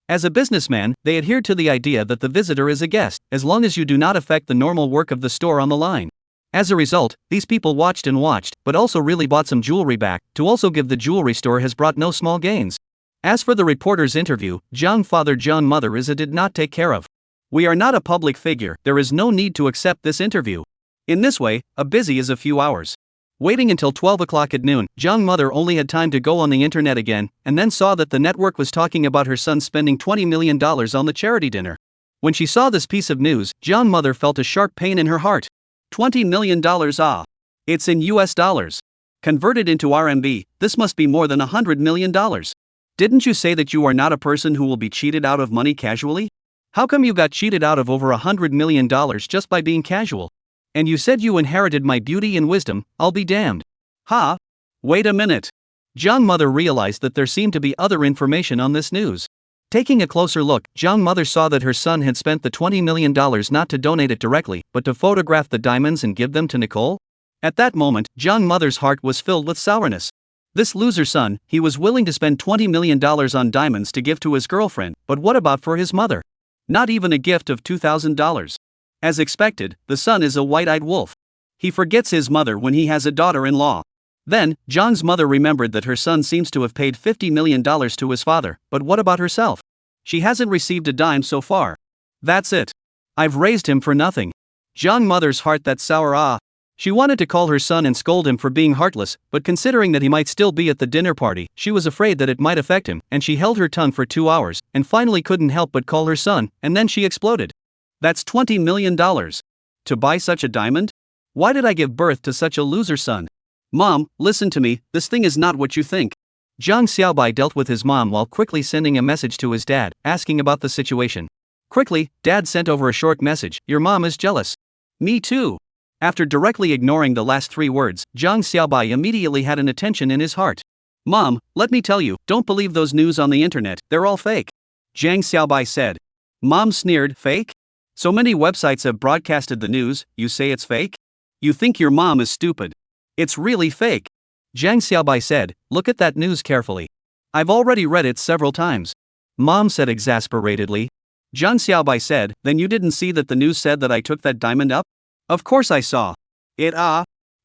A: As a businessman, they adhered to the idea that the visitor is a guest, as long as you do not affect the normal work of the store on the line. As a result, these people watched and watched, but also really bought some jewelry back, to also give the jewelry store has brought no small gains. As for the reporter's interview, Jiang father Jiang mother did not take care of. We are not a public figure, there is no need to accept this interview. In this way, a busy is a few hours. Waiting until 12 o'clock at noon, Jiang mother only had time to go on the internet again, and then saw that the network was talking about her son spending $20 million on the charity dinner. When she saw this piece of news, Jiang mother felt a sharp pain in her heart. $20 million It's in US dollars. Converted into RMB, this must be more than $100 million. Didn't you say that you are not a person who will be cheated out of money casually? How come you got cheated out of over $100 million just by being casual? And you said you inherited my beauty and wisdom, I'll be damned. Ha! Wait a minute. Jiang mother realized that there seemed to be other information on this news. Taking a closer look, Jiang mother saw that her son had spent the $20 million not to donate it directly, but to photograph the diamonds and give them to Nicole. At that moment, Jiang mother's heart was filled with sourness. This loser son, he was willing to spend $20 million on diamonds to give to his girlfriend, but what about for his mother? Not even a gift of $2,000. As expected, the son is a white-eyed wolf. He forgets his mother when he has a daughter-in-law. Then, Jiang's mother remembered that her son seems to have paid $50 million to his father, but what about herself? She hasn't received a dime so far. That's it. I've raised him for nothing. Jiang mother's heart that sour. She wanted to call her son and scold him for being heartless, but considering that he might still be at the dinner party, she was afraid that it might affect him, and she held her tongue for 2 hours, and finally couldn't help but call her son, and then she exploded. That's $20 million. To buy such a diamond? Why did I give birth to such a loser son? Mom, listen to me, this thing is not what you think. Jiang Xiaobai dealt with his mom while quickly sending a message to his dad, asking about the situation. Quickly, Dad sent over a short message, your mom is jealous. Me too. After directly ignoring the last 3 words, Jiang Xiaobai immediately had an attention in his heart. Mom, let me tell you, don't believe those news on the internet, they're all fake. Jiang Xiaobai said. Mom sneered, fake? So many websites have broadcasted the news, you say it's fake? You think your mom is stupid. It's really fake. Jiang Xiaobai said, look at that news carefully. I've already read it several times. Mom said exasperatedly. Jiang Xiaobai said, then you didn't see that the news said that I took that diamond up? Of course I saw. It.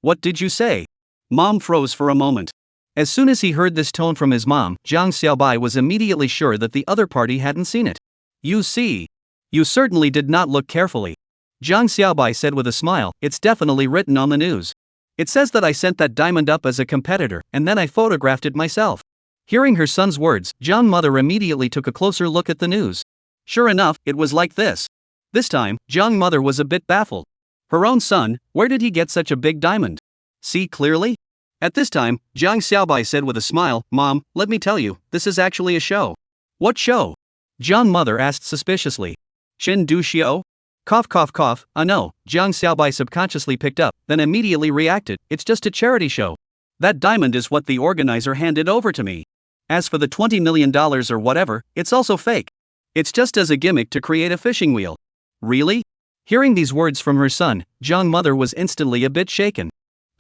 A: What did you say? Mom froze for a moment. As soon as he heard this tone from his mom, Jiang Xiaobai was immediately sure that the other party hadn't seen it. You see. You certainly did not look carefully. Jiang Xiaobai said with a smile, it's definitely written on the news. It says that I sent that diamond up as a competitor, and then I photographed it myself. Hearing her son's words, Jiang mother immediately took a closer look at the news. Sure enough, it was like this. This time, Jiang mother was a bit baffled. Her own son, where did he get such a big diamond? See clearly? At this time, Jiang Xiaobai said with a smile, Mom, let me tell you, this is actually a show. What show? Jiang mother asked suspiciously. Shen Du Xiao? Cough cough cough, no, Jiang Xiaobai subconsciously picked up, then immediately reacted, it's just a charity show. That diamond is what the organizer handed over to me. As for the $20 million or whatever, it's also fake. It's just as a gimmick to create a fishing wheel. Really? Hearing these words from her son, Jiang mother was instantly a bit shaken.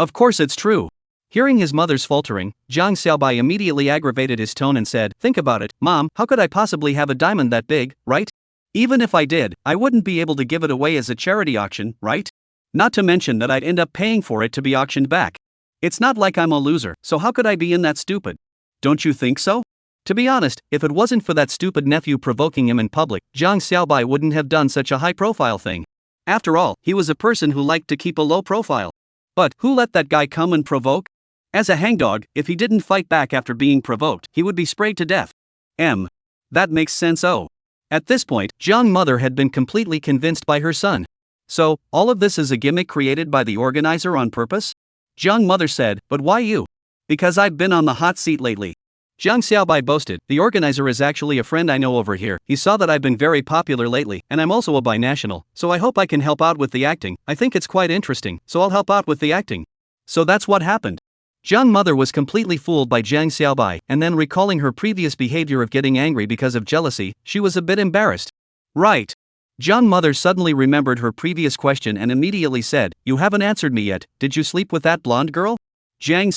A: Of course it's true. Hearing his mother's faltering, Jiang Xiaobai immediately aggravated his tone and said, think about it, Mom, how could I possibly have a diamond that big, right? Even if I did, I wouldn't be able to give it away as a charity auction, right? Not to mention that I'd end up paying for it to be auctioned back. It's not like I'm a loser, so how could I be in that stupid? Don't you think so? To be honest, if it wasn't for that stupid nephew provoking him in public, Jiang Xiaobai wouldn't have done such a high-profile thing. After all, he was a person who liked to keep a low profile. But who let that guy come and provoke? As a hangdog, if he didn't fight back after being provoked, he would be sprayed to death. That makes sense. At this point, Jiang mother had been completely convinced by her son. So, all of this is a gimmick created by the organizer on purpose? Jiang mother said, but why you? Because I've been on the hot seat lately. Jiang Xiaobai boasted, the organizer is actually a friend I know over here. He saw that I've been very popular lately, and I'm also a binational, so I hope I can help out with the acting. I think it's quite interesting, so I'll help out with the acting. So that's what happened. Jiang mother was completely fooled by Jiang Xiaobai, and then recalling her previous behavior of getting angry because of jealousy, she was a bit embarrassed. Right. Jiang mother suddenly remembered her previous question and immediately said, you haven't answered me yet, did you sleep with that blonde girl? Jiang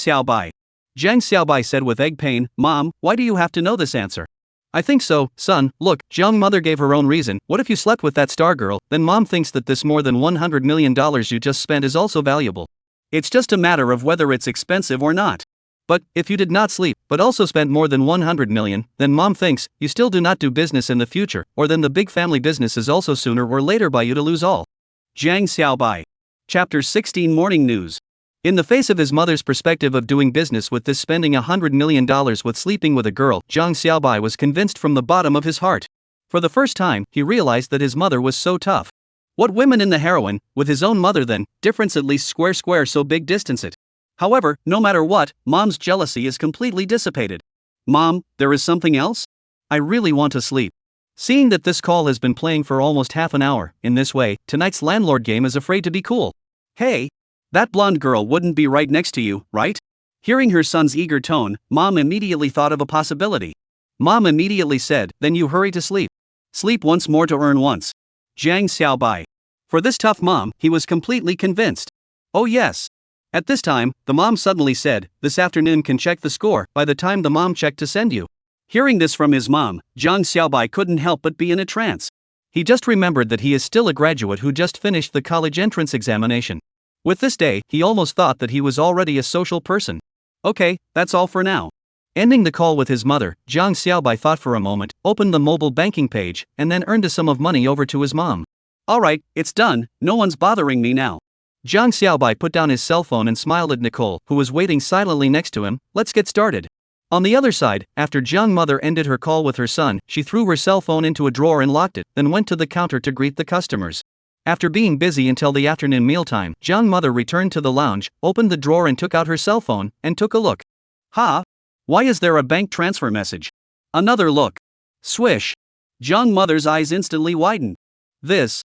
A: Xiaobai said with egg pain, Mom, why do you have to know this answer? I think so, son, look, Jiang mother gave her own reason, what if you slept with that star girl, then Mom thinks that this more than $100 million you just spent is also valuable. It's just a matter of whether it's expensive or not. But, if you did not sleep, but also spent more than 100 million, then Mom thinks, you still do not do business in the future, or then the big family business is also sooner or later by you to lose all. Jiang Xiaobai. Chapter 16 Morning News. In the face of his mother's perspective of doing business with this spending $100 million with sleeping with a girl, Jiang Xiaobai was convinced from the bottom of his heart. For the first time, he realized that his mother was so tough. What women in the heroine, with his own mother then, difference at least square so big distance it. However, no matter what, Mom's jealousy is completely dissipated. Mom, there is something else? I really want to sleep. Seeing that this call has been playing for almost half an hour, in this way, tonight's landlord game is afraid to be cool. Hey! That blonde girl wouldn't be right next to you, right? Hearing her son's eager tone, Mom immediately thought of a possibility. Mom immediately said, then you hurry to sleep. Sleep once more to earn once. Jiang Xiaobai. For this tough mom, he was completely convinced. Oh yes. At this time, the mom suddenly said, this afternoon can check the score by the time the mom checked to send you. Hearing this from his mom, Jiang Xiaobai couldn't help but be in a trance. He just remembered that he is still a graduate who just finished the college entrance examination. With this day, he almost thought that he was already a social person. Okay, that's all for now. Ending the call with his mother, Jiang Xiaobai thought for a moment, opened the mobile banking page, and then earned a sum of money over to his mom. Alright, it's done, no one's bothering me now. Jiang Xiaobai put down his cell phone and smiled at Nicole, who was waiting silently next to him. Let's get started. On the other side, after Jiang mother ended her call with her son, she threw her cell phone into a drawer and locked it, then went to the counter to greet the customers. After being busy until the afternoon mealtime, Jiang mother returned to the lounge, opened the drawer and took out her cell phone, and took a look. Ha! Why is there a bank transfer message? Another look. Swish. Jiang mother's eyes instantly widened. This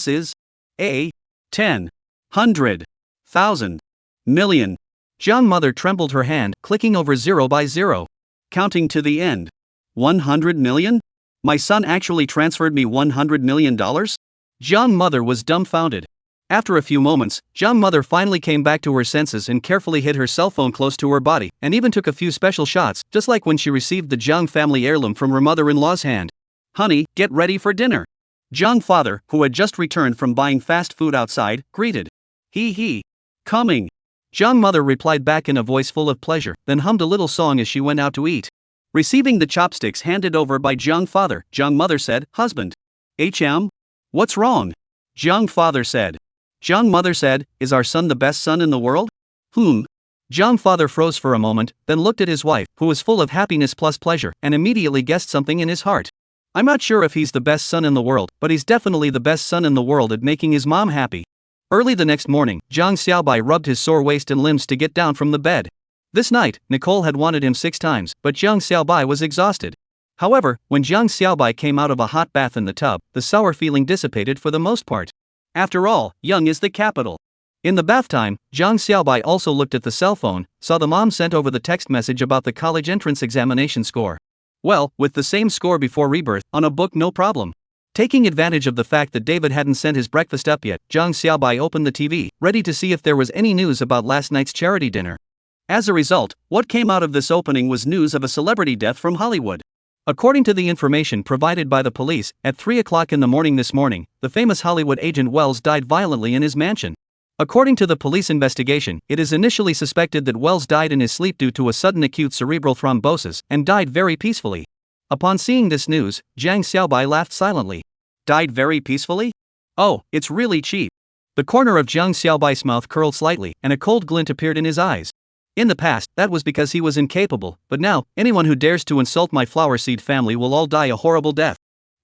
A: is a 10, 100, 1,000, million. Jiang mother trembled her hand, clicking over 0 by 0. Counting to the end. 100 million? My son actually transferred me $100 million? Jiang mother was dumbfounded. After a few moments, Jiang mother finally came back to her senses and carefully hid her cell phone close to her body, and even took a few special shots, just like when she received the Jiang family heirloom from her mother-in-law's hand. Honey, get ready for dinner. Jiang father, who had just returned from buying fast food outside, greeted. He. Coming. Jiang mother replied back in a voice full of pleasure, then hummed a little song as she went out to eat. Receiving the chopsticks handed over by Jiang father, Jiang mother said, "Husband. What's wrong?" Jiang father said. Jiang mother said, "Is our son the best son in the world?" Jiang father froze for a moment, then looked at his wife, who was full of happiness plus pleasure, and immediately guessed something in his heart. "I'm not sure if he's the best son in the world, but he's definitely the best son in the world at making his mom happy." Early the next morning, Jiang Xiaobai rubbed his sore waist and limbs to get down from the bed. This night, Nicole had wanted him 6 times, but Jiang Xiaobai was exhausted. However, when Jiang Xiaobai came out of a hot bath in the tub, the sour feeling dissipated for the most part. After all, young is the capital. In the bath time, Jiang Xiaobai also looked at the cell phone, saw the mom sent over the text message about the college entrance examination score. Well, with the same score before rebirth, on a book no problem. Taking advantage of the fact that David hadn't sent his breakfast up yet, Jiang Xiaobai opened the TV, ready to see if there was any news about last night's charity dinner. As a result, what came out of this opening was news of a celebrity death from Hollywood. According to the information provided by the police, at 3 o'clock in the morning this morning, the famous Hollywood agent Wells died violently in his mansion. According to the police investigation, it is initially suspected that Wells died in his sleep due to a sudden acute cerebral thrombosis and died very peacefully. Upon seeing this news, Jiang Xiaobai laughed silently. Died very peacefully? Oh, it's really cheap. The corner of Jiang Xiaobai's mouth curled slightly, and a cold glint appeared in his eyes. In the past, that was because he was incapable, but now, anyone who dares to insult my flower seed family will all die a horrible death.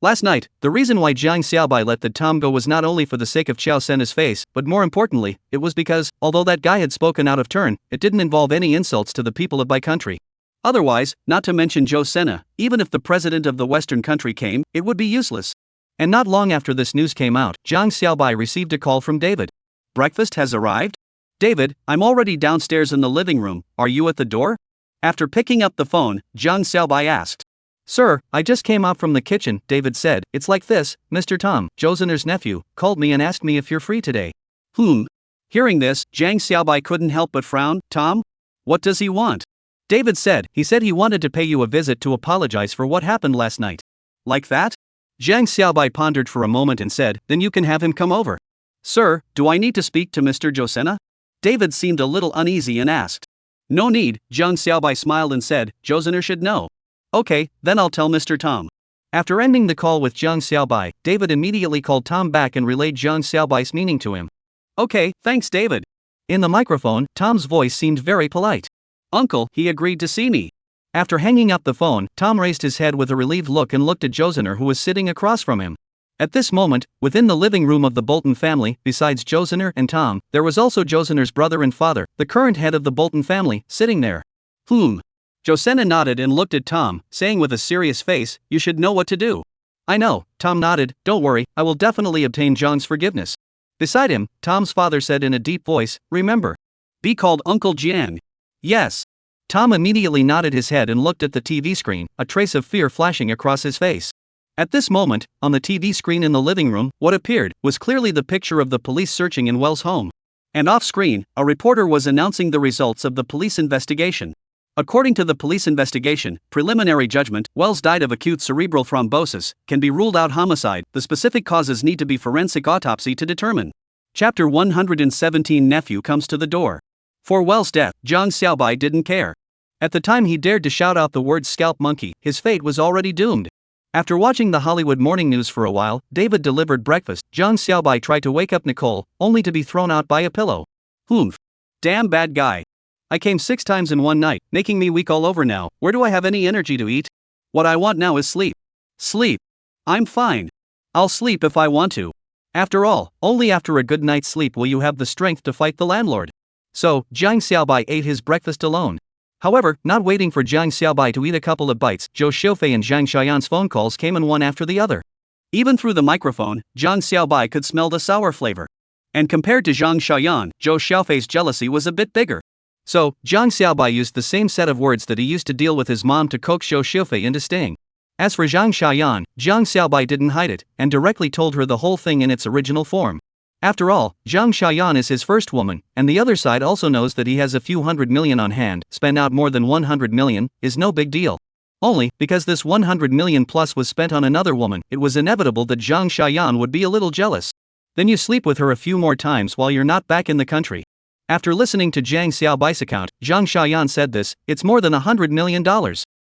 A: Last night, the reason why Jiang Xiaobai let the Tom go was not only for the sake of Chao Senna's face, but more importantly, it was because, although that guy had spoken out of turn, it didn't involve any insults to the people of my country. Otherwise, not to mention Zhou Senna, even if the president of the Western country came, it would be useless. And not long after this news came out, Jiang Xiaobai received a call from David. "Breakfast has arrived? David, I'm already downstairs in the living room, are you at the door?" After picking up the phone, Jiang Xiaobai asked. "Sir, I just came out from the kitchen," David said. "It's like this, Mr. Tom, Zhou Senna's nephew, called me and asked me if you're free today." Hearing this, Jiang Xiaobai couldn't help but frown. "Tom? What does he want?" David said he wanted to pay you a visit to apologize for what happened last night. "Like that?" Jiang Xiaobai pondered for a moment and said, "Then you can have him come over." "Sir, do I need to speak to Mr. Zhou Senna?" David seemed a little uneasy and asked. "No need," Jiang Xiaobai smiled and said, "Zhou Senna should know." "Okay, then I'll tell Mr. Tom." After ending the call with Jiang Xiaobai, David immediately called Tom back and relayed Jiang Xiaobai's meaning to him. "Okay, thanks David." In the microphone, Tom's voice seemed very polite. "Uncle, he agreed to see me." After hanging up the phone, Tom raised his head with a relieved look and looked at Zhou Senna, who was sitting across from him. At this moment, within the living room of the Bolton family, besides Zhou Senna and Tom, there was also Zhou Senna's brother and father, the current head of the Bolton family, sitting there. Zhou Senna nodded and looked at Tom, saying with a serious face, "You should know what to do." "I know," Tom nodded. "Don't worry, I will definitely obtain Jiang's forgiveness." Beside him, Tom's father said in a deep voice, "Remember. Be called Uncle Jiang." "Yes." Tom immediately nodded his head and looked at the TV screen, a trace of fear flashing across his face. At this moment, on the TV screen in the living room, what appeared was clearly the picture of the police searching in Wells' home. And off-screen, a reporter was announcing the results of the police investigation. According to the police investigation, preliminary judgment, Wells died of acute cerebral thrombosis, can be ruled out homicide, the specific causes need to be forensic autopsy to determine. Chapter 117 Nephew comes to the door. For Wells' death, Jiang Xiaobai didn't care. At the time he dared to shout out the word scalp monkey, his fate was already doomed. After watching the Hollywood morning news for a while, David delivered breakfast. Jiang Xiaobai tried to wake up Nicole, only to be thrown out by a pillow. Damn bad guy. I came 6 times in one night, making me weak all over now. Where do I have any energy to eat? What I want now is sleep. Sleep. I'm fine. I'll sleep if I want to. After all, only after a good night's sleep will you have the strength to fight the landlord. So, Jiang Xiaobai ate his breakfast alone. However, not waiting for Jiang Xiaobai to eat a couple of bites, Zhou Xiufei and Zhang Xiaoyan's phone calls came in one after the other. Even through the microphone, Jiang Xiaobai could smell the sour flavor. And compared to Zhang Xiaoyan, Zhou Xiufei's jealousy was a bit bigger. So, Jiang Xiaobai used the same set of words that he used to deal with his mom to coax Zhou Xiufei into staying. As for Zhang Xiaoyan, Jiang Xiaobai didn't hide it, and directly told her the whole thing in its original form. After all, Zhang Xiaoyan is his first woman, and the other side also knows that he has a few $100 million on hand. Spend out more than $100 million is no big deal. Only, because this $100 million plus was spent on another woman, it was inevitable that Zhang Xiaoyan would be a little jealous. Then you sleep with her a few more times while you're not back in the country. After listening to Jiang Xiaobai's account, Zhang Xiaoyan said this, it's more than $100 million.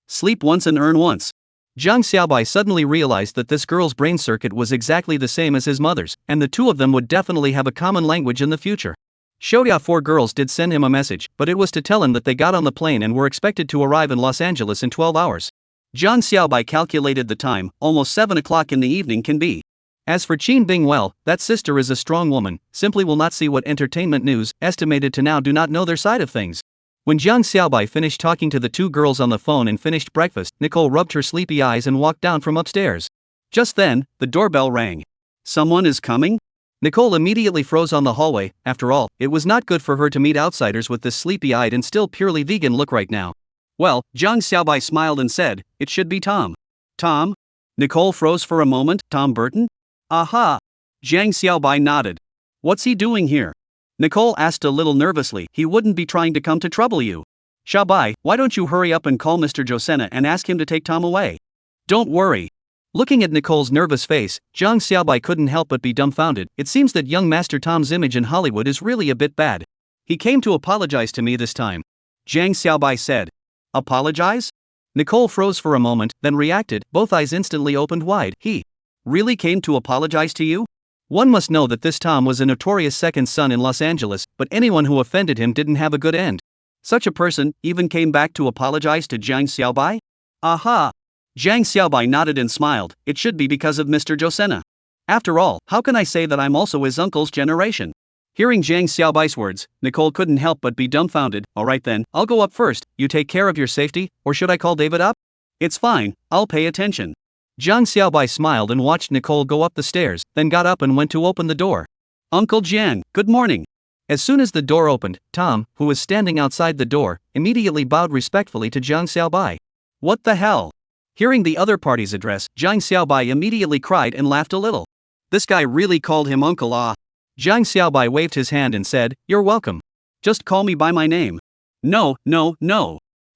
A: Sleep once and earn once. Zhang Xiaobai suddenly realized that this girl's brain circuit was exactly the same as his mother's, and the two of them would definitely have a common language in the future. Shoya 4 girls did send him a message, but it was to tell him that they got on the plane and were expected to arrive in Los Angeles in 12 hours. Zhang Xiaobai calculated the time, almost 7 o'clock in the evening can be. As for Qin Bing, well, that sister is a strong woman, simply will not see what entertainment news, estimated to now do not know their side of things. When Zhang Xiaobai finished talking to the two girls on the phone and finished breakfast, Nicole rubbed her sleepy eyes and walked down from upstairs. Just then, the doorbell rang. Someone is coming? Nicole immediately froze on the hallway. After all, it was not good for her to meet outsiders with this sleepy-eyed and still purely vegan look right now. Well, Zhang Xiaobai smiled and said, it should be Tom. Tom? Nicole froze for a moment. Tom Burton? Aha! Zhang Xiaobai nodded. What's he doing here? Nicole asked a little nervously. He wouldn't be trying to come to trouble you. Xiaobai, why don't you hurry up and call Mr. Josena and ask him to take Tom away? Don't worry. Looking at Nicole's nervous face, Zhang Xiaobai couldn't help but be dumbfounded. It seems that young Master Tom's image in Hollywood is really a bit bad. He came to apologize to me this time. Zhang Xiaobai said. Apologize? Nicole froze for a moment, then reacted, both eyes instantly opened wide. He really came to apologize to you? One must know that this Tom was a notorious second son in Los Angeles, but anyone who offended him didn't have a good end. Such a person even came back to apologize to Zhang Xiaobai? Aha! Zhang Xiaobai nodded and smiled. It should be because of Mr. Josena. After all, how can I say that I'm also his uncle's generation? Hearing Zhang Xiaobai's words, Nicole couldn't help but be dumbfounded. Alright then, I'll go up first, you take care of your safety, or should I call David up? It's fine, I'll pay attention. Zhang Xiaobai smiled and watched Nicole go up the stairs, then got up and went to open the door. Uncle Jiang, good morning. As soon as the door opened, Tom, who was standing outside the door, immediately bowed respectfully to Zhang Xiaobai. What the hell? Hearing the other party's address, Zhang Xiaobai immediately cried and laughed a little. This guy really called him uncle, ah. Zhang Xiaobai waved his hand and said, you're welcome. Just call me by my name. No.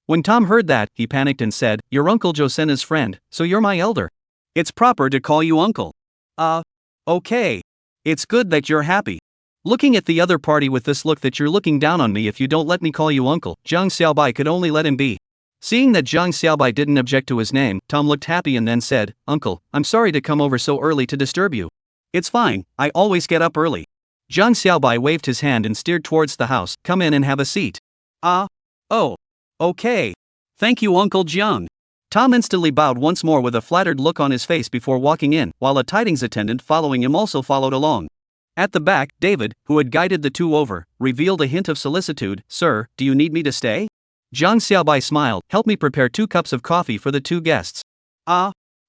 A: When Tom heard that, he panicked and said, you're Uncle Josena's friend, so you're my elder. It's proper to call you uncle. Okay. It's good that you're happy. Looking at the other party with this look that you're looking down on me if you don't let me call you uncle, Zhang Xiaobai could only let him be. Seeing that Zhang Xiaobai didn't object to his name, Tom looked happy and then said, Uncle, I'm sorry to come over so early to disturb you. It's fine, I always get up early. Zhang Xiaobai waved his hand and steered towards the house. Come in and have a seat. Oh. Okay. Thank you, Uncle Jiang. Tom instantly bowed once more with a flattered look on his face before walking in, while a tidings attendant following him also followed along. At the back, David, who had guided the two over, revealed a hint of solicitude. Sir, do you need me to stay? Zhang Xiaobai smiled. Help me prepare 2 cups of coffee for the 2 guests.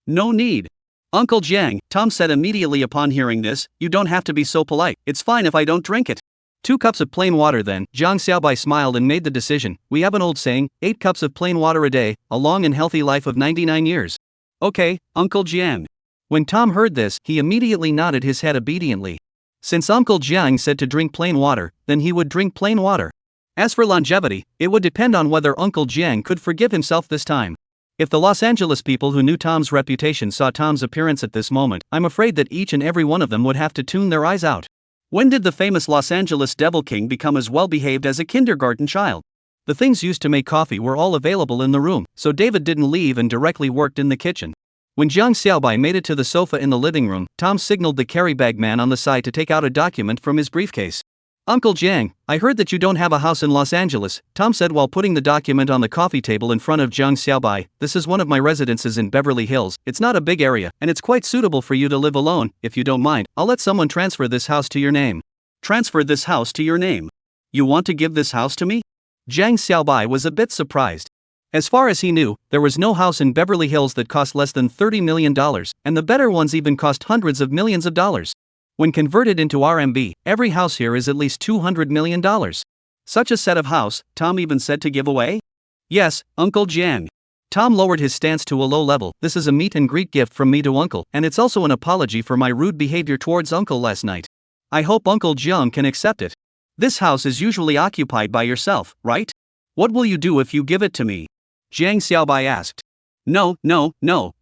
A: No need. Uncle Jiang, Tom said immediately upon hearing this, you don't have to be so polite, it's fine if I don't drink it. 2 cups of plain water then. Zhang Xiaobai smiled and made the decision. We have an old saying, 8 cups of plain water a day, a long and healthy life of 99 years. Okay, Uncle Jiang. When Tom heard this, he immediately nodded his head obediently. Since Uncle Jiang said to drink plain water, then he would drink plain water. As for longevity, it would depend on whether Uncle Jiang could forgive himself this time. If the Los Angeles people who knew Tom's reputation saw Tom's appearance at this moment, I'm afraid that each and every one of them would have to tune their eyes out. When did the famous Los Angeles Devil King become as well behaved as a kindergarten child? The things used to make coffee were all available in the room, so David didn't leave and directly worked in the kitchen. When Zhang Xiaobai made it to the sofa in the living room, Tom signaled the carry bag man on the side to take out a document from his briefcase. Uncle Jiang, I heard that you don't have a house in Los Angeles, Tom said while putting the document on the coffee table in front of Zhang Xiaobai. This is one of my residences in Beverly Hills. It's not a big area, and it's quite suitable for you to live alone. If you don't mind, I'll let someone transfer this house to your name. Transfer this house to your name? You want to give this house to me? Zhang Xiaobai was a bit surprised. As far as he knew, there was no house in Beverly Hills that cost less than $30 million, and the better ones even cost hundreds of millions of dollars. When converted into RMB, every house here is at least $200 million. Such a set of house, Tom even said to give away? Yes, Uncle Jiang. Tom lowered his stance to a low level. This is a meet and greet gift from me to Uncle, and it's also an apology for my rude behavior towards Uncle last night. I hope Uncle Jiang can accept it. This house is usually occupied by yourself, right? What will you do if you give it to me? Zhang Xiaobai asked. No,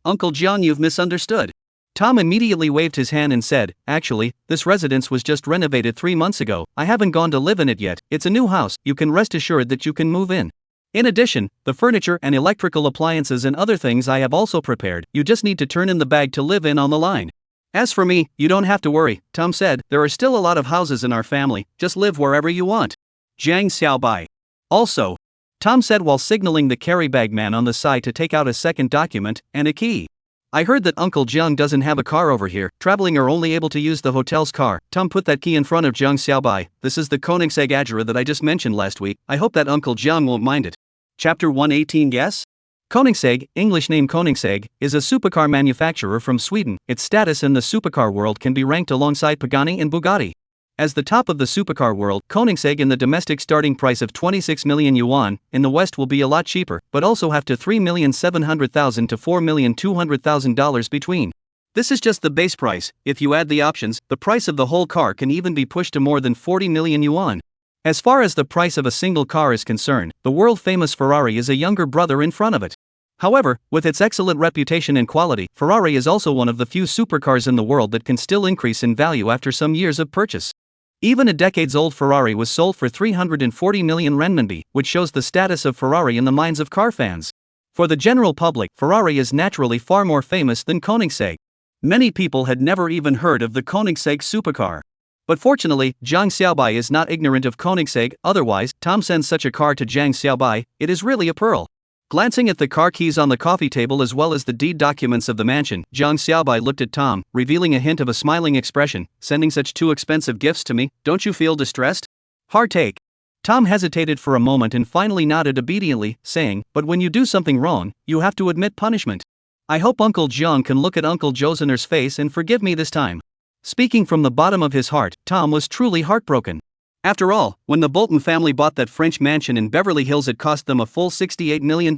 A: Uncle Jiang, you've misunderstood. Tom immediately waved his hand and said, "Actually, this residence was just renovated 3 months ago. I haven't gone to live in it yet. It's a new house. You can rest assured that you can move in. In addition, the furniture and electrical appliances and other things I have also prepared. You just need to turn in the bag to live in on the line." "As for me, you don't have to worry," Tom said. "There are still a lot of houses in our family. Just live wherever you want." Jiang Xiaobai. Also, Tom said while signaling the carry bag man on the side to take out a second document and a key. "I heard that Uncle Jiang doesn't have a car over here. Traveling are only able to use the hotel's car." Tom put that key in front of Jiang Xiaobai. "This is the Koenigsegg Agera that I just mentioned last week. I hope that Uncle Jiang won't mind it." Chapter 118. Guess? Koenigsegg, English name Koenigsegg, is a supercar manufacturer from Sweden. Its status in the supercar world can be ranked alongside Pagani and Bugatti. As the top of the supercar world, Koenigsegg in the domestic starting price of 26 million yuan, in the West will be a lot cheaper, but also have to $3,700,000 to $4,200,000 between. This is just the base price. If you add the options, the price of the whole car can even be pushed to more than 40 million yuan. As far as the price of a single car is concerned, the world-famous Ferrari is a younger brother in front of it. However, with its excellent reputation and quality, Ferrari is also one of the few supercars in the world that can still increase in value after some years of purchase. Even a decades-old Ferrari was sold for 340 million renminbi, which shows the status of Ferrari in the minds of car fans. For the general public, Ferrari is naturally far more famous than Koenigsegg. Many people had never even heard of the Koenigsegg supercar. But fortunately, Jiang Xiaobai is not ignorant of Koenigsegg. Otherwise, Tom sends such a car to Jiang Xiaobai. It is really a pearl. Glancing at the car keys on the coffee table as well as the deed documents of the mansion, Jiang Xiaobai looked at Tom, revealing a hint of a smiling expression. "Sending such two expensive gifts to me, don't you feel distressed?" Hard take. Tom hesitated for a moment and finally nodded obediently, saying, "But when you do something wrong, you have to admit punishment. I hope Uncle Jiang can look at Uncle Josener's face and forgive me this time." Speaking from the bottom of his heart, Tom was truly heartbroken. After all, when the Bolton family bought that French mansion in Beverly Hills, it cost them a full $68 million.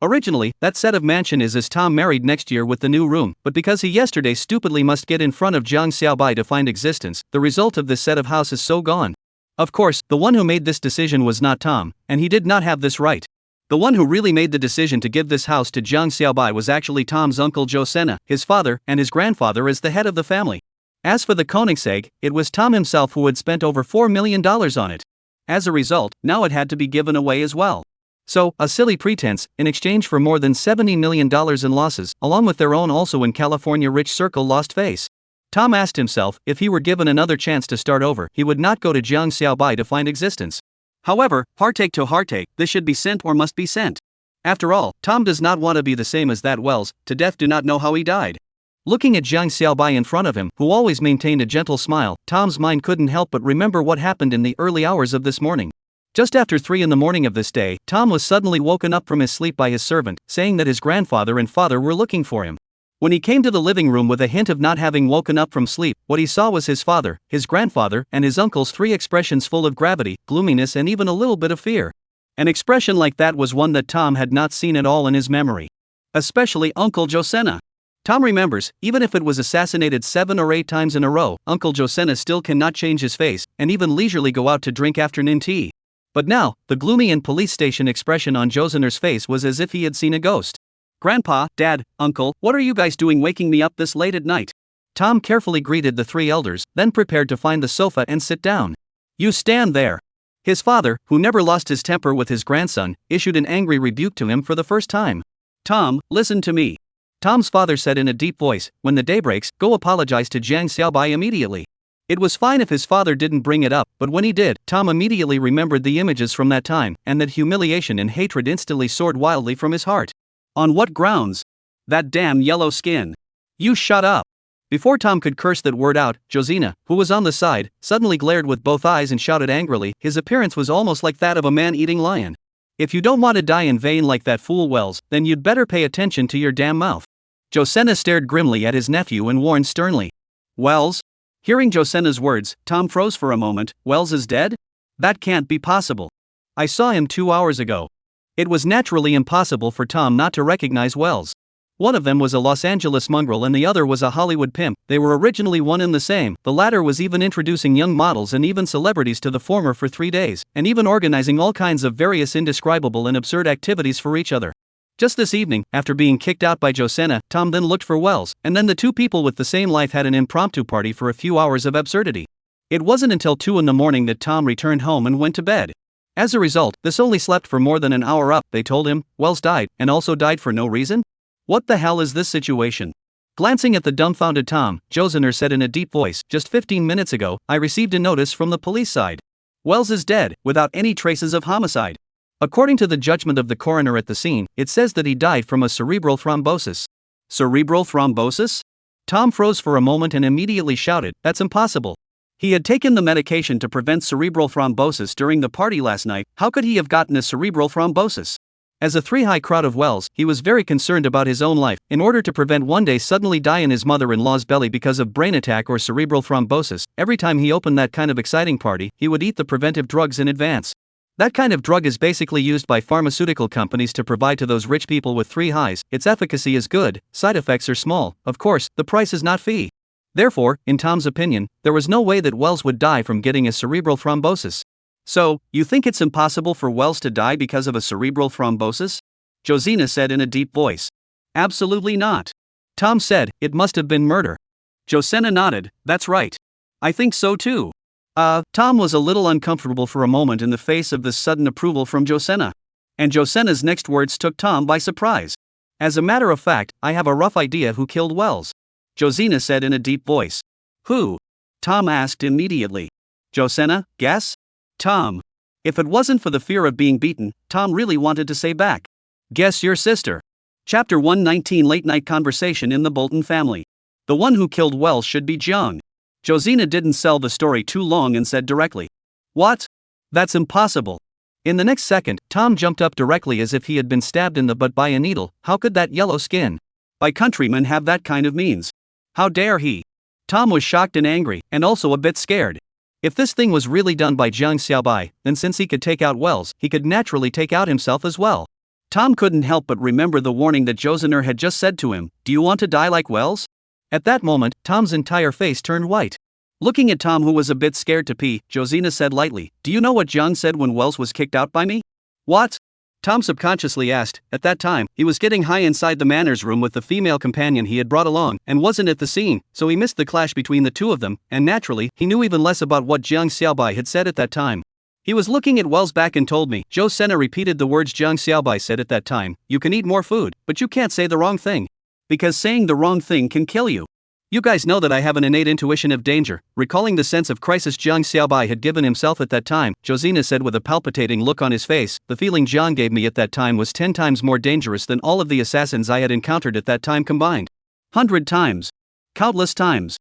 A: Originally, that set of mansion is as Tom married next year with the new room, but because he yesterday stupidly must get in front of Jiang Xiaobai to find existence, the result of this set of house is so gone. Of course, the one who made this decision was not Tom, and he did not have this right. The one who really made the decision to give this house to Jiang Xiaobai was actually Tom's uncle Josena, his father, and his grandfather as the head of the family. As for the Koenigsegg, it was Tom himself who had spent over $4 million on it. As a result, now it had to be given away as well. So, a silly pretense, in exchange for more than $70 million in losses, along with their own also in California rich circle lost face. Tom asked himself, if he were given another chance to start over, he would not go to Jiang Xiaobai to find existence. However, heartache to heartache, this should be sent or must be sent. After all, Tom does not want to be the same as that Wells, to death do not know how he died. Looking at Jiang Xiaobai in front of him, who always maintained a gentle smile, Tom's mind couldn't help but remember what happened in the early hours of this morning. Just after 3 in the morning of this day, Tom was suddenly woken up from his sleep by his servant, saying that his grandfather and father were looking for him. When he came to the living room with a hint of not having woken up from sleep, what he saw was his father, his grandfather, and his uncle's 3 expressions full of gravity, gloominess and even a little bit of fear. An expression like that was one that Tom had not seen at all in his memory. Especially Uncle Josena. Tom remembers, even if it was assassinated 7 or 8 times in a row, Uncle Josena still cannot change his face, and even leisurely go out to drink afternoon tea. But now, the gloomy and police station expression on Josener's face was as if he had seen a ghost. "Grandpa, Dad, Uncle, what are you guys doing waking me up this late at night?" Tom carefully greeted the 3 elders, then prepared to find the sofa and sit down. "You stand there." His father, who never lost his temper with his grandson, issued an angry rebuke to him for the first time. "Tom, listen to me." Tom's father said in a deep voice, "When the day breaks, go apologize to Jiang Xiaobai immediately." It was fine if his father didn't bring it up, but when he did, Tom immediately remembered the images from that time, and that humiliation and hatred instantly soared wildly from his heart. On what grounds? That damn yellow skin. You shut up. Before Tom could curse that word out, Josena, who was on the side, suddenly glared with both eyes and shouted angrily. His appearance was almost like that of a man-eating lion. "If you don't want to die in vain like that fool Wells, then you'd better pay attention to your damn mouth." Josena stared grimly at his nephew and warned sternly. "Wells?" Hearing Josena's words, Tom froze for a moment. "Wells is dead? That can't be possible. I saw him 2 hours ago." It was naturally impossible for Tom not to recognize Wells. One of them was a Los Angeles mongrel and the other was a Hollywood pimp. They were originally one and the same. The latter was even introducing young models and even celebrities to the former for 3 days, and even organizing all kinds of various indescribable and absurd activities for each other. Just this evening, after being kicked out by Josenna, Tom then looked for Wells, and then the two people with the same life had an impromptu party for a few hours of absurdity. It wasn't until 2 in the morning that Tom returned home and went to bed. As a result, this only slept for more than an hour up, they told him. Wells died, and also died for no reason? What the hell is this situation? Glancing at the dumbfounded Tom, Josener said in a deep voice, just 15 minutes ago, I received a notice from the police side. Wells is dead, without any traces of homicide. According to the judgment of the coroner at the scene, it says that he died from a cerebral thrombosis. Cerebral thrombosis? Tom froze for a moment and immediately shouted, that's impossible. He had taken the medication to prevent cerebral thrombosis during the party last night. How could he have gotten a cerebral thrombosis? As a three-high crowd of Wells, he was very concerned about his own life, in order to prevent one day suddenly die in his mother-in-law's belly because of brain attack or cerebral thrombosis. Every time he opened that kind of exciting party, he would eat the preventive drugs in advance. That kind of drug is basically used by pharmaceutical companies to provide to those rich people with three highs. Its efficacy is good, side effects are small, of course, the price is not fee. Therefore, in Tom's opinion, there was no way that Wells would die from getting a cerebral thrombosis. So, you think it's impossible for Wells to die because of a cerebral thrombosis? Josina said in a deep voice. Absolutely not. Tom said, it must have been murder. Josenna nodded, that's right. I think so too. Tom was a little uncomfortable for a moment in the face of this sudden approval from Josenna. And Josenna's next words took Tom by surprise. As a matter of fact, I have a rough idea who killed Wells. Josina said in a deep voice. Who? Tom asked immediately. Josenna, guess? Tom. If it wasn't for the fear of being beaten, Tom really wanted to say back. Guess your sister. Chapter 119 Late Night Conversation in the Bolton Family. The one who killed Wells should be Jiang. Josina didn't sell the story too long and said directly. What? That's impossible. In the next second, Tom jumped up directly as if he had been stabbed in the butt by a needle. How could that yellow skin? By countrymen have that kind of means? How dare he? Tom was shocked and angry, and also a bit scared. If this thing was really done by Jiang Xiaobai, then since he could take out Wells, he could naturally take out himself as well. Tom couldn't help but remember the warning that Josener had just said to him, do you want to die like Wells? At that moment, Tom's entire face turned white. Looking at Tom, who was a bit scared to pee, Josina said lightly, do you know what Jiang said when Wells was kicked out by me? What? Tom subconsciously asked. At that time, he was getting high inside the manners room with the female companion he had brought along, and wasn't at the scene, so he missed the clash between the two of them, and naturally, he knew even less about what Jiang Xiaobai had said at that time. He was looking at Wells back and told me. Josenna repeated the words Jiang Xiaobai said at that time, you can eat more food, but you can't say the wrong thing. Because saying the wrong thing can kill you. You guys know that I have an innate intuition of danger. Recalling the sense of crisis Jiang Xiaobai had given himself at that time, Josina said with a palpitating look on his face, the feeling Jiang gave me at that time was 10 times more dangerous than all of the assassins I had encountered at that time combined. 100 times. Countless times.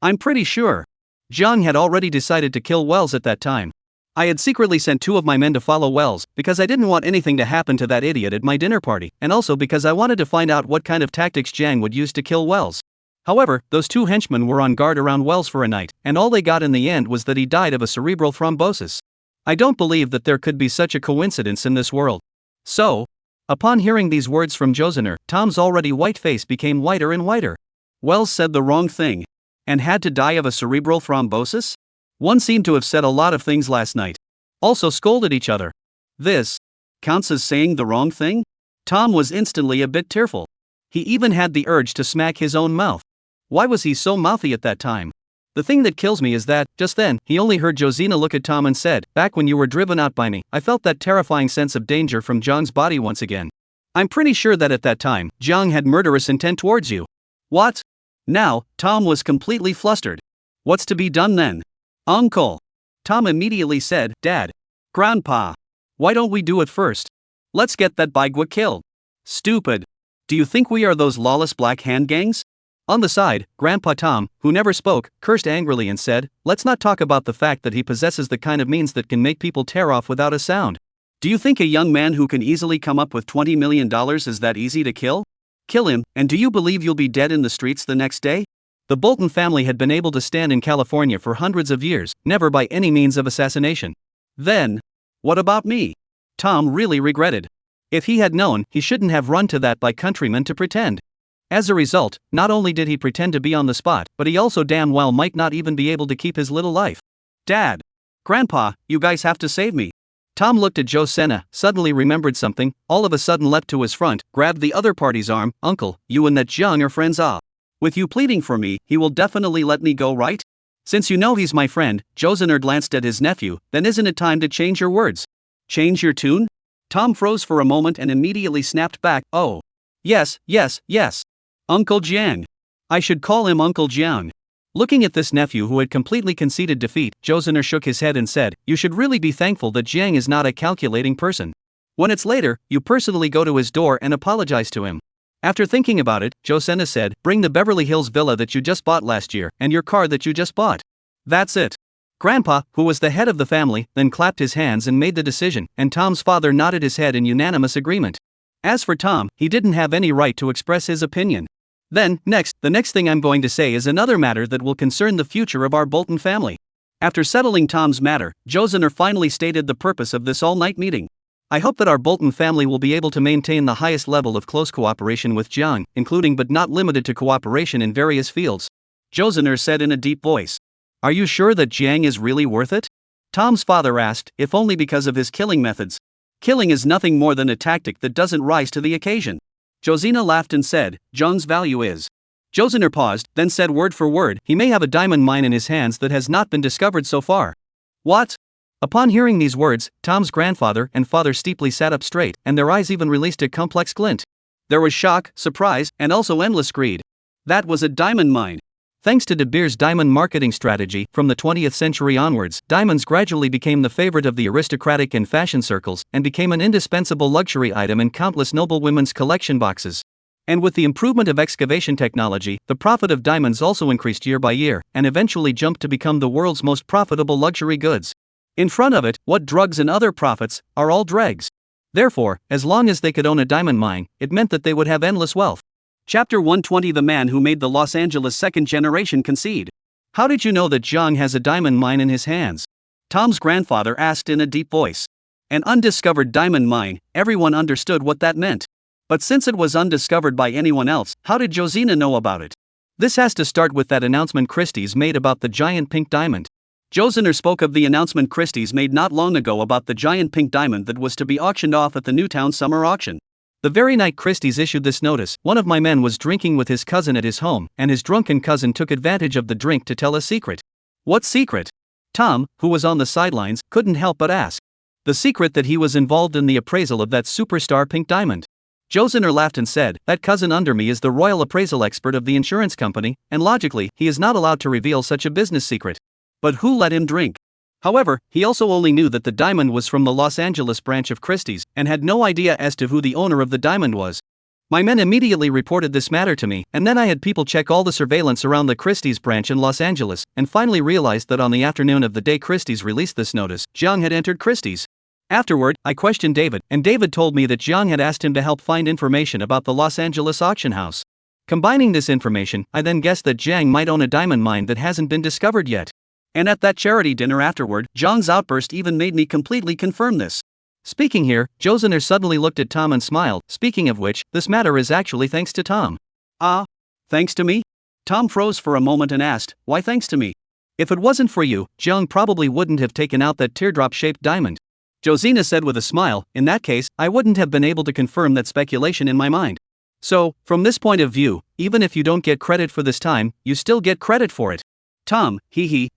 A: I'm pretty sure. Jiang had already decided to kill Wells at that time. I had secretly sent 2 of my men to follow Wells, because I didn't want anything to happen to that idiot at my dinner party, and also because I wanted to find out what kind of tactics Jiang would use to kill Wells. However, those 2 henchmen were on guard around Wells for a night, and all they got in the end was that he died of a cerebral thrombosis. I don't believe that there could be such a coincidence in this world. So, upon hearing these words from Josener, Tom's already white face became whiter and whiter. Wells said the wrong thing. And had to die of a cerebral thrombosis? One seemed to have said a lot of things last night. Also scolded each other. This counts as saying the wrong thing? Tom was instantly a bit tearful. He even had the urge to smack his own mouth. Why was he so mouthy at that time? The thing that kills me is that, just then, he only heard Josina look at Tom and said, back when you were driven out by me, I felt that terrifying sense of danger from Jiang's body once again. I'm pretty sure that at that time, Jiang had murderous intent towards you. What? Now, Tom was completely flustered. What's to be done then? Uncle. Tom immediately said, Dad. Grandpa. Why don't we do it first? Let's get that Baigua killed. Stupid. Do you think we are those lawless black hand gangs? On the side, Grandpa Tom, who never spoke, cursed angrily and said, let's not talk about the fact that he possesses the kind of means that can make people tear off without a sound. Do you think a young man who can easily come up with $20 million is that easy to kill? Kill him, and do you believe you'll be dead in the streets the next day? The Bolton family had been able to stand in California for hundreds of years, never by any means of assassination. Then, what about me? Tom really regretted. If he had known, he shouldn't have run to that by countrymen to pretend. As a result, not only did he pretend to be on the spot, but he also damn well might not even be able to keep his little life. Dad. Grandpa, you guys have to save me. Tom looked at Joe Senna, suddenly remembered something, all of a sudden leapt to his front, grabbed the other party's arm. Uncle, you and that Jiang are friends ah. With you pleading for me, he will definitely let me go, right? Since you know he's my friend, Joe Senna glanced at his nephew, then isn't it time to change your words? Change your tune? Tom froze for a moment and immediately snapped back, oh. Yes. Uncle Jiang. I should call him Uncle Jiang. Looking at this nephew who had completely conceded defeat, Joe Senna shook his head and said, you should really be thankful that Jiang is not a calculating person. When it's later, you personally go to his door and apologize to him. After thinking about it, Joe Senna said, bring the Beverly Hills villa that you just bought last year, and your car that you just bought. That's it. Grandpa, who was the head of the family, then clapped his hands and made the decision, and Tom's father nodded his head in unanimous agreement. As for Tom, he didn't have any right to express his opinion. Then, the next thing I'm going to say is another matter that will concern the future of our Bolton family. After settling Tom's matter, Joe Senna finally stated the purpose of this all-night meeting. I hope that our Bolton family will be able to maintain the highest level of close cooperation with Jiang, including but not limited to cooperation in various fields. Joe Senna said in a deep voice. Are you sure that Jiang is really worth it? Tom's father asked, if only because of his killing methods. Killing is nothing more than a tactic that doesn't rise to the occasion. Joe Senna laughed and said, Jiang's value is. Joe Senna paused, then said word for word, he may have a diamond mine in his hands that has not been discovered so far. What? Upon hearing these words, Tom's grandfather and father steeply sat up straight, and their eyes even released a complex glint. There was shock, surprise, and also endless greed. That was a diamond mine. Thanks to De Beers' diamond marketing strategy, from the 20th century onwards, diamonds gradually became the favorite of the aristocratic and fashion circles, and became an indispensable luxury item in countless noblewomen's collection boxes. And with the improvement of excavation technology, the profit of diamonds also increased year by year, and eventually jumped to become the world's most profitable luxury goods. In front of it, what drugs and other profits are all dregs. Therefore, as long as they could own a diamond mine, it meant that they would have endless wealth. Chapter 120 The man who made the Los Angeles second generation concede. How did you know that Jiang has a diamond mine in his hands? Tom's grandfather asked in a deep voice. An undiscovered diamond mine, everyone understood what that meant. But since it was undiscovered by anyone else, how did Joe Senna know about it? This has to start with that announcement Christie's made about the giant pink diamond. Joe Senna spoke of the announcement Christie's made not long ago about the giant pink diamond that was to be auctioned off at the Newtown summer auction. The very night Christie's issued this notice, one of my men was drinking with his cousin at his home, and his drunken cousin took advantage of the drink to tell a secret. What secret? Tom, who was on the sidelines, couldn't help but ask. The secret that he was involved in the appraisal of that superstar pink diamond. Joe Senna laughed and said, that cousin under me is the royal appraisal expert of the insurance company, and logically, he is not allowed to reveal such a business secret. But who let him drink? However, he also only knew that the diamond was from the Los Angeles branch of Christie's, and had no idea as to who the owner of the diamond was. My men immediately reported this matter to me, and then I had people check all the surveillance around the Christie's branch in Los Angeles, and finally realized that on the afternoon of the day Christie's released this notice, Jiang had entered Christie's. Afterward, I questioned David, and David told me that Jiang had asked him to help find information about the Los Angeles auction house. Combining this information, I then guessed that Jiang might own a diamond mine that hasn't been discovered yet. And at that charity dinner afterward, Jiang's outburst even made me completely confirm this. Speaking here, Joe Senna suddenly looked at Tom and smiled, speaking of which, this matter is actually thanks to Tom. Ah, thanks to me? Tom froze for a moment and asked, why thanks to me? If it wasn't for you, Jiang probably wouldn't have taken out that teardrop-shaped diamond. Joe Senna said with a smile, in that case, I wouldn't have been able to confirm that speculation in my mind. So, from this point of view, even if you don't get credit for this time, you still get credit for it. Tom,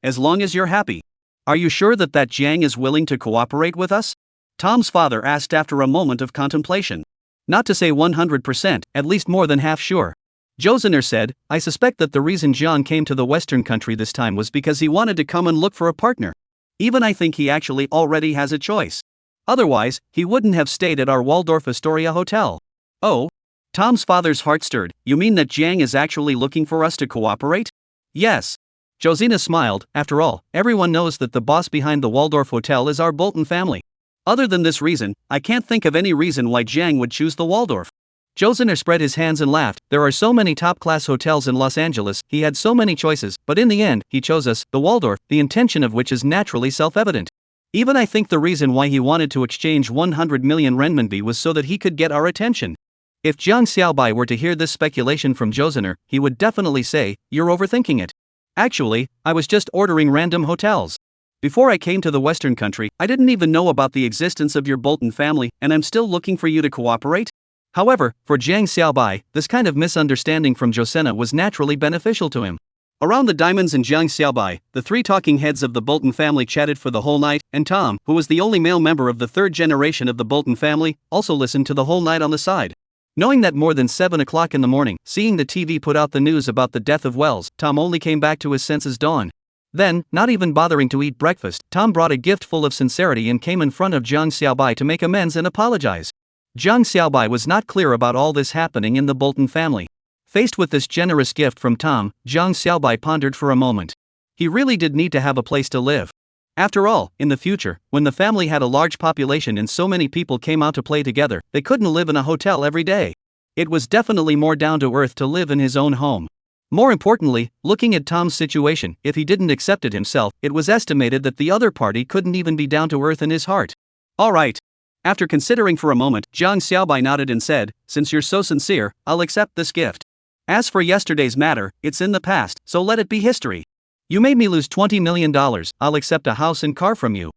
A: as long as you're happy. Are you sure that Jiang is willing to cooperate with us? Tom's father asked after a moment of contemplation. Not to say 100%, at least more than half sure. Joe Senna said, I suspect that the reason Jiang came to the Western country this time was because he wanted to come and look for a partner. Even I think he actually already has a choice. Otherwise, he wouldn't have stayed at our Waldorf Astoria hotel. Oh? Tom's father's heart stirred. You mean that Jiang is actually looking for us to cooperate? Yes. Joe Senna smiled. After all, everyone knows that the boss behind the Waldorf Hotel is our Bolton family. Other than this reason, I can't think of any reason why Jiang would choose the Waldorf. Joe Senna spread his hands and laughed. There are so many top-class hotels in Los Angeles, he had so many choices, but in the end, he chose us, the Waldorf, the intention of which is naturally self-evident. Even I think the reason why he wanted to exchange 100 million renminbi was so that he could get our attention. If Jiang Xiaobai were to hear this speculation from Joe Senna, he would definitely say, you're overthinking it. Actually, I was just ordering random hotels. Before I came to the Western country, I didn't even know about the existence of your Bolton family, and I'm still looking for you to cooperate? However, for Jiang Xiaobai, this kind of misunderstanding from Josena was naturally beneficial to him. Around the diamonds and Jiang Xiaobai, the three talking heads of the Bolton family chatted for the whole night, and Tom, who was the only male member of the third generation of the Bolton family, also listened to the whole night on the side. Knowing that more than 7 o'clock in the morning, seeing the TV put out the news about the death of Wells, Tom only came back to his senses dawn. Then, not even bothering to eat breakfast, Tom brought a gift full of sincerity and came in front of Jiang Xiaobai to make amends and apologize. Jiang Xiaobai was not clear about all this happening in the Bolton family. Faced with this generous gift from Tom, Jiang Xiaobai pondered for a moment. He really did need to have a place to live. After all, in the future, when the family had a large population and so many people came out to play together, they couldn't live in a hotel every day. It was definitely more down to earth to live in his own home. More importantly, looking at Tom's situation, if he didn't accept it himself, it was estimated that the other party couldn't even be down to earth in his heart. Alright. After considering for a moment, Jiang Xiaobai nodded and said, "Since you're so sincere, I'll accept this gift. As for yesterday's matter, it's in the past, so let it be history. You made me lose $20 million, I'll accept a house and car from you."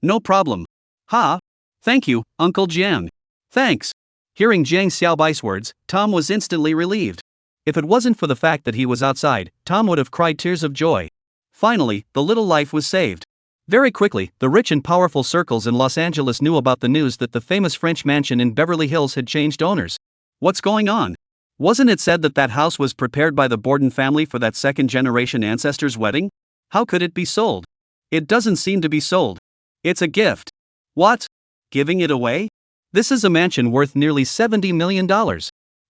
A: No problem. Ha! Thank you, Uncle Jiang. Thanks. Hearing Jiang Xiaobai's words, Tom was instantly relieved. If it wasn't for the fact that he was outside, Tom would have cried tears of joy. Finally, the little life was saved. Very quickly, the rich and powerful circles in Los Angeles knew about the news that the famous French mansion in Beverly Hills had changed owners. What's going on? Wasn't it said that that house was prepared by the Borden family for that second-generation ancestor's wedding? How could it be sold? It doesn't seem to be sold. It's a gift. What? Giving it away? This is a mansion worth nearly $70 million.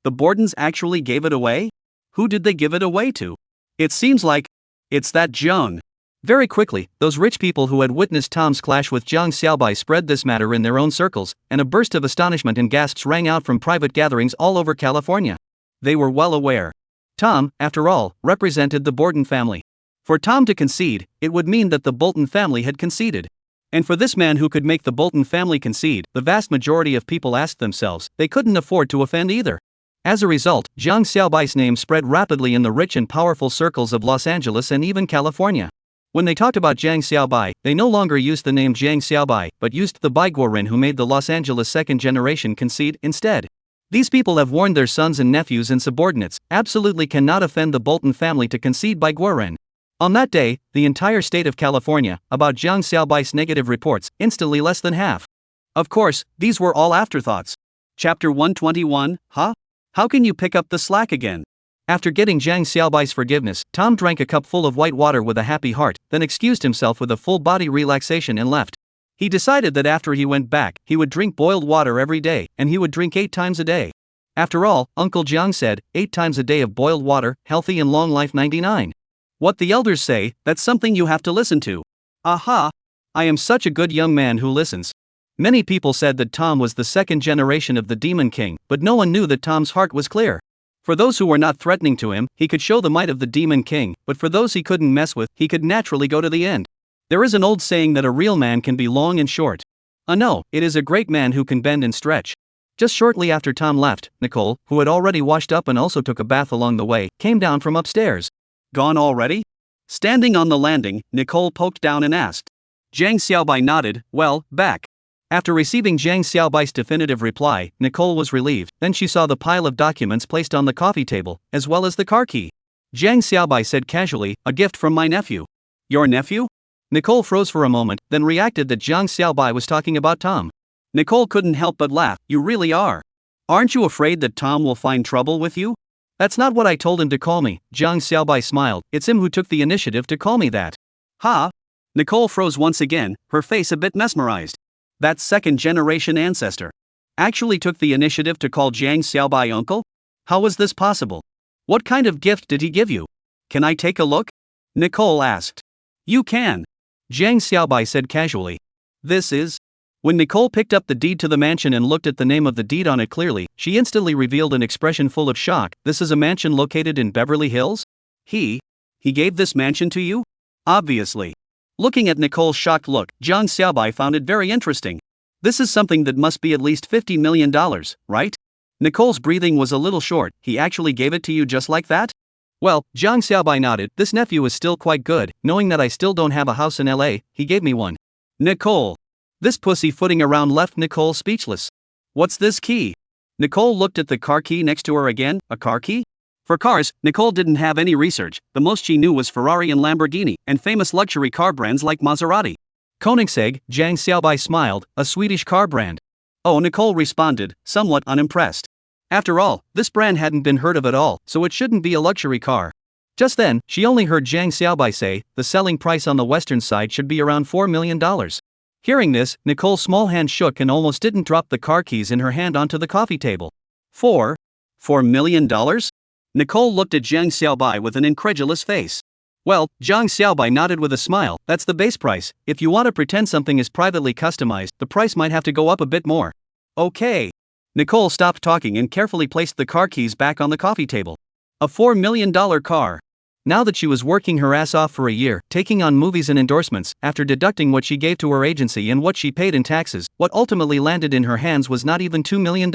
A: The Bordens actually gave it away? Who did they give it away to? It seems like it's that Jiang. Very quickly, those rich people who had witnessed Tom's clash with Jiang Xiaobai spread this matter in their own circles, and a burst of astonishment and gasps rang out from private gatherings all over California. They were well aware. Tom, after all, represented the Borden family. For Tom to concede, it would mean that the Bolton family had conceded. And for this man who could make the Bolton family concede, the vast majority of people asked themselves, they couldn't afford to offend either. As a result, Jiang Xiaobai's name spread rapidly in the rich and powerful circles of Los Angeles and even California. When they talked about Jiang Xiaobai, they no longer used the name Jiang Xiaobai, but used the Baiguoren who made the Los Angeles second generation concede instead. These people have warned their sons and nephews and subordinates, absolutely cannot offend the Bolton family to concede Baiguoren. On that day, the entire state of California, about Jiang Xiaobai's negative reports, instantly less than half. Of course, these were all afterthoughts. Chapter 121, Huh? How can you pick up the slack again? After getting Jiang Xiaobai's forgiveness, Tom drank a cup full of white water with a happy heart, then excused himself with a full body relaxation and left. He decided that after he went back, he would drink boiled water every day, and he would drink 8 times a day. After all, Uncle Jiang said, 8 times a day of boiled water, healthy and long life 99. What the elders say, that's something you have to listen to. Aha! I am such a good young man who listens. Many people said that Tom was the second generation of the Demon King, but no one knew that Tom's heart was clear. For those who were not threatening to him, he could show the might of the Demon King, but for those he couldn't mess with, he could naturally go to the end. There is an old saying that a real man can be long and short. No, it is a great man who can bend and stretch. Just shortly after Tom left, Nicole, who had already washed up and also took a bath along the way, came down from upstairs. Gone already? Standing on the landing, Nicole poked down and asked. Jiang Xiaobai nodded, well, back. After receiving Jiang Xiaobai's definitive reply, Nicole was relieved. Then she saw the pile of documents placed on the coffee table, as well as the car key. Jiang Xiaobai said casually, a gift from my nephew. Your nephew? Nicole froze for a moment, then reacted that Jiang Xiaobai was talking about Tom. Nicole couldn't help but laugh. You really are. Aren't you afraid that Tom will find trouble with you? That's not what I told him to call me. Jiang Xiaobai smiled. It's him who took the initiative to call me that. Ha! Nicole froze once again, her face a bit mesmerized. That second-generation ancestor actually took the initiative to call Jiang Xiaobai uncle? How was this possible? What kind of gift did he give you? Can I take a look? Nicole asked. You can. Jiang Xiaobai said casually. This is? When Nicole picked up the deed to the mansion and looked at the name of the deed on it clearly, she instantly revealed an expression full of shock. This is a mansion located in Beverly Hills? He gave this mansion to you? Obviously. Looking at Nicole's shocked look, Jiang Xiaobai found it very interesting. This is something that must be at least $50 million, right? Nicole's breathing was a little short. He actually gave it to you just like that? Well, Jiang Xiaobai nodded. This nephew is still quite good, knowing that I still don't have a house in LA, he gave me one. Nicole. This pussyfooting around left Nicole speechless. What's this key? Nicole looked at the car key next to her again. A car key? For cars, Nicole didn't have any research. The most she knew was Ferrari and Lamborghini, and famous luxury car brands like Maserati. Koenigsegg, Jiang Xiaobai smiled, a Swedish car brand. Oh, Nicole responded, somewhat unimpressed. After all, this brand hadn't been heard of at all, so it shouldn't be a luxury car. Just then, she only heard Jiang Xiaobai say, the selling price on the western side should be around $4 million. Hearing this, Nicole's small hand shook and almost didn't drop the car keys in her hand onto the coffee table. $4 million? Nicole looked at Jiang Xiaobai with an incredulous face. Well, Jiang Xiaobai nodded with a smile. That's the base price. If you want to pretend something is privately customized, the price might have to go up a bit more. Okay. Nicole stopped talking and carefully placed the car keys back on the coffee table. A $4 million car. Now that she was working her ass off for a year, taking on movies and endorsements, after deducting what she gave to her agency and what she paid in taxes, what ultimately landed in her hands was not even $2 million.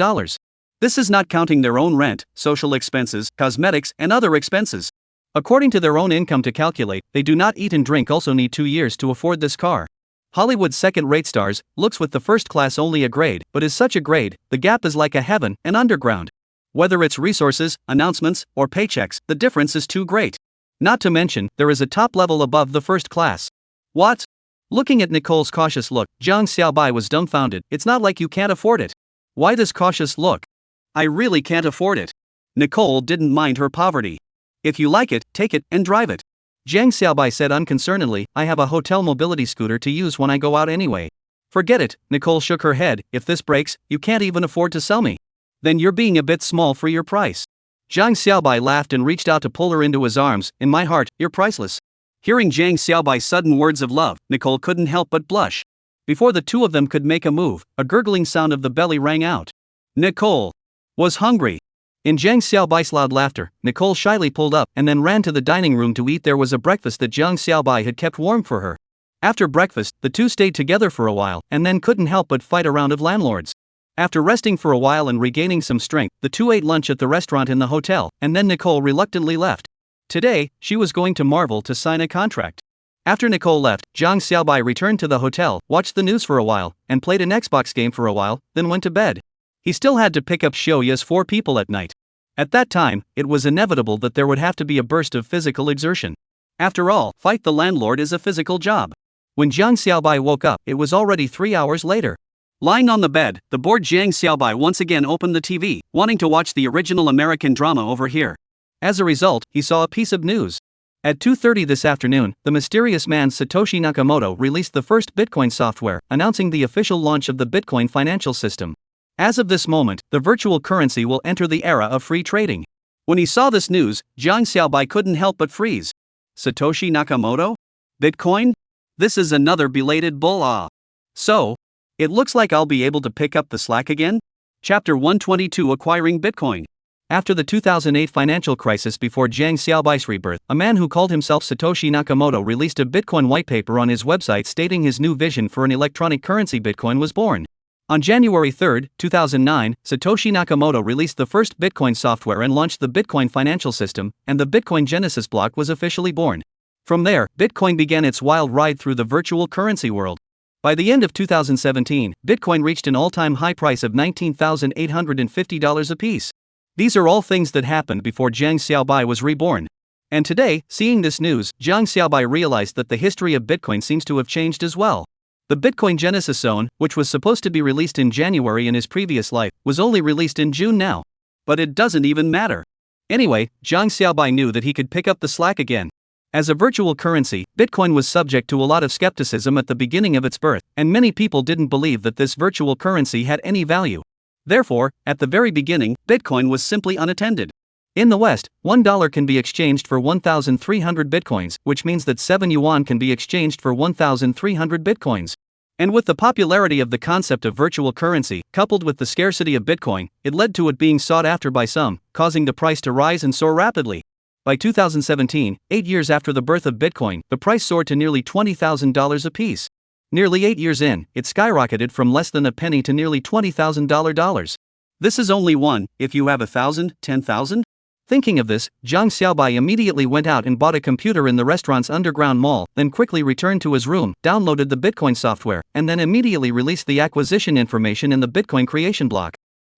A: This is not counting their own rent, social expenses, cosmetics, and other expenses. According to their own income to calculate, they do not eat and drink also need 2 years to afford this car. Hollywood's second-rate stars, looks with the first class only a grade, but is such a grade, the gap is like a heaven and underground. Whether it's resources, announcements, or paychecks, the difference is too great. Not to mention, there is a top level above the first class. What? Looking at Nicole's cautious look, Jiang Xiaobai was dumbfounded. It's not like you can't afford it. Why this cautious look? I really can't afford it. Nicole didn't mind her poverty. If you like it, take it and drive it. Jiang Xiaobai said unconcernedly, I have a hotel mobility scooter to use when I go out anyway. Forget it, Nicole shook her head. If this breaks, you can't even afford to sell me. Then you're being a bit small for your price. Jiang Xiaobai laughed and reached out to pull her into his arms. In my heart, you're priceless. Hearing Jiang Xiaobai's sudden words of love, Nicole couldn't help but blush. Before the two of them could make a move, a gurgling sound of the belly rang out. Nicole was hungry. In Jiang Xiaobai's loud laughter, Nicole shyly pulled up and then ran to the dining room to eat. There was a breakfast that Jiang Xiaobai had kept warm for her. After breakfast, the two stayed together for a while and then couldn't help but fight a round of landlords. After resting for a while and regaining some strength, the two ate lunch at the restaurant in the hotel, and then Nicole reluctantly left. Today, she was going to Marvel to sign a contract. After Nicole left, Jiang Xiaobai returned to the hotel, watched the news for a while, and played an Xbox game for a while, then went to bed. He still had to pick up Xiaoya's 4 people at night. At that time, it was inevitable that there would have to be a burst of physical exertion. After all, fight the landlord is a physical job. When Jiang Xiaobai woke up, it was already 3 hours later. Lying on the bed, the bored Jiang Xiaobai once again opened the TV, wanting to watch the original American drama over here. As a result, he saw a piece of news. At 2:30 this afternoon, the mysterious man Satoshi Nakamoto released the first Bitcoin software, announcing the official launch of the Bitcoin financial system. As of this moment, the virtual currency will enter the era of free trading. When he saw this news, Jiang Xiaobai couldn't help but freeze. Satoshi Nakamoto? Bitcoin? This is another belated bull. So, it looks like I'll be able to pick up the slack again? Chapter 122 Acquiring Bitcoin. After the 2008 financial crisis before Jiang Xiaobai's rebirth, a man who called himself Satoshi Nakamoto released a Bitcoin whitepaper on his website stating his new vision for an electronic currency Bitcoin was born. On January 3, 2009, Satoshi Nakamoto released the first Bitcoin software and launched the Bitcoin financial system, and the Bitcoin Genesis block was officially born. From there, Bitcoin began its wild ride through the virtual currency world. By the end of 2017, Bitcoin reached an all-time high price of $19,850 apiece. These are all things that happened before Jiang Xiaobai was reborn. And today, seeing this news, Jiang Xiaobai realized that the history of Bitcoin seems to have changed as well. The Bitcoin Genesis Zone, which was supposed to be released in January in his previous life, was only released in June now. But it doesn't even matter. Anyway, Jiang Xiaobai knew that he could pick up the slack again. As a virtual currency, Bitcoin was subject to a lot of skepticism at the beginning of its birth, and many people didn't believe that this virtual currency had any value. Therefore, at the very beginning, Bitcoin was simply unattended. In the West, $1 can be exchanged for 1,300 Bitcoins, which means that 7 yuan can be exchanged for 1,300 Bitcoins. And with the popularity of the concept of virtual currency, coupled with the scarcity of Bitcoin, it led to it being sought after by some, causing the price to rise and soar rapidly. By 2017, 8 years after the birth of Bitcoin, the price soared to nearly $20,000 apiece. Nearly 8 years in, it skyrocketed from less than a penny to nearly $20,000. This is only one. If you have 1,000, 10,000? Thinking of this, Zhang Xiaobai immediately went out and bought a computer in the restaurant's underground mall, then quickly returned to his room, downloaded the Bitcoin software, and then immediately released the acquisition information in the Bitcoin creation block.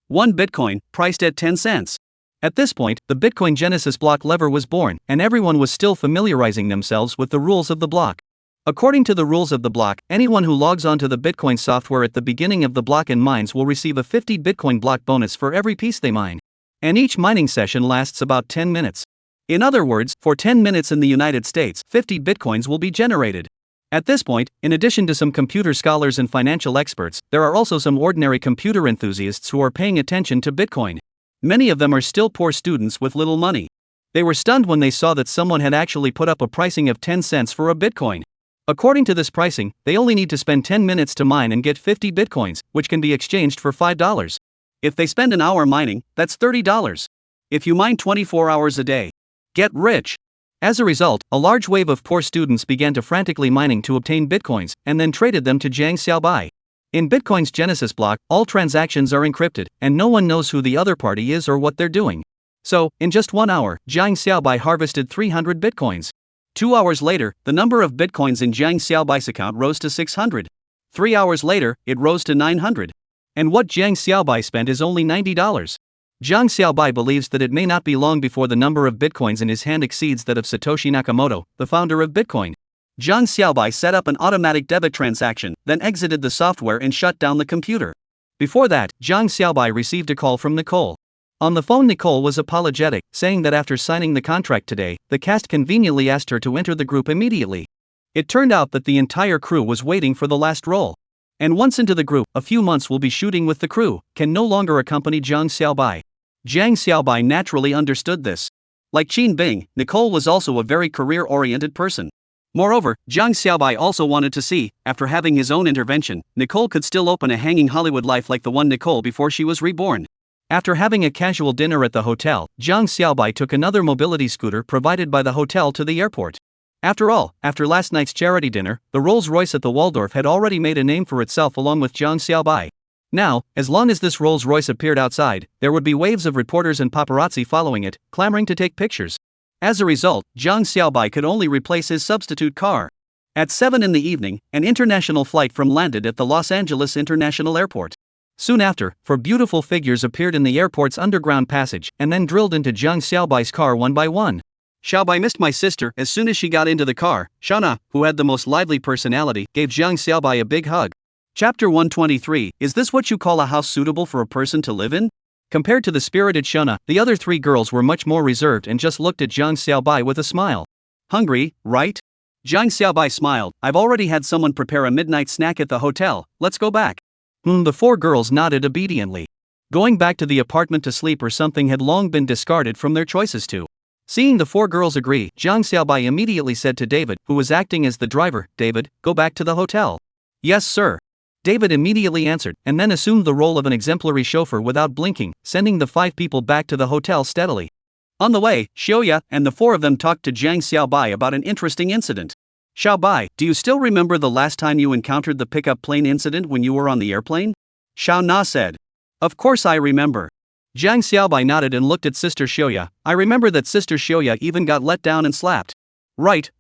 A: 1 Bitcoin, priced at 10 cents. At this point, the Bitcoin Genesis block lever was born, and everyone was still familiarizing themselves with the rules of the block. According to the rules of the block, anyone who logs onto the Bitcoin software at the beginning of the block and mines will receive a 50 Bitcoin block bonus for every piece they mine. And each mining session lasts about 10 minutes. In other words, for 10 minutes in the United States, 50 Bitcoins will be generated. At this point, in addition to some computer scholars and financial experts, there are also some ordinary computer enthusiasts who are paying attention to Bitcoin. Many of them are still poor students with little money. They were stunned when they saw that someone had actually put up a pricing of 10 cents for a Bitcoin. According to this pricing, they only need to spend 10 minutes to mine and get 50 Bitcoins, which can be exchanged for $5. If they spend an hour mining, that's $30. If you mine 24 hours a day, get rich. As a result, a large wave of poor students began to frantically mining to obtain Bitcoins, and then traded them to Zhang Xiaobai. In Bitcoin's Genesis block, all transactions are encrypted, and no one knows who the other party is or what they're doing. So, in just 1 hour, Zhang Xiaobai harvested 300 Bitcoins. 2 hours later, the number of Bitcoins in Zhang Xiaobai's account rose to 600. 3 hours later, it rose to 900. And what Zhang Xiaobai spent is only $90. Zhang Xiaobai believes that it may not be long before the number of Bitcoins in his hand exceeds that of Satoshi Nakamoto, the founder of Bitcoin. Zhang Xiaobai set up an automatic debit transaction, then exited the software and shut down the computer. Before that, Zhang Xiaobai received a call from Nicole. On the phone, Nicole was apologetic, saying that after signing the contract today, the cast conveniently asked her to enter the group immediately. It turned out that the entire crew was waiting for the last role. And once into the group, a few months will be shooting with the crew, can no longer accompany Zhang Xiaobai. Zhang Xiaobai naturally understood this. Like Qin Bing, Nicole was also a very career-oriented person. Moreover, Zhang Xiaobai also wanted to see, after having his own intervention, Nicole could still open a hanging Hollywood life like the one Nicole before she was reborn. After having a casual dinner at the hotel, Zhang Xiaobai took another mobility scooter provided by the hotel to the airport. After all, after last night's charity dinner, the Rolls-Royce at the Waldorf had already made a name for itself along with Zhang Xiaobai. Now, as long as this Rolls-Royce appeared outside, there would be waves of reporters and paparazzi following it, clamoring to take pictures. As a result, Zhang Xiaobai could only replace his substitute car. At 7 in the evening, an international flight landed at the Los Angeles International Airport. Soon after, 4 beautiful figures appeared in the airport's underground passage and then drilled into Zhang Xiaobai's car one by one. Xiaobai missed my sister. As soon as she got into the car, Shauna, who had the most lively personality, gave Zhang Xiaobai a big hug. Chapter 123, is this what you call a house suitable for a person to live in? Compared to the spirited Shauna, the other 3 girls were much more reserved and just looked at Zhang Xiaobai with a smile. Hungry, right? Zhang Xiaobai smiled. I've already had someone prepare a midnight snack at the hotel, let's go back. The 4 girls nodded obediently. Going back to the apartment to sleep or something had long been discarded from their choices too. Seeing the 4 girls agree, Zhang Xiaobai immediately said to David, who was acting as the driver, David, go back to the hotel. Yes, sir. David immediately answered, and then assumed the role of an exemplary chauffeur without blinking, sending the 5 people back to the hotel steadily. On the way, Xiaoya and the 4 of them talked to Zhang Xiaobai about an interesting incident. Xiaobai, do you still remember the last time you encountered the pickup plane incident when you were on the airplane? Xiao Na said. Of course I remember. Zhang Xiaobai nodded and looked at Sister Xiaoya. I remember that Sister Xiaoya even got let down and slapped. Right.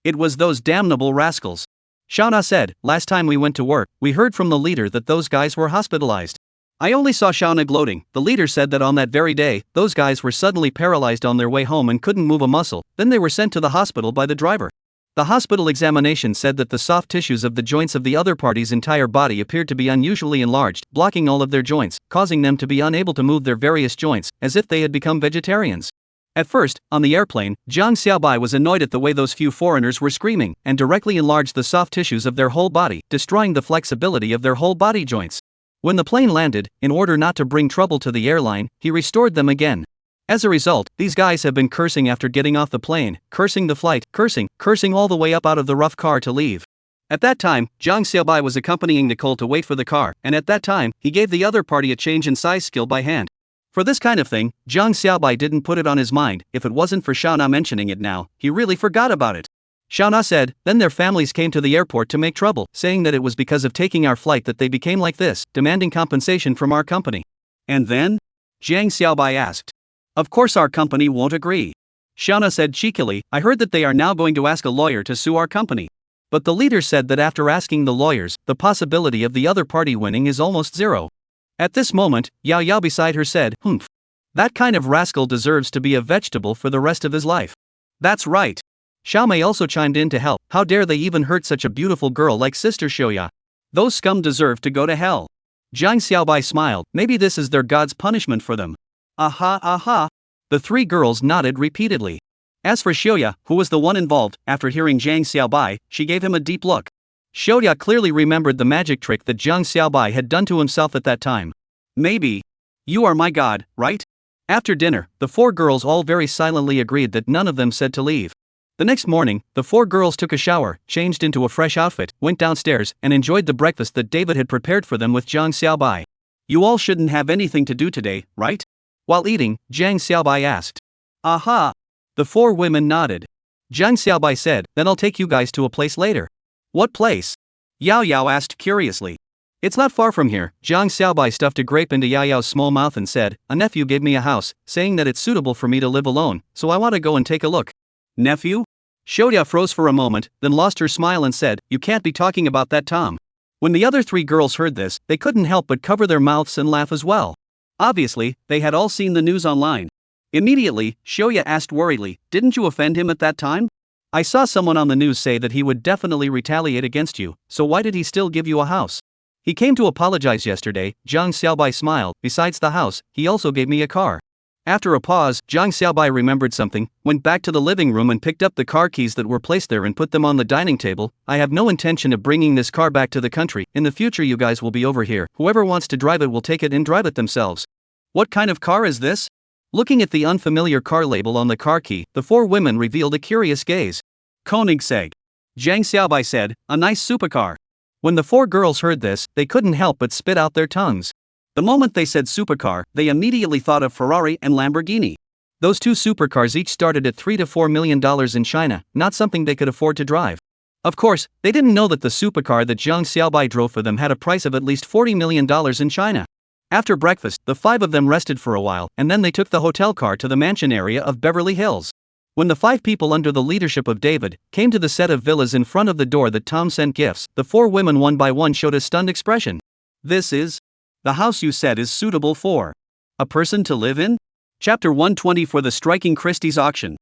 A: It was those damnable rascals. Xiaona said, last time we went to work, we heard from the leader that those guys were hospitalized. I only saw Xiaona gloating. The leader said that on that very day, those guys were suddenly paralyzed on their way home and couldn't move a muscle, then they were sent to the hospital by the driver. The hospital examination said that the soft tissues of the joints of the other party's entire body appeared to be unusually enlarged, blocking all of their joints, causing them to be unable to move their various joints, as if they had become vegetarians. At first, on the airplane, Zhang Xiaobai was annoyed at the way those few foreigners were screaming, and directly enlarged the soft tissues of their whole body, destroying the flexibility of their whole body joints. When the plane landed, in order not to bring trouble to the airline, he restored them again. As a result, these guys have been cursing after getting off the plane, cursing the flight, cursing all the way up out of the rough car to leave. At that time, Zhang Xiaobai was accompanying Nicole to wait for the car, and at that time, he gave the other party a change in size skill by hand. For this kind of thing, Zhang Xiaobai didn't put it on his mind. If it wasn't for Xiaona mentioning it now, he really forgot about it. Xiaona said, then their families came to the airport to make trouble, saying that it was because of taking our flight that they became like this, demanding compensation from our company. And then? Zhang Xiaobai asked. Of course our company won't agree. Shauna said cheekily, I heard that they are now going to ask a lawyer to sue our company. But the leader said that after asking the lawyers, the possibility of the other party winning is almost zero. At this moment, Yao Yao beside her said, humph. That kind of rascal deserves to be a vegetable for the rest of his life. That's right. Xiao Mei also chimed in to help. How dare they even hurt such a beautiful girl like Sister Shoya? Those scum deserve to go to hell. Jiang Xiaobai smiled. Maybe this is their god's punishment for them. Aha, aha. The three girls nodded repeatedly. As for Shoya, who was the one involved, after hearing Jiang Xiaobai, she gave him a deep look. Shoya clearly remembered the magic trick that Jiang Xiaobai had done to himself at that time. Maybe. You are my god, right? After dinner, the four girls all very silently agreed that none of them said to leave. The next morning, the four girls took a shower, changed into a fresh outfit, went downstairs, and enjoyed the breakfast that David had prepared for them with Jiang Xiaobai. You all shouldn't have anything to do today, right? While eating, Jiang Xiaobai asked. Aha! The four women nodded. Jiang Xiaobai said, then I'll take you guys to a place later. What place? Yao Yao asked curiously. It's not far from here. Jiang Xiaobai stuffed a grape into Yao Yao's small mouth and said, a nephew gave me a house, saying that it's suitable for me to live alone, so I want to go and take a look. Nephew? Shoya froze for a moment, then lost her smile and said, you can't be talking about that, Tom. When the other three girls heard this, they couldn't help but cover their mouths and laugh as well. Obviously, they had all seen the news online. Immediately, Shoya asked worriedly, didn't you offend him at that time? I saw someone on the news say that he would definitely retaliate against you, so why did he still give you a house? He came to apologize yesterday, Jiang Xiaobai smiled. Besides the house, he also gave me a car. After a pause, Jiang Xiaobai remembered something, went back to the living room and picked up the car keys that were placed there and put them on the dining table. I have no intention of bringing this car back to the country. In the future you guys will be over here. Whoever wants to drive it will take it and drive it themselves. What kind of car is this? Looking at the unfamiliar car label on the car key, the four women revealed a curious gaze. Koenigsegg. Jiang Xiaobai said, a nice supercar. When the four girls heard this, they couldn't help but spit out their tongues. The moment they said supercar, they immediately thought of Ferrari and Lamborghini. Those two supercars each started at $3 to $4 million in China, not something they could afford to drive. Of course, they didn't know that the supercar that Jiang Xiaobai drove for them had a price of at least $40 million in China. After breakfast, the five of them rested for a while, and then they took the hotel car to the mansion area of Beverly Hills. When the five people under the leadership of David came to the set of villas in front of the door that Tom sent gifts, the four women one by one showed a stunned expression. This is the house you said is suitable for a person to live in? Chapter 120 for the striking Christie's auction.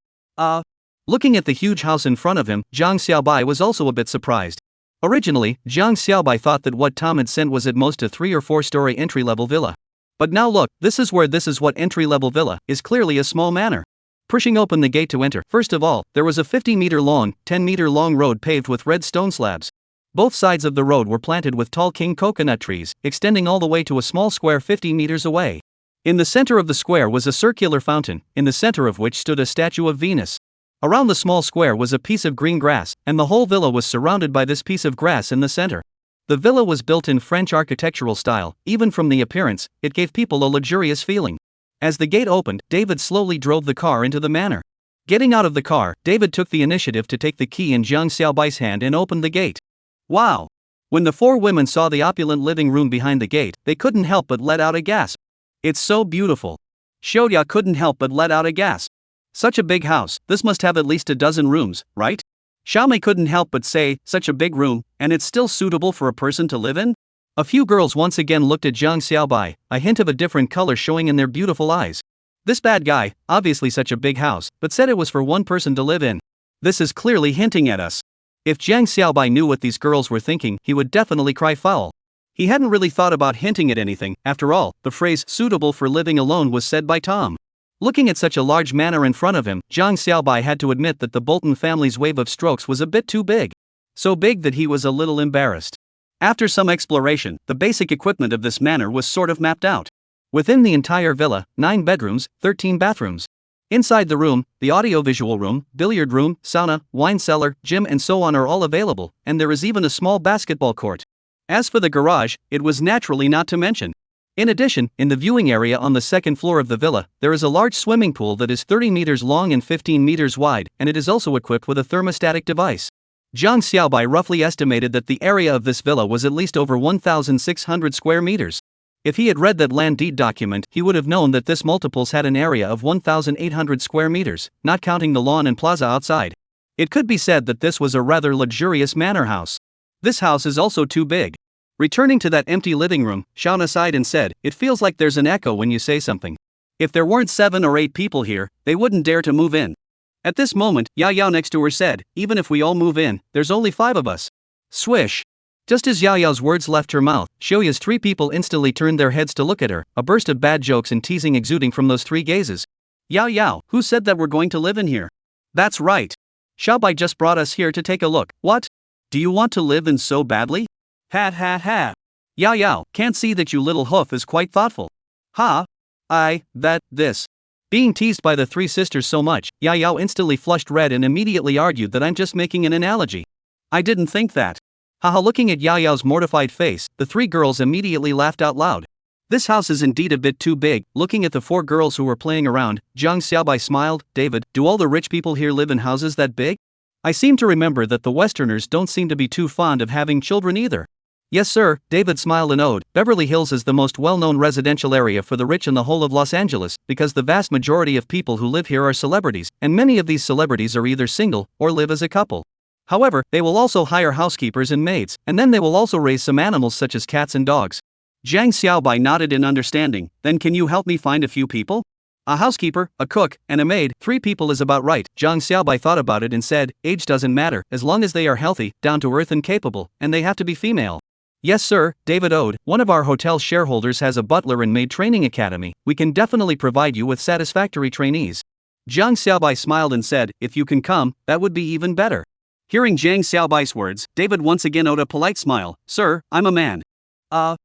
A: Looking at the huge house in front of him, Jiang Xiaobai was also a bit surprised. Originally, Jiang Xiaobai thought that what Tom had sent was at most a 3 or 4 story entry-level villa. But now look, this is what entry-level villa is clearly a small manor. Pushing open the gate to enter, first of all, there was a 50-meter long, 10-meter long road paved with red stone slabs. Both sides of the road were planted with tall king coconut trees, extending all the way to a small square 50 meters away. In the center of the square was a circular fountain, in the center of which stood a statue of Venus. Around the small square was a piece of green grass, and the whole villa was surrounded by this piece of grass in the center. The villa was built in French architectural style. Even from the appearance, it gave people a luxurious feeling. As the gate opened, David slowly drove the car into the manor. Getting out of the car, David took the initiative to take the key in Jiang Xiaobai's hand and opened the gate. Wow! When the four women saw the opulent living room behind the gate, they couldn't help but let out a gasp. It's so beautiful. Shoya couldn't help but let out a gasp. Such a big house, this must have at least a dozen rooms, right? Xiaomei couldn't help but say, such a big room, and it's still suitable for a person to live in? A few girls once again looked at Jiang Xiaobai, a hint of a different color showing in their beautiful eyes. This bad guy, obviously such a big house, but said it was for one person to live in. This is clearly hinting at us. If Jiang Xiaobai knew what these girls were thinking, he would definitely cry foul. He hadn't really thought about hinting at anything. After all, the phrase suitable for living alone was said by Tom. Looking at such a large manor in front of him, Jiang Xiaobai had to admit that the Bolton family's wave of strokes was a bit too big. So big that he was a little embarrassed. After some exploration, the basic equipment of this manor was sort of mapped out. Within the entire villa, 9 bedrooms, 13 bathrooms. Inside the room, the audiovisual room, billiard room, sauna, wine cellar, gym and so on are all available, and there is even a small basketball court. As for the garage, it was naturally not to mention. In addition, in the viewing area on the second floor of the villa, there is a large swimming pool that is 30 meters long and 15 meters wide, and it is also equipped with a thermostatic device. Jiang Xiaobai roughly estimated that the area of this villa was at least over 1,600 square meters. If he had read that land deed document, he would have known that this multiples had an area of 1,800 square meters, not counting the lawn and plaza outside. It could be said that this was a rather luxurious manor house. This house is also too big. Returning to that empty living room, Shauna sighed and said, "It feels like there's an echo when you say something. If there weren't 7 or 8 people here, they wouldn't dare to move in." At this moment, Yao Yao next to her said, "Even if we all move in, there's only 5 of us." Swish. Just as Yao Yao's words left her mouth, Shoya's 3 people instantly turned their heads to look at her, a burst of bad jokes and teasing exuding from those 3 gazes. "Yao Yao, who said that we're going to live in here?" "That's right. Xiaobai just brought us here to take a look." "What? Do you want to live in so badly?" "Ha ha ha. Yao Yao, can't see that you little hoof is quite thoughtful." "Ha? This." Being teased by the 3 sisters so much, Yao Yao instantly flushed red and immediately argued that I'm just making an analogy. "I didn't think that." Haha. Looking at Yao Yao's mortified face, the 3 girls immediately laughed out loud. "This house is indeed a bit too big." Looking at the 4 girls who were playing around, Zhang Xiaobai smiled. "David, do all the rich people here live in houses that big? I seem to remember that the Westerners don't seem to be too fond of having children either." "Yes sir," David smiled and owed. "Beverly Hills is the most well-known residential area for the rich in the whole of Los Angeles, because the vast majority of people who live here are celebrities, and many of these celebrities are either single or live as a couple. However, they will also hire housekeepers and maids, and then they will also raise some animals such as cats and dogs." Zhang Xiaobai nodded in understanding. "Then can you help me find a few people? A housekeeper, a cook, and a maid." 3 people is about right. Zhang Xiaobai thought about it and said, "Age doesn't matter, as long as they are healthy, down to earth and capable, and they have to be female." "Yes sir," David owed. "One of our hotel shareholders has a butler and maid training academy. We can definitely provide you with satisfactory trainees." Zhang Xiaobai smiled and said, "If you can come, that would be even better." Hearing Zhang Xiaobai's words, David once again owed a polite smile. "Sir, I'm a man. I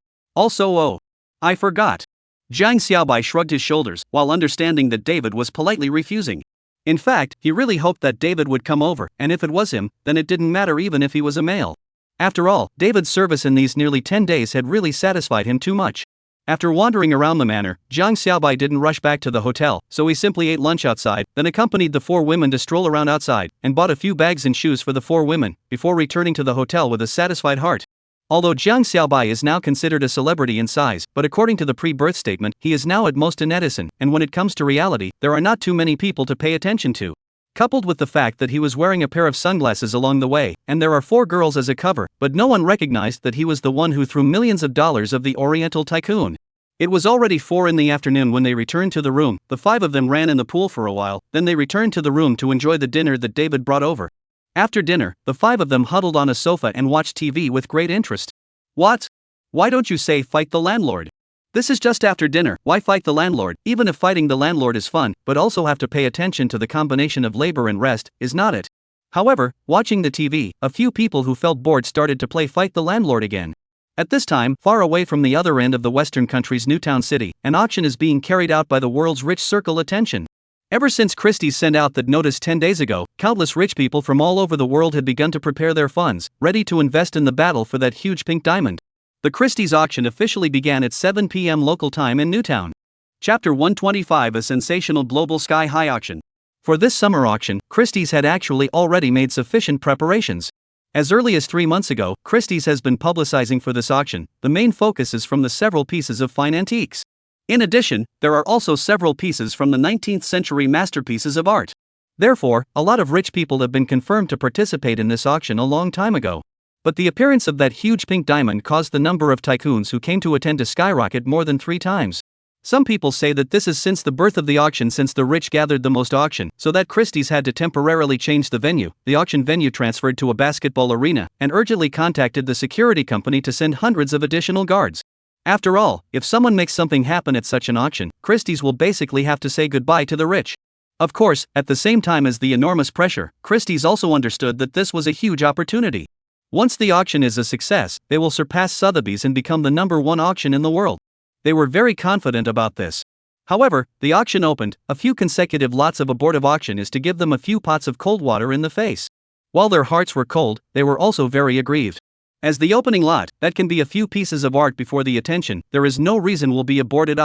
A: forgot." Zhang Xiaobai shrugged his shoulders, while understanding that David was politely refusing. In fact, he really hoped that David would come over, and if it was him, then it didn't matter even if he was a male. After all, David's service in these nearly 10 days had really satisfied him too much. After wandering around the manor, Zhang Xiaobai didn't rush back to the hotel, so he simply ate lunch outside, then accompanied the 4 women to stroll around outside, and bought a few bags and shoes for the 4 women, before returning to the hotel with a satisfied heart. Although Zhang Xiaobai is now considered a celebrity in size, but according to the pre-birth statement, he is now at most an Edison, and when it comes to reality, there are not too many people to pay attention to. Coupled with the fact that he was wearing a pair of sunglasses along the way, and there are 4 girls as a cover, but no one recognized that he was the one who threw millions of dollars of the Oriental Tycoon. It was already 4 in the afternoon when they returned to the room. The 5 of them ran in the pool for a while, then they returned to the room to enjoy the dinner that David brought over. After dinner, the 5 of them huddled on a sofa and watched TV with great interest. "What? Why don't you say fight the landlord? This is just after dinner, why fight the landlord? Even if fighting the landlord is fun, but also have to pay attention to the combination of labor and rest, is not it?" However, watching the TV, a few people who felt bored started to play fight the landlord again. At this time, far away from the other end of the western country's Newtown City, an auction is being carried out by the world's rich circle attention. Ever since Christie's sent out that notice 10 days ago, countless rich people from all over the world had begun to prepare their funds, ready to invest in the battle for that huge pink diamond. The Christie's auction officially began at 7 p.m. local time in Newtown. Chapter 125: A sensational global sky-high auction. For this summer auction, Christie's had actually already made sufficient preparations. As early as 3 months ago, Christie's has been publicizing for this auction. The main focus is from the several pieces of fine antiques. In addition, there are also several pieces from the 19th century masterpieces of art. Therefore, a lot of rich people have been confirmed to participate in this auction a long time ago. But the appearance of that huge pink diamond caused the number of tycoons who came to attend to skyrocket more than 3 times. Some people say that this is since the birth of the auction, since the rich gathered the most auction, so that Christie's had to temporarily change the venue. The auction venue transferred to a basketball arena, and urgently contacted the security company to send hundreds of additional guards. After all, if someone makes something happen at such an auction, Christie's will basically have to say goodbye to the rich. Of course, at the same time as the enormous pressure, Christie's also understood that this was a huge opportunity. Once the auction is a success, they will surpass Sotheby's and become the #1 auction in the world. They were very confident about this. However, the auction opened. A few consecutive lots of abortive auction is to give them a few pots of cold water in the face. While their hearts were cold, they were also very aggrieved. As the opening lot, that can be a few pieces of art before the attention, there is no reason will be aborted.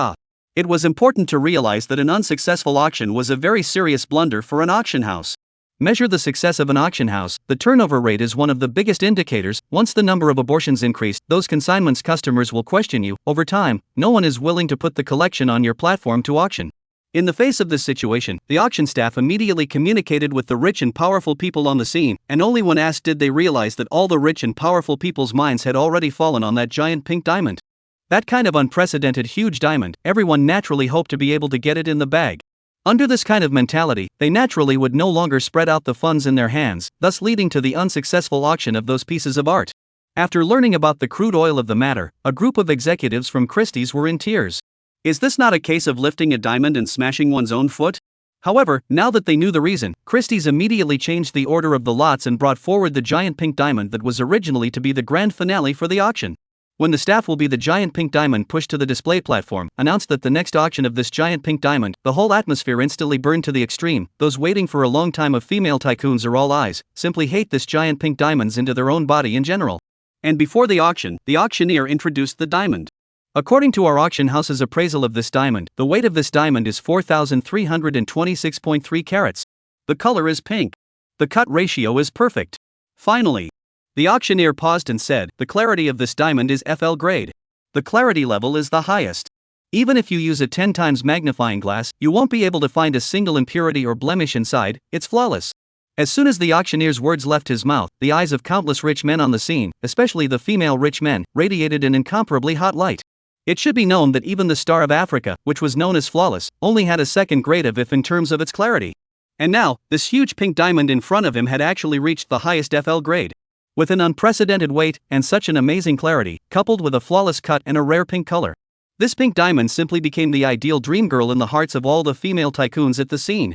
A: It was important to realize that an unsuccessful auction was a very serious blunder for an auction house. Measure the success of an auction house. The turnover rate is one of the biggest indicators. Once the number of abortions increase, those consignments customers will question you. Over time, no one is willing to put the collection on your platform to auction. In the face of this situation, the auction staff immediately communicated with the rich and powerful people on the scene, and only when asked did they realize that all the rich and powerful people's minds had already fallen on that giant pink diamond. That kind of unprecedented huge diamond, everyone naturally hoped to be able to get it in the bag. Under this kind of mentality, they naturally would no longer spread out the funds in their hands, thus leading to the unsuccessful auction of those pieces of art. After learning about the crude oil of the matter, a group of executives from Christie's were in tears. Is this not a case of lifting a diamond and smashing one's own foot? However, now that they knew the reason, Christie's immediately changed the order of the lots and brought forward the giant pink diamond that was originally to be the grand finale for the auction. When the staff will be the giant pink diamond pushed to the display platform, announced that the next auction of this giant pink diamond, the whole atmosphere instantly burned to the extreme. Those waiting for a long time of female tycoons are all eyes, simply hate this giant pink diamonds into their own body in general. And before the auction, the auctioneer introduced the diamond. According to our auction house's appraisal of this diamond, the weight of this diamond is 4,326.3 carats. The color is pink. The cut ratio is perfect. Finally, the auctioneer paused and said, the clarity of this diamond is FL grade. The clarity level is the highest. Even if you use a 10 times magnifying glass, you won't be able to find a single impurity or blemish inside. It's flawless. As soon as the auctioneer's words left his mouth, the eyes of countless rich men on the scene, especially the female rich men, radiated an incomparably hot light. It should be known that even the Star of Africa, which was known as flawless, only had a second grade of if in terms of its clarity. And now, this huge pink diamond in front of him had actually reached the highest FL grade. With an unprecedented weight and such an amazing clarity, coupled with a flawless cut and a rare pink color, this pink diamond simply became the ideal dream girl in the hearts of all the female tycoons at the scene.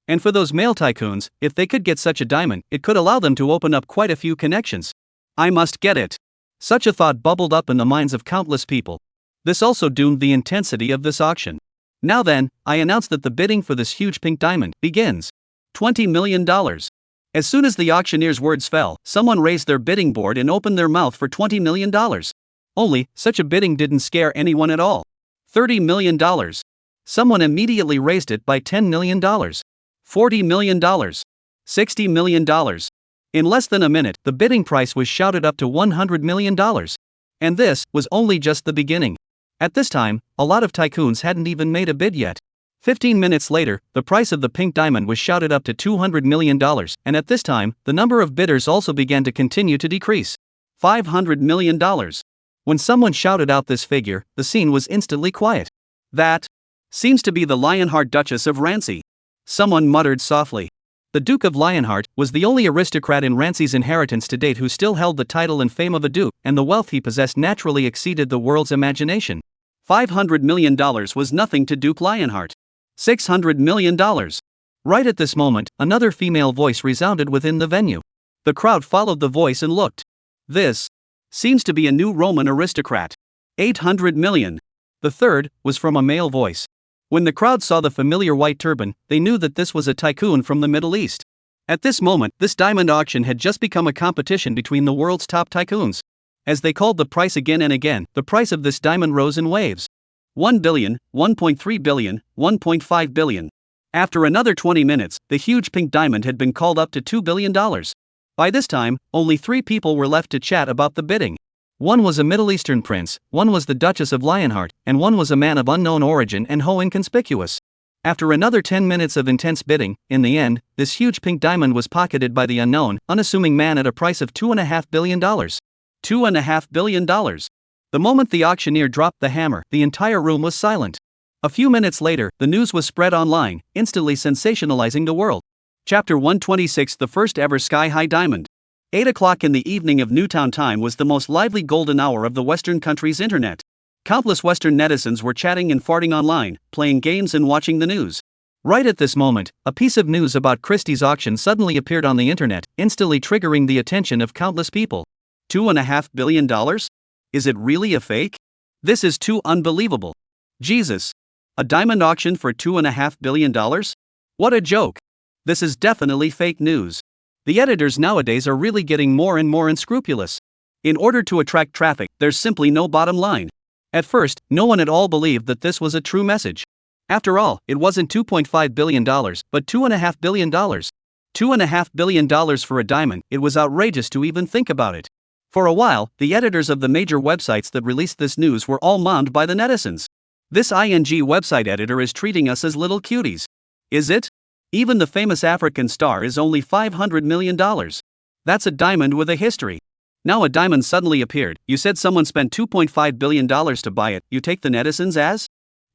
A: And for those male tycoons, if they could get such a diamond, it could allow them to open up quite a few connections. I must get it. Such a thought bubbled up in the minds of countless people. This also doomed the intensity of this auction. Now then, I announce that the bidding for this huge pink diamond begins. $20 million. As soon as the auctioneer's words fell, someone raised their bidding board and opened their mouth for $20 million. Only, such a bidding didn't scare anyone at all. $30 million. Someone immediately raised it by $10 million. $40 million. $60 million. In less than a minute, the bidding price was shouted up to $100 million. And this was only just the beginning. At this time, a lot of tycoons hadn't even made a bid yet. 15 minutes later, the price of the pink diamond was shouted up to $200 million, and at this time, the number of bidders also began to continue to decrease. $500 million. When someone shouted out this figure, the scene was instantly quiet. That seems to be the Lionheart Duchess of Rancy. Someone muttered softly. The Duke of Lionheart was the only aristocrat in Rancy's inheritance to date who still held the title and fame of a duke, and the wealth he possessed naturally exceeded the world's imagination. $500 million was nothing to Duke Lionheart. $600 million. Right at this moment, another female voice resounded within the venue. The crowd followed the voice and looked. This seems to be a new Roman aristocrat. $800 million. The third was from a male voice. When the crowd saw the familiar white turban, they knew that this was a tycoon from the Middle East. At this moment, this diamond auction had just become a competition between the world's top tycoons. As they called the price again and again, the price of this diamond rose in waves. $1 billion, $1.3 billion, $1.5 billion. After another 20 minutes, the huge pink diamond had been called up to $2 billion. By this time, only 3 people were left to chat about the bidding. One was a Middle Eastern prince, one was the Duchess of Lionheart, and one was a man of unknown origin and inconspicuous. After another 10 minutes of intense bidding, in the end, this huge pink diamond was pocketed by the unknown, unassuming man at a price of $2.5 billion. $2.5 billion. The moment the auctioneer dropped the hammer, the entire room was silent. A few minutes later, the news was spread online, instantly sensationalizing the world. Chapter 126. The first ever sky-high diamond. 8 o'clock in the evening of Newtown time was the most lively golden hour of the Western country's internet. Countless Western netizens were chatting and farting online, playing games and watching the news. Right at this moment, a piece of news about Christie's auction suddenly appeared on the internet, instantly triggering the attention of countless people. $2.5 billion? Is it really a fake? This is too unbelievable. Jesus. A diamond auction for $2.5 billion? What a joke. This is definitely fake news. The editors nowadays are really getting more and more unscrupulous. In order to attract traffic, there's simply no bottom line. At first, no one at all believed that this was a true message. After all, it wasn't $2.5 billion, but $2.5 billion. $2.5 billion for a diamond, it was outrageous to even think about it. For a while, the editors of the major websites that released this news were all mobbed by the netizens. This ING website editor is treating us as little cuties. Is it? Even the famous African star is only $500 million. That's a diamond with a history. Now a diamond suddenly appeared, you said someone spent $2.5 billion to buy it, you take the netizens as?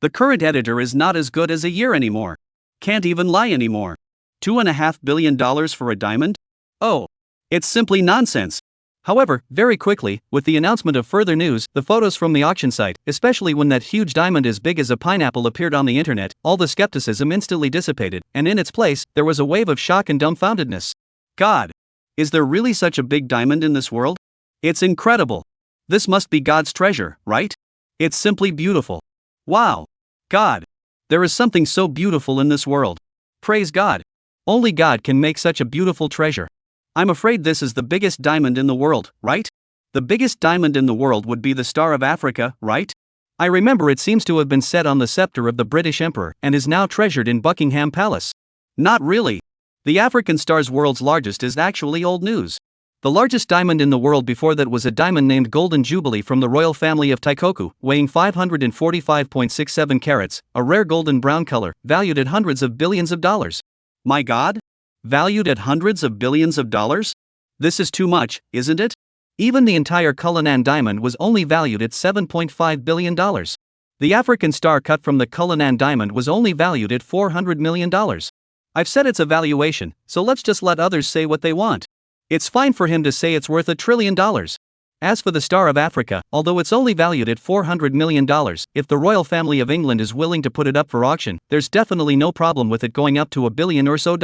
A: The current editor is not as good as a year anymore. Can't even lie anymore. $2.5 billion for a diamond? Oh. It's simply nonsense. However, very quickly, with the announcement of further news, the photos from the auction site, especially when that huge diamond as big as a pineapple appeared on the internet, all the skepticism instantly dissipated, and in its place, there was a wave of shock and dumbfoundedness. God! Is there really such a big diamond in this world? It's incredible. This must be God's treasure, right? It's simply beautiful. Wow! God! There is something so beautiful in this world. Praise God! Only God can make such a beautiful treasure. I'm afraid this is the biggest diamond in the world, right? The biggest diamond in the world would be the Star of Africa, right? I remember it seems to have been set on the scepter of the British Emperor and is now treasured in Buckingham Palace. Not really. The African star's world's largest is actually old news. The largest diamond in the world before that was a diamond named Golden Jubilee from the royal family of Taikoku, weighing 545.67 carats, a rare golden brown color, valued at hundreds of billions of dollars. My God? Valued at hundreds of billions of dollars? This is too much, isn't it? Even the entire Cullinan diamond was only valued at $7.5 billion. The African star cut from the Cullinan diamond was only valued at $400 million. I've said it's a valuation, so let's just let others say what they want. It's fine for him to say it's worth $1 trillion. As for the Star of Africa, although it's only valued at $400 million, if the royal family of England is willing to put it up for auction, there's definitely no problem with it going up to $1 billion or so.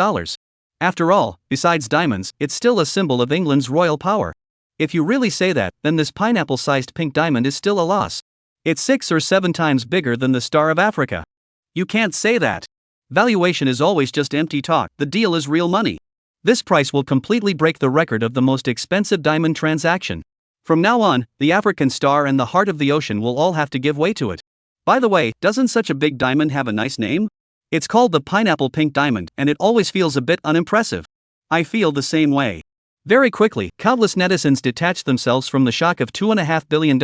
A: After all, besides diamonds, it's still a symbol of England's royal power. If you really say that, then this pineapple-sized pink diamond is still a loss. It's 6 or 7 times bigger than the Star of Africa. You can't say that. Valuation is always just empty talk, the deal is real money. This price will completely break the record of the most expensive diamond transaction. From now on, the African star and the heart of the ocean will all have to give way to it. By the way, doesn't such a big diamond have a nice name? It's called the pineapple pink diamond, and it always feels a bit unimpressive. I feel the same way. Very quickly, countless netizens detached themselves from the shock of $2.5 billion,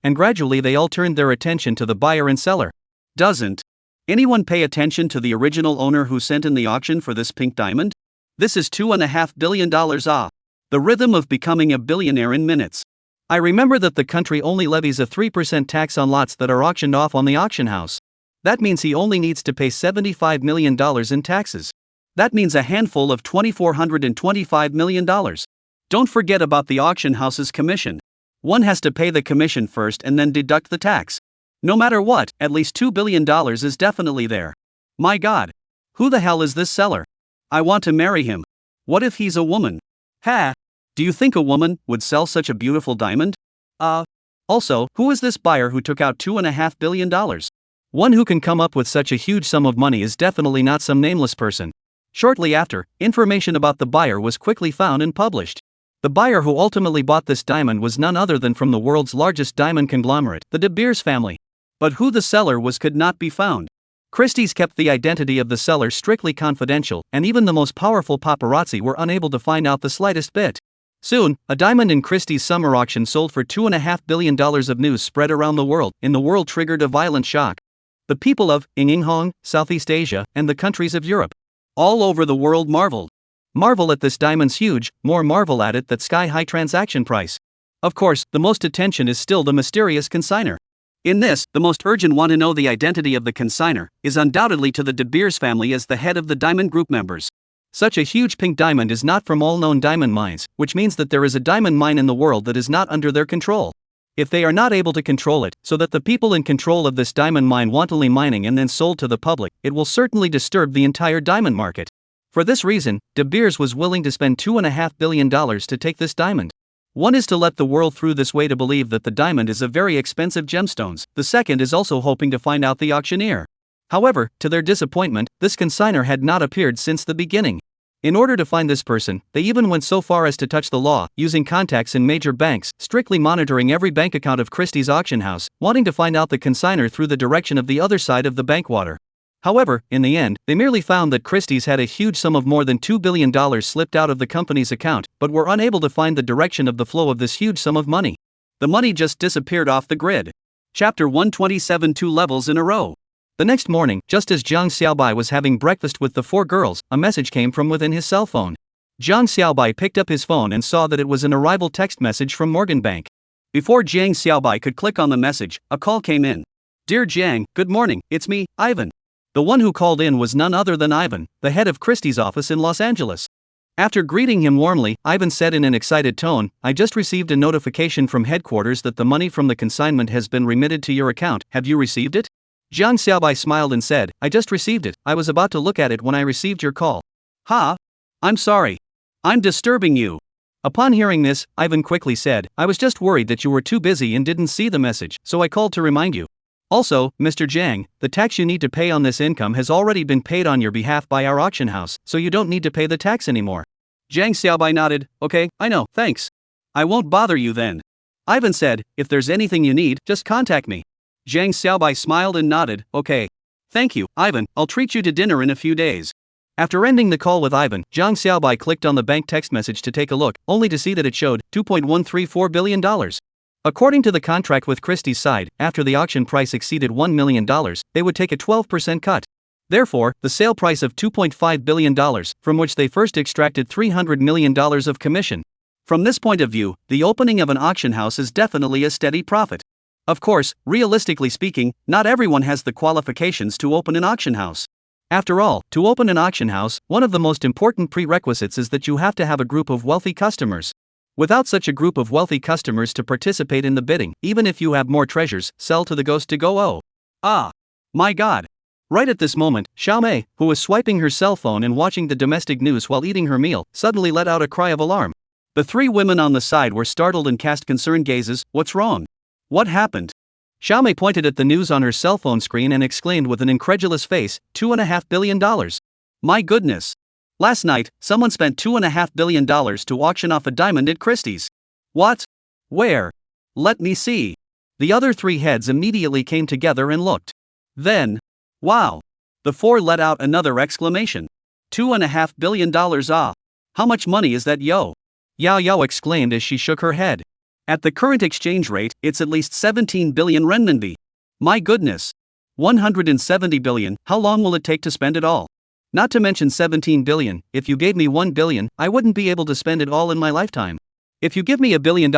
A: and gradually they all turned their attention to the buyer and seller. Doesn't anyone pay attention to the original owner who sent in the auction for this pink diamond? This is $2.5 billion off. The rhythm of becoming a billionaire in minutes. I remember that the country only levies a 3% tax on lots that are auctioned off on the auction house. That means he only needs to pay $75 million in taxes. That means a handful of $2,425 million. Don't forget about the auction house's commission. One has to pay the commission first and then deduct the tax. No matter what, at least $2 billion is definitely there. My God. Who the hell is this seller? I want to marry him. What if he's a woman? Ha! Do you think a woman would sell such a beautiful diamond? Also, who is this buyer who took out $2.5 billion? One who can come up with such a huge sum of money is definitely not some nameless person. Shortly after, information about the buyer was quickly found and published. The buyer who ultimately bought this diamond was none other than from the world's largest diamond conglomerate, the De Beers family. But who the seller was could not be found. Christie's kept the identity of the seller strictly confidential, and even the most powerful paparazzi were unable to find out the slightest bit. Soon, a diamond in Christie's summer auction sold for $2.5 billion of news spread around the world, and the world triggered a violent shock. The people of Hong, Southeast Asia, and the countries of Europe, all over the world marveled. Marvel at this diamond's huge, more marvel at it that sky-high transaction price. Of course, the most attention is still the mysterious consignor. In this, the most urgent want to know the identity of the consignor is undoubtedly to the De Beers family as the head of the Diamond Group members. Such a huge pink diamond is not from all known diamond mines, which means that there is a diamond mine in the world that is not under their control. If they are not able to control it, so that the people in control of this diamond mine wantonly mining and then sold to the public, it will certainly disturb the entire diamond market. For this reason, De Beers was willing to spend $2.5 billion to take this diamond. One is to let the world through this way to believe that the diamond is a very expensive gemstones, the second is also hoping to find out the auctioneer. However, to their disappointment, this consignor had not appeared since the beginning. In order to find this person, they even went so far as to touch the law, using contacts in major banks, strictly monitoring every bank account of Christie's auction house, wanting to find out the consignor through the direction of the other side of the bankwater. However, in the end, they merely found that Christie's had a huge sum of more than $2 billion slipped out of the company's account, but were unable to find the direction of the flow of this huge sum of money. The money just disappeared off the grid. Chapter 127, 2 levels in a row. The next morning, just as Jiang Xiaobai was having breakfast with the 4 girls, a message came from within his cell phone. Jiang Xiaobai picked up his phone and saw that it was an arrival text message from Morgan Bank. Before Jiang Xiaobai could click on the message, a call came in. "Dear Jiang, good morning, it's me, Ivan." The one who called in was none other than Ivan, the head of Christie's office in Los Angeles. After greeting him warmly, Ivan said in an excited tone, "I just received a notification from headquarters that the money from the consignment has been remitted to your account. Have you received it?" Jiang Xiaobai smiled and said, "I just received it. I was about to look at it when I received your call." "Ha? I'm sorry. I'm disturbing you." Upon hearing this, Ivan quickly said, "I was just worried that you were too busy and didn't see the message, so I called to remind you. Also, Mr. Jiang, the tax you need to pay on this income has already been paid on your behalf by our auction house, so you don't need to pay the tax anymore." Jiang Xiaobai nodded. "Okay, I know, thanks. I won't bother you then." Ivan said, "If there's anything you need, just contact me." Jiang Xiaobai smiled and nodded. "Okay. Thank you, Ivan, I'll treat you to dinner in a few days." After ending the call with Ivan, Jiang Xiaobai clicked on the bank text message to take a look, only to see that it showed $2.134 billion. According to the contract with Christie's side, after the auction price exceeded $1 million, they would take a 12% cut. Therefore, the sale price of $2.5 billion, from which they first extracted $300 million of commission. From this point of view, the opening of an auction house is definitely a steady profit. Of course, realistically speaking, not everyone has the qualifications to open an auction house. After all, to open an auction house, one of the most important prerequisites is that you have to have a group of wealthy customers. Without such a group of wealthy customers to participate in the bidding, even if you have more treasures, sell to the ghost to go. Oh. Ah. My God. Right at this moment, Xiao Mei, who was swiping her cell phone and watching the domestic news while eating her meal, suddenly let out a cry of alarm. The 3 women on the side were startled and cast concerned gazes. "What's wrong? What happened?" Xiao Mei pointed at the news on her cell phone screen and exclaimed with an incredulous face, $2.5 billion. My goodness. Last night, someone spent $2.5 billion to auction off a diamond at Christie's. What? Where? Let me see. The other 3 heads immediately came together and looked. Then, wow. The 4 let out another exclamation. $2.5 billion, ah. How much money is that, yo? Yao Yao exclaimed as she shook her head. At the current exchange rate, it's at least 17 billion renminbi. My goodness. 170 billion, how long will it take to spend it all? Not to mention 17 billion, if you gave me 1 billion, I wouldn't be able to spend it all in my lifetime. If you give me $1 billion,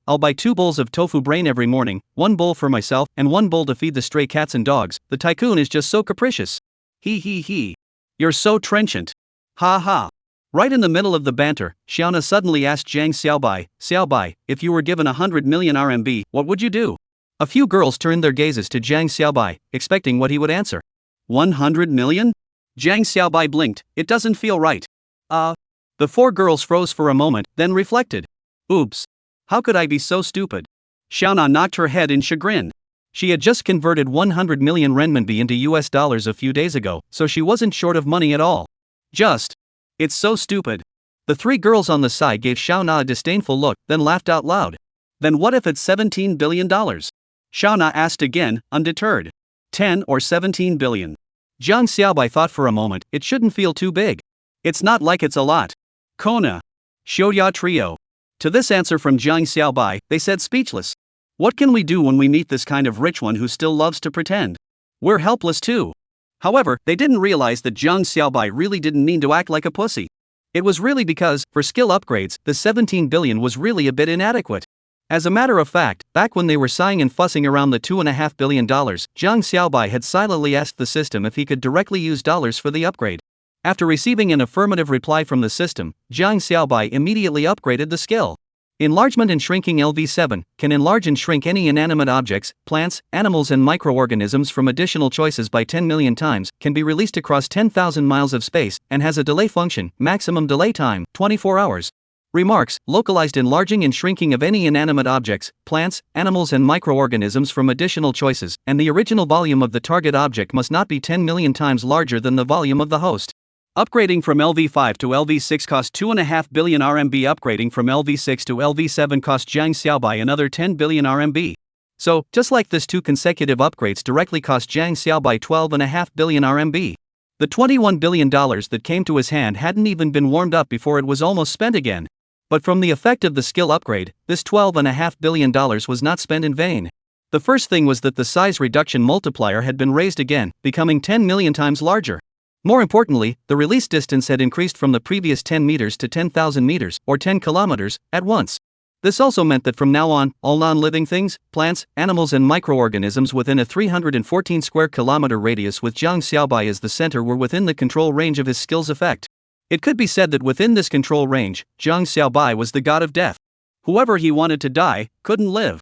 A: I'll buy 2 bowls of tofu brain every morning, 1 bowl for myself, and 1 bowl to feed the stray cats and dogs. The tycoon is just so capricious. He. You're so trenchant. Ha ha. Right in the middle of the banter, Xiaona suddenly asked Jiang Xiaobai, "Xiaobai, if you were given 100 million RMB, what would you do?" A few girls turned their gazes to Jiang Xiaobai, expecting what he would answer. 100 million? Jiang Xiaobai blinked. It doesn't feel right. The 4 girls froze for a moment, then reflected. Oops. How could I be so stupid? Xiaona knocked her head in chagrin. She had just converted 100 million renminbi into US dollars a few days ago, so she wasn't short of money at all. It's so stupid. The 3 girls on the side gave Xiaona a disdainful look, then laughed out loud. Then what if it's $17 billion? Xiaona asked again, undeterred. 10 or 17 billion. Jiang Xiaobai thought for a moment, it shouldn't feel too big. It's not like it's a lot. Kona. Xiuya Trio. To this answer from Jiang Xiaobai, they said speechless. What can we do when we meet this kind of rich one who still loves to pretend? We're helpless too. However, they didn't realize that Jiang Xiaobai really didn't mean to act like a pussy. It was really because, for skill upgrades, the 17 billion was really a bit inadequate. As a matter of fact, back when they were sighing and fussing around the $2.5 billion, Jiang Xiaobai had silently asked the system if he could directly use dollars for the upgrade. After receiving an affirmative reply from the system, Jiang Xiaobai immediately upgraded the skill. Enlargement and Shrinking LV7 can enlarge and shrink any inanimate objects, plants, animals and microorganisms from additional choices by 10 million times, can be released across 10,000 miles of space, and has a delay function, maximum delay time, 24 hours. Remarks, localized enlarging and shrinking of any inanimate objects, plants, animals and microorganisms from additional choices, and the original volume of the target object must not be 10 million times larger than the volume of the host. Upgrading from LV5 to LV6 cost 2.5 billion RMB. Upgrading from LV6 to LV7 cost Jiang Xiaobai another 10 billion RMB. So, just like this, 2 consecutive upgrades directly cost Jiang Xiaobai 12.5 billion RMB. The $21 billion that came to his hand hadn't even been warmed up before it was almost spent again. But from the effect of the skill upgrade, this $12.5 billion was not spent in vain. The first thing was that the size reduction multiplier had been raised again, becoming 10 million times larger. More importantly, the release distance had increased from the previous 10 meters to 10,000 meters, or 10 kilometers, at once. This also meant that from now on, all non-living things, plants, animals and microorganisms within a 314 square kilometer radius with Jiang Xiaobai as the center were within the control range of his skill's effect. It could be said that within this control range, Jiang Xiaobai was the god of death. Whoever he wanted to die, couldn't live.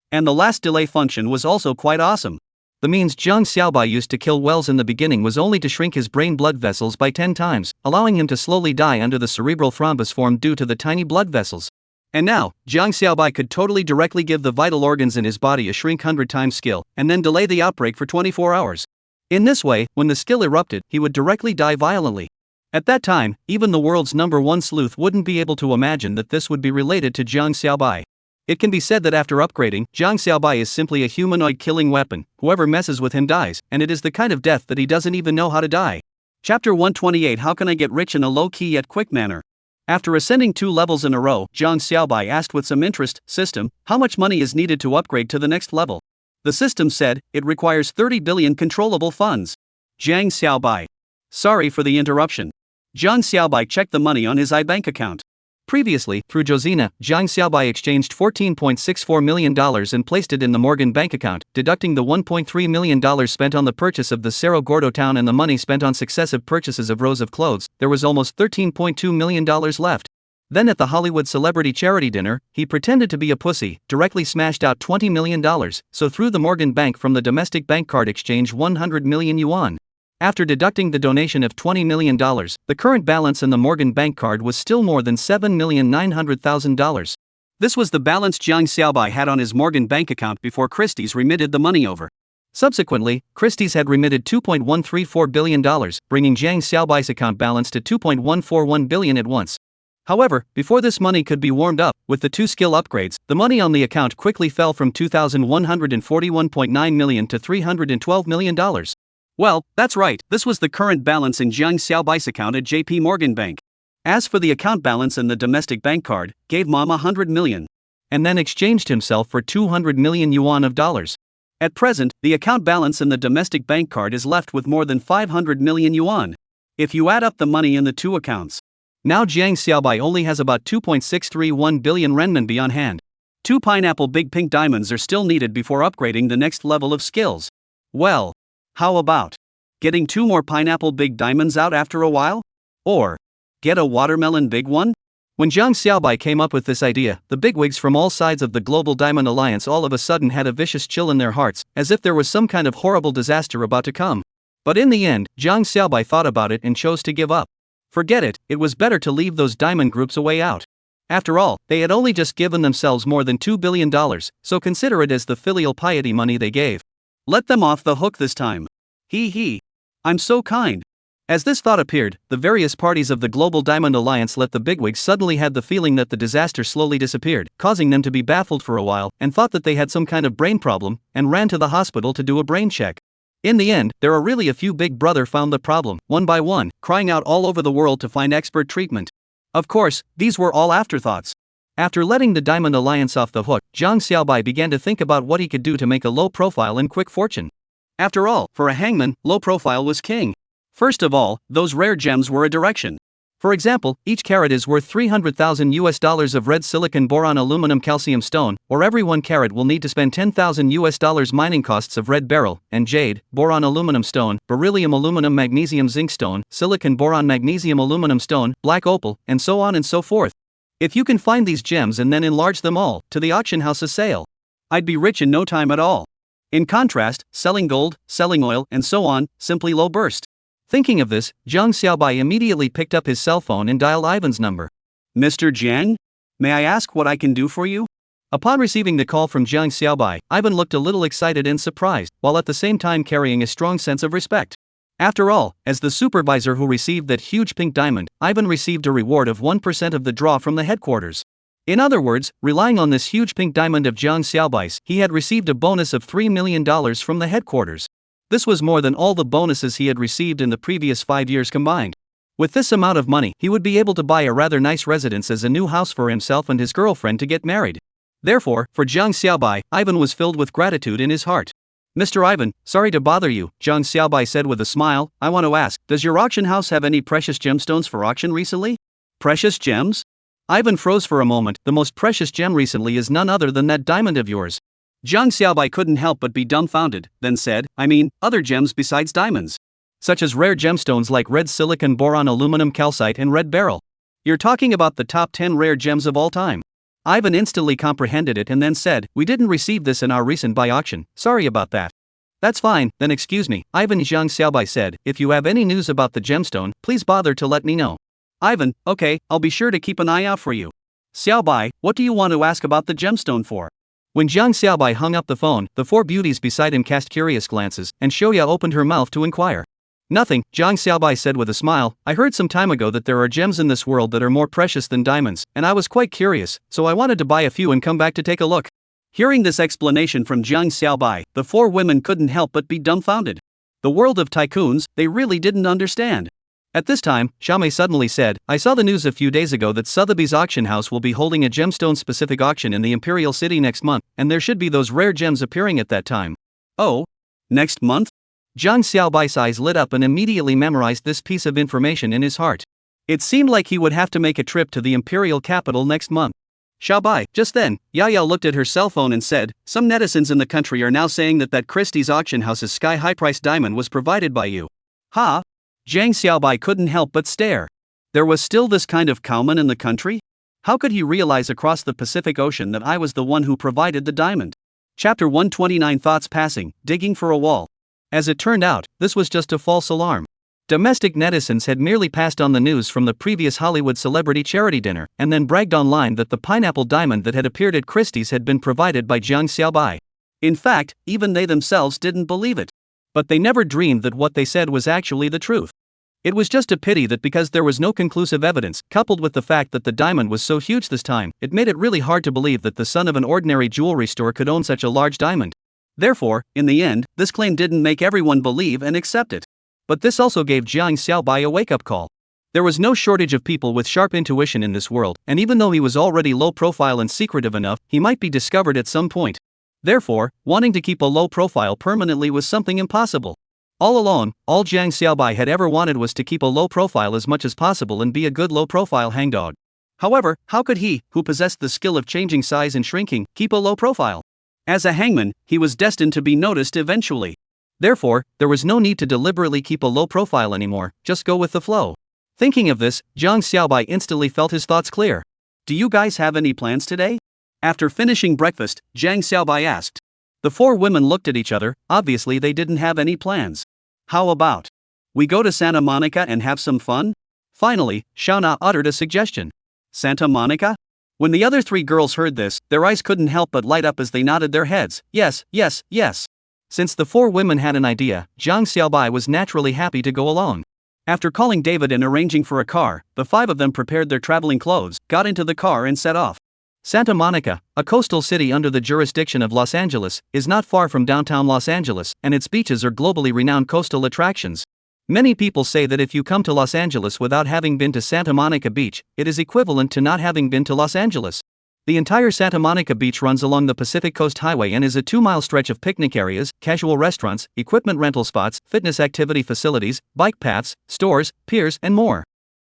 A: And the last delay function was also quite awesome. The means Jiang Xiaobai used to kill Wells in the beginning was only to shrink his brain blood vessels by 10 times, allowing him to slowly die under the cerebral thrombus formed due to the tiny blood vessels. And now, Jiang Xiaobai could totally directly give the vital organs in his body a shrink 100 times skill, and then delay the outbreak for 24 hours. In this way, when the skill erupted, he would directly die violently. At that time, even the world's #1 sleuth wouldn't be able to imagine that this would be related to Jiang Xiaobai. It can be said that after upgrading, Jiang Xiaobai is simply a humanoid killing weapon. Whoever messes with him dies, and it is the kind of death that he doesn't even know how to die. Chapter 128: How can I get rich in a low-key yet quick manner? After ascending 2 levels in a row, Jiang Xiaobai asked with some interest, "System, how much money is needed to upgrade to the next level?" The system said, "It requires 30 billion controllable funds." Jiang Xiaobai: "Sorry for the interruption." Jiang Xiaobai checked the money on his iBank account. Previously, through Josina, Jiang Xiaobai exchanged $14.64 million and placed it in the Morgan bank account, deducting the $1.3 million spent on the purchase of the Cerro Gordo town and the money spent on successive purchases of rows of clothes. There was almost $13.2 million left. Then at the Hollywood celebrity charity dinner, he pretended to be a pussy, directly smashed out $20 million, so through the Morgan bank from the domestic bank card exchange 100 million yuan. After deducting the donation of $20 million, the current balance in the Morgan bank card was still more than $7,900,000. This was the balance Jiang Xiaobai had on his Morgan bank account before Christie's remitted the money over. Subsequently, Christie's had remitted $2.134 billion, bringing Jiang Xiaobai's account balance to $2.141 billion at once. However, before this money could be warmed up, with the 2 skill upgrades, the money on the account quickly fell from $2,141.9 million to $312 million. Well, that's right, this was the current balance in Jiang Xiaobai's account at JP Morgan Bank. As for the account balance in the domestic bank card, gave Mom 100 million. And then exchanged himself for 200 million yuan of dollars. At present, the account balance in the domestic bank card is left with more than 500 million yuan. If you add up the money in the 2 accounts. Now Jiang Xiaobai only has about 2.631 billion renminbi on hand. 2 pineapple big pink diamonds are still needed before upgrading the next level of skills. Well, how about getting 2 more pineapple big diamonds out after a while? Or get a watermelon big one? When Jiang Xiaobai came up with this idea, the bigwigs from all sides of the Global Diamond Alliance all of a sudden had a vicious chill in their hearts, as if there was some kind of horrible disaster about to come. But in the end, Jiang Xiaobai thought about it and chose to give up. Forget it, it was better to leave those diamond groups a way out. After all, they had only just given themselves more than $2 billion, so consider it as the filial piety money they gave. Let them off the hook this time. Hee. I'm so kind. As this thought appeared, the various parties of the Global Diamond Alliance let the bigwigs suddenly had the feeling that the disaster slowly disappeared, causing them to be baffled for a while, and thought that they had some kind of brain problem, and ran to the hospital to do a brain check. In the end, there are really a few Big Brother found the problem, one by one, crying out all over the world to find expert treatment. Of course, these were all afterthoughts. After letting the Diamond Alliance off the hook, Jiang Xiaobai began to think about what he could do to make a low profile and quick fortune. After all, for a hangman, low profile was king. First of all, those rare gems were a direction. For example, each carat is worth $300,000 of red silicon boron aluminum calcium stone, or every 1 carat will need to spend $10,000 mining costs of red beryl, and jade, boron aluminum stone, beryllium aluminum magnesium zinc stone, silicon boron magnesium aluminum stone, black opal, and so on and so forth. If you can find these gems and then enlarge them all, to the auction house's sale, I'd be rich in no time at all. In contrast, selling gold, selling oil, and so on, simply low burst. Thinking of this, Jiang Xiaobai immediately picked up his cell phone and dialed Ivan's number. Mr. Jiang? May I ask what I can do for you? Upon receiving the call from Jiang Xiaobai, Ivan looked a little excited and surprised, while at the same time carrying a strong sense of respect. After all, as the supervisor who received that huge pink diamond, Ivan received a reward of 1% of the draw from the headquarters. In other words, relying on this huge pink diamond of Jiang Xiaobai's, he had received a bonus of $3 million from the headquarters. This was more than all the bonuses he had received in the previous 5 years combined. With this amount of money, he would be able to buy a rather nice residence as a new house for himself and his girlfriend to get married. Therefore, for Jiang Xiaobai, Ivan was filled with gratitude in his heart. Mr. Ivan, sorry to bother you, Jiang Xiaobai said with a smile. I want to ask, does your auction house have any precious gemstones for auction recently? Precious gems? Ivan froze for a moment. The most precious gem recently is none other than that diamond of yours. Jiang Xiaobai couldn't help but be dumbfounded, then said, I mean, other gems besides diamonds. Such as rare gemstones like red silicon boron aluminum calcite and red beryl. You're talking about the top 10 rare gems of all time. Ivan instantly comprehended it and then said, we didn't receive this in our recent buy auction, sorry about that. That's fine, then excuse me, Ivan. Jiang Xiaobai said, if you have any news about the gemstone, please bother to let me know. Ivan, okay, I'll be sure to keep an eye out for you. Xiaobai, what do you want to ask about the gemstone for? When Jiang Xiaobai hung up the phone, the four beauties beside him cast curious glances, and Shoya opened her mouth to inquire. Nothing, Jiang Xiaobai said with a smile. I heard some time ago that there are gems in this world that are more precious than diamonds, and I was quite curious, so I wanted to buy a few and come back to take a look. Hearing this explanation from Jiang Xiaobai, the four women couldn't help but be dumbfounded. The world of tycoons, they really didn't understand. At this time, Xiaomei suddenly said, I saw the news a few days ago that Sotheby's auction house will be holding a gemstone-specific auction in the Imperial City next month, and there should be those rare gems appearing at that time. Oh? Next month? Jiang Xiaobai's eyes lit up and immediately memorized this piece of information in his heart. It seemed like he would have to make a trip to the imperial capital next month. Xiaobai. Just then, Yaya looked at her cell phone and said, some netizens in the country are now saying that Christie's auction house's sky-high-priced diamond was provided by you. Ha? Jiang Xiaobai couldn't help but stare. There was still this kind of cowman in the country? How could he realize across the Pacific Ocean that I was the one who provided the diamond? Chapter 129. Thoughts passing, digging for a wall. As it turned out, this was just a false alarm. Domestic netizens had merely passed on the news from the previous Hollywood celebrity charity dinner, and then bragged online that the pineapple diamond that had appeared at Christie's had been provided by Jiang Xiaobai. In fact, even they themselves didn't believe it. But they never dreamed that what they said was actually the truth. It was just a pity that because there was no conclusive evidence, coupled with the fact that the diamond was so huge this time, it made it really hard to believe that the son of an ordinary jewelry store could own such a large diamond. Therefore, in the end, this claim didn't make everyone believe and accept it. But this also gave Jiang Xiaobai a wake-up call. There was no shortage of people with sharp intuition in this world, and even though he was already low-profile and secretive enough, he might be discovered at some point. Therefore, wanting to keep a low profile permanently was something impossible. All along, all Jiang Xiaobai had ever wanted was to keep a low profile as much as possible and be a good low-profile hangdog. However, how could he, who possessed the skill of changing size and shrinking, keep a low profile? As a hangman, he was destined to be noticed eventually. Therefore, there was no need to deliberately keep a low profile anymore, just go with the flow. Thinking of this, Jiang Xiaobai instantly felt his thoughts clear. Do you guys have any plans today? After finishing breakfast, Jiang Xiaobai asked. The four women looked at each other. Obviously they didn't have any plans. How about we go to Santa Monica and have some fun? Finally, Shauna uttered a suggestion. Santa Monica? When the other three girls heard this, their eyes couldn't help but light up as they nodded their heads. Yes, yes, yes. Since the four women had an idea, Jiang Xiaobai was naturally happy to go along. After calling David and arranging for a car, the five of them prepared their traveling clothes, got into the car and set off. Santa Monica, a coastal city under the jurisdiction of Los Angeles, is not far from downtown Los Angeles, and its beaches are globally renowned coastal attractions. Many people say that if you come to Los Angeles without having been to Santa Monica Beach, it is equivalent to not having been to Los Angeles. The entire Santa Monica Beach runs along the Pacific Coast Highway and is a 2-mile stretch of picnic areas, casual restaurants, equipment rental spots, fitness activity facilities, bike paths, stores, piers, and more.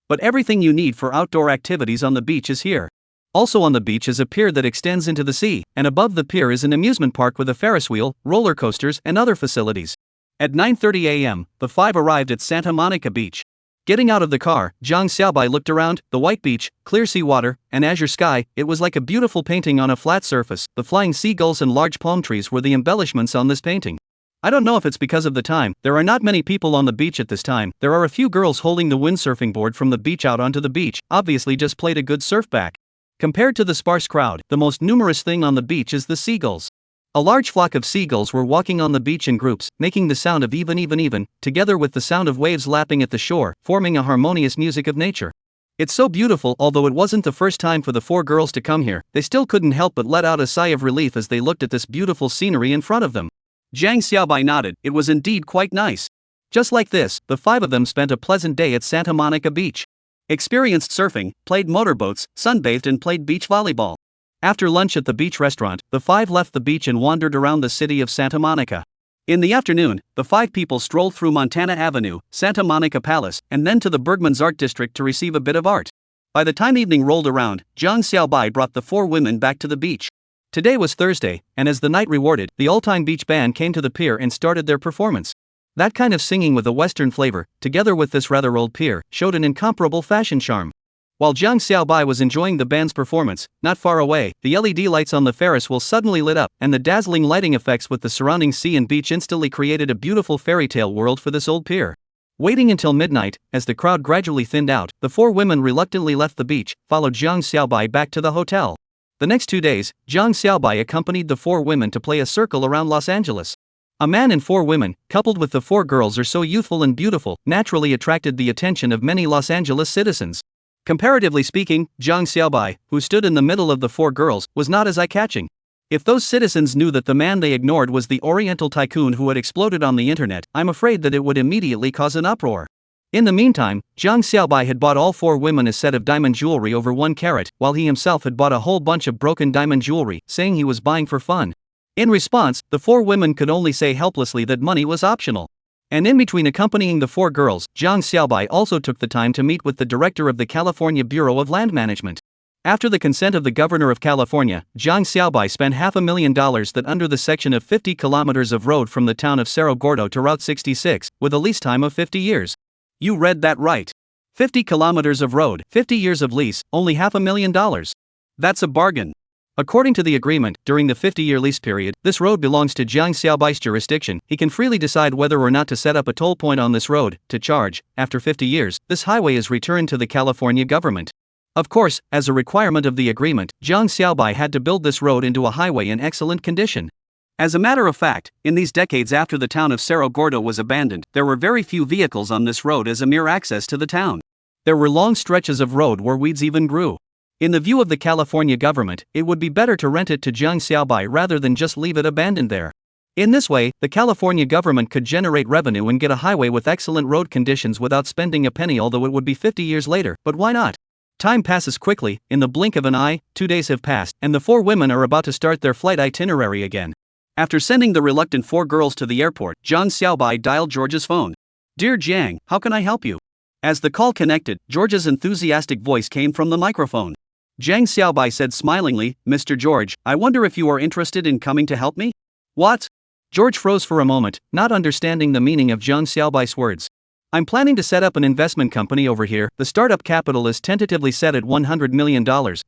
A: But everything you need for outdoor activities on the beach is here. Also on the beach is a pier that extends into the sea, and above the pier is an amusement park with a Ferris wheel, roller coasters, and other facilities. At 9:30 a.m., the five arrived at Santa Monica Beach. Getting out of the car, Jiang Xiaobai looked around. The white beach, clear sea water, and azure sky, it was like a beautiful painting on a flat surface. The flying seagulls and large palm trees were the embellishments on this painting. I don't know if it's because of the time, there are not many people on the beach at this time. There are a few girls holding the windsurfing board from the beach out onto the beach, obviously just played a good surf back. Compared to the sparse crowd, the most numerous thing on the beach is the seagulls. A large flock of seagulls were walking on the beach in groups, making the sound of even, together with the sound of waves lapping at the shore, forming a harmonious music of nature. It's so beautiful. Although it wasn't the first time for the four girls to come here, they still couldn't help but let out a sigh of relief as they looked at this beautiful scenery in front of them. Jiang Xiaobai nodded. It was indeed quite nice. Just like this, the five of them spent a pleasant day at Santa Monica Beach. Experienced surfing, played motorboats, sunbathed and played beach volleyball. After lunch at the beach restaurant, the five left the beach and wandered around the city of Santa Monica. In the afternoon, the five people strolled through Montana Avenue, Santa Monica Palace, and then to the Bergman's Art District to receive a bit of art. By the time evening rolled around, Jiang Xiaobai brought the four women back to the beach. Today was Thursday, and as the night rewarded, the all-time beach band came to the pier and started their performance. That kind of singing with a Western flavor, together with this rather old pier, showed an incomparable fashion charm. While Jiang Xiaobai was enjoying the band's performance, not far away, the LED lights on the Ferris wheel suddenly lit up, and the dazzling lighting effects with the surrounding sea and beach instantly created a beautiful fairy tale world for this old pier. Waiting until midnight, as the crowd gradually thinned out, the four women reluctantly left the beach, followed Jiang Xiaobai back to the hotel. The next 2 days, Jiang Xiaobai accompanied the four women to play a circle around Los Angeles. A man and four women, coupled with the four girls are so youthful and beautiful, naturally attracted the attention of many Los Angeles citizens. Comparatively speaking, Jiang Xiaobai, who stood in the middle of the four girls, was not as eye-catching. If those citizens knew that the man they ignored was the Oriental tycoon who had exploded on the internet, I'm afraid that it would immediately cause an uproar. In the meantime, Jiang Xiaobai had bought all four women a set of diamond jewelry over 1 carat, while he himself had bought a whole bunch of broken diamond jewelry, saying he was buying for fun. In response, the four women could only say helplessly that money was optional. And in between accompanying the four girls, Jiang Xiaobai also took the time to meet with the director of the California Bureau of Land Management. After the consent of the governor of California, Jiang Xiaobai spent $500,000 that under the section of 50 kilometers of road from the town of Cerro Gordo to Route 66, with a lease time of 50 years. You read that right. 50 kilometers of road, 50 years of lease, only $500,000. That's a bargain. According to the agreement, during the 50-year lease period, this road belongs to Jiang Xiaobai's jurisdiction. He can freely decide whether or not to set up a toll point on this road, to charge. After 50 years, this highway is returned to the California government. Of course, as a requirement of the agreement, Jiang Xiaobai had to build this road into a highway in excellent condition. As a matter of fact, in these decades after the town of Cerro Gordo was abandoned, there were very few vehicles on this road as a mere access to the town. There were long stretches of road where weeds even grew. In the view of the California government, it would be better to rent it to Jiang Xiaobai rather than just leave it abandoned there. In this way, the California government could generate revenue and get a highway with excellent road conditions without spending a penny, although it would be 50 years later, but why not? Time passes quickly. In the blink of an eye, 2 days have passed, and the four women are about to start their flight itinerary again. After sending the reluctant four girls to the airport, Jiang Xiaobai dialed George's phone. "Dear Jiang, how can I help you?" As the call connected, George's enthusiastic voice came from the microphone. Jiang Xiaobai said smilingly, "Mr. George, I wonder if you are interested in coming to help me?" "What?" George froze for a moment, not understanding the meaning of Jiang Xiaobai's words. "I'm planning to set up an investment company over here. The startup capital is tentatively set at $100 million,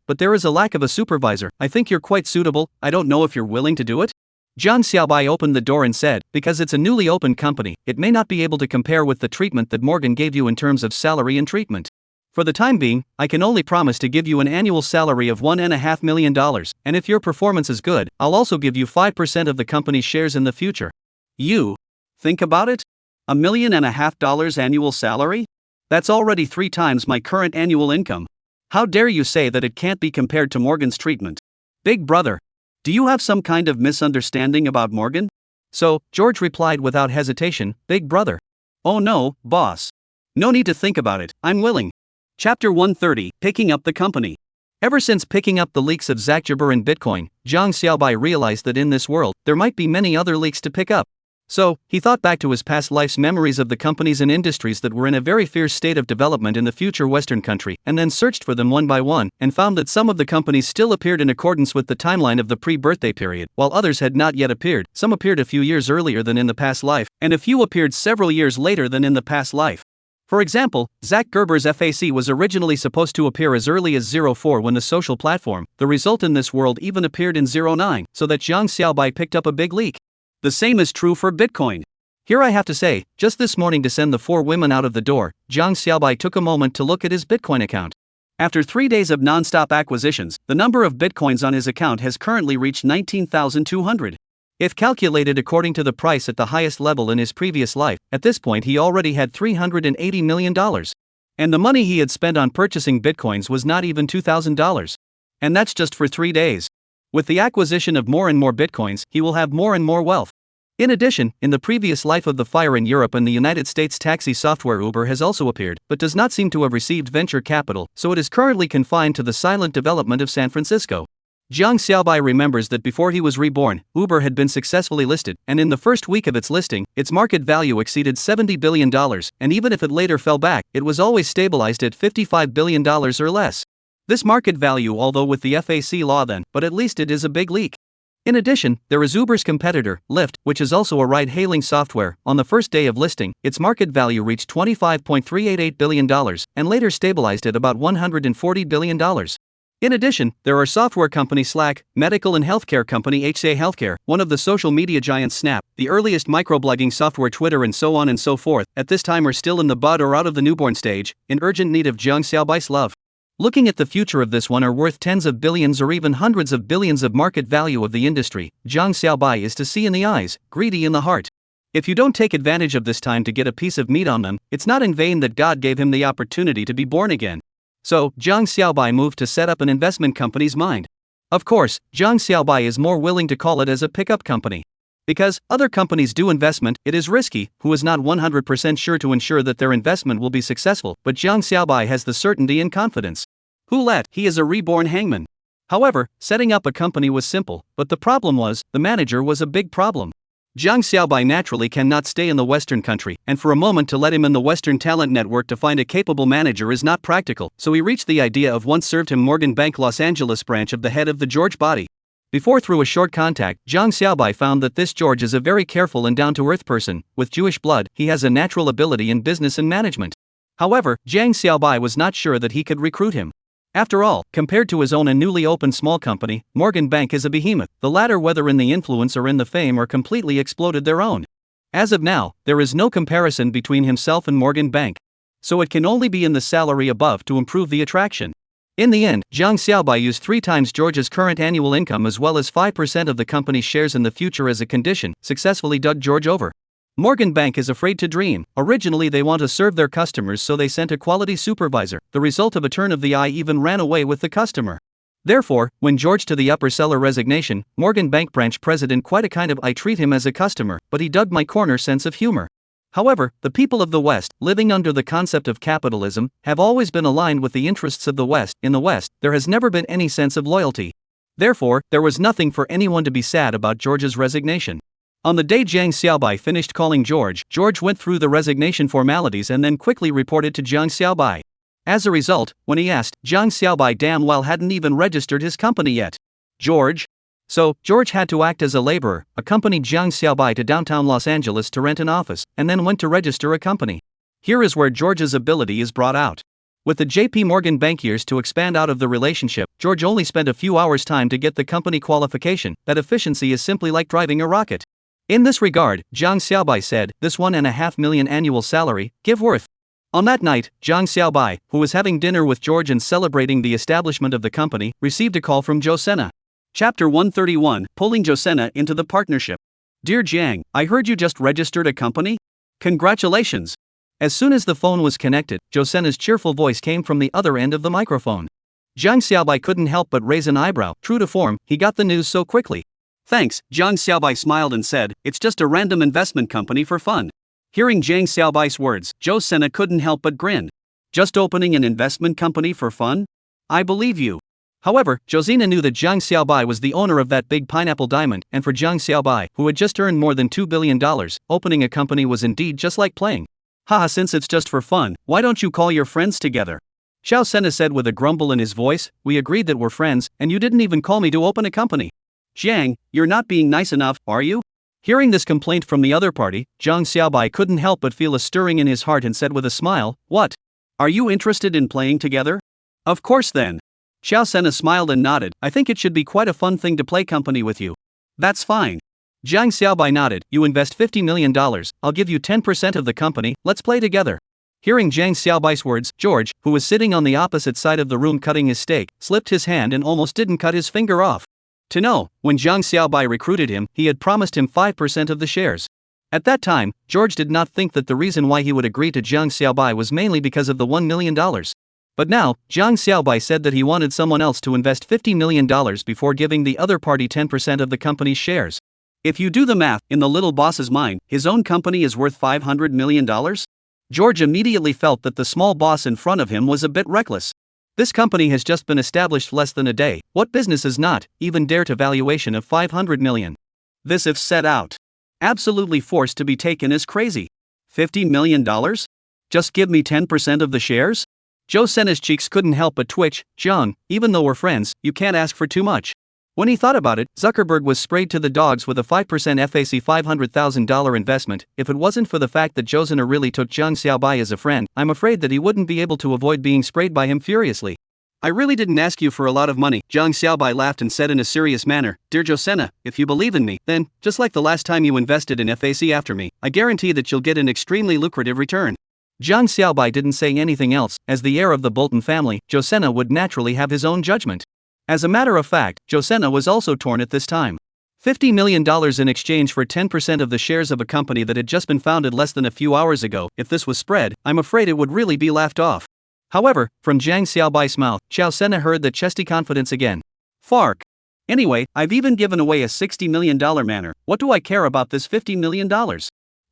A: but there is a lack of a supervisor. I think you're quite suitable. I don't know if you're willing to do it?" Jiang Xiaobai opened the door and said, "Because it's a newly opened company, it may not be able to compare with the treatment that Morgan gave you in terms of salary and treatment. For the time being, I can only promise to give you an annual salary of $1.5 million, and if your performance is good, I'll also give you 5% of the company's shares in the future." You? Think about it? $1.5 million annual salary? That's already 3 times my current annual income. How dare you say that it can't be compared to Morgan's treatment? Big brother. Do you have some kind of misunderstanding about Morgan? So, George replied without hesitation, "Big brother." "Oh no, boss. No need to think about it, I'm willing." Chapter 130, Picking Up the Company. Ever since picking up the leaks of Zakjabur and Bitcoin, Jiang Xiaobai realized that in this world, there might be many other leaks to pick up. So, he thought back to his past life's memories of the companies and industries that were in a very fierce state of development in the future Western country, and then searched for them one by one, and found that some of the companies still appeared in accordance with the timeline of the pre-birthday period, while others had not yet appeared. Some appeared a few years earlier than in the past life, and a few appeared several years later than in the past life. For example, Zach Gerber's FAC was originally supposed to appear as early as 04 when the social platform, the result in this world, even appeared in 09, so that Jiang Xiaobai picked up a big leak. The same is true for Bitcoin. Here I have to say, just this morning to send the four women out of the door, Jiang Xiaobai took a moment to look at his Bitcoin account. After 3 days of non-stop acquisitions, the number of Bitcoins on his account has currently reached 19,200. If calculated according to the price at the highest level in his previous life, at this point he already had $380 million. And the money he had spent on purchasing bitcoins was not even $2,000. And that's just for 3 days. With the acquisition of more and more bitcoins, he will have more and more wealth. In addition, in the previous life of the fire in Europe and the United States, taxi software Uber has also appeared, but does not seem to have received venture capital, so it is currently confined to the silent development of San Francisco. Jiang Xiaobai remembers that before he was reborn, Uber had been successfully listed, and in the first week of its listing, its market value exceeded $70 billion, and even if it later fell back, it was always stabilized at $55 billion or less. This market value, although with the FAC law then, but at least it is a big leak. In addition, there is Uber's competitor, Lyft, which is also a ride-hailing software. On the first day of listing, its market value reached $25.388 billion, and later stabilized at about $140 billion. In addition, there are software company Slack, medical and healthcare company HCA Healthcare, one of the social media giants Snap, the earliest microblogging software Twitter, and so on and so forth, at this time are still in the bud or out of the newborn stage, in urgent need of Jiang Xiaobai's love. Looking at the future of this one are worth tens of billions or even hundreds of billions of market value of the industry. Jiang Xiaobai is to see in the eyes, greedy in the heart. If you don't take advantage of this time to get a piece of meat on them, it's not in vain that God gave him the opportunity to be born again. So, Jiang Xiaobai moved to set up an investment company's mind. Of course, Jiang Xiaobai is more willing to call it as a pickup company. Because other companies do investment, it is risky, who is not 100% sure to ensure that their investment will be successful, but Jiang Xiaobai has the certainty and confidence. He is a reborn hangman. However, setting up a company was simple, but the problem was, the manager was a big problem. Jiang Xiaobai naturally cannot stay in the Western country, and for a moment to let him in the Western talent network to find a capable manager is not practical, so he reached the idea of once served him Morgan Bank Los Angeles branch of the head of the George body. Before through a short contact, Jiang Xiaobai found that this George is a very careful and down-to-earth person. With Jewish blood, he has a natural ability in business and management. However, Jiang Xiaobai was not sure that he could recruit him. After all, compared to his own and newly opened small company, Morgan Bank is a behemoth. The latter, whether in the influence or in the fame, are completely exploded their own. As of now, there is no comparison between himself and Morgan Bank. So it can only be in the salary above to improve the attraction. In the end, Jiang Xiaobai used 3 times George's current annual income as well as 5% of the company's shares in the future as a condition, successfully dug George over. Morgan Bank is afraid to dream. Originally they want to serve their customers, so they sent a quality supervisor. The result of a turn of the eye even ran away with the customer. Therefore, when George to the upper seller resignation, Morgan Bank branch president quite a kind of I treat him as a customer, but he dug my corner sense of humor. However, the people of the West, living under the concept of capitalism, have always been aligned with the interests of the West. In the West, there has never been any sense of loyalty. Therefore, there was nothing for anyone to be sad about George's resignation. On the day Jiang Xiaobai finished calling George went through the resignation formalities and then quickly reported to Jiang Xiaobai. As a result, when he asked, Jiang Xiaobai damn well hadn't even registered his company yet. George? So, George had to act as a laborer, accompanied Jiang Xiaobai to downtown Los Angeles to rent an office, and then went to register a company. Here is where George's ability is brought out. With the JP Morgan bank years to expand out of the relationship, George only spent a few hours' time to get the company qualification. That efficiency is simply like driving a rocket. In this regard, Jiang Xiaobai said, this $1.5 million annual salary, give worth. On that night, Jiang Xiaobai, who was having dinner with George and celebrating the establishment of the company, received a call from Joe Senna. Chapter 131, Pulling Joe Senna into the Partnership. Dear Jiang, I heard you just registered a company? Congratulations. As soon as the phone was connected, Joe Senna's cheerful voice came from the other end of the microphone. Jiang Xiaobai couldn't help but raise an eyebrow. True to form, he got the news so quickly. Thanks, Jiang Xiaobai smiled and said, it's just a random investment company for fun. Hearing Jiang Xiaobai's words, Joe Senna couldn't help but grin. Just opening an investment company for fun? I believe you. However, Josina knew that Jiang Xiaobai was the owner of that big pineapple diamond, and for Jiang Xiaobai, who had just earned more than $2 billion, opening a company was indeed just like playing. Haha, since it's just for fun, why don't you call your friends together? Xiao Senna said with a grumble in his voice, we agreed that we're friends, and you didn't even call me to open a company. Jiang, you're not being nice enough, are you? Hearing this complaint from the other party, Jiang Xiaobai couldn't help but feel a stirring in his heart and said with a smile, what? Are you interested in playing together? Of course then. Xiao Senna smiled and nodded, I think it should be quite a fun thing to play company with you. That's fine. Jiang Xiaobai nodded, you invest $50 million, I'll give you 10% of the company, let's play together. Hearing Jiang Xiaobai's words, George, who was sitting on the opposite side of the room cutting his steak, slipped his hand and almost didn't cut his finger off. To know, when Jiang Xiaobai recruited him, he had promised him 5% of the shares. At that time, George did not think that the reason why he would agree to Jiang Xiaobai was mainly because of the $1 million. But now, Jiang Xiaobai said that he wanted someone else to invest $50 million before giving the other party 10% of the company's shares. If you do the math, in the little boss's mind, his own company is worth $500 million? George immediately felt that the small boss in front of him was a bit reckless. This company has just been established less than a day. What business is not even dare to valuation of $500 million? This if set out. Absolutely forced to be taken as crazy. $50 million? Just give me 10% of the shares? Joe Sena's cheeks couldn't help but twitch. Jiang, even though we're friends, you can't ask for too much. When he thought about it, Zuckerberg was sprayed to the dogs with a 5% FAC $500,000 investment. If it wasn't for the fact that Joe Sena really took Jiang Xiaobai as a friend, I'm afraid that he wouldn't be able to avoid being sprayed by him furiously. I really didn't ask you for a lot of money, Jiang Xiaobai laughed and said in a serious manner. Dear Joe Sena, if you believe in me, then, just like the last time you invested in FAC after me, I guarantee that you'll get an extremely lucrative return. Jiang Xiaobai didn't say anything else. As the heir of the Bolton family, Joe Sena would naturally have his own judgment. As a matter of fact, Joe Sena was also torn at this time. $50 million in exchange for 10% of the shares of a company that had just been founded less than a few hours ago. If this was spread, I'm afraid it would really be laughed off. However, from Jiang Xiaobai's mouth, Xiao Sena heard the chesty confidence again. Fark. Anyway, I've even given away a $60 million manor. What do I care about this $50 million?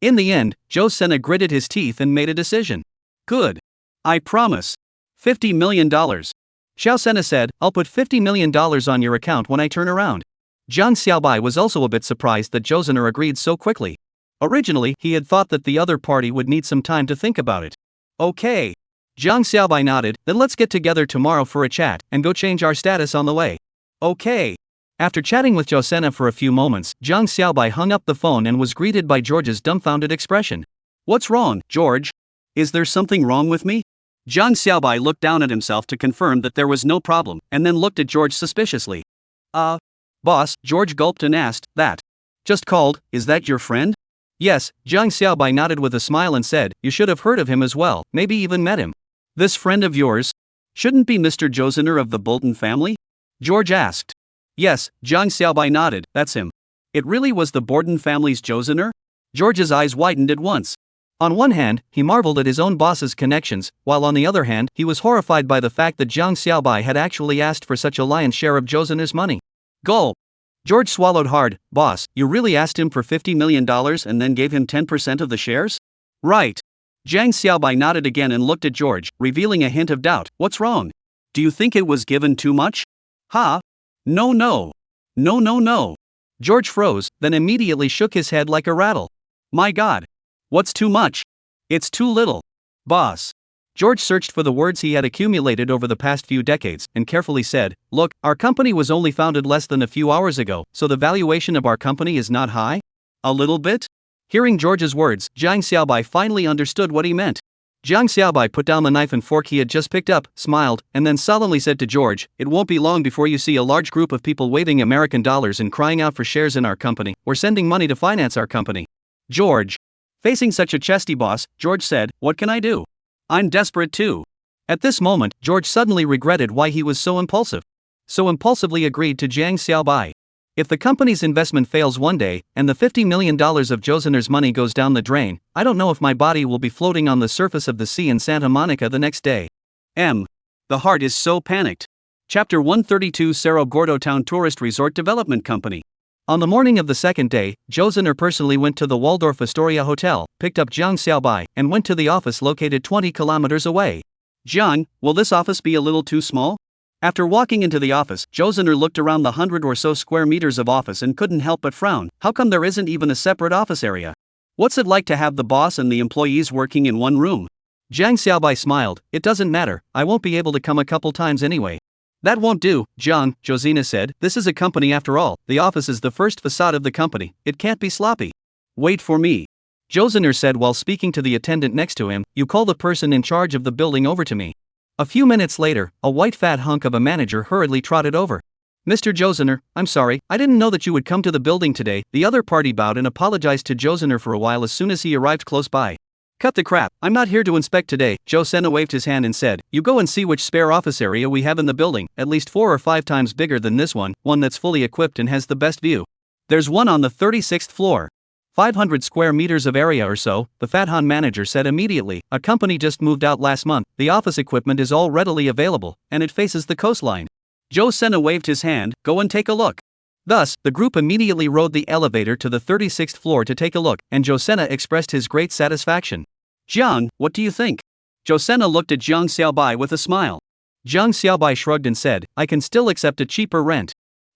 A: In the end, Joe Sena gritted his teeth and made a decision. Good. I promise. $50 million. Xiao Sena said, I'll put $50 million on your account when I turn around. Jiang Xiaobai was also a bit surprised that Joe Sena agreed so quickly. Originally, he had thought that the other party would need some time to think about it. Okay. Jiang Xiaobai nodded, then let's get together tomorrow for a chat, and go change our status on the way. Okay. After chatting with Joe Sena for a few moments, Jiang Xiaobai hung up the phone and was greeted by George's dumbfounded expression. What's wrong, George? Is there something wrong with me? Jiang Xiaobai looked down at himself to confirm that there was no problem, and then looked at George suspiciously. Boss, George gulped and asked, that. Just called, is that your friend? Yes, Jiang Xiaobai nodded with a smile and said, you should have heard of him as well, maybe even met him. This friend of yours? Shouldn't be Mr. Joe Sena of the Bolton family? George asked. Yes, Jiang Xiaobai nodded, that's him. It really was the Bolton family's Joe Sena? George's eyes widened at once. On one hand, he marveled at his own boss's connections, while on the other hand, he was horrified by the fact that Jiang Xiaobai had actually asked for such a lion's share of Joe Sena's money. Gulp. George swallowed hard. Boss, you really asked him for $50 million and then gave him 10% of the shares? Right. Jiang Xiaobai nodded again and looked at George, revealing a hint of doubt. What's wrong? Do you think it was given too much? Ha? No. No. George froze, then immediately shook his head like a rattle. My God. What's too much? It's too little. Boss. George searched for the words he had accumulated over the past few decades, and carefully said, look, our company was only founded less than a few hours ago, so the valuation of our company is not high? A little bit? Hearing George's words, Jiang Xiaobai finally understood what he meant. Jiang Xiaobai put down the knife and fork he had just picked up, smiled, and then solemnly said to George, it won't be long before you see a large group of people waving American dollars and crying out for shares in our company, or sending money to finance our company. George. Facing such a chesty boss, George said, what can I do? I'm desperate too. At this moment, George suddenly regretted why he was so impulsive. So impulsively agreed to Jiang Xiaobai. If the company's investment fails one day, and the $50 million of Joe Sena's money goes down the drain, I don't know if my body will be floating on the surface of the sea in Santa Monica the next day. The heart is so panicked. Chapter 132 Cerro Gordo Town Tourist Resort Development Company. On the morning of the second day, Joe Sena personally went to the Waldorf Astoria Hotel, picked up Jiang Xiaobai, and went to the office located 20 kilometers away. Jiang, will this office be a little too small? After walking into the office, Joe Sena looked around the 100 or so square meters of office and couldn't help but frown. How come there isn't even a separate office area? What's it like to have the boss and the employees working in one room? Jiang Xiaobai smiled. It doesn't matter, I won't be able to come a couple times anyway. That won't do, Jiang, Joe Sena said. This is a company after all. The office is the first facade of the company. It can't be sloppy. Wait for me. Joe Sena said while speaking to the attendant next to him. You call the person in charge of the building over to me. A few minutes later, a white fat hunk of a manager hurriedly trotted over. Mr. Joe Sena, I'm sorry, I didn't know that you would come to the building today. The other party bowed and apologized to Joe Sena for a while as soon as he arrived close by. Cut the crap, I'm not here to inspect today. Joe Sena waved his hand and said, you go and see which spare office area we have in the building, at least 4 or 5 times bigger than this one that's fully equipped and has the best view. There's one on the 36th floor. 500 square meters of area or so, the Fat Han manager said immediately. A company just moved out last month, the office equipment is all readily available, and it faces the coastline. Joe Sena waved his hand, go and take a look. Thus, the group immediately rode the elevator to the 36th floor to take a look, and Joe Sena expressed his great satisfaction. Jiang, what do you think? Joe Sena looked at Jiang Xiaobai with a smile. Jiang Xiaobai shrugged and said, I can still accept a cheaper rent.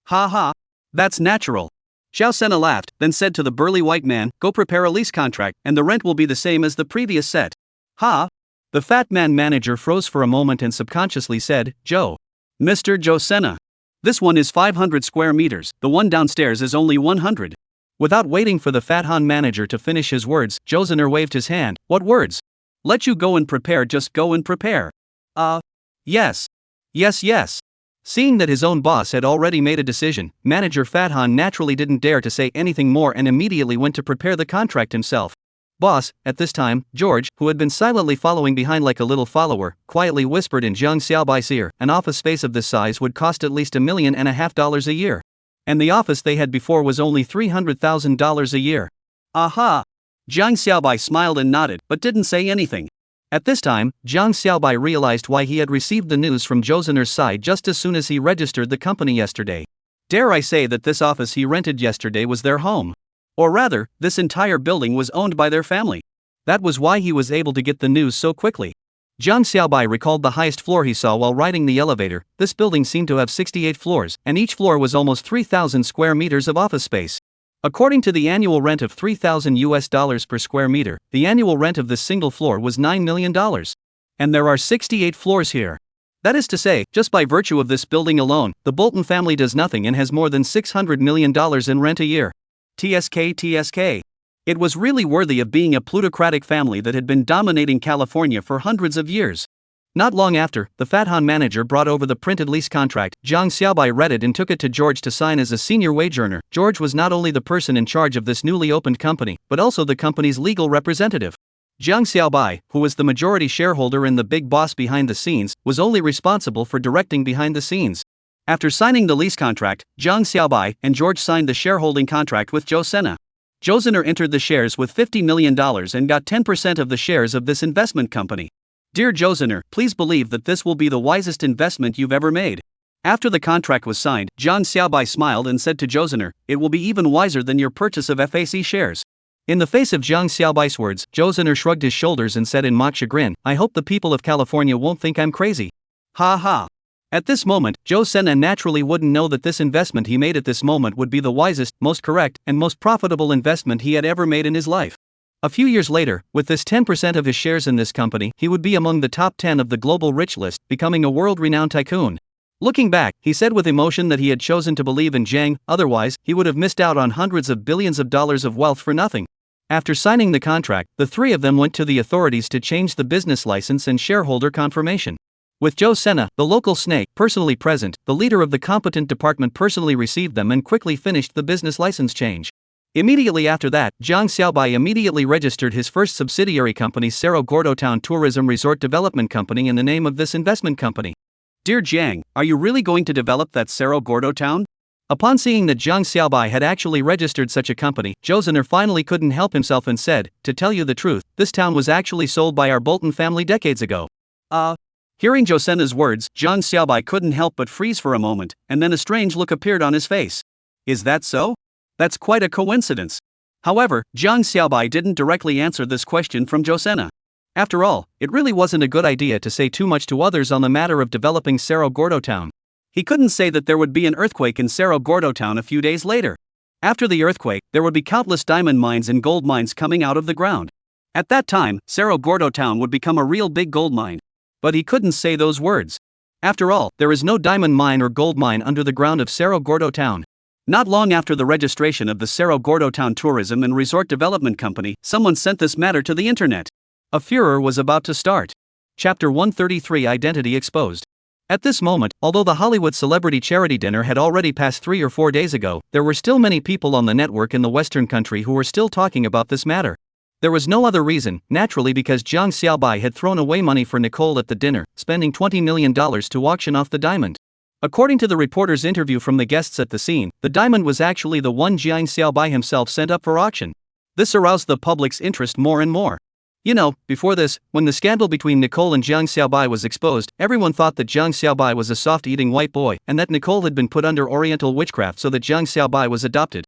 A: Ha ha. That's natural. Xiao Sena laughed, then said to the burly white man, go prepare a lease contract, and the rent will be the same as the previous set. Ha! The fat man manager froze for a moment and subconsciously said, Joe. Mr. Joe Sena. This one is 500 square meters, the one downstairs is only 100. Without waiting for the Fat Han manager to finish his words, Joe Sena waved his hand. What words? Let you go and prepare, just go and prepare. Yes. Yes. Seeing that his own boss had already made a decision, manager Fat Han naturally didn't dare to say anything more and immediately went to prepare the contract himself. Boss, at this time, George, who had been silently following behind like a little follower, quietly whispered in Jiang Xiaobai's ear, an office space of this size would cost at least $1.5 million a year. And the office they had before was only $300,000 a year. Aha! Jiang Xiaobai smiled and nodded, but didn't say anything. At this time, Jiang Xiaobai realized why he had received the news from Joe Sena's side just as soon as he registered the company yesterday. Dare I say that this office he rented yesterday was their home? Or rather, this entire building was owned by their family. That was why he was able to get the news so quickly. Jiang Xiaobai recalled the highest floor he saw while riding the elevator. This building seemed to have 68 floors, and each floor was almost 3,000 square meters of office space. According to the annual rent of $3,000 per square meter, the annual rent of this single floor was $9 million. And there are 68 floors here. That is to say, just by virtue of this building alone, the Bolton family does nothing and has more than $600 million in rent a year. TSK. It was really worthy of being a plutocratic family that had been dominating California for hundreds of years. Not long after, the Fat Han manager brought over the printed lease contract. Jiang Xiaobai read it and took it to George to sign as a senior wage earner. George was not only the person in charge of this newly opened company, but also the company's legal representative. Jiang Xiaobai, who was the majority shareholder and the big boss behind the scenes, was only responsible for directing behind the scenes. After signing the lease contract, Jiang Xiaobai and George signed the shareholding contract with Joe Sena. Joe Sena entered the shares with $50 million and got 10% of the shares of this investment company. Dear Joe Sena, please believe that this will be the wisest investment you've ever made. After the contract was signed, Jiang Xiaobai smiled and said to Joe Sena, it will be even wiser than your purchase of FAC shares. In the face of Jiang Xiaobai's words, Joe Sena shrugged his shoulders and said in mock chagrin, I hope the people of California won't think I'm crazy. Ha ha. At this moment, Joe Sena naturally wouldn't know that this investment he made at this moment would be the wisest, most correct, and most profitable investment he had ever made in his life. A few years later, with this 10% of his shares in this company, he would be among the top 10 of the global rich list, becoming a world-renowned tycoon. Looking back, he said with emotion that he had chosen to believe in Jiang, otherwise, he would have missed out on hundreds of billions of dollars of wealth for nothing. After signing the contract, the three of them went to the authorities to change the business license and shareholder confirmation. With Joe Sena, the local snake, personally present, the leader of the competent department personally received them and quickly finished the business license change. Immediately after that, Jiang Xiaobai immediately registered his first subsidiary company, Cerro Gordo Town Tourism Resort Development Company, in the name of this investment company. Dear Jiang, are you really going to develop that Cerro Gordo town? Upon seeing that Jiang Xiaobai had actually registered such a company, Joe Sena finally couldn't help himself and said, to tell you the truth, this town was actually sold by our Bolton family decades ago. Hearing Joe Sena's words, Jiang Xiaobai couldn't help but freeze for a moment, and then a strange look appeared on his face. Is that so? That's quite a coincidence. However, Jiang Xiaobai didn't directly answer this question from Joe Sena. After all, it really wasn't a good idea to say too much to others on the matter of developing Cerro Gordo Town. He couldn't say that there would be an earthquake in Cerro Gordo Town a few days later. After the earthquake, there would be countless diamond mines and gold mines coming out of the ground. At that time, Cerro Gordo Town would become a real big gold mine. But he couldn't say those words. After all, there is no diamond mine or gold mine under the ground of Cerro Gordo Town. Not long after the registration of the Cerro Gordo Town Tourism and Resort Development Company, someone sent this matter to the internet. A furor was about to start. Chapter 133, Identity Exposed. At this moment, although the Hollywood celebrity charity dinner had already passed 3 or 4 days ago, there were still many people on the network in the Western country who were still talking about this matter. There was no other reason, naturally, because Jiang Xiaobai had thrown away money for Nicole at the dinner, spending $20 million to auction off the diamond. According to the reporter's interview from the guests at the scene, the diamond was actually the one Jiang Xiaobai himself sent up for auction. This aroused the public's interest more and more. You know, before this, when the scandal between Nicole and Jiang Xiaobai was exposed, everyone thought that Jiang Xiaobai was a soft-eating white boy and that Nicole had been put under Oriental witchcraft so that Jiang Xiaobai was adopted.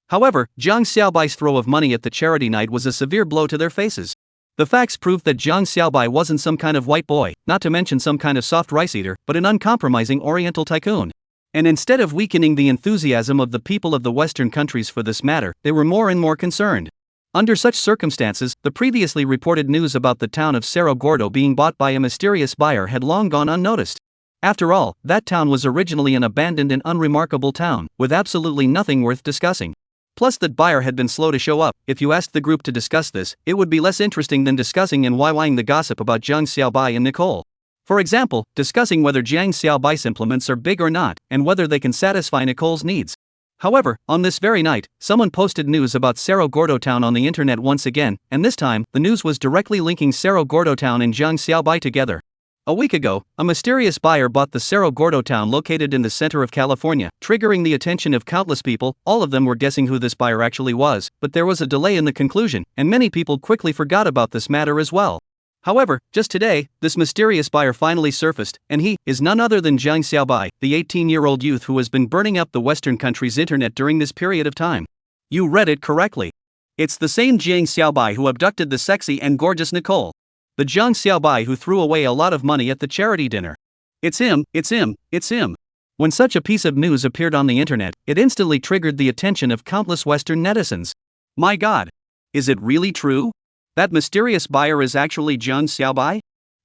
A: However, Jiang Xiaobai's throw of money at the charity night was a severe blow to their faces. The facts proved that Jiang Xiaobai wasn't some kind of white boy, not to mention some kind of soft rice eater, but an uncompromising Oriental tycoon. And instead of weakening the enthusiasm of the people of the Western countries for this matter, they were more and more concerned. Under such circumstances, the previously reported news about the town of Cerro Gordo being bought by a mysterious buyer had long gone unnoticed. After all, that town was originally an abandoned and unremarkable town, with absolutely nothing worth discussing. Plus, that buyer had been slow to show up. If you asked the group to discuss this, it would be less interesting than discussing and YYing the gossip about Jiang Xiaobai and Nicole. For example, discussing whether Jiang Xiaobai's implements are big or not, and whether they can satisfy Nicole's needs. However, on this very night, someone posted news about Cerro Gordo town on the internet once again, and this time, the news was directly linking Cerro Gordo town and Jiang Xiaobai together. A week ago, a mysterious buyer bought the Cerro Gordo town located in the center of California, triggering the attention of countless people. All of them were guessing who this buyer actually was, but there was a delay in the conclusion, and many people quickly forgot about this matter as well. However, just today, this mysterious buyer finally surfaced, and he is none other than Jiang Xiaobai, the 18-year-old youth who has been burning up the Western country's internet during this period of time. You read it correctly. It's the same Jiang Xiaobai who abducted the sexy and gorgeous Nicole. The Jiang Xiaobai who threw away a lot of money at the charity dinner. It's him, it's him, it's him. When such a piece of news appeared on the internet, it instantly triggered the attention of countless Western netizens. My God! Is it really true? That mysterious buyer is actually Jiang Xiaobai?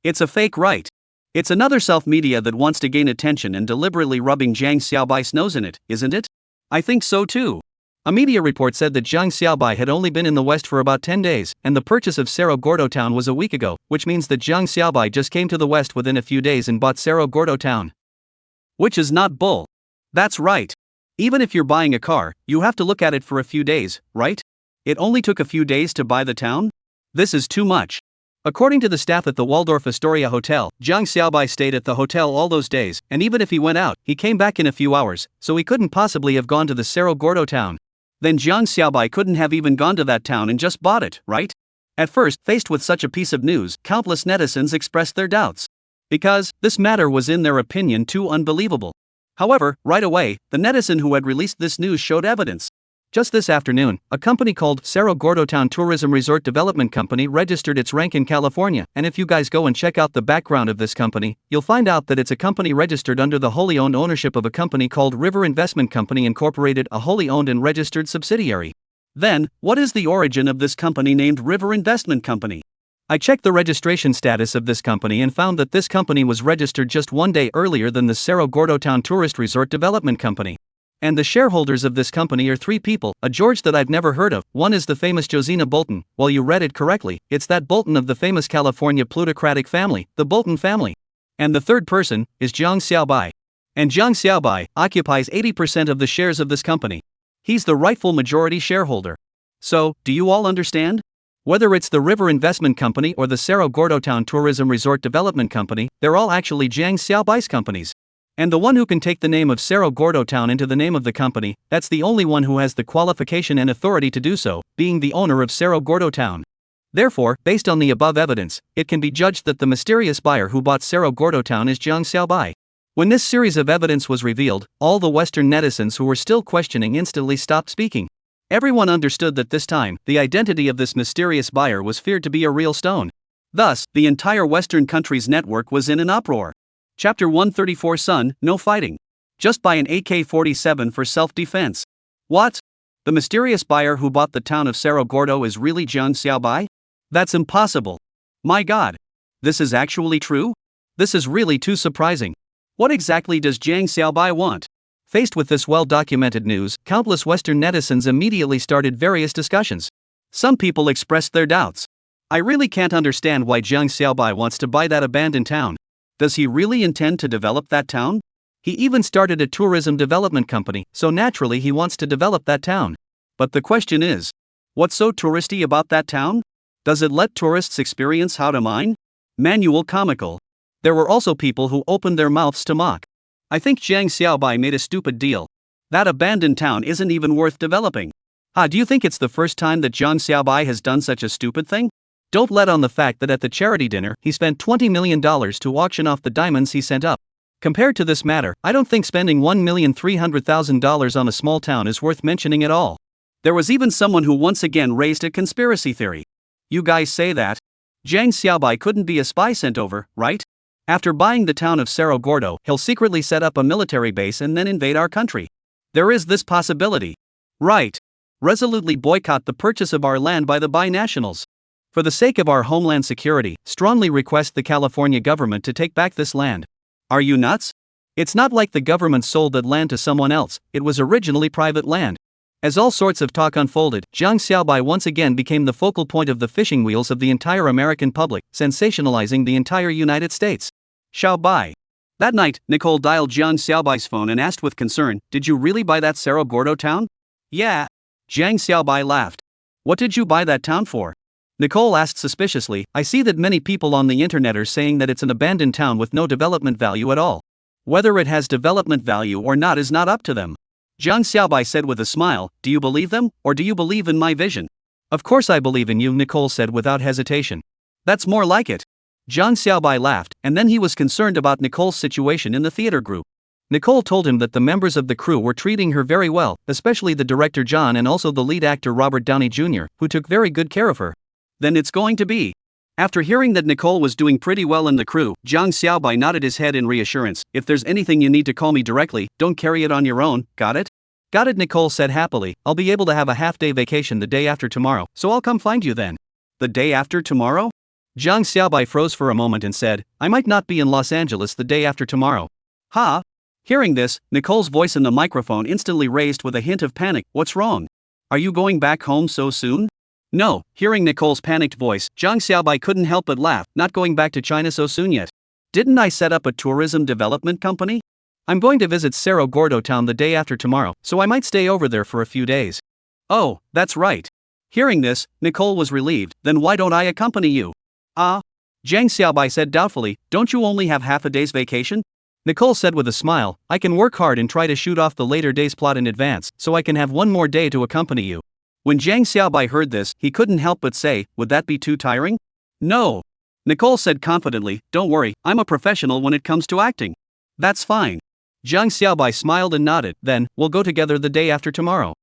A: It's a fake, right? It's another self-media that wants to gain attention and deliberately rubbing Jiang Xiaobai's nose in it, isn't it? I think so too. A media report said that Jiang Xiaobai had only been in the West for about 10 days, and the purchase of Cerro Gordo town was a week ago, which means that Jiang Xiaobai just came to the West within a few days and bought Cerro Gordo town. Which is not bull. That's right. Even if you're buying a car, you have to look at it for a few days, right? It only took a few days to buy the town? This is too much. According to the staff at the Waldorf Astoria Hotel, Jiang Xiaobai stayed at the hotel all those days, and even if he went out, he came back in a few hours, so he couldn't possibly have gone to the Cerro Gordo town. Then Jiang Xiaobai couldn't have even gone to that town and just bought it, right? At first, faced with such a piece of news, countless netizens expressed their doubts. Because, this matter was in their opinion too unbelievable. However, right away, the netizen who had released this news showed evidence. Just this afternoon, a company called Cerro Gordo Town Tourism Resort Development Company registered its rank in California, and if you guys go and check out the background of this company, you'll find out that it's a company registered under the wholly owned ownership of a company called River Investment Company Incorporated, a wholly owned and registered subsidiary. Then, what is the origin of this company named River Investment Company? I checked the registration status of this company and found that this company was registered just one day earlier than the Cerro Gordo Town Tourist Resort Development Company. And the shareholders of this company are three people, a George that I've never heard of. One is the famous Josina Bolton. Well, you read it correctly, it's that Bolton of the famous California plutocratic family, the Bolton family. And the third person is Jiang Xiaobai. And Jiang Xiaobai occupies 80% of the shares of this company. He's the rightful majority shareholder. So, do you all understand? Whether it's the River Investment Company or the Cerro Gordo Town Tourism Resort Development Company, they're all actually Jiang Xiaobai's companies. And the one who can take the name of Cerro Gordo Town into the name of the company, that's the only one who has the qualification and authority to do so, being the owner of Cerro Gordo Town. Therefore, based on the above evidence, it can be judged that the mysterious buyer who bought Cerro Gordo Town is Jiang Xiaobai. When this series of evidence was revealed, all the Western netizens who were still questioning instantly stopped speaking. Everyone understood that this time, the identity of this mysterious buyer was feared to be a real stone. Thus, the entire Western country's network was in an uproar. Chapter 134 Son, no fighting. Just buy an AK-47 for self-defense. What? The mysterious buyer who bought the town of Cerro Gordo is really Jiang Xiaobai? That's impossible. My God. This is actually true? This is really too surprising. What exactly does Jiang Xiaobai want? Faced with this well-documented news, countless Western netizens immediately started various discussions. Some people expressed their doubts. I really can't understand why Jiang Xiaobai wants to buy that abandoned town. Does he really intend to develop that town? He even started a tourism development company, so naturally he wants to develop that town. But the question is, what's so touristy about that town? Does it let tourists experience how to mine? Manual comical. There were also people who opened their mouths to mock. I think Jiang Xiaobai made a stupid deal. That abandoned town isn't even worth developing. Do you think it's the first time that Jiang Xiaobai has done such a stupid thing? Don't let on the fact that at the charity dinner, he spent $20 million to auction off the diamonds he sent up. Compared to this matter, I don't think spending $1,300,000 on a small town is worth mentioning at all. There was even someone who once again raised a conspiracy theory. You guys say that Jiang Xiaobai couldn't be a spy sent over, right? After buying the town of Cerro Gordo, he'll secretly set up a military base and then invade our country. There is this possibility. Right. Resolutely boycott the purchase of our land by the binationals. For the sake of our homeland security, strongly request the California government to take back this land. Are you nuts? It's not like the government sold that land to someone else, it was originally private land. As all sorts of talk unfolded, Jiang Xiaobai once again became the focal point of the fishing wheels of the entire American public, sensationalizing the entire United States. Xiaobai. That night, Nicole dialed Jiang Xiaobai's phone and asked with concern, "Did you really buy that Cerro Gordo town?" "Yeah." Jiang Xiaobai laughed. "What did you buy that town for?" Nicole asked suspiciously. "I see that many people on the internet are saying that it's an abandoned town with no development value at all. Whether it has development value or not is not up to them." Jiang Xiaobai said with a smile, "Do you believe them, or do you believe in my vision?" "Of course I believe in you," Nicole said without hesitation. "That's more like it." Jiang Xiaobai laughed, and then he was concerned about Nicole's situation in the theater group. Nicole told him that the members of the crew were treating her very well, especially the director John and also the lead actor Robert Downey Jr., who took very good care of her. Then it's going to be. After hearing that Nicole was doing pretty well in the crew, Jiang Xiaobai nodded his head in reassurance. "If there's anything you need to call me directly, don't carry it on your own, got it?" "Got it," Nicole said happily. "I'll be able to have a half-day vacation the day after tomorrow, so I'll come find you then." "The day after tomorrow?" Jiang Xiaobai froze for a moment and said, "I might not be in Los Angeles the day after tomorrow." "Ha?" Hearing this, Nicole's voice in the microphone instantly raised with a hint of panic. "What's wrong? Are you going back home so soon?" "No." Hearing Nicole's panicked voice, Jiang Xiaobai couldn't help but laugh. "Not going back to China so soon yet. Didn't I set up a tourism development company? I'm going to visit Cerro Gordo town the day after tomorrow, so I might stay over there for a few days." "Oh, that's right." Hearing this, Nicole was relieved. "Then why don't I accompany you?" Jiang Xiaobai said doubtfully. "Don't you only have half a day's vacation?" Nicole said with a smile, "I can work hard and try to shoot off the later day's plot in advance, so I can have one more day to accompany you." When Jiang Xiaobai heard this, he couldn't help but say, "Would that be too tiring?" "No." Nicole said confidently, "Don't worry, I'm a professional when it comes to acting. That's fine." Jiang Xiaobai smiled and nodded. "Then, we'll go together the day after tomorrow."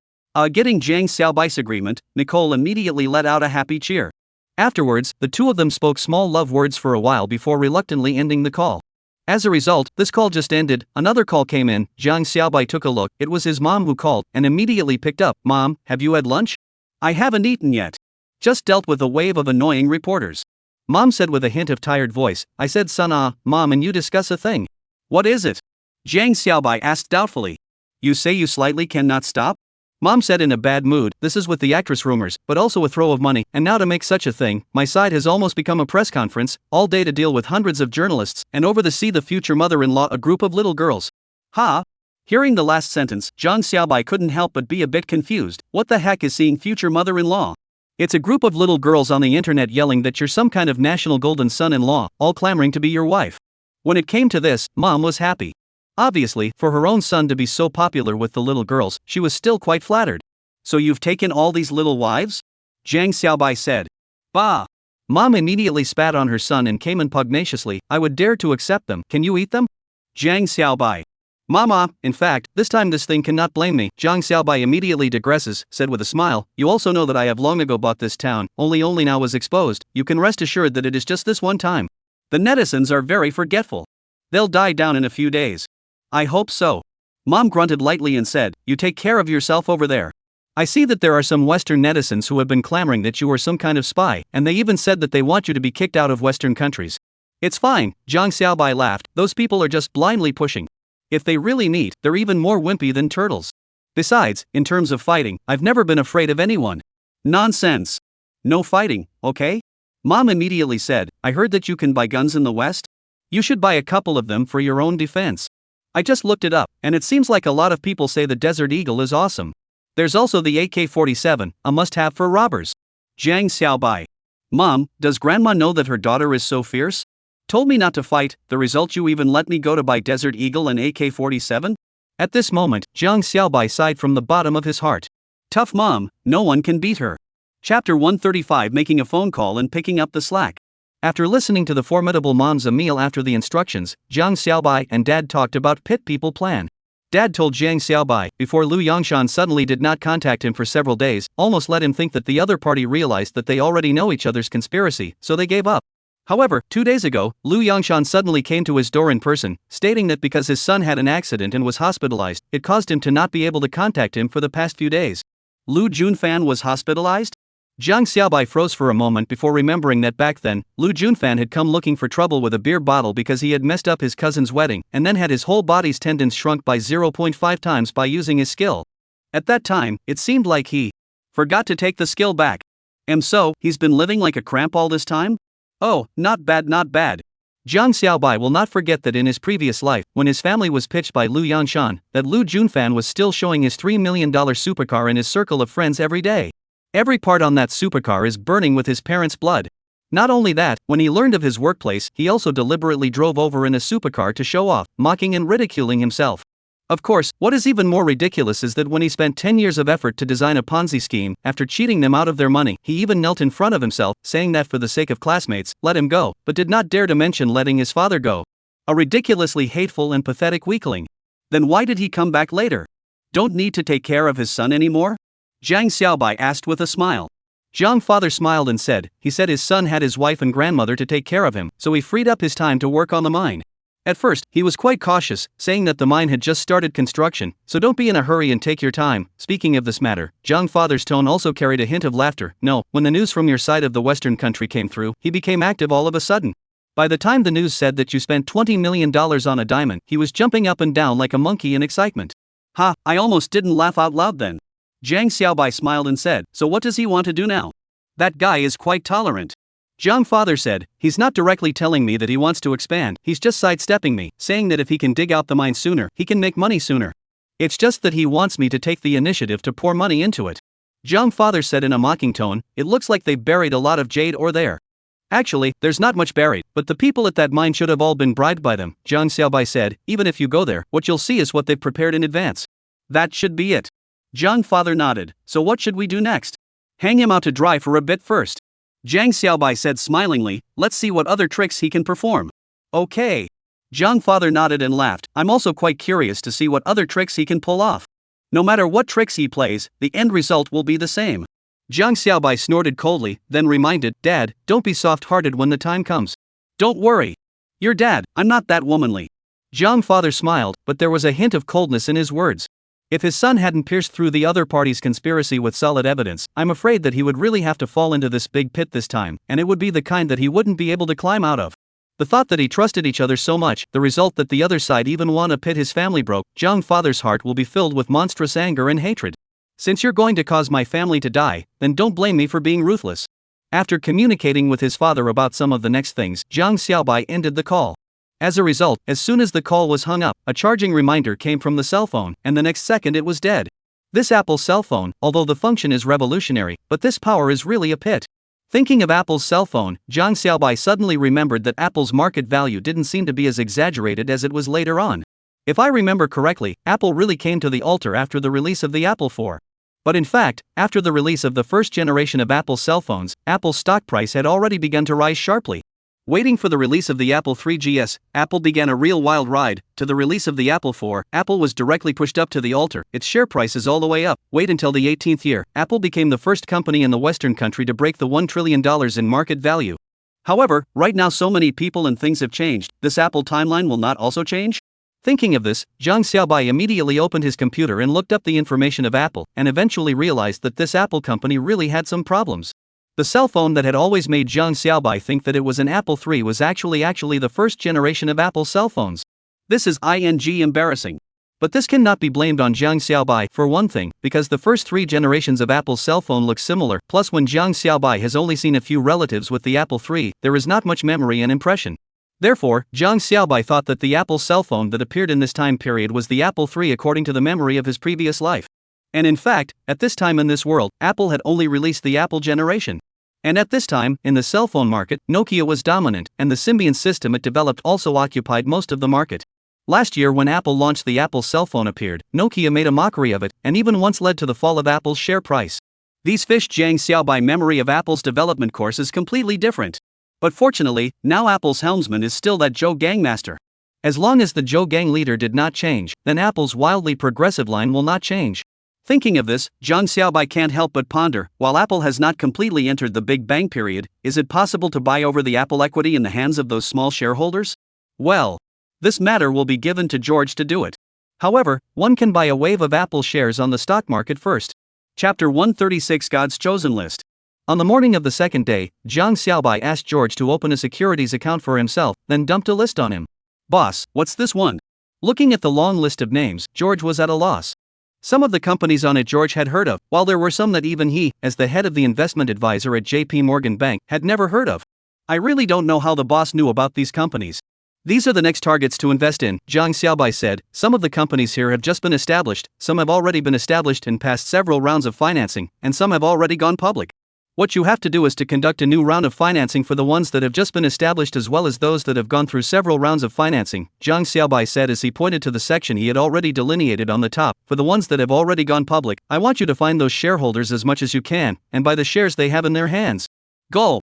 A: Getting Jiang Xiaobai's agreement, Nicole immediately let out a happy cheer. Afterwards, the two of them spoke small love words for a while before reluctantly ending the call. As a result, this call just ended. Another call came in. Jiang Xiaobai took a look. It was his mom who called, and immediately picked up. "Mom, have you had lunch?" "I haven't eaten yet. Just dealt with a wave of annoying reporters." Mom said with a hint of tired voice. "I said son, Mom, and you discuss a thing." "What is it?" Jiang Xiaobai asked doubtfully. "You say you slightly cannot stop?" Mom said in a bad mood. "This is with the actress rumors, but also a throw of money, and now to make such a thing, my side has almost become a press conference, all day to deal with hundreds of journalists, and over the sea the future mother-in-law a group of little girls." "Ha?" Hearing the last sentence, Jiang Xiaobai couldn't help but be a bit confused. What the heck is seeing future mother-in-law? It's a group of little girls on the internet yelling that you're some kind of national golden son-in-law, all clamoring to be your wife. When it came to this, Mom was happy. Obviously, for her own son to be so popular with the little girls, she was still quite flattered. "So you've taken all these little wives?" Jiang Xiaobai said. "Bah!" Mom immediately spat on her son and came in pugnaciously. "I would dare to accept them. Can you eat them?" Jiang Xiaobai. "Mama, in fact, this time this thing cannot blame me." Jiang Xiaobai immediately digresses, said with a smile. "You also know that I have long ago bought this town, only now was exposed. You can rest assured that it is just this one time. The netizens are very forgetful. They'll die down in a few days." "I hope so." Mom grunted lightly and said, "You take care of yourself over there. I see that there are some Western netizens who have been clamoring that you are some kind of spy, and they even said that they want you to be kicked out of Western countries." "It's fine," Jiang Xiaobai laughed. "Those people are just blindly pushing. If they really meet, they're even more wimpy than turtles. Besides, in terms of fighting, I've never been afraid of anyone." "Nonsense. No fighting, okay?" Mom immediately said, "I heard that you can buy guns in the West. You should buy a couple of them for your own defense. I just looked it up, and it seems like a lot of people say the Desert Eagle is awesome. There's also the AK-47, a must-have for robbers." Jiang Xiaobai. "Mom, does grandma know that her daughter is so fierce? Told me not to fight, the result you even let me go to buy Desert Eagle and AK-47? At this moment, Jiang Xiaobai sighed from the bottom of his heart. Tough mom, no one can beat her. Chapter 135, making a phone call and picking up the slack. After listening to the formidable mom's a meal after the instructions, Jiang Xiaobai and Dad talked about pit people plan. Dad told Jiang Xiaobai, before Lu Yongshan suddenly did not contact him for several days, almost let him think that the other party realized that they already know each other's conspiracy, so they gave up. However, 2 days ago, Lu Yongshan suddenly came to his door in person, stating that because his son had an accident and was hospitalized, it caused him to not be able to contact him for the past few days. Lu Junfan was hospitalized? Jiang Xiaobai froze for a moment before remembering that back then, Lu Junfan had come looking for trouble with a beer bottle because he had messed up his cousin's wedding and then had his whole body's tendons shrunk by 0.5 times by using his skill. At that time, it seemed like he forgot to take the skill back. So, he's been living like a cramp all this time? Oh, not bad, not bad. Jiang Xiaobai will not forget that in his previous life, when his family was pitched by Lu Yongshan, that Lu Junfan was still showing his $3 million supercar in his circle of friends every day. Every part on that supercar is burning with his parents' blood. Not only that, when he learned of his workplace, he also deliberately drove over in a supercar to show off, mocking and ridiculing himself. Of course, what is even more ridiculous is that when he spent 10 years of effort to design a Ponzi scheme, after cheating them out of their money, he even knelt in front of himself, saying that for the sake of classmates, let him go, but did not dare to mention letting his father go. A ridiculously hateful and pathetic weakling. Then why did he come back later? Don't need to take care of his son anymore? Jiang Xiaobai asked with a smile. Jiang father smiled and said, he said his son had his wife and grandmother to take care of him, so he freed up his time to work on the mine. At first, he was quite cautious, saying that the mine had just started construction, so don't be in a hurry and take your time. Speaking of this matter, Jiang father's tone also carried a hint of laughter. No, when the news from your side of the western country came through, he became active all of a sudden. By the time the news said that you spent $20 million on a diamond, he was jumping up and down like a monkey in excitement. Ha, I almost didn't laugh out loud then. Jiang Xiaobai smiled and said, so what does he want to do now? That guy is quite tolerant. Jiang father said, he's not directly telling me that he wants to expand, he's just sidestepping me, saying that if he can dig out the mine sooner, he can make money sooner. It's just that he wants me to take the initiative to pour money into it. Jiang father said in a mocking tone, it looks like they buried a lot of jade ore there. Actually, there's not much buried, but the people at that mine should have all been bribed by them, Jiang Xiaobai said, even if you go there, what you'll see is what they've prepared in advance. That should be it. Jiang father nodded, so what should we do next? Hang him out to dry for a bit first. Jiang Xiaobai said smilingly, let's see what other tricks he can perform. Okay. Jiang father nodded and laughed, I'm also quite curious to see what other tricks he can pull off. No matter what tricks he plays, the end result will be the same. Jiang Xiaobai snorted coldly, then reminded, Dad, don't be soft-hearted when the time comes. Don't worry. Your dad, I'm not that womanly. Jiang father smiled, but there was a hint of coldness in his words. If his son hadn't pierced through the other party's conspiracy with solid evidence, I'm afraid that he would really have to fall into this big pit this time, and it would be the kind that he wouldn't be able to climb out of. The thought that he trusted each other so much, the result that the other side even want to pit his family broke, Jiang father's heart will be filled with monstrous anger and hatred. Since you're going to cause my family to die, then don't blame me for being ruthless. After communicating with his father about some of the next things, Jiang Xiaobai ended the call. As a result, as soon as the call was hung up, a charging reminder came from the cell phone, and the next second it was dead. This Apple cell phone, although the function is revolutionary, but this power is really a pit. Thinking of Apple's cell phone, Jiang Xiaobai suddenly remembered that Apple's market value didn't seem to be as exaggerated as it was later on. If I remember correctly, Apple really came to the altar after the release of the Apple IV. But in fact, after the release of the first generation of Apple cell phones, Apple's stock price had already begun to rise sharply. Waiting for the release of the Apple IIIGS, Apple began a real wild ride. To the release of the Apple IV, Apple was directly pushed up to the altar, its share price is all the way up. Wait until the 18th year, Apple became the first company in the Western country to break the $1 trillion in market value. However, right now so many people and things have changed, this Apple timeline will not also change? Thinking of this, Jiang Xiaobai immediately opened his computer and looked up the information of Apple, and eventually realized that this Apple company really had some problems. The cell phone that had always made Jiang Xiaobai think that it was an Apple III was actually the first generation of Apple cell phones. This is embarrassing. But this cannot be blamed on Jiang Xiaobai, for one thing, because the first 3 generations of Apple's cell phone look similar, plus when Jiang Xiaobai has only seen a few relatives with the Apple III, there is not much memory and impression. Therefore, Jiang Xiaobai thought that the Apple cell phone that appeared in this time period was the Apple III according to the memory of his previous life. And in fact, at this time in this world, Apple had only released the Apple generation. And at this time, in the cell phone market, Nokia was dominant, and the Symbian system it developed also occupied most of the market. Last year when Apple launched the Apple cell phone appeared, Nokia made a mockery of it, and even once led to the fall of Apple's share price. These fish Jiang Xiaobai memory of Apple's development course is completely different. But fortunately, now Apple's helmsman is still that Zhou Gang master. As long as the Zhou Gang leader did not change, then Apple's wildly progressive line will not change. Thinking of this, Jiang Xiaobai can't help but ponder, while Apple has not completely entered the Big Bang period, is it possible to buy over the Apple equity in the hands of those small shareholders? Well, this matter will be given to George to do it. However, one can buy a wave of Apple shares on the stock market first. Chapter 136 God's Chosen List. On the morning of the second day, Jiang Xiaobai asked George to open a securities account for himself, then dumped a list on him. "Boss, what's this one?" Looking at the long list of names, George was at a loss. Some of the companies on it George had heard of, while there were some that even he, as the head of the investment advisor at JP Morgan Bank, had never heard of. "I really don't know how the boss knew about these companies. These are the next targets to invest in," Jiang Xiaobai said. "Some of the companies here have just been established, some have already been established and passed several rounds of financing, and some have already gone public. What you have to do is to conduct a new round of financing for the ones that have just been established as well as those that have gone through several rounds of financing," Jiang Xiaobai said as he pointed to the section he had already delineated on the top. "For the ones that have already gone public, I want you to find those shareholders as much as you can, and buy the shares they have in their hands. Go."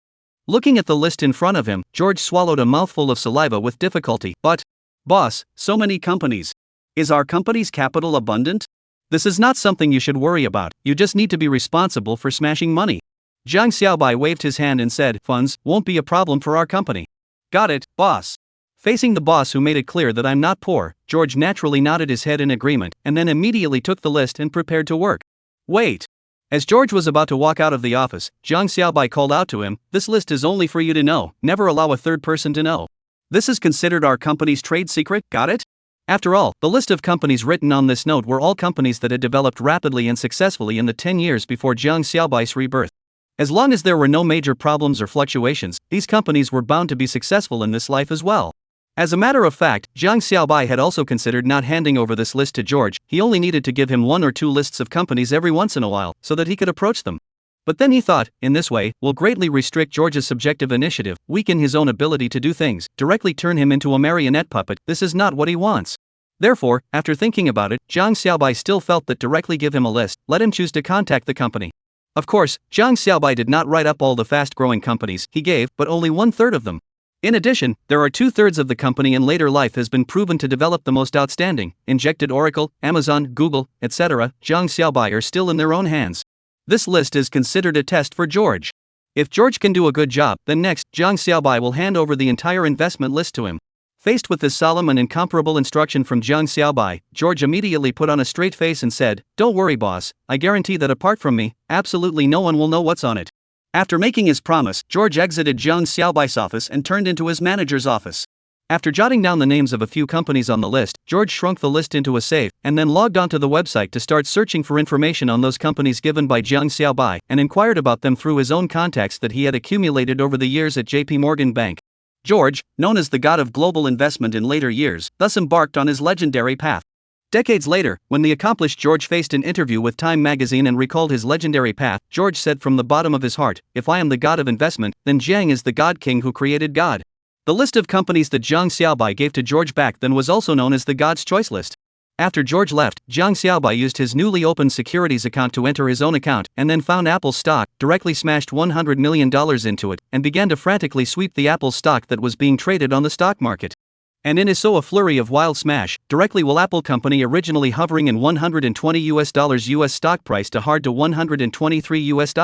A: Looking at the list in front of him, George swallowed a mouthful of saliva with difficulty. "But, boss, so many companies. Is our company's capital abundant? This is not something you should worry about, you just need to be responsible for smashing money." Jiang Xiaobai waved his hand and said, "Funds won't be a problem for our company." "Got it, boss." Facing the boss who made it clear that I'm not poor, George naturally nodded his head in agreement, and then immediately took the list and prepared to work. "Wait." As George was about to walk out of the office, Jiang Xiaobai called out to him, "This list is only for you to know, never allow a third person to know. This is considered our company's trade secret, got it?" After all, the list of companies written on this note were all companies that had developed rapidly and successfully in the 10 years before Jiang Xiaobai's rebirth. As long as there were no major problems or fluctuations, these companies were bound to be successful in this life as well. As a matter of fact, Jiang Xiaobai had also considered not handing over this list to George. He only needed to give him one or two lists of companies every once in a while, so that he could approach them. But then he thought, in this way, will greatly restrict George's subjective initiative, weaken his own ability to do things, directly turn him into a marionette puppet. This is not what he wants. Therefore, after thinking about it, Jiang Xiaobai still felt that directly give him a list, let him choose to contact the company. Of course, Jiang Xiaobai did not write up all the fast-growing companies he gave, but only 1/3 of them. In addition, there are 2/3 of the company in later life has been proven to develop the most outstanding, injected Oracle, Amazon, Google, etc. Jiang Xiaobai are still in their own hands. This list is considered a test for George. If George can do a good job, then next, Jiang Xiaobai will hand over the entire investment list to him. Faced with this solemn and incomparable instruction from Jiang Xiaobai, George immediately put on a straight face and said, "Don't worry, boss, I guarantee that apart from me, absolutely no one will know what's on it." After making his promise, George exited Jiang Xiaobai's office and turned into his manager's office. After jotting down the names of a few companies on the list, George shrunk the list into a safe, and then logged onto the website to start searching for information on those companies given by Jiang Xiaobai, and inquired about them through his own contacts that he had accumulated over the years at JP Morgan Bank. George, known as the god of global investment in later years, thus embarked on his legendary path. Decades later, when the accomplished George faced an interview with Time magazine and recalled his legendary path, George said from the bottom of his heart, "If I am the god of investment, then Jiang is the god king who created God." The list of companies that Jiang Xiaobai gave to George back then was also known as the God's Choice List. After George left, Jiang Xiaobai used his newly opened securities account to enter his own account, and then found Apple stock, directly smashed $100 million into it, and began to frantically sweep the Apple stock that was being traded on the stock market. And in so a flurry of wild smash, directly will Apple company originally hovering in $120 US stock price to hard to $123 US.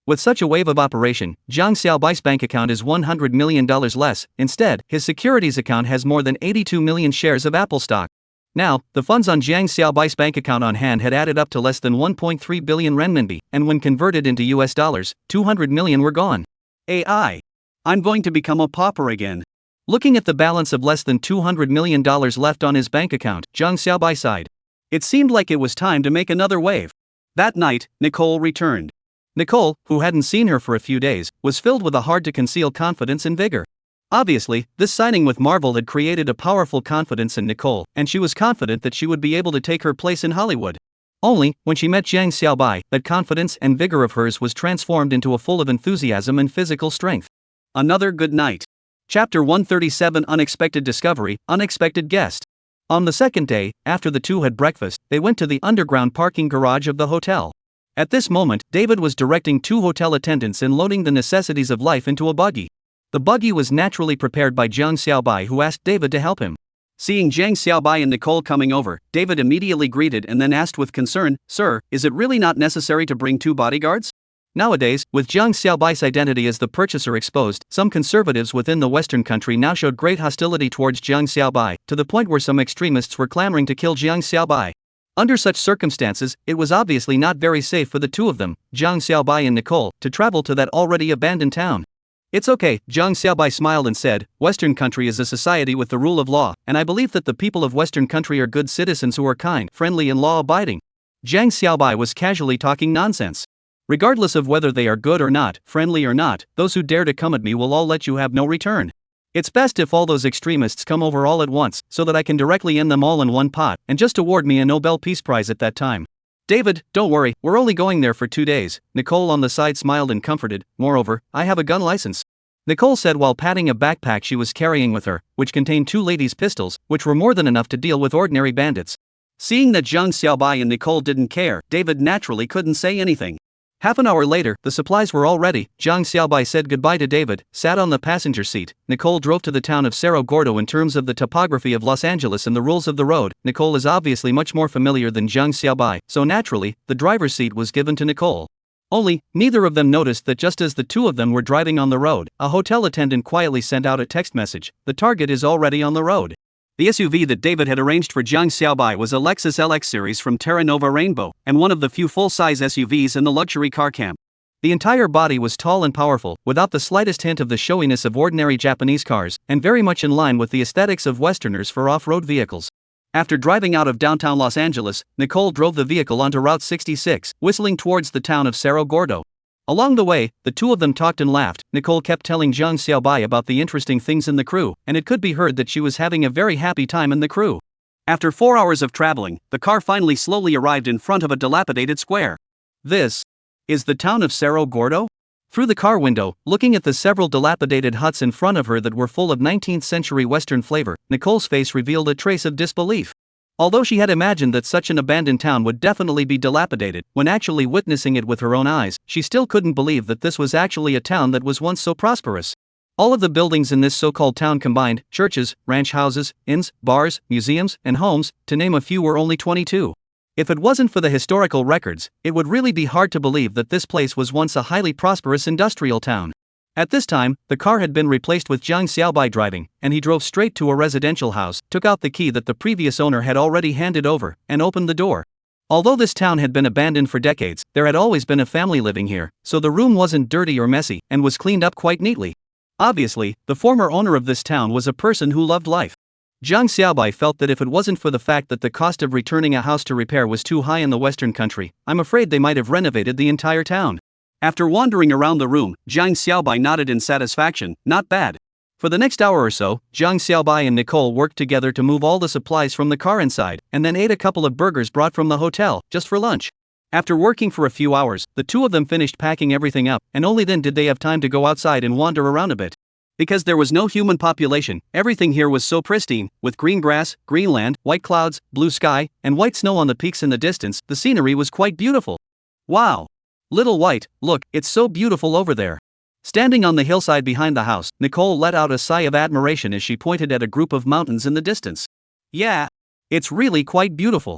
A: With such a wave of operation, Jiang Xiaobai's bank account is $100 million less. Instead, his securities account has more than 82 million shares of Apple stock. Now, the funds on Jiang Xiaobai's bank account on hand had added up to less than 1.3 billion renminbi, and when converted into US dollars, 200 million were gone. I'm going to become a pauper again. Looking at the balance of less than $200 million left on his bank account, Jiang Xiaobai sighed. It seemed like it was time to make another wave. That night, Nicole returned. Nicole, who hadn't seen her for a few days, was filled with a hard-to-conceal confidence and vigor. Obviously, this signing with Marvel had created a powerful confidence in Nicole, and she was confident that she would be able to take her place in Hollywood. Only, when she met Jiang Xiaobai, that confidence and vigor of hers was transformed into a full of enthusiasm and physical strength. Another good night. Chapter 137 Unexpected Discovery, Unexpected Guest. On the second day, after the two had breakfast, they went to the underground parking garage of the hotel. At this moment, David was directing two hotel attendants in loading the necessities of life into a buggy. The buggy was naturally prepared by Jiang Xiaobai, who asked David to help him. Seeing Jiang Xiaobai and Nicole coming over, David immediately greeted and then asked with concern, "Sir, is it really not necessary to bring two bodyguards?" Nowadays, with Jiang Xiaobai's identity as the purchaser exposed, some conservatives within the Western country now showed great hostility towards Jiang Xiaobai, to the point where some extremists were clamoring to kill Jiang Xiaobai. Under such circumstances, it was obviously not very safe for the two of them, Jiang Xiaobai and Nicole, to travel to that already abandoned town. "It's okay," Jiang Xiaobai smiled and said, "Western country is a society with the rule of law, and I believe that the people of Western country are good citizens who are kind, friendly and law-abiding." Jiang Xiaobai was casually talking nonsense. "Regardless of whether they are good or not, friendly or not, those who dare to come at me will all let you have no return. It's best if all those extremists come over all at once, so that I can directly end them all in one pot, and just award me a Nobel Peace Prize at that time." "David, don't worry, we're only going there for 2 days, Nicole on the side smiled and comforted. "Moreover, I have a gun license," Nicole said while patting a backpack she was carrying with her, which contained 2 ladies' pistols, which were more than enough to deal with ordinary bandits. Seeing that Jiang Xiaobai and Nicole didn't care, David naturally couldn't say anything. Half an hour later, the supplies were all ready. Jiang Xiaobai said goodbye to David, sat on the passenger seat. Nicole drove to the town of Cerro Gordo. In terms of the topography of Los Angeles and the rules of the road, Nicole is obviously much more familiar than Jiang Xiaobai, so naturally, the driver's seat was given to Nicole. Only, neither of them noticed that just as the two of them were driving on the road, a hotel attendant quietly sent out a text message: "The target is already on the road." The SUV that David had arranged for Jiang Xiaobai was a Lexus LX series from Terra Nova Rainbow, and one of the few full-size SUVs in the luxury car camp. The entire body was tall and powerful, without the slightest hint of the showiness of ordinary Japanese cars, and very much in line with the aesthetics of Westerners for off-road vehicles. After driving out of downtown Los Angeles, Nicole drove the vehicle onto Route 66, whistling towards the town of Cerro Gordo. Along the way, the two of them talked and laughed. Nicole kept telling Jiang Xiaobai about the interesting things in the crew, and it could be heard that she was having a very happy time in the crew. After 4 hours of traveling, the car finally slowly arrived in front of a dilapidated square. "This is the town of Cerro Gordo?" Through the car window, looking at the several dilapidated huts in front of her that were full of 19th century Western flavor, Nicole's face revealed a trace of disbelief. Although she had imagined that such an abandoned town would definitely be dilapidated, when actually witnessing it with her own eyes, she still couldn't believe that this was actually a town that was once so prosperous. All of the buildings in this so-called town combined, churches, ranch houses, inns, bars, museums, and homes, to name a few, were only 22. If it wasn't for the historical records, it would really be hard to believe that this place was once a highly prosperous industrial town. At this time, the car had been replaced with Jiang Xiaobai driving, and he drove straight to a residential house, took out the key that the previous owner had already handed over, and opened the door. Although this town had been abandoned for decades, there had always been a family living here, so the room wasn't dirty or messy, and was cleaned up quite neatly. Obviously, the former owner of this town was a person who loved life. Jiang Xiaobai felt that if it wasn't for the fact that the cost of returning a house to repair was too high in the Western country, I'm afraid they might have renovated the entire town. After wandering around the room, Jiang Xiaobai nodded in satisfaction. Not bad. For the next hour or so, Jiang Xiaobai and Nicole worked together to move all the supplies from the car inside, and then ate a couple of burgers brought from the hotel, just for lunch. After working for a few hours, the two of them finished packing everything up, and only then did they have time to go outside and wander around a bit. Because there was no human population, everything here was so pristine, with green grass, green land, white clouds, blue sky, and white snow on the peaks in the distance. The scenery was quite beautiful. Wow! Little White, look, it's so beautiful over there. Standing on the hillside behind the house, Nicole let out a sigh of admiration as she pointed at a group of mountains in the distance. "Yeah, it's really quite beautiful,"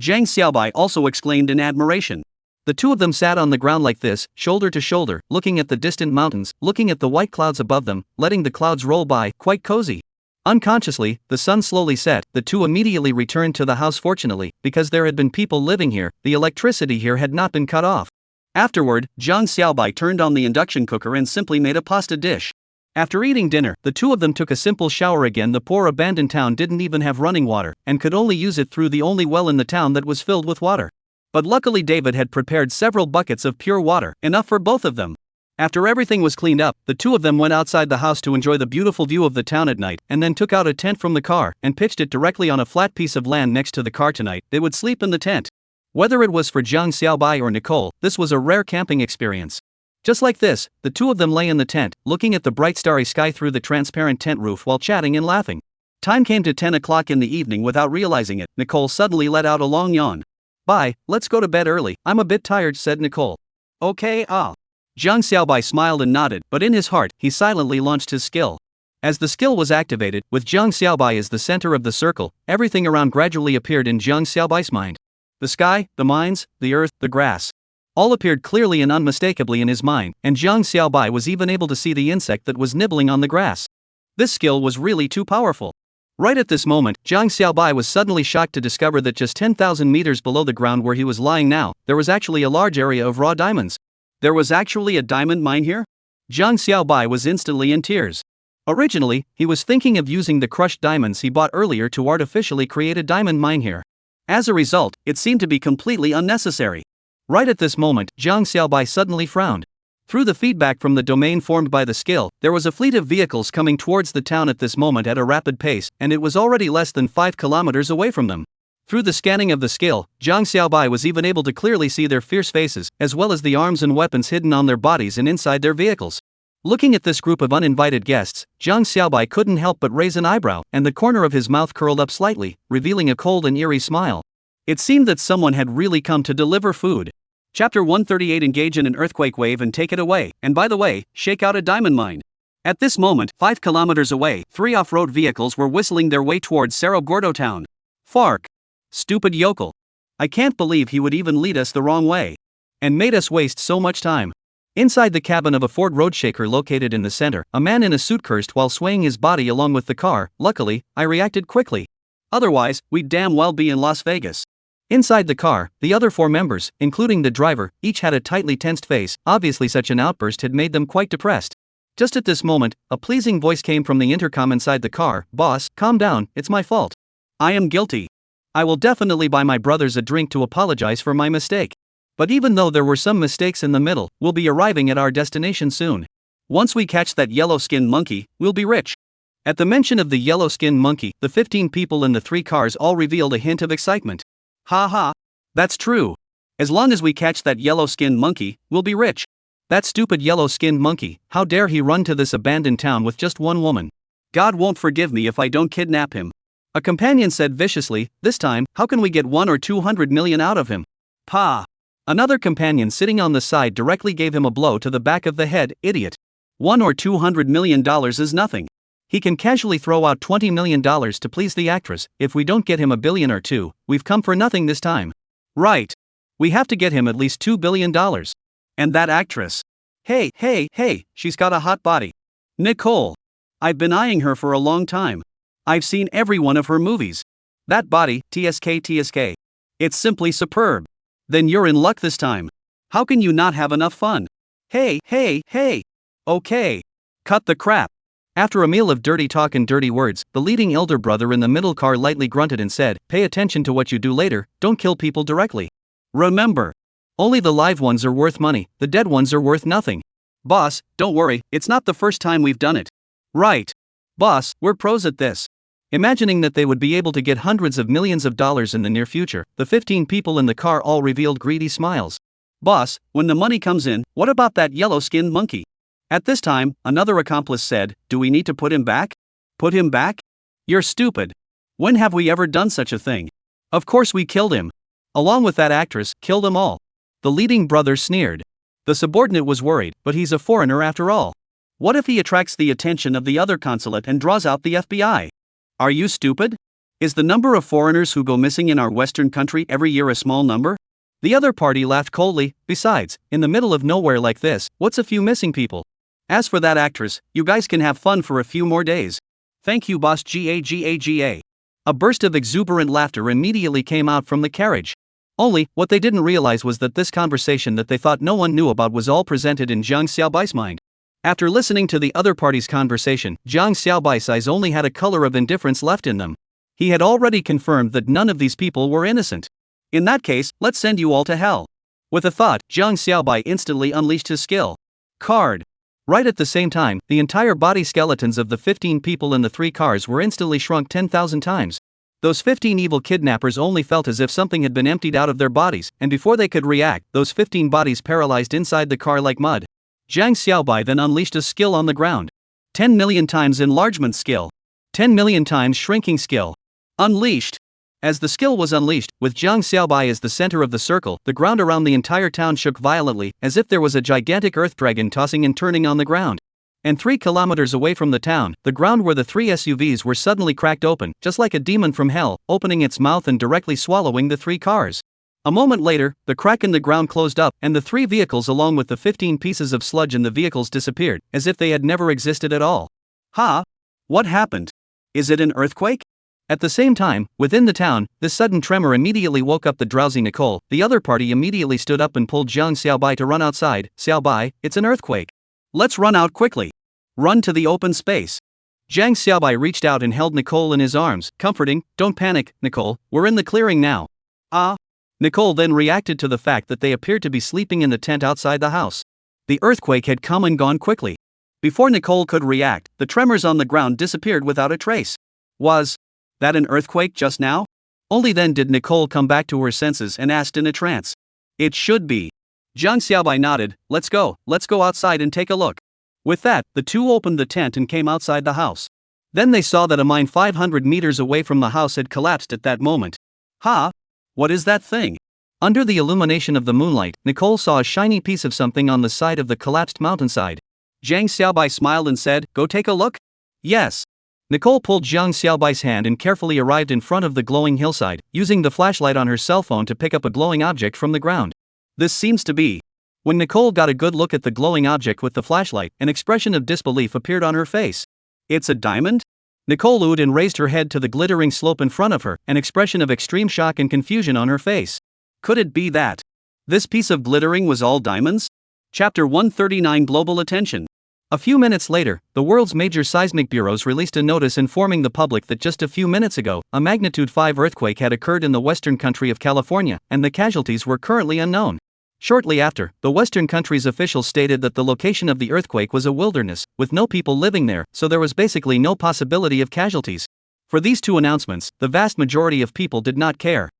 A: Jiang Xiaobai also exclaimed in admiration. The two of them sat on the ground like this, shoulder to shoulder, looking at the distant mountains, looking at the white clouds above them, letting the clouds roll by, quite cozy. Unconsciously, the sun slowly set. The two immediately returned to the house. Fortunately, because there had been people living here, the electricity here had not been cut off. Afterward, Jiang Xiaobai turned on the induction cooker and simply made a pasta dish. After eating dinner, the two of them took a simple shower again. The poor abandoned town didn't even have running water, and could only use it through the only well in the town that was filled with water. But luckily David had prepared several buckets of pure water, enough for both of them. After everything was cleaned up, the two of them went outside the house to enjoy the beautiful view of the town at night, and then took out a tent from the car, and pitched it directly on a flat piece of land next to the car. Tonight, they would sleep in the tent. Whether it was for Jiang Xiaobai or Nicole, this was a rare camping experience. Just like this, the two of them lay in the tent, looking at the bright starry sky through the transparent tent roof while chatting and laughing. Time came to 10 o'clock in the evening without realizing it. Nicole suddenly let out a long yawn. Bye, let's go to bed early, I'm a bit tired, said Nicole. Okay, Zhang Xiaobai smiled and nodded, but in his heart, he silently launched his skill. As the skill was activated, with Zhang Xiaobai as the center of the circle, everything around gradually appeared in Zhang Xiaobai's mind. The sky, the mines, the earth, the grass. All appeared clearly and unmistakably in his mind, and Zhang Xiaobai was even able to see the insect that was nibbling on the grass. This skill was really too powerful. Right at this moment, Zhang Xiaobai was suddenly shocked to discover that just 10,000 meters below the ground where he was lying now, there was actually a large area of raw diamonds. There was actually a diamond mine here? Zhang Xiaobai was instantly in tears. Originally, he was thinking of using the crushed diamonds he bought earlier to artificially create a diamond mine here. As a result, it seemed to be completely unnecessary. Right at this moment, Zhang Xiaobai suddenly frowned. Through the feedback from the domain formed by the skill, there was a fleet of vehicles coming towards the town at this moment at a rapid pace, and it was already less than 5 kilometers away from them. Through the scanning of the skill, Zhang Xiaobai was even able to clearly see their fierce faces, as well as the arms and weapons hidden on their bodies and inside their vehicles. Looking at this group of uninvited guests, Zhang Xiaobai couldn't help but raise an eyebrow, and the corner of his mouth curled up slightly, revealing a cold and eerie smile. It seemed that someone had really come to deliver food. Chapter 138. Engage in an earthquake wave and take it away, and by the way, shake out a diamond mine. At this moment, 5 kilometers away, 3 off-road vehicles were whistling their way towards Cerro Gordo town. Fark. Stupid yokel. I can't believe he would even lead us the wrong way. And made us waste so much time. Inside the cabin of a Ford Roadshaker located in the center, a man in a suit cursed while swaying his body along with the car. Luckily, I reacted quickly. Otherwise, we'd damn well be in Las Vegas. Inside the car, the other 4 members, including the driver, each had a tightly tensed face. Obviously such an outburst had made them quite depressed. Just at this moment, a pleasing voice came from the intercom inside the car. Boss, calm down, it's my fault. I am guilty. I will definitely buy my brothers a drink to apologize for my mistake. But even though there were some mistakes in the middle, we'll be arriving at our destination soon. Once we catch that yellow-skinned monkey, we'll be rich. At the mention of the yellow-skinned monkey, the 15 people in the 3 cars all revealed a hint of excitement. Ha ha. That's true. As long as we catch that yellow-skinned monkey, we'll be rich. That stupid yellow-skinned monkey, how dare he run to this abandoned town with just one woman? God won't forgive me if I don't kidnap him. A companion said viciously, this time, how can we get 1 or 200 million out of him? Pa. Another companion sitting on the side directly gave him a blow to the back of the head. Idiot. 1 or 200 million dollars is nothing. He can casually throw out $20 million to please the actress. If we don't get him $1 billion or 2, we've come for nothing this time. Right. We have to get him at least $2 billion. And that actress. Hey, she's got a hot body. Nicole. I've been eyeing her for a long time. I've seen every one of her movies. That body, TSK. It's simply superb. Then you're in luck this time. How can you not have enough fun? Hey. Okay. Cut the crap. After a meal of dirty talk and dirty words, the leading elder brother in the middle car lightly grunted and said, pay attention to what you do later, don't kill people directly. Remember. Only the live ones are worth money, the dead ones are worth nothing. Boss, don't worry, it's not the first time we've done it. Right. Boss, we're pros at this. Imagining that they would be able to get hundreds of millions of dollars in the near future, the 15 people in the car all revealed greedy smiles. Boss, when the money comes in, what about that yellow-skinned monkey? At this time, another accomplice said, do we need to put him back? Put him back? You're stupid. When have we ever done such a thing? Of course we killed him. Along with that actress, killed them all. The leading brother sneered. The subordinate was worried, but he's a foreigner after all. What if he attracts the attention of the other consulate and draws out the FBI? Are you stupid? Is the number of foreigners who go missing in our Western country every year a small number? The other party laughed coldly. Besides, in the middle of nowhere like this, what's a few missing people? As for that actress, you guys can have fun for a few more days. Thank you, boss. Gaga. A burst of exuberant laughter immediately came out from the carriage. Only, what they didn't realize was that this conversation that they thought no one knew about was all presented in Zhang Xiaobai's mind. After listening to the other party's conversation, Zhang Xiaobai's eyes only had a color of indifference left in them. He had already confirmed that none of these people were innocent. In that case, let's send you all to hell. With a thought, Zhang Xiaobai instantly unleashed his skill. Card. Right at the same time, the entire body skeletons of the 15 people in the 3 cars were instantly shrunk 10,000 times. Those 15 evil kidnappers only felt as if something had been emptied out of their bodies, and before they could react, those 15 bodies paralyzed inside the car like mud. Zhang Xiaobai then unleashed a skill on the ground. 10 million times enlargement skill. 10 million times shrinking skill. Unleashed. As the skill was unleashed, with Jiang Xiaobai as the center of the circle, the ground around the entire town shook violently, as if there was a gigantic earth dragon tossing and turning on the ground. And 3 kilometers away from the town, the ground where the 3 SUVs were suddenly cracked open, just like a demon from hell, opening its mouth and directly swallowing the 3 cars. A moment later, the crack in the ground closed up, and the 3 vehicles along with the 15 pieces of sludge in the vehicles disappeared, as if they had never existed at all. Ha! What happened? Is it an earthquake? At the same time, within the town, this sudden tremor immediately woke up the drowsy Nicole. The other party immediately stood up and pulled Jiang Xiaobai to run outside. Xiaobai, it's an earthquake. Let's run out quickly. Run to the open space. Jiang Xiaobai reached out and held Nicole in his arms, comforting, don't panic, Nicole, we're in the clearing now. Ah. Nicole then reacted to the fact that they appeared to be sleeping in the tent outside the house. The earthquake had come and gone quickly. Before Nicole could react, the tremors on the ground disappeared without a trace. Was that an earthquake just now? Only then did Nicole come back to her senses and asked in a trance. It should be. Jiang Xiaobai nodded, let's go outside and take a look. With that, the two opened the tent and came outside the house. Then they saw that a mine 500 meters away from the house had collapsed at that moment. Ha! What is that thing? Under the illumination of the moonlight, Nicole saw a shiny piece of something on the side of the collapsed mountainside. Jiang Xiaobai smiled and said, go take a look? Yes. Nicole pulled Jiang Xiaobai's hand and carefully arrived in front of the glowing hillside, using the flashlight on her cell phone to pick up a glowing object from the ground. This seems to be. When Nicole got a good look at the glowing object with the flashlight, an expression of disbelief appeared on her face. It's a diamond? Nicole oohed and raised her head to the glittering slope in front of her, an expression of extreme shock and confusion on her face. Could it be that this piece of glittering was all diamonds? Chapter 139 Global Attention. A few minutes later, the world's major seismic bureaus released a notice informing the public that just a few minutes ago, a magnitude 5 earthquake had occurred in the western country of California, and the casualties were currently unknown. Shortly after, the western country's officials stated that the location of the earthquake was a wilderness, with no people living there, so there was basically no possibility of casualties. For these two announcements, the vast majority of people did not care.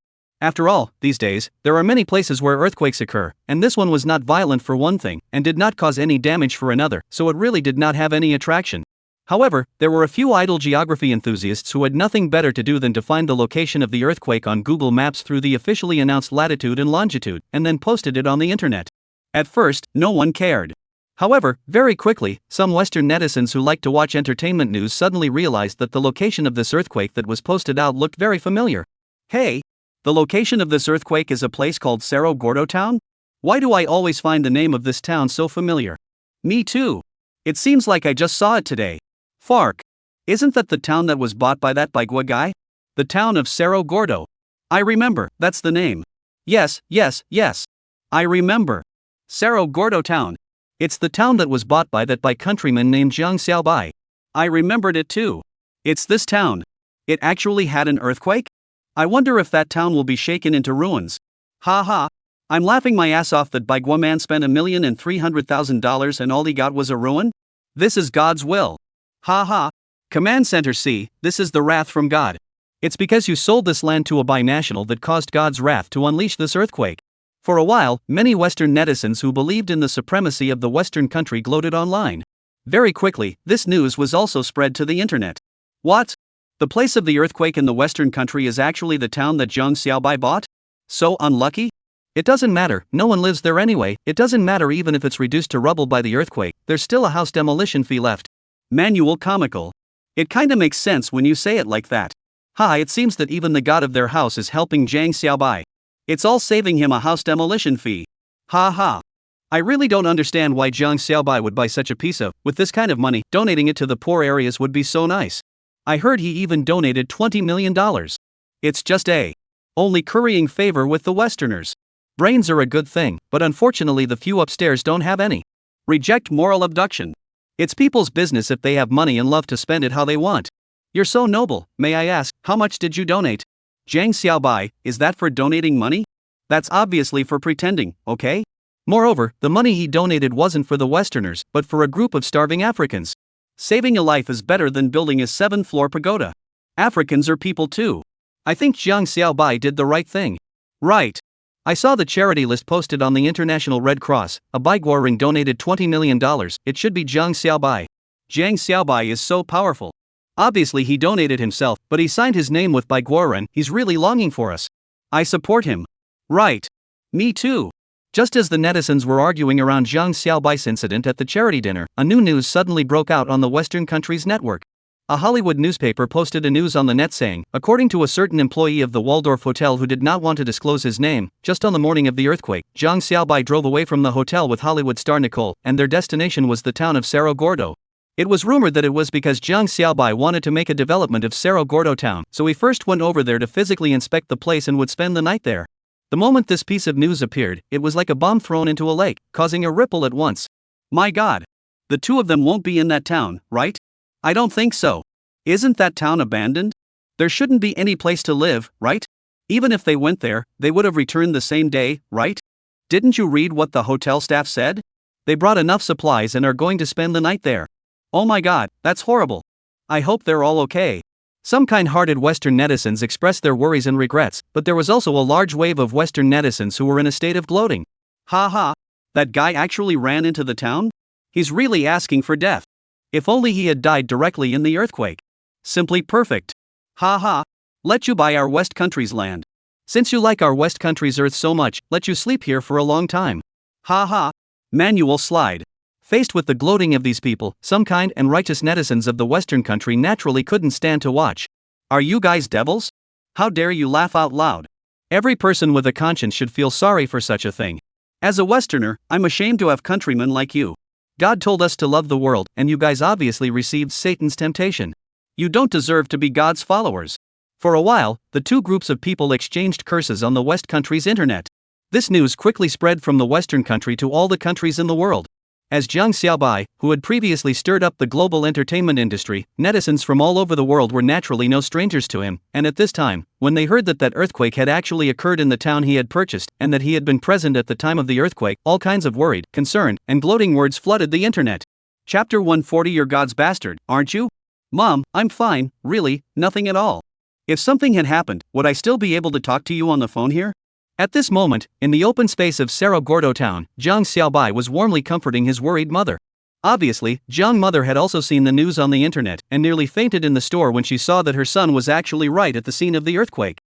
A: After all, these days, there are many places where earthquakes occur, and this one was not violent for one thing, and did not cause any damage for another, so it really did not have any attraction. However, there were a few idle geography enthusiasts who had nothing better to do than to find the location of the earthquake on Google Maps through the officially announced latitude and longitude, and then posted it on the internet. At first, no one cared. However, very quickly, some Western netizens who like to watch entertainment news suddenly realized that the location of this earthquake that was posted out looked very familiar. Hey! The location of this earthquake is a place called Cerro Gordo Town? Why do I always find the name of this town so familiar? Me too. It seems like I just saw it today. Fark. Isn't that the town that was bought by that Baigua guy? The town of Cerro Gordo. I remember, that's the name. Yes. I remember. Cerro Gordo Town. It's the town that was bought by that by countryman named Jiang Xiaobai. I remembered it too. It's this town. It actually had an earthquake? I wonder if that town will be shaken into ruins. Ha ha. I'm laughing my ass off that Baigua man spent $1,300,000 and all he got was a ruin? This is God's will. Ha ha. Command Center C, this is the wrath from God. It's because you sold this land to a binational that caused God's wrath to unleash this earthquake. For a while, many Western netizens who believed in the supremacy of the Western country gloated online. Very quickly, this news was also spread to the internet. What? The place of the earthquake in the Western country is actually the town that Jiang Xiaobai bought? So unlucky? It doesn't matter, no one lives there anyway. It doesn't matter even if it's reduced to rubble by the earthquake, there's still a house demolition fee left. Manual comical. It kinda makes sense when you say it like that. Ha, it seems that even the god of their house is helping Jiang Xiaobai. It's all saving him a house demolition fee. Ha ha. I really don't understand why Jiang Xiaobai would buy such a piece of, with this kind of money, donating it to the poor areas would be so nice. I heard he even donated $20 million. It's just only currying favor with the Westerners. Brains are a good thing, but unfortunately the few upstairs don't have any. Reject moral abduction. It's people's business if they have money and love to spend it how they want. You're so noble, may I ask, how much did you donate? Jiang Xiaobai, is that for donating money? That's obviously for pretending, okay? Moreover, the money he donated wasn't for the Westerners, but for a group of starving Africans. Saving a life is better than building a 7-floor pagoda. Africans are people too. I think Jiang Xiaobai did the right thing. Right. I saw the charity list posted on the International Red Cross. A Baigua ring donated $20 million. It should be Jiang Xiaobai. Jiang Xiaobai is so powerful. Obviously he donated himself, but he signed his name with Bai Guoren. He's really longing for us. I support him. Right. Me too. Just as the netizens were arguing around Zhang Xiaobai's incident at the charity dinner, a new news suddenly broke out on the Western countries network. A Hollywood newspaper posted a news on the net saying, according to a certain employee of the Waldorf Hotel who did not want to disclose his name, just on the morning of the earthquake, Zhang Xiaobai drove away from the hotel with Hollywood star Nicole, and their destination was the town of Cerro Gordo. It was rumored that it was because Zhang Xiaobai wanted to make a development of Cerro Gordo town, so he first went over there to physically inspect the place and would spend the night there. The moment this piece of news appeared, it was like a bomb thrown into a lake, causing a ripple at once. My God! The two of them won't be in that town, right? I don't think so. Isn't that town abandoned? There shouldn't be any place to live, right? Even if they went there, they would have returned the same day, right? Didn't you read what the hotel staff said? They brought enough supplies and are going to spend the night there. Oh my God, that's horrible. I hope they're all okay. Some kind-hearted Western netizens expressed their worries and regrets, but there was also a large wave of Western netizens who were in a state of gloating. Ha ha! That guy actually ran into the town? He's really asking for death. If only he had died directly in the earthquake. Simply perfect. Ha ha! Let you buy our West Country's land. Since you like our West Country's earth so much, let you sleep here for a long time. Ha ha! Manual slide. Faced with the gloating of these people, some kind and righteous netizens of the Western country naturally couldn't stand to watch. Are you guys devils? How dare you laugh out loud? Every person with a conscience should feel sorry for such a thing. As a Westerner, I'm ashamed to have countrymen like you. God told us to love the world, and you guys obviously received Satan's temptation. You don't deserve to be God's followers. For a while, the two groups of people exchanged curses on the West country's internet. This news quickly spread from the Western country to all the countries in the world. As Zhang Xiaobai, who had previously stirred up the global entertainment industry, netizens from all over the world were naturally no strangers to him, and at this time, when they heard that that earthquake had actually occurred in the town he had purchased, and that he had been present at the time of the earthquake, all kinds of worried, concerned, and gloating words flooded the internet. Chapter 140 You're God's bastard, aren't you? Mom, I'm fine, really, nothing at all. If something had happened, would I still be able to talk to you on the phone here? At this moment, in the open space of Cerro Gordo town, Zhang Xiaobai was warmly comforting his worried mother. Obviously, Zhang mother had also seen the news on the internet and nearly fainted in the store when she saw that her son was actually right at the scene of the earthquake.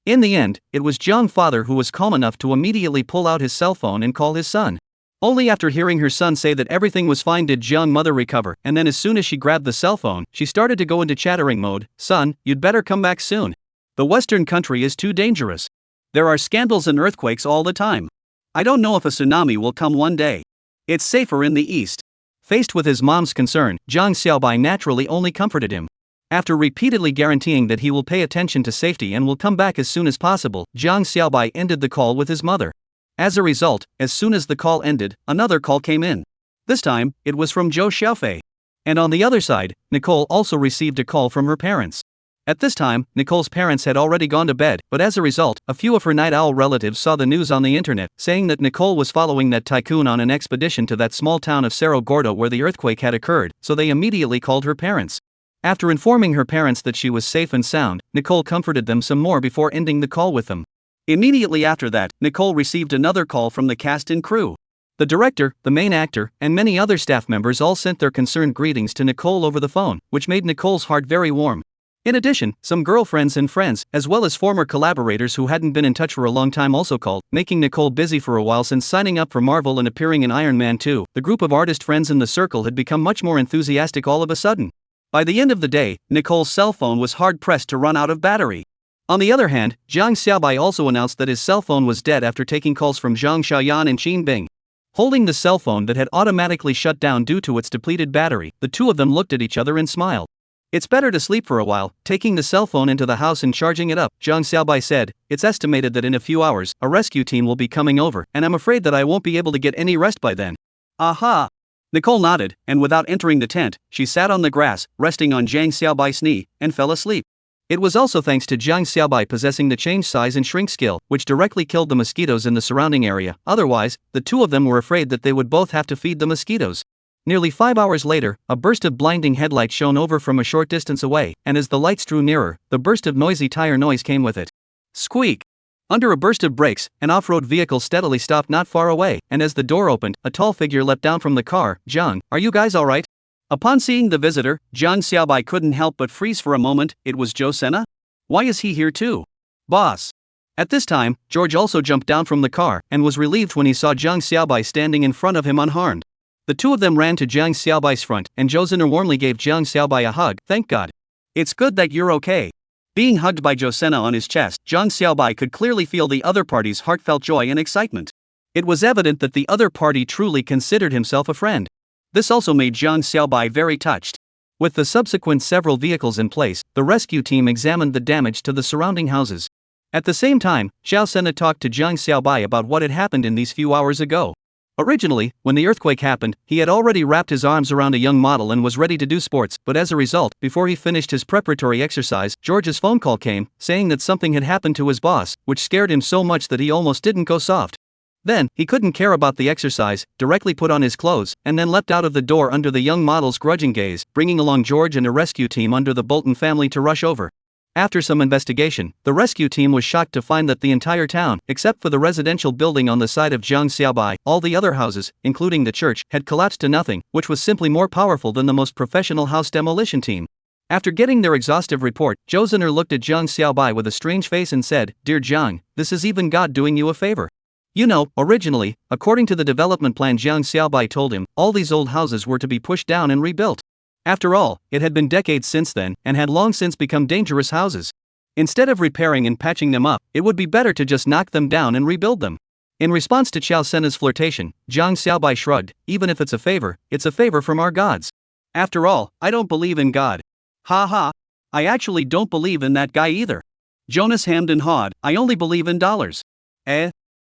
A: In the end, it was Zhang father who was calm enough to immediately pull out his cell phone and call his son. Only after hearing her son say that everything was fine did Zhang mother recover, and then as soon as she grabbed the cell phone, she started to go into chattering mode. Son, you'd better come back soon. The Western country is too dangerous. There are scandals and earthquakes all the time. I don't know if a tsunami will come one day. It's safer in the east. Faced with his mom's concern, Zhang Xiaobai naturally only comforted him. After repeatedly guaranteeing that he will pay attention to safety and will come back as soon as possible, Zhang Xiaobai ended the call with his mother. As a result, as soon as the call ended, another call came in. This time, it was from Zhou Xiaofei. And on the other side, Nicole also received a call from her parents. At this time, Nicole's parents had already gone to bed, but as a result, a few of her night owl relatives saw the news on the internet, saying that Nicole was following that tycoon on an expedition to that small town of Cerro Gordo where the earthquake had occurred, so they immediately called her parents. After informing her parents that she was safe and sound, Nicole comforted them some more before ending the call with them. Immediately after that, Nicole received another call from the cast and crew. The director, the main actor, and many other staff members all sent their concerned greetings to Nicole over the phone, which made Nicole's heart very warm. In addition, some girlfriends and friends, as well as former collaborators who hadn't been in touch for a long time also called, making Nicole busy for a while since signing up for Marvel and appearing in Iron Man 2. The group of artist friends in the circle had become much more enthusiastic all of a sudden. By the end of the day, Nicole's cell phone was hard-pressed to run out of battery. On the other hand, Zhang Xiaobai also announced that his cell phone was dead after taking calls from Zhang Xiaoyan and Qin Bing. Holding the cell phone that had automatically shut down due to its depleted battery, the two of them looked at each other and smiled. It's better to sleep for a while, taking the cell phone into the house and charging it up, Zhang Xiaobai said. It's estimated that in a few hours, a rescue team will be coming over, and I'm afraid that I won't be able to get any rest by then. Aha! Nicole nodded, and without entering the tent, she sat on the grass, resting on Zhang Xiaobai's knee, and fell asleep. It was also thanks to Zhang Xiaobai possessing the change size and shrink skill, which directly killed the mosquitoes in the surrounding area. Otherwise, the two of them were afraid that they would both have to feed the mosquitoes. Nearly 5 hours later, a burst of blinding headlight shone over from a short distance away, and as the lights drew nearer, the burst of noisy tire noise came with it. Squeak! Under a burst of brakes, an off-road vehicle steadily stopped not far away, and as the door opened, a tall figure leapt down from the car. Zhang, are you guys alright? Upon seeing the visitor, Jiang Xiaobai couldn't help but freeze for a moment. It was Zhou Sena? Why is he here too? Boss. At this time, George also jumped down from the car and was relieved when he saw Jiang Xiaobai standing in front of him unharmed. The two of them ran to Jiang Xiaobai's front and Zhou Sena warmly gave Jiang Xiaobai a hug. Thank God. It's good that you're okay. Being hugged by Zhou Sena on his chest, Jiang Xiaobai could clearly feel the other party's heartfelt joy and excitement. It was evident that the other party truly considered himself a friend. This also made Jiang Xiaobai very touched. With the subsequent several vehicles in place, the rescue team examined the damage to the surrounding houses. At the same time, Zhou Sena talked to Jiang Xiaobai about what had happened in these few hours ago. Originally, when the earthquake happened, he had already wrapped his arms around a young model and was ready to do sports, but as a result, before he finished his preparatory exercise, George's phone call came, saying that something had happened to his boss, which scared him so much that he almost didn't go soft. Then, he couldn't care about the exercise, directly put on his clothes, and then leapt out of the door under the young model's grudging gaze, bringing along George and a rescue team under the Bolton family to rush over. After some investigation, the rescue team was shocked to find that the entire town, except for the residential building on the side of Jiang Xiaobai, all the other houses, including the church, had collapsed to nothing, which was simply more powerful than the most professional house demolition team. After getting their exhaustive report, Zhou Sena looked at Jiang Xiaobai with a strange face and said, "Dear Jiang, this is even God doing you a favor. You know, originally, according to the development plan Jiang Xiaobai told him, all these old houses were to be pushed down and rebuilt. After all, it had been decades since then, and had long since become dangerous houses. Instead of repairing and patching them up, it would be better to just knock them down and rebuild them." In response to Zhou Sena's flirtation, Jiang Xiaobai shrugged, "Even if it's a favor from our gods. After all, I don't believe in God. Ha ha. I actually don't believe in that guy either. Jonas hemmed and hawed, I only believe in dollars."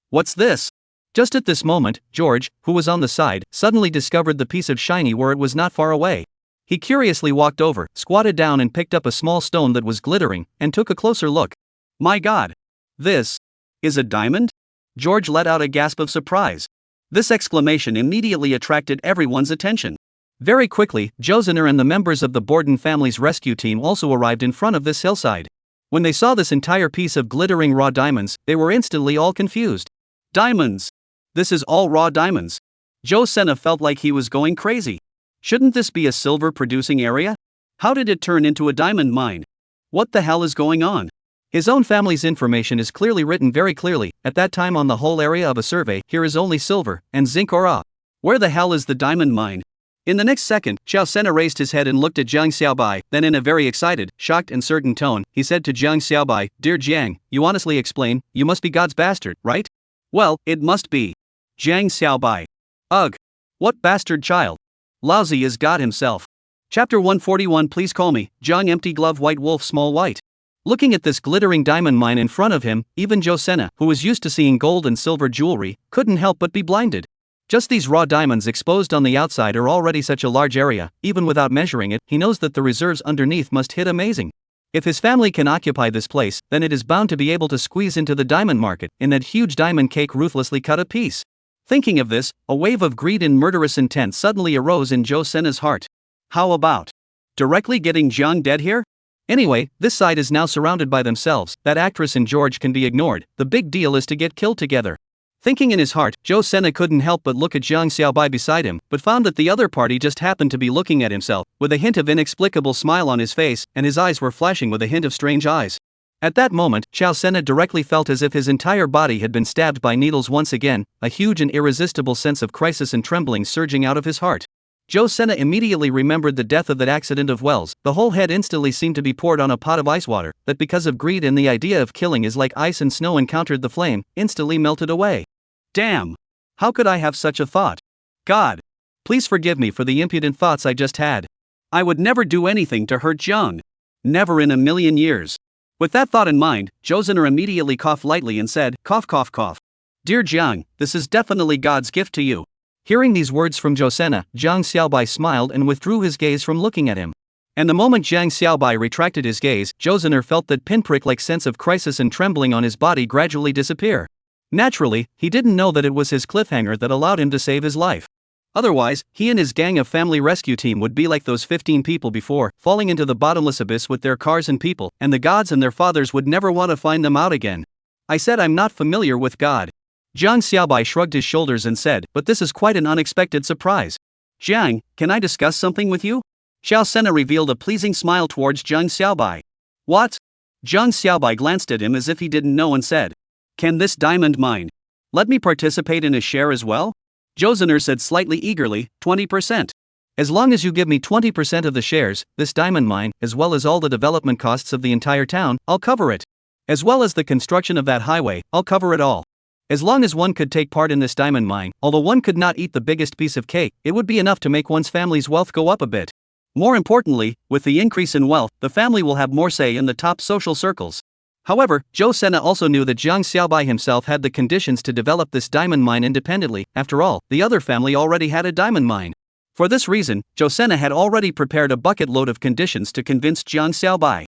A: What's this? Just at this moment, George, who was on the side, suddenly discovered the piece of shiny where it was not far away. He curiously walked over, squatted down and picked up a small stone that was glittering, and took a closer look. My God! This is a diamond? George let out a gasp of surprise. This exclamation immediately attracted everyone's attention. Very quickly, Zhou Sena and the members of the Borden family's rescue team also arrived in front of this hillside. When they saw this entire piece of glittering raw diamonds, they were instantly all confused. Diamonds! This is all raw diamonds. Zhou Sena felt like he was going crazy. Shouldn't this be a silver-producing area? How did it turn into a diamond mine? What the hell is going on? His own family's information is clearly written very clearly. At that time on the whole area of a survey, here is only silver, and zinc ore. Where the hell is the diamond mine? In the next second, Zhou Sena raised his head and looked at Jiang Xiaobai, then in a very excited, shocked and certain tone, he said to Jiang Xiaobai, "Dear Jiang, you honestly explain, you must be God's bastard, right?" "Well, it must be." Jiang Xiaobai. "Ugh. What bastard child? Lousy is God himself." Chapter 141. Please call me Jiang. Empty glove white wolf small white. Looking at this glittering diamond mine in front of him, even Zhou Sena, who was used to seeing gold and silver jewelry, couldn't help but be blinded. Just these raw diamonds exposed on the outside are already such a large area. Even without measuring it, he knows that the reserves underneath must hit amazing. If his family can occupy this place, then it is bound to be able to squeeze into the diamond market, in that huge diamond cake ruthlessly cut a piece. Thinking of this, a wave of greed and murderous intent suddenly arose in Zhou Sena's heart. How about directly getting Jiang dead here? Anyway, this side is now surrounded by themselves. That actress and George can be ignored. The big deal is to get killed together. Thinking in his heart, Zhou Sena couldn't help but look at Jiang Xiaobai beside him, but found that the other party just happened to be looking at himself, with a hint of inexplicable smile on his face, and his eyes were flashing with a hint of strange eyes. At that moment, Zhou Sena directly felt as if his entire body had been stabbed by needles once again, a huge and irresistible sense of crisis and trembling surging out of his heart. Zhou Sena immediately remembered the death of that accident of Wells. The whole head instantly seemed to be poured on a pot of ice water, that because of greed and the idea of killing is like ice and snow encountered the flame, instantly melted away. Damn! How could I have such a thought? God! Please forgive me for the impudent thoughts I just had. I would never do anything to hurt Jiang. Never in a million years. With that thought in mind, Zhou Sena immediately coughed lightly and said, "Cough cough cough. Dear Jiang, this is definitely God's gift to you." Hearing these words from Zhou Sena, Jiang Xiaobai smiled and withdrew his gaze from looking at him. And the moment Jiang Xiaobai retracted his gaze, Zhou Sena felt that pinprick-like sense of crisis and trembling on his body gradually disappear. Naturally, he didn't know that it was his cliffhanger that allowed him to save his life. Otherwise, he and his gang of family rescue team would be like those 15 people before, falling into the bottomless abyss with their cars and people, and the gods and their fathers would never want to find them out again. I said I'm not familiar with God. Jiang Xiaobai shrugged his shoulders and said, but this is quite an unexpected surprise. Jiang, can I discuss something with you? Xiao Sena revealed a pleasing smile towards Jiang Xiaobai. What? Jiang Xiaobai glanced at him as if he didn't know and said, "Can this diamond mine? Let me participate in a share as well?" Zhou Zener said slightly eagerly, 20%. As long as you give me 20% of the shares, this diamond mine, as well as all the development costs of the entire town, I'll cover it. As well as the construction of that highway, I'll cover it all. As long as one could take part in this diamond mine, although one could not eat the biggest piece of cake, it would be enough to make one's family's wealth go up a bit. More importantly, with the increase in wealth, the family will have more say in the top social circles. However, Zhou Sena also knew that Jiang Xiaobai himself had the conditions to develop this diamond mine independently. After all, the other family already had a diamond mine. For this reason, Zhou Sena had already prepared a bucket load of conditions to convince Jiang Xiaobai.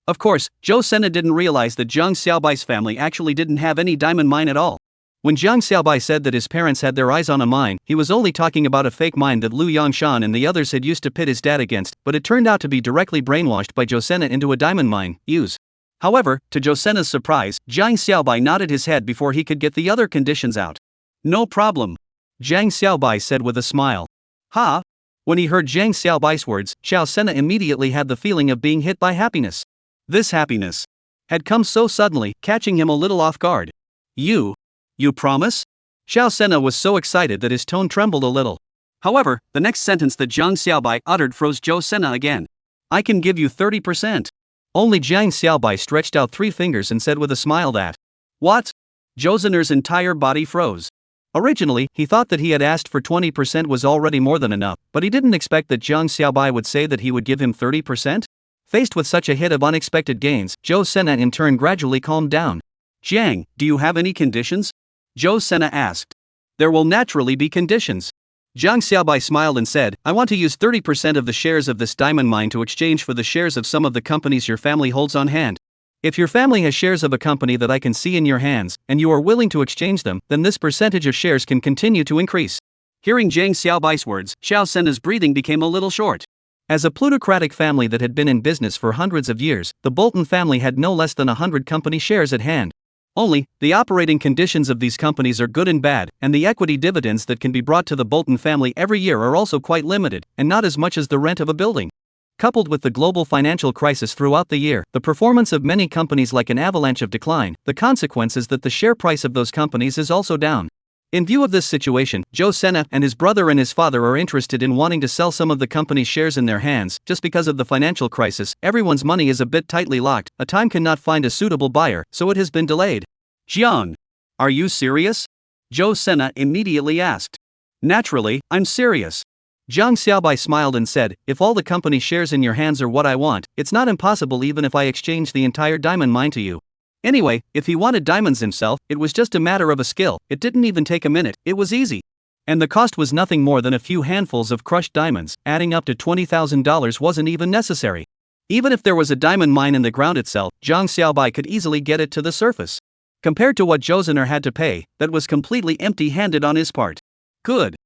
A: Of course, Zhou Sena didn't realize that Jiang Xiaobai's family actually didn't have any diamond mine at all. When Jiang Xiaobai said that his parents had their eyes on a mine, he was only talking about a fake mine that Liu Yangshan and the others had used to pit his dad against, but it turned out to be directly brainwashed by Zhou Sena into a diamond mine. However, to Zhou Sena's surprise, Jiang Xiaobai nodded his head before he could get the other conditions out. "No problem," Jiang Xiaobai said with a smile. "Ha!" When he heard Jiang Xiaobai's words, Zhou Sena immediately had the feeling of being hit by happiness. This happiness had come so suddenly, catching him a little off guard. You promise?" Zhou Sena was so excited that his tone trembled a little. However, the next sentence that Jiang Xiaobai uttered froze Zhou Sena again. "I can give you 30%. Only Jiang Xiaobai stretched out 3 fingers and said with a smile that, "What?" Zhou Zener's entire body froze. Originally, he thought that he had asked for 20% was already more than enough, but he didn't expect that Jiang Xiaobai would say that he would give him 30%. Faced with such a hit of unexpected gains, Zhou Sena in turn gradually calmed down. "Jiang, do you have any conditions?" Zhou Sena asked. "There will naturally be conditions." Jiang Xiaobai smiled and said, "I want to use 30% of the shares of this diamond mine to exchange for the shares of some of the companies your family holds on hand. If your family has shares of a company that I can see in your hands, and you are willing to exchange them, then this percentage of shares can continue to increase." Hearing Jiang Xiaobai's words, Zhou Sena's breathing became a little short. As a plutocratic family that had been in business for hundreds of years, the Bolton family had no less than 100 company shares at hand. Only, the operating conditions of these companies are good and bad, and the equity dividends that can be brought to the Bolton family every year are also quite limited, and not as much as the rent of a building. Coupled with the global financial crisis throughout the year, the performance of many companies like an avalanche of decline, the consequence is that the share price of those companies is also down. In view of this situation, Zhou Sena and his brother and his father are interested in wanting to sell some of the company's shares in their hands. Just because of the financial crisis, everyone's money is a bit tightly locked, a time cannot find a suitable buyer, so it has been delayed. "Jiang, are you serious?" Zhou Sena immediately asked. "Naturally, I'm serious." Jiang Xiaobai smiled and said, "If all the company shares in your hands are what I want, it's not impossible even if I exchange the entire diamond mine to you." Anyway, if he wanted diamonds himself, it was just a matter of a skill. It didn't even take a minute, it was easy. And the cost was nothing more than a few handfuls of crushed diamonds, adding up to $20,000 wasn't even necessary. Even if there was a diamond mine in the ground itself, Jiang Xiaobai could easily get it to the surface. Compared to what Zhou Zener had to pay, that was completely empty-handed on his part. Good.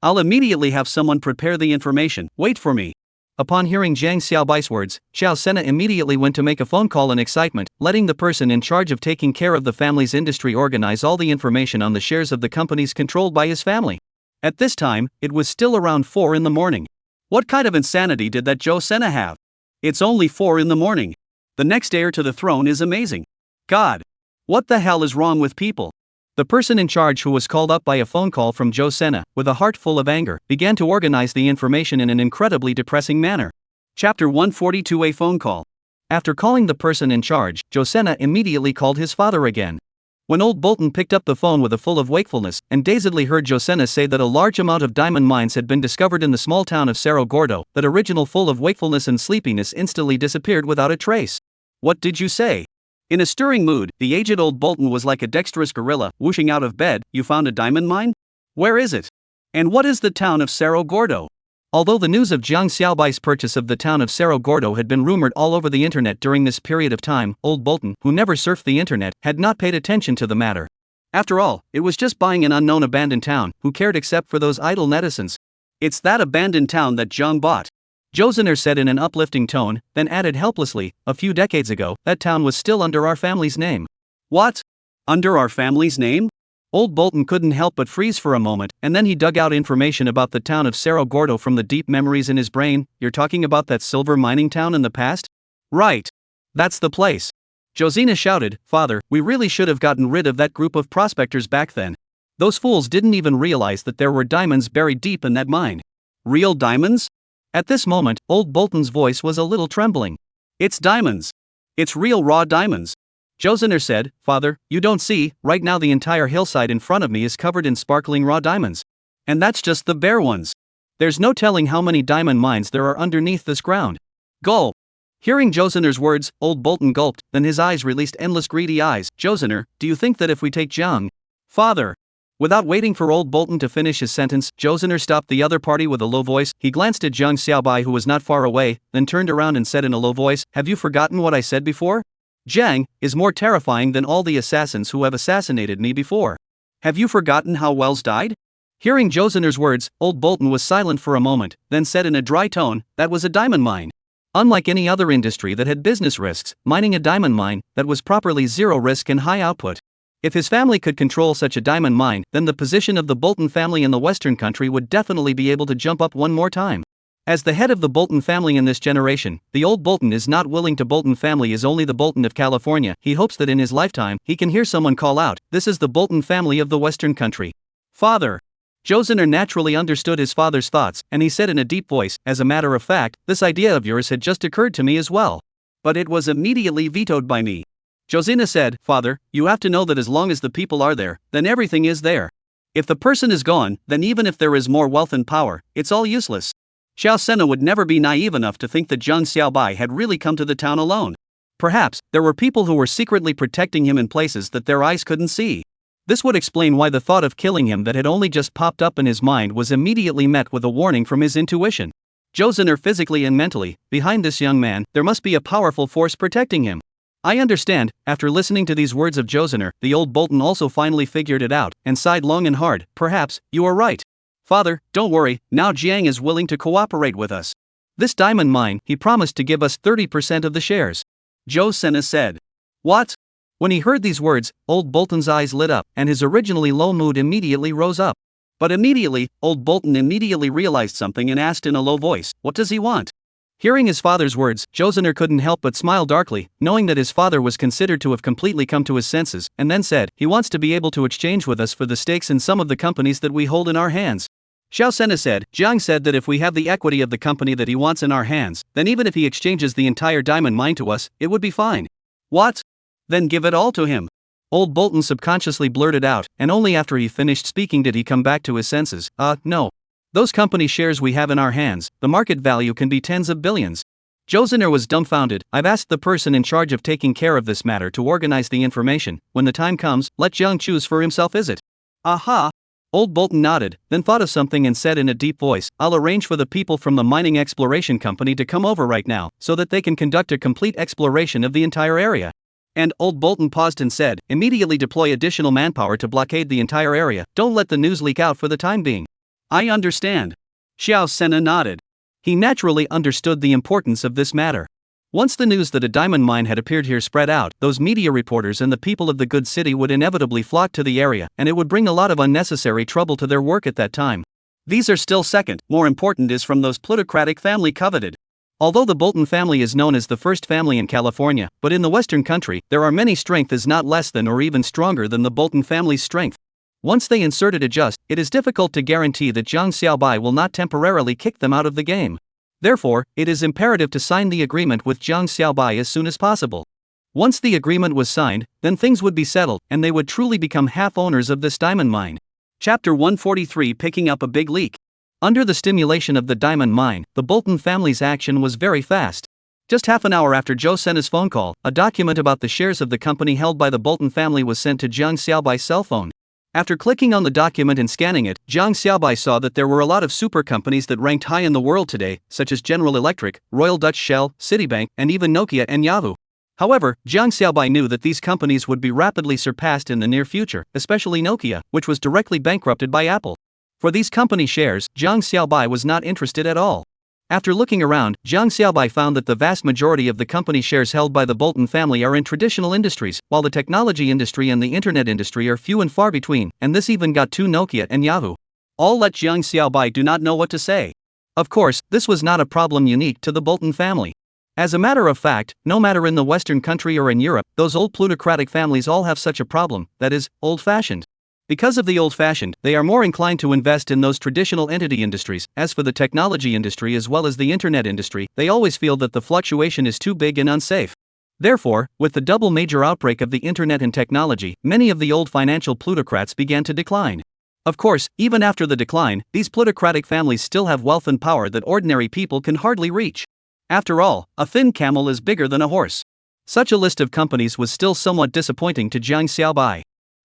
A: I'll immediately have someone prepare the information, wait for me." Upon hearing Jiang Xiaobai's words, Zhou Sena immediately went to make a phone call in excitement, letting the person in charge of taking care of the family's industry organize all the information on the shares of the companies controlled by his family. At this time, it was still around 4 in the morning. What kind of insanity did that Zhou Sena have? It's only 4 in the morning. The next heir to the throne is amazing. God! What the hell is wrong with people? The person in charge, who was called up by a phone call from Zhou Sena, with a heart full of anger, began to organize the information in an incredibly depressing manner. Chapter 142: A phone call. After calling the person in charge, Zhou Sena immediately called his father again. When old Bolton picked up the phone with a full of wakefulness, and dazedly heard Zhou Sena say that a large amount of diamond mines had been discovered in the small town of Cerro Gordo, that original full of wakefulness and sleepiness instantly disappeared without a trace. "What did you say?" In a stirring mood, the aged old Bolton was like a dexterous gorilla, whooshing out of bed. "You found a diamond mine? Where is it? And what is the town of Cerro Gordo?" Although the news of Jiang Xiaobai's purchase of the town of Cerro Gordo had been rumored all over the internet during this period of time, old Bolton, who never surfed the internet, had not paid attention to the matter. After all, it was just buying an unknown abandoned town, who cared except for those idle netizens? "It's that abandoned town that Jiang bought," Zhou Zener said in an uplifting tone, then added helplessly, "A few decades ago, that town was still under our family's name." "What? Under our family's name?" Old Bolton couldn't help but freeze for a moment, and then he dug out information about the town of Cerro Gordo from the deep memories in his brain. You're talking about that silver mining town in the past? Right. That's the place. Josina shouted, Father, we really should have gotten rid of that group of prospectors back then. Those fools didn't even realize that there were diamonds buried deep in that mine. Real diamonds? At this moment, Old Bolton's voice was a little trembling. It's diamonds. It's real raw diamonds. Josiner said, Father, you don't see, right now the entire hillside in front of me is covered in sparkling raw diamonds. And that's just the bare ones. There's no telling how many diamond mines there are underneath this ground. Gulp. Hearing Josiner's words, Old Bolton gulped, then his eyes released endless greedy eyes. Josiner, do you think that if we take Jiang? Father. Without waiting for Old Bolton to finish his sentence, Josiner stopped the other party with a low voice. He glanced at Jiang Xiaobai, who was not far away, then turned around and said in a low voice, Have you forgotten what I said before? Jiang is more terrifying than all the assassins who have assassinated me before. Have you forgotten how Wells died? Hearing Josiner's words, Old Bolton was silent for a moment, then said in a dry tone, That was a diamond mine. Unlike any other industry that had business risks, mining a diamond mine, that was properly zero risk and high output. If his family could control such a diamond mine, then the position of the Bolton family in the Western country would definitely be able to jump up one more time. As the head of the Bolton family in this generation, the old Bolton is not willing to Bolton family is only the Bolton of California. He hopes that in his lifetime, he can hear someone call out, This is the Bolton family of the Western country. Father. Josiner naturally understood his father's thoughts, and he said in a deep voice, As a matter of fact, this idea of yours had just occurred to me as well. But it was immediately vetoed by me. Josina said, Father, you have to know that as long as the people are there, then everything is there. If the person is gone, then even if there is more wealth and power, it's all useless. Xiao Sena would never be naive enough to think that Jiang Xiaobai had really come to the town alone. Perhaps, there were people who were secretly protecting him in places that their eyes couldn't see. This would explain why the thought of killing him that had only just popped up in his mind was immediately met with a warning from his intuition. Josiner physically and mentally, behind this young man, there must be a powerful force protecting him. I understand. After listening to these words of Josiner, the old Bolton also finally figured it out, and sighed long and hard. Perhaps, you are right. Father, don't worry, now Jiang is willing to cooperate with us. This diamond mine, he promised to give us 30% of the shares. Josina said. What? When he heard these words, Old Bolton's eyes lit up, and his originally low mood immediately rose up. But immediately, Old Bolton immediately realized something and asked in a low voice, What does he want? Hearing his father's words, Josiner couldn't help but smile darkly, knowing that his father was considered to have completely come to his senses, and then said, He wants to be able to exchange with us for the stakes in some of the companies that we hold in our hands. Xiao Sena said, Jiang said that if we have the equity of the company that he wants in our hands, then even if he exchanges the entire diamond mine to us, it would be fine. What? Then give it all to him. Old Bolton subconsciously blurted out, and only after he finished speaking did he come back to his senses. No. Those company shares we have in our hands, the market value can be tens of billions. Josiner was dumbfounded. I've asked the person in charge of taking care of this matter to organize the information. When the time comes, let Jiang choose for himself, is it? Aha! Old Bolton nodded, then thought of something and said in a deep voice, I'll arrange for the people from the mining exploration company to come over right now, so that they can conduct a complete exploration of the entire area. And Old Bolton paused and said, Immediately deploy additional manpower to blockade the entire area. Don't let the news leak out for the time being. I understand. Xiao Sena nodded. He naturally understood the importance of this matter. Once the news that a diamond mine had appeared here spread out, those media reporters and the people of the good city would inevitably flock to the area, and it would bring a lot of unnecessary trouble to their work at that time. These are still second, more important is from those plutocratic family coveted. Although the Bolton family is known as the first family in California, but in the Western country, there are many strength is not less than or even stronger than the Bolton family's strength. Once they inserted adjust, it is difficult to guarantee that Jiang Xiaobai will not temporarily kick them out of the game. Therefore, it is imperative to sign the agreement with Jiang Xiaobai as soon as possible. Once the agreement was signed, then things would be settled, and they would truly become half-owners of this diamond mine. Chapter 143 Picking up a big leak. Under the stimulation of the diamond mine, the Bolton family's action was very fast. Just half an hour after Joe Sena's phone call, a document about the shares of the company held by the Bolton family was sent to Jiang Xiaobai's cell phone. After clicking on the document and scanning it, Jiang Xiaobai saw that there were a lot of super companies that ranked high in the world today, such as General Electric, Royal Dutch Shell, Citibank, and even Nokia and Yahoo. However, Jiang Xiaobai knew that these companies would be rapidly surpassed in the near future, especially Nokia, which was directly bankrupted by Apple. For these company shares, Jiang Xiaobai was not interested at all. After looking around, Jiang Xiaobai found that the vast majority of the company shares held by the Bolton family are in traditional industries, while the technology industry and the internet industry are few and far between, and this even got to Nokia and Yahoo. All let Jiang Xiaobai do not know what to say. Of course, this was not a problem unique to the Bolton family. As a matter of fact, no matter in the Western country or in Europe, those old plutocratic families all have such a problem, that is, old-fashioned. Because of the old-fashioned, they are more inclined to invest in those traditional entity industries. As for the technology industry as well as the internet industry, they always feel that the fluctuation is too big and unsafe. Therefore, with the double major outbreak of the internet and technology, many of the old financial plutocrats began to decline. Of course, even after the decline, these plutocratic families still have wealth and power that ordinary people can hardly reach. After all, a thin camel is bigger than a horse. Such a list of companies was still somewhat disappointing to Jiang Xiaobai.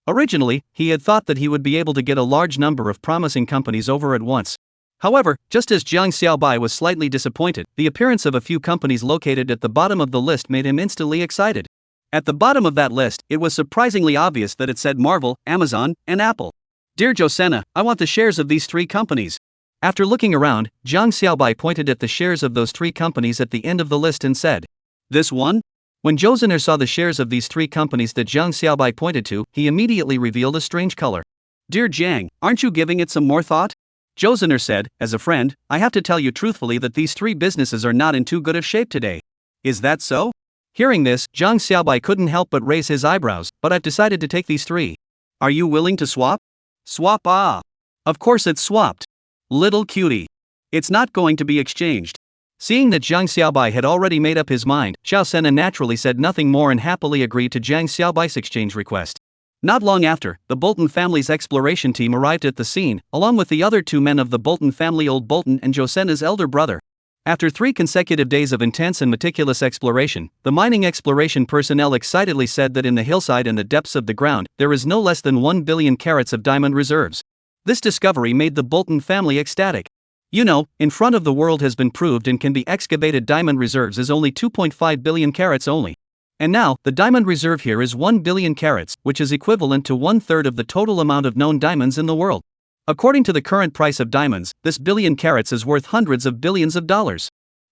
A: Originally, he had thought that he would be able to get a large number of promising companies over at once. However, just as Jiang Xiaobai was slightly disappointed, the appearance of a few companies located at the bottom of the list made him instantly excited. At the bottom of that list, it was surprisingly obvious that it said Marvel, Amazon, and Apple. Dear Josenna, I want the shares of these three companies. After looking around, Jiang Xiaobai pointed at the shares of those three companies at the end of the list and said, "This one?" When Josener saw the shares of these three companies that Jiang Xiaobai pointed to, he immediately revealed a strange color. "Dear Jiang, aren't you giving it some more thought?" Josener said, "As a friend, I have to tell you truthfully that these three businesses are not in too good of shape today." "Is that so?" Hearing this, Jiang Xiaobai couldn't help but raise his eyebrows. "But I've decided to take these three. Are you willing to swap?" "Swap? Ah. Of course it's swapped. Little cutie. It's not going to be exchanged." Seeing that Jiang Xiaobai had already made up his mind, Xiao Sena naturally said nothing more and happily agreed to Jiang Xiaobai's exchange request. Not long after, the Bolton family's exploration team arrived at the scene, along with the other two men of the Bolton family, Old Bolton and Josena's elder brother. After 3 consecutive days of intense and meticulous exploration, the mining exploration personnel excitedly said that in the hillside and the depths of the ground, there is no less than 1 billion carats of diamond reserves. This discovery made the Bolton family ecstatic. "You know, in front of the world has been proved and can be excavated diamond reserves is only 2.5 billion carats only. And now, the diamond reserve here is 1 billion carats, which is equivalent to 1/3 of the total amount of known diamonds in the world. According to the current price of diamonds, this billion carats is worth hundreds of billions of dollars."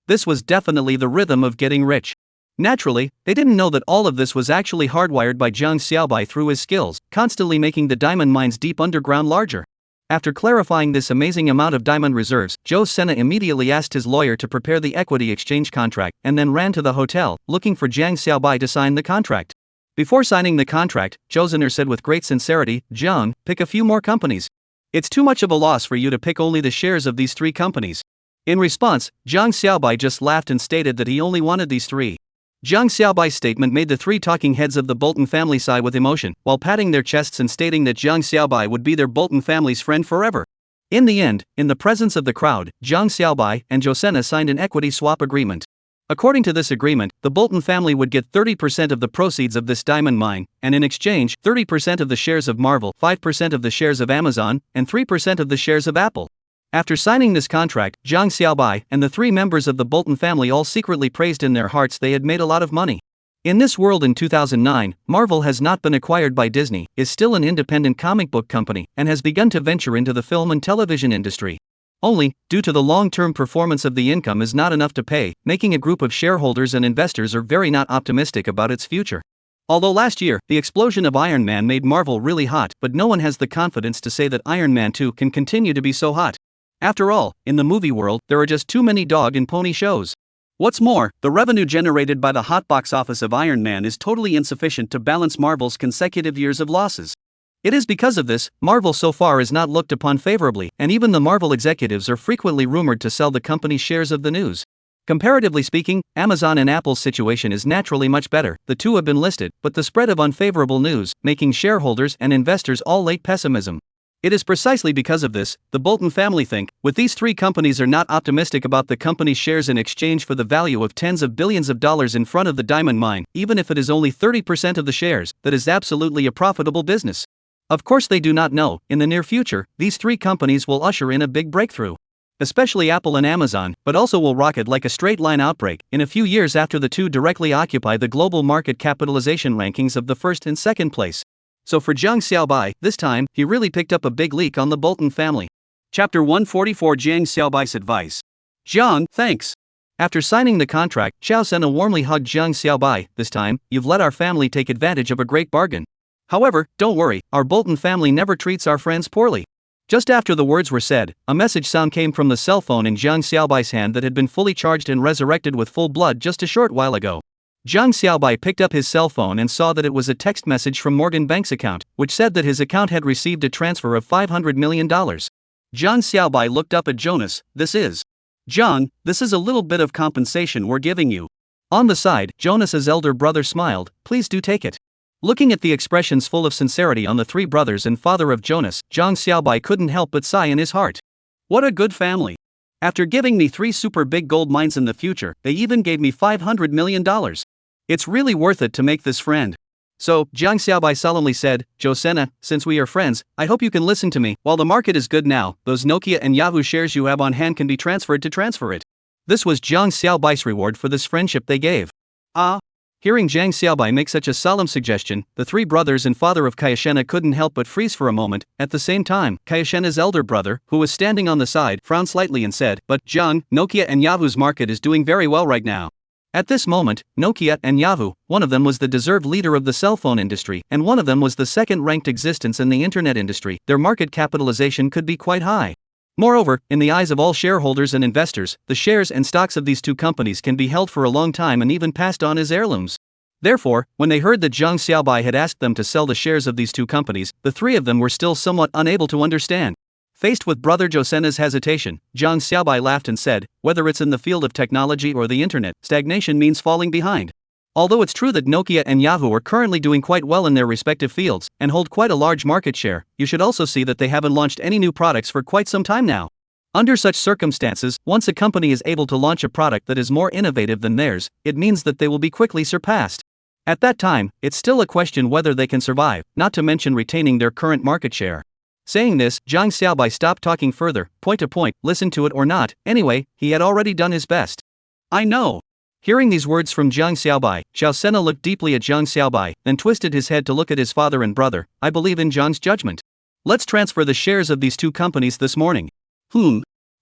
A: This was definitely the rhythm of getting rich. Naturally, they didn't know that all of this was actually hardwired by Jiang Xiaobai through his skills, constantly making the diamond mines deep underground larger. After clarifying this amazing amount of diamond reserves, Joe Sena immediately asked his lawyer to prepare the equity exchange contract and then ran to the hotel, looking for Jiang Xiaobai to sign the contract. Before signing the contract, Josener said with great sincerity, "Jiang, pick a few more companies. It's too much of a loss for you to pick only the shares of these three companies." In response, Jiang Xiaobai just laughed and stated that he only wanted these three. Jiang Xiaobai's statement made the three talking heads of the Bolton family sigh with emotion, while patting their chests and stating that Jiang Xiaobai would be their Bolton family's friend forever. In the end, in the presence of the crowd, Jiang Xiaobai and Josenna signed an equity swap agreement. According to this agreement, the Bolton family would get 30% of the proceeds of this diamond mine, and in exchange, 30% of the shares of Marvel, 5% of the shares of Amazon, and 3% of the shares of Apple. After signing this contract, Jiang Xiaobai and the 3 members of the Bolton family all secretly praised in their hearts they had made a lot of money. In this world in 2009, Marvel has not been acquired by Disney, is still an independent comic book company, and has begun to venture into the film and television industry. Only, due to the long-term performance of the income is not enough to pay, making a group of shareholders and investors are very not optimistic about its future. Although last year, the explosion of Iron Man made Marvel really hot, but no one has the confidence to say that Iron Man 2 can continue to be so hot. After all, in the movie world, there are just too many dog and pony shows. What's more, the revenue generated by the hot box office of Iron Man is totally insufficient to balance Marvel's consecutive years of losses. It is because of this, Marvel so far is not looked upon favorably, and even the Marvel executives are frequently rumored to sell the company's shares of the news. Comparatively speaking, Amazon and Apple's situation is naturally much better. The two have been listed, but the spread of unfavorable news, making shareholders and investors all late pessimism. It is precisely because of this, the Bolton family think, with these 3 companies are not optimistic about the company's shares in exchange for the value of tens of billions of dollars in front of the diamond mine, even if it is only 30% of the shares, that is absolutely a profitable business. Of course they do not know, in the near future, these 3 companies will usher in a big breakthrough. Especially Apple and Amazon, but also will rocket like a straight line outbreak in a few years after the two directly occupy the global market capitalization rankings of the first and second place. So for Jiang Xiaobai, this time, he really picked up a big leak on the Bolton family. Chapter 144 Jiang Xiaobai's advice. Jiang, thanks. After signing the contract, Xiao Sena warmly hugged Jiang Xiaobai. This time, you've let our family take advantage of a great bargain. However, don't worry, our Bolton family never treats our friends poorly. Just after the words were said, a message sound came from the cell phone in Jiang Xiaobai's hand that had been fully charged and resurrected with full blood just a short while ago. Jiang Xiaobai picked up his cell phone and saw that it was a text message from Morgan Bank's account, which said that his account had received a transfer of $500 million. Jiang Xiaobai looked up at Jonas. Jiang, this is a little bit of compensation we're giving you. On the side, Jonas's elder brother smiled. Please do take it. Looking at the expressions full of sincerity on the three brothers and father of Jonas, Jiang Xiaobai couldn't help but sigh in his heart. What a good family. After giving me 3 super big gold mines in the future, they even gave me $500 million. It's really worth it to make this friend. So, Jiang Xiaobai solemnly said, Joe Sena, since we are friends, I hope you can listen to me. While the market is good now, those Nokia and Yahoo shares you have on hand can be transferred to transfer it. This was Jiang Xiaobai's reward for this friendship they gave. Hearing Jiang Xiaobai make such a solemn suggestion, the three brothers and father of Kayashena couldn't help but freeze for a moment. At the same time, Kayashena's elder brother, who was standing on the side, frowned slightly and said, But, Jiang, Nokia and Yahoo's market is doing very well right now. At this moment, Nokia and Yahoo, one of them was the deserved leader of the cell phone industry, and one of them was the second-ranked existence in the internet industry. Their market capitalization could be quite high. Moreover, in the eyes of all shareholders and investors, the shares and stocks of these two companies can be held for a long time and even passed on as heirlooms. Therefore, when they heard that Jiang Xiaobai had asked them to sell the shares of these two companies, the three of them were still somewhat unable to understand. Faced with brother Josena's hesitation, Jiang Xiaobai laughed and said, whether it's in the field of technology or the internet, stagnation means falling behind. Although it's true that Nokia and Yahoo are currently doing quite well in their respective fields, and hold quite a large market share, you should also see that they haven't launched any new products for quite some time now. Under such circumstances, once a company is able to launch a product that is more innovative than theirs, it means that they will be quickly surpassed. At that time, it's still a question whether they can survive, not to mention retaining their current market share. Saying this, Jiang Xiaobai stopped talking further, point to point, listen to it or not, anyway, he had already done his best. I know. Hearing these words from Jiang Xiaobai, Xiao Sena looked deeply at Jiang Xiaobai, then twisted his head to look at his father and brother. I believe in Jiang's judgment. Let's transfer the shares of these two companies this morning.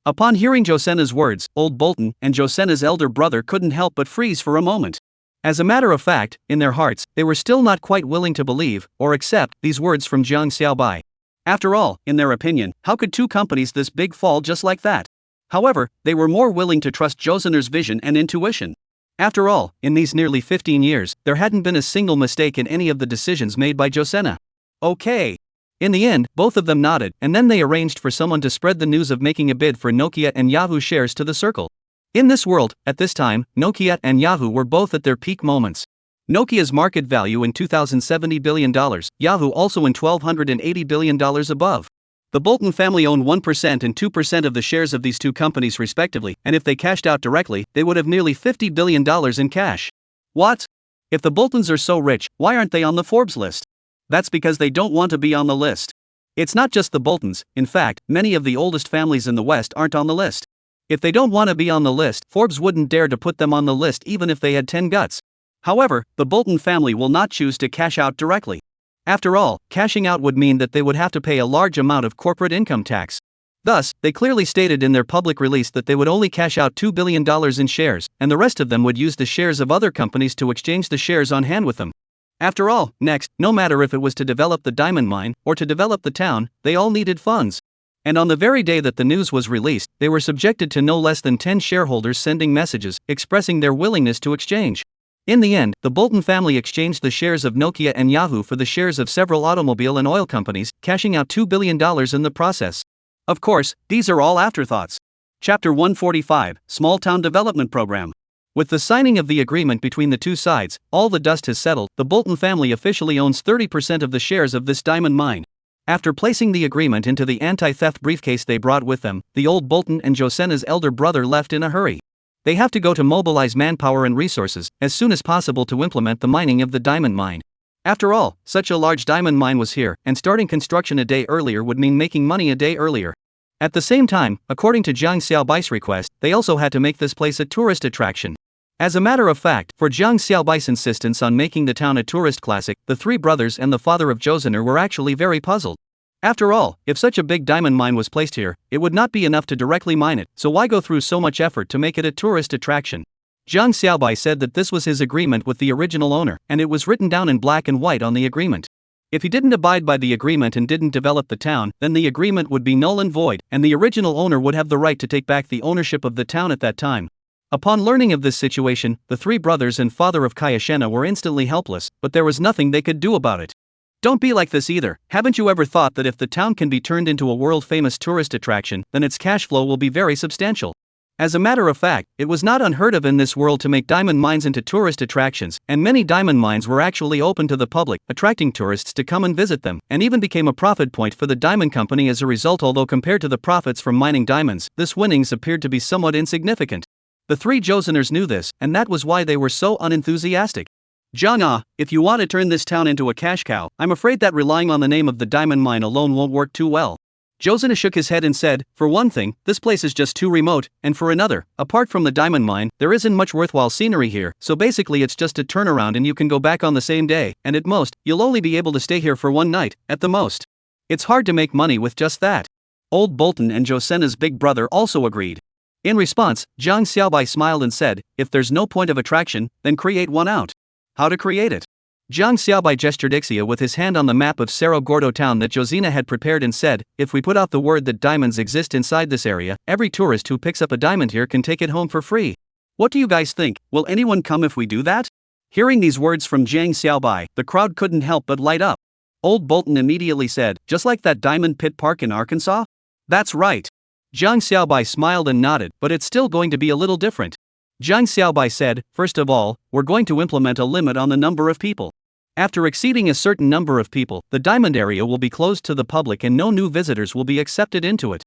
A: Upon hearing Josena's words, old Bolton and Josena's elder brother couldn't help but freeze for a moment. As a matter of fact, in their hearts, they were still not quite willing to believe, or accept, these words from Jiang Xiaobai. After all, in their opinion, how could two companies this big fall just like that? However, they were more willing to trust Josena's vision and intuition. After all, in these nearly 15 years, there hadn't been a single mistake in any of the decisions made by Josena. Okay. In the end, both of them nodded, and then they arranged for someone to spread the news of making a bid for Nokia and Yahoo shares to the circle. In this world, at this time, Nokia and Yahoo were both at their peak moments. Nokia's market value in $2,070 billion, Yahoo also in $1,280 billion above. The Bolton family owned 1% and 2% of the shares of these two companies respectively, and if they cashed out directly, they would have nearly $50 billion in cash. What? If the Boltons are so rich, why aren't they on the Forbes list? That's because they don't want to be on the list. It's not just the Boltons, in fact, many of the oldest families in the West aren't on the list. If they don't want to be on the list, Forbes wouldn't dare to put them on the list even if they had 10 guts. However, the Bolton family will not choose to cash out directly. After all, cashing out would mean that they would have to pay a large amount of corporate income tax. Thus, they clearly stated in their public release that they would only cash out $2 billion in shares, and the rest of them would use the shares of other companies to exchange the shares on hand with them. After all, next, no matter if it was to develop the diamond mine or to develop the town, they all needed funds. And on the very day that the news was released, they were subjected to no less than 10 shareholders sending messages, expressing their willingness to exchange. In the end, the Bolton family exchanged the shares of Nokia and Yahoo for the shares of several automobile and oil companies, cashing out $2 billion in the process. Of course, these are all afterthoughts. Chapter 145, Small Town Development Program. With the signing of the agreement between the two sides, all the dust has settled. The Bolton family officially owns 30% of the shares of this diamond mine. After placing the agreement into the anti-theft briefcase they brought with them, the old Bolton and Josena's elder brother left in a hurry. They have to go to mobilize manpower and resources as soon as possible to implement the mining of the diamond mine. After all, such a large diamond mine was here, and starting construction a day earlier would mean making money a day earlier. At the same time, according to Jiang Xiaobai's request, they also had to make this place a tourist attraction. As a matter of fact, for Jiang Xiaobai's insistence on making the town a tourist classic, the three brothers and the father of Josena were actually very puzzled. After all, if such a big diamond mine was placed here, it would not be enough to directly mine it, so why go through so much effort to make it a tourist attraction? Jiang Xiaobai said that this was his agreement with the original owner, and it was written down in black and white on the agreement. If he didn't abide by the agreement and didn't develop the town, then the agreement would be null and void, and the original owner would have the right to take back the ownership of the town at that time. Upon learning of this situation, the three brothers and father of Kayashena were instantly helpless, but there was nothing they could do about it. Don't be like this either. Haven't you ever thought that if the town can be turned into a world-famous tourist attraction, then its cash flow will be very substantial? As a matter of fact, it was not unheard of in this world to make diamond mines into tourist attractions, and many diamond mines were actually open to the public, attracting tourists to come and visit them, and even became a profit point for the diamond company as a result. Although compared to the profits from mining diamonds, this winnings appeared to be somewhat insignificant. The three Joseoners knew this, and that was why they were so unenthusiastic. Jiang, if you want to turn this town into a cash cow, I'm afraid that relying on the name of the diamond mine alone won't work too well. Joseon shook his head and said, for one thing, this place is just too remote, and for another, apart from the diamond mine, there isn't much worthwhile scenery here, so basically it's just a turnaround and you can go back on the same day, and at most, you'll only be able to stay here for one night, at the most. It's hard to make money with just that. Old Bolton and Josena's big brother also agreed. In response, Jiang Xiaobai smiled and said, if there's no point of attraction, then create one out. How to create it? Jiang Xiaobai gestured Ixia with his hand on the map of Cerro Gordo town that Josina had prepared and said, if we put out the word that diamonds exist inside this area, every tourist who picks up a diamond here can take it home for free. What do you guys think? Will anyone come if we do that? Hearing these words from Jiang Xiaobai, the crowd couldn't help but light up. Old Bolton immediately said, just like that diamond pit park in Arkansas? That's right. Jiang Xiaobai smiled and nodded, but it's still going to be a little different. Jiang Xiaobai said, first of all, we're going to implement a limit on the number of people. After exceeding a certain number of people, the diamond area will be closed to the public and no new visitors will be accepted into it.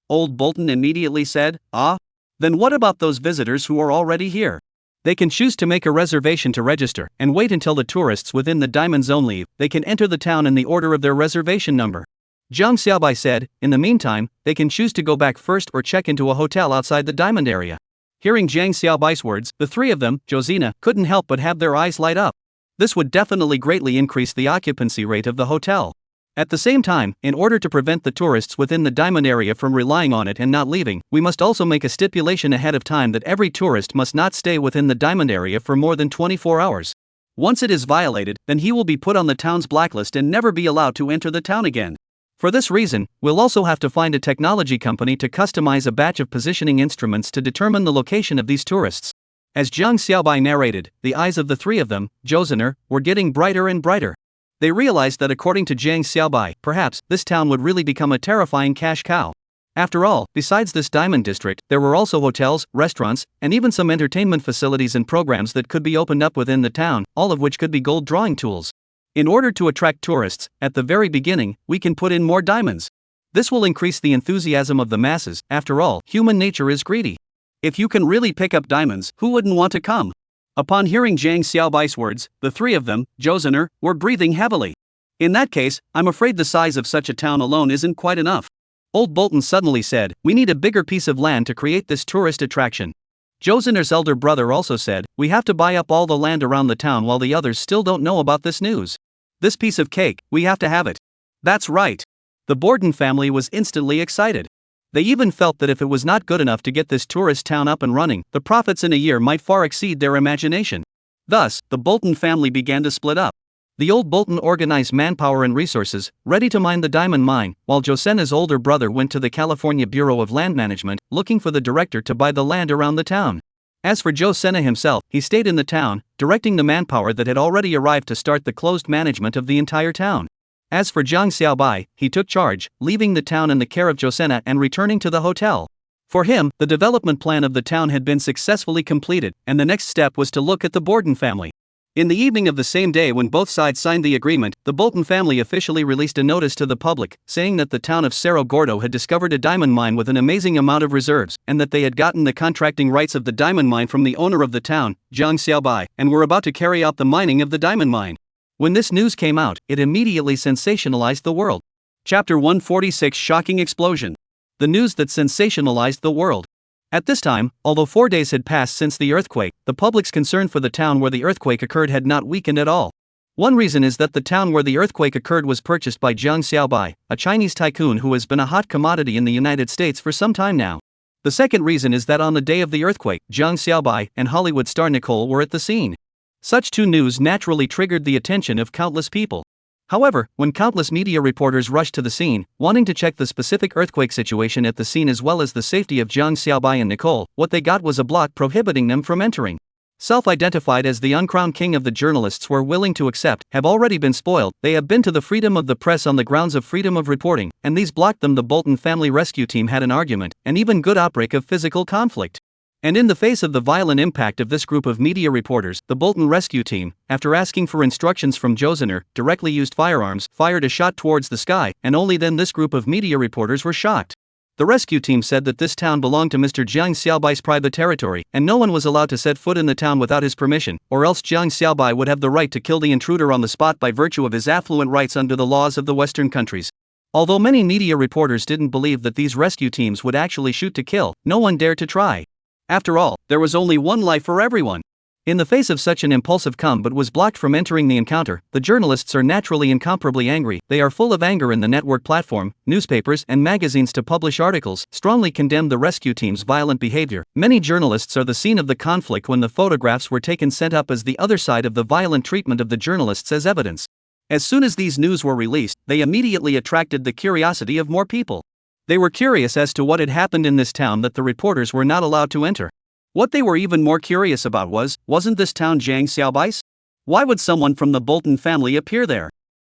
A: Old Bolton immediately said, then what about those visitors who are already here? They can choose to make a reservation to register, and wait until the tourists within the diamond zone leave. They can enter the town in the order of their reservation number. Jiang Xiaobai said, in the meantime, they can choose to go back first or check into a hotel outside the diamond area. Hearing Jiang Xiaobai's words, the three of them, Josina, couldn't help but have their eyes light up. This would definitely greatly increase the occupancy rate of the hotel. At the same time, in order to prevent the tourists within the diamond area from relying on it and not leaving, we must also make a stipulation ahead of time that every tourist must not stay within the diamond area for more than 24 hours. Once it is violated, then he will be put on the town's blacklist and never be allowed to enter the town again. For this reason, we'll also have to find a technology company to customize a batch of positioning instruments to determine the location of these tourists. As Jiang Xiaobai narrated, the eyes of the three of them, Joseoner, were getting brighter and brighter. They realized that according to Jiang Xiaobai, perhaps, this town would really become a terrifying cash cow. After all, besides this diamond district, there were also hotels, restaurants, and even some entertainment facilities and programs that could be opened up within the town, all of which could be gold drawing tools. In order to attract tourists, at the very beginning, we can put in more diamonds. This will increase the enthusiasm of the masses. After all, human nature is greedy. If you can really pick up diamonds, who wouldn't want to come? Upon hearing Jiang Xiaobai's words, the three of them, Joseoner, were breathing heavily. In that case, I'm afraid the size of such a town alone isn't quite enough. Old Bolton suddenly said, we need a bigger piece of land to create this tourist attraction. Joseoner's elder brother also said, we have to buy up all the land around the town while the others still don't know about this news. This piece of cake, we have to have it. That's right. The Borden family was instantly excited. They even felt that if it was not good enough to get this tourist town up and running, the profits in a year might far exceed their imagination. Thus, the Bolton family began to split up. The old Bolton organized manpower and resources, ready to mine the diamond mine, while Josena's older brother went to the California Bureau of Land Management, looking for the director to buy the land around the town. As for Josena himself, he stayed in the town, directing the manpower that had already arrived to start the closed management of the entire town. As for Jiang Xiaobai, he took charge, leaving the town in the care of Josena and returning to the hotel. For him, the development plan of the town had been successfully completed, and the next step was to look at the Borden family. In the evening of the same day when both sides signed the agreement, the Bolton family officially released a notice to the public, saying that the town of Cerro Gordo had discovered a diamond mine with an amazing amount of reserves, and that they had gotten the contracting rights of the diamond mine from the owner of the town, Jiang Xiaobai, and were about to carry out the mining of the diamond mine. When this news came out, it immediately sensationalized the world. Chapter 146 Shocking Explosion. The news that sensationalized the world. At this time, although 4 days had passed since the earthquake, the public's concern for the town where the earthquake occurred had not weakened at all. One reason is that the town where the earthquake occurred was purchased by Jiang Xiaobai, a Chinese tycoon who has been a hot commodity in the United States for some time now. The second reason is that on the day of the earthquake, Jiang Xiaobai and Hollywood star Nicole were at the scene. Such two news naturally triggered the attention of countless people. However, when countless media reporters rushed to the scene, wanting to check the specific earthquake situation at the scene as well as the safety of Jiang Xiaobai and Nicole, what they got was a block prohibiting them from entering. Self-identified as the uncrowned king of the journalists were willing to accept, have already been spoiled. They have been to the freedom of the press on the grounds of freedom of reporting, and these blocked them. The Bolton family rescue team had an argument, and even good outbreak of physical conflict. And in the face of the violent impact of this group of media reporters, the Bolton rescue team, after asking for instructions from Josiner, directly used firearms, fired a shot towards the sky, and only then this group of media reporters were shocked. The rescue team said that this town belonged to Mr. Jiang Xiaobai's private territory, and no one was allowed to set foot in the town without his permission, or else Jiang Xiaobai would have the right to kill the intruder on the spot by virtue of his affluent rights under the laws of the Western countries. Although many media reporters didn't believe that these rescue teams would actually shoot to kill, no one dared to try. After all, there was only one life for everyone. In the face of such an impulsive come but was blocked from entering the encounter, the journalists are naturally incomparably angry. They are full of anger in the network platform, newspapers and magazines to publish articles, strongly condemn the rescue team's violent behavior. Many journalists are the scene of the conflict when the photographs were taken sent up as the other side of the violent treatment of the journalists as evidence. As soon as these news were released, they immediately attracted the curiosity of more people. They were curious as to what had happened in this town that the reporters were not allowed to enter. What they were even more curious about wasn't this town Jiang Xiaobai's? Why would someone from the Bolton family appear there?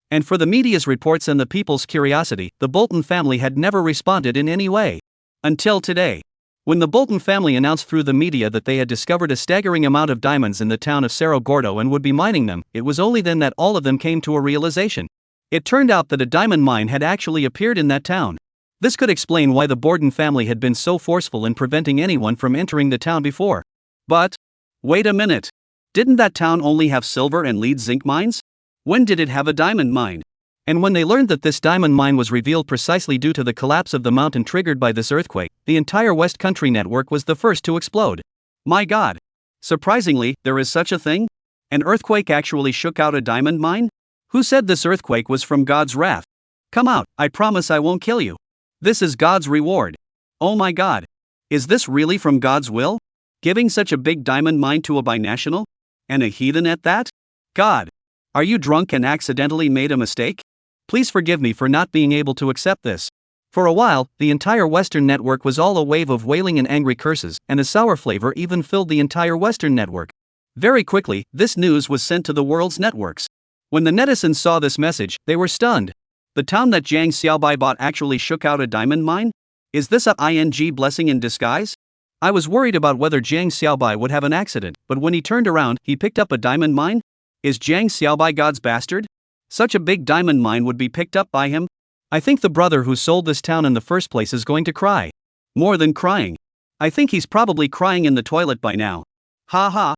A: And for the media's reports and the people's curiosity, the Bolton family had never responded in any way. Until today. When the Bolton family announced through the media that they had discovered a staggering amount of diamonds in the town of Cerro Gordo and would be mining them, it was only then that all of them came to a realization. It turned out that a diamond mine had actually appeared in that town. This could explain why the Borden family had been so forceful in preventing anyone from entering the town before. But, wait a minute. Didn't that town only have silver and lead zinc mines? When did it have a diamond mine? And when they learned that this diamond mine was revealed precisely due to the collapse of the mountain triggered by this earthquake, the entire West Country network was the first to explode. My God! Surprisingly, there is such a thing? An earthquake actually shook out a diamond mine? Who said this earthquake was from God's wrath? Come out, I promise I won't kill you. This is God's reward. Oh my God. Is this really from God's will? Giving such a big diamond mine to a binational? And a heathen at that? God. Are you drunk and accidentally made a mistake? Please forgive me for not being able to accept this. For a while, the entire Western network was all a wave of wailing and angry curses, and a sour flavor even filled the entire Western network. Very quickly, this news was sent to the world's networks. When the netizens saw this message, they were stunned. The town that Jiang Xiaobai bought actually shook out a diamond mine? Is this a ing blessing in disguise? I was worried about whether Jiang Xiaobai would have an accident, but when he turned around, he picked up a diamond mine? Is Jiang Xiaobai God's bastard? Such a big diamond mine would be picked up by him? I think the brother who sold this town in the first place is going to cry. More than crying. I think he's probably crying in the toilet by now. Ha ha.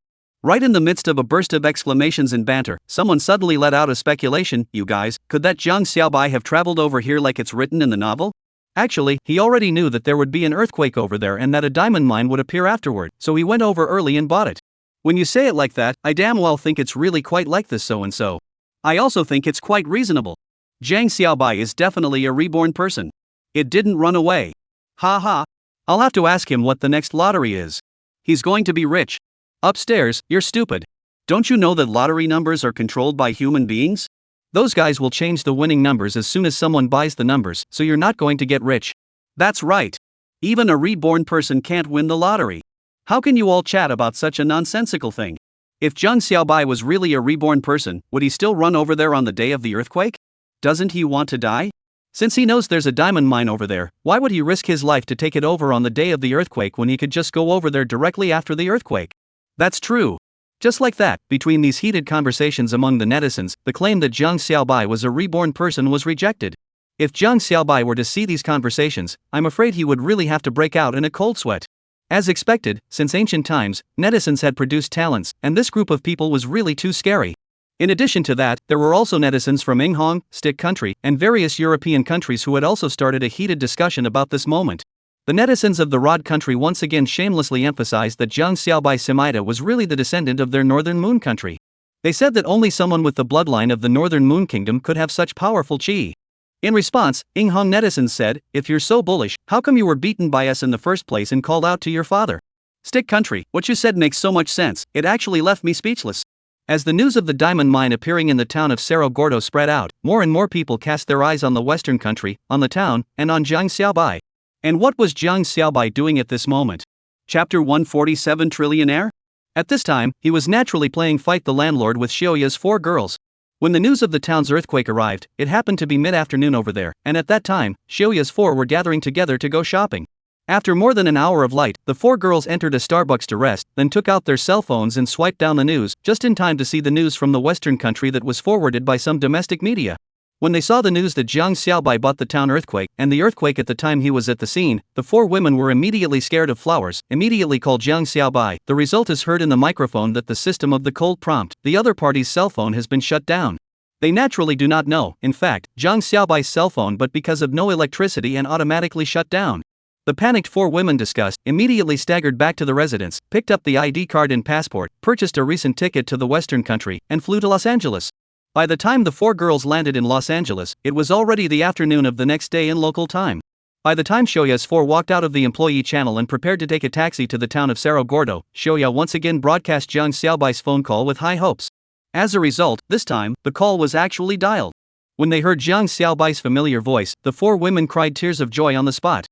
A: Right in the midst of a burst of exclamations and banter, someone suddenly let out a speculation. You guys, could that Jiang Xiaobai have traveled over here like it's written in the novel? Actually, he already knew that there would be an earthquake over there and that a diamond mine would appear afterward, so he went over early and bought it. When you say it like that, I damn well think it's really quite like this so-and-so. I also think it's quite reasonable. Jiang Xiaobai is definitely a reborn person. It didn't run away. Ha ha. I'll have to ask him what the next lottery is. He's going to be rich. Upstairs, you're stupid. Don't you know that lottery numbers are controlled by human beings? Those guys will change the winning numbers as soon as someone buys the numbers, so you're not going to get rich. That's right. Even a reborn person can't win the lottery. How can you all chat about such a nonsensical thing? If Jiang Xiaobai was really a reborn person, would he still run over there on the day of the earthquake? Doesn't he want to die? Since he knows there's a diamond mine over there, why would he risk his life to take it over on the day of the earthquake when he could just go over there directly after the earthquake? That's true. Just like that, between these heated conversations among the netizens, the claim that Jiang Xiaobai was a reborn person was rejected. If Jiang Xiaobai were to see these conversations, I'm afraid he would really have to break out in a cold sweat. As expected, since ancient times, netizens had produced talents, and this group of people was really too scary. In addition to that, there were also netizens from Inghong, Stick Country, and various European countries who had also started a heated discussion about this moment. The netizens of the Rod country once again shamelessly emphasized that Jiang Xiaobai Semaida was really the descendant of their northern moon country. They said that only someone with the bloodline of the Northern Moon Kingdom could have such powerful chi. In response, Ing Hong netizens said, "If you're so bullish, how come you were beaten by us in the first place and called out to your father?" Stick country, what you said makes so much sense, it actually left me speechless. As the news of the diamond mine appearing in the town of Cerro Gordo spread out, more and more people cast their eyes on the western country, on the town, and on Jiang Xiaobai. And what was Jiang Xiaobai doing at this moment? Chapter 147 Trillionaire? At this time, he was naturally playing Fight the Landlord with Xiaoya's 4 girls. When the news of the town's earthquake arrived, it happened to be mid-afternoon over there, and at that time, Xiaoya's 4 were gathering together to go shopping. After more than an hour of light, the 4 girls entered a Starbucks to rest, then took out their cell phones and swiped down the news, just in time to see the news from the western country that was forwarded by some domestic media. When they saw the news that Jiang Xiaobai bought the town earthquake, and the earthquake at the time he was at the scene, the 4 women were immediately scared of flowers, immediately called Jiang Xiaobai. The result is heard in the microphone that the system of the cold prompt, the other party's cell phone, has been shut down. They naturally do not know, in fact, Jiang Xiaobai's cell phone, but because of no electricity and automatically shut down. The panicked 4 women discussed, immediately staggered back to the residence, picked up the ID card and passport, purchased a recent ticket to the western country, and flew to Los Angeles. By the time the 4 girls landed in Los Angeles, it was already the afternoon of the next day in local time. By the time Xiaoya's 4 walked out of the employee channel and prepared to take a taxi to the town of Cerro Gordo, Xiaoya once again broadcast Jiang Xiaobai's phone call with high hopes. As a result, this time, the call was actually dialed. When they heard Jiang Xiaobai's familiar voice, the 4 women cried tears of joy on the spot.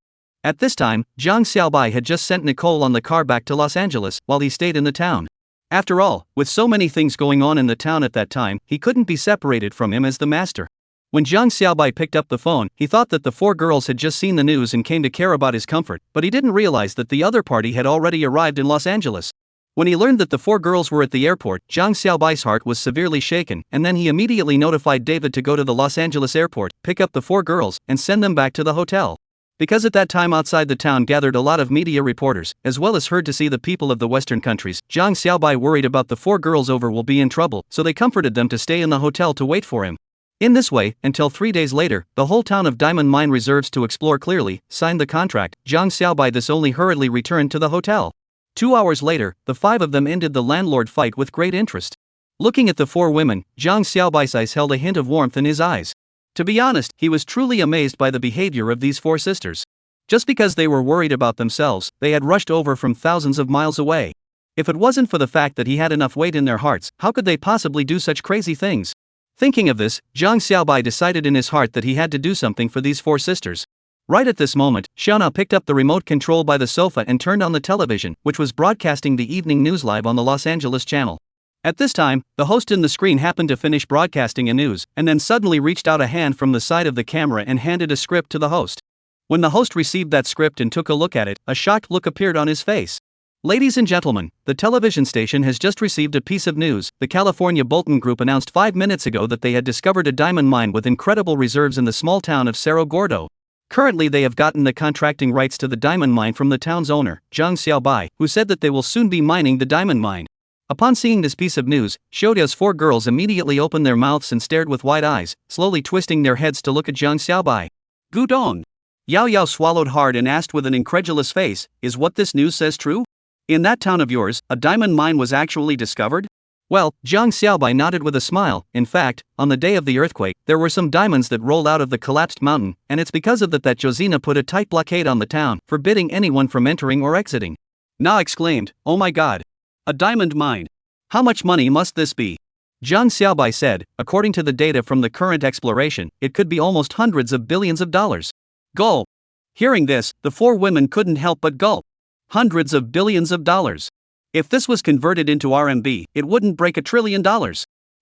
A: At this time, Jiang Xiaobai had just sent Nicole on the car back to Los Angeles, while he stayed in the town. After all, with so many things going on in the town at that time, he couldn't be separated from him as the master. When Jiang Xiaobai picked up the phone, he thought that the 4 girls had just seen the news and came to care about his comfort, but he didn't realize that the other party had already arrived in Los Angeles. When he learned that the 4 girls were at the airport, Jiang Xiaobai's heart was severely shaken, and then he immediately notified David to go to the Los Angeles airport, pick up the 4 girls, and send them back to the hotel. Because at that time outside the town gathered a lot of media reporters, as well as heard to see the people of the western countries, Jiang Xiaobai worried about the 4 girls over will be in trouble, so they comforted them to stay in the hotel to wait for him. In this way, until 3 days later, the whole town of diamond mine reserves to explore clearly, signed the contract. Jiang Xiaobai this only hurriedly returned to the hotel. 2 hours later, the 5 of them ended the landlord fight with great interest. Looking at the 4 women, Jiang Xiaobai's eyes held a hint of warmth in his eyes. To be honest, he was truly amazed by the behavior of these 4 sisters. Just because they were worried about themselves, they had rushed over from thousands of miles away. If it wasn't for the fact that he had enough weight in their hearts, how could they possibly do such crazy things? Thinking of this, Jiang Xiaobai decided in his heart that he had to do something for these 4 sisters. Right at this moment, Xiaona picked up the remote control by the sofa and turned on the television, which was broadcasting the evening news live on the Los Angeles channel. At this time, the host in the screen happened to finish broadcasting a news, and then suddenly reached out a hand from the side of the camera and handed a script to the host. When the host received that script and took a look at it, a shocked look appeared on his face. Ladies and gentlemen, the television station has just received a piece of news. The California Bolton Group announced 5 minutes ago that they had discovered a diamond mine with incredible reserves in the small town of Cerro Gordo. Currently they have gotten the contracting rights to the diamond mine from the town's owner, Jiang Xiaobai, who said that they will soon be mining the diamond mine. Upon seeing this piece of news, Xiaoya's 4 girls immediately opened their mouths and stared with wide eyes, slowly twisting their heads to look at Jiang Xiaobai. Gudong. Yao Yao swallowed hard and asked with an incredulous face, "Is what this news says true? In that town of yours, a diamond mine was actually discovered?" Well, Jiang Xiaobai nodded with a smile. In fact, on the day of the earthquake, there were some diamonds that rolled out of the collapsed mountain, and it's because of that Josina put a tight blockade on the town, forbidding anyone from entering or exiting. Na exclaimed, "Oh my god! A diamond mine! How much money must this be?" Jiang Xiaobai said, "According to the data from the current exploration, it could be almost hundreds of billions of dollars." Gulp. Hearing this, the 4 women couldn't help but gulp. Hundreds of billions of dollars. If this was converted into RMB, it wouldn't break $1 trillion.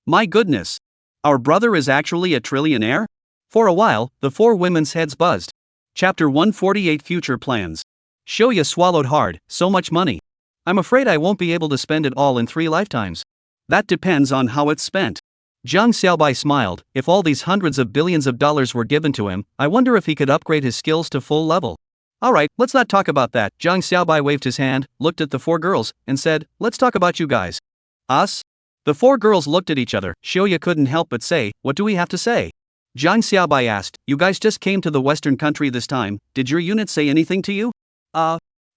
A: My goodness. Our brother is actually a trillionaire? For a while, the 4 women's heads buzzed. Chapter 148 Future Plans. Xiaoya swallowed hard. So much money. I'm afraid I won't be able to spend it all in 3 lifetimes. That depends on how it's spent. Jiang Xiaobai smiled. If all these hundreds of billions of dollars were given to him, I wonder if he could upgrade his skills to full level. Alright, let's not talk about that. Jiang Xiaobai waved his hand, looked at the 4 girls, and said, "Let's talk about you guys." Us? The 4 girls looked at each other. Xiaoya couldn't help but say, "What do we have to say?" Jiang Xiaobai asked, "You guys just came to the western country this time, did your unit say anything to you?"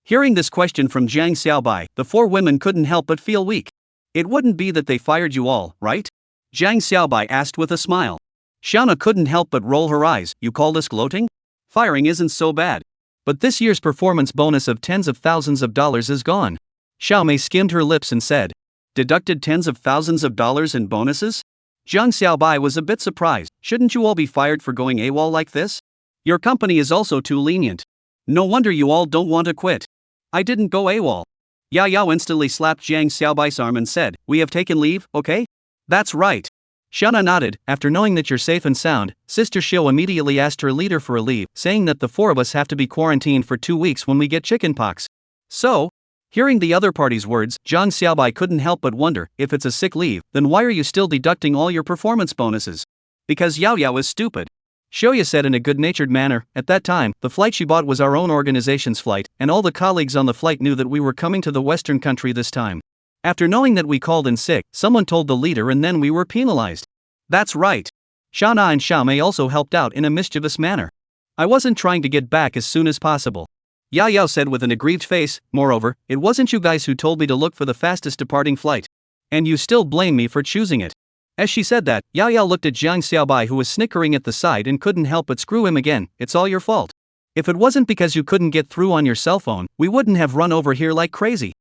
A: Hearing this question from Jiang Xiaobai, the 4 women couldn't help but feel weak. It wouldn't be that they fired you all, right? Zhang Xiaobai asked with a smile. Xiaona couldn't help but roll her eyes. You call this gloating? Firing isn't so bad. But this year's performance bonus of tens of thousands of dollars is gone. Xiaomei skimmed her lips and said, deducted tens of thousands of dollars in bonuses? Zhang Xiaobai was a bit surprised. Shouldn't you all be fired for going AWOL like this? Your company is also too lenient. No wonder you all don't want to quit. I didn't go AWOL. Yao Yao instantly slapped Zhang Xiaobai's arm and said, we have taken leave, okay? That's right. Xiaona nodded. After knowing that you're safe and sound, Sister Xiao immediately asked her leader for a leave, saying that the four of us have to be quarantined for 2 weeks when we get chickenpox. So, hearing the other party's words, Zhang Xiaobai couldn't help but wonder, if it's a sick leave, then why are you still deducting all your performance bonuses? Because Yao Yao is stupid. Xiaoya said in a good-natured manner. At that time, the flight she bought was our own organization's flight, and all the colleagues on the flight knew that we were coming to the Western country this time. After knowing that we called in sick, someone told the leader and then we were penalized. That's right. Xiaona and Xiaomei also helped out in a mischievous manner. I wasn't trying to get back as soon as possible. Yao Yao said with an aggrieved face. Moreover, it wasn't you guys who told me to look for the fastest departing flight. And you still blame me for choosing it. As she said that, Yao Yao looked at Zhang Xiaobai, who was snickering at the side, and couldn't help but screw him again. It's all your fault. If it wasn't because you couldn't get through on your cell phone, we wouldn't have run over here like crazy.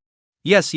A: Yes.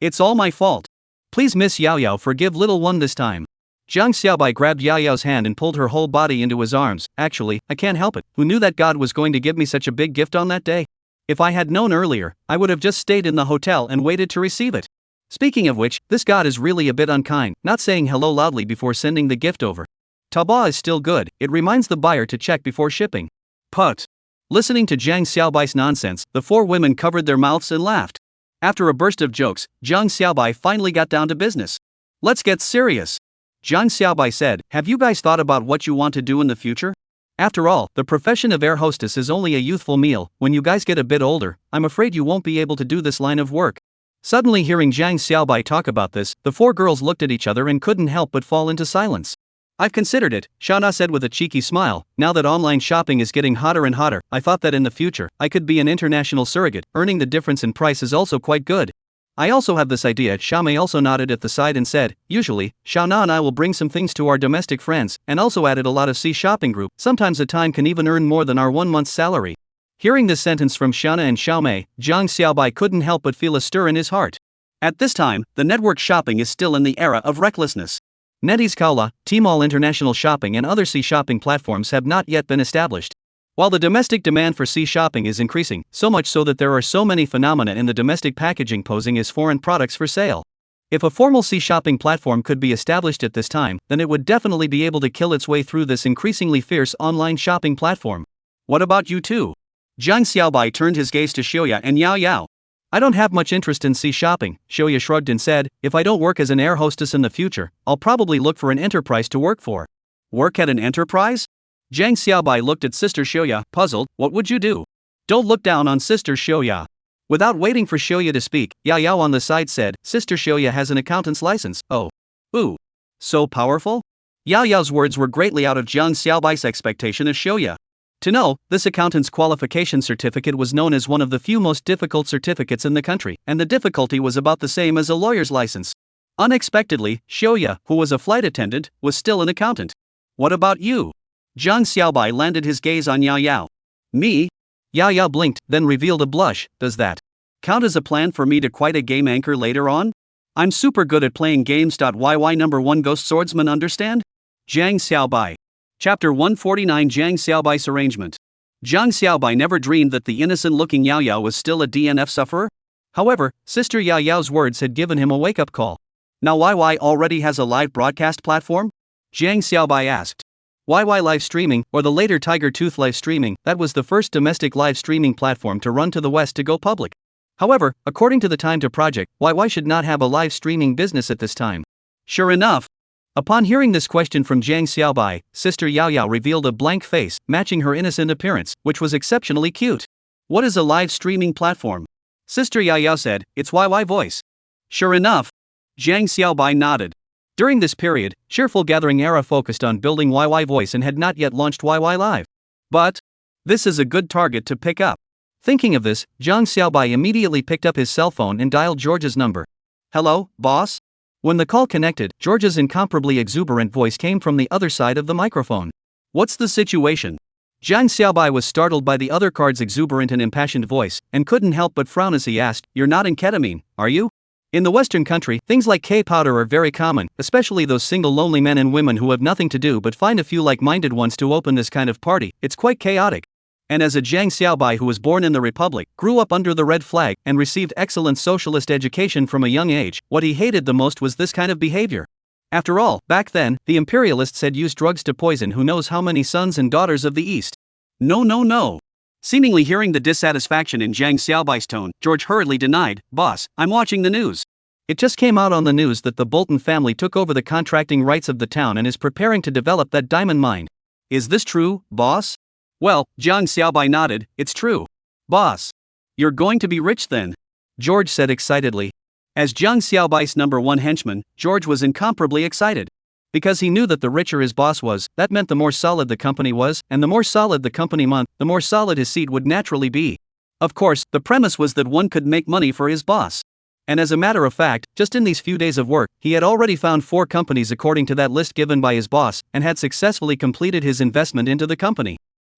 A: It's all my fault. Please, Miss Yao Yao, forgive little one this time. Zhang Xiaobai grabbed Yao Yao's hand and pulled her whole body into his arms. Actually, I can't help it. Who knew that God was going to give me such a big gift on that day? If I had known earlier, I would have just stayed in the hotel and waited to receive it. Speaking of which, this God is really a bit unkind, not saying hello loudly before sending the gift over. Taobao is still good. It reminds the buyer to check before shipping. Put. Listening to Zhang Xiaobai's nonsense, the four women covered their mouths and laughed. After a burst of jokes, Zhang Xiaobai finally got down to business. Let's get serious. Zhang Xiaobai said, have you guys thought about what you want to do in the future? After all, the profession of air hostess is only a youthful meal. When you guys get a bit older, I'm afraid you won't be able to do this line of work. Suddenly hearing Zhang Xiaobai talk about this, the four girls looked at each other and couldn't help but fall into silence. I've considered it, Xiaona said with a cheeky smile. Now that online shopping is getting hotter and hotter, I thought that in the future, I could be an international surrogate. Earning the difference in price is also quite good. I also have this idea. Xiaomei also nodded at the side and said, usually, Xiaona and I will bring some things to our domestic friends, and also added a lot of C shopping group. Sometimes a time can even earn more than our 1 month's salary. Hearing this sentence from Xiaona and Xiaomei, Zhang Xiaobai couldn't help but feel a stir in his heart. At this time, the network shopping is still in the era of recklessness. NetEase Kaola, Tmall International Shopping and other C shopping platforms have not yet been established. While the domestic demand for C shopping is increasing, so much so that there are so many phenomena in the domestic packaging posing as foreign products for sale. If a formal C shopping platform could be established at this time, then it would definitely be able to kill its way through this increasingly fierce online shopping platform. What about you two? Zhang Xiaobai turned his gaze to Xiaoya and Yao Yao. I don't have much interest in C shopping, Xiaoya shrugged and said. If I don't work as an air hostess in the future, I'll probably look for an enterprise to work for. Work at an enterprise? Zhang Xiaobai looked at Sister Xiaoya, puzzled. What would you do? Don't look down on Sister Xiaoya. Without waiting for Xiaoya to speak, Yao Yao on the side said, Sister Xiaoya has an accountant's license. Oh. Ooh. So powerful? Yao Yao's words were greatly out of Zhang Xiaobai's expectation of Xiaoya. To know, this accountant's qualification certificate was known as one of the few most difficult certificates in the country, and the difficulty was about the same as a lawyer's license. Unexpectedly, Xiaoya, who was a flight attendant, was still an accountant. What about you? Zhang Xiaobai landed his gaze on Yao Yao. Me? Yao Yao blinked, then revealed a blush. Does that count as a plan for me to quite a game anchor later on? I'm super good at playing games. YY number 1 Ghost Swordsman, understand? Zhang Xiaobai. Chapter 149 Zhang Xiaobai's arrangement. Zhang Xiaobai never dreamed that the innocent-looking Yao Yao was still a DNF sufferer. However, Sister Yao Yao's words had given him a wake-up call. Now YY already has a live broadcast platform? Zhang Xiaobai asked. YY Live Streaming, or the later Tiger Tooth Live Streaming, that was the first domestic live streaming platform to run to the West to go public. However, according to the Time to Project, YY should not have a live streaming business at this time. Sure enough. Upon hearing this question from Zhang Xiaobai, Sister Yao Yao revealed a blank face, matching her innocent appearance, which was exceptionally cute. What is a live streaming platform? Sister Yao Yao said, it's YY Voice. Sure enough. Zhang Xiaobai nodded. During this period, Cheerful Gathering era focused on building YY Voice and had not yet launched YY Live. But this is a good target to pick up. Thinking of this, Zhang Xiaobai immediately picked up his cell phone and dialed George's number. Hello, boss? When the call connected, George's incomparably exuberant voice came from the other side of the microphone. What's the situation? Jiang Xiaobai was startled by the other card's exuberant and impassioned voice, and couldn't help but frown as he asked, You're not in ketamine, are you? In the Western country, things like K-powder are very common, especially those single lonely men and women who have nothing to do but find a few like-minded ones to open this kind of party. It's quite chaotic. And as a Jiang Xiaobai who was born in the Republic, grew up under the red flag, and received excellent socialist education from a young age, what he hated the most was this kind of behavior. After all, back then, the imperialists had used drugs to poison who knows how many sons and daughters of the East. No. Seemingly hearing the dissatisfaction in Jiang Xiaobai's tone, George hurriedly denied, Boss, I'm watching the news. It just came out on the news that the Bolton family took over the contracting rights of the town and is preparing to develop that diamond mine. Is this true, boss? Well, Jiang Xiaobai nodded, it's true. Boss. You're going to be rich then, George said excitedly. As Jiang Xiaobai's #1 henchman, George was incomparably excited. Because he knew that the richer his boss was, that meant the more solid the company was, and the more solid the company month, the more solid his seat would naturally be. Of course, the premise was that one could make money for his boss. And as a matter of fact, just in these few days of work, he had already found 4 companies according to that list given by his boss, and had successfully completed his investment into the company.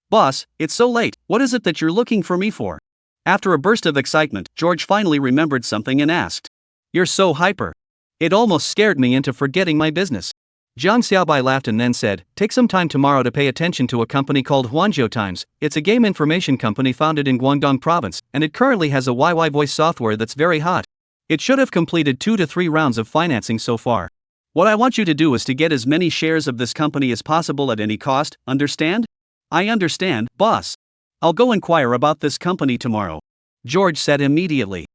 A: Boss, it's so late, what is it that you're looking for me for? After a burst of excitement, George finally remembered something and asked. You're so hyper. It almost scared me into forgetting my business. Jiang Xiaobai laughed and then said, Take some time tomorrow to pay attention to a company called Huanzhou Times. It's a game information company founded in Guangdong province, and it currently has a YY voice software that's very hot. It should have completed 2 to 3 rounds of financing so far. What I want you to do is to get as many shares of this company as possible at any cost, understand? I understand, boss. I'll go inquire about this company tomorrow, George said immediately.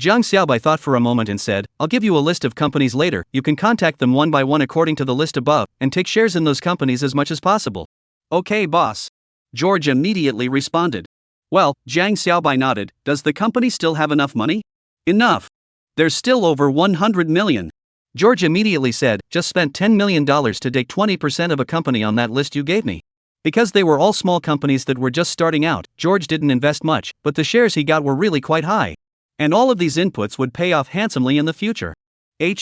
A: Jiang Xiaobai thought for a moment and said, I'll give you a list of companies later, you can contact them one by one according to the list above, and take shares in those companies as much as possible. Okay, boss. George immediately responded. Well, Jiang Xiaobai nodded, does the company still have enough money? Enough. There's still over 100 million. George immediately said, just spent $10 million to take 20% of a company on that list you gave me. Because they were all small companies that were just starting out, George didn't invest much, but the shares he got were really quite high. And all of these inputs would pay off handsomely in the future. Good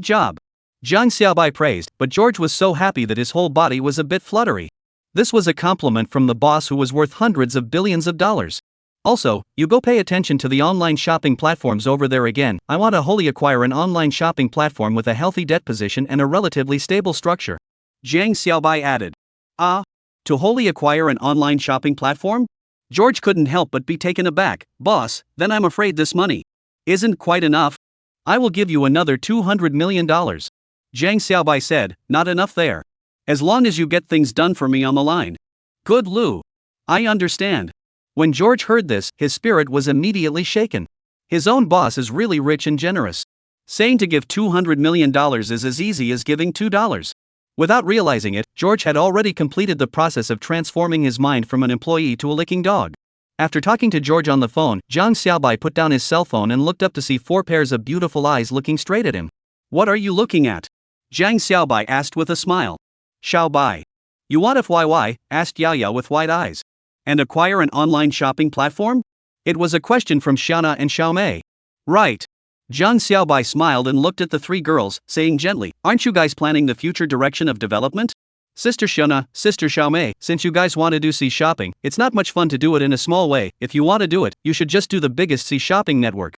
A: job. Jiang Xiaobai praised, but George was so happy that his whole body was a bit fluttery. This was a compliment from the boss who was worth hundreds of billions of dollars. Also, you go pay attention to the online shopping platforms over there again. I want to wholly acquire an online shopping platform with a healthy debt position and a relatively stable structure. Jiang Xiaobai added. To wholly acquire an online shopping platform? George couldn't help but be taken aback. Boss, then I'm afraid this money isn't quite enough. I will give you another $200 million. Jiang Xiaobai said, not enough there. As long as you get things done for me on the line. Good Lou. I understand. When George heard this, his spirit was immediately shaken. His own boss is really rich and generous. Saying to give $200 million is as easy as giving $2. Without realizing it, George had already completed the process of transforming his mind from an employee to a licking dog. After talking to George on the phone, Jiang Xiaobai put down his cell phone and looked up to see 4 pairs of beautiful eyes looking straight at him. What are you looking at? Jiang Xiaobai asked with a smile. Xiaobai. You want FYY? Asked Yao Yao with wide eyes. And acquire an online shopping platform? It was a question from Xiaona and Xiaomei. Right. Jiang Xiaobai smiled and looked at the 3 girls, saying gently, Aren't you guys planning the future direction of development? Sister Xiaona, Sister Xiaomei, since you guys want to do C-shopping, it's not much fun to do it in a small way. If you want to do it, you should just do the biggest C-shopping network.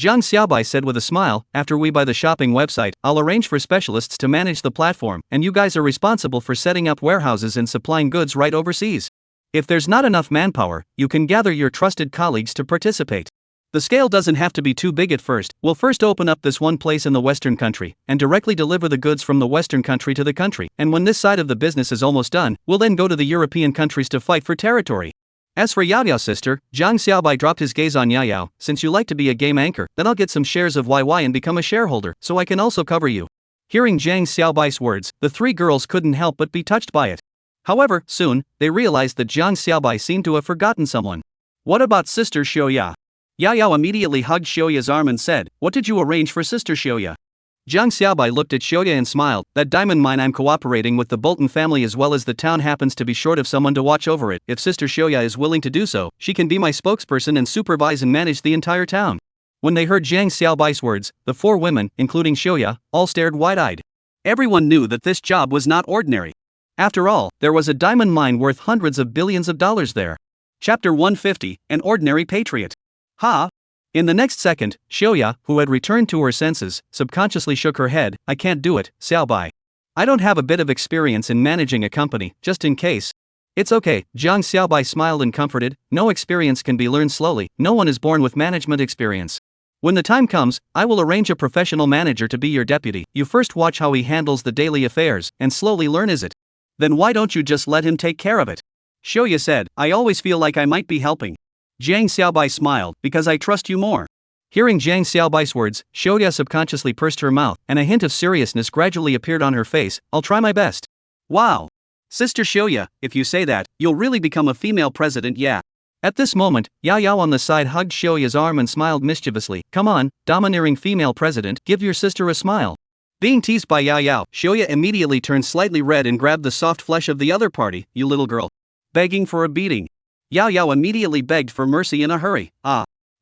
A: Jiang Xiaobai said with a smile, after we buy the shopping website, I'll arrange for specialists to manage the platform, and you guys are responsible for setting up warehouses and supplying goods right overseas. If there's not enough manpower, you can gather your trusted colleagues to participate. The scale doesn't have to be too big at first. We'll first open up this one place in the Western country, and directly deliver the goods from the Western country to the country, and when this side of the business is almost done, we'll then go to the European countries to fight for territory. As for Yao Yao's sister, Jiang Xiaobai dropped his gaze on Yao Yao, since you like to be a game anchor, then I'll get some shares of YY and become a shareholder, so I can also cover you. Hearing Jiang Xiaobai's words, the 3 girls couldn't help but be touched by it. However, soon, they realized that Jiang Xiaobai seemed to have forgotten someone. What about Sister Xiaoya? Yao Yao immediately hugged Xiaoya's arm and said, What did you arrange for Sister Xiaoya? Jiang Xiaobai looked at Xiaoya and smiled, That diamond mine I'm cooperating with the Bolton family as well as the town happens to be short of someone to watch over it. If Sister Xiaoya is willing to do so, she can be my spokesperson and supervise and manage the entire town. When they heard Jiang Xiaobai's words, the four women, including Xiuya, all stared wide-eyed. Everyone knew that this job was not ordinary. After all, there was a diamond mine worth hundreds of billions of dollars there. Chapter 150, An Ordinary Patriot. Ha! In the next second, Xiuya, who had returned to her senses, subconsciously shook her head. I can't do it, Xiaobai. I don't have a bit of experience in managing a company, just in case. It's okay, Jiang Xiaobai smiled and comforted. No experience can be learned slowly, no one is born with management experience. When the time comes, I will arrange a professional manager to be your deputy. You first watch how he handles the daily affairs, and slowly learn is it. Then why don't you just let him take care of it? Xiuya said, I always feel like I might be helping. Jiang Xiaobai smiled, because I trust you more. Hearing Jiang Xiaobai's words, Xiuya subconsciously pursed her mouth, and a hint of seriousness gradually appeared on her face. I'll try my best. Wow! Sister Xiuya, if you say that, you'll really become a female president, yeah. At this moment, Yao Yao on the side hugged Xiuya's arm and smiled mischievously. Come on, domineering female president, give your sister a smile. Being teased by Yao Yao, Xiuya immediately turned slightly red and grabbed the soft flesh of the other party. You little girl. Begging for a beating. Yao Yao immediately begged for mercy in a hurry.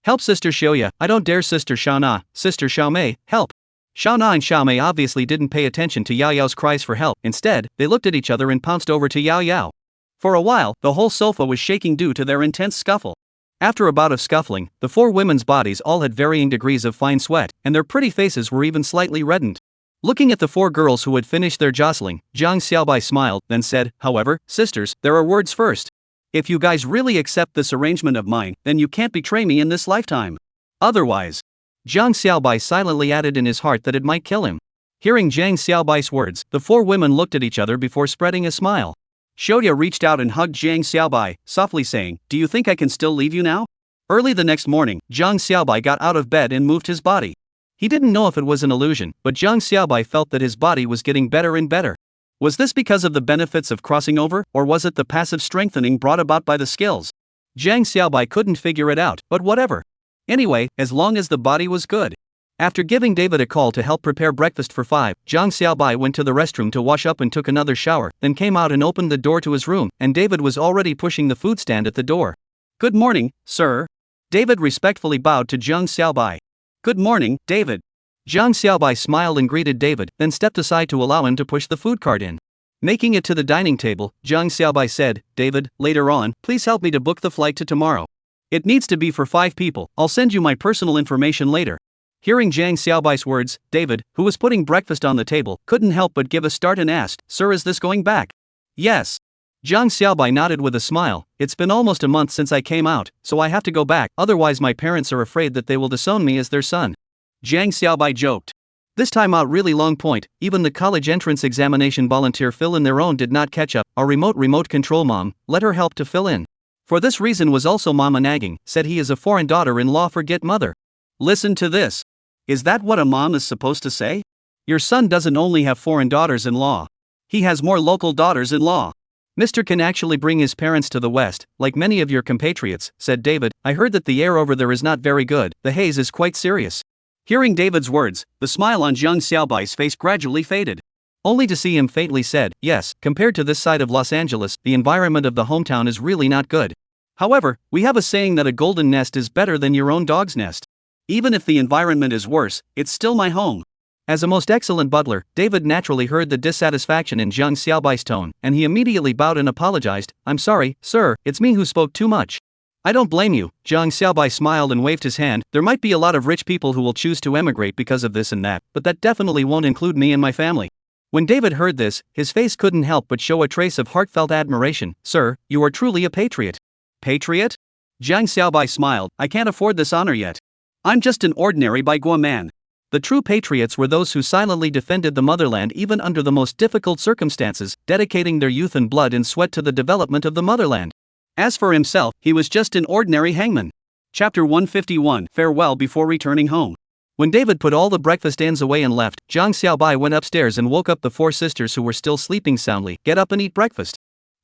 A: Help Sister Xiuya, I don't dare Sister Xiaona, Sister Xiaomei, help. Xiaona and Xiaomei obviously didn't pay attention to Yao Yao's cries for help. Instead, they looked at each other and pounced over to Yao Yao. For a while, the whole sofa was shaking due to their intense scuffle. After a bout of scuffling, the four women's bodies all had varying degrees of fine sweat, and their pretty faces were even slightly reddened. Looking at the four girls who had finished their jostling, Jiang Xiaobai smiled, then said, however, sisters, there are words first. If you guys really accept this arrangement of mine, then you can't betray me in this lifetime. Otherwise. Jiang Xiaobai silently added in his heart that it might kill him. Hearing Jiang Xiaobai's words, the four women looked at each other before spreading a smile. Xiuya reached out and hugged Jiang Xiaobai, softly saying, do you think I can still leave you now? Early the next morning, Jiang Xiaobai got out of bed and moved his body. He didn't know if it was an illusion, but Jiang Xiaobai felt that his body was getting better and better. Was this because of the benefits of crossing over, or was it the passive strengthening brought about by the skills? Jiang Xiaobai couldn't figure it out, but whatever. Anyway, as long as the body was good. After giving David a call to help prepare breakfast for 5, Jiang Xiaobai went to the restroom to wash up and took another shower, then came out and opened the door to his room, and David was already pushing the food stand at the door. Good morning, sir. David respectfully bowed to Jiang Xiaobai. Good morning, David. Jiang Xiaobai smiled and greeted David, then stepped aside to allow him to push the food cart in. Making it to the dining table, Jiang Xiaobai said, David, later on, please help me to book the flight to tomorrow. It needs to be for 5 people, I'll send you my personal information later. Hearing Jiang Xiaobai's words, David, who was putting breakfast on the table, couldn't help but give a start and asked, Sir, is this going back? Yes. Jiang Xiaobai nodded with a smile. It's been almost a month since I came out, so I have to go back, otherwise my parents are afraid that they will disown me as their son. Jiang Xiaobai joked. This time out really long point, even the college entrance examination volunteer fill in their own did not catch up. Our remote control mom let her help to fill in. For this reason was also mama nagging, said he is a foreign daughter-in-law forget mother. Listen to this. Is that what a mom is supposed to say? Your son doesn't only have foreign daughters-in-law. He has more local daughters-in-law. Mr. can actually bring his parents to the West, like many of your compatriots, said David. I heard that the air over there is not very good, the haze is quite serious. Hearing David's words, the smile on Jiang Xiaobai's face gradually faded. Only to see him faintly said, yes, compared to this side of Los Angeles, the environment of the hometown is really not good. However, we have a saying that a golden nest is better than your own dog's nest. Even if the environment is worse, it's still my home. As a most excellent butler, David naturally heard the dissatisfaction in Jiang Xiaobai's tone, and he immediately bowed and apologized. I'm sorry, sir, it's me who spoke too much. I don't blame you. Jiang Xiaobai smiled and waved his hand. There might be a lot of rich people who will choose to emigrate because of this and that, but that definitely won't include me and my family. When David heard this, his face couldn't help but show a trace of heartfelt admiration. Sir, you are truly a patriot. Patriot? Jiang Xiaobai smiled. I can't afford this honor yet. I'm just an ordinary Baiguo man. The true patriots were those who silently defended the motherland even under the most difficult circumstances, dedicating their youth and blood and sweat to the development of the motherland. As for himself, he was just an ordinary hangman. Chapter 151, Farewell before returning home. When David put all the breakfast ends away and left, Jiang Xiaobai went upstairs and woke up the 4 sisters who were still sleeping soundly. Get up and eat breakfast.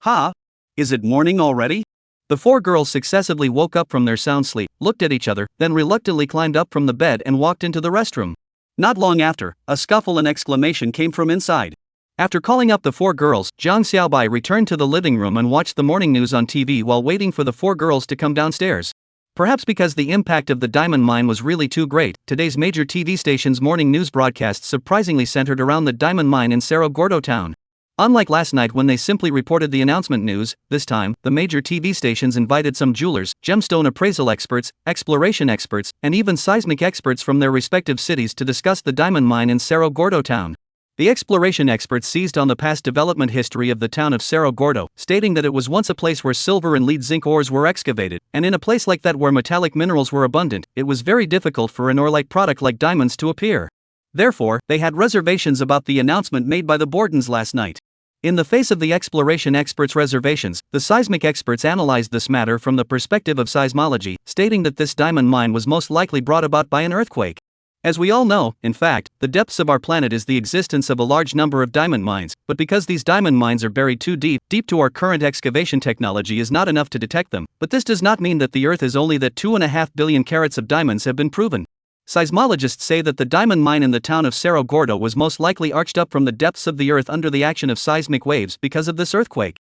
A: Ha! Is it morning already? The 4 girls successively woke up from their sound sleep, looked at each other, then reluctantly climbed up from the bed and walked into the restroom. Not long after, a scuffle and exclamation came from inside. After calling up the 4 girls, Jiang Xiaobai returned to the living room and watched the morning news on TV while waiting for the 4 girls to come downstairs. Perhaps because the impact of the diamond mine was really too great, today's major TV station's morning news broadcasts surprisingly centered around the diamond mine in Cerro Gordo town. Unlike last night when they simply reported the announcement news, this time, the major TV stations invited some jewelers, gemstone appraisal experts, exploration experts, and even seismic experts from their respective cities to discuss the diamond mine in Cerro Gordo town. The exploration experts seized on the past development history of the town of Cerro Gordo, stating that it was once a place where silver and lead zinc ores were excavated, and in a place like that where metallic minerals were abundant, it was very difficult for an ore-like product like diamonds to appear. Therefore, they had reservations about the announcement made by the Bordens last night. In the face of the exploration experts' reservations, the seismic experts analyzed this matter from the perspective of seismology, stating that this diamond mine was most likely brought about by an earthquake. As we all know, in fact, the depths of our planet is the existence of a large number of diamond mines, but because these diamond mines are buried too deep to our current excavation technology is not enough to detect them, but this does not mean that the Earth is only that 2.5 billion carats of diamonds have been proven. Seismologists say that the diamond mine in the town of Cerro Gordo was most likely arched up from the depths of the earth under the action of seismic waves because of this earthquake.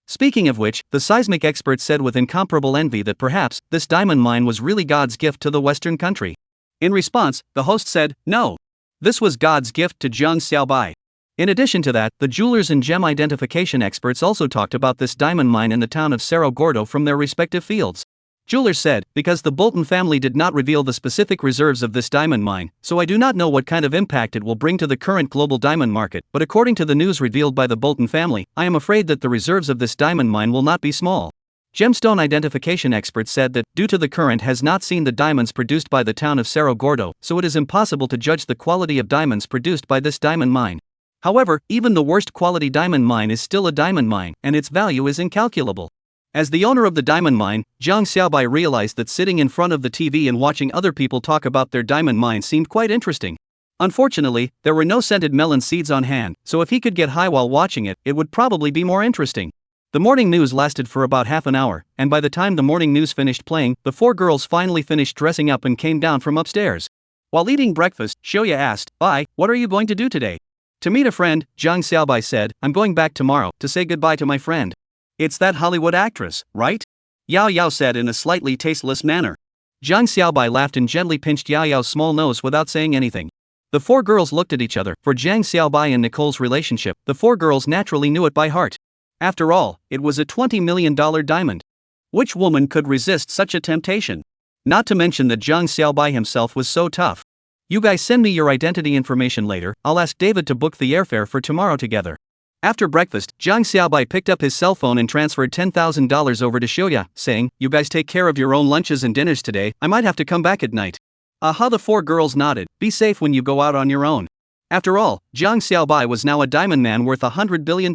A: Speaking of which, the seismic experts said with incomparable envy that perhaps this diamond mine was really God's gift to the Western country. In response, the host said, "No. This was God's gift to Jiang Xiaobai." In addition to that, the jewelers and gem identification experts also talked about this diamond mine in the town of Cerro Gordo from their respective fields. Jewelers said, because the Bolton family did not reveal the specific reserves of this diamond mine, so I do not know what kind of impact it will bring to the current global diamond market, but according to the news revealed by the Bolton family, I am afraid that the reserves of this diamond mine will not be small. Gemstone identification experts said that, due to the current has not seen the diamonds produced by the town of Cerro Gordo, so it is impossible to judge the quality of diamonds produced by this diamond mine. However, even the worst quality diamond mine is still a diamond mine, and its value is incalculable. As the owner of the diamond mine, Jiang Xiaobai realized that sitting in front of the TV and watching other people talk about their diamond mine seemed quite interesting. Unfortunately, there were no scented melon seeds on hand, so if he could get high while watching it, it would probably be more interesting. The morning news lasted for about half an hour, and by the time the morning news finished playing, the four girls finally finished dressing up and came down from upstairs. While eating breakfast, Shoya asked, "Bye, what are you going to do today?" "To meet a friend," Jiang Xiaobai said. "I'm going back tomorrow to say goodbye to my friend." "It's that Hollywood actress, right?" Yao Yao said in a slightly tasteless manner. Jiang Xiaobai laughed and gently pinched Yao Yao's small nose without saying anything. The four girls looked at each other. For Jiang Xiaobai and Nicole's relationship, the four girls naturally knew it by heart. After all, it was a $20 million diamond. Which woman could resist such a temptation? Not to mention that Jiang Xiaobai himself was so tough. "You guys send me your identity information later, I'll ask David to book the airfare for tomorrow together." After breakfast, Jiang Xiaobai picked up his cell phone and transferred $10,000 over to Shoya, saying, "You guys take care of your own lunches and dinners today, I might have to come back at night." Aha, the four girls nodded. Be safe when you go out on your own. After all, Jiang Xiaobai was now a diamond man worth $100 billion.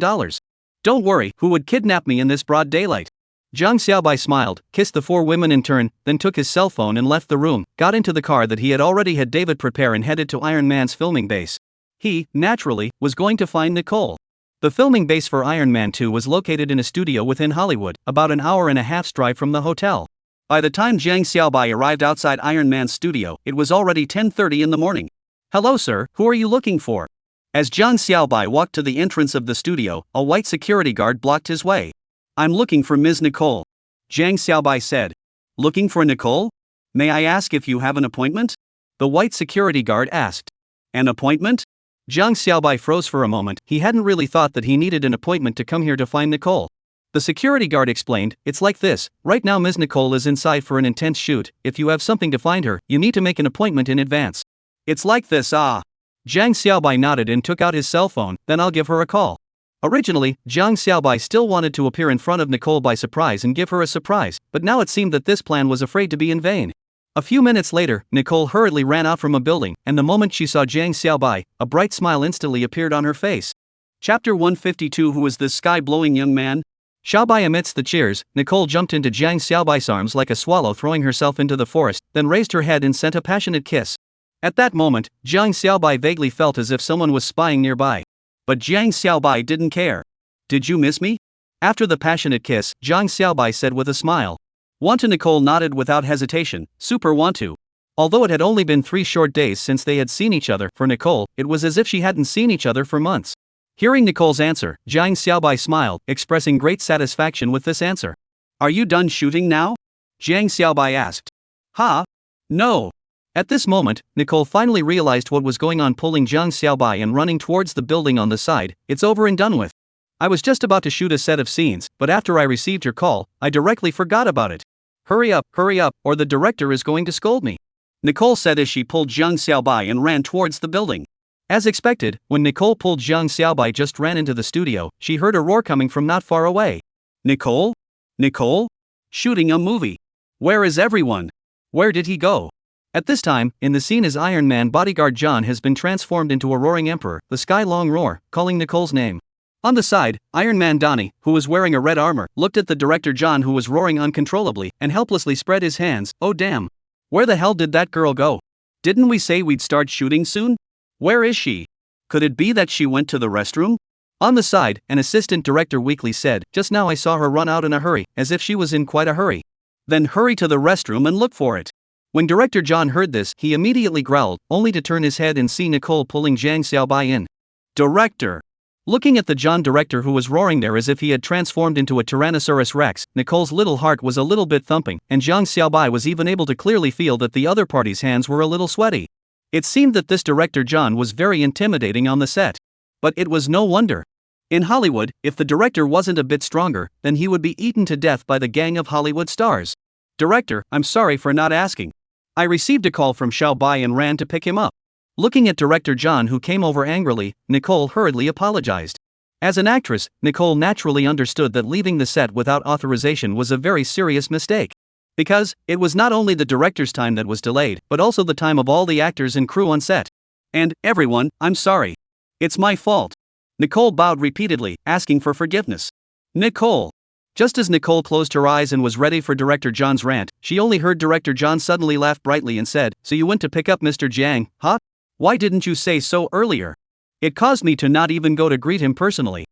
A: "Don't worry, who would kidnap me in this broad daylight?" Jiang Xiaobai smiled, kissed the four women in turn, then took his cell phone and left the room, got into the car that he had already had David prepare and headed to Iron Man's filming base. He, naturally, was going to find Nicole. The filming base for Iron Man 2 was located in a studio within Hollywood, about an hour and a half's drive from the hotel. By the time Jiang Xiaobai arrived outside Iron Man's studio, it was already 10:30 in the morning. "Hello sir, who are you looking for?" As Jiang Xiaobai walked to the entrance of the studio, a white security guard blocked his way. "I'm looking for Ms. Nicole," Jiang Xiaobai said. "Looking for Nicole? May I ask if you have an appointment?" the white security guard asked. "An appointment?" Jiang Xiaobai froze for a moment. He hadn't really thought that he needed an appointment to come here to find Nicole. The security guard explained, "It's like this, right now Ms. Nicole is inside for an intense shoot. If you have something to find her, you need to make an appointment in advance." "It's like this, ah." Jiang Xiaobai nodded and took out his cell phone. "Then I'll give her a call." Originally, Jiang Xiaobai still wanted to appear in front of Nicole by surprise and give her a surprise, but now it seemed that this plan was afraid to be in vain. A few minutes later, Nicole hurriedly ran out from a building, and the moment she saw Jiang Xiaobai, a bright smile instantly appeared on her face. Chapter 152. Who is this sky-blowing young man? Xiaobai amidst the cheers, Nicole jumped into Jiang Xiaobai's arms like a swallow throwing herself into the forest, then raised her head and sent a passionate kiss. At that moment, Jiang Xiaobai vaguely felt as if someone was spying nearby. But Jiang Xiaobai didn't care. "Did you miss me?" After the passionate kiss, Jiang Xiaobai said with a smile. "Want to?" Nicole nodded without hesitation. "Super want to." Although it had only been 3 short days since they had seen each other, for Nicole, it was as if she hadn't seen each other for months. Hearing Nicole's answer, Jiang Xiaobai smiled, expressing great satisfaction with this answer. "Are you done shooting now?" Jiang Xiaobai asked. Ha? No. At this moment, Nicole finally realized what was going on, pulling Jiang Xiaobai and running towards the building on the side. It's over and done with. I was just about to shoot a set of scenes, but after I received your call, I directly forgot about it. Hurry up, or the director is going to scold me. Nicole said as she pulled Jiang Xiaobai and ran towards the building. As expected, when Nicole pulled Jiang Xiaobai just ran into the studio, she heard a roar coming from not far away. Nicole? Nicole? Shooting a movie. Where is everyone? Where did he go? At this time, in the scene, his Iron Man bodyguard John has been transformed into a roaring emperor, the sky long roar, calling Nicole's name. On the side, Iron Man Donnie, who was wearing a red armor, looked at the director John, who was roaring uncontrollably, and helplessly spread his hands. Oh damn. Where the hell did that girl go? Didn't we say we'd start shooting soon? Where is she? Could it be that she went to the restroom? On the side, an assistant director weakly said, just now I saw her run out in a hurry, as if she was in quite a hurry. Then hurry to the restroom and look for it. When director John heard this, he immediately growled, only to turn his head and see Nicole pulling Jiang Xiaobai in. Director! Looking at the John director, who was roaring there as if he had transformed into a Tyrannosaurus Rex, Nicole's little heart was a little bit thumping, and Jiang Xiaobai was even able to clearly feel that the other party's hands were a little sweaty. It seemed that this director John was very intimidating on the set. But it was no wonder. In Hollywood, if the director wasn't a bit stronger, then he would be eaten to death by the gang of Hollywood stars. Director, I'm sorry for not asking. I received a call from Xiaobai and ran to pick him up. Looking at director John, who came over angrily, Nicole hurriedly apologized. As an actress, Nicole naturally understood that leaving the set without authorization was a very serious mistake. Because it was not only the director's time that was delayed, but also the time of all the actors and crew on set. And, everyone, I'm sorry. It's my fault. Nicole bowed repeatedly, asking for forgiveness. Nicole. Just as Nicole closed her eyes and was ready for director John's rant, she only heard director John suddenly laugh brightly and said, "So you went to pick up Mr. Jiang, huh? Why didn't you say so earlier? It caused me to not even go to greet him personally."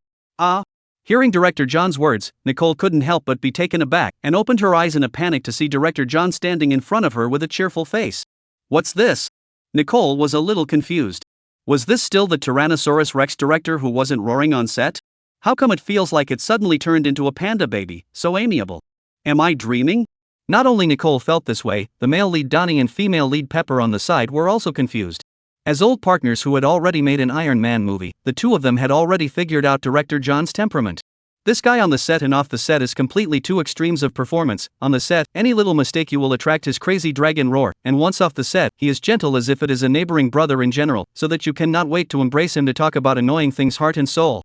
A: Hearing director John's words, Nicole couldn't help but be taken aback and opened her eyes in a panic to see director John standing in front of her with a cheerful face. What's this? Nicole was a little confused. Was this still the Tyrannosaurus Rex director who wasn't roaring on set? How come it feels like it suddenly turned into a panda baby, so amiable? Am I dreaming? Not only Nicole felt this way, the male lead Donnie and female lead Pepper on the side were also confused. As old partners who had already made an Iron Man movie, the two of them had already figured out director John's temperament. This guy on the set and off the set is completely two extremes of performance. On the set, any little mistake you will attract his crazy dragon roar, and once off the set, he is gentle as if it is a neighboring brother in general, so that you cannot wait to embrace him to talk about annoying things heart and soul.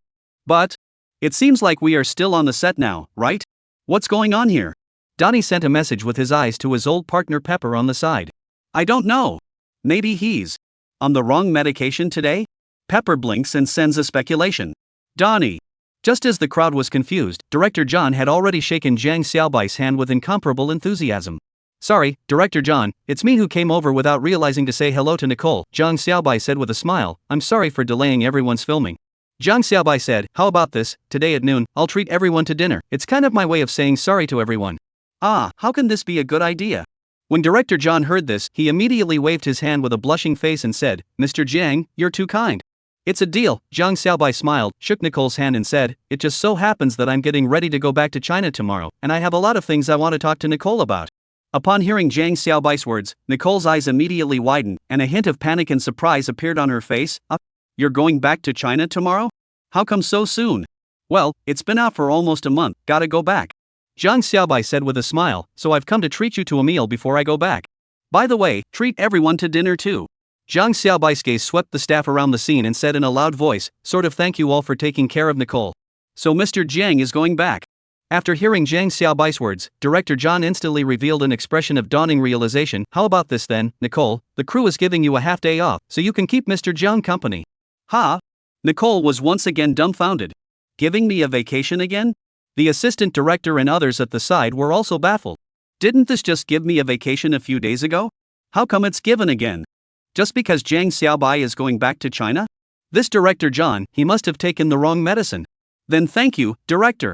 A: But it seems like we are still on the set now, right? What's going on here? Donnie sent a message with his eyes to his old partner Pepper on the side. I don't know. Maybe he's on the wrong medication today? Pepper blinks and sends a speculation. Donnie. Just as the crowd was confused, director John had already shaken Jiang Xiaobai's hand with incomparable enthusiasm. Sorry, director John, it's me who came over without realizing to say hello to Nicole, Jiang Xiaobai said with a smile. I'm sorry for delaying everyone's filming. Jiang Xiaobai said, how about this, today at noon, I'll treat everyone to dinner. It's kind of my way of saying sorry to everyone. How can this be a good idea? When director John heard this, he immediately waved his hand with a blushing face and said, Mr. Jiang, you're too kind. It's a deal. Jiang Xiaobai smiled, shook Nicole's hand and said, it just so happens that I'm getting ready to go back to China tomorrow, and I have a lot of things I want to talk to Nicole about. Upon hearing Jiang Xiaobai's words, Nicole's eyes immediately widened, and a hint of panic and surprise appeared on her face. You're going back to China tomorrow? How come so soon? Well, it's been out for almost a month, gotta go back. Jiang Xiaobai said with a smile, so I've come to treat you to a meal before I go back. By the way, treat everyone to dinner too. Jiang Xiaobai's gaze swept the staff around the scene and said in a loud voice, sort of thank you all for taking care of Nicole. So Mr. Jiang is going back. After hearing Jiang Xiaobai's words, director John instantly revealed an expression of dawning realization. How about this then, Nicole? The crew is giving you a half day off, so you can keep Mr. Jiang company. Nicole was once again dumbfounded. Giving me a vacation again? The assistant director and others at the side were also baffled. Didn't this just give me a vacation a few days ago? How come it's given again? Just because Jiang Xiaobai is going back to China? This director John, he must have taken the wrong medicine. Then thank you, director.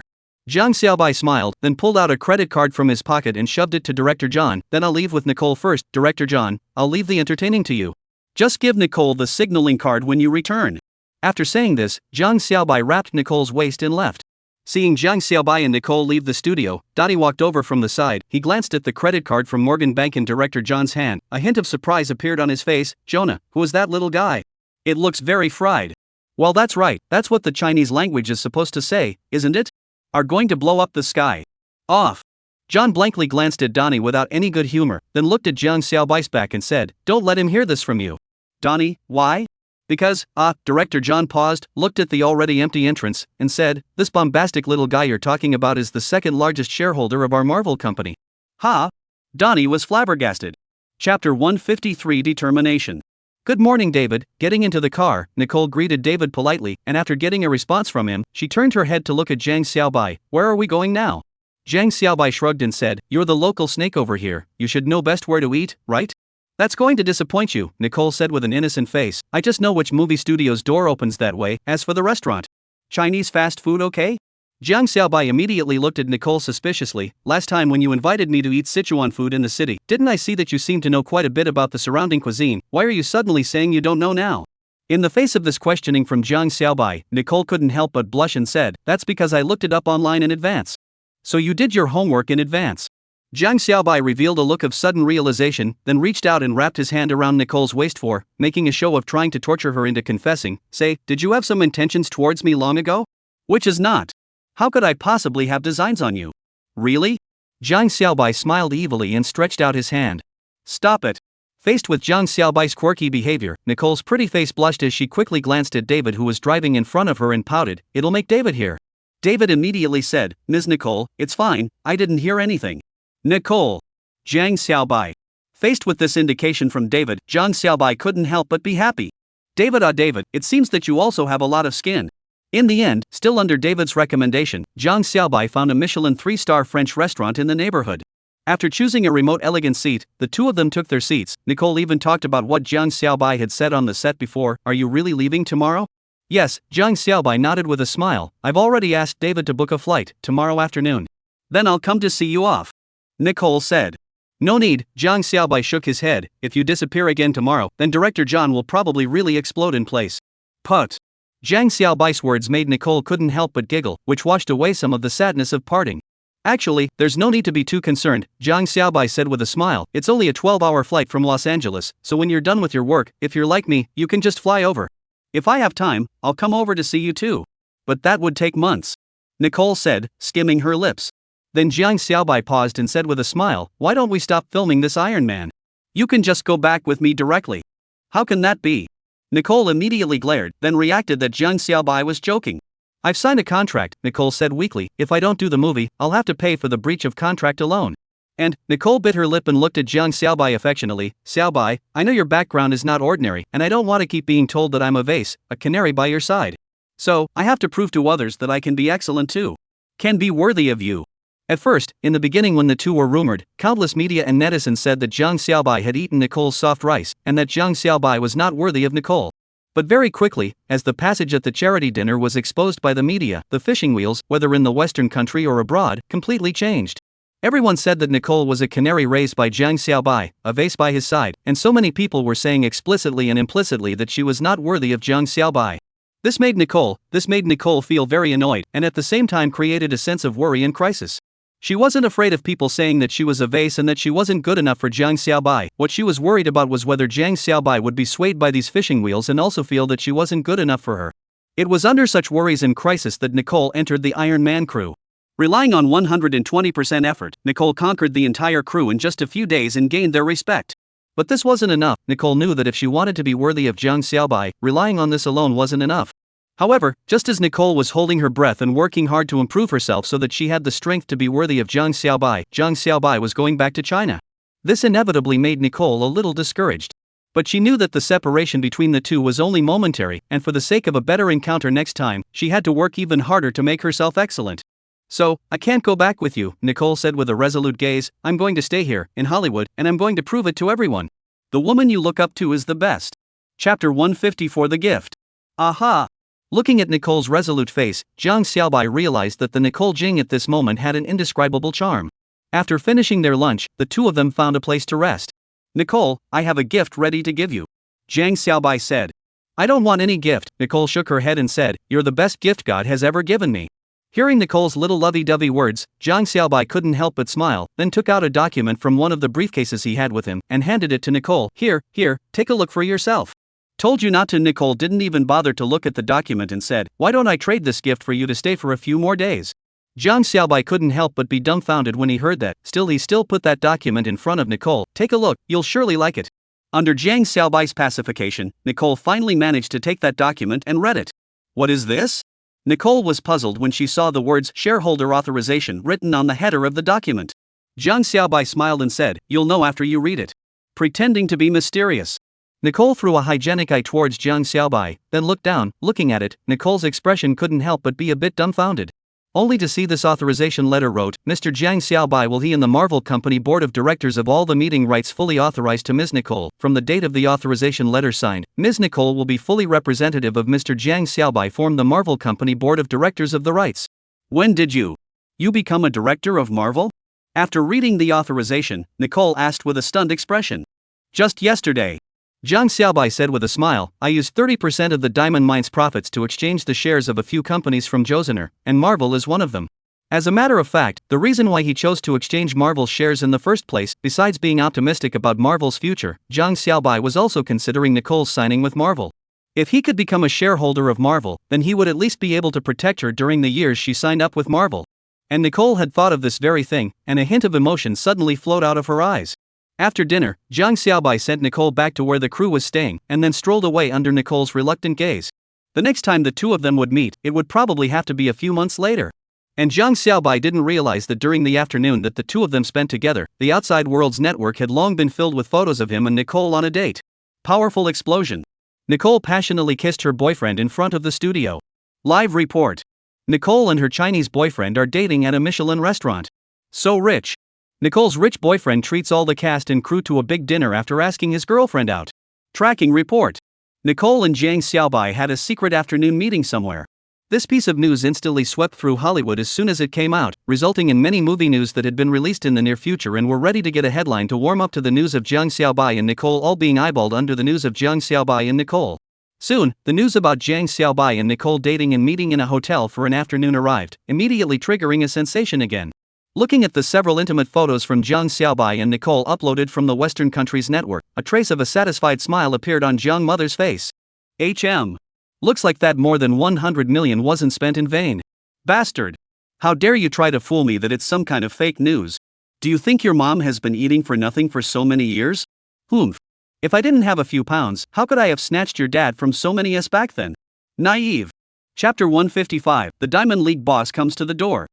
A: Jiang Xiaobai smiled, then pulled out a credit card from his pocket and shoved it to director John. Then I'll leave with Nicole first, director John, I'll leave the entertaining to you. Just give Nicole the signaling card when you return. After saying this, Jiang Xiaobai wrapped Nicole's waist and left. Seeing Jiang Xiaobai and Nicole leave the studio, Donnie walked over from the side. He glanced at the credit card from Morgan Bank in Director John's hand. A hint of surprise appeared on his face. Jonah, who is that little guy? It looks very fried. Well, that's right, that's what the Chinese language is supposed to say, isn't it? Are going to blow up the sky. Off. John blankly glanced at Donnie without any good humor, then looked at Jiang Xiaobai's back and said, "Don't let him hear this from you." Donnie, why? Because, Director John paused, looked at the already empty entrance, and said, "This bombastic little guy you're talking about is the second largest shareholder of our Marvel company." Ha! Donnie was flabbergasted. Chapter 153 Determination. "Good morning, David." Getting into the car, Nicole greeted David politely, and after getting a response from him, she turned her head to look at Jiang Xiaobai. "Where are we going now?" Jiang Xiaobai shrugged and said, "You're the local snake over here, you should know best where to eat, right?" "That's going to disappoint you," Nicole said with an innocent face. "I just know which movie studio's door opens that way. As for the restaurant, Chinese fast food, okay?" Jiang Xiaobai immediately looked at Nicole suspiciously. "Last time when you invited me to eat Sichuan food in the city, didn't I see that you seemed to know quite a bit about the surrounding cuisine? Why are you suddenly saying you don't know now?" In the face of this questioning from Jiang Xiaobai, Nicole couldn't help but blush and said, "That's because I looked it up online in advance." "So you did your homework in advance?" Jiang Xiaobai revealed a look of sudden realization, then reached out and wrapped his hand around Nicole's waist for, making a show of trying to torture her into confessing. "Say, did you have some intentions towards me long ago?" "Which is not. How could I possibly have designs on you?" "Really?" Jiang Xiaobai smiled evilly and stretched out his hand. "Stop it." Faced with Jiang Xiaobai's quirky behavior, Nicole's pretty face blushed as she quickly glanced at David, who was driving in front of her, and pouted. "It'll make David hear." David immediately said, "Ms. Nicole, it's fine, I didn't hear anything." "Nicole." Jiang Xiaobai. Faced with this indication from David, Jiang Xiaobai couldn't help but be happy. "David, David, it seems that you also have a lot of skin." In the end, still under David's recommendation, Jiang Xiaobai found a Michelin 3-star French restaurant in the neighborhood. After choosing a remote elegant seat, the two of them took their seats. Nicole even talked about what Jiang Xiaobai had said on the set before. "Are you really leaving tomorrow?" "Yes," Jiang Xiaobai nodded with a smile. "I've already asked David to book a flight, tomorrow afternoon. Then I'll come to see you off," Nicole said. "No need," Jiang Xiaobai shook his head. "If you disappear again tomorrow, then Director John will probably really explode in place." Put. Jiang Xiaobai's words made Nicole couldn't help but giggle, which washed away some of the sadness of parting. "Actually, there's no need to be too concerned," Jiang Xiaobai said with a smile. "It's only a 12-hour flight from Los Angeles, so when you're done with your work, if you're like me, you can just fly over. If I have time, I'll come over to see you too. But that would take months," Nicole said, skimming her lips. Then Jiang Xiaobai paused and said with a smile, "Why don't we stop filming this Iron Man? You can just go back with me directly." "How can that be?" Nicole immediately glared, then reacted that Jiang Xiaobai was joking. "I've signed a contract," Nicole said weakly. "If I don't do the movie, I'll have to pay for the breach of contract alone." And, Nicole bit her lip and looked at Jiang Xiaobai affectionately. "Xiaobai, I know your background is not ordinary, and I don't want to keep being told that I'm a vase, a canary by your side. So, I have to prove to others that I can be excellent too. Can be worthy of you." At first, in the beginning when the two were rumored, countless media and netizens said that Jiang Xiaobai had eaten Nicole's soft rice, and that Jiang Xiaobai was not worthy of Nicole. But very quickly, as the passage at the charity dinner was exposed by the media, the fishing wheels, whether in the Western country or abroad, completely changed. Everyone said that Nicole was a canary raised by Jiang Xiaobai, a vase by his side, and so many people were saying explicitly and implicitly that she was not worthy of Jiang Xiaobai. This made Nicole feel very annoyed, and at the same time created a sense of worry and crisis. She wasn't afraid of people saying that she was a vase and that she wasn't good enough for Jiang Xiaobai. What she was worried about was whether Jiang Xiaobai would be swayed by these fishing wheels and also feel that she wasn't good enough for her. It was under such worries and crisis that Nicole entered the Iron Man crew. Relying on 120% effort, Nicole conquered the entire crew in just a few days and gained their respect. But this wasn't enough. Nicole knew that if she wanted to be worthy of Jiang Xiaobai, relying on this alone wasn't enough. However, just as Nicole was holding her breath and working hard to improve herself so that she had the strength to be worthy of Jiang Xiaobai was going back to China. This inevitably made Nicole a little discouraged. But she knew that the separation between the two was only momentary, and for the sake of a better encounter next time, she had to work even harder to make herself excellent. "So, I can't go back with you," Nicole said with a resolute gaze. "I'm going to stay here, in Hollywood, and I'm going to prove it to everyone. The woman you look up to is the best." Chapter 154 The Gift. Aha! Looking at Nicole's resolute face, Jiang Xiaobai realized that the Nicole Jing at this moment had an indescribable charm. After finishing their lunch, the two of them found a place to rest. "Nicole, I have a gift ready to give you," Jiang Xiaobai said. "I don't want any gift," Nicole shook her head and said. "You're the best gift God has ever given me." Hearing Nicole's little lovey-dovey words, Zhang Xiaobai couldn't help but smile, then took out a document from one of the briefcases he had with him and handed it to Nicole. Here, take a look for yourself. Told you not to. Nicole didn't even bother to look at the document and said, why don't I trade this gift for you to stay for a few more days? Zhang Xiaobai couldn't help but be dumbfounded when he heard that. He still put that document in front of Nicole. Take a look, you'll surely like it. Under Zhang Xiaobai's pacification, Nicole finally managed to take that document and read it. What is this? Nicole was puzzled when she saw the words shareholder authorization written on the header of the document. Zhang Xiaobai smiled and said, you'll know after you read it. Pretending to be mysterious. Nicole threw a hygienic eye towards Zhang Xiaobai, then looked down. Looking at it, Nicole's expression couldn't help but be a bit dumbfounded. Only to see this authorization letter wrote, Mr. Zhang Xiaobai will he and the Marvel Company Board of Directors of all the meeting rights fully authorized to Ms. Nicole. From the date of the authorization letter signed, Ms. Nicole will be fully representative of Mr. Zhang Xiaobai form the Marvel Company Board of Directors of the rights. When did you become a director of Marvel? After reading the authorization, Nicole asked with a stunned expression. Just yesterday. Zhang Xiaobai said with a smile, I used 30% of the Diamond Mine's profits to exchange the shares of a few companies from Josener, and Marvel is one of them. As a matter of fact, the reason why he chose to exchange Marvel's shares in the first place, besides being optimistic about Marvel's future, Zhang Xiaobai was also considering Nicole's signing with Marvel. If he could become a shareholder of Marvel, then he would at least be able to protect her during the years she signed up with Marvel. And Nicole had thought of this very thing, and a hint of emotion suddenly flowed out of her eyes. After dinner, Zhang Xiaobai sent Nicole back to where the crew was staying and then strolled away under Nicole's reluctant gaze. The next time the two of them would meet, it would probably have to be a few months later. And Zhang Xiaobai didn't realize that during the afternoon that the two of them spent together, the outside world's network had long been filled with photos of him and Nicole on a date. Powerful explosion. Nicole passionately kissed her boyfriend in front of the studio. Live report. Nicole and her Chinese boyfriend are dating at a Michelin restaurant. So rich. Nicole's rich boyfriend treats all the cast and crew to a big dinner after asking his girlfriend out. Tracking report. Nicole and Zhang Xiaobai had a secret afternoon meeting somewhere. This piece of news instantly swept through Hollywood as soon as it came out, resulting in many movie news that had been released in the near future and were ready to get a headline to warm up to the news of Zhang Xiaobai and Nicole all being eyeballed under the news of Zhang Xiaobai and Nicole. Soon, the news about Zhang Xiaobai and Nicole dating and meeting in a hotel for an afternoon arrived, immediately triggering a sensation again. Looking at the several intimate photos from Zhang Xiaobai and Nicole uploaded from the Western countries network, a trace of a satisfied smile appeared on Zhang mother's face. Looks like that more than 100 million wasn't spent in vain. Bastard. How dare you try to fool me that it's some kind of fake news? Do you think your mom has been eating for nothing for so many years? If I didn't have a few pounds, how could I have snatched your dad from so many years back then? Naive. Chapter 155, the Diamond League boss comes to the door.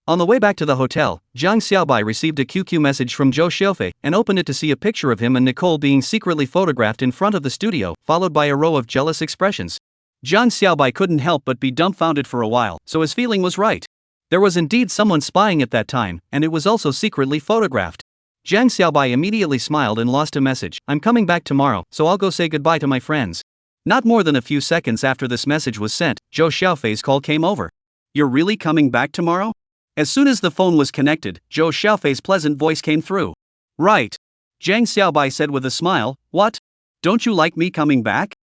A: On the way back to the hotel, Zhang Xiaobai received a QQ message from Zhou Xiaofei and opened it to see a picture of him and Nicole being secretly photographed in front of the studio, followed by a row of jealous expressions. Zhang Xiaobai couldn't help but be dumbfounded for a while, so his feeling was right. There was indeed someone spying at that time, and it was also secretly photographed. Zhang Xiaobai immediately smiled and lost a message. I'm coming back tomorrow, so I'll go say goodbye to my friends. Not more than a few seconds after this message was sent, Zhou Xiaofei's call came over. You're really coming back tomorrow? As soon as the phone was connected, Zhou Xiaofei's pleasant voice came through. Right. Zhang Xiaobai said with a smile, what? Don't you like me coming back?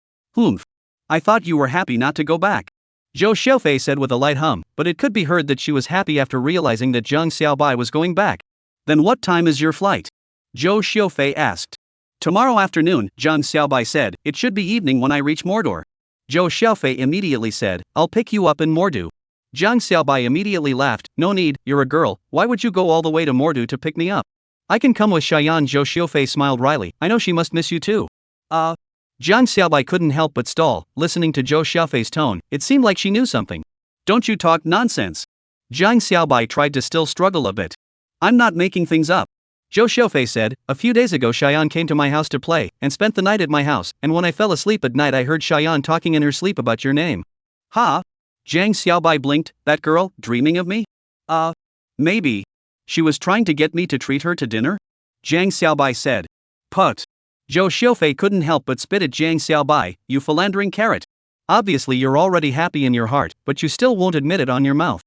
A: I thought you were happy not to go back. Zhou Xiaofei said with a light hum, but it could be heard that she was happy after realizing that Zhang Xiaobai was going back. Then what time is your flight? Zhou Xiaofei asked. Tomorrow afternoon, Zhang Xiaobai said, it should be evening when I reach Mordor. Zhou Xiaofei immediately said, I'll pick you up in Mordu. Zhang Xiaobai immediately laughed, no need, you're a girl, why would you go all the way to Mordu to pick me up? I can come with Cheyenne. Zhou Xiaofei smiled wryly, I know she must miss you too. Zhang Xiaobai couldn't help but stall, listening to Zhou Xiaofei's tone, it seemed like she knew something. Don't you talk nonsense. Zhang Xiaobai tried to still struggle a bit. I'm not making things up. Zhou Xiaofei said, a few days ago Cheyenne came to my house to play, and spent the night at my house, and when I fell asleep at night I heard Cheyenne talking in her sleep about your name. Zhang Xiaobai blinked, that girl, dreaming of me? Maybe. She was trying to get me to treat her to dinner? Zhang Xiaobai said. Put. Zhou Xiaofei couldn't help but spit at Zhang Xiaobai, you philandering carrot. Obviously you're already happy in your heart, but you still won't admit it on your mouth.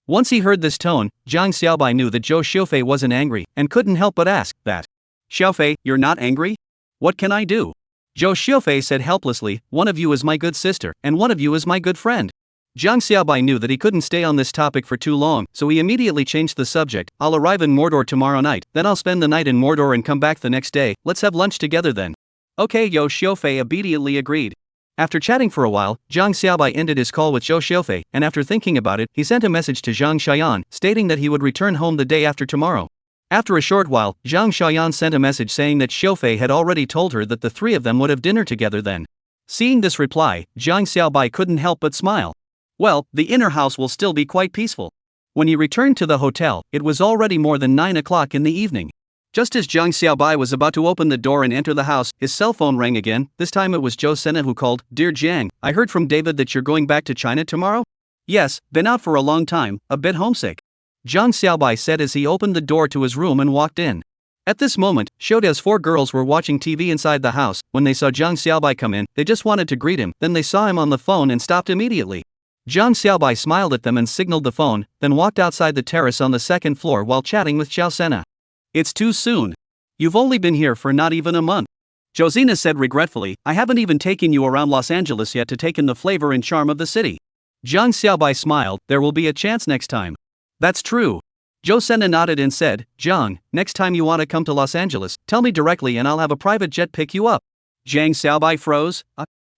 A: Once he heard this tone, Zhang Xiaobai knew that Zhou Xiaofei wasn't angry, and couldn't help but ask, that. Xiaofei, you're not angry? What can I do? Zhou Xiaofei said helplessly, one of you is my good sister, and one of you is my good friend. Jiang Xiaobai knew that he couldn't stay on this topic for too long, so he immediately changed the subject. I'll arrive in Mordor tomorrow night, then I'll spend the night in Mordor and come back the next day. Let's have lunch together then. Okay, Yo Xiaofei obediently agreed. After chatting for a while, Jiang Xiaobai ended his call with Zhou Xiaofei, and after thinking about it, he sent a message to Zhang Xiaoyan, stating that he would return home the day after tomorrow. After a short while, Zhang Xiaoyan sent a message saying that Xiaofei had already told her that the three of them would have dinner together then. Seeing this reply, Jiang Xiaobai couldn't help but smile. Well, the inner house will still be quite peaceful. When he returned to the hotel, it was already more than 9 o'clock in the evening. Just as Jiang Xiaobai was about to open the door and enter the house, his cell phone rang again. This time it was Zhou Sena who called. Dear Jiang, I heard from David that you're going back to China tomorrow? Yes, been out for a long time, a bit homesick. Jiang Xiaobai said as he opened the door to his room and walked in. At this moment, Shoda's 4 girls were watching TV inside the house. When they saw Jiang Xiaobai come in, they just wanted to greet him, then they saw him on the phone and stopped immediately. Jiang Xiaobai smiled at them and signaled the phone, then walked outside the terrace on the second floor while chatting with Zhou Sena. It's too soon. You've only been here for not even a month. Josina said regretfully, I haven't even taken you around Los Angeles yet to take in the flavor and charm of the city. Jiang Xiaobai smiled, there will be a chance next time. That's true. Zhou Sena nodded and said, Jiang, next time you want to come to Los Angeles, tell me directly and I'll have a private jet pick you up. Jiang Xiaobai froze.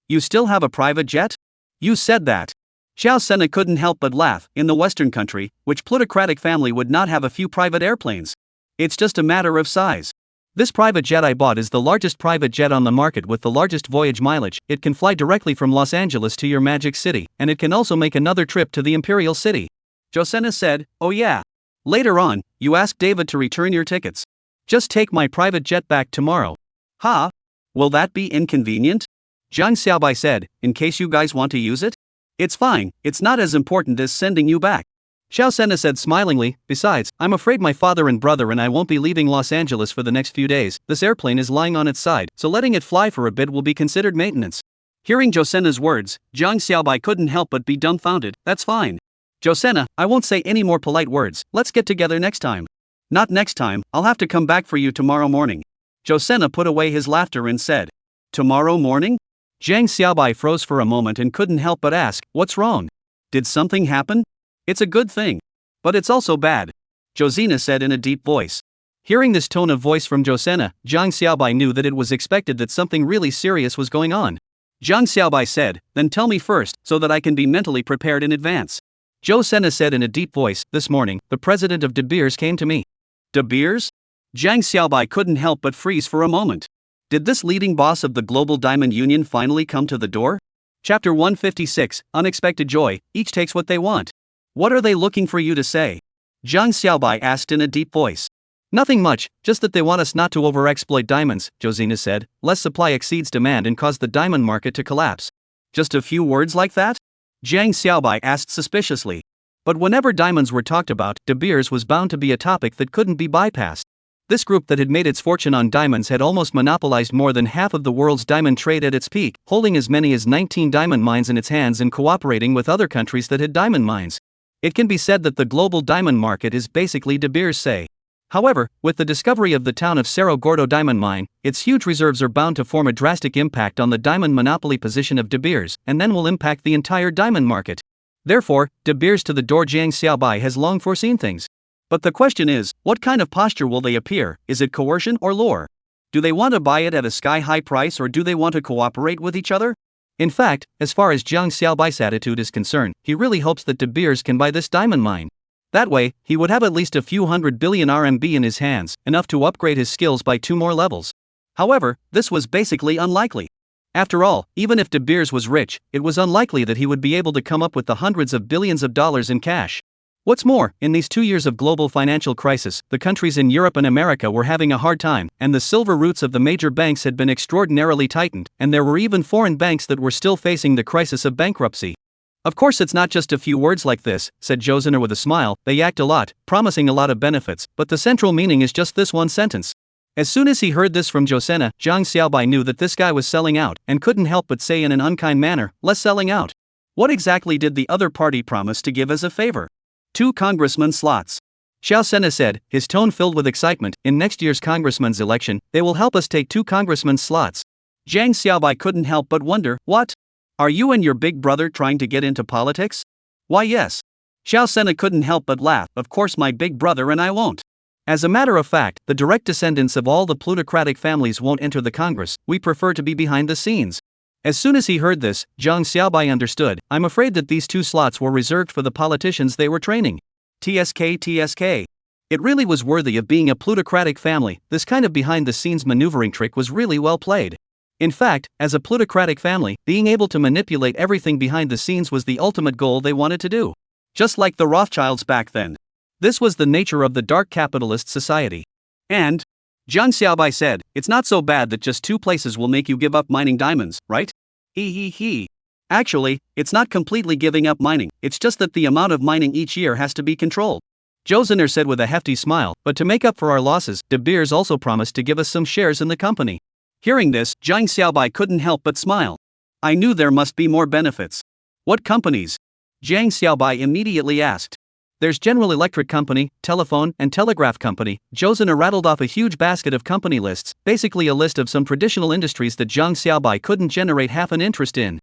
A: You still have a private jet? You said that. Zhou Sena couldn't help but laugh. In the Western country, which plutocratic family would not have a few private airplanes? It's just a matter of size. This private jet I bought is the largest private jet on the market with the largest voyage mileage. It can fly directly from Los Angeles to your magic city, and it can also make another trip to the Imperial City. Zhou Sena said, oh yeah. Later on, you ask David to return your tickets. Just take my private jet back tomorrow. Ha? Will that be inconvenient? Jiang Xiaobai said, in case you guys want to use it? It's fine, it's not as important as sending you back. Zhou Sena said smilingly, besides, I'm afraid my father and brother and I won't be leaving Los Angeles for the next few days. This airplane is lying on its side, so letting it fly for a bit will be considered maintenance. Hearing Zhou Sena's words, Jiang Xiaobai couldn't help but be dumbfounded. That's fine. Zhou Sena, I won't say any more polite words. Let's get together next time. Not next time, I'll have to come back for you tomorrow morning. Zhou Sena put away his laughter and said, tomorrow morning? Jiang Xiaobai froze for a moment and couldn't help but ask, what's wrong? Did something happen? It's a good thing. But it's also bad. Josina said in a deep voice. Hearing this tone of voice from Zhou Sena, Jiang Xiaobai knew that it was expected that something really serious was going on. Jiang Xiaobai said, then tell me first, so that I can be mentally prepared in advance. Zhou Sena said in a deep voice, this morning, the president of De Beers came to me. De Beers? Jiang Xiaobai couldn't help but freeze for a moment. Did this leading boss of the Global Diamond Union finally come to the door? Chapter 156, Unexpected Joy, each takes what they want. What are they looking for you to say? Jiang Xiaobai asked in a deep voice. Nothing much, just that they want us not to overexploit diamonds, Josina said. Less supply exceeds demand and cause the diamond market to collapse. Just a few words like that? Jiang Xiaobai asked suspiciously. But whenever diamonds were talked about, De Beers was bound to be a topic that couldn't be bypassed. This group that had made its fortune on diamonds had almost monopolized more than half of the world's diamond trade at its peak, holding as many as 19 diamond mines in its hands and cooperating with other countries that had diamond mines. It can be said that the global diamond market is basically De Beers' say. However, with the discovery of the town of Cerro Gordo diamond mine, its huge reserves are bound to form a drastic impact on the diamond monopoly position of De Beers, and then will impact the entire diamond market. Therefore, De Beers to the door. Jiang Xiaobai has long foreseen things. But the question is, what kind of posture will they appear? Is it coercion or lure? Do they want to buy it at a sky-high price or do they want to cooperate with each other? In fact, as far as Jiang Xiaobai's attitude is concerned, he really hopes that De Beers can buy this diamond mine. That way, he would have at least a few 100 billion RMB in his hands, enough to upgrade his skills by 2 more levels. However, this was basically unlikely. After all, even if De Beers was rich, it was unlikely that he would be able to come up with the hundreds of billions of dollars in cash. What's more, in these 2 years of global financial crisis, the countries in Europe and America were having a hard time, and the silver roots of the major banks had been extraordinarily tightened, and there were even foreign banks that were still facing the crisis of bankruptcy. Of course it's not just a few words like this, said Josina with a smile. They act a lot, promising a lot of benefits, but the central meaning is just this one sentence. As soon as he heard this from Josina, Jiang Xiaobai knew that this guy was selling out, and couldn't help but say in an unkind manner, less selling out. What exactly did the other party promise to give as a favor? 2 congressman slots. Zhou Sena said, his tone filled with excitement. In next year's congressman's election, they will help us take 2 congressman slots. Jiang Xiaobai couldn't help but wonder, what? Are you and your big brother trying to get into politics? Why yes. Xiao Sena couldn't help but laugh. Of course my big brother and I won't. As a matter of fact, the direct descendants of all the plutocratic families won't enter the Congress, we prefer to be behind the scenes. As soon as he heard this, Zhang Xiaobai understood. I'm afraid that these 2 slots were reserved for the politicians they were training. TSK. It really was worthy of being a plutocratic family. This kind of behind-the-scenes maneuvering trick was really well played. In fact, as a plutocratic family, being able to manipulate everything behind the scenes was the ultimate goal they wanted to do. Just like the Rothschilds back then. This was the nature of the dark capitalist society. And Zhang Xiaobai said, it's not so bad that just 2 places will make you give up mining diamonds, right? Actually, it's not completely giving up mining, it's just that the amount of mining each year has to be controlled. Zhou Ziner said with a hefty smile, but to make up for our losses, De Beers also promised to give us some shares in the company. Hearing this, Zhang Xiaobai couldn't help but smile. I knew there must be more benefits. What companies? Zhang Xiaobai immediately asked. There's General Electric Company, Telephone and Telegraph Company. Zhou Ziner rattled off a huge basket of company lists, basically a list of some traditional industries that Zhang Xiaobai couldn't generate half an interest in.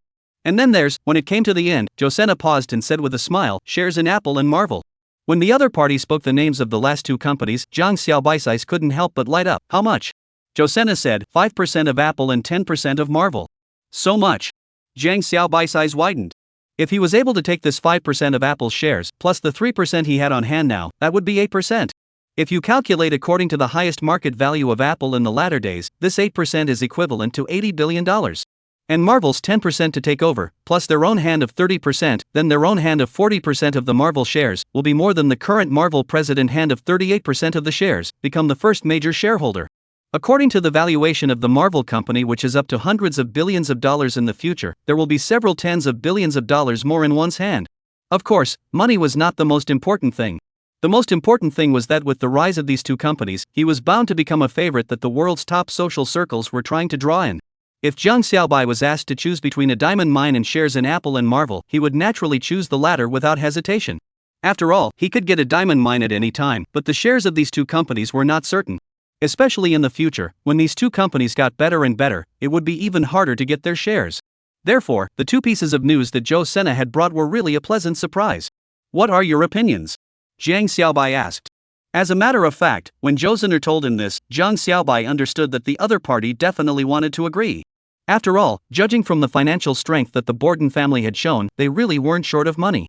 A: And then there's, when it came to the end, Zhou Sena paused and said with a smile, shares in Apple and Marvel. When the other party spoke the names of the last 2 companies, Zhang Xiaobai's eyes couldn't help but light up. How much? Zhou Sena said, 5% of Apple and 10% of Marvel. So much. Zhang Xiaobai's eyes widened. If he was able to take this 5% of Apple's shares, plus the 3% he had on hand now, that would be 8%. If you calculate according to the highest market value of Apple in the latter days, this 8% is equivalent to $80 billion. And Marvel's 10% to take over, plus their own hand of 30%, then their own hand of 40% of the Marvel shares, will be more than the current Marvel president hand of 38% of the shares, become the first major shareholder. According to the valuation of the Marvel company, which is up to hundreds of billions of dollars in the future, there will be several tens of billions of dollars more in one's hand. Of course, money was not the most important thing. The most important thing was that with the rise of these 2 companies, he was bound to become a favorite that the world's top social circles were trying to draw in. If Zhang Xiaobai was asked to choose between a diamond mine and shares in Apple and Marvel, he would naturally choose the latter without hesitation. After all, he could get a diamond mine at any time, but the shares of these 2 companies were not certain. Especially in the future, when these 2 companies got better and better, it would be even harder to get their shares. Therefore, the 2 pieces of news that Zhou Sena had brought were really a pleasant surprise. What are your opinions? Zhang Xiaobai asked. As a matter of fact, when Zhou Ziner told him this, Zhang Xiaobai understood that the other party definitely wanted to agree. After all, judging from the financial strength that the Borden family had shown, they really weren't short of money.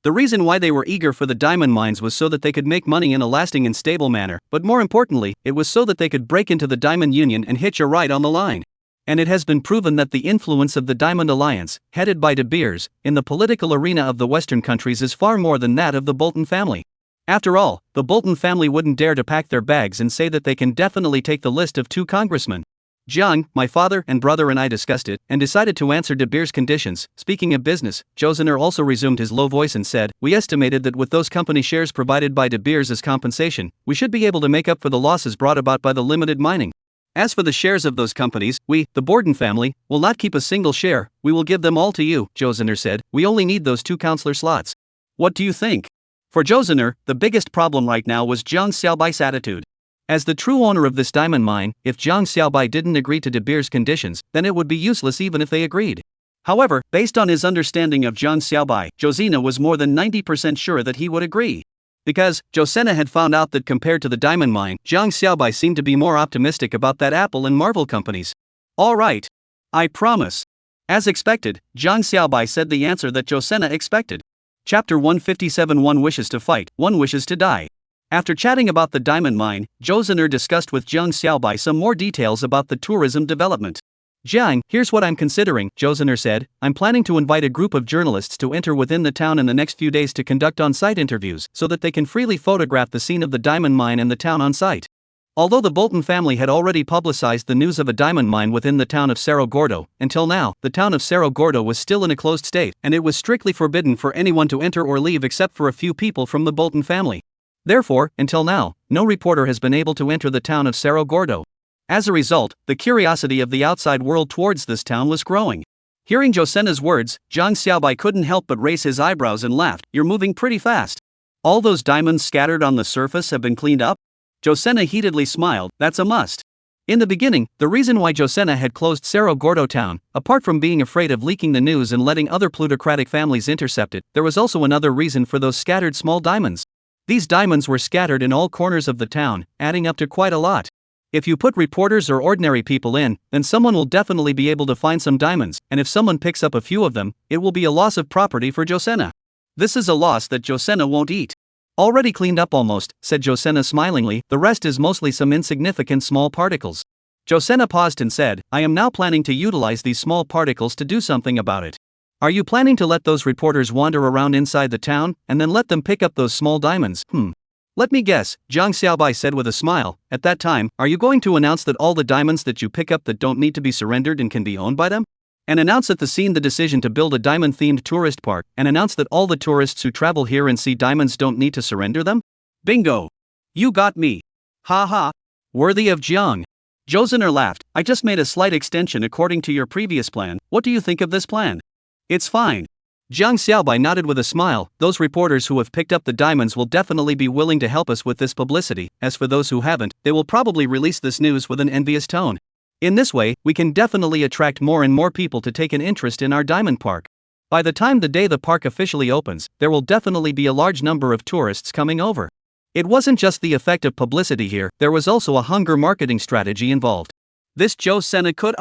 A: The reason why they were eager for the diamond mines was so that they could make money in a lasting and stable manner, but more importantly, it was so that they could break into the Diamond Union and hitch a ride on the line. And it has been proven that the influence of the Diamond Alliance, headed by De Beers, in the political arena of the Western countries is far more than that of the Bolton family. After all, the Bolton family wouldn't dare to pack their bags and say that they can definitely take the list of 2 congressmen. Zhang, my father and brother and I discussed it, and decided to answer De Beers' conditions. Speaking of business, Zhou Ziner also resumed his low voice and said, we estimated that with those company shares provided by De Beers as compensation, we should be able to make up for the losses brought about by the limited mining. As for the shares of those companies, we, the Borden family, will not keep a single share, we will give them all to you, Zhou Ziner said, we only need those 2 counselor slots. What do you think? For Zhou Ziner, the biggest problem right now was Zhang Xiaobai's attitude. As the true owner of this diamond mine, if Zhang Xiaobai didn't agree to De Beers' conditions, then it would be useless even if they agreed. However, based on his understanding of Zhang Xiaobai, Zhou Ziner was more than 90% sure that he would agree. Because, Zhou Sena had found out that compared to the diamond mine, Zhang Xiaobai seemed to be more optimistic about that Apple and Marvel companies. Alright. I promise. As expected, Zhang Xiaobai said the answer that Zhou Sena expected. Chapter 157. One wishes to fight, one wishes to die. After chatting about the diamond mine, Zhou Ziner discussed with Zhang Xiaobai some more details about the tourism development. Zhang, here's what I'm considering, Zhou Ziner said. I'm planning to invite a group of journalists to enter within the town in the next few days to conduct on-site interviews so that they can freely photograph the scene of the diamond mine and the town on site. Although the Bolton family had already publicized the news of a diamond mine within the town of Cerro Gordo, until now, the town of Cerro Gordo was still in a closed state, and it was strictly forbidden for anyone to enter or leave except for a few people from the Bolton family. Therefore, until now, no reporter has been able to enter the town of Cerro Gordo. As a result, the curiosity of the outside world towards this town was growing. Hearing Zhou Sena's words, Zhang Xiaobai couldn't help but raise his eyebrows and laughed. You're moving pretty fast. All those diamonds scattered on the surface have been cleaned up? Zhou Sena heatedly smiled. That's a must. In the beginning, the reason why Joseon had closed Cerro Gordo town, apart from being afraid of leaking the news and letting other plutocratic families intercept it, there was also another reason for those scattered small diamonds. These diamonds were scattered in all corners of the town, adding up to quite a lot. If you put reporters or ordinary people in, then someone will definitely be able to find some diamonds, and if someone picks up a few of them, it will be a loss of property for Joseon. This is a loss that Joseon won't eat. Already cleaned up almost, said Joseon smilingly, the rest is mostly some insignificant small particles. Joseon paused and said, I am now planning to utilize these small particles to do something about it. Are you planning to let those reporters wander around inside the town, and then let them pick up those small diamonds? Let me guess, Jiang Xiaobai said with a smile. At that time, are you going to announce that all the diamonds that you pick up that don't need to be surrendered and can be owned by them? And announce at the scene the decision to build a diamond-themed tourist park, and announce that all the tourists who travel here and see diamonds don't need to surrender them? Bingo! You got me. Ha ha. Worthy of Jiang. Joseon laughed. I just made a slight extension according to your previous plan. What do you think of this plan? It's fine. Jiang Xiaobai nodded with a smile. Those reporters who have picked up the diamonds will definitely be willing to help us with this publicity. As for those who haven't, they will probably release this news with an envious tone. In this way, we can definitely attract more and more people to take an interest in our diamond park. By the time the day the park officially opens, there will definitely be a large number of tourists coming over. It wasn't just the effect of publicity here, there was also a hunger marketing strategy involved. This Joseon could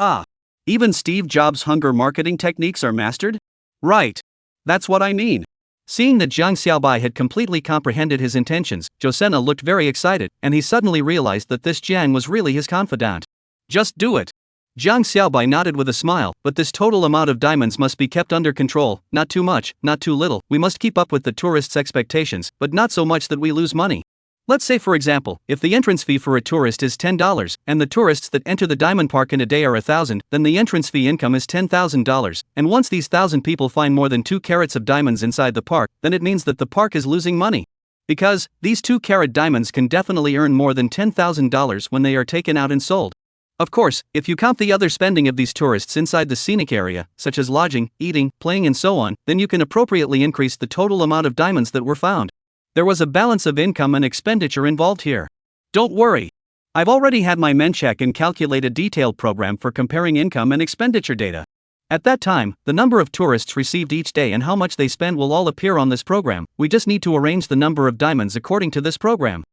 A: even Steve Jobs' hunger marketing techniques are mastered? Right. That's what I mean. Seeing that Jiang Xiaobai had completely comprehended his intentions, Joseon looked very excited, and he suddenly realized that this Jiang was really his confidant. Just do it. Jiang Xiaobai nodded with a smile, but this total amount of diamonds must be kept under control, not too much, not too little. We must keep up with the tourists' expectations, but not so much that we lose money. Let's say for example, if the entrance fee for a tourist is $10, and the tourists that enter the diamond park in a day are 1,000, then the entrance fee income is $10,000, and once these 1,000 people find more than 2 carats of diamonds inside the park, then it means that the park is losing money. Because, these 2-carat diamonds can definitely earn more than $10,000 when they are taken out and sold. Of course, if you count the other spending of these tourists inside the scenic area, such as lodging, eating, playing and so on, then you can appropriately increase the total amount of diamonds that were found. There was a balance of income and expenditure involved here. Don't worry. I've already had my men check and calculate a detailed program for comparing income and expenditure data. At that time, the number of tourists received each day and how much they spend will all appear on this program. We just need to arrange the number of diamonds according to this program.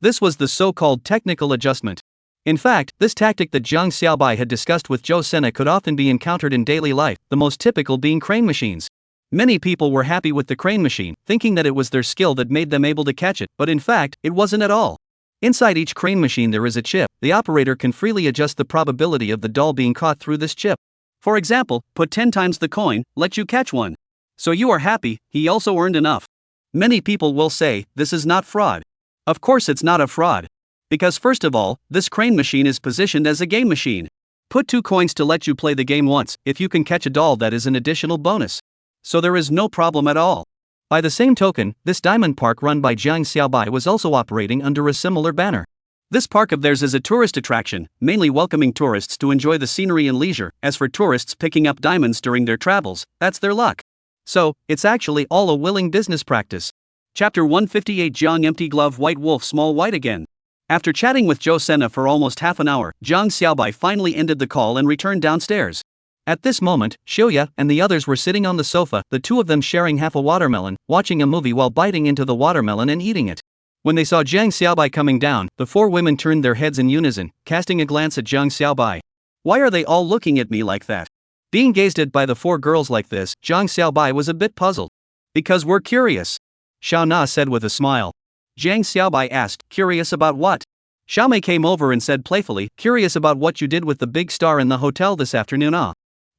A: This was the so-called technical adjustment. In fact, this tactic that Jiang Xiaobai had discussed with Joseon could often be encountered in daily life, the most typical being crane machines. Many people were happy with the crane machine, thinking that it was their skill that made them able to catch it, but in fact, it wasn't at all. Inside each crane machine there is a chip. The operator can freely adjust the probability of the doll being caught through this chip. For example, put 10 times the coin, let you catch one. So you are happy, he also earned enough. Many people will say, this is not fraud. Of course it's not a fraud. Because first of all, this crane machine is positioned as a game machine. Put 2 coins to let you play the game once. If you can catch a doll, that is an additional bonus. So there is no problem at all. By the same token, this diamond park run by Jiang Xiaobai was also operating under a similar banner. This park of theirs is a tourist attraction, mainly welcoming tourists to enjoy the scenery and leisure. As for tourists picking up diamonds during their travels, that's their luck. So, it's actually all a willing business practice. Chapter 158 Jiang Empty Glove White Wolf Small White Again. After chatting with Joseon for almost half an hour, Jiang Xiaobai finally ended the call and returned downstairs. At this moment, Xiaoya and the others were sitting on the sofa, the two of them sharing half a watermelon, watching a movie while biting into the watermelon and eating it. When they saw Jiang Xiaobai coming down, the 4 women turned their heads in unison, casting a glance at Jiang Xiaobai. Why are they all looking at me like that? Being gazed at by the 4 girls like this, Jiang Xiaobai was a bit puzzled. Because we're curious. Xiao Na said with a smile. Jiang Xiaobai asked, curious about what? Xiao Mei came over and said playfully, curious about what you did with the big star in the hotel this afternoon.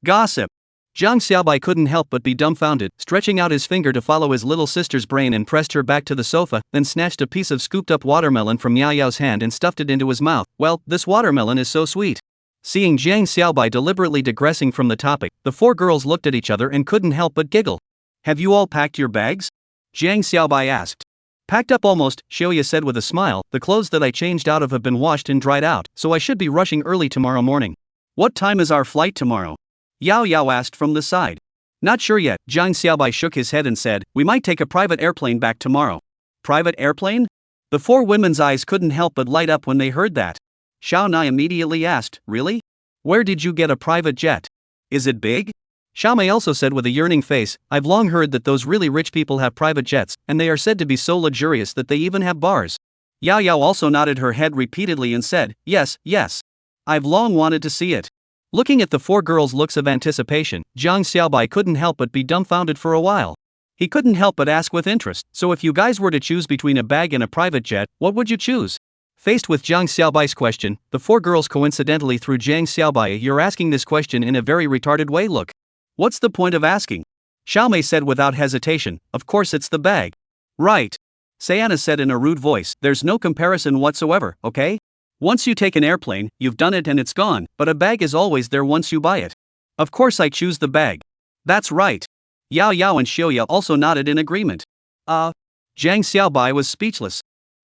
A: Gossip. Jiang Xiaobai couldn't help but be dumbfounded, stretching out his finger to follow his little sister's brain and pressed her back to the sofa, then snatched a piece of scooped up watermelon from Yao Yao's hand and stuffed it into his mouth. Well, this watermelon is so sweet. Seeing Jiang Xiaobai deliberately digressing from the topic, the 4 girls looked at each other and couldn't help but giggle. Have you all packed your bags? Jiang Xiaobai asked. Packed up almost, Xiaoya said with a smile. The clothes that I changed out of have been washed and dried out, so I should be rushing early tomorrow morning. What time is our flight tomorrow? Yao Yao asked from the side. Not sure yet, Jiang Xiaobai shook his head and said, we might take a private airplane back tomorrow. Private airplane? The 4 women's eyes couldn't help but light up when they heard that. Xiao Nai immediately asked, really? Where did you get a private jet? Is it big? Xiao Mei also said with a yearning face, I've long heard that those really rich people have private jets, and they are said to be so luxurious that they even have bars. Yao Yao also nodded her head repeatedly and said, yes, yes. I've long wanted to see it. Looking at the four girls' looks of anticipation, Jiang Xiaobai couldn't help but be dumbfounded for a while. He couldn't help but ask with interest, so if you guys were to choose between a bag and a private jet, what would you choose? Faced with Jiang Xiaobai's question, the four girls coincidentally threw Jiang Xiaobai, you're asking this question in a very retarded way, look. What's the point of asking? Xiao Mei said without hesitation, of course it's the bag. Right. Sayana said in a rude voice, there's no comparison whatsoever, okay? Once you take an airplane, you've done it and it's gone, but a bag is always there once you buy it. Of course I choose the bag. That's right. Yao Yao and Xiaoya also nodded in agreement. Jiang Xiaobai was speechless.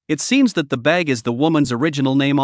A: It seems that the bag is the woman's original name.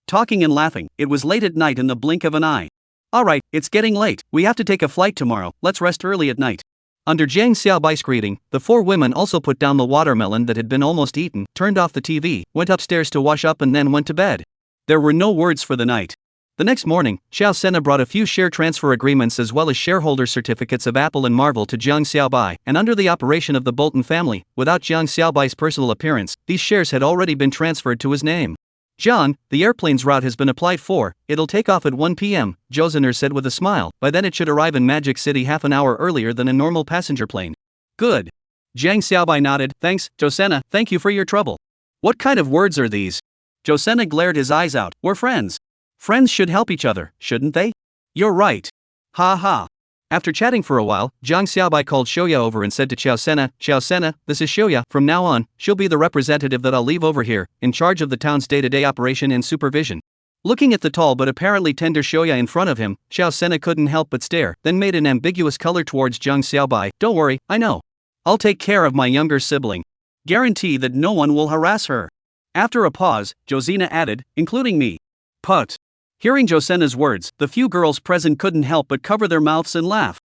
A: Talking and laughing, it was late at night in the blink of an eye. Alright, it's getting late, we have to take a flight tomorrow, let's rest early at night. Under Jiang Xiaobai's greeting, the four women also put down the watermelon that had been almost eaten, turned off the TV, went upstairs to wash up and then went to bed. There were no words for the night. The next morning, Xiao Sena brought a few share transfer agreements as well as shareholder certificates of Apple and Marvel to Jiang Xiaobai, and under the operation of the Bolton family, without Jiang Xiaobai's personal appearance, these shares had already been transferred to his name. John, the airplane's route has been applied for, it'll take off at 1 p.m., Josener said with a smile, by then it should arrive in Magic City half an hour earlier than a normal passenger plane. Good. Jiang Xiaobai nodded, thanks, Josena, thank you for your trouble. What kind of words are these? Josena glared his eyes out, we're friends. Friends should help each other, shouldn't they? You're right. Ha ha. After chatting for a while, Jiang Xiaobai called Xiaoya over and said to Xiao Sena, this is Xiaoya, from now on, she'll be the representative that I'll leave over here, in charge of the town's day-to-day operation and supervision. Looking at the tall but apparently tender Xiaoya in front of him, Xiao Sena couldn't help but stare, then made an ambiguous color towards Jiang Xiaobai, don't worry, I know. I'll take care of my younger sibling. Guarantee that no one will harass her. After a pause, Josina added, including me. Put. Hearing Josena's words, the few girls present couldn't help but cover their mouths and laugh.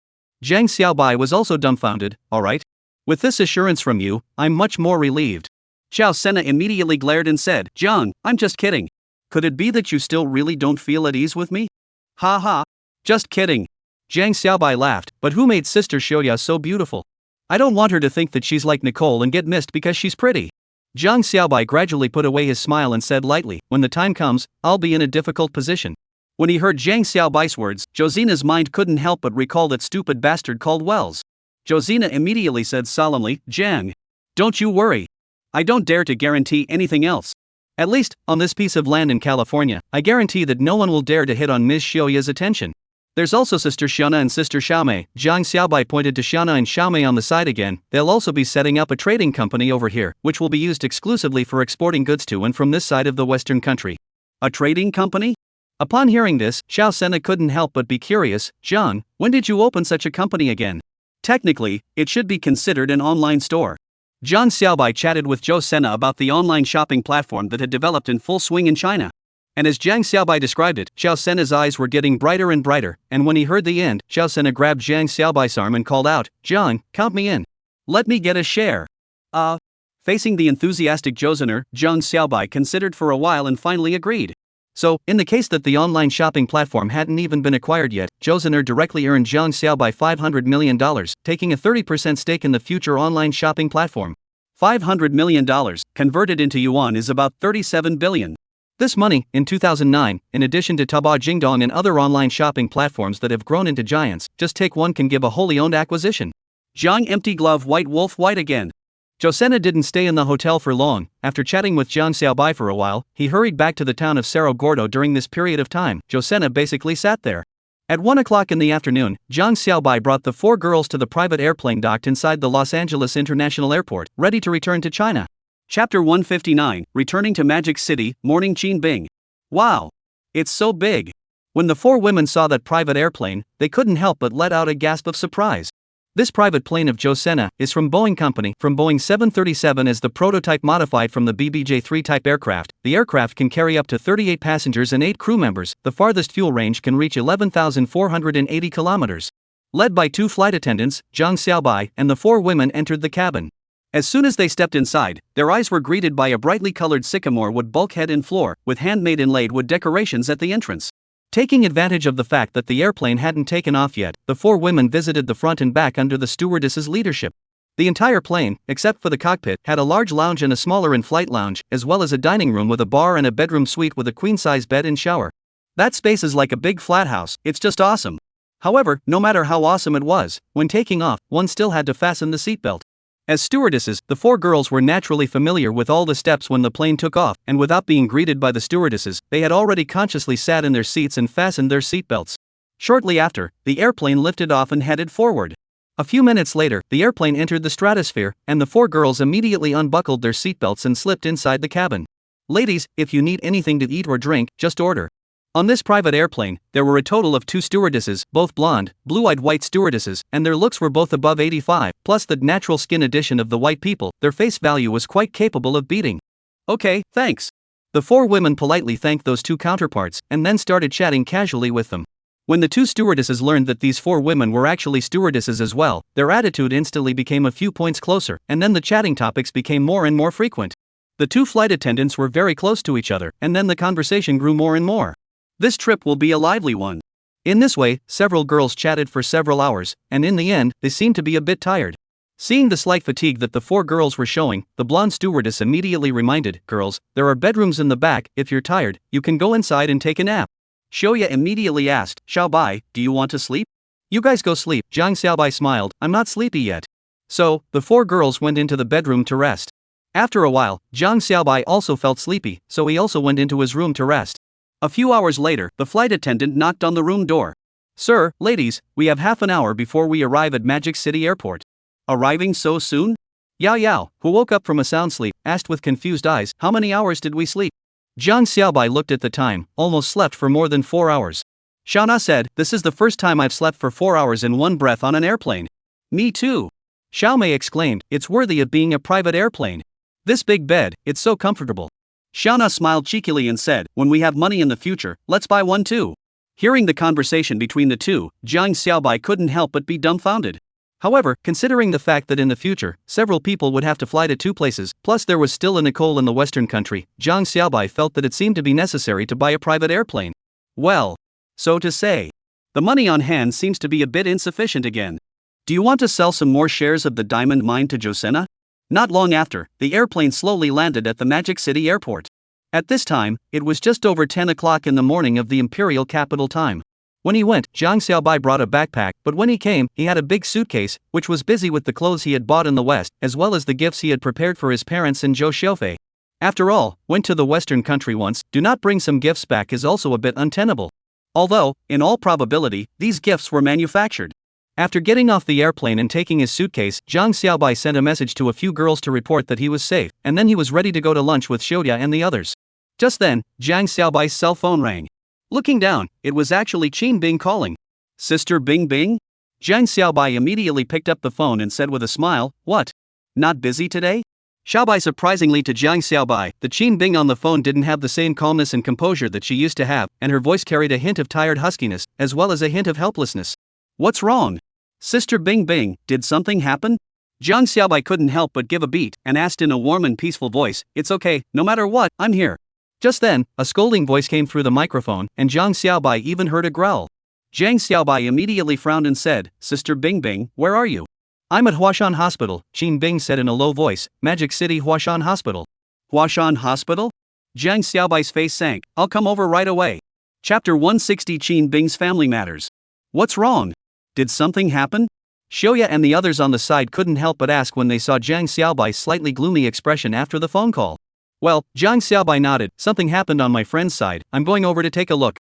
A: Jiang Xiaobai was also dumbfounded, alright? With this assurance from you, I'm much more relieved. Xiao Sena immediately glared and said, Jiang, I'm just kidding. Could it be that you still really don't feel at ease with me? Ha ha. Just kidding. Jiang Xiaobai laughed, but who made Sister Xiaoya so beautiful? I don't want her to think that she's like Nicole and get missed because she's pretty. Jiang Xiaobai gradually put away his smile and said lightly, when the time comes, I'll be in a difficult position. When he heard Jiang Xiaobai's words, Josina's mind couldn't help but recall that stupid bastard called Wells. Josina immediately said solemnly, Jiang. Don't you worry. I don't dare to guarantee anything else. At least, on this piece of land in California, I guarantee that no one will dare to hit on Ms. Xiaoya's attention. There's also Sister Xiana and Sister Xiaomei. Jiang Xiaobai pointed to Xiana and Xiaomei on the side again. They'll also be setting up a trading company over here, which will be used exclusively for exporting goods to and from this side of the Western country. A trading company? Upon hearing this, Xiao Sena couldn't help but be curious. Jiang, when did you open such a company again? Technically, it should be considered an online store. Jiang Xiaobai chatted with Zhou Sena about the online shopping platform that had developed in full swing in China. And as Jiang Xiaobai described it, Xiao Sena's eyes were getting brighter and brighter, and when he heard the end, Xiao Sena grabbed Jiang Xiaobai's arm and called out, Jiang, count me in. Let me get a share. Facing the enthusiastic Josener, Jiang Xiaobai considered for a while and finally agreed. So, in the case that the online shopping platform hadn't even been acquired yet, Josener directly earned Jiang Xiaobai $500 million, taking a 30% stake in the future online shopping platform. $500 million, converted into yuan, is about 37 billion. This money, in 2009, in addition to Taobao Jingdong and other online shopping platforms that have grown into giants, just take one can give a wholly owned acquisition. Jiang empty glove white wolf white again. Josena didn't stay in the hotel for long. After chatting with Jiang Xiaobai for a while, he hurried back to the town of Cerro Gordo. During this period of time, Josena basically sat there. At 1 o'clock in the afternoon, Jiang Xiaobai brought the four girls to the private airplane docked inside the Los Angeles International Airport, ready to return to China. Chapter 159, Returning to Magic City, Morning Qin Bing. Wow! It's so big! When the four women saw that private airplane, they couldn't help but let out a gasp of surprise. This private plane of Josena is from Boeing Company, from Boeing 737 as the prototype modified from the BBJ-3 type aircraft. The aircraft can carry up to 38 passengers and 8 crew members. The farthest fuel range can reach 11,480 kilometers. Led by 2 flight attendants, Jiang Xiaobai and the 4 women entered the cabin. As soon as they stepped inside, their eyes were greeted by a brightly colored sycamore wood bulkhead and floor, with handmade inlaid wood decorations at the entrance. Taking advantage of the fact that the airplane hadn't taken off yet, the 4 women visited the front and back under the stewardess's leadership. The entire plane, except for the cockpit, had a large lounge and a smaller in-flight lounge, as well as a dining room with a bar and a bedroom suite with a queen-size bed and shower. That space is like a big flat house, it's just awesome. However, no matter how awesome it was, when taking off, one still had to fasten the seatbelt. As stewardesses, the 4 girls were naturally familiar with all the steps when the plane took off, and without being greeted by the stewardesses, they had already consciously sat in their seats and fastened their seatbelts. Shortly after, the airplane lifted off and headed forward. A few minutes later, the airplane entered the stratosphere, and the 4 girls immediately unbuckled their seatbelts and slipped inside the cabin. Ladies, if you need anything to eat or drink, just order. On this private airplane, there were a total of 2 stewardesses, both blonde, blue-eyed white stewardesses, and their looks were both above 85, plus the natural skin addition of the white people, their face value was quite capable of beating. Okay, thanks. The 4 women politely thanked those 2 counterparts, and then started chatting casually with them. When the 2 stewardesses learned that these 4 women were actually stewardesses as well, their attitude instantly became a few points closer, and then the chatting topics became more and more frequent. The 2 flight attendants were very close to each other, and then the conversation grew more and more. This trip will be a lively one. In this way, several girls chatted for several hours, and in the end, they seemed to be a bit tired. Seeing the slight fatigue that the 4 girls were showing, the blonde stewardess immediately reminded, "Girls, there are bedrooms in the back, if you're tired, you can go inside and take a nap." Xiaoya immediately asked, "Xiaobai, do you want to sleep?" "You guys go sleep." Zhang Xiaobai smiled, "I'm not sleepy yet." So, the 4 girls went into the bedroom to rest. After a while, Zhang Xiaobai also felt sleepy, so he also went into his room to rest. A few hours later, the flight attendant knocked on the room door. "Sir, ladies, we have half an hour before we arrive at Magic City Airport." "Arriving so soon?" Yao Yao, who woke up from a sound sleep, asked with confused eyes, "How many hours did we sleep?" Zhang Xiaobai looked at the time, almost slept for more than 4 hours. Shauna said, "This is the first time I've slept for 4 hours in one breath on an airplane." "Me too." Xiaomei exclaimed, "It's worthy of being a private airplane. This big bed, it's so comfortable." Shauna smiled cheekily and said, "When we have money in the future, let's buy one too." Hearing the conversation between the 2, Zhang Xiaobai couldn't help but be dumbfounded. However, considering the fact that in the future, several people would have to fly to 2 places, plus there was still a Nicole in the Western country, Zhang Xiaobai felt that it seemed to be necessary to buy a private airplane. Well, so to say, the money on hand seems to be a bit insufficient again. Do you want to sell some more shares of the diamond mine to Josena? Not long after, the airplane slowly landed at the Magic City Airport. At this time, it was just over 10 o'clock in the morning of the imperial capital time. When he went, Zhang Xiaobai brought a backpack, but when he came, he had a big suitcase, which was busy with the clothes he had bought in the West, as well as the gifts he had prepared for his parents and Zhou Xiaofei. After all, went to the Western country once, do not bring some gifts back is also a bit untenable. Although, in all probability, these gifts were manufactured. After getting off the airplane and taking his suitcase, Zhang Xiaobai sent a message to a few girls to report that he was safe, and then he was ready to go to lunch with Xiaoya and the others. Just then, Zhang Xiaobai's cell phone rang. Looking down, it was actually Qin Bing calling. "Sister Bing Bing?" Zhang Xiaobai immediately picked up the phone and said with a smile, "What? Not busy today?" Xiaobai surprisingly to Zhang Xiaobai, the Qin Bing on the phone didn't have the same calmness and composure that she used to have, and her voice carried a hint of tired huskiness, as well as a hint of helplessness. "What's wrong? Sister Bing Bing, did something happen?" Zhang Xiaobai couldn't help but give a beat, and asked in a warm and peaceful voice, "It's okay, no matter what, I'm here." Just then, a scolding voice came through the microphone, and Zhang Xiaobai even heard a growl. Zhang Xiaobai immediately frowned and said, "Sister Bing Bing, where are you?" "I'm at Huashan Hospital," Qin Bing said in a low voice, "Magic City Huashan Hospital." "Huashan Hospital?" Zhang Xiaobai's face sank, "I'll come over right away." Chapter 160 Qin Bing's Family Matters. "What's wrong? Did something happen?" Xiaoya and the others on the side couldn't help but ask when they saw Zhang Xiaobai's slightly gloomy expression after the phone call. "Well," Zhang Xiaobai nodded, "something happened on my friend's side, I'm going over to take a look."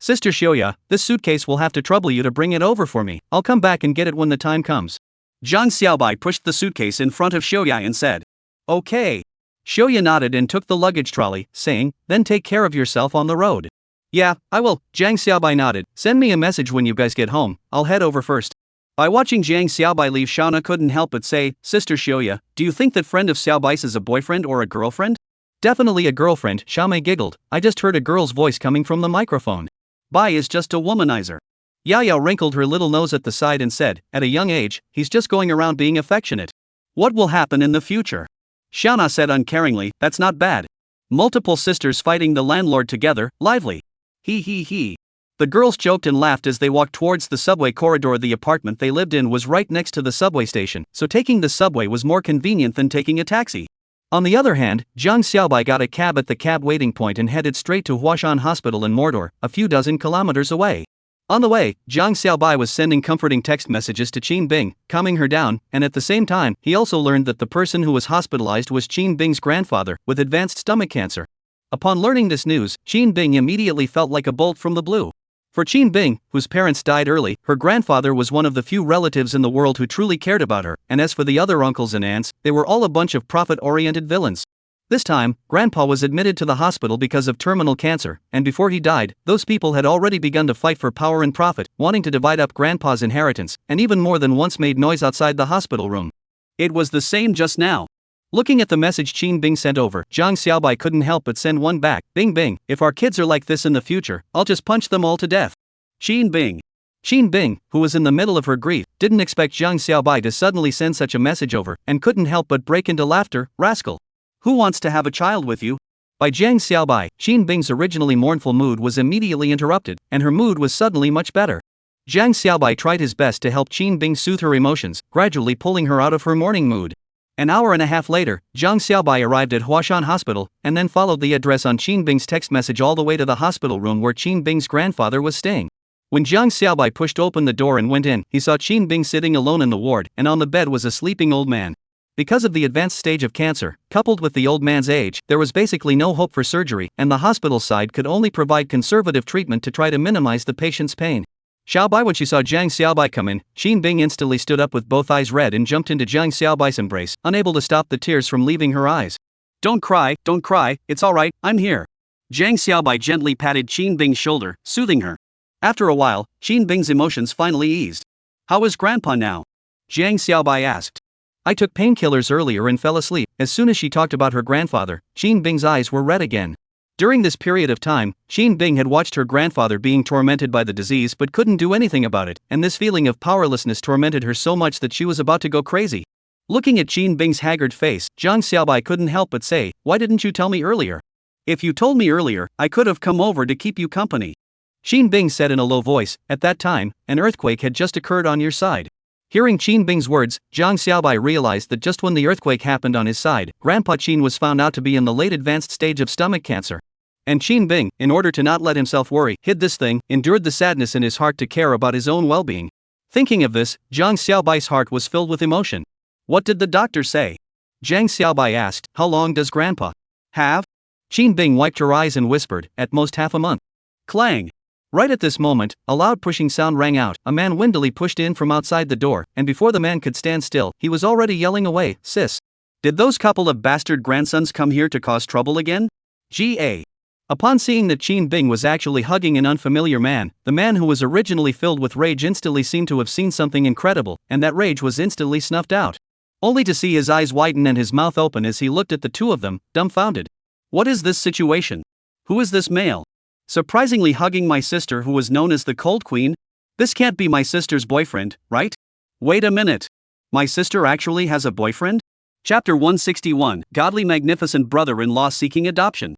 A: "Sister Xiaoya, this suitcase will have to trouble you to bring it over for me, I'll come back and get it when the time comes." Zhang Xiaobai pushed the suitcase in front of Xiaoya and said, "Okay." Xiaoya nodded and took the luggage trolley, saying, "Then take care of yourself on the road." "Yeah, I will," Zhang Xiaobai nodded, "send me a message when you guys get home, I'll head over first." By watching Zhang Xiaobai leave, Shauna couldn't help but say, "Sister Xiaoya, do you think that friend of Xiaobai's is a boyfriend or a girlfriend?" "Definitely a girlfriend," Xiaomei giggled, "I just heard a girl's voice coming from the microphone." "Bai is just a womanizer." Yao Yao wrinkled her little nose at the side and said, "At a young age, he's just going around being affectionate." What will happen in the future? Xiaona said uncaringly, that's not bad. Multiple sisters fighting the landlord together, lively. He. The girls joked and laughed as they walked towards the subway corridor. The apartment they lived in was right next to the subway station, so taking the subway was more convenient than taking a taxi. On the other hand, Jiang Xiaobai got a cab at the cab waiting point and headed straight to Huashan Hospital in Mordor, a few dozen kilometers away. On the way, Jiang Xiaobai was sending comforting text messages to Qin Bing, calming her down, and at the same time, he also learned that the person who was hospitalized was Qin Bing's grandfather, with advanced stomach cancer. Upon learning this news, Qin Bing immediately felt like a bolt from the blue. For Qin Bing, whose parents died early, her grandfather was one of the few relatives in the world who truly cared about her, and as for the other uncles and aunts, they were all a bunch of profit-oriented villains. This time, Grandpa was admitted to the hospital because of terminal cancer, and before he died, those people had already begun to fight for power and profit, wanting to divide up Grandpa's inheritance, and even more than once made noise outside the hospital room. It was the same just now. Looking at the message Qin Bing sent over, Jiang Xiaobai couldn't help but send one back. Bing Bing, if our kids are like this in the future, I'll just punch them all to death. Qin Bing. Qin Bing, who was in the middle of her grief, didn't expect Jiang Xiaobai to suddenly send such a message over, and couldn't help but break into laughter. Rascal. Who wants to have a child with you? By Jiang Xiaobai, Qin Bing's originally mournful mood was immediately interrupted, and her mood was suddenly much better. Jiang Xiaobai tried his best to help Qin Bing soothe her emotions, gradually pulling her out of her mourning mood. An hour and a half later, Jiang Xiaobai arrived at Huashan Hospital, and then followed the address on Qin Bing's text message all the way to the hospital room where Qin Bing's grandfather was staying. When Jiang Xiaobai pushed open the door and went in, he saw Qin Bing sitting alone in the ward, and on the bed was a sleeping old man. Because of the advanced stage of cancer, coupled with the old man's age, there was basically no hope for surgery, and the hospital side could only provide conservative treatment to try to minimize the patient's pain. Xiaobai, when she saw Jiang Xiaobai come in, Qin Bing instantly stood up with both eyes red and jumped into Jiang Xiaobai's embrace, unable to stop the tears from leaving her eyes. Don't cry, it's alright, I'm here. Jiang Xiaobai gently patted Qin Bing's shoulder, soothing her. After a while, Qin Bing's emotions finally eased. How is Grandpa now? Jiang Xiaobai asked. I took painkillers earlier and fell asleep. As soon as she talked about her grandfather, Qin Bing's eyes were red again. During this period of time, Qin Bing had watched her grandfather being tormented by the disease but couldn't do anything about it, and this feeling of powerlessness tormented her so much that she was about to go crazy. Looking at Qin Bing's haggard face, Jiang Xiaobai couldn't help but say, why didn't you tell me earlier? If you told me earlier, I could have come over to keep you company. Qin Bing said in a low voice, at that time, an earthquake had just occurred on your side. Hearing Qin Bing's words, Jiang Xiaobai realized that just when the earthquake happened on his side, Grandpa Qin was found out to be in the late advanced stage of stomach cancer. And Qin Bing, in order to not let himself worry, hid this thing, endured the sadness in his heart to care about his own well-being. Thinking of this, Jiang Xiaobai's heart was filled with emotion. What did the doctor say? Jiang Xiaobai asked, how long does Grandpa have? Qin Bing wiped her eyes and whispered, at most half a month. Clang! Right at this moment, a loud pushing sound rang out. A man windily pushed in from outside the door, and before the man could stand still, he was already yelling away, sis. Did those couple of bastard grandsons come here to cause trouble again? G.A. Upon seeing that Qin Bing was actually hugging an unfamiliar man, the man who was originally filled with rage instantly seemed to have seen something incredible, and that rage was instantly snuffed out. Only to see his eyes widen and his mouth open as he looked at the two of them, dumbfounded. What is this situation? Who is this male? Surprisingly hugging my sister who was known as the Cold Queen? This can't be my sister's boyfriend, right? Wait a minute. My sister actually has a boyfriend? Chapter 161, Godly Magnificent Brother-in-Law Seeking Adoption.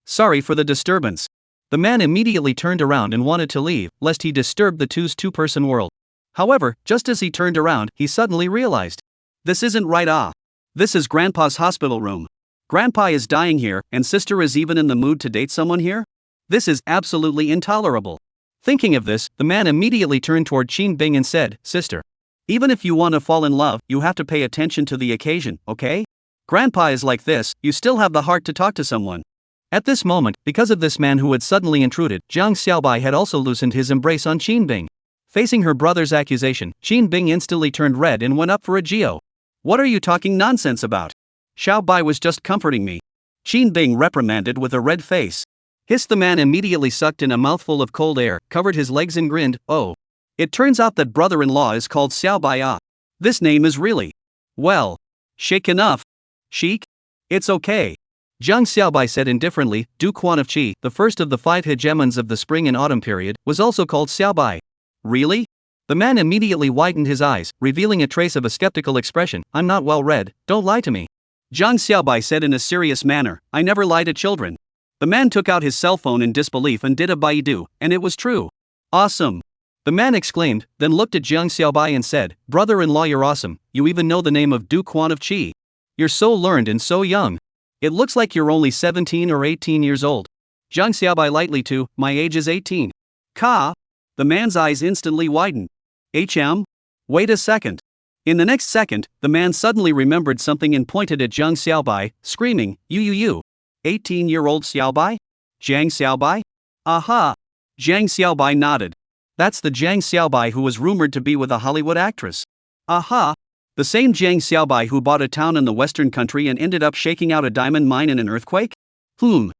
A: Sorry for the disturbance. The man immediately turned around and wanted to leave, lest he disturb the two's two-person world. However, just as he turned around, he suddenly realized. This isn't right. This is Grandpa's hospital room. Grandpa is dying here, and sister is even in the mood to date someone here? This is absolutely intolerable. Thinking of this, the man immediately turned toward Qin Bing and said, sister. Even if you want to fall in love, you have to pay attention to the occasion, okay? Grandpa is like this, you still have the heart to talk to someone. At this moment, because of this man who had suddenly intruded, Jiang Xiaobai had also loosened his embrace on Qin Bing. Facing her brother's accusation, Qin Bing instantly turned red and went up for a geo. What are you talking nonsense about? Xiaobai was just comforting me. Qin Bing reprimanded with a red face. Hissed the man immediately sucked in a mouthful of cold air, covered his legs and grinned, oh. It turns out that brother-in-law is called Xiaobai. This name is really, well, chic enough. Chic? It's okay. Jiang Xiaobai said indifferently. Du Quan of Qi, the first of the 5 hegemons of the spring and autumn period, was also called Xiaobai. Really? The man immediately widened his eyes, revealing a trace of a skeptical expression. I'm not well read, don't lie to me. Zhang Xiaobai said in a serious manner, I never lie to children. The man took out his cell phone in disbelief and did a Baidu, and it was true. Awesome. The man exclaimed, then looked at Zhang Xiaobai and said, brother-in-law, you're awesome, you even know the name of Du Quan of Qi. You're so learned and so young. It looks like you're only 17 or 18 years old. Zhang Xiaobai lightly too, my age is 18. Ka? The man's eyes instantly widened. Wait a second. In the next second, the man suddenly remembered something and pointed at Zhang Xiaobai, screaming, you. 18-year-old Xiaobai? Zhang Xiaobai? Aha! Zhang Xiaobai nodded. That's the Zhang Xiaobai who was rumored to be with a Hollywood actress. Aha! The same Zhang Xiaobai who bought a town in the western country and ended up shaking out a diamond mine in an earthquake? The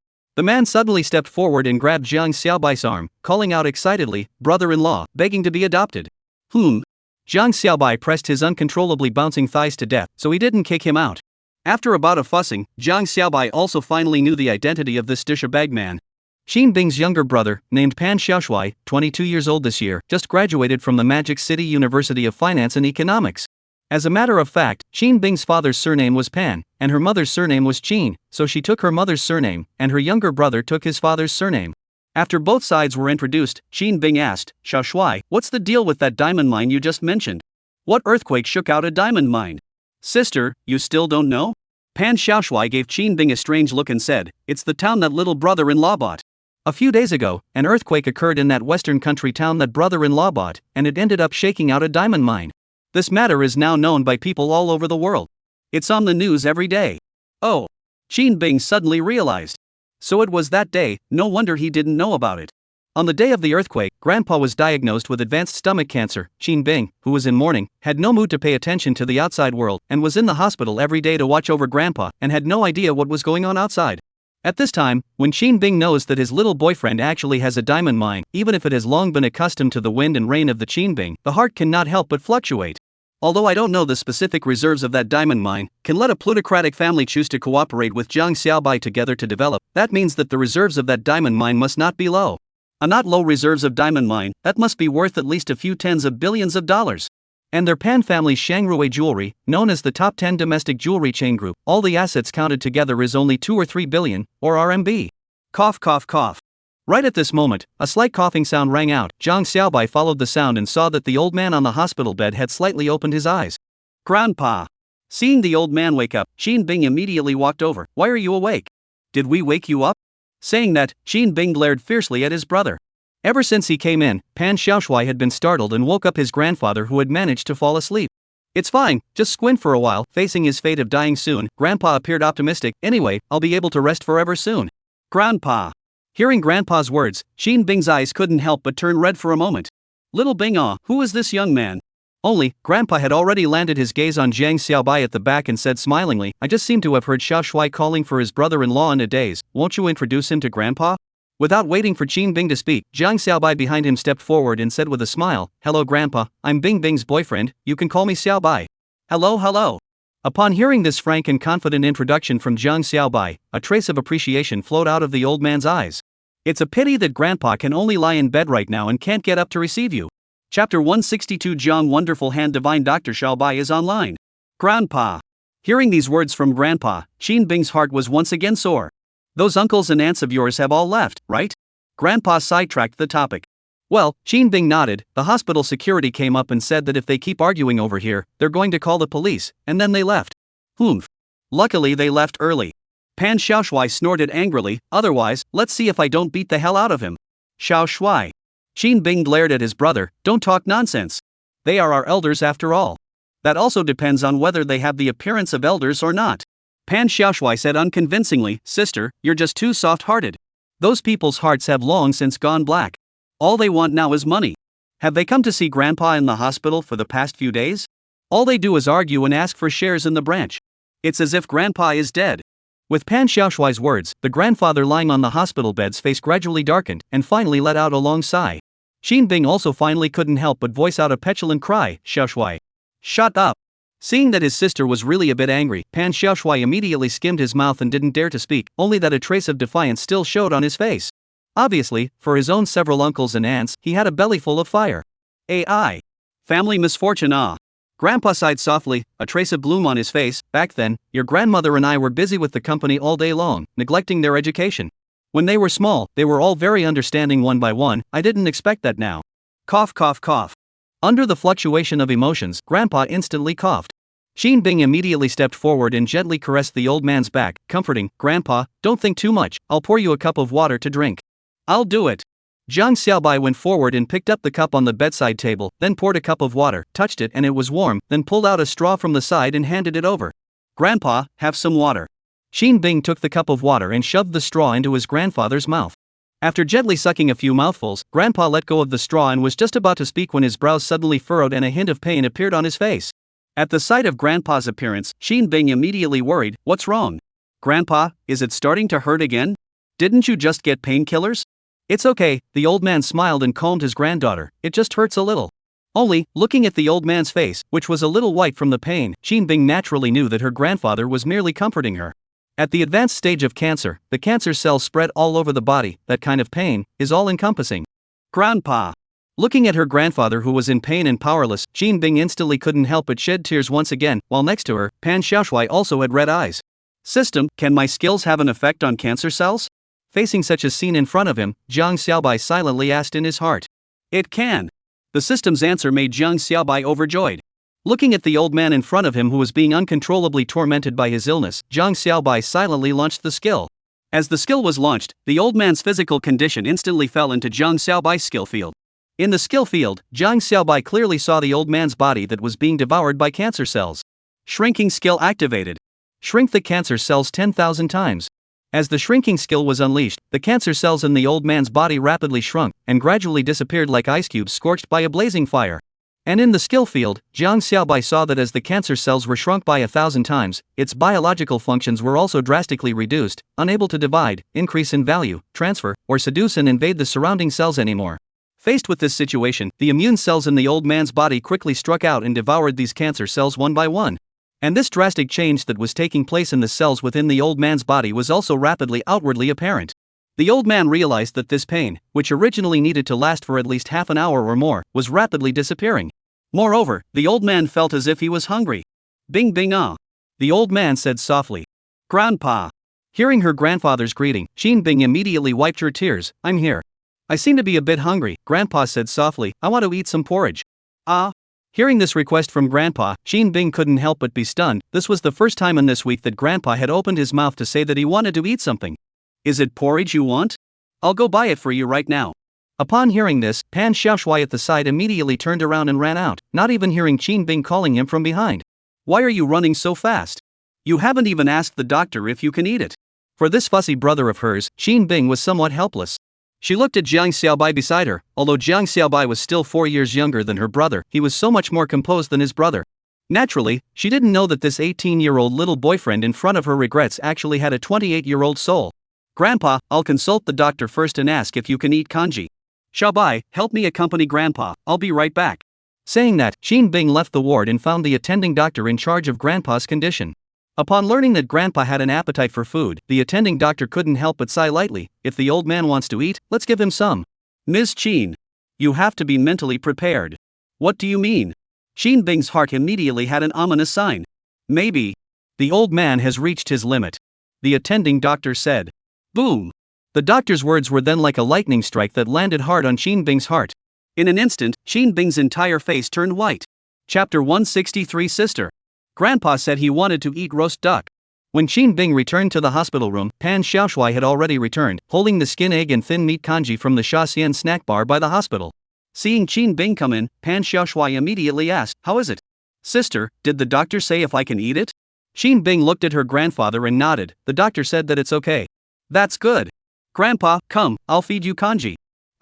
A: man suddenly stepped forward and grabbed Zhang Xiaobai's arm, calling out excitedly, brother-in-law, begging to be adopted. Zhang Xiaobai pressed his uncontrollably bouncing thighs to death, so he didn't kick him out. After about a fussing, Zhang Xiaobai also finally knew the identity of this douchebag man. Qin Bing's younger brother, named Pan Xiaoshui, 22 years old this year, just graduated from the Magic City University of Finance and Economics. As a matter of fact, Qin Bing's father's surname was Pan, and her mother's surname was Qin, so she took her mother's surname, and her younger brother took his father's surname. After both sides were introduced, Qin Bing asked, Xiaoshui, what's the deal with that diamond mine you just mentioned? What earthquake shook out a diamond mine? Sister, you still don't know? Pan Xiaoshui gave Qin Bing a strange look and said, it's the town that little brother-in-law bought. A few days ago, an earthquake occurred in that western country town that brother-in-law bought, and it ended up shaking out a diamond mine. This matter is now known by people all over the world. It's on the news every day. Oh. Qin Bing suddenly realized. So it was that day, no wonder he didn't know about it. On the day of the earthquake, Grandpa was diagnosed with advanced stomach cancer. Qin Bing, who was in mourning, had no mood to pay attention to the outside world, and was in the hospital every day to watch over Grandpa, and had no idea what was going on outside. At this time, when Qin Bing knows that his little boyfriend actually has a diamond mine, even if it has long been accustomed to the wind and rain of the Qin Bing, the heart cannot help but fluctuate. Although I don't know the specific reserves of that diamond mine, can let a plutocratic family choose to cooperate with Zhang Xiaobai together to develop, that means that the reserves of that diamond mine must not be low. A not low reserves of diamond mine, that must be worth at least a few tens of billions of dollars. And their Pan family's Shangrui Jewelry, known as the top 10 domestic jewelry chain group, all the assets counted together is only 2 or 3 billion, or RMB. Cough cough cough. Right at this moment, a slight coughing sound rang out. Zhang Xiaobai followed the sound and saw that the old man on the hospital bed had slightly opened his eyes. Grandpa. Seeing the old man wake up, Qin Bing immediately walked over. Why are you awake? Did we wake you up? Saying that, Qin Bing glared fiercely at his brother. Ever since he came in, Pan Xiaoshui had been startled and woke up his grandfather who had managed to fall asleep. It's fine, just squint for a while. Facing his fate of dying soon, Grandpa appeared optimistic. Anyway, I'll be able to rest forever soon. Grandpa. Hearing Grandpa's words, Qin Bing's eyes couldn't help but turn red for a moment. Little Bing, who is this young man? Only, Grandpa had already landed his gaze on Zhang Xiaobai at the back and said smilingly, I just seem to have heard Xiaoshui calling for his brother-in-law in a daze. Won't you introduce him to Grandpa? Without waiting for Qin Bing to speak, Zhang Xiaobai behind him stepped forward and said with a smile, Hello Grandpa, I'm Bing Bing's boyfriend, you can call me Xiaobai. Hello. Upon hearing this frank and confident introduction from Zhang Xiaobai, a trace of appreciation flowed out of the old man's eyes. It's a pity that Grandpa can only lie in bed right now and can't get up to receive you. Chapter 162 Zhang Wonderful Hand Divine Dr. Xiaobai is online. Grandpa. Hearing these words from Grandpa, Qin Bing's heart was once again sore. Those uncles and aunts of yours have all left, right? Grandpa sidetracked the topic. Well, Qin Bing nodded. The hospital security came up and said that if they keep arguing over here, they're going to call the police, and then they left. Luckily they left early. Pan Xiaoshui snorted angrily, otherwise, let's see if I don't beat the hell out of him. Xiaoshui. Qin Bing glared at his brother, don't talk nonsense. They are our elders after all. That also depends on whether they have the appearance of elders or not. Pan Xiaoshui said unconvincingly, Sister, you're just too soft-hearted. Those people's hearts have long since gone black. All they want now is money. Have they come to see Grandpa in the hospital for the past few days? All they do is argue and ask for shares in the branch. It's as if Grandpa is dead. With Pan Xiaoshui's words, the grandfather lying on the hospital bed's face gradually darkened, and finally let out a long sigh. Qin Bing also finally couldn't help but voice out a petulant cry, Xiaoshui. Shut up. Seeing that his sister was really a bit angry, Pan Xiaoshui immediately skimmed his mouth and didn't dare to speak, only that a trace of defiance still showed on his face. Obviously, for his own several uncles and aunts, he had a belly full of fire. AI. Family misfortune, ah. Grandpa sighed softly, a trace of gloom on his face. Back then, your grandmother and I were busy with the company all day long, neglecting their education. When they were small, they were all very understanding one by one. I didn't expect that now. Cough, cough, cough. Under the fluctuation of emotions, Grandpa instantly coughed. Xin Bing immediately stepped forward and gently caressed the old man's back, comforting, Grandpa, don't think too much, I'll pour you a cup of water to drink. I'll do it. Jiang Xiaobai went forward and picked up the cup on the bedside table, then poured a cup of water, touched it and it was warm, then pulled out a straw from the side and handed it over. Grandpa, have some water. Xin Bing took the cup of water and shoved the straw into his grandfather's mouth. After gently sucking a few mouthfuls, Grandpa let go of the straw and was just about to speak when his brows suddenly furrowed and a hint of pain appeared on his face. At the sight of Grandpa's appearance, Xin Bing immediately worried, what's wrong? Grandpa, is it starting to hurt again? Didn't you just get painkillers? It's okay, the old man smiled and calmed his granddaughter, it just hurts a little. Only, looking at the old man's face, which was a little white from the pain, Xin Bing naturally knew that her grandfather was merely comforting her. At the advanced stage of cancer, the cancer cells spread all over the body, that kind of pain is all-encompassing. Grandpa. Looking at her grandfather who was in pain and powerless, Xin Bing instantly couldn't help but shed tears once again, while next to her, Pan Xiaoshui also had red eyes. System, can my skills have an effect on cancer cells? Facing such a scene in front of him, Jiang Xiaobai silently asked in his heart. It can. The system's answer made Jiang Xiaobai overjoyed. Looking at the old man in front of him who was being uncontrollably tormented by his illness, Jiang Xiaobai silently launched the skill. As the skill was launched, the old man's physical condition instantly fell into Jiang Xiaobai's skill field. In the skill field, Jiang Xiaobai clearly saw the old man's body that was being devoured by cancer cells. Shrinking skill activated. Shrink the cancer cells 10,000 times. As the shrinking skill was unleashed, the cancer cells in the old man's body rapidly shrunk and gradually disappeared like ice cubes scorched by a blazing fire. And in the skill field, Jiang Xiaobai saw that as the cancer cells were shrunk by 1,000 times, its biological functions were also drastically reduced, unable to divide, increase in value, transfer, or seduce and invade the surrounding cells anymore. Faced with this situation, the immune cells in the old man's body quickly struck out and devoured these cancer cells one by one. And this drastic change that was taking place in the cells within the old man's body was also rapidly outwardly apparent. The old man realized that this pain, which originally needed to last for at least half an hour or more, was rapidly disappearing. Moreover, the old man felt as if he was hungry. Bing bing ah. The old man said softly. Grandpa. Hearing her grandfather's greeting, Xin Bing immediately wiped her tears. I'm here. I seem to be a bit hungry, Grandpa said softly. I want to eat some porridge. Ah. Hearing this request from Grandpa, Xin Bing couldn't help but be stunned. This was the first time in this week that Grandpa had opened his mouth to say that he wanted to eat something. Is it porridge you want? I'll go buy it for you right now. Upon hearing this, Pan Xiaoshui at the side immediately turned around and ran out, not even hearing Xin Bing calling him from behind. Why are you running so fast? You haven't even asked the doctor if you can eat it. For this fussy brother of hers, Xin Bing was somewhat helpless. She looked at Jiang Xiaobai beside her. Although Jiang Xiaobai was still 4 years younger than her brother, he was so much more composed than his brother. Naturally, she didn't know that this 18-year-old little boyfriend in front of her regrets actually had a 28-year-old soul. Grandpa, I'll consult the doctor first and ask if you can eat kanji. Xiaobai, help me accompany Grandpa, I'll be right back. Saying that, Xin Bing left the ward and found the attending doctor in charge of Grandpa's condition. Upon learning that Grandpa had an appetite for food, the attending doctor couldn't help but sigh lightly. If the old man wants to eat, let's give him some. Ms. Qin. You have to be mentally prepared. What do you mean? Xin Bing's heart immediately had an ominous sign. Maybe. The old man has reached his limit. The attending doctor said. Boom. The doctor's words were then like a lightning strike that landed hard on Xin Bing's heart. In an instant, Xin Bing's entire face turned white. Chapter 163 Sister. Grandpa said he wanted to eat roast duck. When Xin Bing returned to the hospital room, Pan Xiaoshui had already returned, holding the skin egg and thin meat kanji from the Shaxian snack bar by the hospital. Seeing Xin Bing come in, Pan Xiaoshui immediately asked, How is it? Sister, did the doctor say if I can eat it? Xin Bing looked at her grandfather and nodded. The doctor said that it's okay. That's good. Grandpa, come, I'll feed you kanji.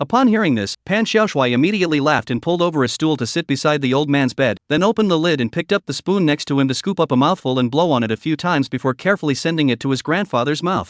A: Upon hearing this, Pan Xiaoshui immediately laughed and pulled over a stool to sit beside the old man's bed, then opened the lid and picked up the spoon next to him to scoop up a mouthful and blow on it a few times before carefully sending it to his grandfather's mouth.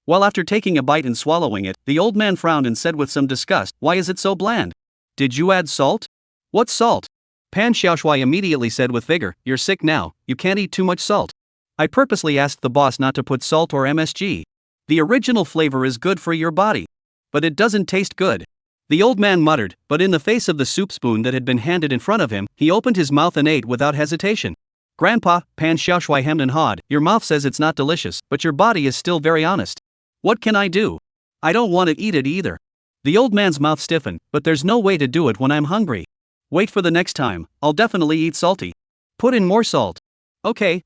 A: While after taking a bite and swallowing it, the old man frowned and said with some disgust, Why is it so bland? Did you add salt? What salt? Pan Xiaoshui immediately said with vigor, You're sick now, you can't eat too much salt. I purposely asked the boss not to put salt or MSG. The original flavor is good for your body. But it doesn't taste good. The old man muttered, but in the face of the soup spoon that had been handed in front of him, he opened his mouth and ate without hesitation. Grandpa, Pan Xiaoshui hemmed and hawed, your mouth says it's not delicious, but your body is still very honest. What can I do? I don't want to eat it either. The old man's mouth stiffened, but there's no way to do it when I'm hungry. Wait for the next time, I'll definitely eat salty. Put in more salt. Okay.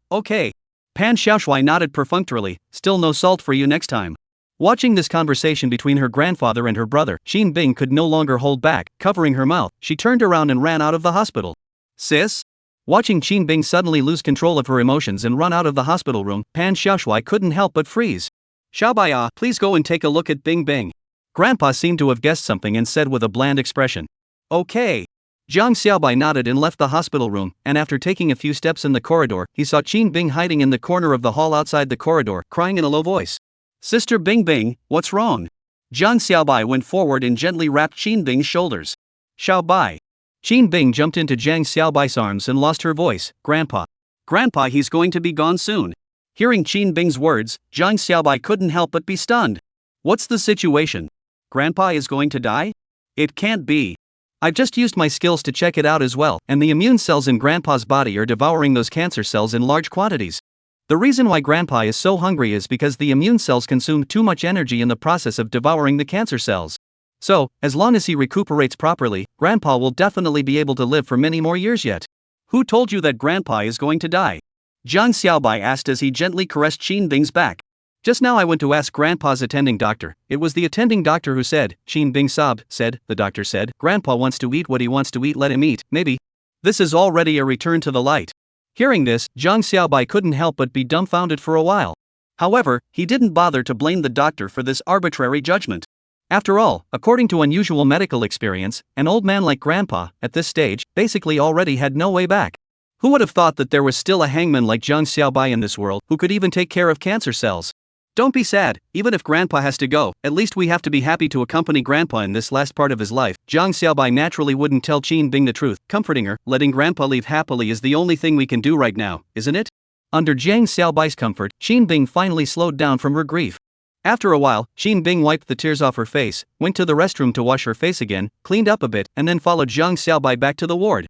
A: Pan Xiaoshui nodded perfunctorily, still no salt for you next time. Watching this conversation between her grandfather and her brother, Xin Bing could no longer hold back, covering her mouth, she turned around and ran out of the hospital. Sis? Watching Xin Bing suddenly lose control of her emotions and run out of the hospital room, Pan Xiaoshui couldn't help but freeze. Xiaobai, please go and take a look at Bing Bing. Grandpa seemed to have guessed something and said with a bland expression. Okay. Jiang Xiaobai nodded and left the hospital room, and after taking a few steps in the corridor, he saw Qin Bing hiding in the corner of the hall outside the corridor, crying in a low voice. Sister Bing Bing, what's wrong? Jiang Xiaobai went forward and gently wrapped Qin Bing's shoulders. Xiaobai. Qin Bing jumped into Jiang Xiaobai's arms and lost her voice. Grandpa. Grandpa, he's going to be gone soon. Hearing Qin Bing's words, Jiang Xiaobai couldn't help but be stunned. What's the situation? Grandpa is going to die? It can't be. I've just used my skills to check it out as well, and the immune cells in Grandpa's body are devouring those cancer cells in large quantities. The reason why Grandpa is so hungry is because the immune cells consume too much energy in the process of devouring the cancer cells. So, as long as he recuperates properly, Grandpa will definitely be able to live for many more years yet. Who told you that Grandpa is going to die? Jiang Xiaobai asked as he gently caressed Qin Bing's back. Just now I went to ask Grandpa's attending doctor. It was the attending doctor who said, Qin Bing sobbed, the doctor said, Grandpa wants to eat what he wants to eat, let him eat, maybe. This is already a return to the light. Hearing this, Jiang Xiaobai couldn't help but be dumbfounded for a while. However, he didn't bother to blame the doctor for this arbitrary judgment. After all, according to unusual medical experience, an old man like Grandpa, at this stage, basically already had no way back. Who would have thought that there was still a hangman like Jiang Xiaobai in this world who could even take care of cancer cells? Don't be sad, even if Grandpa has to go, at least we have to be happy to accompany Grandpa in this last part of his life. Jiang Xiaobai naturally wouldn't tell Qin Bing the truth, comforting her, letting Grandpa leave happily is the only thing we can do right now, isn't it? Under Jiang Xiaobai's comfort, Qin Bing finally slowed down from her grief. After a while, Qin Bing wiped the tears off her face, went to the restroom to wash her face again, cleaned up a bit, and then followed Jiang Xiaobai back to the ward.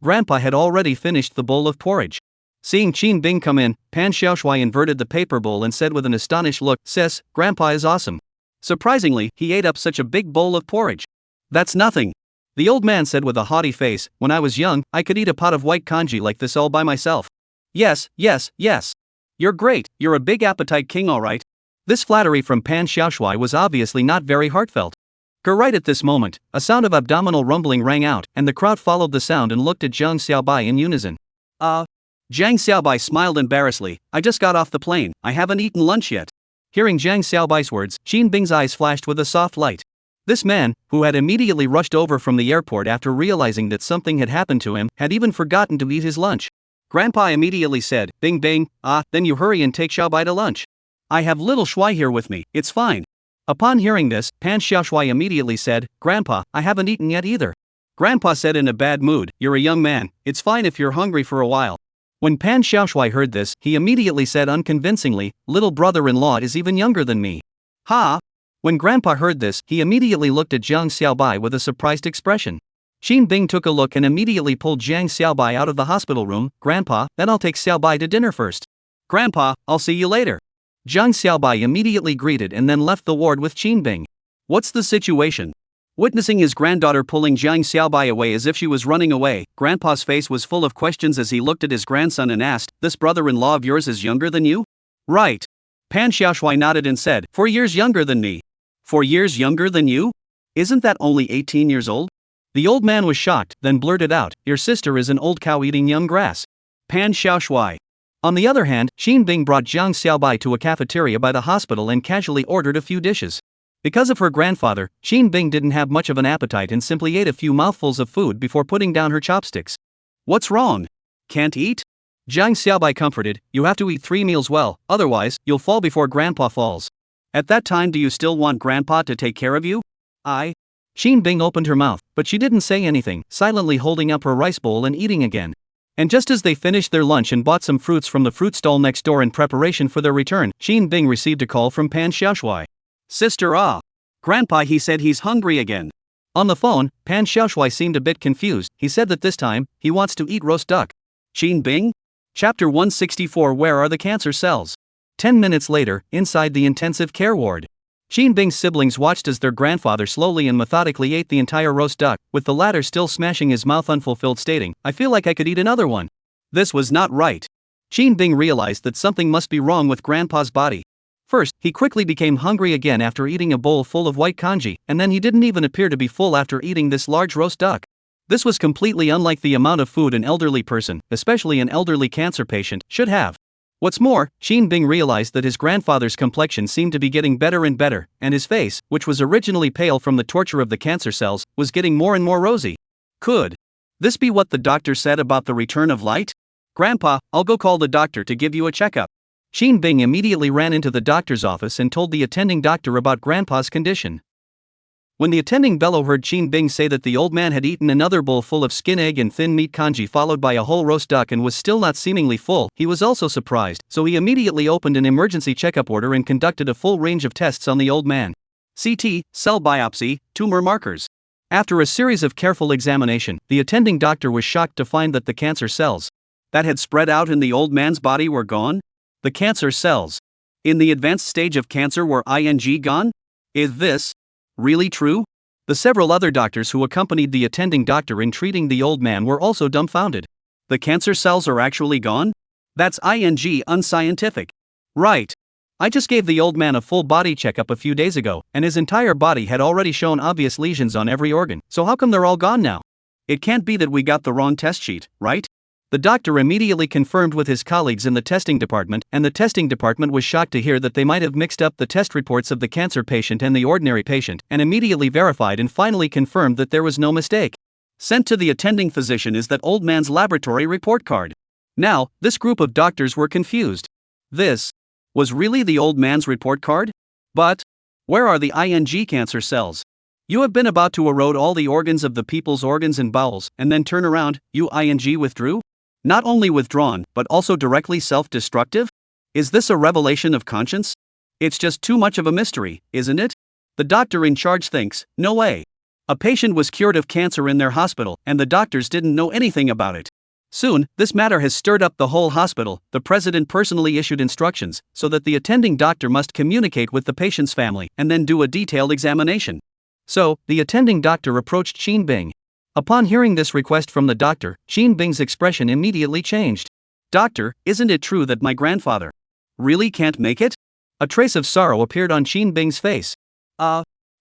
A: Grandpa had already finished the bowl of porridge. Seeing Qin Bing come in, Pan Xiaoshui inverted the paper bowl and said with an astonished look, Sis, Grandpa is awesome. Surprisingly, he ate up such a big bowl of porridge. That's nothing. The old man said with a haughty face, when I was young, I could eat a pot of white congee like this all by myself. Yes. You're great, you're a big appetite king alright. This flattery from Pan Xiaoshui was obviously not very heartfelt. Right at this moment, a sound of abdominal rumbling rang out, and the crowd followed the sound and looked at Jiang Xiaobai in unison. Jiang Xiaobai smiled embarrassedly, I just got off the plane, I haven't eaten lunch yet. Hearing Jiang Xiaobai's words, Qin Bing's eyes flashed with a soft light. This man, who had immediately rushed over from the airport after realizing that something had happened to him, had even forgotten to eat his lunch. Grandpa immediately said, Bing Bing, then you hurry and take Xiaobai to lunch. I have little Shui here with me, it's fine. Upon hearing this, Pan Xiaoshui immediately said, Grandpa, I haven't eaten yet either. Grandpa said in a bad mood, you're a young man, it's fine if you're hungry for a while. When Pan Xiaoshui heard this, he immediately said unconvincingly, little brother-in-law is even younger than me. Ha! When Grandpa heard this, he immediately looked at Jiang Xiaobai with a surprised expression. Qin Bing took a look and immediately pulled Jiang Xiaobai out of the hospital room. Grandpa, then I'll take Xiaobai to dinner first. Grandpa, I'll see you later. Jiang Xiaobai immediately greeted and then left the ward with Qin Bing. What's the situation? Witnessing his granddaughter pulling Jiang Xiaobai away as if she was running away, Grandpa's face was full of questions as he looked at his grandson and asked, this brother-in-law of yours is younger than you? Right. Pan Xiaoshui nodded and said, 4 years younger than me. 4 years younger than you? Isn't that only 18 years old? The old man was shocked, then blurted out, your sister is an old cow eating young grass. Pan Xiaoshui. On the other hand, Qin Bing brought Jiang Xiaobai to a cafeteria by the hospital and casually ordered a few dishes. Because of her grandfather, Qin Bing didn't have much of an appetite and simply ate a few mouthfuls of food before putting down her chopsticks. What's wrong? Can't eat? Jiang Xiaobai comforted, you have to eat 3 meals well, otherwise, you'll fall before Grandpa falls. At that time do you still want Grandpa to take care of you? Qin Bing opened her mouth, but she didn't say anything, silently holding up her rice bowl and eating again. And just as they finished their lunch and bought some fruits from the fruit stall next door in preparation for their return, Qin Bing received a call from Pan Xiaoshui. Sister Grandpa, he said he's hungry again. On the phone, Pan Xiaoshui seemed a bit confused. He said that this time, he wants to eat roast duck. Qin Bing? Chapter 164. Where are the cancer cells? 10 minutes later, inside the intensive care ward. Qin Bing's siblings watched as their grandfather slowly and methodically ate the entire roast duck, with the latter still smashing his mouth unfulfilled, stating, "I feel like I could eat another one." This was not right. Qin Bing realized that something must be wrong with Grandpa's body. First, he quickly became hungry again after eating a bowl full of white congee, and then he didn't even appear to be full after eating this large roast duck. This was completely unlike the amount of food an elderly person, especially an elderly cancer patient, should have. What's more, Qin Bing realized that his grandfather's complexion seemed to be getting better and better, and his face, which was originally pale from the torture of the cancer cells, was getting more and more rosy. Could this be what the doctor said about the return of light? Grandpa, I'll go call the doctor to give you a checkup. Qin Bing immediately ran into the doctor's office and told the attending doctor about Grandpa's condition. When the attending fellow heard Qin Bing say that the old man had eaten another bowl full of skin egg and thin meat congee followed by a whole roast duck and was still not seemingly full, he was also surprised, so he immediately opened an emergency checkup order and conducted a full range of tests on the old man. CT, cell biopsy, tumor markers. After a series of careful examination, the attending doctor was shocked to find that the cancer cells that had spread out in the old man's body were gone. The cancer cells in the advanced stage of cancer were gone? Is this really true? The several other doctors who accompanied the attending doctor in treating the old man were also dumbfounded. The cancer cells are actually gone? That's unscientific. Right. I just gave the old man a full body checkup a few days ago, and his entire body had already shown obvious lesions on every organ, so how come they're all gone now? It can't be that we got the wrong test sheet, right? The doctor immediately confirmed with his colleagues in the testing department, and the testing department was shocked to hear that they might have mixed up the test reports of the cancer patient and the ordinary patient, and immediately verified and finally confirmed that there was no mistake. Sent to the attending physician is that old man's laboratory report card. Now, this group of doctors were confused. This was really the old man's report card? But where are the cancer cells? You have been about to erode all the organs of the people's organs and bowels, and then turn around, you withdrew? Not only withdrawn, but also directly self-destructive? Is this a revelation of conscience? It's just too much of a mystery, isn't it? The doctor in charge thinks, no way. A patient was cured of cancer in their hospital, and the doctors didn't know anything about it. Soon, this matter has stirred up the whole hospital. The president personally issued instructions, so that the attending doctor must communicate with the patient's family, and then do a detailed examination. So, the attending doctor approached Qin Bing. Upon hearing this request from the doctor, Qin Bing's expression immediately changed. Doctor, isn't it true that my grandfather really can't make it? A trace of sorrow appeared on Qin Bing's face.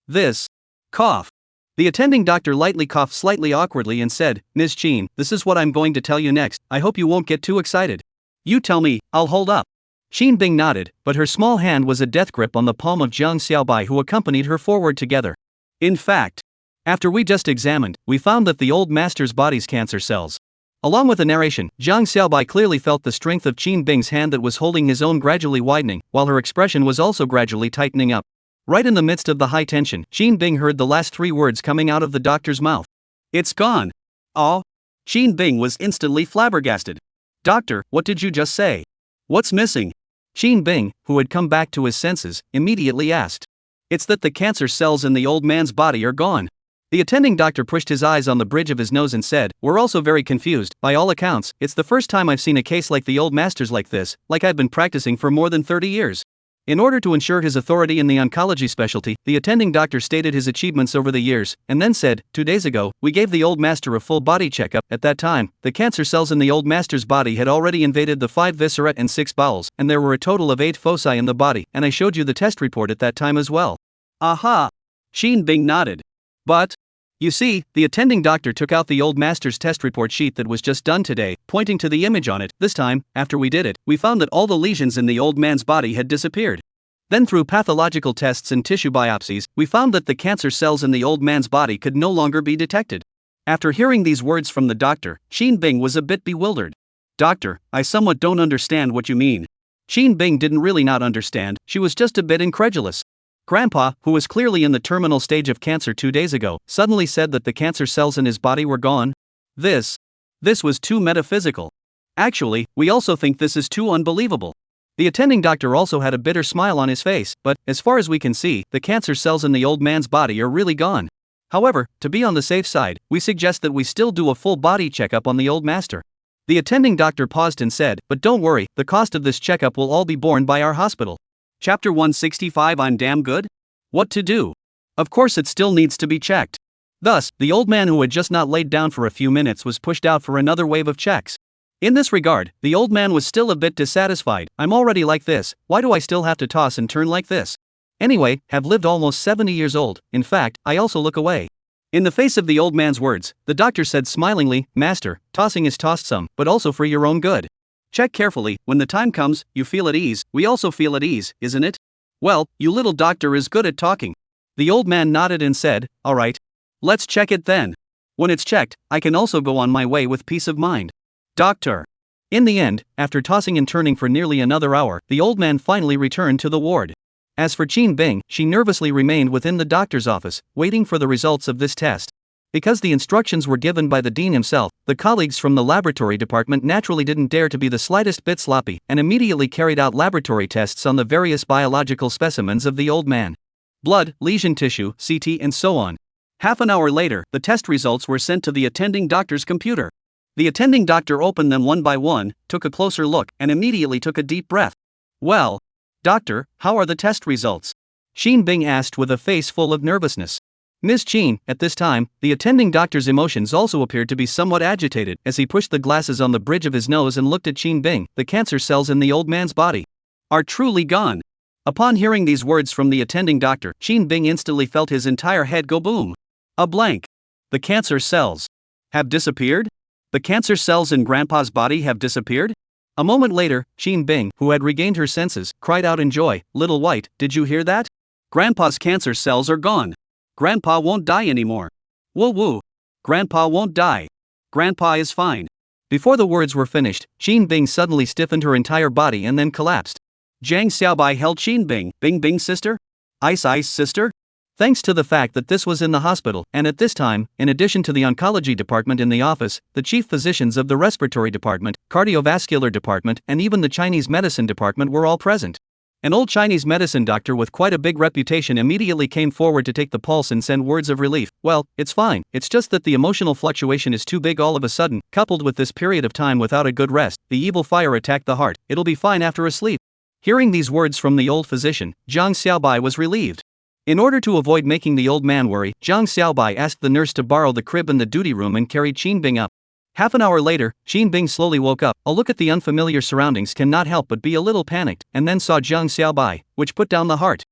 A: This cough. The attending doctor lightly coughed slightly awkwardly and said, Ms. Qin, this is what I'm going to tell you next. I hope you won't get too excited. You tell me, I'll hold up. Qin Bing nodded, but her small hand was a death grip on the palm of Jiang Xiaobai, who accompanied her forward together. In fact, after we just examined, we found that the old master's body's cancer cells. Along with the narration, Jiang Xiaobai clearly felt the strength of Qin Bing's hand that was holding his own gradually widening, while her expression was also gradually tightening up. Right in the midst of the high tension, Qin Bing heard the last three words coming out of the doctor's mouth. It's gone. Oh. Qin Bing was instantly flabbergasted. Doctor, what did you just say? What's missing? Qin Bing, who had come back to his senses, immediately asked. It's that the cancer cells in the old man's body are gone. The attending doctor pushed his eyes on the bridge of his nose and said, We're also very confused. By all accounts, it's the first time I've seen a case like the old master's like this, like I've been practicing for more than 30 years. In order to ensure his authority in the oncology specialty, the attending doctor stated his achievements over the years, and then said, 2 days ago, we gave the old master a full body checkup. At that time, the cancer cells in the old master's body had already invaded the 5 viscera and 6 bowels, and there were a total of 8 foci in the body, and I showed you the test report at that time as well. Aha! Qin Bing nodded. But you see, the attending doctor took out the old master's test report sheet that was just done today, pointing to the image on it. This time, after we did it, we found that all the lesions in the old man's body had disappeared. Then through pathological tests and tissue biopsies, we found that the cancer cells in the old man's body could no longer be detected. After hearing these words from the doctor, Qin Bing was a bit bewildered. Doctor, I somewhat don't understand what you mean. Qin Bing didn't really not understand, she was just a bit incredulous. Grandpa, who was clearly in the terminal stage of cancer 2 days ago, suddenly said that the cancer cells in his body were gone. This was too metaphysical. Actually, we also think this is too unbelievable. The attending doctor also had a bitter smile on his face, but, as far as we can see, the cancer cells in the old man's body are really gone. However, to be on the safe side, we suggest that we still do a full body checkup on the old master. The attending doctor paused and said, but don't worry, the cost of this checkup will all be borne by our hospital. Chapter 165 I'm damn good? What to do? Of course it still needs to be checked. Thus, the old man who had just not laid down for a few minutes was pushed out for another wave of checks. In this regard, the old man was still a bit dissatisfied. I'm already like this, why do I still have to toss and turn like this? Anyway, have lived almost 70 years old, in fact, I also look away. In the face of the old man's words, the doctor said smilingly, Master, tossing is tossed some, but also for your own good. Check carefully, when the time comes, you feel at ease, we also feel at ease, isn't it? Well, you little doctor is good at talking. The old man nodded and said, alright. Let's check it then. When it's checked, I can also go on my way with peace of mind. Doctor. In the end, after tossing and turning for nearly another hour, the old man finally returned to the ward. As for Qin Bing, she nervously remained within the doctor's office, waiting for the results of this test. Because the instructions were given by the dean himself, the colleagues from the laboratory department naturally didn't dare to be the slightest bit sloppy, and immediately carried out laboratory tests on the various biological specimens of the old man. Blood, lesion tissue, CT, and so on. Half an hour later, the test results were sent to the attending doctor's computer. The attending doctor opened them one by one, took a closer look, and immediately took a deep breath. Well, Doctor, how are the test results? Qin Bing asked with a face full of nervousness. Ms. Qin, at this time, the attending doctor's emotions also appeared to be somewhat agitated as he pushed the glasses on the bridge of his nose and looked at Qin Bing. The cancer cells in the old man's body are truly gone. Upon hearing these words from the attending doctor, Qin Bing instantly felt his entire head go boom. A blank. The cancer cells have disappeared? The cancer cells in Grandpa's body have disappeared? A moment later, Qin Bing, who had regained her senses, cried out in joy, Little White, did you hear that? Grandpa's cancer cells are gone. Grandpa won't die anymore. Woo woo. Grandpa won't die. Grandpa is fine. Before the words were finished, Qin Bing suddenly stiffened her entire body and then collapsed. Zhang Xiaobai held Qin Bing, Bing's sister? Ice sister? Thanks to the fact that this was in the hospital, and at this time, in addition to the oncology department in the office, the chief physicians of the respiratory department, cardiovascular department, and even the Chinese medicine department were all present. An old Chinese medicine doctor with quite a big reputation immediately came forward to take the pulse and send words of relief. Well, it's fine, it's just that the emotional fluctuation is too big all of a sudden, coupled with this period of time without a good rest, the evil fire attacked the heart, it'll be fine after a sleep. Hearing these words from the old physician, Zhang Xiaobai was relieved. In order to avoid making the old man worry, Zhang Xiaobai asked the nurse to borrow the crib in the duty room and carried Qin Bing up. Half an hour later, Qin Bing slowly woke up. A look at the unfamiliar surroundings cannot help but be a little panicked, and then saw Zhang Xiaobai, which put down the heart.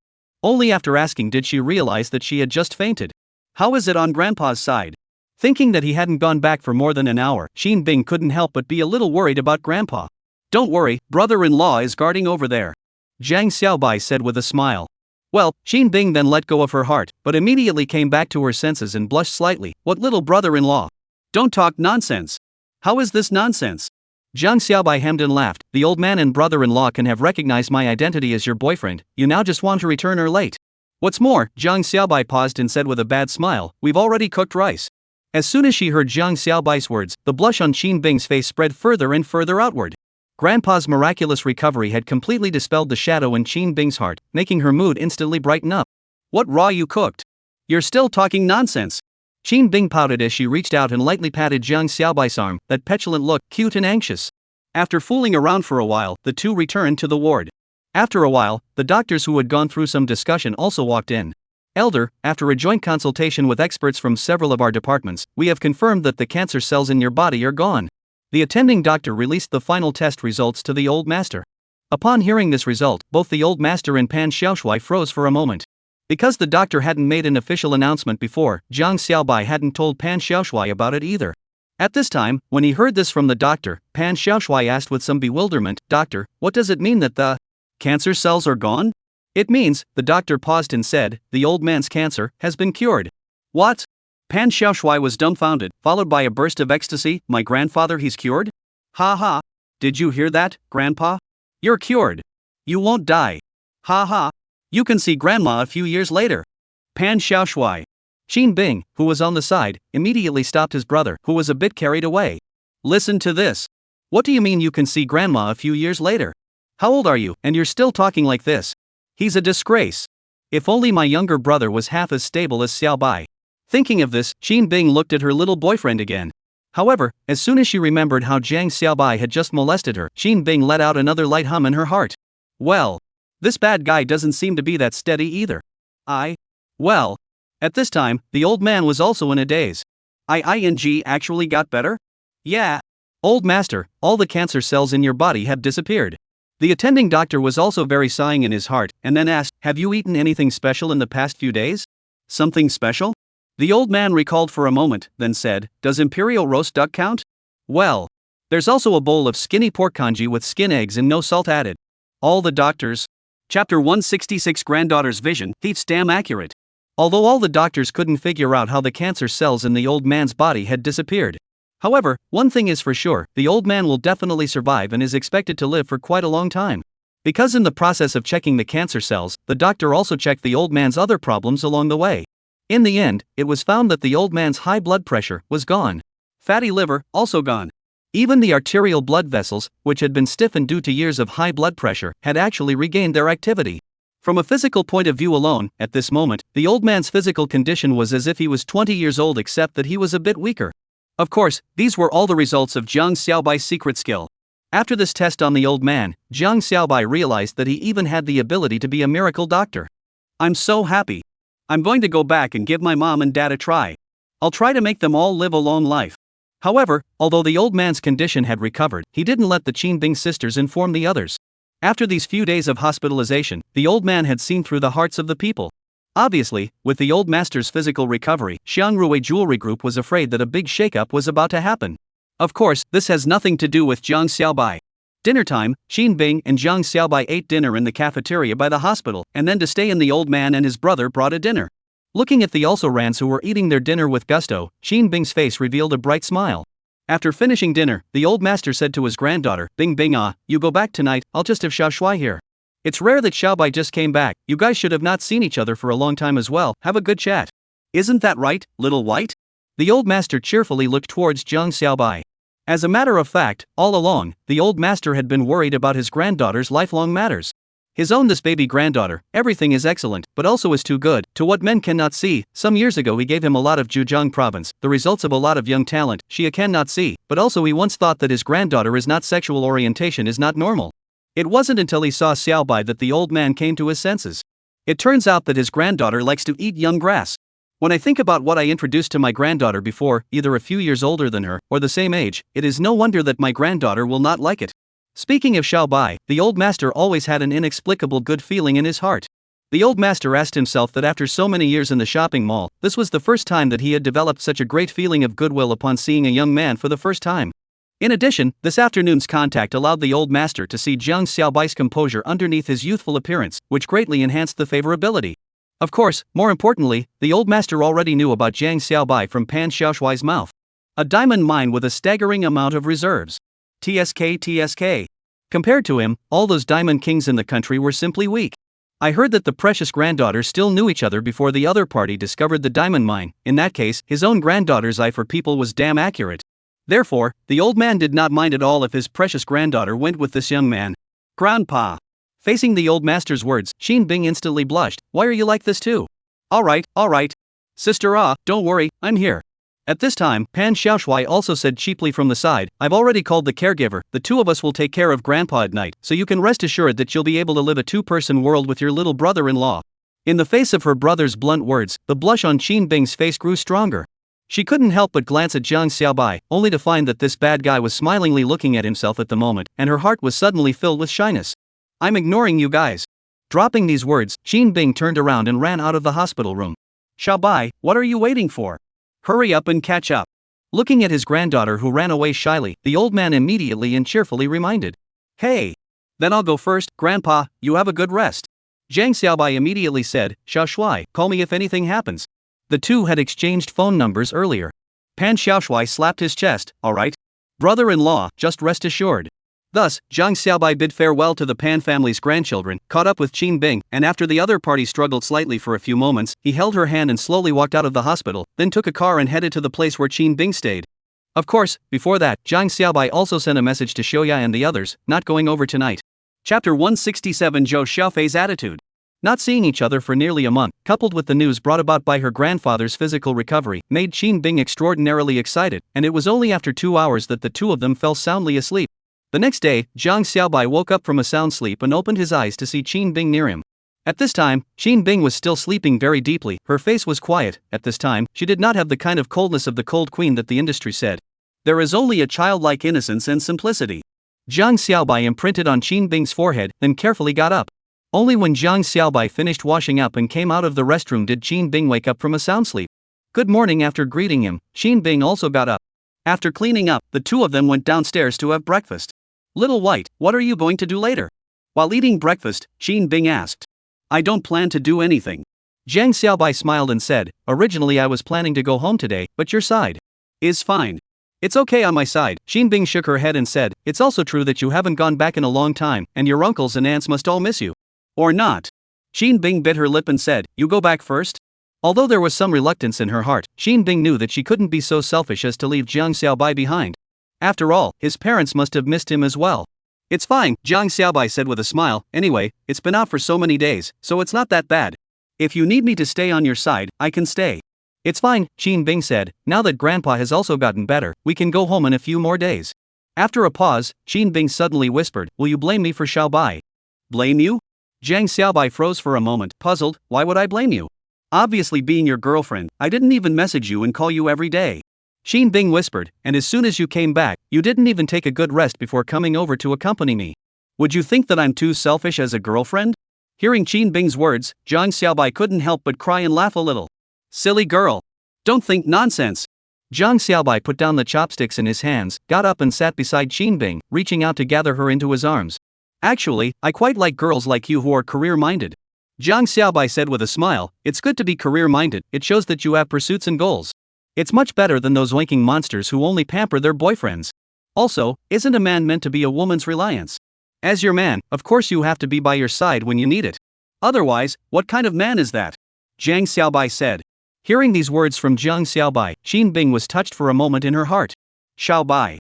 A: Only after asking did she realize that she had just fainted. How is it on Grandpa's side? Thinking that he hadn't gone back for more than an hour, Qin Bing couldn't help but be a little worried about Grandpa. Don't worry, brother-in-law is guarding over there. Zhang Xiaobai said with a smile. Well, Qin Bing then let go of her heart, but immediately came back to her senses and blushed slightly. What little brother-in-law? Don't talk nonsense. How is this nonsense? Zhang Xiaobai hemmed and laughed. The old man and brother-in-law can have recognized my identity as your boyfriend, you now just want to return her late. What's more, Zhang Xiaobai paused and said with a bad smile, we've already cooked rice. As soon as she heard Zhang Xiaobai's words, the blush on Qin Bing's face spread further and further outward. Grandpa's miraculous recovery had completely dispelled the shadow in Qin Bing's heart, making her mood instantly brighten up. What raw you cooked? You're still talking nonsense. Qin Bing pouted as she reached out and lightly patted Zhang Xiaobai's arm, that petulant look, cute and anxious. After fooling around for a while, the two returned to the ward. After a while, the doctors who had gone through some discussion also walked in. Elder, after a joint consultation with experts from several of our departments, we have confirmed that the cancer cells in your body are gone. The attending doctor released the final test results to the old master. Upon hearing this result, both the old master and Pan Xiaoshui froze for a moment. Because the doctor hadn't made an official announcement before, Zhang Xiaobai hadn't told Pan Xiaoshui about it either. At this time, when he heard this from the doctor, Pan Xiaoshui asked with some bewilderment, Doctor, what does it mean that the cancer cells are gone? It means, the doctor paused and said, the old man's cancer has been cured. What? Pan Xiaoshui was dumbfounded, followed by a burst of ecstasy. My grandfather, he's cured? Ha ha. Did you hear that, Grandpa? You're cured. You won't die. Ha ha. You can see Grandma a few years later. Pan Xiaoshui. Qin Bing, who was on the side, immediately stopped his brother, who was a bit carried away. Listen to this. What do you mean you can see Grandma a few years later? How old are you, and you're still talking like this? He's a disgrace. If only my younger brother was half as stable as Xiaobai. Thinking of this, Qin Bing looked at her little boyfriend again. However, as soon as she remembered how Jiang Xiaobai had just molested her, Qin Bing let out another light hum in her heart. Well, this bad guy doesn't seem to be that steady either. Well. At this time, the old man was also in a daze. Actually got better? Yeah. Old master, all the cancer cells in your body have disappeared. The attending doctor was also very sighing in his heart, and then asked, have you eaten anything special in the past few days? Something special? The old man recalled for a moment, then said, does imperial roast duck count? Well. There's also a bowl of skinny pork congee with skin eggs and no salt added. All the doctors. Chapter 166 Granddaughter's Vision, Thief's damn accurate. Although all the doctors couldn't figure out how the cancer cells in the old man's body had disappeared. However, one thing is for sure, the old man will definitely survive and is expected to live for quite a long time. Because in the process of checking the cancer cells, the doctor also checked the old man's other problems along the way. In the end, it was found that the old man's high blood pressure was gone. Fatty liver, also gone. Even the arterial blood vessels, which had been stiffened due to years of high blood pressure, had actually regained their activity. From a physical point of view alone, at this moment, the old man's physical condition was as if he was 20 years old except that he was a bit weaker. Of course, these were all the results of Jiang Xiaobai's secret skill. After this test on the old man, Jiang Xiaobai realized that he even had the ability to be a miracle doctor. I'm so happy. I'm going to go back and give my mom and dad a try. I'll try to make them all live a long life. However, although the old man's condition had recovered, he didn't let the Qin Bing sisters inform the others. After these few days of hospitalization, the old man had seen through the hearts of the people. Obviously, with the old master's physical recovery, Xiangrui Jewelry Group was afraid that a big shakeup was about to happen. Of course, this has nothing to do with Jiang Xiaobai. Dinner time, Qin Bing and Jiang Xiaobai ate dinner in the cafeteria by the hospital, and then to stay in the old man and his brother brought a dinner. Looking at the also-rans who were eating their dinner with gusto, Qin Bing's face revealed a bright smile. After finishing dinner, the old master said to his granddaughter, Bing Bing you go back tonight, I'll just have Xiao Shuai here. It's rare that Xiaobai just came back, you guys should have not seen each other for a long time as well, have a good chat. Isn't that right, little white? The old master cheerfully looked towards Jiang Xiaobai. As a matter of fact, all along, the old master had been worried about his granddaughter's lifelong matters. His own this baby granddaughter, everything is excellent, but also is too good, to what men cannot see. Some years ago he gave him a lot of Zhejiang province, the results of a lot of young talent, she cannot see, but also he once thought that his granddaughter is not sexual orientation is not normal. It wasn't until he saw Xiaobai that the old man came to his senses. It turns out that his granddaughter likes to eat young grass. When I think about what I introduced to my granddaughter before, either a few years older than her, or the same age, it is no wonder that my granddaughter will not like it. Speaking of Xiaobai, the old master always had an inexplicable good feeling in his heart. The old master asked himself that after so many years in the shopping mall, this was the first time that he had developed such a great feeling of goodwill upon seeing a young man for the first time. In addition, this afternoon's contact allowed the old master to see Jiang Xiaobai's composure underneath his youthful appearance, which greatly enhanced the favorability. Of course, more importantly, the old master already knew about Jiang Xiaobai from Pan Xiaoshuai's mouth. A diamond mine with a staggering amount of reserves. TSK. Compared to him, all those diamond kings in the country were simply weak. I heard that the precious granddaughters still knew each other before the other party discovered the diamond mine. In that case, his own granddaughter's eye for people was damn accurate. Therefore, the old man did not mind at all if his precious granddaughter went with this young man. Grandpa. Facing the old master's words, Qin Bing instantly blushed. Why are you like this too? Alright. Sister don't worry, I'm here. At this time, Pan Xiaoshuai also said cheaply from the side, I've already called the caregiver, the two of us will take care of Grandpa at night, so you can rest assured that you'll be able to live a two-person world with your little brother-in-law. In the face of her brother's blunt words, the blush on Qin Bing's face grew stronger. She couldn't help but glance at Jiang Xiaobai, only to find that this bad guy was smilingly looking at himself at the moment, and her heart was suddenly filled with shyness. I'm ignoring you guys. Dropping these words, Qin Bing turned around and ran out of the hospital room. Xiaobai, what are you waiting for? Hurry up and catch up. Looking at his granddaughter who ran away shyly, the old man immediately and cheerfully reminded. Hey. Then I'll go first, Grandpa, you have a good rest. Jiang Xiaobai immediately said, Xiao Shuai, call me if anything happens. The two had exchanged phone numbers earlier. Pan Xiaoshuai slapped his chest, alright. Brother-in-law, just rest assured. Thus, Jiang Xiaobai bid farewell to the Pan family's grandchildren, caught up with Qin Bing, and after the other party struggled slightly for a few moments, he held her hand and slowly walked out of the hospital, then took a car and headed to the place where Qin Bing stayed. Of course, before that, Jiang Xiaobai also sent a message to Xiaoya and the others, not going over tonight. Chapter 167 Zhou Xiaofei's attitude. Not seeing each other for nearly a month, coupled with the news brought about by her grandfather's physical recovery, made Qin Bing extraordinarily excited, and it was only after 2 hours that the two of them fell soundly asleep. The next day, Zhang Xiaobai woke up from a sound sleep and opened his eyes to see Qin Bing near him. At this time, Qin Bing was still sleeping very deeply. Her face was quiet. At this time, she did not have the kind of coldness of the cold queen that the industry said. There is only a childlike innocence and simplicity. Zhang Xiaobai imprinted on Qin Bing's forehead, then carefully got up. Only when Zhang Xiaobai finished washing up and came out of the restroom did Qin Bing wake up from a sound sleep. Good morning. After greeting him, Qin Bing also got up. After cleaning up, the two of them went downstairs to have breakfast. Little White, what are you going to do later? While eating breakfast, Qin Bing asked. I don't plan to do anything. Zhang Xiaobai smiled and said, originally I was planning to go home today, but your side is fine. It's okay on my side. Qin Bing shook her head and said, it's also true that you haven't gone back in a long time, and your uncles and aunts must all miss you. Or not. Qin Bing bit her lip and said, you go back first? Although there was some reluctance in her heart, Qin Bing knew that she couldn't be so selfish as to leave Zhang Xiaobai behind. After all, his parents must have missed him as well. It's fine, Zhang Xiaobai said with a smile. Anyway, it's been out for so many days, so it's not that bad. If you need me to stay on your side, I can stay. It's fine, Qin Bing said. Now that Grandpa has also gotten better, we can go home in a few more days. After a pause, Qin Bing suddenly whispered, will you blame me for Xiaobai? Blame you? Zhang Xiaobai froze for a moment, puzzled. Why would I blame you? Obviously, being your girlfriend, I didn't even message you and call you every day. Qin Bing whispered, and as soon as you came back, you didn't even take a good rest before coming over to accompany me. Would you think that I'm too selfish as a girlfriend? Hearing Qin Bing's words, Zhang Xiaobai couldn't help but cry and laugh a little. Silly girl. Don't think nonsense. Zhang Xiaobai put down the chopsticks in his hands, got up and sat beside Qin Bing, reaching out to gather her into his arms. Actually, I quite like girls like you who are career-minded. Zhang Xiaobai said with a smile, it's good to be career-minded, it shows that you have pursuits and goals. It's much better than those wanking monsters who only pamper their boyfriends. Also, isn't a man meant to be a woman's reliance? As your man, of course you have to be by your side when you need it. Otherwise, what kind of man is that? Zhang Xiaobai said. Hearing these words from Zhang Xiaobai, Qin Bing was touched for a moment in her heart. Xiaobai.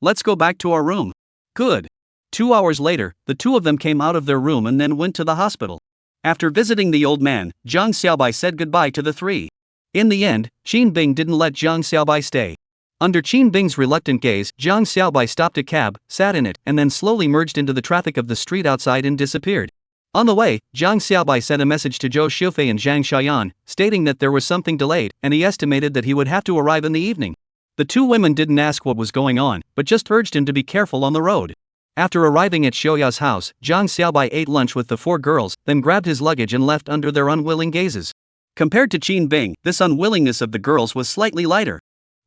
A: Let's go back to our room. Good. 2 hours later, the two of them came out of their room and then went to the hospital. After visiting the old man, Zhang Xiaobai said goodbye to the three. In the end, Qin Bing didn't let Zhang Xiaobai stay. Under Qin Bing's reluctant gaze, Zhang Xiaobai stopped a cab, sat in it, and then slowly merged into the traffic of the street outside and disappeared. On the way, Zhang Xiaobai sent a message to Zhou Xiaofei and Zhang Xiaoyan, stating that there was something delayed, and he estimated that he would have to arrive in the evening. The two women didn't ask what was going on, but just urged him to be careful on the road. After arriving at Xiaoya's house, Zhang Xiaobai ate lunch with the four girls, then grabbed his luggage and left under their unwilling gazes. Compared to Qin Bing, this unwillingness of the girls was slightly lighter.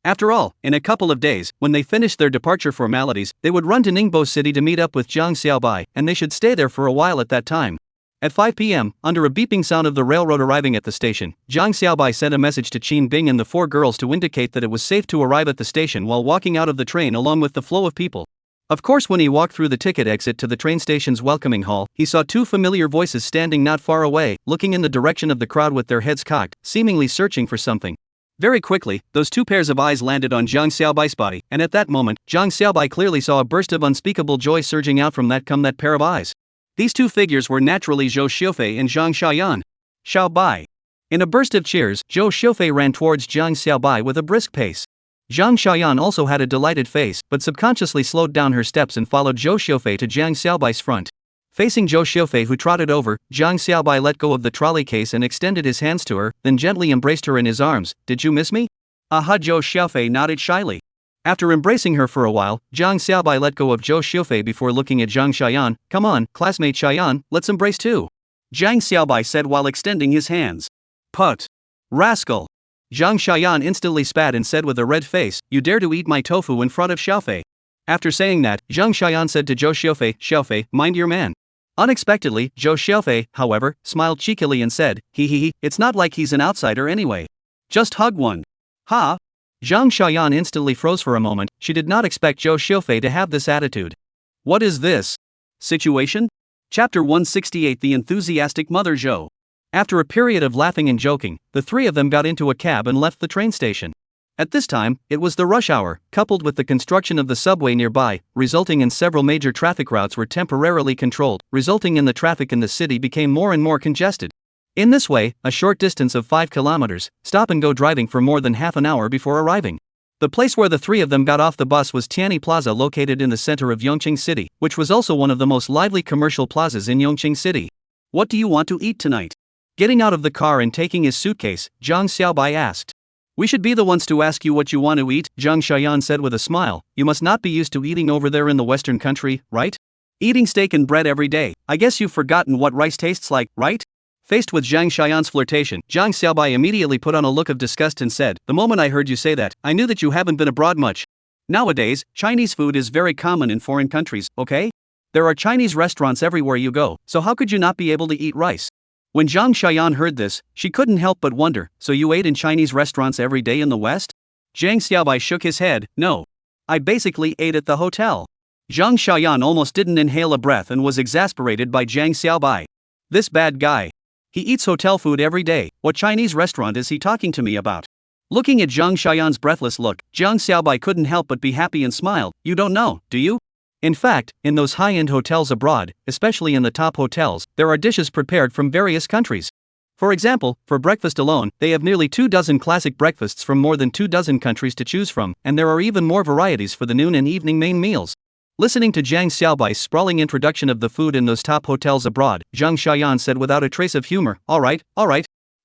A: After all, in a couple of days, when they finished their departure formalities, they would run to Ningbo City to meet up with Zhang Xiaobai, and they should stay there for a while at that time. At 5 p.m., under a beeping sound of the railroad arriving at the station, Zhang Xiaobai sent a message to Qin Bing and the four girls to indicate that it was safe to arrive at the station while walking out of the train along with the flow of people. Of course, when he walked through the ticket exit to the train station's welcoming hall, he saw two familiar voices standing not far away, looking in the direction of the crowd with their heads cocked, seemingly searching for something. Very quickly, those two pairs of eyes landed on Zhang Xiaobai's body, and at that moment, Zhang Xiaobai clearly saw a burst of unspeakable joy surging out from that pair of eyes. These two figures were naturally Zhou Xiaofei and Zhang Xiaoyan. Xiaobai. In a burst of cheers, Zhou Xiaofei ran towards Zhang Xiaobai with a brisk pace. Zhang Xiaoyan also had a delighted face, but subconsciously slowed down her steps and followed Zhou Xiaofei to Zhang Xiaobai's front. Facing Zhou Xiaofei, who trotted over, Zhang Xiaobai let go of the trolley case and extended his hands to her, then gently embraced her in his arms. Did you miss me? Aha! Zhou Xiaofei nodded shyly. After embracing her for a while, Zhang Xiaobai let go of Zhou Xiaofei before looking at Zhang Xiaoyan. Come on, classmate Xiaoyan, let's embrace too. Zhang Xiaobai said while extending his hands. Put. Rascal. Zhang Xiaoyan instantly spat and said with a red face, you dare to eat my tofu in front of Xiaofei. After saying that, Zhang Xiaoyan said to Zhou Xiaofei, Xiaofei, mind your man. Unexpectedly, Zhou Xiaofei, however, smiled cheekily and said, he, it's not like he's an outsider anyway. Just hug one. Ha! Zhang Xiaoyan instantly froze for a moment. She did not expect Zhou Xiaofei to have this attitude. What is this situation? Chapter 168 The Enthusiastic Mother Zhou. After a period of laughing and joking, the three of them got into a cab and left the train station. At this time, it was the rush hour, coupled with the construction of the subway nearby, resulting in several major traffic routes were temporarily controlled, resulting in the traffic in the city became more and more congested. In this way, a short distance of 5 kilometers, stop-and-go driving for more than half an hour before arriving. The place where the three of them got off the bus was Tianyi Plaza, located in the center of Yongqing City, which was also one of the most lively commercial plazas in Yongqing City. "What do you want to eat tonight?" Getting out of the car and taking his suitcase, Zhang Xiaobai asked. "We should be the ones to ask you what you want to eat," Zhang Xiaoyan said with a smile. "You must not be used to eating over there in the Western country, right? Eating steak and bread every day. I guess you've forgotten what rice tastes like, right?" Faced with Zhang Xiaoyan's flirtation, Zhang Xiaobai immediately put on a look of disgust and said, "The moment I heard you say that, I knew that you haven't been abroad much. Nowadays, Chinese food is very common in foreign countries, okay? There are Chinese restaurants everywhere you go, so how could you not be able to eat rice?" When Zhang Xiaoyan heard this, she couldn't help but wonder, "So you ate in Chinese restaurants every day in the West?" Zhang Xiaobai shook his head. "No. I basically ate at the hotel." Zhang Xiaoyan almost didn't inhale a breath and was exasperated by Zhang Xiaobai. This bad guy. He eats hotel food every day. What Chinese restaurant is he talking to me about? Looking at Zhang Xiaoyan's breathless look, Zhang Xiaobai couldn't help but be happy and smiled. "You don't know, do you? In fact, in those high-end hotels abroad, especially in the top hotels, there are dishes prepared from various countries. For example, for breakfast alone, they have nearly 24 classic breakfasts from more than 24 countries to choose from, and there are even more varieties for the noon and evening main meals." Listening to Zhang Xiaobai's sprawling introduction of the food in those top hotels abroad, Zhang Xiaoyan said without a trace of humor, all right.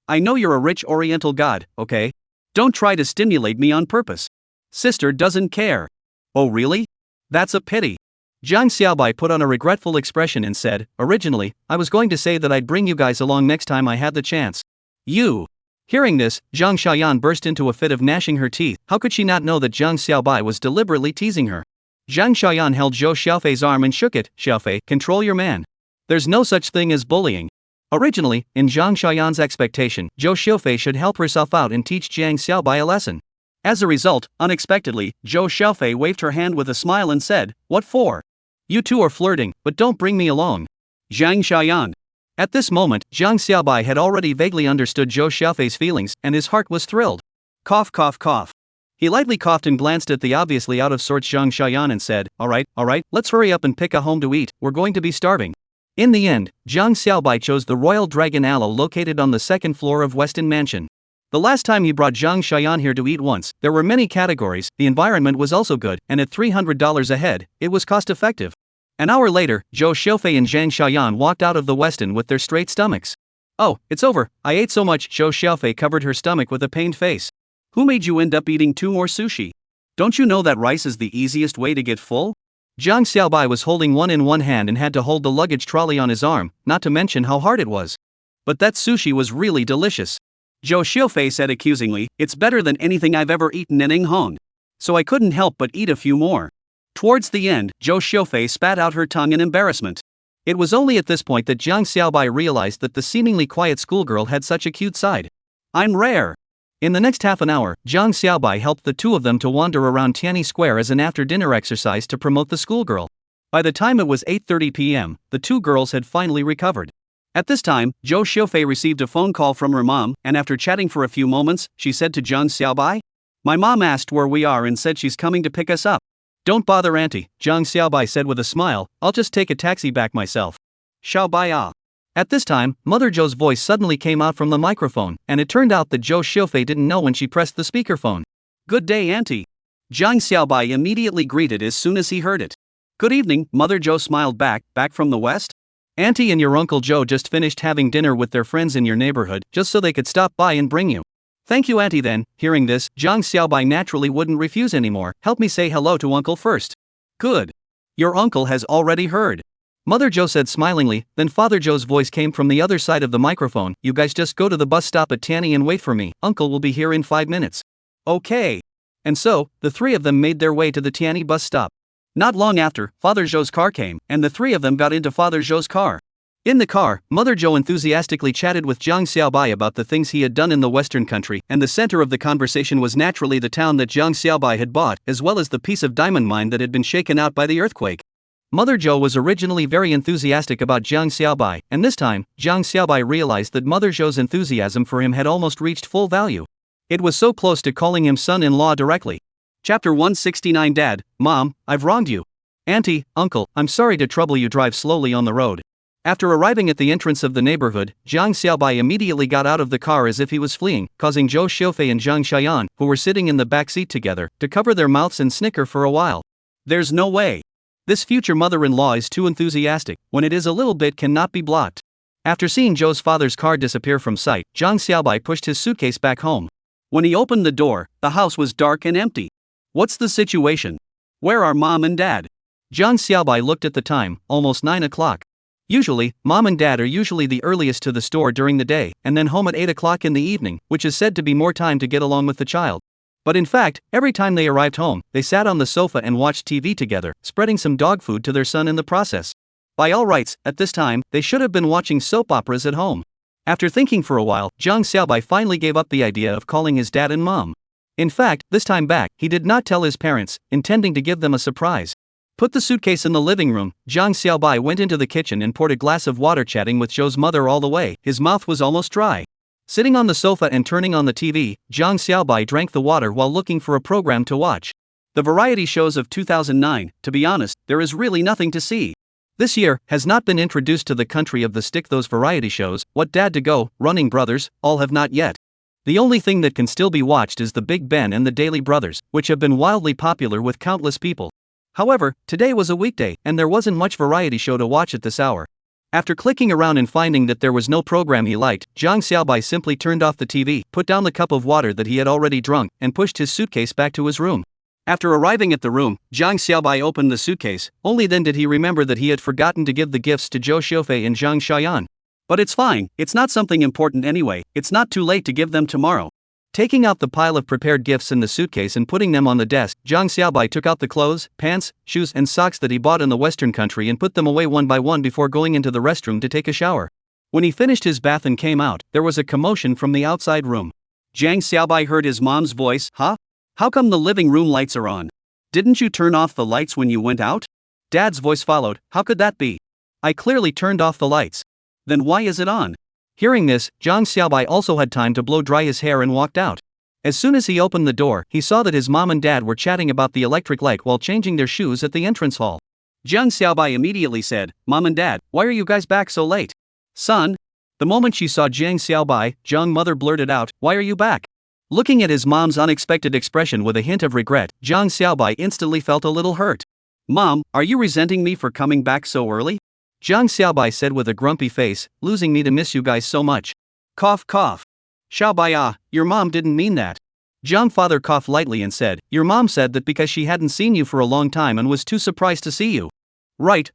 A: I know you're a rich Oriental god, okay? Don't try to stimulate me on purpose. Sister doesn't care." "Oh really? That's a pity." Zhang Xiaobai put on a regretful expression and said, "Originally, I was going to say that I'd bring you guys along next time I had the chance." "You." Hearing this, Zhang Xiaoyan burst into a fit of gnashing her teeth. How could she not know that Zhang Xiaobai was deliberately teasing her? Zhang Xiaoyan held Zhou Xiaofei's arm and shook it. "Xiaofei, control your man. There's no such thing as bullying." Originally, in Zhang Xiaoyan's expectation, Zhou Xiaofei should help herself out and teach Zhang Xiaobai a lesson. As a result, unexpectedly, Zhou Xiaofei waved her hand with a smile and said, "What for? You two are flirting, but don't bring me along." Zhang Xiaoyan. At this moment, Zhang Xiaobai had already vaguely understood Zhou Xiaofei's feelings, and his heart was thrilled. Cough cough cough. He lightly coughed and glanced at the obviously out of sorts Zhang Xiaoyan and said, all right, let's hurry up and pick a home to eat, we're going to be starving." In the end, Zhang Xiaobai chose the Royal Dragon Alo located on the second floor of Weston Mansion. The last time he brought Zhang Xiaoyan here to eat once, there were many categories, the environment was also good, and at $300 a head, it was cost-effective. An hour later, Zhou Xiaofei and Zhang Xiaoyan walked out of the Weston with their straight stomachs. "Oh, it's over, I ate so much." Zhou Xiaofei covered her stomach with a pained face. "Who made you end up eating 2 more sushi? Don't you know that rice is the easiest way to get full?" Zhang Xiaobai was holding one in one hand and had to hold the luggage trolley on his arm, not to mention how hard it was. "But that sushi was really delicious," Zhou Xiaofei said accusingly. "It's better than anything I've ever eaten in Inghong. So I couldn't help but eat a few more." Towards the end, Zhou Xiaofei spat out her tongue in embarrassment. It was only at this point that Zhang Xiaobai realized that the seemingly quiet schoolgirl had such a cute side. "I'm rare." In the next half an hour, Zhang Xiaobai helped the two of them to wander around Tianyi Square as an after-dinner exercise to promote the schoolgirl. By the time it was 8:30 p.m., the two girls had finally recovered. At this time, Zhou Xiaofei received a phone call from her mom, and after chatting for a few moments, she said to Zhang Xiaobai, "My mom asked where we are and said she's coming to pick us up." "Don't bother auntie," Zhang Xiaobai said with a smile, "I'll just take a taxi back myself." "Xiaobai. At this time, Mother Zhou's voice suddenly came out from the microphone, and it turned out that Zhou Xiaofei didn't know when she pressed the speakerphone. "Good day, auntie," Zhang Xiaobai immediately greeted as soon as he heard it. "Good evening," Mother Zhou smiled back from the west? "Auntie and your Uncle Joe just finished having dinner with their friends in your neighborhood, just so they could stop by and bring you." "Thank you, auntie." Then, hearing this, Zhang Xiaobai naturally wouldn't refuse anymore. "Help me say hello to Uncle first." "Good. Your uncle has already heard," Mother Zhou said smilingly. Then Father Zhou's voice came from the other side of the microphone. "You guys just go to the bus stop at Tianyi and wait for me. Uncle will be here in 5 minutes. "Okay." And so, the three of them made their way to the Tianyi bus stop. Not long after, Father Zhou's car came, and the three of them got into Father Zhou's car. In the car, Mother Zhou enthusiastically chatted with Zhang Xiaobai about the things he had done in the Western country, and the center of the conversation was naturally the town that Zhang Xiaobai had bought, as well as the piece of diamond mine that had been shaken out by the earthquake. Mother Zhou was originally very enthusiastic about Zhang Xiaobai, and this time, Zhang Xiaobai realized that Mother Zhou's enthusiasm for him had almost reached full value. It was so close to calling him son-in-law directly. Chapter 169. Dad, Mom, I've wronged you. Auntie, Uncle, I'm sorry to trouble you. Drive slowly on the road. After arriving at the entrance of the neighborhood, Jiang Xiaobai immediately got out of the car as if he was fleeing, causing Zhou Xiufei and Zhang Xiaoyan, who were sitting in the back seat together, to cover their mouths and snicker for a while. There's no way. This future mother-in-law is too enthusiastic. When it is a little bit cannot be blocked. After seeing Zhou's father's car disappear from sight, Jiang Xiaobai pushed his suitcase back home. When he opened the door, the house was dark and empty. What's the situation? Where are Mom and Dad? Jiang Xiaobai looked at the time, almost 9 o'clock. Usually, Mom and Dad are usually the earliest to the store during the day, and then home at 8 o'clock in the evening, which is said to be more time to get along with the child. But in fact, every time they arrived home, they sat on the sofa and watched TV together, spreading some dog food to their son in the process. By all rights, at this time, they should have been watching soap operas at home. After thinking for a while, Jiang Xiaobai finally gave up the idea of calling his dad and mom. In fact, this time back, he did not tell his parents, intending to give them a surprise. Put the suitcase in the living room, Jiang Xiaobai went into the kitchen and poured a glass of water, chatting with Zhou's mother all the way. His mouth was almost dry. Sitting on the sofa and turning on the TV, Jiang Xiaobai drank the water while looking for a program to watch. The variety shows of 2009, to be honest, there is really nothing to see. This year has not been introduced to the country of the stick. Those variety shows, What Dad to Go, Running Brothers, all have not yet. The only thing that can still be watched is the Big Ben and the Daily Brothers, which have been wildly popular with countless people. However, today was a weekday, and there wasn't much variety show to watch at this hour. After clicking around and finding that there was no program he liked, Jiang Xiaobai simply turned off the TV, put down the cup of water that he had already drunk, and pushed his suitcase back to his room. After arriving at the room, Jiang Xiaobai opened the suitcase. Only then did he remember that he had forgotten to give the gifts to Zhou Xiufei and Zhang Xiaoyan. But it's fine, it's not something important anyway, it's not too late to give them tomorrow. Taking out the pile of prepared gifts in the suitcase and putting them on the desk, Jiang Xiaobai took out the clothes, pants, shoes and socks that he bought in the Western country and put them away one by one before going into the restroom to take a shower. When he finished his bath and came out, there was a commotion from the outside room. Jiang Xiaobai heard his mom's voice. Huh? How come the living room lights are on? Didn't you turn off the lights when you went out? Dad's voice followed. How could that be? I clearly turned off the lights. Then why is it on? Hearing this, Jiang Xiaobai also had time to blow dry his hair and walked out. As soon as he opened the door, he saw that his mom and dad were chatting about the electric light while changing their shoes at the entrance hall. Jiang Xiaobai immediately said, Mom and Dad, why are you guys back so late? Son? The moment she saw Jiang Xiaobai, Jiang mother blurted out, Why are you back? Looking at his mom's unexpected expression with a hint of regret, Jiang Xiaobai instantly felt a little hurt. Mom, are you resenting me for coming back so early? Jiang Xiaobai said with a grumpy face, losing me to miss you guys so much. Cough cough. Xiaobai, your mom didn't mean that. Jiang father coughed lightly and said, Your mom said that because she hadn't seen you for a long time and was too surprised to see you. Right.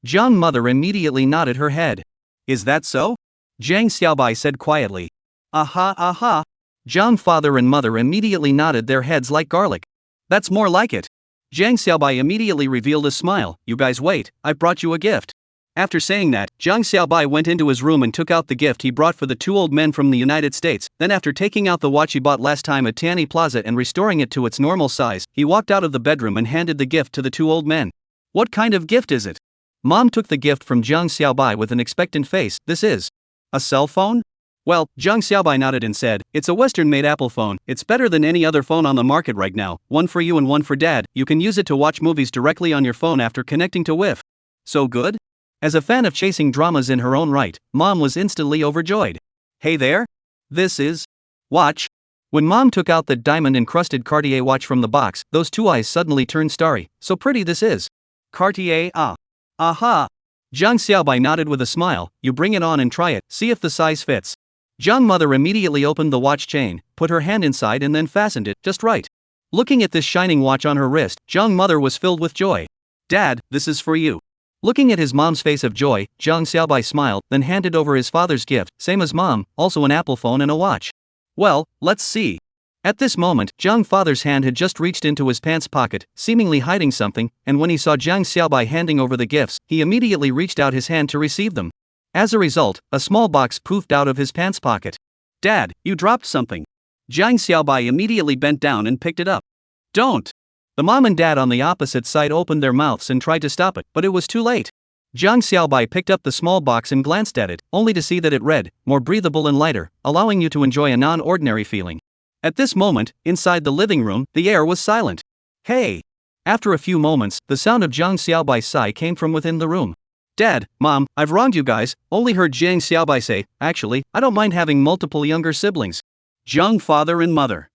A: Jiang mother immediately nodded her head. Is that so? Jiang Xiaobai said quietly. Aha. Jiang father and mother immediately nodded their heads like garlic. That's more like it. Jiang Xiaobai immediately revealed a smile. You guys wait, I brought you a gift. After saying that, Jiang Xiaobai went into his room and took out the gift he brought for the two old men from the United States. Then after taking out the watch he bought last time at Tianyi Plaza and restoring it to its normal size, he walked out of the bedroom and handed the gift to the two old men. What kind of gift is it? Mom took the gift from Jiang Xiaobai with an expectant face. This is a cell phone? Well, Jiang Xiaobai nodded and said, It's a Western-made Apple phone. It's better than any other phone on the market right now. One for you and one for Dad. You can use it to watch movies directly on your phone after connecting to Wi-Fi. So good? As a fan of chasing dramas in her own right, Mom was instantly overjoyed. Hey there? This is watch. When Mom took out the diamond-encrusted Cartier watch from the box, those two eyes suddenly turned starry. So pretty this is. Cartier, aha. Jiang Xiaobai nodded with a smile. You bring it on and try it, see if the size fits. Jiang mother immediately opened the watch chain, put her hand inside and then fastened it just right. Looking at this shining watch on her wrist, Jiang mother was filled with joy. Dad, this is for you. Looking at his mom's face of joy, Jiang Xiaobai smiled, then handed over his father's gift, same as Mom, also an Apple phone and a watch. Well, let's see. At this moment, Jiang father's hand had just reached into his pants pocket, seemingly hiding something, and when he saw Jiang Xiaobai handing over the gifts, he immediately reached out his hand to receive them. As a result, a small box poofed out of his pants pocket. Dad, you dropped something. Jiang Xiaobai immediately bent down and picked it up. Don't! The mom and dad on the opposite side opened their mouths and tried to stop it, but it was too late. Jiang Xiaobai picked up the small box and glanced at it, only to see that it read, more breathable and lighter, allowing you to enjoy a non-ordinary feeling. At this moment, inside the living room, the air was silent. Hey! After a few moments, the sound of Jiang Xiaobai's sigh came from within the room. Dad, Mom, I've wronged you guys, only heard Jiang Xiaobai say, actually, I don't mind having multiple younger siblings. Jiang father and mother.